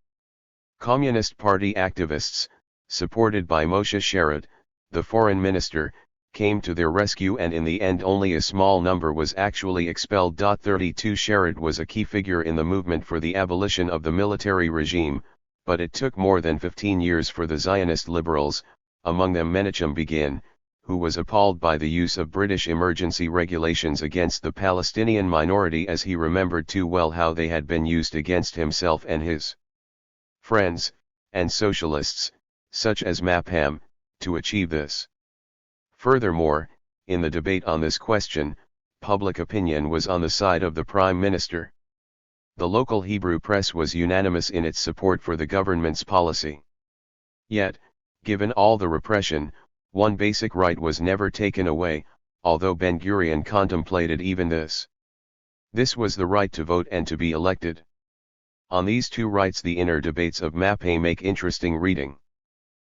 Communist Party activists, supported by Moshe Sharad, the foreign minister, came to their rescue, and in the end only a small number was actually expelled. 32 Sharad was a key figure in the movement for the abolition of the military regime, but it took more than 15 years for the Zionist liberals, among them Menachem Begin, who was appalled by the use of British emergency regulations against the Palestinian minority, as he remembered too well how they had been used against himself and his friends, and socialists, such as Mapham, to achieve this. Furthermore, in the debate on this question, public opinion was on the side of the Prime Minister. The local Hebrew press was unanimous in its support for the government's policy. Yet, given all the repression, one basic right was never taken away, although Ben-Gurion contemplated even this. This was the right to vote and to be elected. On these two rights the inner debates of Mappe make interesting reading.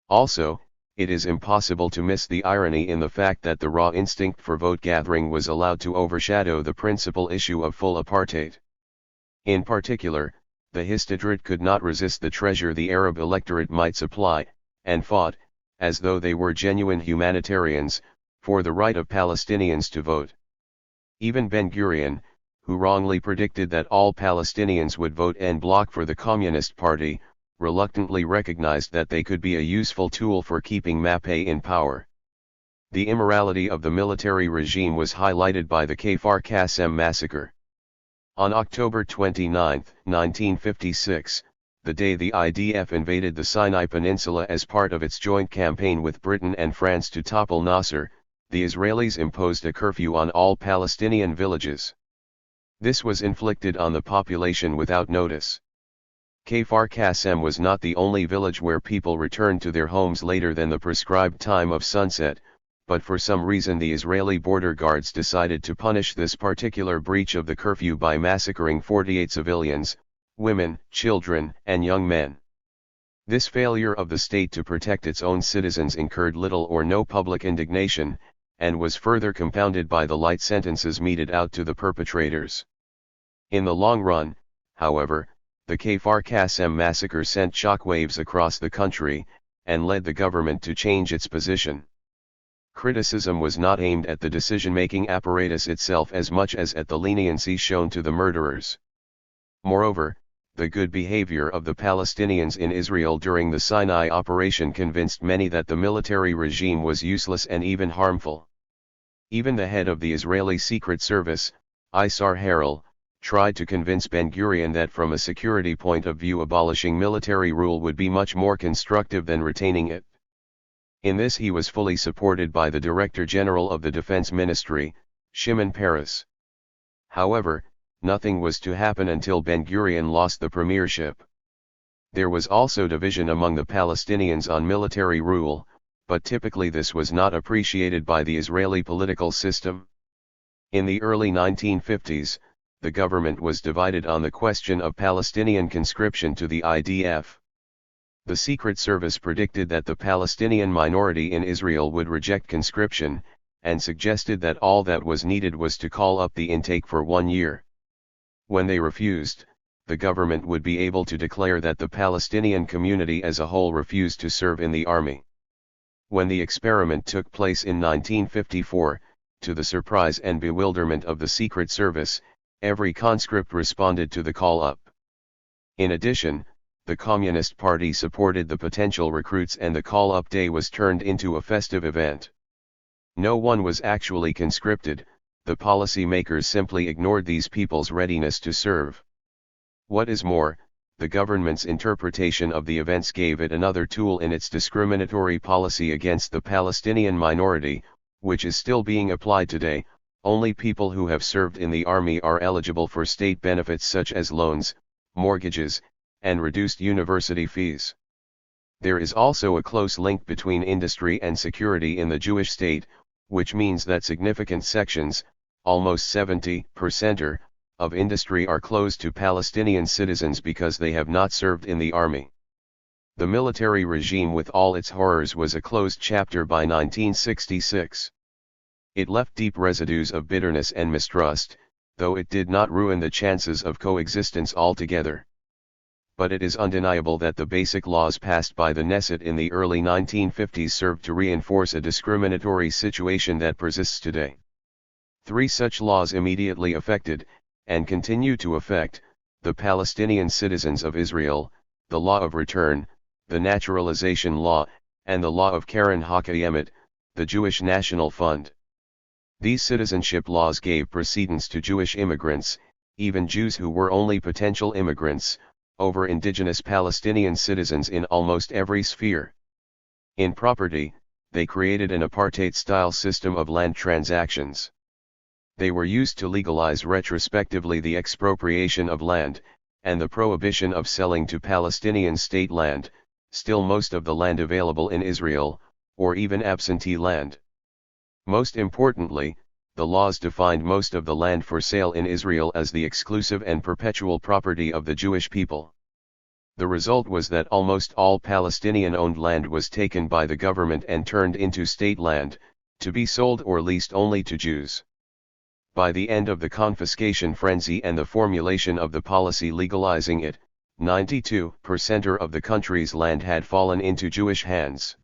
Also, it is impossible to miss the irony in the fact that the raw instinct for vote-gathering was allowed to overshadow the principal issue of full apartheid. In particular, the Histadrut could not resist the treasure the Arab electorate might supply, and fought, as though they were genuine humanitarians, for the right of Palestinians to vote. Even Ben-Gurion, who wrongly predicted that all Palestinians would vote en bloc for the Communist Party, reluctantly recognized that they could be a useful tool for keeping Mappe in power. The immorality of the military regime was highlighted by the Kfar Qassem massacre. On October 29, 1956, the day the IDF invaded the Sinai Peninsula as part of its joint campaign with Britain and France to topple Nasser, the Israelis imposed a curfew on all Palestinian villages. This was inflicted on the population without notice. Kfar Qassem was not the only village where people returned to their homes later than the prescribed time of sunset, but for some reason the Israeli border guards decided to punish this particular breach of the curfew by massacring 48 civilians, women, children, and young men. This failure of the state to protect its own citizens incurred little or no public indignation, and was further compounded by the light sentences meted out to the perpetrators. In the long run, however, the Kfar Qassem massacre sent shockwaves across the country, and led the government to change its position. Criticism was not aimed at the decision-making apparatus itself as much as at the leniency shown to the murderers. Moreover, the good behavior of the Palestinians in Israel during the Sinai operation convinced many that the military regime was useless and even harmful. Even the head of the Israeli Secret Service, Isar Harel, tried to convince Ben-Gurion that from a security point of view abolishing military rule would be much more constructive than retaining it. In this he was fully supported by the Director General of the Defense Ministry, Shimon Peres. However, nothing was to happen until Ben-Gurion lost the premiership. There was also division among the Palestinians on military rule, but typically this was not appreciated by the Israeli political system. In the early 1950s, the government was divided on the question of Palestinian conscription to the IDF. The Secret Service predicted that the Palestinian minority in Israel would reject conscription, and suggested that all that was needed was to call up the intake for 1 year. When they refused, the government would be able to declare that the Palestinian community as a whole refused to serve in the army. When the experiment took place in 1954, to the surprise and bewilderment of the Secret Service, every conscript responded to the call-up. In addition, the Communist Party supported the potential recruits and the call-up day was turned into a festive event. No one was actually conscripted, the policy makers simply ignored these people's readiness to serve. What is more, the government's interpretation of the events gave it another tool in its discriminatory policy against the Palestinian minority, which is still being applied today. Only people who have served in the army are eligible for state benefits such as loans, mortgages, and reduced university fees. There is also a close link between industry and security in the Jewish state, which means that significant sections, almost 70%, of industry are closed to Palestinian citizens because they have not served in the army. The military regime with all its horrors was a closed chapter by 1966. It left deep residues of bitterness and mistrust, though it did not ruin the chances of coexistence altogether. But it is undeniable that the basic laws passed by the Knesset in the early 1950s served to reinforce a discriminatory situation that persists today. 3 such laws immediately affected, and continue to affect, the Palestinian citizens of Israel: the Law of Return, the Naturalization Law, and the Law of Keren HaKayemet, the Jewish National Fund. These citizenship laws gave precedence to Jewish immigrants, even Jews who were only potential immigrants, over indigenous Palestinian citizens in almost every sphere. In property, they created an apartheid-style system of land transactions. They were used to legalize retrospectively the expropriation of land, and the prohibition of selling to Palestinian state land, still most of the land available in Israel, or even absentee land. Most importantly, the laws defined most of the land for sale in Israel as the exclusive and perpetual property of the Jewish people. The result was that almost all Palestinian-owned land was taken by the government and turned into state land, to be sold or leased only to Jews. By the end of the confiscation frenzy and the formulation of the policy legalizing it, 92% of the country's land had fallen into Jewish hands.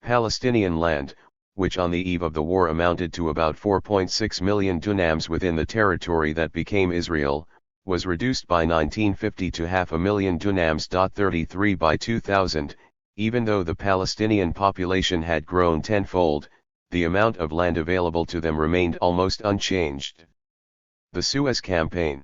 Palestinian land, which on the eve of the war amounted to about 4.6 million dunams within the territory that became Israel, was reduced by 1950 to 500,000 dunams. 33 by 2000, even though the Palestinian population had grown tenfold, the amount of land available to them remained almost unchanged. The Suez Campaign.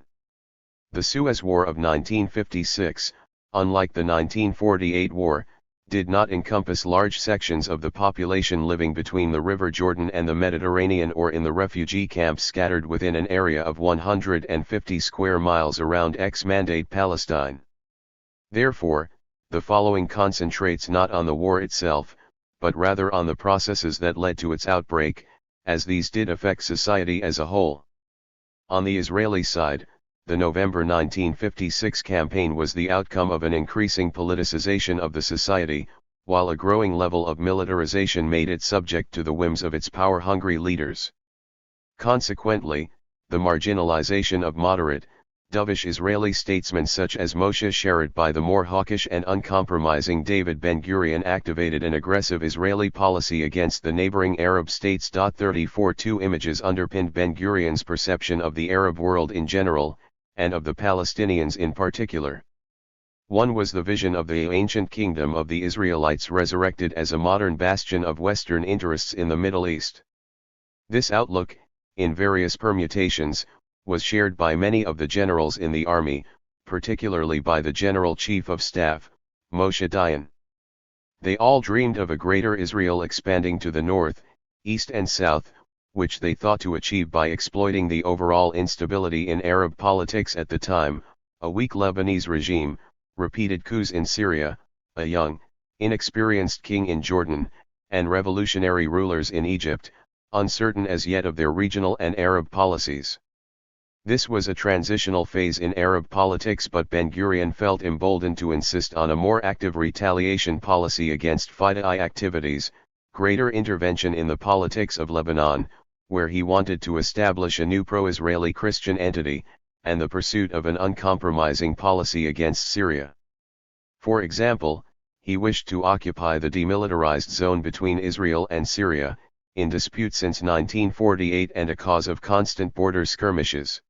The Suez War of 1956, unlike the 1948 war, did not encompass large sections of the population living between the River Jordan and the Mediterranean or in the refugee camps scattered within an area of 150 square miles around ex-Mandate Palestine. Therefore, the following concentrates not on the war itself, but rather on the processes that led to its outbreak, as these did affect society as a whole. On the Israeli side, the November 1956 campaign was the outcome of an increasing politicization of the society, while a growing level of militarization made it subject to the whims of its power-hungry leaders. Consequently, the marginalization of moderate, dovish Israeli statesmen such as Moshe Sharett by the more hawkish and uncompromising David Ben-Gurion activated an aggressive Israeli policy against the neighboring Arab states. 34 Two images underpinned Ben-Gurion's perception of the Arab world in general, and of the Palestinians in particular. One was the vision of the ancient kingdom of the Israelites resurrected as a modern bastion of Western interests in the Middle East. This outlook, in various permutations, was shared by many of the generals in the army, particularly by the General Chief of Staff, Moshe Dayan. They all dreamed of a greater Israel expanding to the north, east and south, which they thought to achieve by exploiting the overall instability in Arab politics at the time, a weak Lebanese regime, repeated coups in Syria, a young, inexperienced king in Jordan, and revolutionary rulers in Egypt, uncertain as yet of their regional and Arab policies. This was a transitional phase in Arab politics, but Ben-Gurion felt emboldened to insist on a more active retaliation policy against Fidai activities, greater intervention in the politics of Lebanon, where he wanted to establish a new pro-Israeli Christian entity, and the pursuit of an uncompromising policy against Syria. For example, he wished to occupy the demilitarized zone between Israel and Syria, in dispute since 1948 and a cause of constant border skirmishes.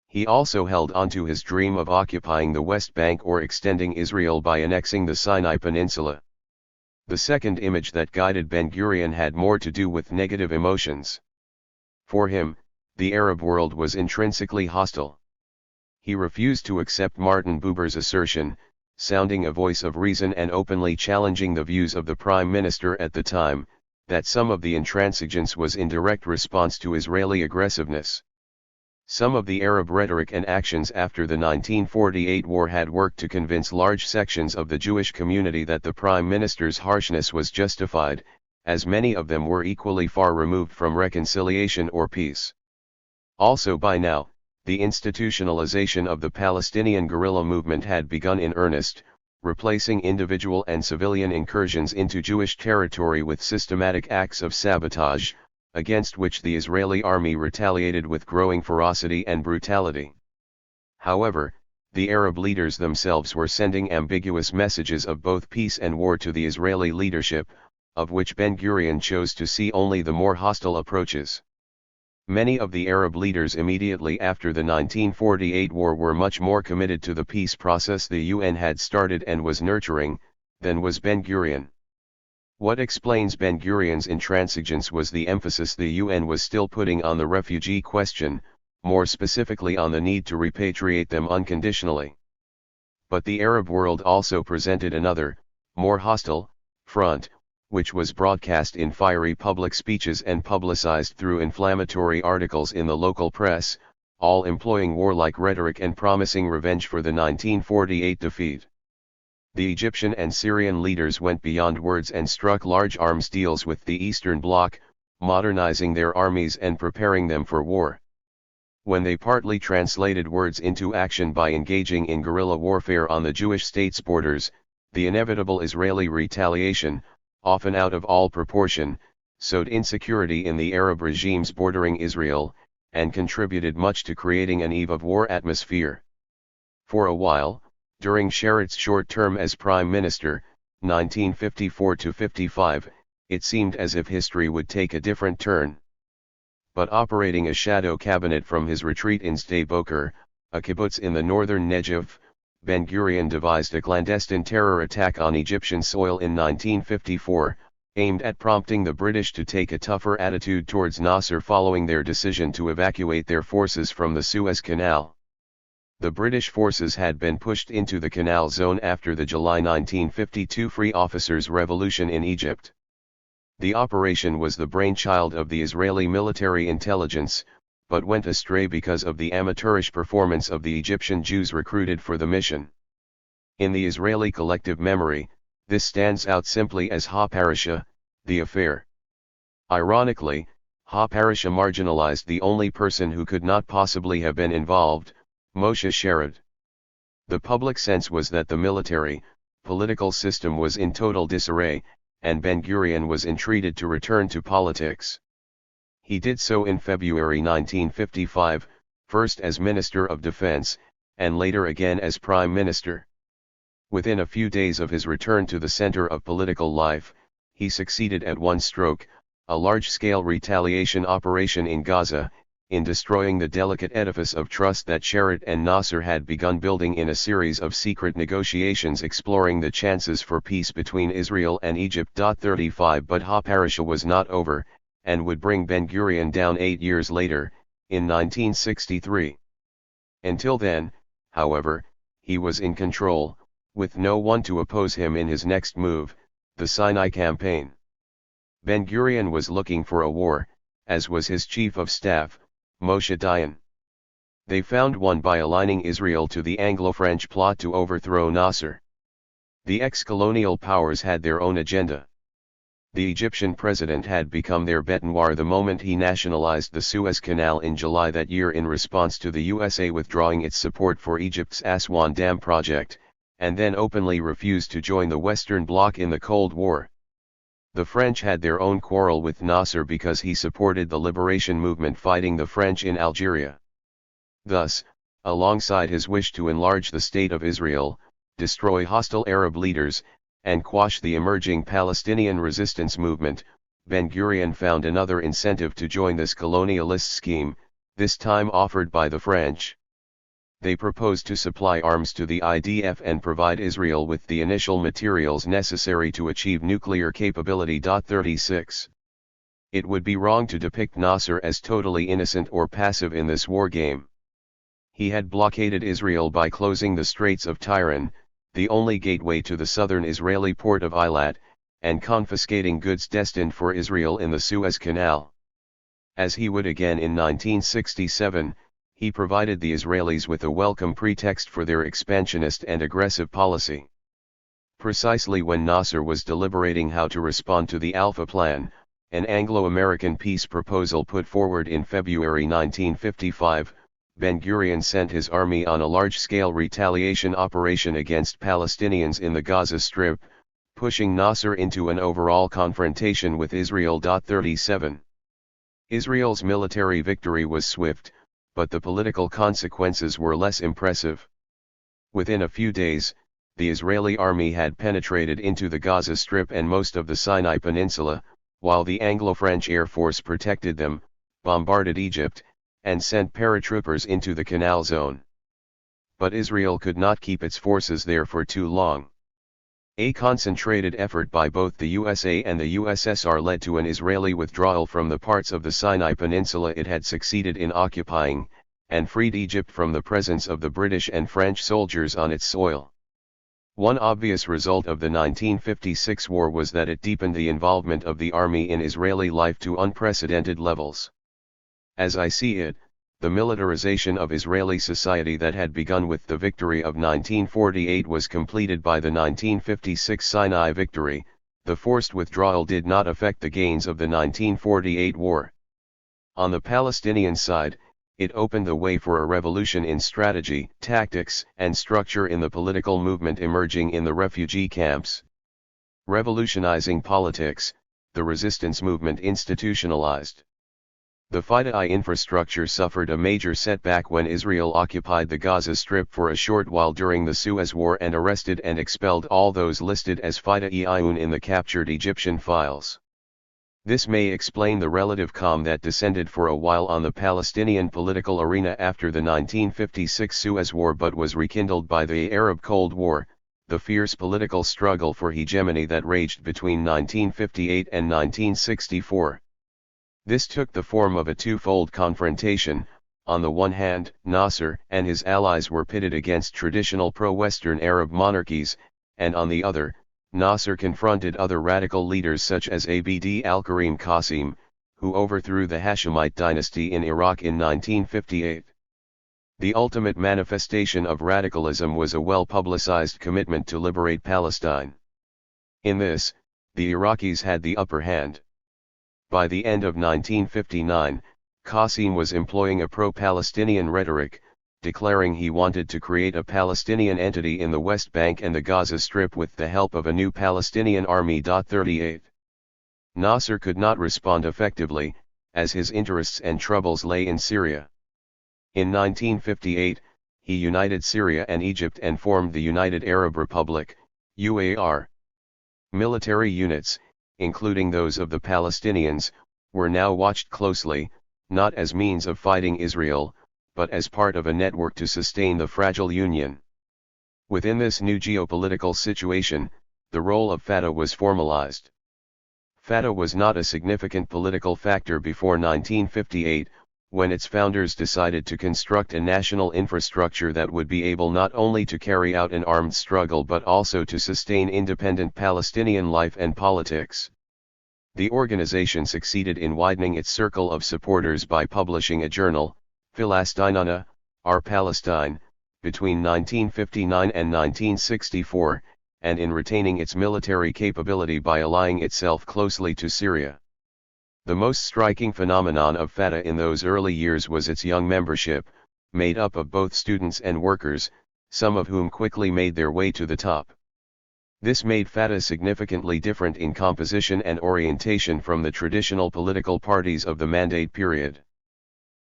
He also held on to his dream of occupying the West Bank or extending Israel by annexing the Sinai Peninsula. The second image that guided Ben-Gurion had more to do with negative emotions. For him, the Arab world was intrinsically hostile. He refused to accept Martin Buber's assertion, sounding a voice of reason and openly challenging the views of the Prime Minister at the time, that some of the intransigence was in direct response to Israeli aggressiveness. Some of the Arab rhetoric and actions after the 1948 war had worked to convince large sections of the Jewish community that the Prime Minister's harshness was justified, as many of them were equally far removed from reconciliation or peace. Also by now, the institutionalization of the Palestinian guerrilla movement had begun in earnest, replacing individual and civilian incursions into Jewish territory with systematic acts of sabotage, against which the Israeli army retaliated with growing ferocity and brutality. However, the Arab leaders themselves were sending ambiguous messages of both peace and war to the Israeli leadership, of which Ben-Gurion chose to see only the more hostile approaches. Many of the Arab leaders immediately after the 1948 war were much more committed to the peace process the UN had started and was nurturing, than was Ben-Gurion. What explains Ben-Gurion's intransigence was the emphasis the UN was still putting on the refugee question, more specifically on the need to repatriate them unconditionally. But the Arab world also presented another, more hostile, front, which was broadcast in fiery public speeches and publicized through inflammatory articles in the local press, all employing warlike rhetoric and promising revenge for the 1948 defeat. The Egyptian and Syrian leaders went beyond words and struck large arms deals with the Eastern Bloc, modernizing their armies and preparing them for war. When they partly translated words into action by engaging in guerrilla warfare on the Jewish state's borders, the inevitable Israeli retaliation, often out of all proportion, sowed insecurity in the Arab regimes bordering Israel, and contributed much to creating an eve of war atmosphere. For a while, during Sharit's short term as Prime Minister, 1954–55, it seemed as if history would take a different turn. But operating a shadow cabinet from his retreat in Sde Boker, a kibbutz in the northern Negev, Ben-Gurion devised a clandestine terror attack on Egyptian soil in 1954, aimed at prompting the British to take a tougher attitude towards Nasser following their decision to evacuate their forces from the Suez Canal. The British forces had been pushed into the Canal Zone after the July 1952 Free Officers' Revolution in Egypt. The operation was the brainchild of the Israeli military intelligence, but went astray because of the amateurish performance of the Egyptian Jews recruited for the mission. In the Israeli collective memory, this stands out simply as Ha-Parasha, the affair. Ironically, Ha-Parasha marginalized the only person who could not possibly have been involved, Moshe Sharad. The public sense was that the military, political system was in total disarray, and Ben-Gurion was entreated to return to politics. He did so in February 1955, first as Minister of Defense, and later again as Prime Minister. Within a few days of his return to the center of political life, he succeeded at one stroke, a large-scale retaliation operation in Gaza, in destroying the delicate edifice of trust that Sharit and Nasser had begun building in a series of secret negotiations exploring the chances for peace between Israel and Egypt. 35 But Ha-Parasha was not over, and would bring Ben-Gurion down 8 years later, in 1963. Until then, however, he was in control, with no one to oppose him in his next move, the Sinai Campaign. Ben-Gurion was looking for a war, as was his chief of staff, Moshe Dayan. They found one by aligning Israel to the Anglo-French plot to overthrow Nasser. The ex-colonial powers had their own agenda. The Egyptian president had become their bête noire the moment he nationalized the Suez Canal in July that year in response to the USA withdrawing its support for Egypt's Aswan Dam project, and then openly refused to join the Western Bloc in the Cold War. The French had their own quarrel with Nasser because he supported the liberation movement fighting the French in Algeria. Thus, alongside his wish to enlarge the State of Israel, destroy hostile Arab leaders, and quash the emerging Palestinian resistance movement, Ben-Gurion found another incentive to join this colonialist scheme, this time offered by the French. They proposed to supply arms to the IDF and provide Israel with the initial materials necessary to achieve nuclear capability. 36. It would be wrong to depict Nasser as totally innocent or passive in this war game. He had blockaded Israel by closing the Straits of Tiran, the only gateway to the southern Israeli port of Eilat, and confiscating goods destined for Israel in the Suez Canal. As he would again in 1967, he provided the Israelis with a welcome pretext for their expansionist and aggressive policy. Precisely when Nasser was deliberating how to respond to the Alpha Plan, an Anglo-American peace proposal put forward in February 1955, Ben-Gurion sent his army on a large-scale retaliation operation against Palestinians in the Gaza Strip, pushing Nasser into an overall confrontation with Israel. 37. Israel's military victory was swift, but the political consequences were less impressive. Within a few days, the Israeli army had penetrated into the Gaza Strip and most of the Sinai Peninsula, while the Anglo-French Air Force protected them, bombarded Egypt, and sent paratroopers into the Canal Zone. But Israel could not keep its forces there for too long. A concentrated effort by both the USA and the USSR led to an Israeli withdrawal from the parts of the Sinai Peninsula it had succeeded in occupying, and freed Egypt from the presence of the British and French soldiers on its soil. One obvious result of the 1956 war was that it deepened the involvement of the army in Israeli life to unprecedented levels. As I see it, the militarization of Israeli society that had begun with the victory of 1948 was completed by the 1956 Sinai victory. The forced withdrawal did not affect the gains of the 1948 war. On the Palestinian side, it opened the way for a revolution in strategy, tactics, and structure in the political movement emerging in the refugee camps. Revolutionizing politics, the resistance movement institutionalized. The FIDA infrastructure suffered a major setback when Israel occupied the Gaza Strip for a short while during the Suez War and arrested and expelled all those listed as FIDA-IUN in the captured Egyptian files. This may explain the relative calm that descended for a while on the Palestinian political arena after the 1956 Suez War but was rekindled by the Arab Cold War, the fierce political struggle for hegemony that raged between 1958 and 1964. This took the form of a twofold confrontation. On the one hand, Nasser and his allies were pitted against traditional pro-Western Arab monarchies, and on the other, Nasser confronted other radical leaders such as Abd al-Karim Qasim, who overthrew the Hashemite dynasty in Iraq in 1958. The ultimate manifestation of radicalism was a well-publicized commitment to liberate Palestine. In this, the Iraqis had the upper hand. By the end of 1959, Qasim was employing a pro-Palestinian rhetoric, declaring he wanted to create a Palestinian entity in the West Bank and the Gaza Strip with the help of a new Palestinian army. 38. Nasser could not respond effectively, as his interests and troubles lay in Syria. In 1958, he united Syria and Egypt and formed the United Arab Republic, UAR. Military units, including those of the Palestinians, were now watched closely, not as means of fighting Israel, but as part of a network to sustain the fragile union. Within this new geopolitical situation, the role of Fatah was formalized. Fatah was not a significant political factor before 1958, when its founders decided to construct a national infrastructure that would be able not only to carry out an armed struggle but also to sustain independent Palestinian life and politics. The organization succeeded in widening its circle of supporters by publishing a journal, Filastinana, Our Palestine, between 1959 and 1964, and in retaining its military capability by allying itself closely to Syria. The most striking phenomenon of Fatah in those early years was its young membership, made up of both students and workers, some of whom quickly made their way to the top. This made Fatah significantly different in composition and orientation from the traditional political parties of the Mandate period.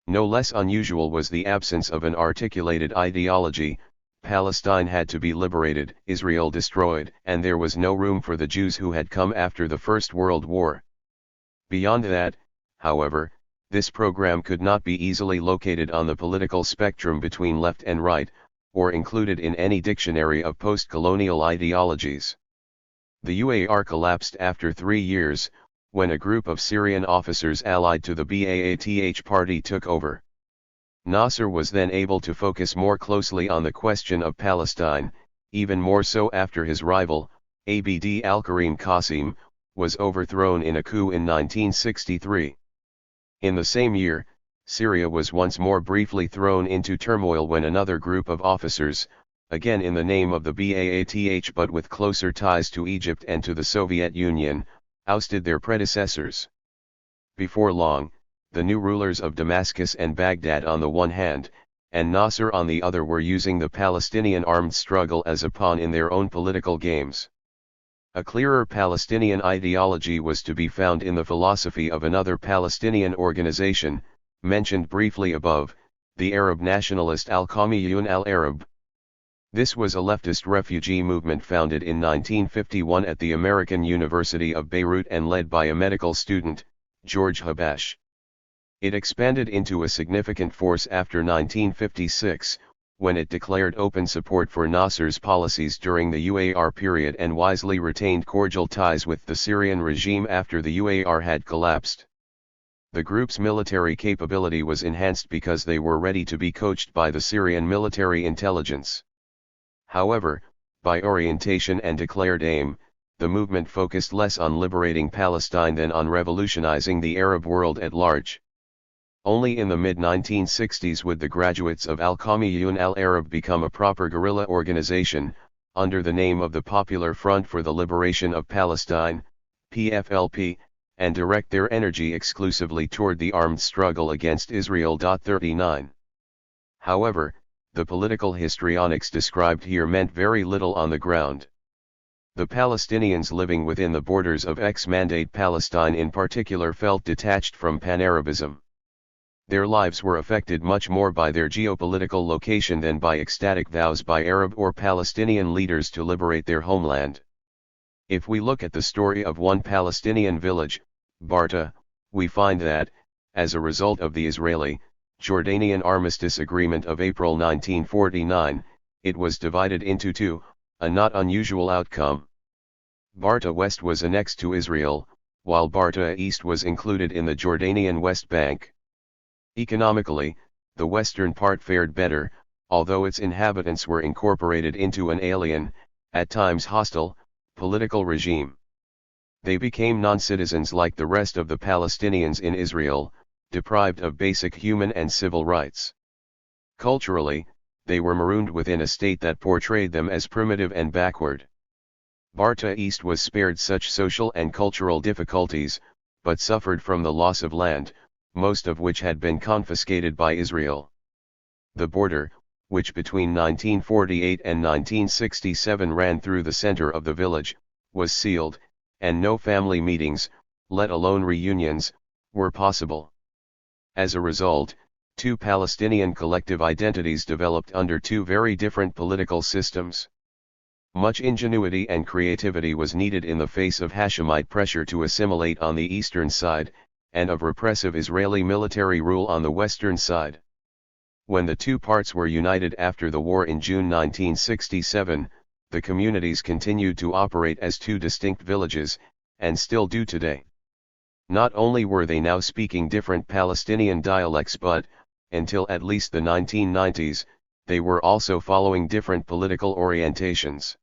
No less unusual was the absence of an articulated ideology. Palestine had to be liberated, Israel destroyed, and there was no room for the Jews who had come after the First World War. Beyond that, however, this program could not be easily located on the political spectrum between left and right, or included in any dictionary of post-colonial ideologies. The UAR collapsed after 3 years, when a group of Syrian officers allied to the Ba'ath Party took over. Nasser was then able to focus more closely on the question of Palestine, even more so after his rival, Abd al-Karim Qasim, was overthrown in a coup in 1963. In the same year, Syria was once more briefly thrown into turmoil when another group of officers, again in the name of the Ba'ath but with closer ties to Egypt and to the Soviet Union, ousted their predecessors. Before long, the new rulers of Damascus and Baghdad on the one hand, and Nasser on the other were using the Palestinian armed struggle as a pawn in their own political games. A clearer Palestinian ideology was to be found in the philosophy of another Palestinian organization, mentioned briefly above, the Arab nationalist Al-Qawmiyyun al-Arab. This was a leftist refugee movement founded in 1951 at the American University of Beirut and led by a medical student, George Habash. It expanded into a significant force after 1956, when it declared open support for Nasser's policies during the UAR period and wisely retained cordial ties with the Syrian regime after the UAR had collapsed. The group's military capability was enhanced because they were ready to be coached by the Syrian military intelligence. However, by orientation and declared aim, the movement focused less on liberating Palestine than on revolutionizing the Arab world at large. Only in the mid-1960s would the graduates of Al-Qawmiyyun al-Arab become a proper guerrilla organization, under the name of the Popular Front for the Liberation of Palestine, PFLP, and direct their energy exclusively toward the armed struggle against Israel. 39. However, the political histrionics described here meant very little on the ground. The Palestinians living within the borders of ex-Mandate Palestine in particular felt detached from Pan-Arabism. Their lives were affected much more by their geopolitical location than by ecstatic vows by Arab or Palestinian leaders to liberate their homeland. If we look at the story of one Palestinian village, Barta, we find that, as a result of the Israeli-Jordanian Armistice Agreement of April 1949, it was divided into two, a not unusual outcome. Barta West was annexed to Israel, while Barta East was included in the Jordanian West Bank. Economically, the western part fared better, although its inhabitants were incorporated into an alien, at times hostile, political regime. They became non-citizens like the rest of the Palestinians in Israel, deprived of basic human and civil rights. Culturally, they were marooned within a state that portrayed them as primitive and backward. Barta East was spared such social and cultural difficulties, but suffered from the loss of land, most of which had been confiscated by Israel. The border, which between 1948 and 1967 ran through the center of the village, was sealed, and no family meetings, let alone reunions, were possible. As a result, two Palestinian collective identities developed under two very different political systems. Much ingenuity and creativity was needed in the face of Hashemite pressure to assimilate on the eastern side, and of repressive Israeli military rule on the western side. When the two parts were united after the war in June 1967, the communities continued to operate as two distinct villages, and still do today. Not only were they now speaking different Palestinian dialects but, until at least the 1990s, they were also following different political orientations.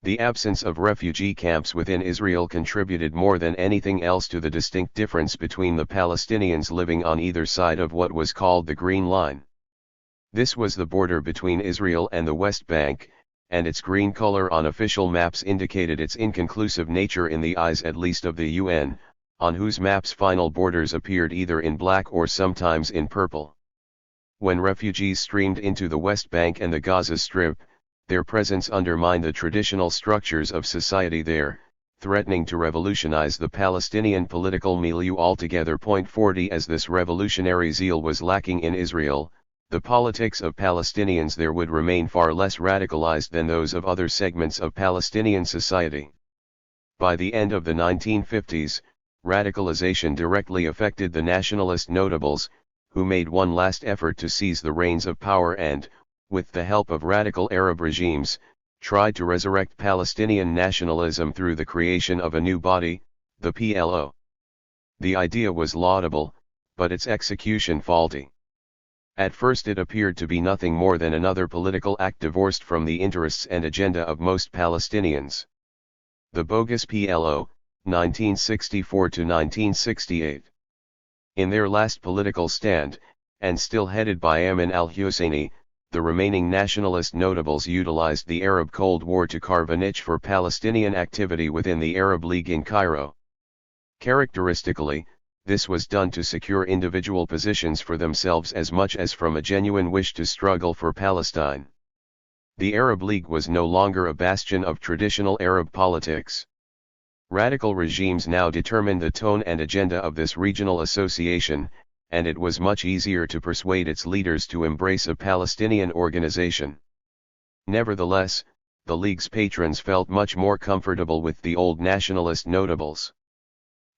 The absence of refugee camps within Israel contributed more than anything else to the distinct difference between the Palestinians living on either side of what was called the Green Line. This was the border between Israel and the West Bank, and its green color on official maps indicated its inconclusive nature in the eyes at least of the UN, on whose maps final borders appeared either in black or sometimes in purple. When refugees streamed into the West Bank and the Gaza Strip, their presence undermined the traditional structures of society there, threatening to revolutionize the Palestinian political milieu altogether. 40 As this revolutionary zeal was lacking in Israel, the politics of Palestinians there would remain far less radicalized than those of other segments of Palestinian society. By the end of the 1950s, radicalization directly affected the nationalist notables, who made one last effort to seize the reins of power and, with the help of radical Arab regimes, tried to resurrect Palestinian nationalism through the creation of a new body, the PLO. The idea was laudable, but its execution faulty. At first it appeared to be nothing more than another political act divorced from the interests and agenda of most Palestinians. The bogus PLO, 1964 to 1968. In their last political stand, and still headed by Ayman al-Husseini, the remaining nationalist notables utilized the Arab Cold War to carve a niche for Palestinian activity within the Arab League in Cairo. Characteristically, this was done to secure individual positions for themselves as much as from a genuine wish to struggle for Palestine. The Arab League was no longer a bastion of traditional Arab politics. Radical regimes now determined the tone and agenda of this regional association, and it was much easier to persuade its leaders to embrace a Palestinian organization. Nevertheless, the League's patrons felt much more comfortable with the old nationalist notables.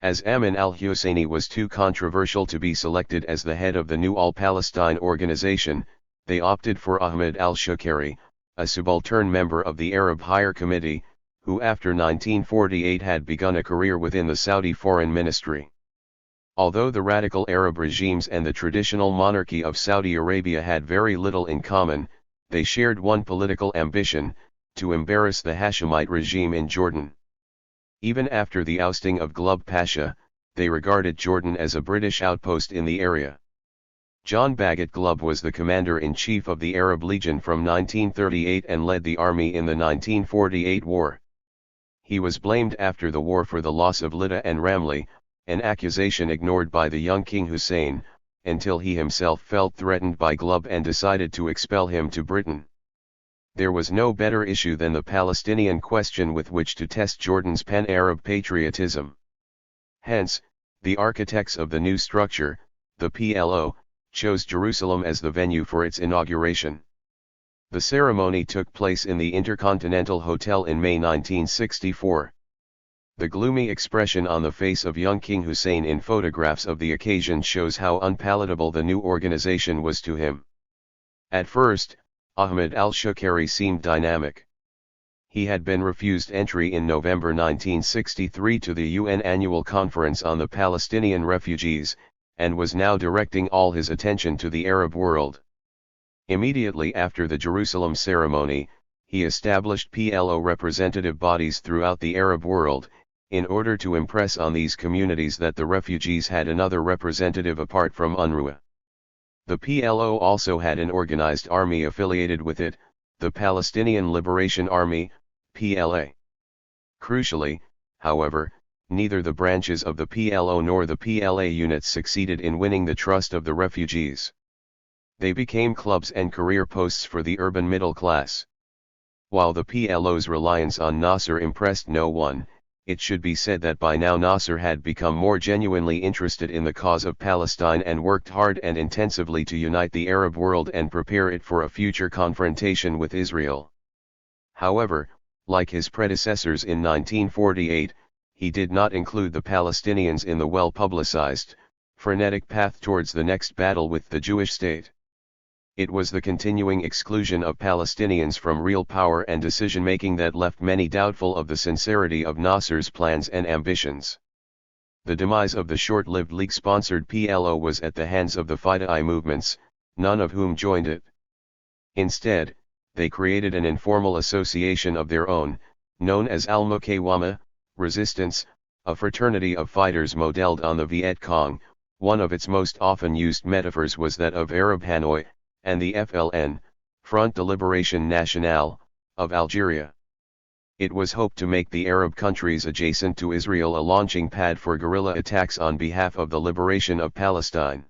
As Amin al-Husseini was too controversial to be selected as the head of the new All-Palestine organization, they opted for Ahmed al-Shukari, a subaltern member of the Arab Higher Committee, who after 1948 had begun a career within the Saudi Foreign Ministry. Although the radical Arab regimes and the traditional monarchy of Saudi Arabia had very little in common, they shared one political ambition: to embarrass the Hashemite regime in Jordan. Even after the ousting of Glubb Pasha, they regarded Jordan as a British outpost in the area. John Bagot Glubb was the commander-in-chief of the Arab Legion from 1938 and led the army in the 1948 war. He was blamed after the war for the loss of Lydda and Ramleh, an accusation ignored by the young King Hussein, until he himself felt threatened by Glubb and decided to expel him to Britain. There was no better issue than the Palestinian question with which to test Jordan's pan-Arab patriotism. Hence, the architects of the new structure, the PLO, chose Jerusalem as the venue for its inauguration. The ceremony took place in the Intercontinental Hotel in May 1964. The gloomy expression on the face of young King Hussein in photographs of the occasion shows how unpalatable the new organization was to him. At first, Ahmed al-Shukari seemed dynamic. He had been refused entry in November 1963 to the UN Annual Conference on the Palestinian Refugees, and was now directing all his attention to the Arab world. Immediately after the Jerusalem ceremony, he established PLO representative bodies throughout the Arab world, in order to impress on these communities that the refugees had another representative apart from UNRWA. The PLO also had an organized army affiliated with it, the Palestinian Liberation Army, PLA. Crucially, however, neither the branches of the PLO nor the PLA units succeeded in winning the trust of the refugees. They became clubs and career posts for the urban middle class. While the PLO's reliance on Nasser impressed no one, it should be said that by now Nasser had become more genuinely interested in the cause of Palestine and worked hard and intensively to unite the Arab world and prepare it for a future confrontation with Israel. However, like his predecessors in 1948, he did not include the Palestinians in the well-publicized, frenetic path towards the next battle with the Jewish state. It was the continuing exclusion of Palestinians from real power and decision-making that left many doubtful of the sincerity of Nasser's plans and ambitions. The demise of the short-lived League-sponsored PLO was at the hands of the Fidai movements, none of whom joined it. Instead, they created an informal association of their own, known as Al-Muqawama, Resistance, a fraternity of fighters modeled on the Viet Cong. One of its most often used metaphors was that of Arab Hanoi, and the FLN, Front de Libération Nationale, of Algeria. It was hoped to make the Arab countries adjacent to Israel a launching pad for guerrilla attacks on behalf of the liberation of Palestine.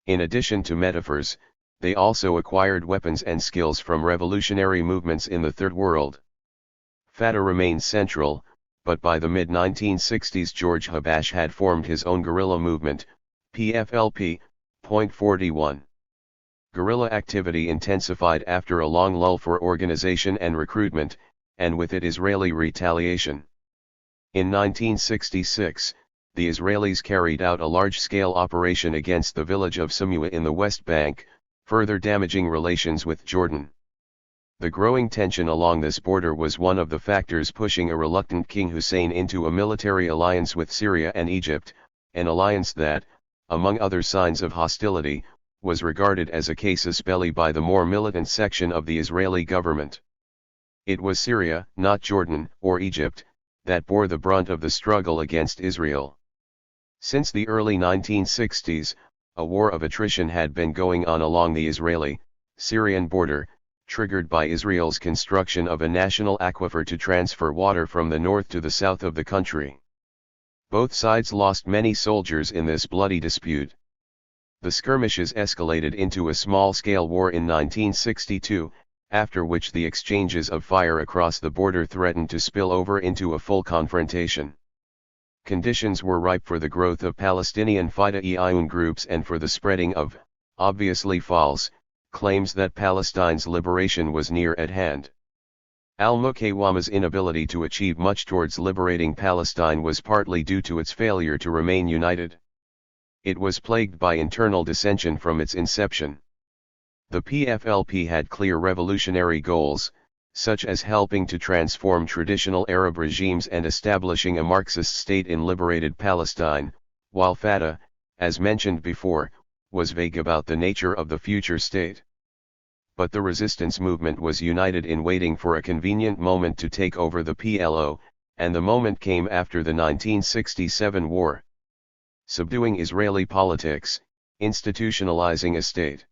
In addition to metaphors, they also acquired weapons and skills from revolutionary movements in the Third World. Fatah remained central, but by the mid-1960s George Habash had formed his own guerrilla movement, PFLP. 41. Guerrilla activity intensified after a long lull for organization and recruitment, and with it Israeli retaliation. In 1966, the Israelis carried out a large-scale operation against the village of Samua in the West Bank, further damaging relations with Jordan. The growing tension along this border was one of the factors pushing a reluctant King Hussein into a military alliance with Syria and Egypt, an alliance that, among other signs of hostility, was regarded as a casus belli by the more militant section of the Israeli government. It was Syria, not Jordan or Egypt, that bore the brunt of the struggle against Israel. Since the early 1960s, a war of attrition had been going on along the Israeli-Syrian border, triggered by Israel's construction of a national aquifer to transfer water from the north to the south of the country. Both sides lost many soldiers in this bloody dispute. The skirmishes escalated into a small-scale war in 1962, after which the exchanges of fire across the border threatened to spill over into a full confrontation. Conditions were ripe for the growth of Palestinian Fida-e-Ayun groups and for the spreading of, obviously false, claims that Palestine's liberation was near at hand. Al-Muqawama's inability to achieve much towards liberating Palestine was partly due to its failure to remain united. It was plagued by internal dissension from its inception. The PFLP had clear revolutionary goals, such as helping to transform traditional Arab regimes and establishing a Marxist state in liberated Palestine, while Fatah, as mentioned before, was vague about the nature of the future state. But the resistance movement was united in waiting for a convenient moment to take over the PLO, and the moment came after the 1967 war. Subduing Israeli politics, institutionalizing a state.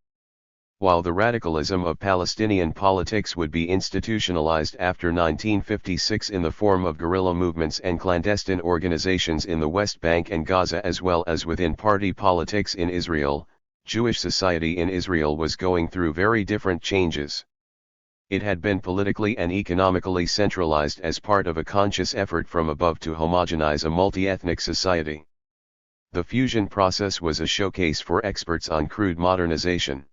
While the radicalism of Palestinian politics would be institutionalized after 1956 in the form of guerrilla movements and clandestine organizations in the West Bank and Gaza as well as within party politics in Israel, Jewish society in Israel was going through very different changes. It had been politically and economically centralized as part of a conscious effort from above to homogenize a multi-ethnic society. The fusion process was a showcase for experts on crude modernization.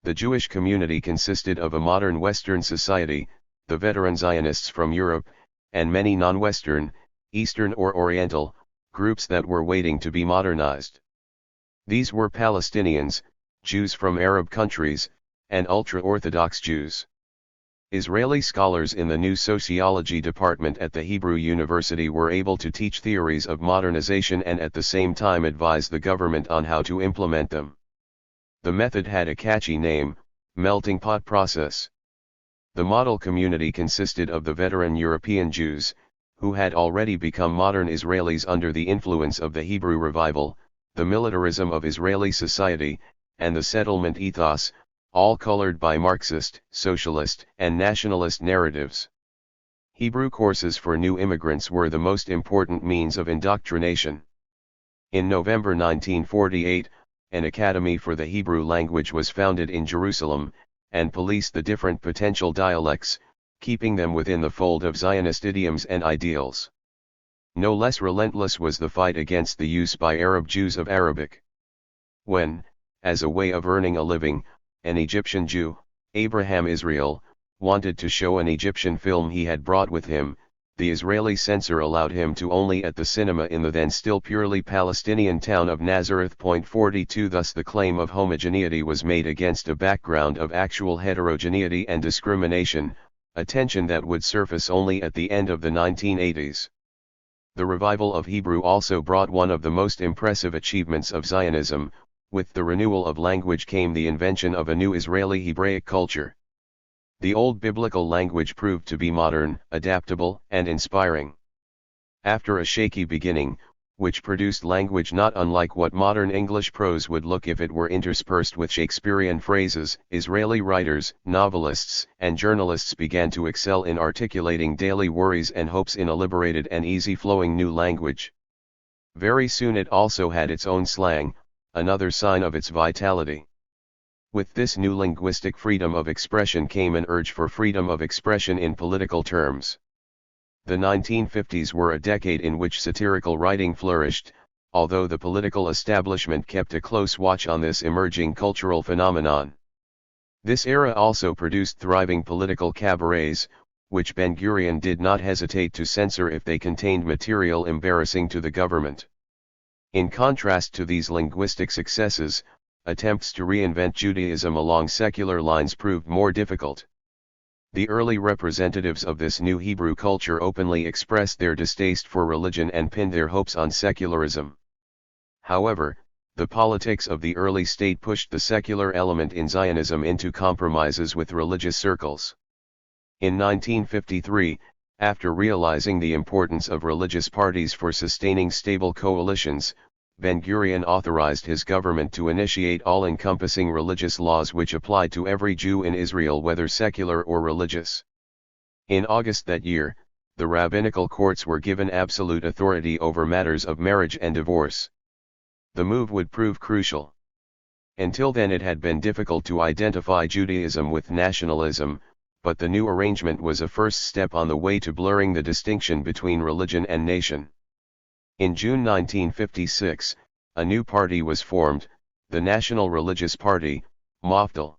The Jewish community consisted of a modern Western society, the veteran Zionists from Europe, and many non-Western, Eastern or Oriental, groups that were waiting to be modernized. These were Palestinians, Jews from Arab countries, and ultra-Orthodox Jews. Israeli scholars in the new sociology department at the Hebrew University were able to teach theories of modernization and at the same time advise the government on how to implement them. The method had a catchy name, melting pot process. The model community consisted of the veteran European Jews, who had already become modern Israelis under the influence of the Hebrew revival, the militarism of Israeli society, and the settlement ethos, all colored by Marxist, socialist, and nationalist narratives. Hebrew courses for new immigrants were the most important means of indoctrination. In November 1948, an academy for the Hebrew language was founded in Jerusalem, and policed the different potential dialects, keeping them within the fold of Zionist idioms and ideals. No less relentless was the fight against the use by Arab Jews of Arabic. When, as a way of earning a living, an Egyptian Jew, Abraham Israel, wanted to show an Egyptian film he had brought with him, the Israeli censor allowed him to only at the cinema in the then still purely Palestinian town of Nazareth. 42 Thus the claim of homogeneity was made against a background of actual heterogeneity and discrimination, a tension that would surface only at the end of the 1980s. The revival of Hebrew also brought one of the most impressive achievements of Zionism. With the renewal of language came the invention of a new Israeli Hebraic culture. The old biblical language proved to be modern, adaptable, and inspiring. After a shaky beginning, which produced language not unlike what modern English prose would look if it were interspersed with Shakespearean phrases, Israeli writers, novelists, and journalists began to excel in articulating daily worries and hopes in a liberated and easy-flowing new language. Very soon it also had its own slang, another sign of its vitality. With this new linguistic freedom of expression came an urge for freedom of expression in political terms. The 1950s were a decade in which satirical writing flourished, although the political establishment kept a close watch on this emerging cultural phenomenon. This era also produced thriving political cabarets, which Ben-Gurion did not hesitate to censor if they contained material embarrassing to the government. In contrast to these linguistic successes, attempts to reinvent Judaism along secular lines proved more difficult. The early representatives of this new Hebrew culture openly expressed their distaste for religion and pinned their hopes on secularism. However, the politics of the early state pushed the secular element in Zionism into compromises with religious circles. In 1953, after realizing the importance of religious parties for sustaining stable coalitions, Ben-Gurion authorized his government to initiate all-encompassing religious laws which applied to every Jew in Israel whether secular or religious. In August that year, the rabbinical courts were given absolute authority over matters of marriage and divorce. The move would prove crucial. Until then it had been difficult to identify Judaism with nationalism, but the new arrangement was a first step on the way to blurring the distinction between religion and nation. In June 1956, a new party was formed, the National Religious Party, MAFDL.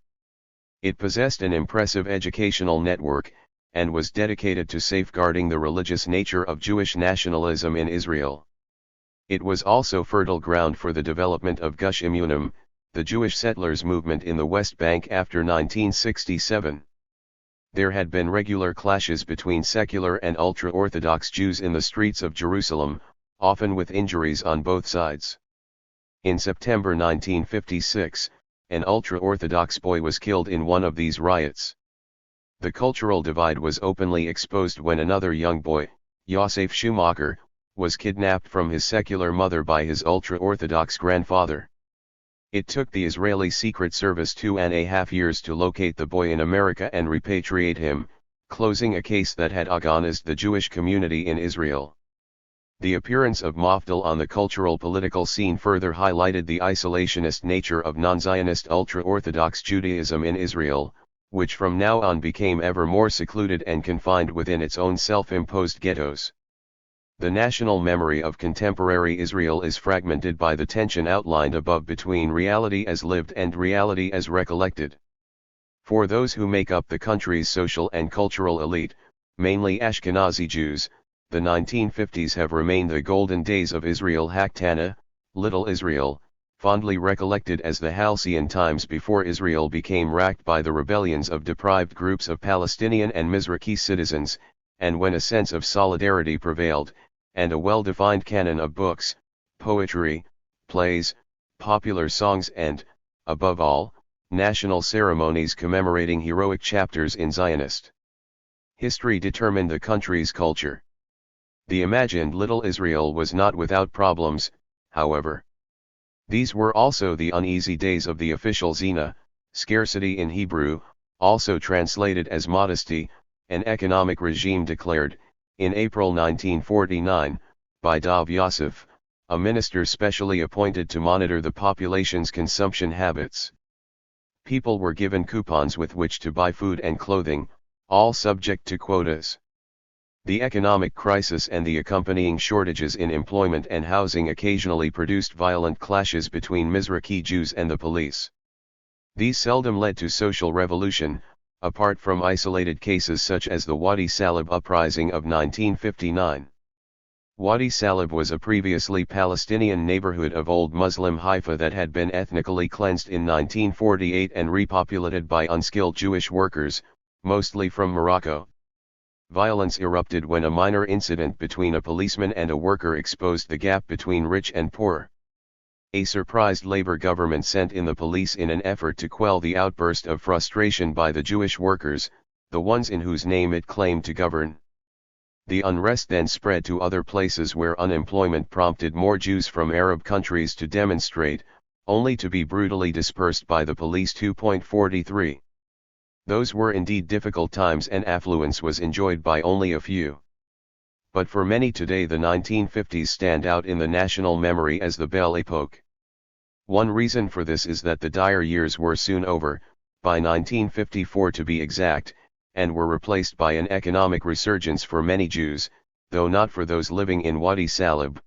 It possessed an impressive educational network, and was dedicated to safeguarding the religious nature of Jewish nationalism in Israel. It was also fertile ground for the development of Gush Emunim, the Jewish settlers' movement in the West Bank after 1967. There had been regular clashes between secular and ultra-Orthodox Jews in the streets of Jerusalem, often with injuries on both sides. In September 1956, an ultra-Orthodox boy was killed in one of these riots. The cultural divide was openly exposed when another young boy, Yosef Schumacher, was kidnapped from his secular mother by his ultra-Orthodox grandfather. It took the Israeli Secret Service 2.5 years to locate the boy in America and repatriate him, closing a case that had agonized the Jewish community in Israel. The appearance of MAFDL on the cultural political scene further highlighted the isolationist nature of non-Zionist ultra-Orthodox Judaism in Israel, which from now on became ever more secluded and confined within its own self-imposed ghettos. The national memory of contemporary Israel is fragmented by the tension outlined above between reality as lived and reality as recollected. For those who make up the country's social and cultural elite, mainly Ashkenazi Jews, the 1950s have remained the golden days of Israel Haktana, Little Israel, fondly recollected as the halcyon times before Israel became racked by the rebellions of deprived groups of Palestinian and Mizrahi citizens, and when a sense of solidarity prevailed, and a well-defined canon of books, poetry, plays, popular songs and, above all, national ceremonies commemorating heroic chapters in Zionist history determined the country's culture. The imagined Little Israel was not without problems, however. These were also the uneasy days of the official Zina, scarcity in Hebrew, also translated as modesty, an economic regime declared, in April 1949, by Dov Yosef, a minister specially appointed to monitor the population's consumption habits. People were given coupons with which to buy food and clothing, all subject to quotas. The economic crisis and the accompanying shortages in employment and housing occasionally produced violent clashes between Mizrahi Jews and the police. These seldom led to social revolution, apart from isolated cases such as the Wadi Salib uprising of 1959. Wadi Salib was a previously Palestinian neighborhood of old Muslim Haifa that had been ethnically cleansed in 1948 and repopulated by unskilled Jewish workers, mostly from Morocco. Violence erupted when a minor incident between a policeman and a worker exposed the gap between rich and poor. A surprised labor government sent in the police in an effort to quell the outburst of frustration by the Jewish workers, the ones in whose name it claimed to govern. The unrest then spread to other places where unemployment prompted more Jews from Arab countries to demonstrate, only to be brutally dispersed by the police. 2.43. Those were indeed difficult times and affluence was enjoyed by only a few. But for many today the 1950s stand out in the national memory as the Belle Epoque. One reason for this is that the dire years were soon over, by 1954 to be exact, and were replaced by an economic resurgence for many Jews, though not for those living in Wadi Salib.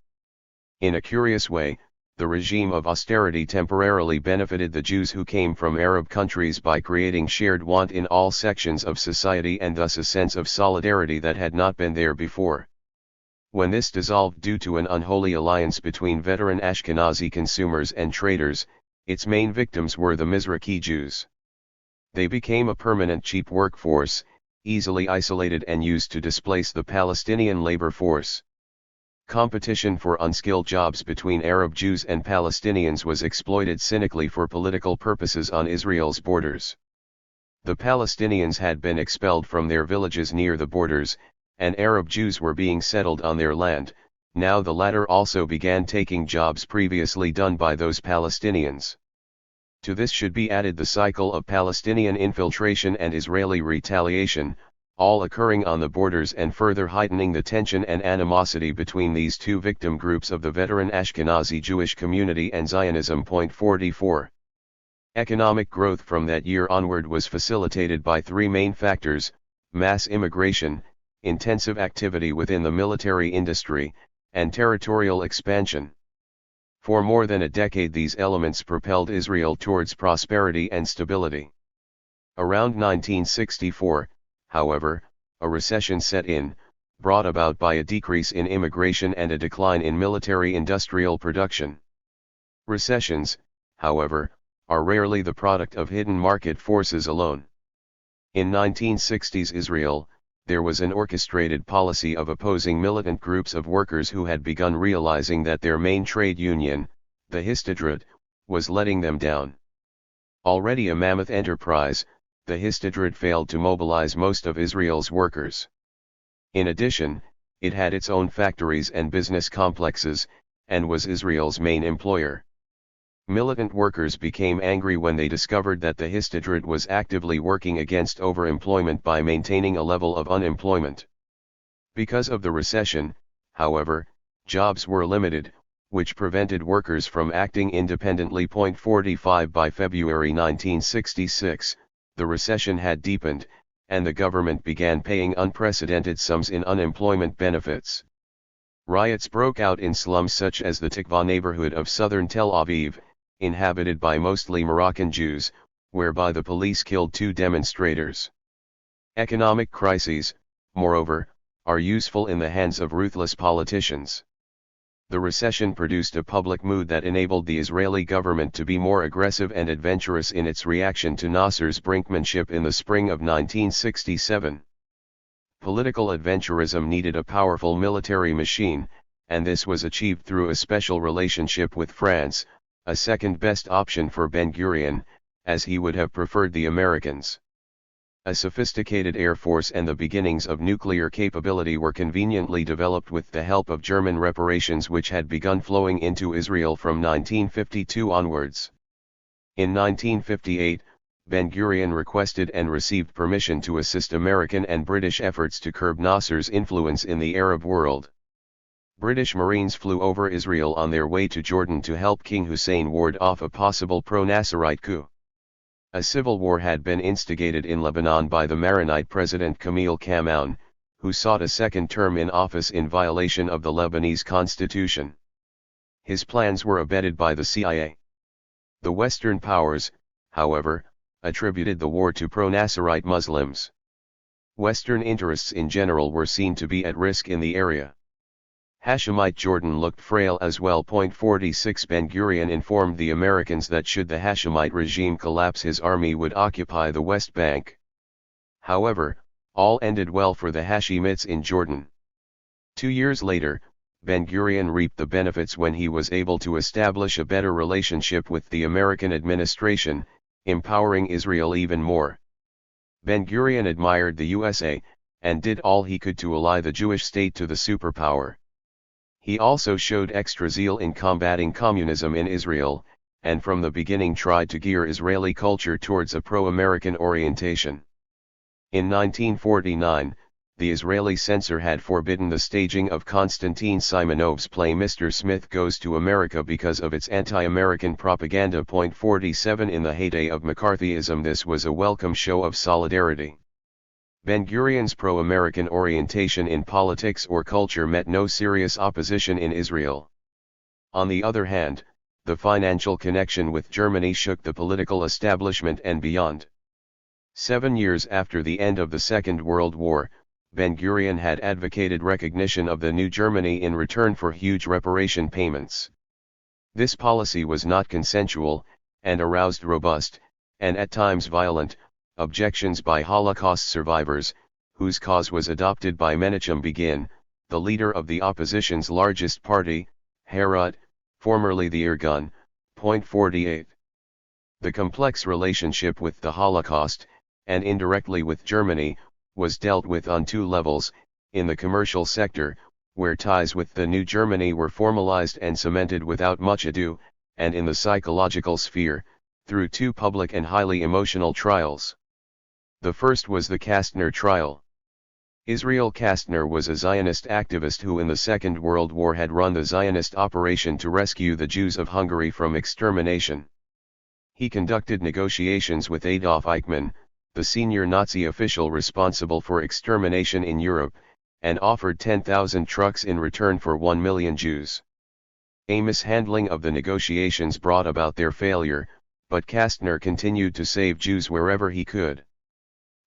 In a curious way, the regime of austerity temporarily benefited the Jews who came from Arab countries by creating shared want in all sections of society and thus a sense of solidarity that had not been there before. When this dissolved due to an unholy alliance between veteran Ashkenazi consumers and traders, its main victims were the Mizrahi Jews. They became a permanent cheap workforce, easily isolated and used to displace the Palestinian labor force. Competition for unskilled jobs between Arab Jews and Palestinians was exploited cynically for political purposes on Israel's borders. The Palestinians had been expelled from their villages near the borders, and Arab Jews were being settled on their land. Now the latter also began taking jobs previously done by those Palestinians. To this should be added the cycle of Palestinian infiltration and Israeli retaliation, all occurring on the borders and further heightening the tension and animosity between these two victim groups of the veteran Ashkenazi Jewish community and Zionism. 44. Economic growth from that year onward was facilitated by three main factors: mass immigration, intensive activity within the military industry, and territorial expansion. For more than a decade these elements propelled Israel towards prosperity and stability. Around 1964, however, a recession set in, brought about by a decrease in immigration and a decline in military-industrial production. Recessions, however, are rarely the product of hidden market forces alone. In 1960s Israel, there was an orchestrated policy of opposing militant groups of workers who had begun realizing that their main trade union, the Histadrut, was letting them down. Already a mammoth enterprise, the Histadrut failed to mobilize most of Israel's workers. In addition, it had its own factories and business complexes, and was Israel's main employer. Militant workers became angry when they discovered that the Histadrut was actively working against overemployment by maintaining a level of unemployment. Because of the recession, however, jobs were limited, which prevented workers from acting independently. 45 By February 1966, the recession had deepened, and the government began paying unprecedented sums in unemployment benefits. Riots broke out in slums such as the Tikva neighborhood of southern Tel Aviv, inhabited by mostly Moroccan Jews, whereby the police killed 2 demonstrators. Economic crises, moreover, are useful in the hands of ruthless politicians. The recession produced a public mood that enabled the Israeli government to be more aggressive and adventurous in its reaction to Nasser's brinkmanship in the spring of 1967. Political adventurism needed a powerful military machine, and this was achieved through a special relationship with France, a second-best option for Ben-Gurion, as he would have preferred the Americans. A sophisticated air force and the beginnings of nuclear capability were conveniently developed with the help of German reparations which had begun flowing into Israel from 1952 onwards. In 1958, Ben-Gurion requested and received permission to assist American and British efforts to curb Nasser's influence in the Arab world. British Marines flew over Israel on their way to Jordan to help King Hussein ward off a possible pro-Nasserite coup. A civil war had been instigated in Lebanon by the Maronite President Camille Kamaoun, who sought a second term in office in violation of the Lebanese constitution. His plans were abetted by the CIA. The Western powers, however, attributed the war to pro-Nasserite Muslims. Western interests in general were seen to be at risk in the area. Hashemite Jordan looked frail as well. 46 Ben-Gurion informed the Americans that should the Hashemite regime collapse his army would occupy the West Bank. However, all ended well for the Hashemites in Jordan. 2 years later, Ben-Gurion reaped the benefits when he was able to establish a better relationship with the American administration, empowering Israel even more. Ben-Gurion admired the USA, and did all he could to ally the Jewish state to the superpower. He also showed extra zeal in combating communism in Israel, and from the beginning tried to gear Israeli culture towards a pro-American orientation. In 1949, the Israeli censor had forbidden the staging of Konstantin Simonov's play Mr. Smith Goes to America because of its anti-American propaganda. 47 In the heyday of McCarthyism, this was a welcome show of solidarity. Ben-Gurion's pro-American orientation in politics or culture met no serious opposition in Israel. On the other hand, the financial connection with Germany shook the political establishment and beyond. 7 years after the end of the Second World War, Ben-Gurion had advocated recognition of the new Germany in return for huge reparation payments. This policy was not consensual, and aroused robust, and at times violent, objections by Holocaust survivors, whose cause was adopted by Menachem Begin, the leader of the opposition's largest party, Herod, formerly the Irgun. 48. The complex relationship with the Holocaust, and indirectly with Germany, was dealt with on 2 levels: in the commercial sector, where ties with the new Germany were formalized and cemented without much ado, and in the psychological sphere, through 2 public and highly emotional trials. The first was the Kastner trial. Israel Kastner was a Zionist activist who in the Second World War had run the Zionist operation to rescue the Jews of Hungary from extermination. He conducted negotiations with Adolf Eichmann, the senior Nazi official responsible for extermination in Europe, and offered 10,000 trucks in return for 1 million Jews. A mishandling of the negotiations brought about their failure, but Kastner continued to save Jews wherever he could.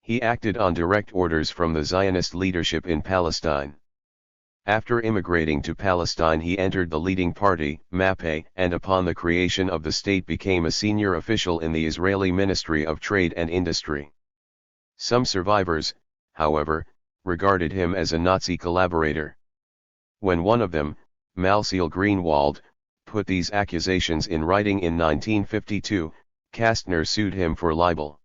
He acted on direct orders from the Zionist leadership in Palestine. After immigrating to Palestine, he entered the leading party, Pappe, and upon the creation of the state became a senior official in the Israeli Ministry of Trade and Industry. Some survivors, however, regarded him as a Nazi collaborator. When one of them, Malseil Greenwald, put these accusations in writing in 1952, Kastner sued him for libel.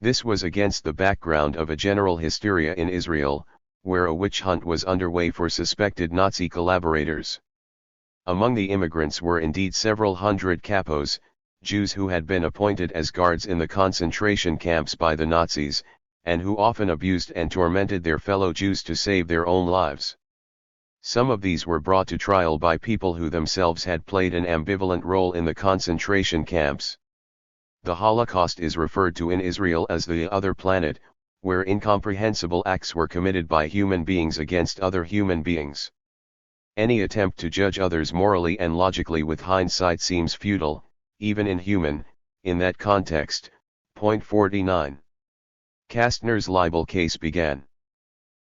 This was against the background of a general hysteria in Israel, where a witch hunt was underway for suspected Nazi collaborators. Among the immigrants were indeed several hundred capos, Jews who had been appointed as guards in the concentration camps by the Nazis, and who often abused and tormented their fellow Jews to save their own lives. Some of these were brought to trial by people who themselves had played an ambivalent role in the concentration camps. The Holocaust is referred to in Israel as the other planet, where incomprehensible acts were committed by human beings against other human beings. Any attempt to judge others morally and logically with hindsight seems futile, even inhuman, in that context. Point 49. Kastner's libel case began.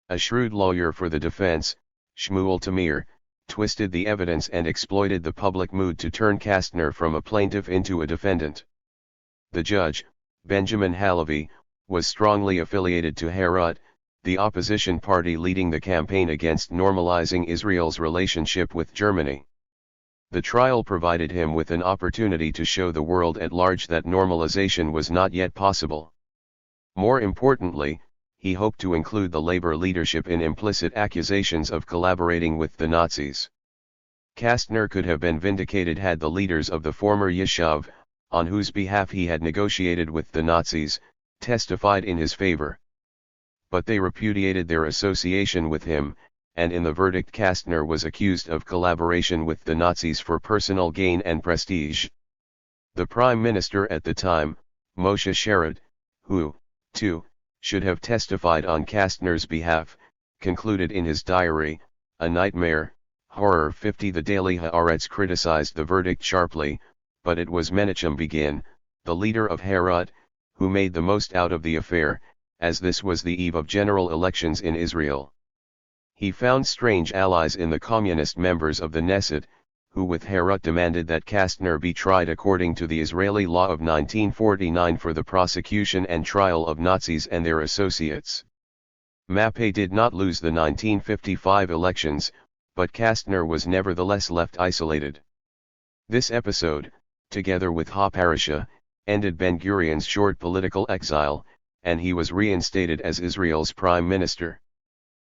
A shrewd lawyer for the defense, Shmuel Tamir, twisted the evidence and exploited the public mood to turn Kastner from a plaintiff into a defendant. The judge, Benjamin Halevi, was strongly affiliated to Herut, the opposition party leading the campaign against normalizing Israel's relationship with Germany. The trial provided him with an opportunity to show the world at large that normalization was not yet possible. More importantly, he hoped to include the labor leadership in implicit accusations of collaborating with the Nazis. Kastner could have been vindicated had the leaders of the former Yishuv, on whose behalf he had negotiated with the Nazis, testified in his favor. But they repudiated their association with him, and in the verdict Kastner was accused of collaboration with the Nazis for personal gain and prestige. The Prime Minister at the time, Moshe Sharad, who, too, should have testified on Kastner's behalf, concluded in his diary, "A nightmare, horror." 50. The Daily Haaretz criticized the verdict sharply, but it was Menachem Begin, the leader of Herut, who made the most out of the affair, as this was the eve of general elections in Israel. He found strange allies in the communist members of the Knesset, who with Herut demanded that Kastner be tried according to the Israeli law of 1949 for the prosecution and trial of Nazis and their associates. Pappe did not lose the 1955 elections, but Kastner was nevertheless left isolated. This episode, together with Ha-Parasha, ended Ben-Gurion's short political exile, and he was reinstated as Israel's prime minister.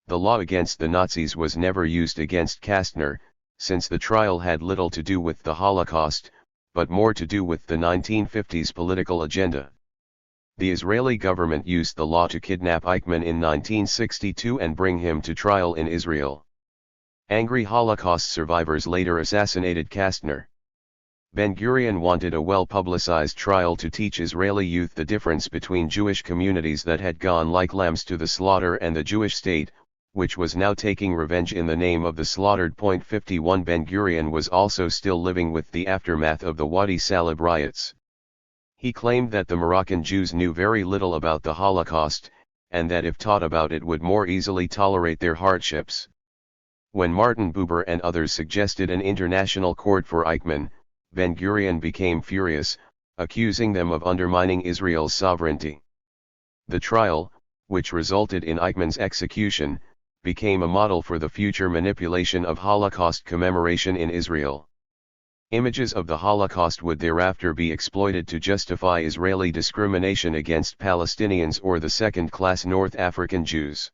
The law against the Nazis was never used against Kastner, since the trial had little to do with the Holocaust, but more to do with the 1950s political agenda. The Israeli government used the law to kidnap Eichmann in 1962 and bring him to trial in Israel. Angry Holocaust survivors later assassinated Kastner. Ben-Gurion wanted a well-publicized trial to teach Israeli youth the difference between Jewish communities that had gone like lambs to the slaughter and the Jewish state, which was now taking revenge in the name of the slaughtered. 51 Ben-Gurion was also still living with the aftermath of the Wadi Salib riots. He claimed that the Moroccan Jews knew very little about the Holocaust, and that if taught about it would more easily tolerate their hardships. When Martin Buber and others suggested an international court for Eichmann, Ben-Gurion became furious, accusing them of undermining Israel's sovereignty. The trial, which resulted in Eichmann's execution, became a model for the future manipulation of Holocaust commemoration in Israel. Images of the Holocaust would thereafter be exploited to justify Israeli discrimination against Palestinians or the second-class North African Jews.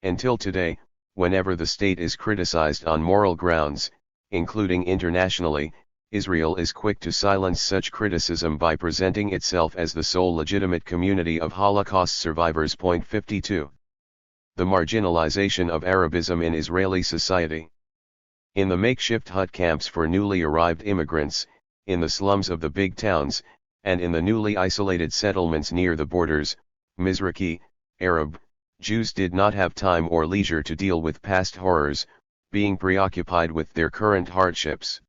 Until today, whenever the state is criticized on moral grounds, including internationally, Israel is quick to silence such criticism by presenting itself as the sole legitimate community of Holocaust survivors. 52. The marginalization of Arabism in Israeli society. In the makeshift hut camps for newly arrived immigrants, in the slums of the big towns, and in the newly isolated settlements near the borders, Mizrahi, Arab, Jews did not have time or leisure to deal with past horrors, being preoccupied with their current hardships.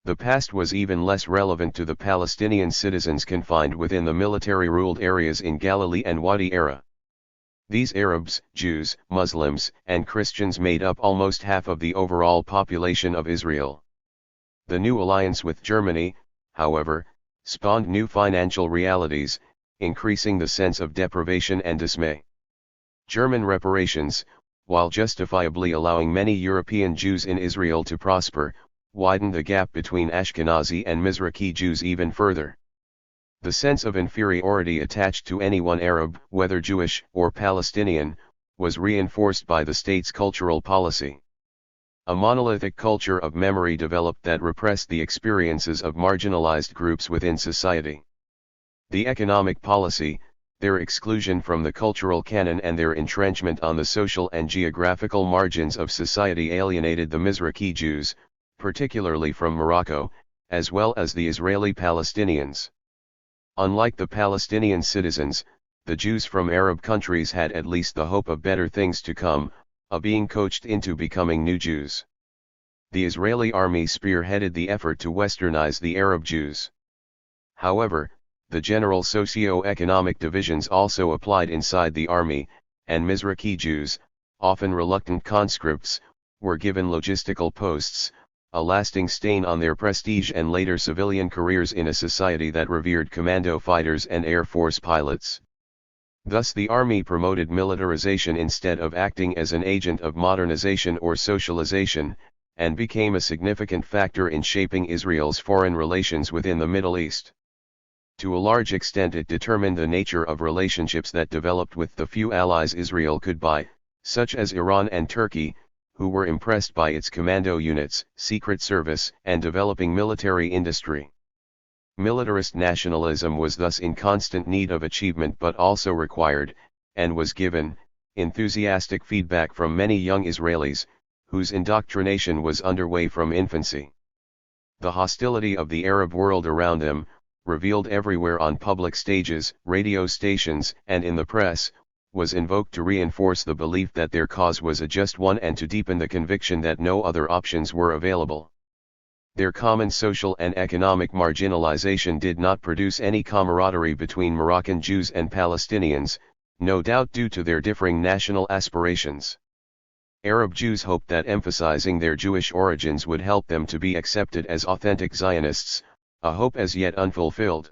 The past was even less relevant to the Palestinian citizens confined within the military-ruled areas in Galilee and Wadi Era. These Arabs, Jews, Muslims, and Christians made up almost half of the overall population of Israel. The new alliance with Germany, however, spawned new financial realities, increasing the sense of deprivation and dismay. German reparations, while justifiably allowing many European Jews in Israel to prosper, widened the gap between Ashkenazi and Mizrahi Jews even further. The sense of inferiority attached to any one Arab, whether Jewish or Palestinian, was reinforced by the state's cultural policy. A monolithic culture of memory developed that repressed the experiences of marginalized groups within society. The economic policy, their exclusion from the cultural canon and their entrenchment on the social and geographical margins of society alienated the Mizrahi Jews, particularly from Morocco, as well as the Israeli Palestinians. Unlike the Palestinian citizens, the Jews from Arab countries had at least the hope of better things to come, of being coached into becoming new Jews. The Israeli army spearheaded the effort to westernize the Arab Jews. However, the general socio-economic divisions also applied inside the army, and Mizrahi Jews, often reluctant conscripts, were given logistical posts, a lasting stain on their prestige and later civilian careers in a society that revered commando fighters and Air Force pilots. Thus the army promoted militarization instead of acting as an agent of modernization or socialization, and became a significant factor in shaping Israel's foreign relations within the Middle East. To a large extent it determined the nature of relationships that developed with the few allies Israel could buy, such as Iran and Turkey, who were impressed by its commando units, secret service, and developing military industry. Militarist nationalism was thus in constant need of achievement but also required, and was given, enthusiastic feedback from many young Israelis, whose indoctrination was underway from infancy. The hostility of the Arab world around them, revealed everywhere on public stages, radio stations, and in the press, was invoked to reinforce the belief that their cause was a just one and to deepen the conviction that no other options were available. Their common social and economic marginalization did not produce any camaraderie between Moroccan Jews and Palestinians, no doubt due to their differing national aspirations. Arab Jews hoped that emphasizing their Jewish origins would help them to be accepted as authentic Zionists, a hope as yet unfulfilled.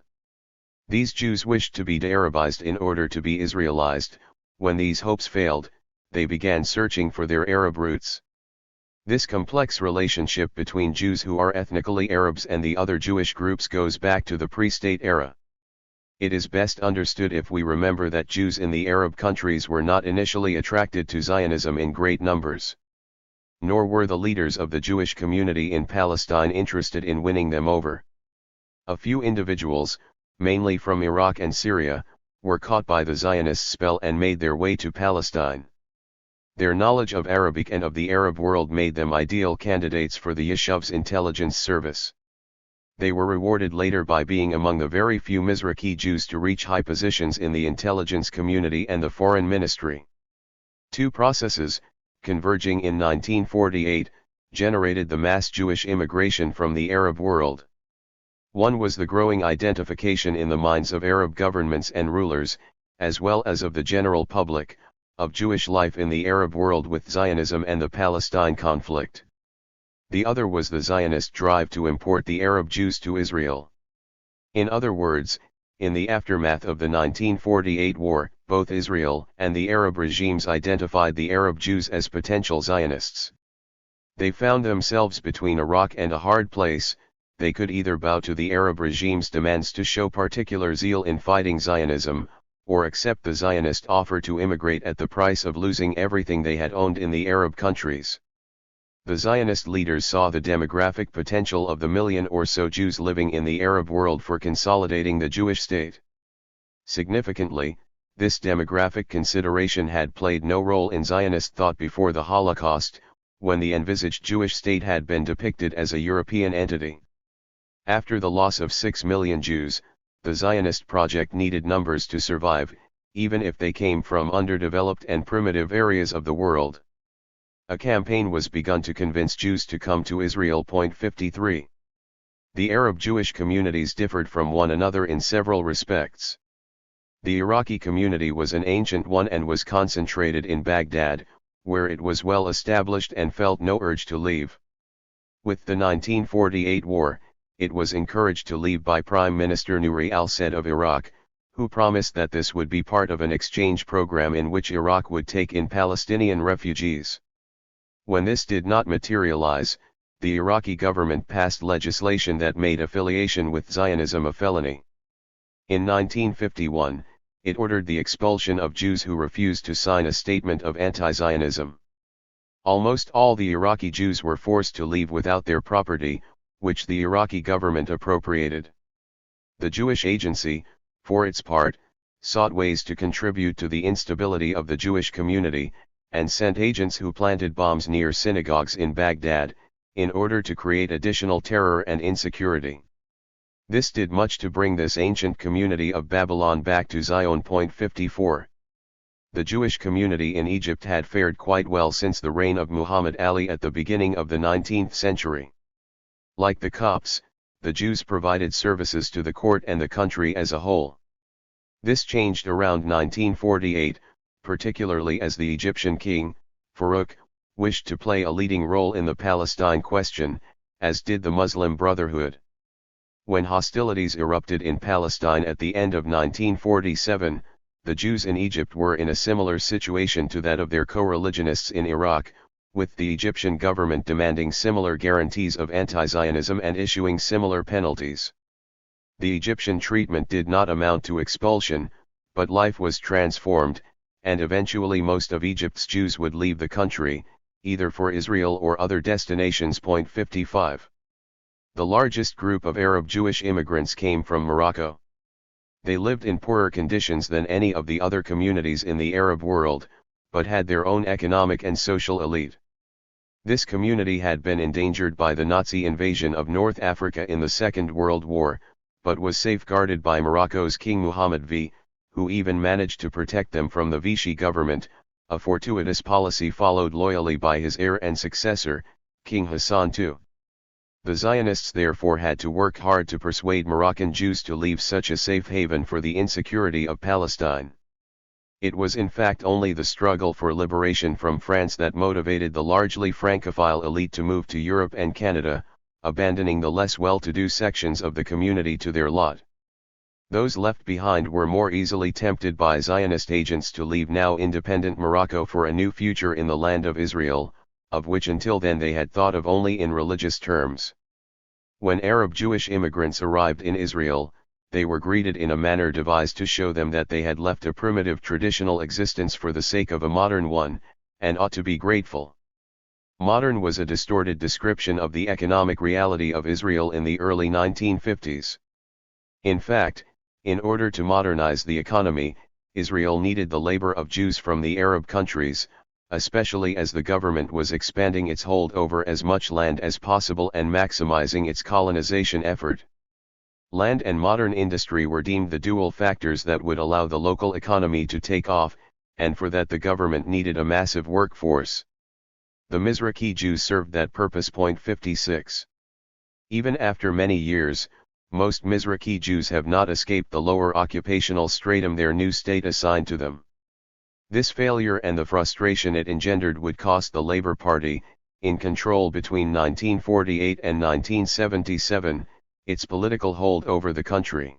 These Jews wished to be de-Arabized in order to be Israelized. When these hopes failed, they began searching for their Arab roots. This complex relationship between Jews who are ethnically Arabs and the other Jewish groups goes back to the pre-state era. It is best understood if we remember that Jews in the Arab countries were not initially attracted to Zionism in great numbers. Nor were the leaders of the Jewish community in Palestine interested in winning them over. A few individuals, mainly from Iraq and Syria, were caught by the Zionist spell and made their way to Palestine. Their knowledge of Arabic and of the Arab world made them ideal candidates for the Yeshuv's intelligence service. They were rewarded later by being among the very few Mizrahi Jews to reach high positions in the intelligence community and the foreign ministry. Two processes, converging in 1948, generated the mass Jewish immigration from the Arab world. One was the growing identification in the minds of Arab governments and rulers, as well as of the general public, of Jewish life in the Arab world with Zionism and the Palestine conflict. The other was the Zionist drive to import the Arab Jews to Israel. In other words, in the aftermath of the 1948 war, both Israel and the Arab regimes identified the Arab Jews as potential Zionists. They found themselves between a rock and a hard place. They could either bow to the Arab regime's demands to show particular zeal in fighting Zionism, or accept the Zionist offer to immigrate at the price of losing everything they had owned in the Arab countries. The Zionist leaders saw the demographic potential of the million or so Jews living in the Arab world for consolidating the Jewish state. Significantly, this demographic consideration had played no role in Zionist thought before the Holocaust, when the envisaged Jewish state had been depicted as a European entity. After the loss of 6 million Jews, the Zionist project needed numbers to survive, even if they came from underdeveloped and primitive areas of the world. A campaign was begun to convince Jews to come to Israel. 53. The Arab-Jewish communities differed from one another in several respects. The Iraqi community was an ancient one and was concentrated in Baghdad, where it was well established and felt no urge to leave. With the 1948 war, it was encouraged to leave by Prime Minister Nouri al-Said of Iraq, who promised that this would be part of an exchange program in which Iraq would take in Palestinian refugees. When this did not materialize, the Iraqi government passed legislation that made affiliation with Zionism a felony. In 1951, it ordered the expulsion of Jews who refused to sign a statement of anti-Zionism. Almost all the Iraqi Jews were forced to leave without their property, which the Iraqi government appropriated. The Jewish Agency, for its part, sought ways to contribute to the instability of the Jewish community, and sent agents who planted bombs near synagogues in Baghdad, in order to create additional terror and insecurity. This did much to bring this ancient community of Babylon back to Zion. 54. The Jewish community in Egypt had fared quite well since the reign of Muhammad Ali at the beginning of the 19th century. Like the Copts, the Jews provided services to the court and the country as a whole. This changed around 1948, particularly as the Egyptian king, Farouk, wished to play a leading role in the Palestine question, as did the Muslim Brotherhood. When hostilities erupted in Palestine at the end of 1947, the Jews in Egypt were in a similar situation to that of their co-religionists in Iraq, with the Egyptian government demanding similar guarantees of anti-Zionism and issuing similar penalties. The Egyptian treatment did not amount to expulsion, but life was transformed, and eventually most of Egypt's Jews would leave the country, either for Israel or other destinations. 55. The largest group of Arab Jewish immigrants came from Morocco. They lived in poorer conditions than any of the other communities in the Arab world, but had their own economic and social elite. This community had been endangered by the Nazi invasion of North Africa in the Second World War, but was safeguarded by Morocco's King Muhammad V, who even managed to protect them from the Vichy government, a fortuitous policy followed loyally by his heir and successor, King Hassan II. The Zionists therefore had to work hard to persuade Moroccan Jews to leave such a safe haven for the insecurity of Palestine. It was in fact only the struggle for liberation from France that motivated the largely Francophile elite to move to Europe and Canada, abandoning the less well-to-do sections of the community to their lot. Those left behind were more easily tempted by Zionist agents to leave now independent Morocco for a new future in the land of Israel, of which until then they had thought of only in religious terms. When Arab Jewish immigrants arrived in Israel, they were greeted in a manner devised to show them that they had left a primitive traditional existence for the sake of a modern one, and ought to be grateful. Modern was a distorted description of the economic reality of Israel in the early 1950s. In fact, in order to modernize the economy, Israel needed the labor of Jews from the Arab countries, especially as the government was expanding its hold over as much land as possible and maximizing its colonization effort. Land and modern industry were deemed the dual factors that would allow the local economy to take off, and for that the government needed a massive workforce. The Mizrahi Jews served that purpose. 56. Even after many years, most Mizrahi Jews have not escaped the lower occupational stratum their new state assigned to them. This failure and the frustration it engendered would cost the Labour Party, in control between 1948 and 1977, its political hold over the country.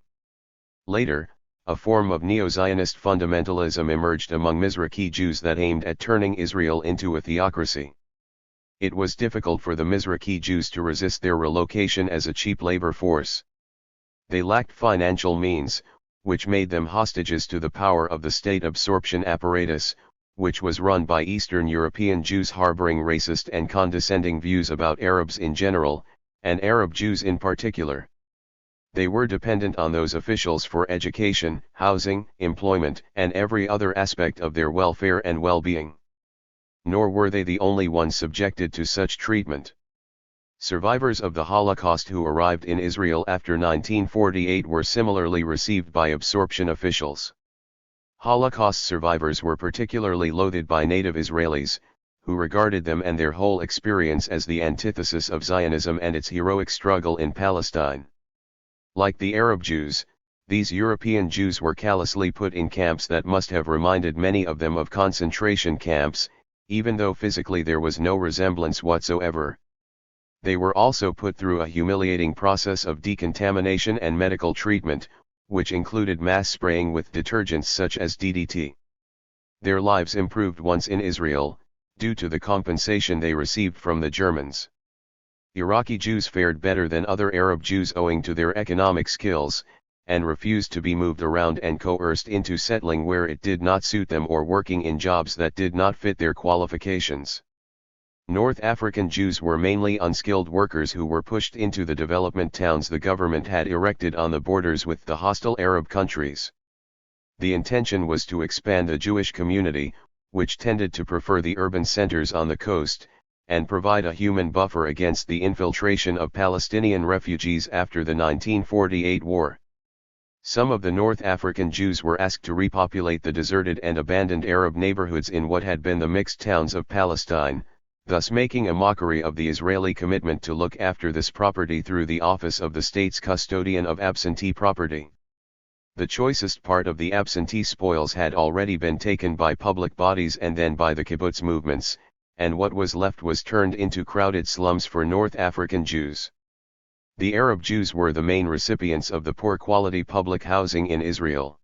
Later, a form of neo-Zionist fundamentalism emerged among Mizrahi Jews that aimed at turning Israel into a theocracy. It was difficult for the Mizrahi Jews to resist their relocation as a cheap labor force. They lacked financial means, which made them hostages to the power of the state absorption apparatus, which was run by Eastern European Jews harboring racist and condescending views about Arabs in general, and Arab Jews in particular. They were dependent on those officials for education, housing, employment, and every other aspect of their welfare and well-being. Nor were they the only ones subjected to such treatment. Survivors of the Holocaust who arrived in Israel after 1948 were similarly received by absorption officials. Holocaust survivors were particularly loathed by native Israelis, who regarded them and their whole experience as the antithesis of Zionism and its heroic struggle in Palestine. Like the Arab Jews, these European Jews were callously put in camps that must have reminded many of them of concentration camps, even though physically there was no resemblance whatsoever. They were also put through a humiliating process of decontamination and medical treatment, which included mass spraying with detergents such as DDT. Their lives improved once in Israel, due to the compensation they received from the Germans. Iraqi Jews fared better than other Arab Jews owing to their economic skills, and refused to be moved around and coerced into settling where it did not suit them or working in jobs that did not fit their qualifications. North African Jews were mainly unskilled workers who were pushed into the development towns the government had erected on the borders with the hostile Arab countries. The intention was to expand the Jewish community, which tended to prefer the urban centers on the coast, and provide a human buffer against the infiltration of Palestinian refugees after the 1948 war. Some of the North African Jews were asked to repopulate the deserted and abandoned Arab neighborhoods in what had been the mixed towns of Palestine, thus making a mockery of the Israeli commitment to look after this property through the office of the state's custodian of absentee property. The choicest part of the absentee spoils had already been taken by public bodies and then by the kibbutz movements, and what was left was turned into crowded slums for North African Jews. The Arab Jews were the main recipients of the poor-quality public housing in Israel.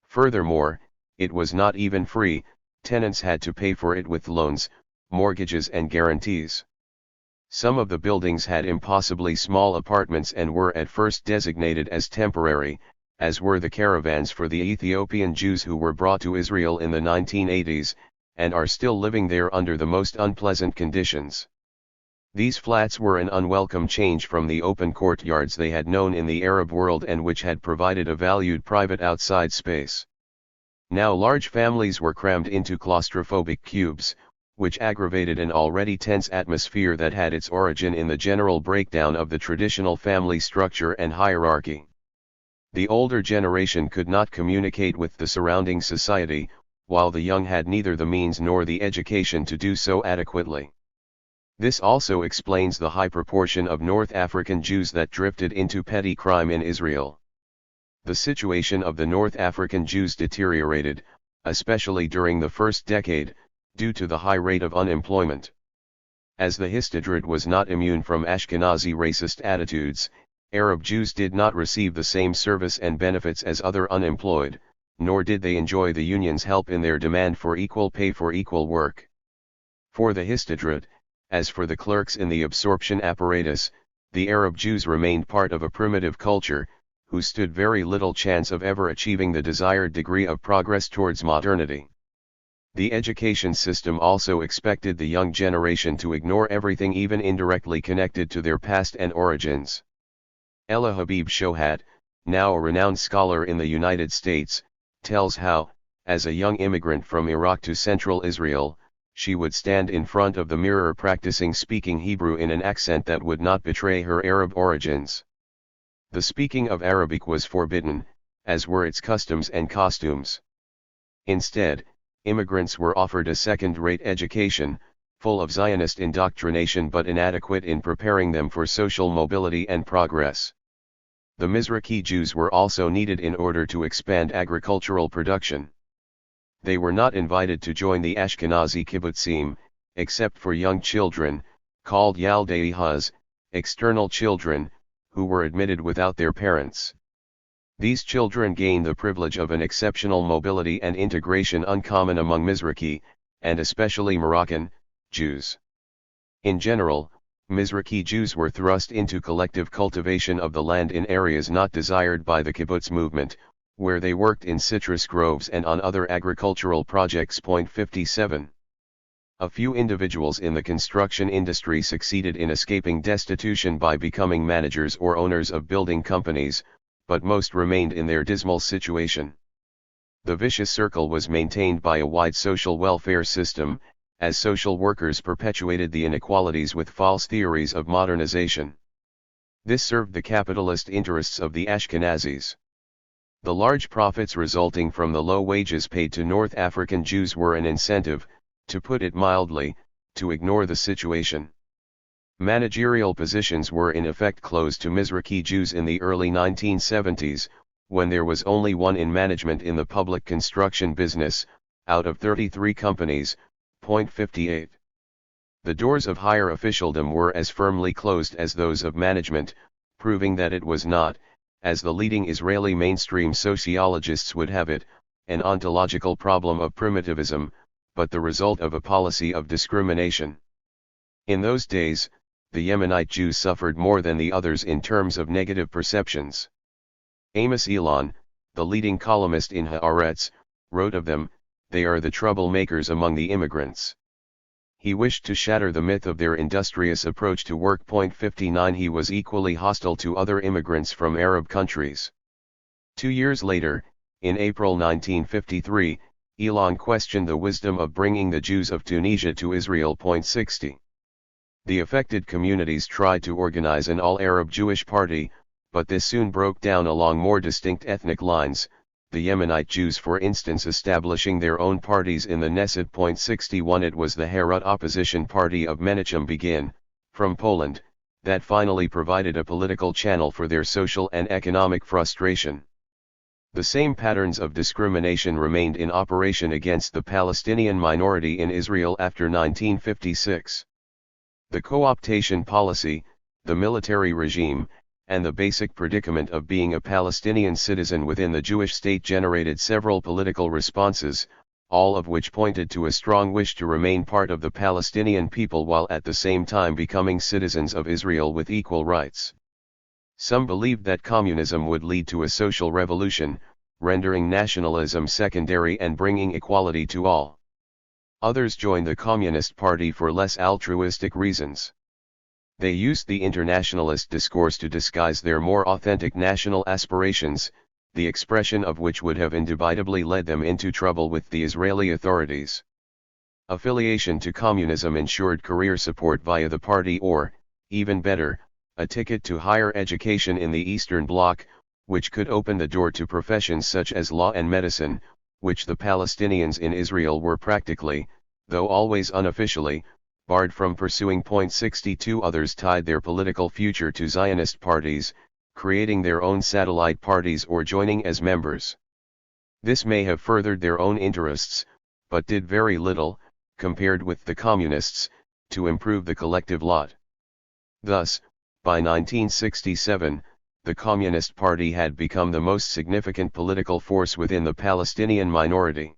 Furthermore, it was not even free, tenants had to pay for it with loans, mortgages and guarantees. Some of the buildings had impossibly small apartments and were at first designated as temporary, as were the caravans for the Ethiopian Jews who were brought to Israel in the 1980s, and are still living there under the most unpleasant conditions. These flats were an unwelcome change from the open courtyards they had known in the Arab world and which had provided a valued private outside space. Now large families were crammed into claustrophobic cubes, which aggravated an already tense atmosphere that had its origin in the general breakdown of the traditional family structure and hierarchy. The older generation could not communicate with the surrounding society, while the young had neither the means nor the education to do so adequately. This also explains the high proportion of North African Jews that drifted into petty crime in Israel. The situation of the North African Jews deteriorated, especially during the first decade, due to the high rate of unemployment. As the Histadrut was not immune from Ashkenazi racist attitudes, Arab Jews did not receive the same service and benefits as other unemployed, nor did they enjoy the union's help in their demand for equal pay for equal work. For the Histadrut, as for the clerks in the absorption apparatus, the Arab Jews remained part of a primitive culture, who stood very little chance of ever achieving the desired degree of progress towards modernity. The education system also expected the young generation to ignore everything even indirectly connected to their past and origins. Ella Habib Shohat, now a renowned scholar in the United States, tells how, as a young immigrant from Iraq to Central Israel, she would stand in front of the mirror practicing speaking Hebrew in an accent that would not betray her Arab origins. The speaking of Arabic was forbidden, as were its customs and costumes. Instead, immigrants were offered a second-rate education, full of Zionist indoctrination but inadequate in preparing them for social mobility and progress. The Mizrahi Jews were also needed in order to expand agricultural production. They were not invited to join the Ashkenazi kibbutzim, except for young children, called Yaldei Huz, external children, who were admitted without their parents. These children gained the privilege of an exceptional mobility and integration uncommon among Mizrahi, and especially Moroccan, Jews. In general, Mizrahi Jews were thrust into collective cultivation of the land in areas not desired by the kibbutz movement, where they worked in citrus groves and on other agricultural projects. 57. A few individuals in the construction industry succeeded in escaping destitution by becoming managers or owners of building companies, but most remained in their dismal situation. The vicious circle was maintained by a wide social welfare system, as social workers perpetuated the inequalities with false theories of modernization. This served the capitalist interests of the Ashkenazis. The large profits resulting from the low wages paid to North African Jews were an incentive, to put it mildly, to ignore the situation. Managerial positions were in effect closed to Mizrahi Jews in the early 1970s, when there was only one in management in the public construction business, out of 33 companies, 0.58. The doors of higher officialdom were as firmly closed as those of management, proving that it was not, as the leading Israeli mainstream sociologists would have it, an ontological problem of primitivism, but the result of a policy of discrimination. In those days, the Yemenite Jews suffered more than the others in terms of negative perceptions. Amos Ilan, the leading columnist in Haaretz, wrote of them, "They are the troublemakers among the immigrants." He wished to shatter the myth of their industrious approach to work. 59 He was equally hostile to other immigrants from Arab countries. 2 years later, in April 1953, Ilan questioned the wisdom of bringing the Jews of Tunisia to Israel. 60. The affected communities tried to organize an all-Arab Jewish party, but this soon broke down along more distinct ethnic lines, the Yemenite Jews for instance establishing their own parties in the Knesset. 61 It was the Herut opposition party of Menachem Begin, from Poland, that finally provided a political channel for their social and economic frustration. The same patterns of discrimination remained in operation against the Palestinian minority in Israel after 1956. The co-optation policy, the military regime, and the basic predicament of being a Palestinian citizen within the Jewish state generated several political responses, all of which pointed to a strong wish to remain part of the Palestinian people while at the same time becoming citizens of Israel with equal rights. Some believed that communism would lead to a social revolution, rendering nationalism secondary and bringing equality to all. Others joined the Communist Party for less altruistic reasons. They used the internationalist discourse to disguise their more authentic national aspirations, the expression of which would have indubitably led them into trouble with the Israeli authorities. Affiliation to communism ensured career support via the party or, even better, a ticket to higher education in the Eastern Bloc, which could open the door to professions such as law and medicine, which the Palestinians in Israel were practically, though always unofficially, barred from pursuing. 62 Others tied their political future to Zionist parties, creating their own satellite parties or joining as members. This may have furthered their own interests, but did very little, compared with the communists, to improve the collective lot. Thus, by 1967, the Communist Party had become the most significant political force within the Palestinian minority.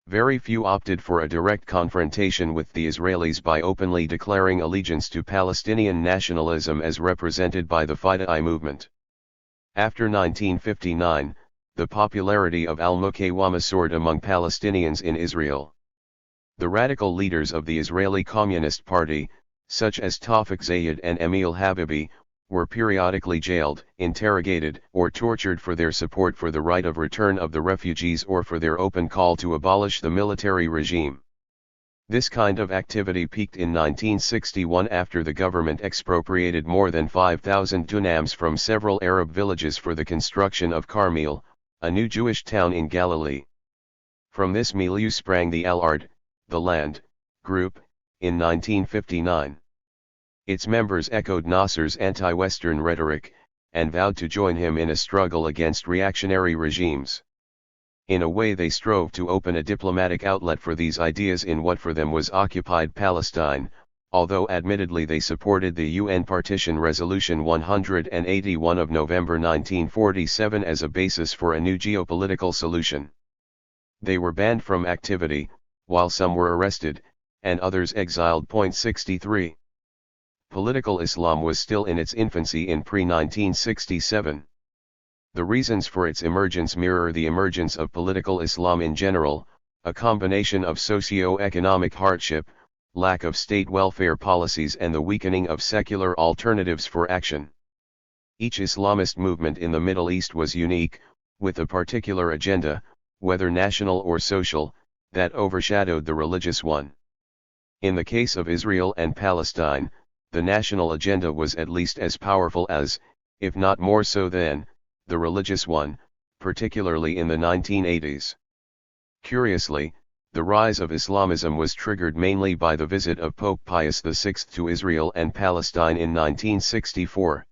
Very few opted for a direct confrontation with the Israelis by openly declaring allegiance to Palestinian nationalism as represented by the Fidai movement. After 1959, the popularity of al-Muqawama soared among Palestinians in Israel. The radical leaders of the Israeli Communist Party, such as Tawfik Zayed and Emil Habibi, were periodically jailed, interrogated, or tortured for their support for the right of return of the refugees or for their open call to abolish the military regime. This kind of activity peaked in 1961 after the government expropriated more than 5,000 dunams from several Arab villages for the construction of Carmel, a new Jewish town in Galilee. From this milieu sprang the Al-Ard, the Land, group, in 1959. Its members echoed Nasser's anti-Western rhetoric, and vowed to join him in a struggle against reactionary regimes. In a way they strove to open a diplomatic outlet for these ideas in what for them was occupied Palestine, although admittedly they supported the UN Partition Resolution 181 of November 1947 as a basis for a new geopolitical solution. They were banned from activity, while some were arrested, and others exiled. 63. Political Islam was still in its infancy in pre-1967. The reasons for its emergence mirror the emergence of political Islam in general, a combination of socio-economic hardship, lack of state welfare policies and the weakening of secular alternatives for action. Each Islamist movement in the Middle East was unique, with a particular agenda, whether national or social, that overshadowed the religious one. In the case of Israel and Palestine, the national agenda was at least as powerful as, if not more so than, the religious one, particularly in the 1980s. Curiously, the rise of Islamism was triggered mainly by the visit of Pope Pius VI to Israel and Palestine in 1964.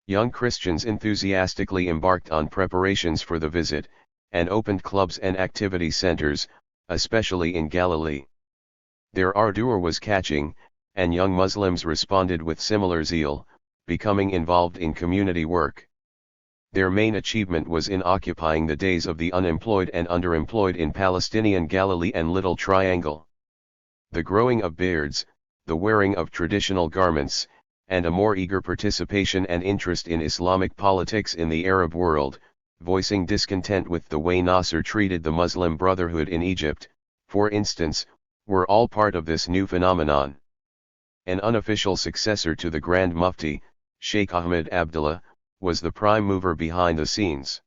Young Christians enthusiastically embarked on preparations for the visit, and opened clubs and activity centers, especially in Galilee. Their ardor was catching, and young Muslims responded with similar zeal, becoming involved in community work. Their main achievement was in occupying the days of the unemployed and underemployed in Palestinian Galilee and Little Triangle. The growing of beards, the wearing of traditional garments, and a more eager participation and interest in Islamic politics in the Arab world, voicing discontent with the way Nasser treated the Muslim Brotherhood in Egypt, for instance, were all part of this new phenomenon. An unofficial successor to the Grand Mufti, Sheikh Ahmed Abdullah, was the prime mover behind the scenes.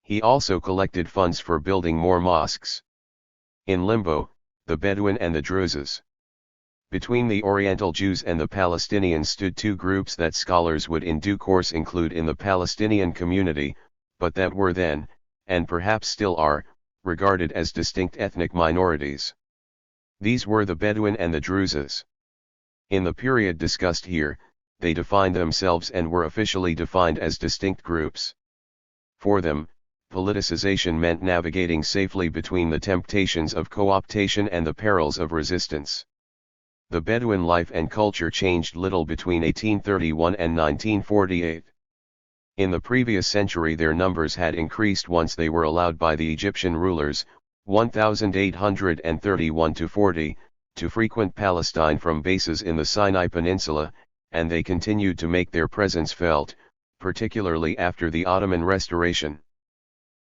He also collected funds for building more mosques. In limbo, the Bedouin and the Druzes. Between the Oriental Jews and the Palestinians stood two groups that scholars would in due course include in the Palestinian community, but that were then, and perhaps still are, regarded as distinct ethnic minorities. These were the Bedouin and the Druzes. In the period discussed here, they defined themselves and were officially defined as distinct groups. For them, politicization meant navigating safely between the temptations of co-optation and the perils of resistance. The Bedouin life and culture changed little between 1831 and 1948. In the previous century their numbers had increased once they were allowed by the Egyptian rulers, 1831-40, to frequent Palestine from bases in the Sinai Peninsula, and they continued to make their presence felt, particularly after the Ottoman Restoration.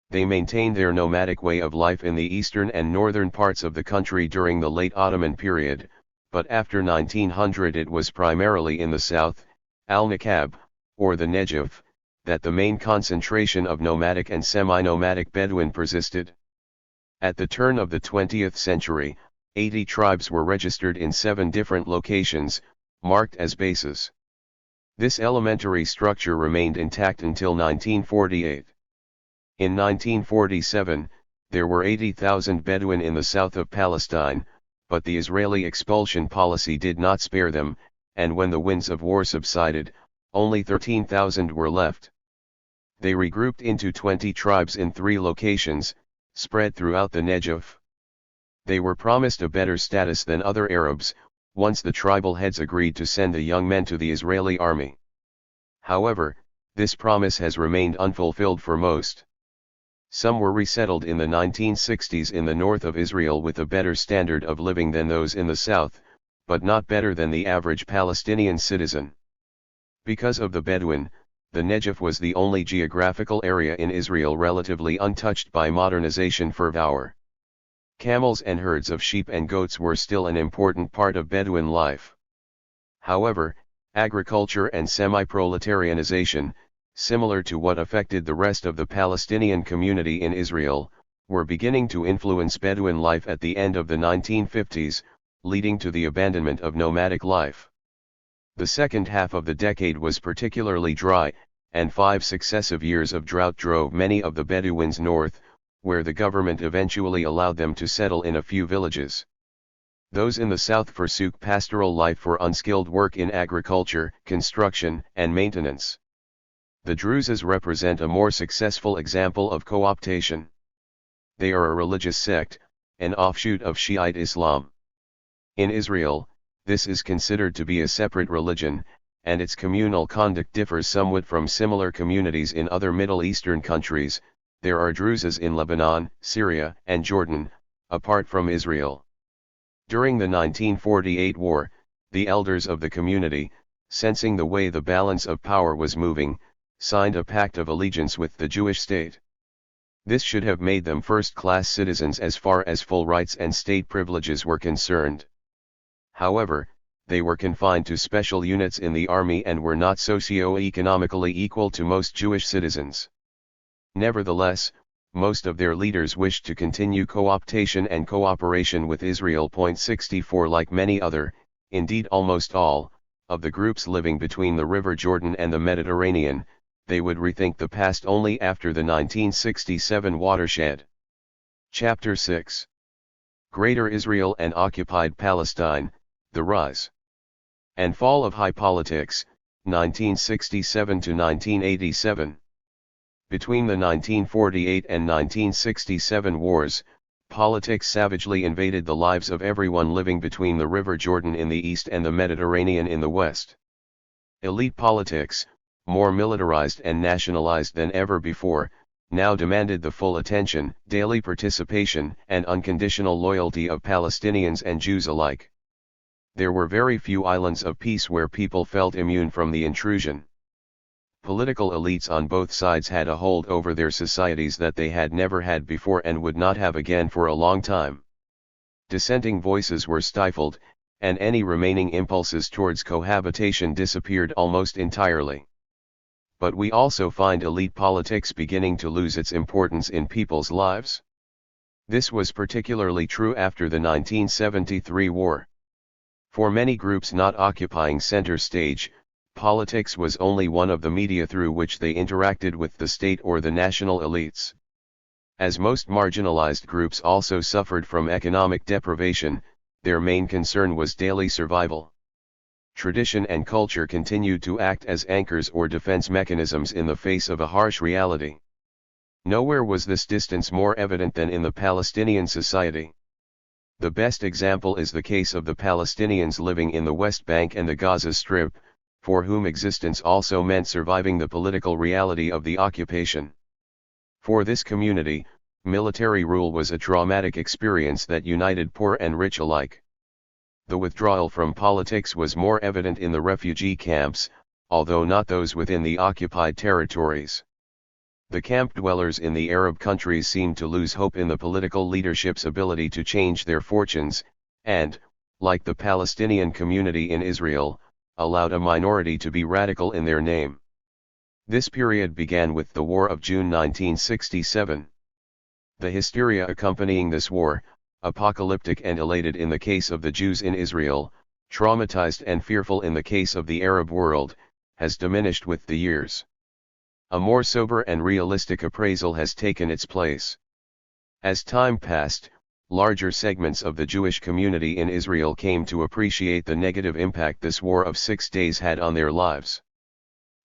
They maintained their nomadic way of life in the eastern and northern parts of the country during the late Ottoman period, but after 1900 it was primarily in the south, Al-Nakab, or the Negev, that the main concentration of nomadic and semi-nomadic Bedouin persisted. At the turn of the 20th century, 80 tribes were registered in 7 different locations, marked as bases. This elementary structure remained intact until 1948. In 1947, there were 80,000 Bedouin in the south of Palestine, but the Israeli expulsion policy did not spare them, and when the winds of war subsided, only 13,000 were left. They regrouped into 20 tribes in 3 locations, spread throughout the Negev. They were promised a better status than other Arabs, once the tribal heads agreed to send the young men to the Israeli army. However, this promise has remained unfulfilled for most. Some were resettled in the 1960s in the north of Israel with a better standard of living than those in the south, but not better than the average Palestinian citizen. Because of the Bedouin, the Negev was the only geographical area in Israel relatively untouched by modernization fervor. Camels and herds of sheep and goats were still an important part of Bedouin life. However, agriculture and semi-proletarianization, similar to what affected the rest of the Palestinian community in Israel, were beginning to influence Bedouin life at the end of the 1950s, leading to the abandonment of nomadic life. The second half of the decade was particularly dry, and 5 successive years of drought drove many of the Bedouins north, where the government eventually allowed them to settle in a few villages. Those in the south forsook pastoral life for unskilled work in agriculture, construction, and maintenance. The Druzes represent a more successful example of co-optation. They are a religious sect, an offshoot of Shiite Islam. In Israel, this is considered to be a separate religion, and its communal conduct differs somewhat from similar communities in other Middle Eastern countries. There are Druzes in Lebanon, Syria, and Jordan, apart from Israel. During the 1948 war, the elders of the community, sensing the way the balance of power was moving, signed a pact of allegiance with the Jewish state. This should have made them first-class citizens as far as full rights and state privileges were concerned. However, they were confined to special units in the army and were not socio-economically equal to most Jewish citizens. Nevertheless, most of their leaders wished to continue co-optation and cooperation with Israel. 64 Like many other, indeed almost all, of the groups living between the River Jordan and the Mediterranean, they would rethink the past only after the 1967 watershed. Chapter 6. Greater Israel and Occupied Palestine, The Rise and Fall of High Politics, 1967 to 1987. Between the 1948 and 1967 wars, politics savagely invaded the lives of everyone living between the River Jordan in the east and the Mediterranean in the west. Elite politics, more militarized and nationalized than ever before, now demanded the full attention, daily participation, and unconditional loyalty of Palestinians and Jews alike. There were very few islands of peace where people felt immune from the intrusion. Political elites on both sides had a hold over their societies that they had never had before and would not have again for a long time. Dissenting voices were stifled, and any remaining impulses towards cohabitation disappeared almost entirely. But we also find elite politics beginning to lose its importance in people's lives. This was particularly true after the 1973 war. For many groups not occupying center stage, politics was only one of the media through which they interacted with the state or the national elites. As most marginalized groups also suffered from economic deprivation, their main concern was daily survival. Tradition and culture continued to act as anchors or defense mechanisms in the face of a harsh reality. Nowhere was this distance more evident than in the Palestinian society. The best example is the case of the Palestinians living in the West Bank and the Gaza Strip, for whom existence also meant surviving the political reality of the occupation. For this community, military rule was a traumatic experience that united poor and rich alike. The withdrawal from politics was more evident in the refugee camps, although not those within the occupied territories. The camp dwellers in the Arab countries seemed to lose hope in the political leadership's ability to change their fortunes, and, like the Palestinian community in Israel, allowed a minority to be radical in their name. This period began with the War of June 1967. The hysteria accompanying this war, apocalyptic and elated in the case of the Jews in Israel, traumatized and fearful in the case of the Arab world, has diminished with the years. A more sober and realistic appraisal has taken its place. As time passed, larger segments of the Jewish community in Israel came to appreciate the negative impact this War of 6 days had on their lives.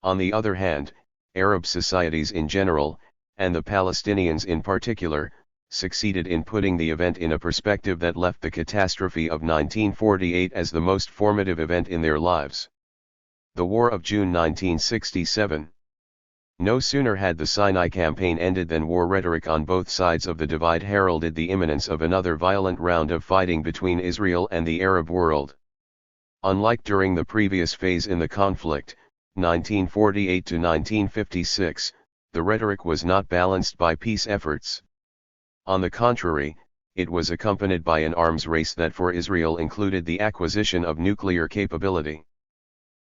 On the other hand, Arab societies in general, and the Palestinians in particular, succeeded in putting the event in a perspective that left the catastrophe of 1948 as the most formative event in their lives. The War of June 1967. No sooner had the Sinai campaign ended than war rhetoric on both sides of the divide heralded the imminence of another violent round of fighting between Israel and the Arab world. Unlike during the previous phase in the conflict, 1948 to 1956, the rhetoric was not balanced by peace efforts. On the contrary, it was accompanied by an arms race that for Israel included the acquisition of nuclear capability.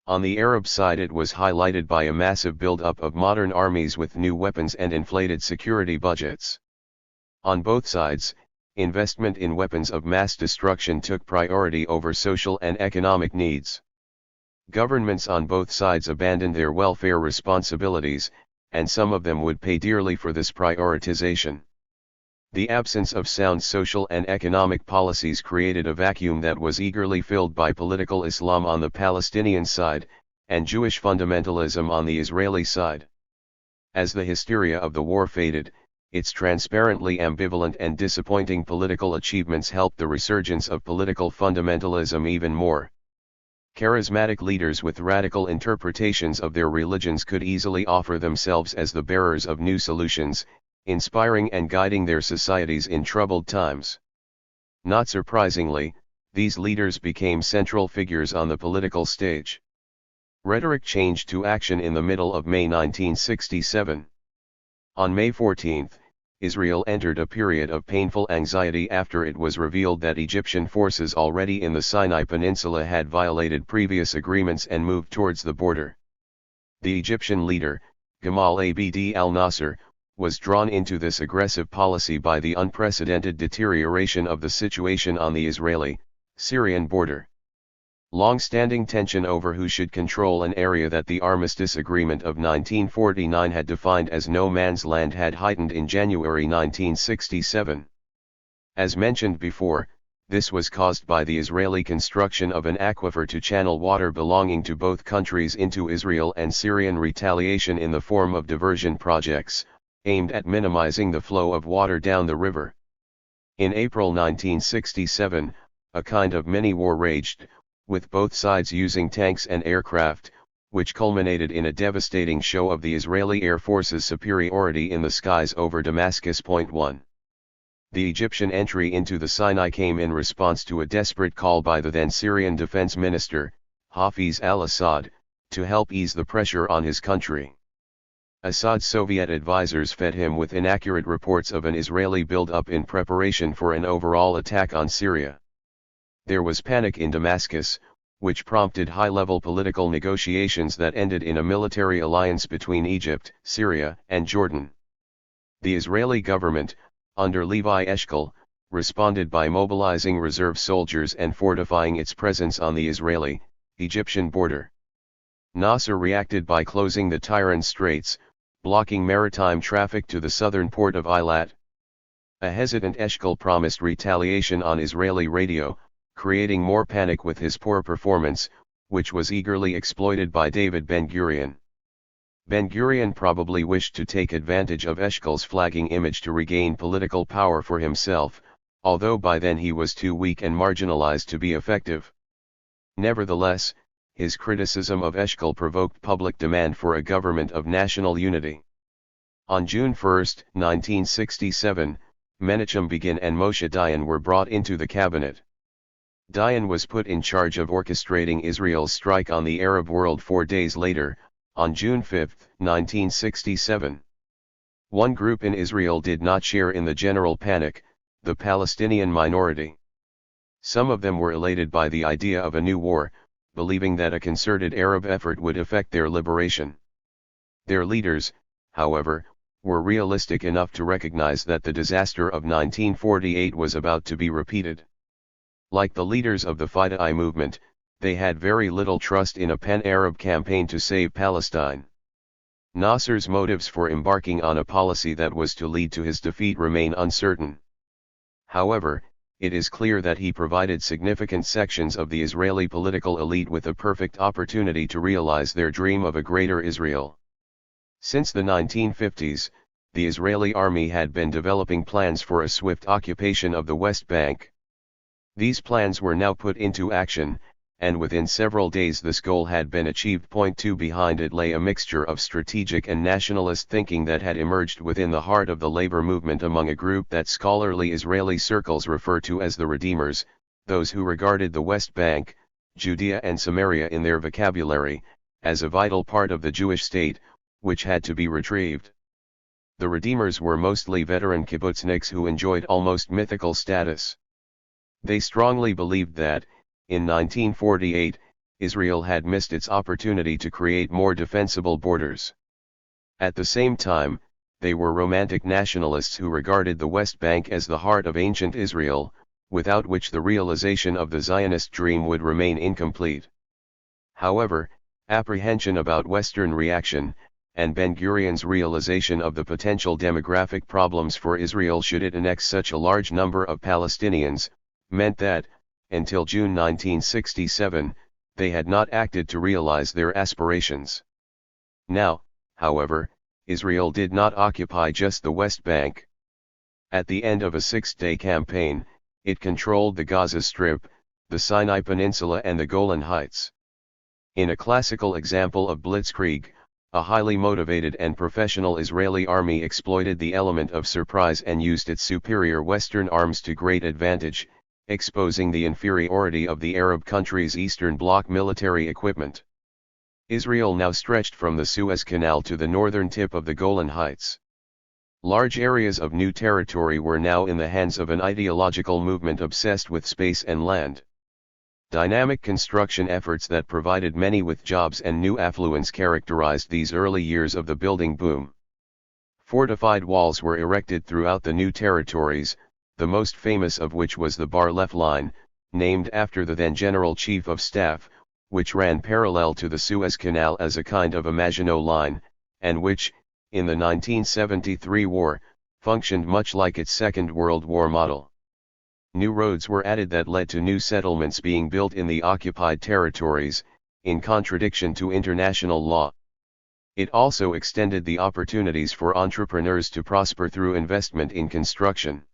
On the Arab side it was highlighted by a massive build-up of modern armies with new weapons and inflated security budgets. On both sides, investment in weapons of mass destruction took priority over social and economic needs. Governments on both sides abandoned their welfare responsibilities, and some of them would pay dearly for this prioritization. The absence of sound social and economic policies created a vacuum that was eagerly filled by political Islam on the Palestinian side, and Jewish fundamentalism on the Israeli side. As the hysteria of the war faded, its transparently ambivalent and disappointing political achievements helped the resurgence of political fundamentalism even more. Charismatic leaders with radical interpretations of their religions could easily offer themselves as the bearers of new solutions, inspiring and guiding their societies in troubled times. Not surprisingly, these leaders became central figures on the political stage. Rhetoric changed to action in the middle of May 1967. On May 14, Israel entered a period of painful anxiety after it was revealed that Egyptian forces already in the Sinai Peninsula had violated previous agreements and moved towards the border. The Egyptian leader, Gamal Abd al-Nasser, was drawn into this aggressive policy by the unprecedented deterioration of the situation on the Israeli-Syrian border. Long-standing tension over who should control an area that the Armistice Agreement of 1949 had defined as no man's land had heightened in January 1967. As mentioned before, this was caused by the Israeli construction of an aquifer to channel water belonging to both countries into Israel, and Syrian retaliation in the form of diversion projects, aimed at minimizing the flow of water down the river. In April 1967, a kind of mini-war raged, with both sides using tanks and aircraft, which culminated in a devastating show of the Israeli Air Force's superiority in the skies over Damascus. 1. The Egyptian entry into the Sinai came in response to a desperate call by the then Syrian defense minister, Hafiz al-Assad, to help ease the pressure on his country. Assad's Soviet advisors fed him with inaccurate reports of an Israeli build-up in preparation for an overall attack on Syria. There was panic in Damascus, which prompted high-level political negotiations that ended in a military alliance between Egypt, Syria, and Jordan. The Israeli government, under Levi Eshkol, responded by mobilizing reserve soldiers and fortifying its presence on the Israeli-Egyptian border. Nasser reacted by closing the Tiran Straits, blocking maritime traffic to the southern port of Eilat. A hesitant Eshkol promised retaliation on Israeli radio, creating more panic with his poor performance, which was eagerly exploited by David Ben-Gurion. Ben-Gurion probably wished to take advantage of Eshkol's flagging image to regain political power for himself, although by then he was too weak and marginalized to be effective. Nevertheless, his criticism of Eshkol provoked public demand for a government of national unity. On June 1, 1967, Menachem Begin and Moshe Dayan were brought into the cabinet. Dayan was put in charge of orchestrating Israel's strike on the Arab world 4 days later, on June 5, 1967. One group in Israel did not share in the general panic, the Palestinian minority. Some of them were elated by the idea of a new war, believing that a concerted Arab effort would effect their liberation. Their leaders, however, were realistic enough to recognize that the disaster of 1948 was about to be repeated. Like the leaders of the Fatah movement, they had very little trust in a pan-Arab campaign to save Palestine. Nasser's motives for embarking on a policy that was to lead to his defeat remain uncertain. However, it is clear that he provided significant sections of the Israeli political elite with a perfect opportunity to realize their dream of a greater Israel. Since the 1950s, the Israeli army had been developing plans for a swift occupation of the West Bank. These plans were now put into action, and within several days this goal had been achieved. 2 Behind it lay a mixture of strategic and nationalist thinking that had emerged within the heart of the labor movement among a group that scholarly Israeli circles refer to as the Redeemers, those who regarded the West Bank, Judea and Samaria in their vocabulary, as a vital part of the Jewish state, which had to be retrieved. The Redeemers were mostly veteran kibbutzniks who enjoyed almost mythical status. They strongly believed that, in 1948, Israel had missed its opportunity to create more defensible borders. At the same time, they were romantic nationalists who regarded the West Bank as the heart of ancient Israel, without which the realization of the Zionist dream would remain incomplete. However, apprehension about Western reaction, and Ben-Gurion's realization of the potential demographic problems for Israel should it annex such a large number of Palestinians, meant that, until June 1967, they had not acted to realize their aspirations. Now, however, Israel did not occupy just the West Bank. At the end of a 6-day campaign, it controlled the Gaza Strip, the Sinai Peninsula and the Golan Heights. In a classical example of blitzkrieg, a highly motivated and professional Israeli army exploited the element of surprise and used its superior Western arms to great advantage, exposing the inferiority of the Arab countries' Eastern Bloc military equipment. Israel now stretched from the Suez Canal to the northern tip of the Golan Heights. Large areas of new territory were now in the hands of an ideological movement obsessed with space and land. Dynamic construction efforts that provided many with jobs and new affluence characterized these early years of the building boom. Fortified walls were erected throughout the new territories, the most famous of which was the Bar-Lev Line, named after the then General Chief of Staff, which ran parallel to the Suez Canal as a kind of a Maginot Line, and which, in the 1973 war, functioned much like its Second World War model. New roads were added that led to new settlements being built in the occupied territories, in contradiction to international law. It also extended the opportunities for entrepreneurs to prosper through investment in construction.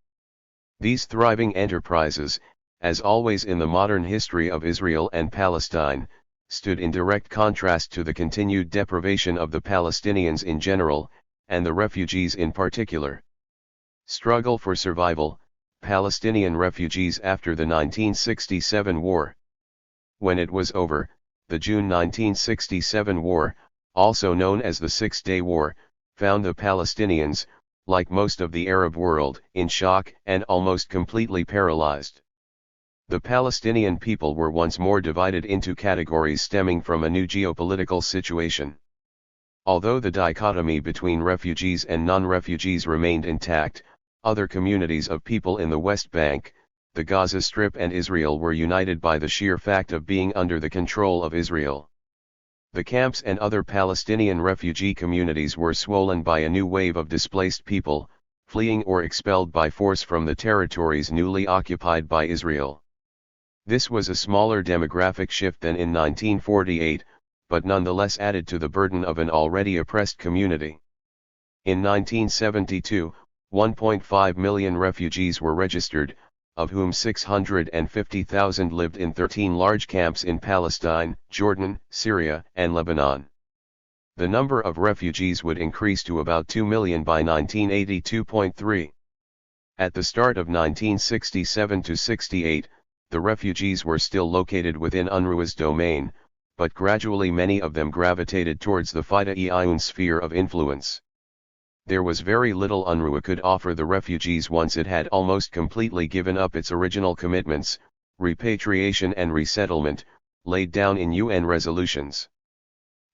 These thriving enterprises, as always in the modern history of Israel and Palestine, stood in direct contrast to the continued deprivation of the Palestinians in general, and the refugees in particular. Struggle for survival, Palestinian refugees after the 1967 war. When it was over, the June 1967 war, also known as the Six-Day War, found the Palestinians, like most of the Arab world, in shock and almost completely paralyzed. The Palestinian people were once more divided into categories stemming from a new geopolitical situation. Although the dichotomy between refugees and non-refugees remained intact, other communities of people in the West Bank, the Gaza Strip and Israel were united by the sheer fact of being under the control of Israel. The camps and other Palestinian refugee communities were swollen by a new wave of displaced people, fleeing or expelled by force from the territories newly occupied by Israel. This was a smaller demographic shift than in 1948, but nonetheless added to the burden of an already oppressed community. In 1972, 1.5 million refugees were registered, of whom 650,000 lived in 13 large camps in Palestine, Jordan, Syria, and Lebanon. The number of refugees would increase to about 2 million by 1982.3. At the start of 1967-68, the refugees were still located within UNRWA's domain, but gradually many of them gravitated towards the FIDA-EIUN sphere of influence. There was very little UNRWA could offer the refugees once it had almost completely given up its original commitments, repatriation and resettlement, laid down in UN resolutions.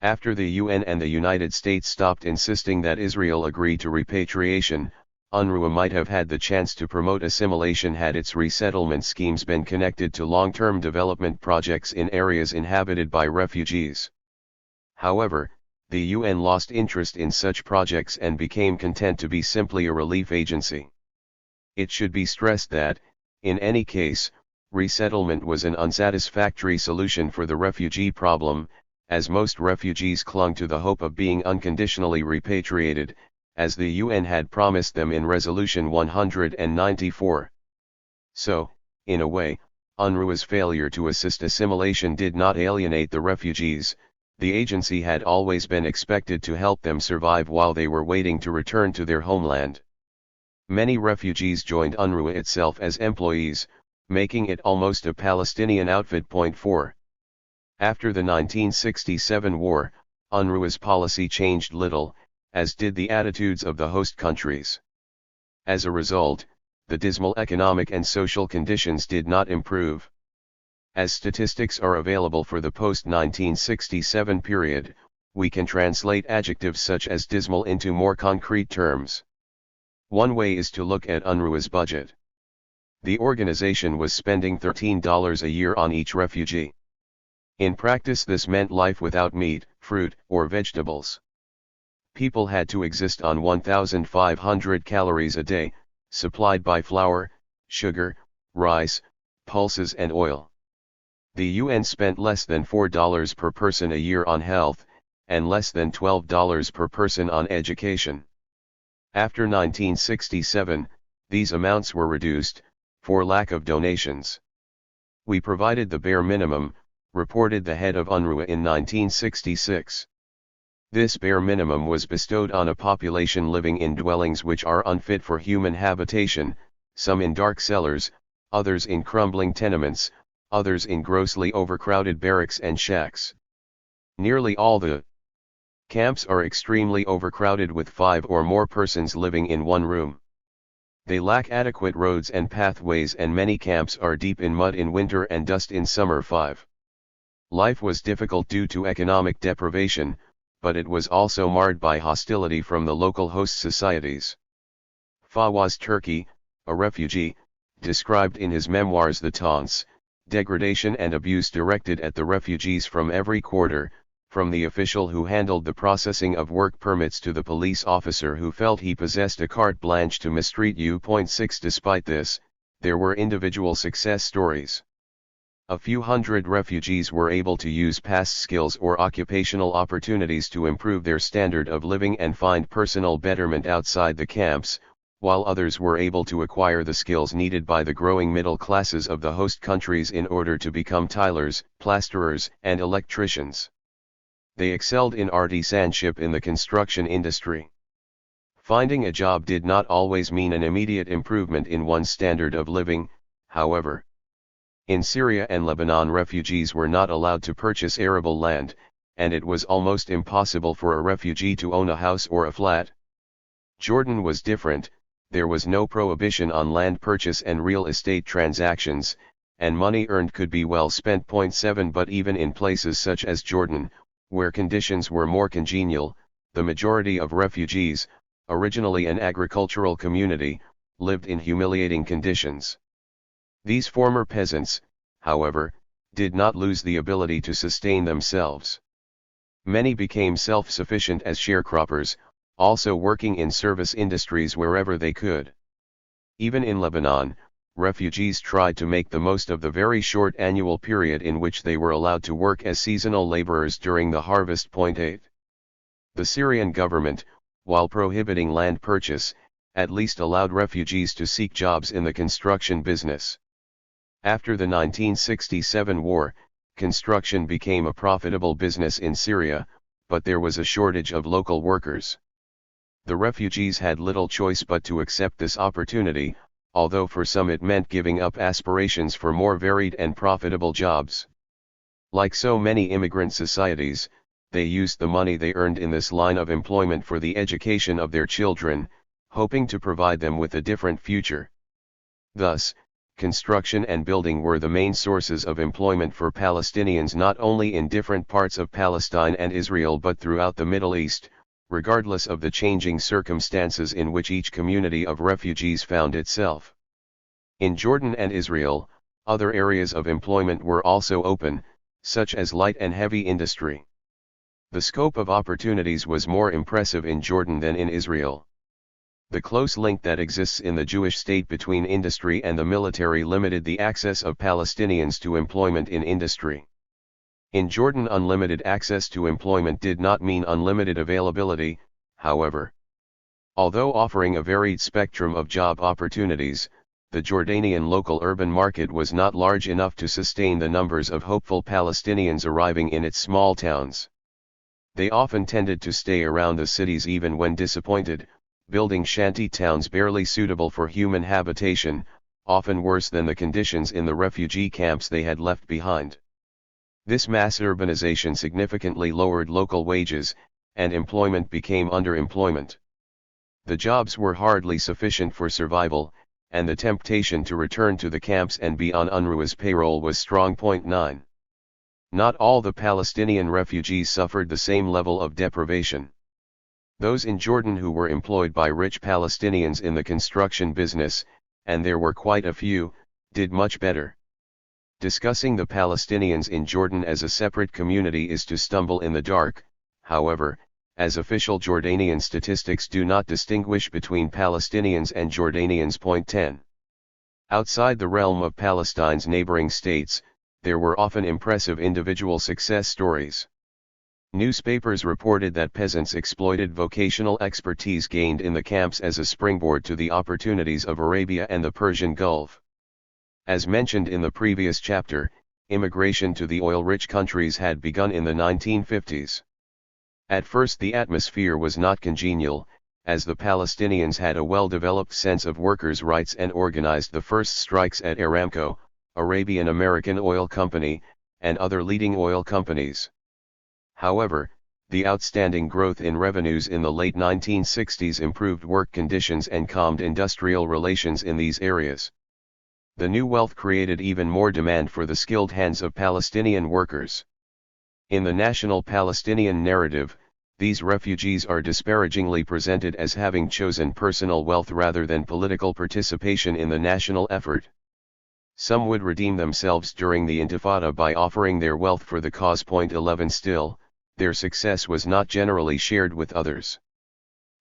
After the UN and the United States stopped insisting that Israel agree to repatriation, UNRWA might have had the chance to promote assimilation had its resettlement schemes been connected to long-term development projects in areas inhabited by refugees. However, the UN lost interest in such projects and became content to be simply a relief agency. It should be stressed that, in any case, resettlement was an unsatisfactory solution for the refugee problem, as most refugees clung to the hope of being unconditionally repatriated, as the UN had promised them in Resolution 194. So, in a way, UNRWA's failure to assist assimilation did not alienate the refugees. The agency had always been expected to help them survive while they were waiting to return to their homeland. Many refugees joined UNRWA itself as employees, making it almost a Palestinian outfit. 4. After the 1967 war, UNRWA's policy changed little, as did the attitudes of the host countries. As a result, the dismal economic and social conditions did not improve. As statistics are available for the post-1967 period, we can translate adjectives such as dismal into more concrete terms. One way is to look at UNRWA's budget. The organization was spending $13 a year on each refugee. In practice, this meant life without meat, fruit, or vegetables. People had to exist on 1,500 calories a day, supplied by flour, sugar, rice, pulses and oil. The UN spent less than $4 per person a year on health, and less than $12 per person on education. After 1967, these amounts were reduced, for lack of donations. "We provided the bare minimum," reported the head of UNRWA in 1966. This bare minimum was bestowed on a population living in dwellings which are unfit for human habitation, some in dark cellars, others in crumbling tenements, others in grossly overcrowded barracks and shacks. Nearly all the camps are extremely overcrowded with 5 or more persons living in one room. They lack adequate roads and pathways, and many camps are deep in mud in winter and dust in summer. 5. Life was difficult due to economic deprivation, but it was also marred by hostility from the local host societies. Fawaz Turki, a refugee, described in his memoirs the taunts, degradation and abuse directed at the refugees from every quarter, from the official who handled the processing of work permits to the police officer who felt he possessed a carte blanche to mistreat you. 6 Despite this, there were individual success stories. A few hundred refugees were able to use past skills or occupational opportunities to improve their standard of living and find personal betterment outside the camps, while others were able to acquire the skills needed by the growing middle classes of the host countries in order to become tilers, plasterers, and electricians. They excelled in artisanship in the construction industry. Finding a job did not always mean an immediate improvement in one's standard of living, however. In Syria and Lebanon, refugees were not allowed to purchase arable land, and it was almost impossible for a refugee to own a house or a flat. Jordan was different. There was no prohibition on land purchase and real estate transactions, and money earned could be well spent. 7 But even in places such as Jordan, where conditions were more congenial, the majority of refugees, originally an agricultural community, lived in humiliating conditions. These former peasants, however, did not lose the ability to sustain themselves. Many became self-sufficient as sharecroppers, also working in service industries wherever they could. Even in Lebanon, refugees tried to make the most of the very short annual period in which they were allowed to work as seasonal laborers during the harvest. 8. The Syrian government, while prohibiting land purchase, at least allowed refugees to seek jobs in the construction business. After the 1967 war, construction became a profitable business in Syria, but there was a shortage of local workers. The refugees had little choice but to accept this opportunity, although for some it meant giving up aspirations for more varied and profitable jobs. Like so many immigrant societies, they used the money they earned in this line of employment for the education of their children, hoping to provide them with a different future. Thus, construction and building were the main sources of employment for Palestinians not only in different parts of Palestine and Israel but throughout the Middle East, regardless of the changing circumstances in which each community of refugees found itself. In Jordan and Israel, other areas of employment were also open, such as light and heavy industry. The scope of opportunities was more impressive in Jordan than in Israel. The close link that exists in the Jewish state between industry and the military limited the access of Palestinians to employment in industry. In Jordan, unlimited access to employment did not mean unlimited availability, however. Although offering a varied spectrum of job opportunities, the Jordanian local urban market was not large enough to sustain the numbers of hopeful Palestinians arriving in its small towns. They often tended to stay around the cities even when disappointed, building shanty towns barely suitable for human habitation, often worse than the conditions in the refugee camps they had left behind. This mass urbanization significantly lowered local wages, and employment became underemployment. The jobs were hardly sufficient for survival, and the temptation to return to the camps and be on UNRWA's payroll was strong. 9. Not all the Palestinian refugees suffered the same level of deprivation. Those in Jordan who were employed by rich Palestinians in the construction business, and there were quite a few, did much better. Discussing the Palestinians in Jordan as a separate community is to stumble in the dark, however, as official Jordanian statistics do not distinguish between Palestinians and Jordanians. 10. Outside the realm of Palestine's neighboring states, there were often impressive individual success stories. Newspapers reported that peasants exploited vocational expertise gained in the camps as a springboard to the opportunities of Arabia and the Persian Gulf. As mentioned in the previous chapter, immigration to the oil-rich countries had begun in the 1950s. At first the atmosphere was not congenial, as the Palestinians had a well-developed sense of workers' rights and organized the first strikes at Aramco, Arabian American Oil Company, and other leading oil companies. However, the outstanding growth in revenues in the late 1960s improved work conditions and calmed industrial relations in these areas. The new wealth created even more demand for the skilled hands of Palestinian workers. In the national Palestinian narrative, these refugees are disparagingly presented as having chosen personal wealth rather than political participation in the national effort. Some would redeem themselves during the Intifada by offering their wealth for the cause. 11 Still, their success was not generally shared with others.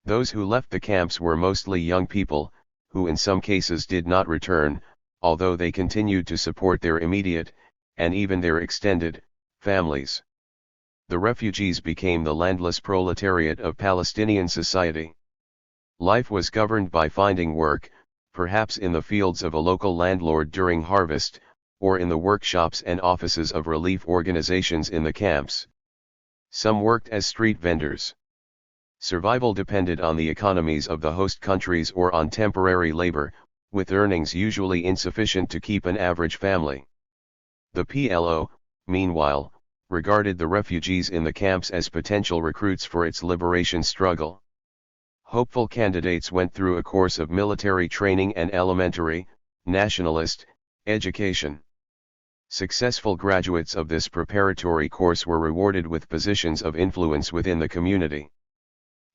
Those who left the camps were mostly young people, who in some cases did not return, although they continued to support their immediate, and even their extended, families. The refugees became the landless proletariat of Palestinian society. Life was governed by finding work, perhaps in the fields of a local landlord during harvest, or in the workshops and offices of relief organizations in the camps. Some worked as street vendors. Survival depended on the economies of the host countries or on temporary labor, with earnings usually insufficient to keep an average family. The PLO, meanwhile, regarded the refugees in the camps as potential recruits for its liberation struggle. Hopeful candidates went through a course of military training and elementary, nationalist, education. Successful graduates of this preparatory course were rewarded with positions of influence within the community.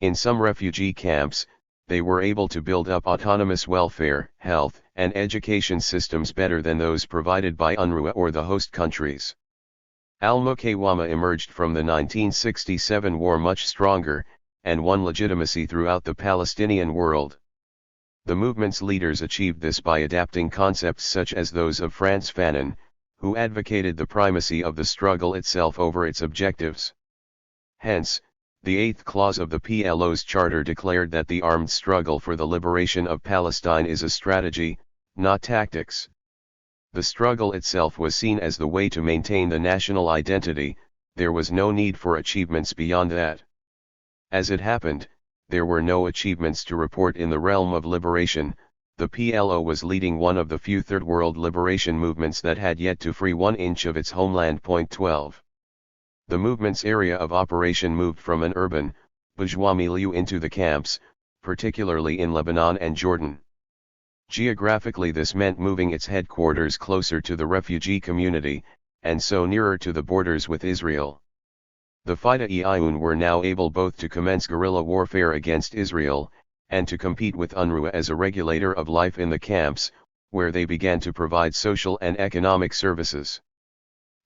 In some refugee camps, they were able to build up autonomous welfare, health, and education systems better than those provided by UNRWA or the host countries. Al-Mukawama emerged from the 1967 war much stronger, and won legitimacy throughout the Palestinian world. The movement's leaders achieved this by adapting concepts such as those of Frantz Fanon, who advocated the primacy of the struggle itself over its objectives. Hence, the eighth clause of the PLO's charter declared that the armed struggle for the liberation of Palestine is a strategy, not tactics. The struggle itself was seen as the way to maintain the national identity. There was no need for achievements beyond that. As it happened, there were no achievements to report in the realm of liberation. The PLO was leading one of the few Third World liberation movements that had yet to free 1 inch of its homeland. 12. The movement's area of operation moved from an urban, bourgeois milieu into the camps, particularly in Lebanon and Jordan. Geographically, this meant moving its headquarters closer to the refugee community, and so nearer to the borders with Israel. The THIRD-WORLDISM were now able both to commence guerrilla warfare against Israel, and to compete with UNRWA as a regulator of life in the camps, where they began to provide social and economic services.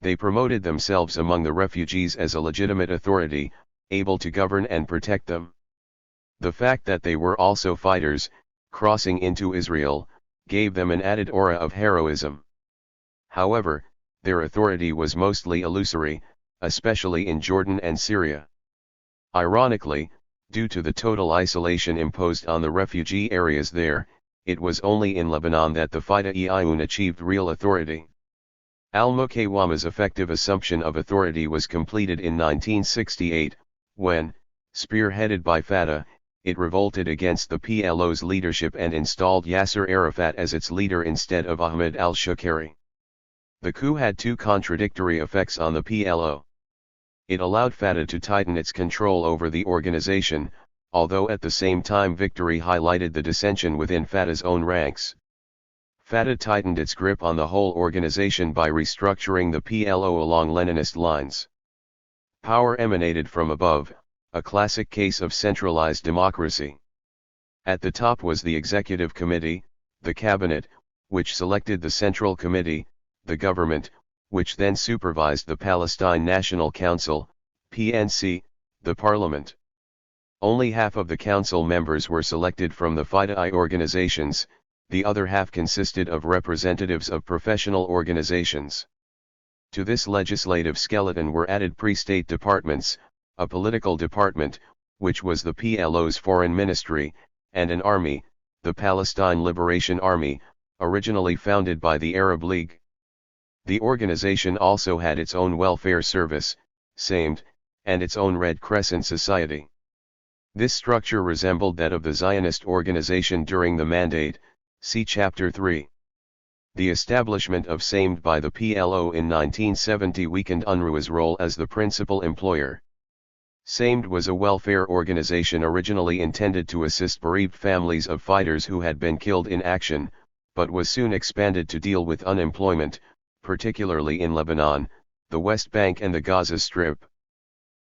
They promoted themselves among the refugees as a legitimate authority, able to govern and protect them. The fact that they were also fighters, crossing into Israel, gave them an added aura of heroism. However, their authority was mostly illusory, especially in Jordan and Syria. Ironically, due to the total isolation imposed on the refugee areas there, it was only in Lebanon that the THIRD-WORLDISM achieved real authority. Al-Mukawama's effective assumption of authority was completed in 1968, when, spearheaded by Fatah, it revolted against the PLO's leadership and installed Yasser Arafat as its leader instead of Ahmed al-Shukari. The coup had two contradictory effects on the PLO. It allowed Fatah to tighten its control over the organization, although at the same time victory highlighted the dissension within Fatah's own ranks. Fatah tightened its grip on the whole organization by restructuring the PLO along Leninist lines. Power emanated from above, a classic case of centralized democracy. At the top was the Executive Committee, the Cabinet, which selected the Central Committee, the government, which then supervised the Palestine National Council, PNC, the parliament. Only half of the council members were selected from the FIDA organizations, the other half consisted of representatives of professional organizations. To this legislative skeleton were added pre-state departments, a political department, which was the PLO's foreign ministry, and an army, the Palestine Liberation Army, originally founded by the Arab League. The organization also had its own welfare service, SAMD, and its own Red Crescent Society. This structure resembled that of the Zionist organization during the Mandate, see Chapter 3. The establishment of SAMD by the PLO in 1970 weakened UNRWA's role as the principal employer. SAMD was a welfare organization originally intended to assist bereaved families of fighters who had been killed in action, but was soon expanded to deal with unemployment, particularly in Lebanon, the West Bank and the Gaza Strip.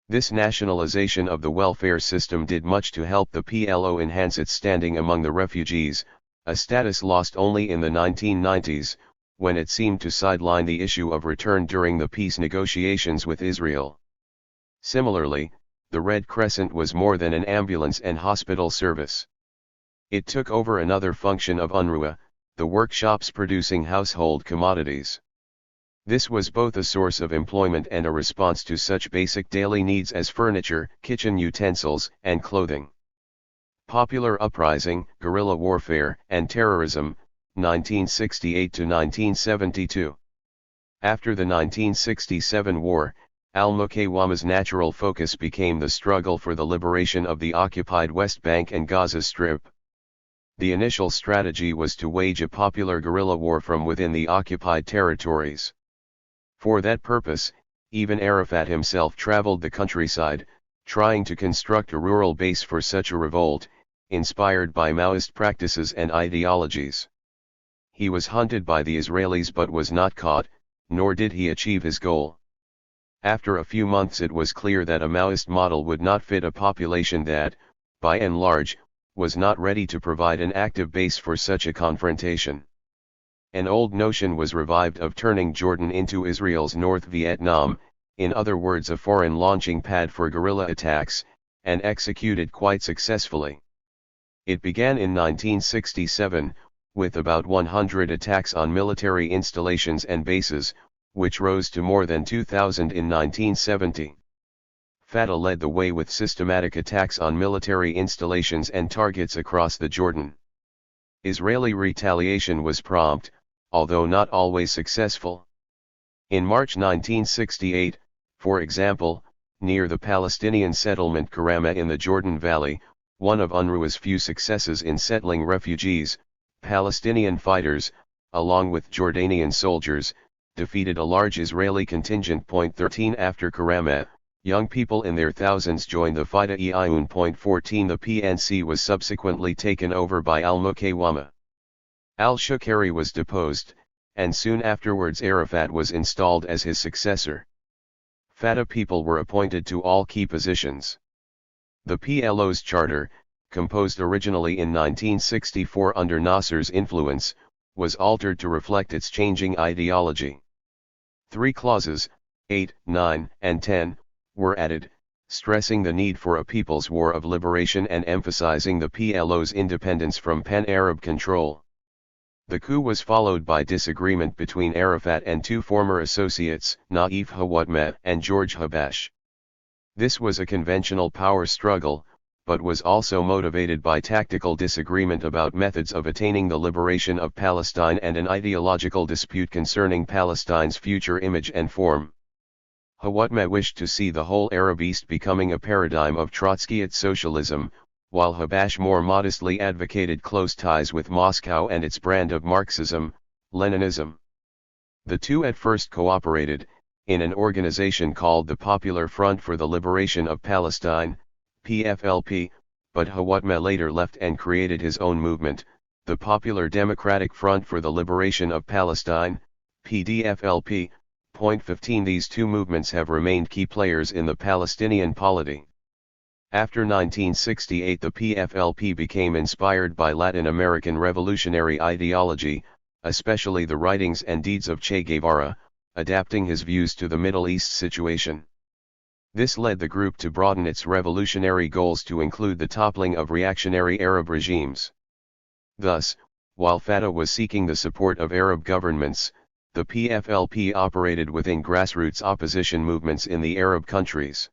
This nationalization of the welfare system did much to help the PLO enhance its standing among the refugees, a status lost only in the 1990s, when it seemed to sideline the issue of return during the peace negotiations with Israel. Similarly, the Red Crescent was more than an ambulance and hospital service. It took over another function of UNRWA, the workshops producing household commodities. This was both a source of employment and a response to such basic daily needs as furniture, kitchen utensils, and clothing. Popular uprising, guerrilla warfare, and terrorism, 1968 to 1972. After the 1967 war, al-Muqawama's natural focus became the struggle for the liberation of the occupied West Bank and Gaza Strip. The initial strategy was to wage a popular guerrilla war from within the occupied territories. For that purpose, even Arafat himself traveled the countryside, trying to construct a rural base for such a revolt, inspired by Maoist practices and ideologies. He was hunted by the Israelis but was not caught, nor did he achieve his goal. After a few months it was clear that a Maoist model would not fit a population that, by and large, was not ready to provide an active base for such a confrontation. An old notion was revived of turning Jordan into Israel's North Vietnam, in other words a foreign launching pad for guerrilla attacks, and executed quite successfully. It began in 1967, with about 100 attacks on military installations and bases, which rose to more than 2,000 in 1970. Fatah led the way with systematic attacks on military installations and targets across the Jordan. Israeli retaliation was prompt, although not always successful. In March 1968, for example, near the Palestinian settlement Karama in the Jordan Valley, one of UNRWA's few successes in settling refugees, Palestinian fighters, along with Jordanian soldiers, defeated a large Israeli contingent. 13 After Karama, young people in their thousands joined the Fatah-e-Iyun. 14 The PNC was subsequently taken over by al-Muqawama. Al-Shukari was deposed, and soon afterwards Arafat was installed as his successor. Fatah people were appointed to all key positions. The PLO's charter, composed originally in 1964 under Nasser's influence, was altered to reflect its changing ideology. 3 clauses, 8, 9, and 10, were added, stressing the need for a people's war of liberation and emphasizing the PLO's independence from pan-Arab control. The coup was followed by disagreement between Arafat and 2 former associates, Naif Hawatmeh and George Habash. This was a conventional power struggle, but was also motivated by tactical disagreement about methods of attaining the liberation of Palestine and an ideological dispute concerning Palestine's future image and form. Hawatmeh wished to see the whole Arab East becoming a paradigm of Trotskyite socialism, while Habash more modestly advocated close ties with Moscow and its brand of Marxism, Leninism. The two at first cooperated, in an organization called the Popular Front for the Liberation of Palestine, PFLP, but Hawatmeh later left and created his own movement, the Popular Democratic Front for the Liberation of Palestine, PDFLP. 15 These two movements have remained key players in the Palestinian polity. After 1968 the PFLP became inspired by Latin American revolutionary ideology, especially the writings and deeds of Che Guevara, adapting his views to the Middle East situation. This led the group to broaden its revolutionary goals to include the toppling of reactionary Arab regimes. Thus, while Fatah was seeking the support of Arab governments, the PFLP operated within grassroots opposition movements in the Arab countries.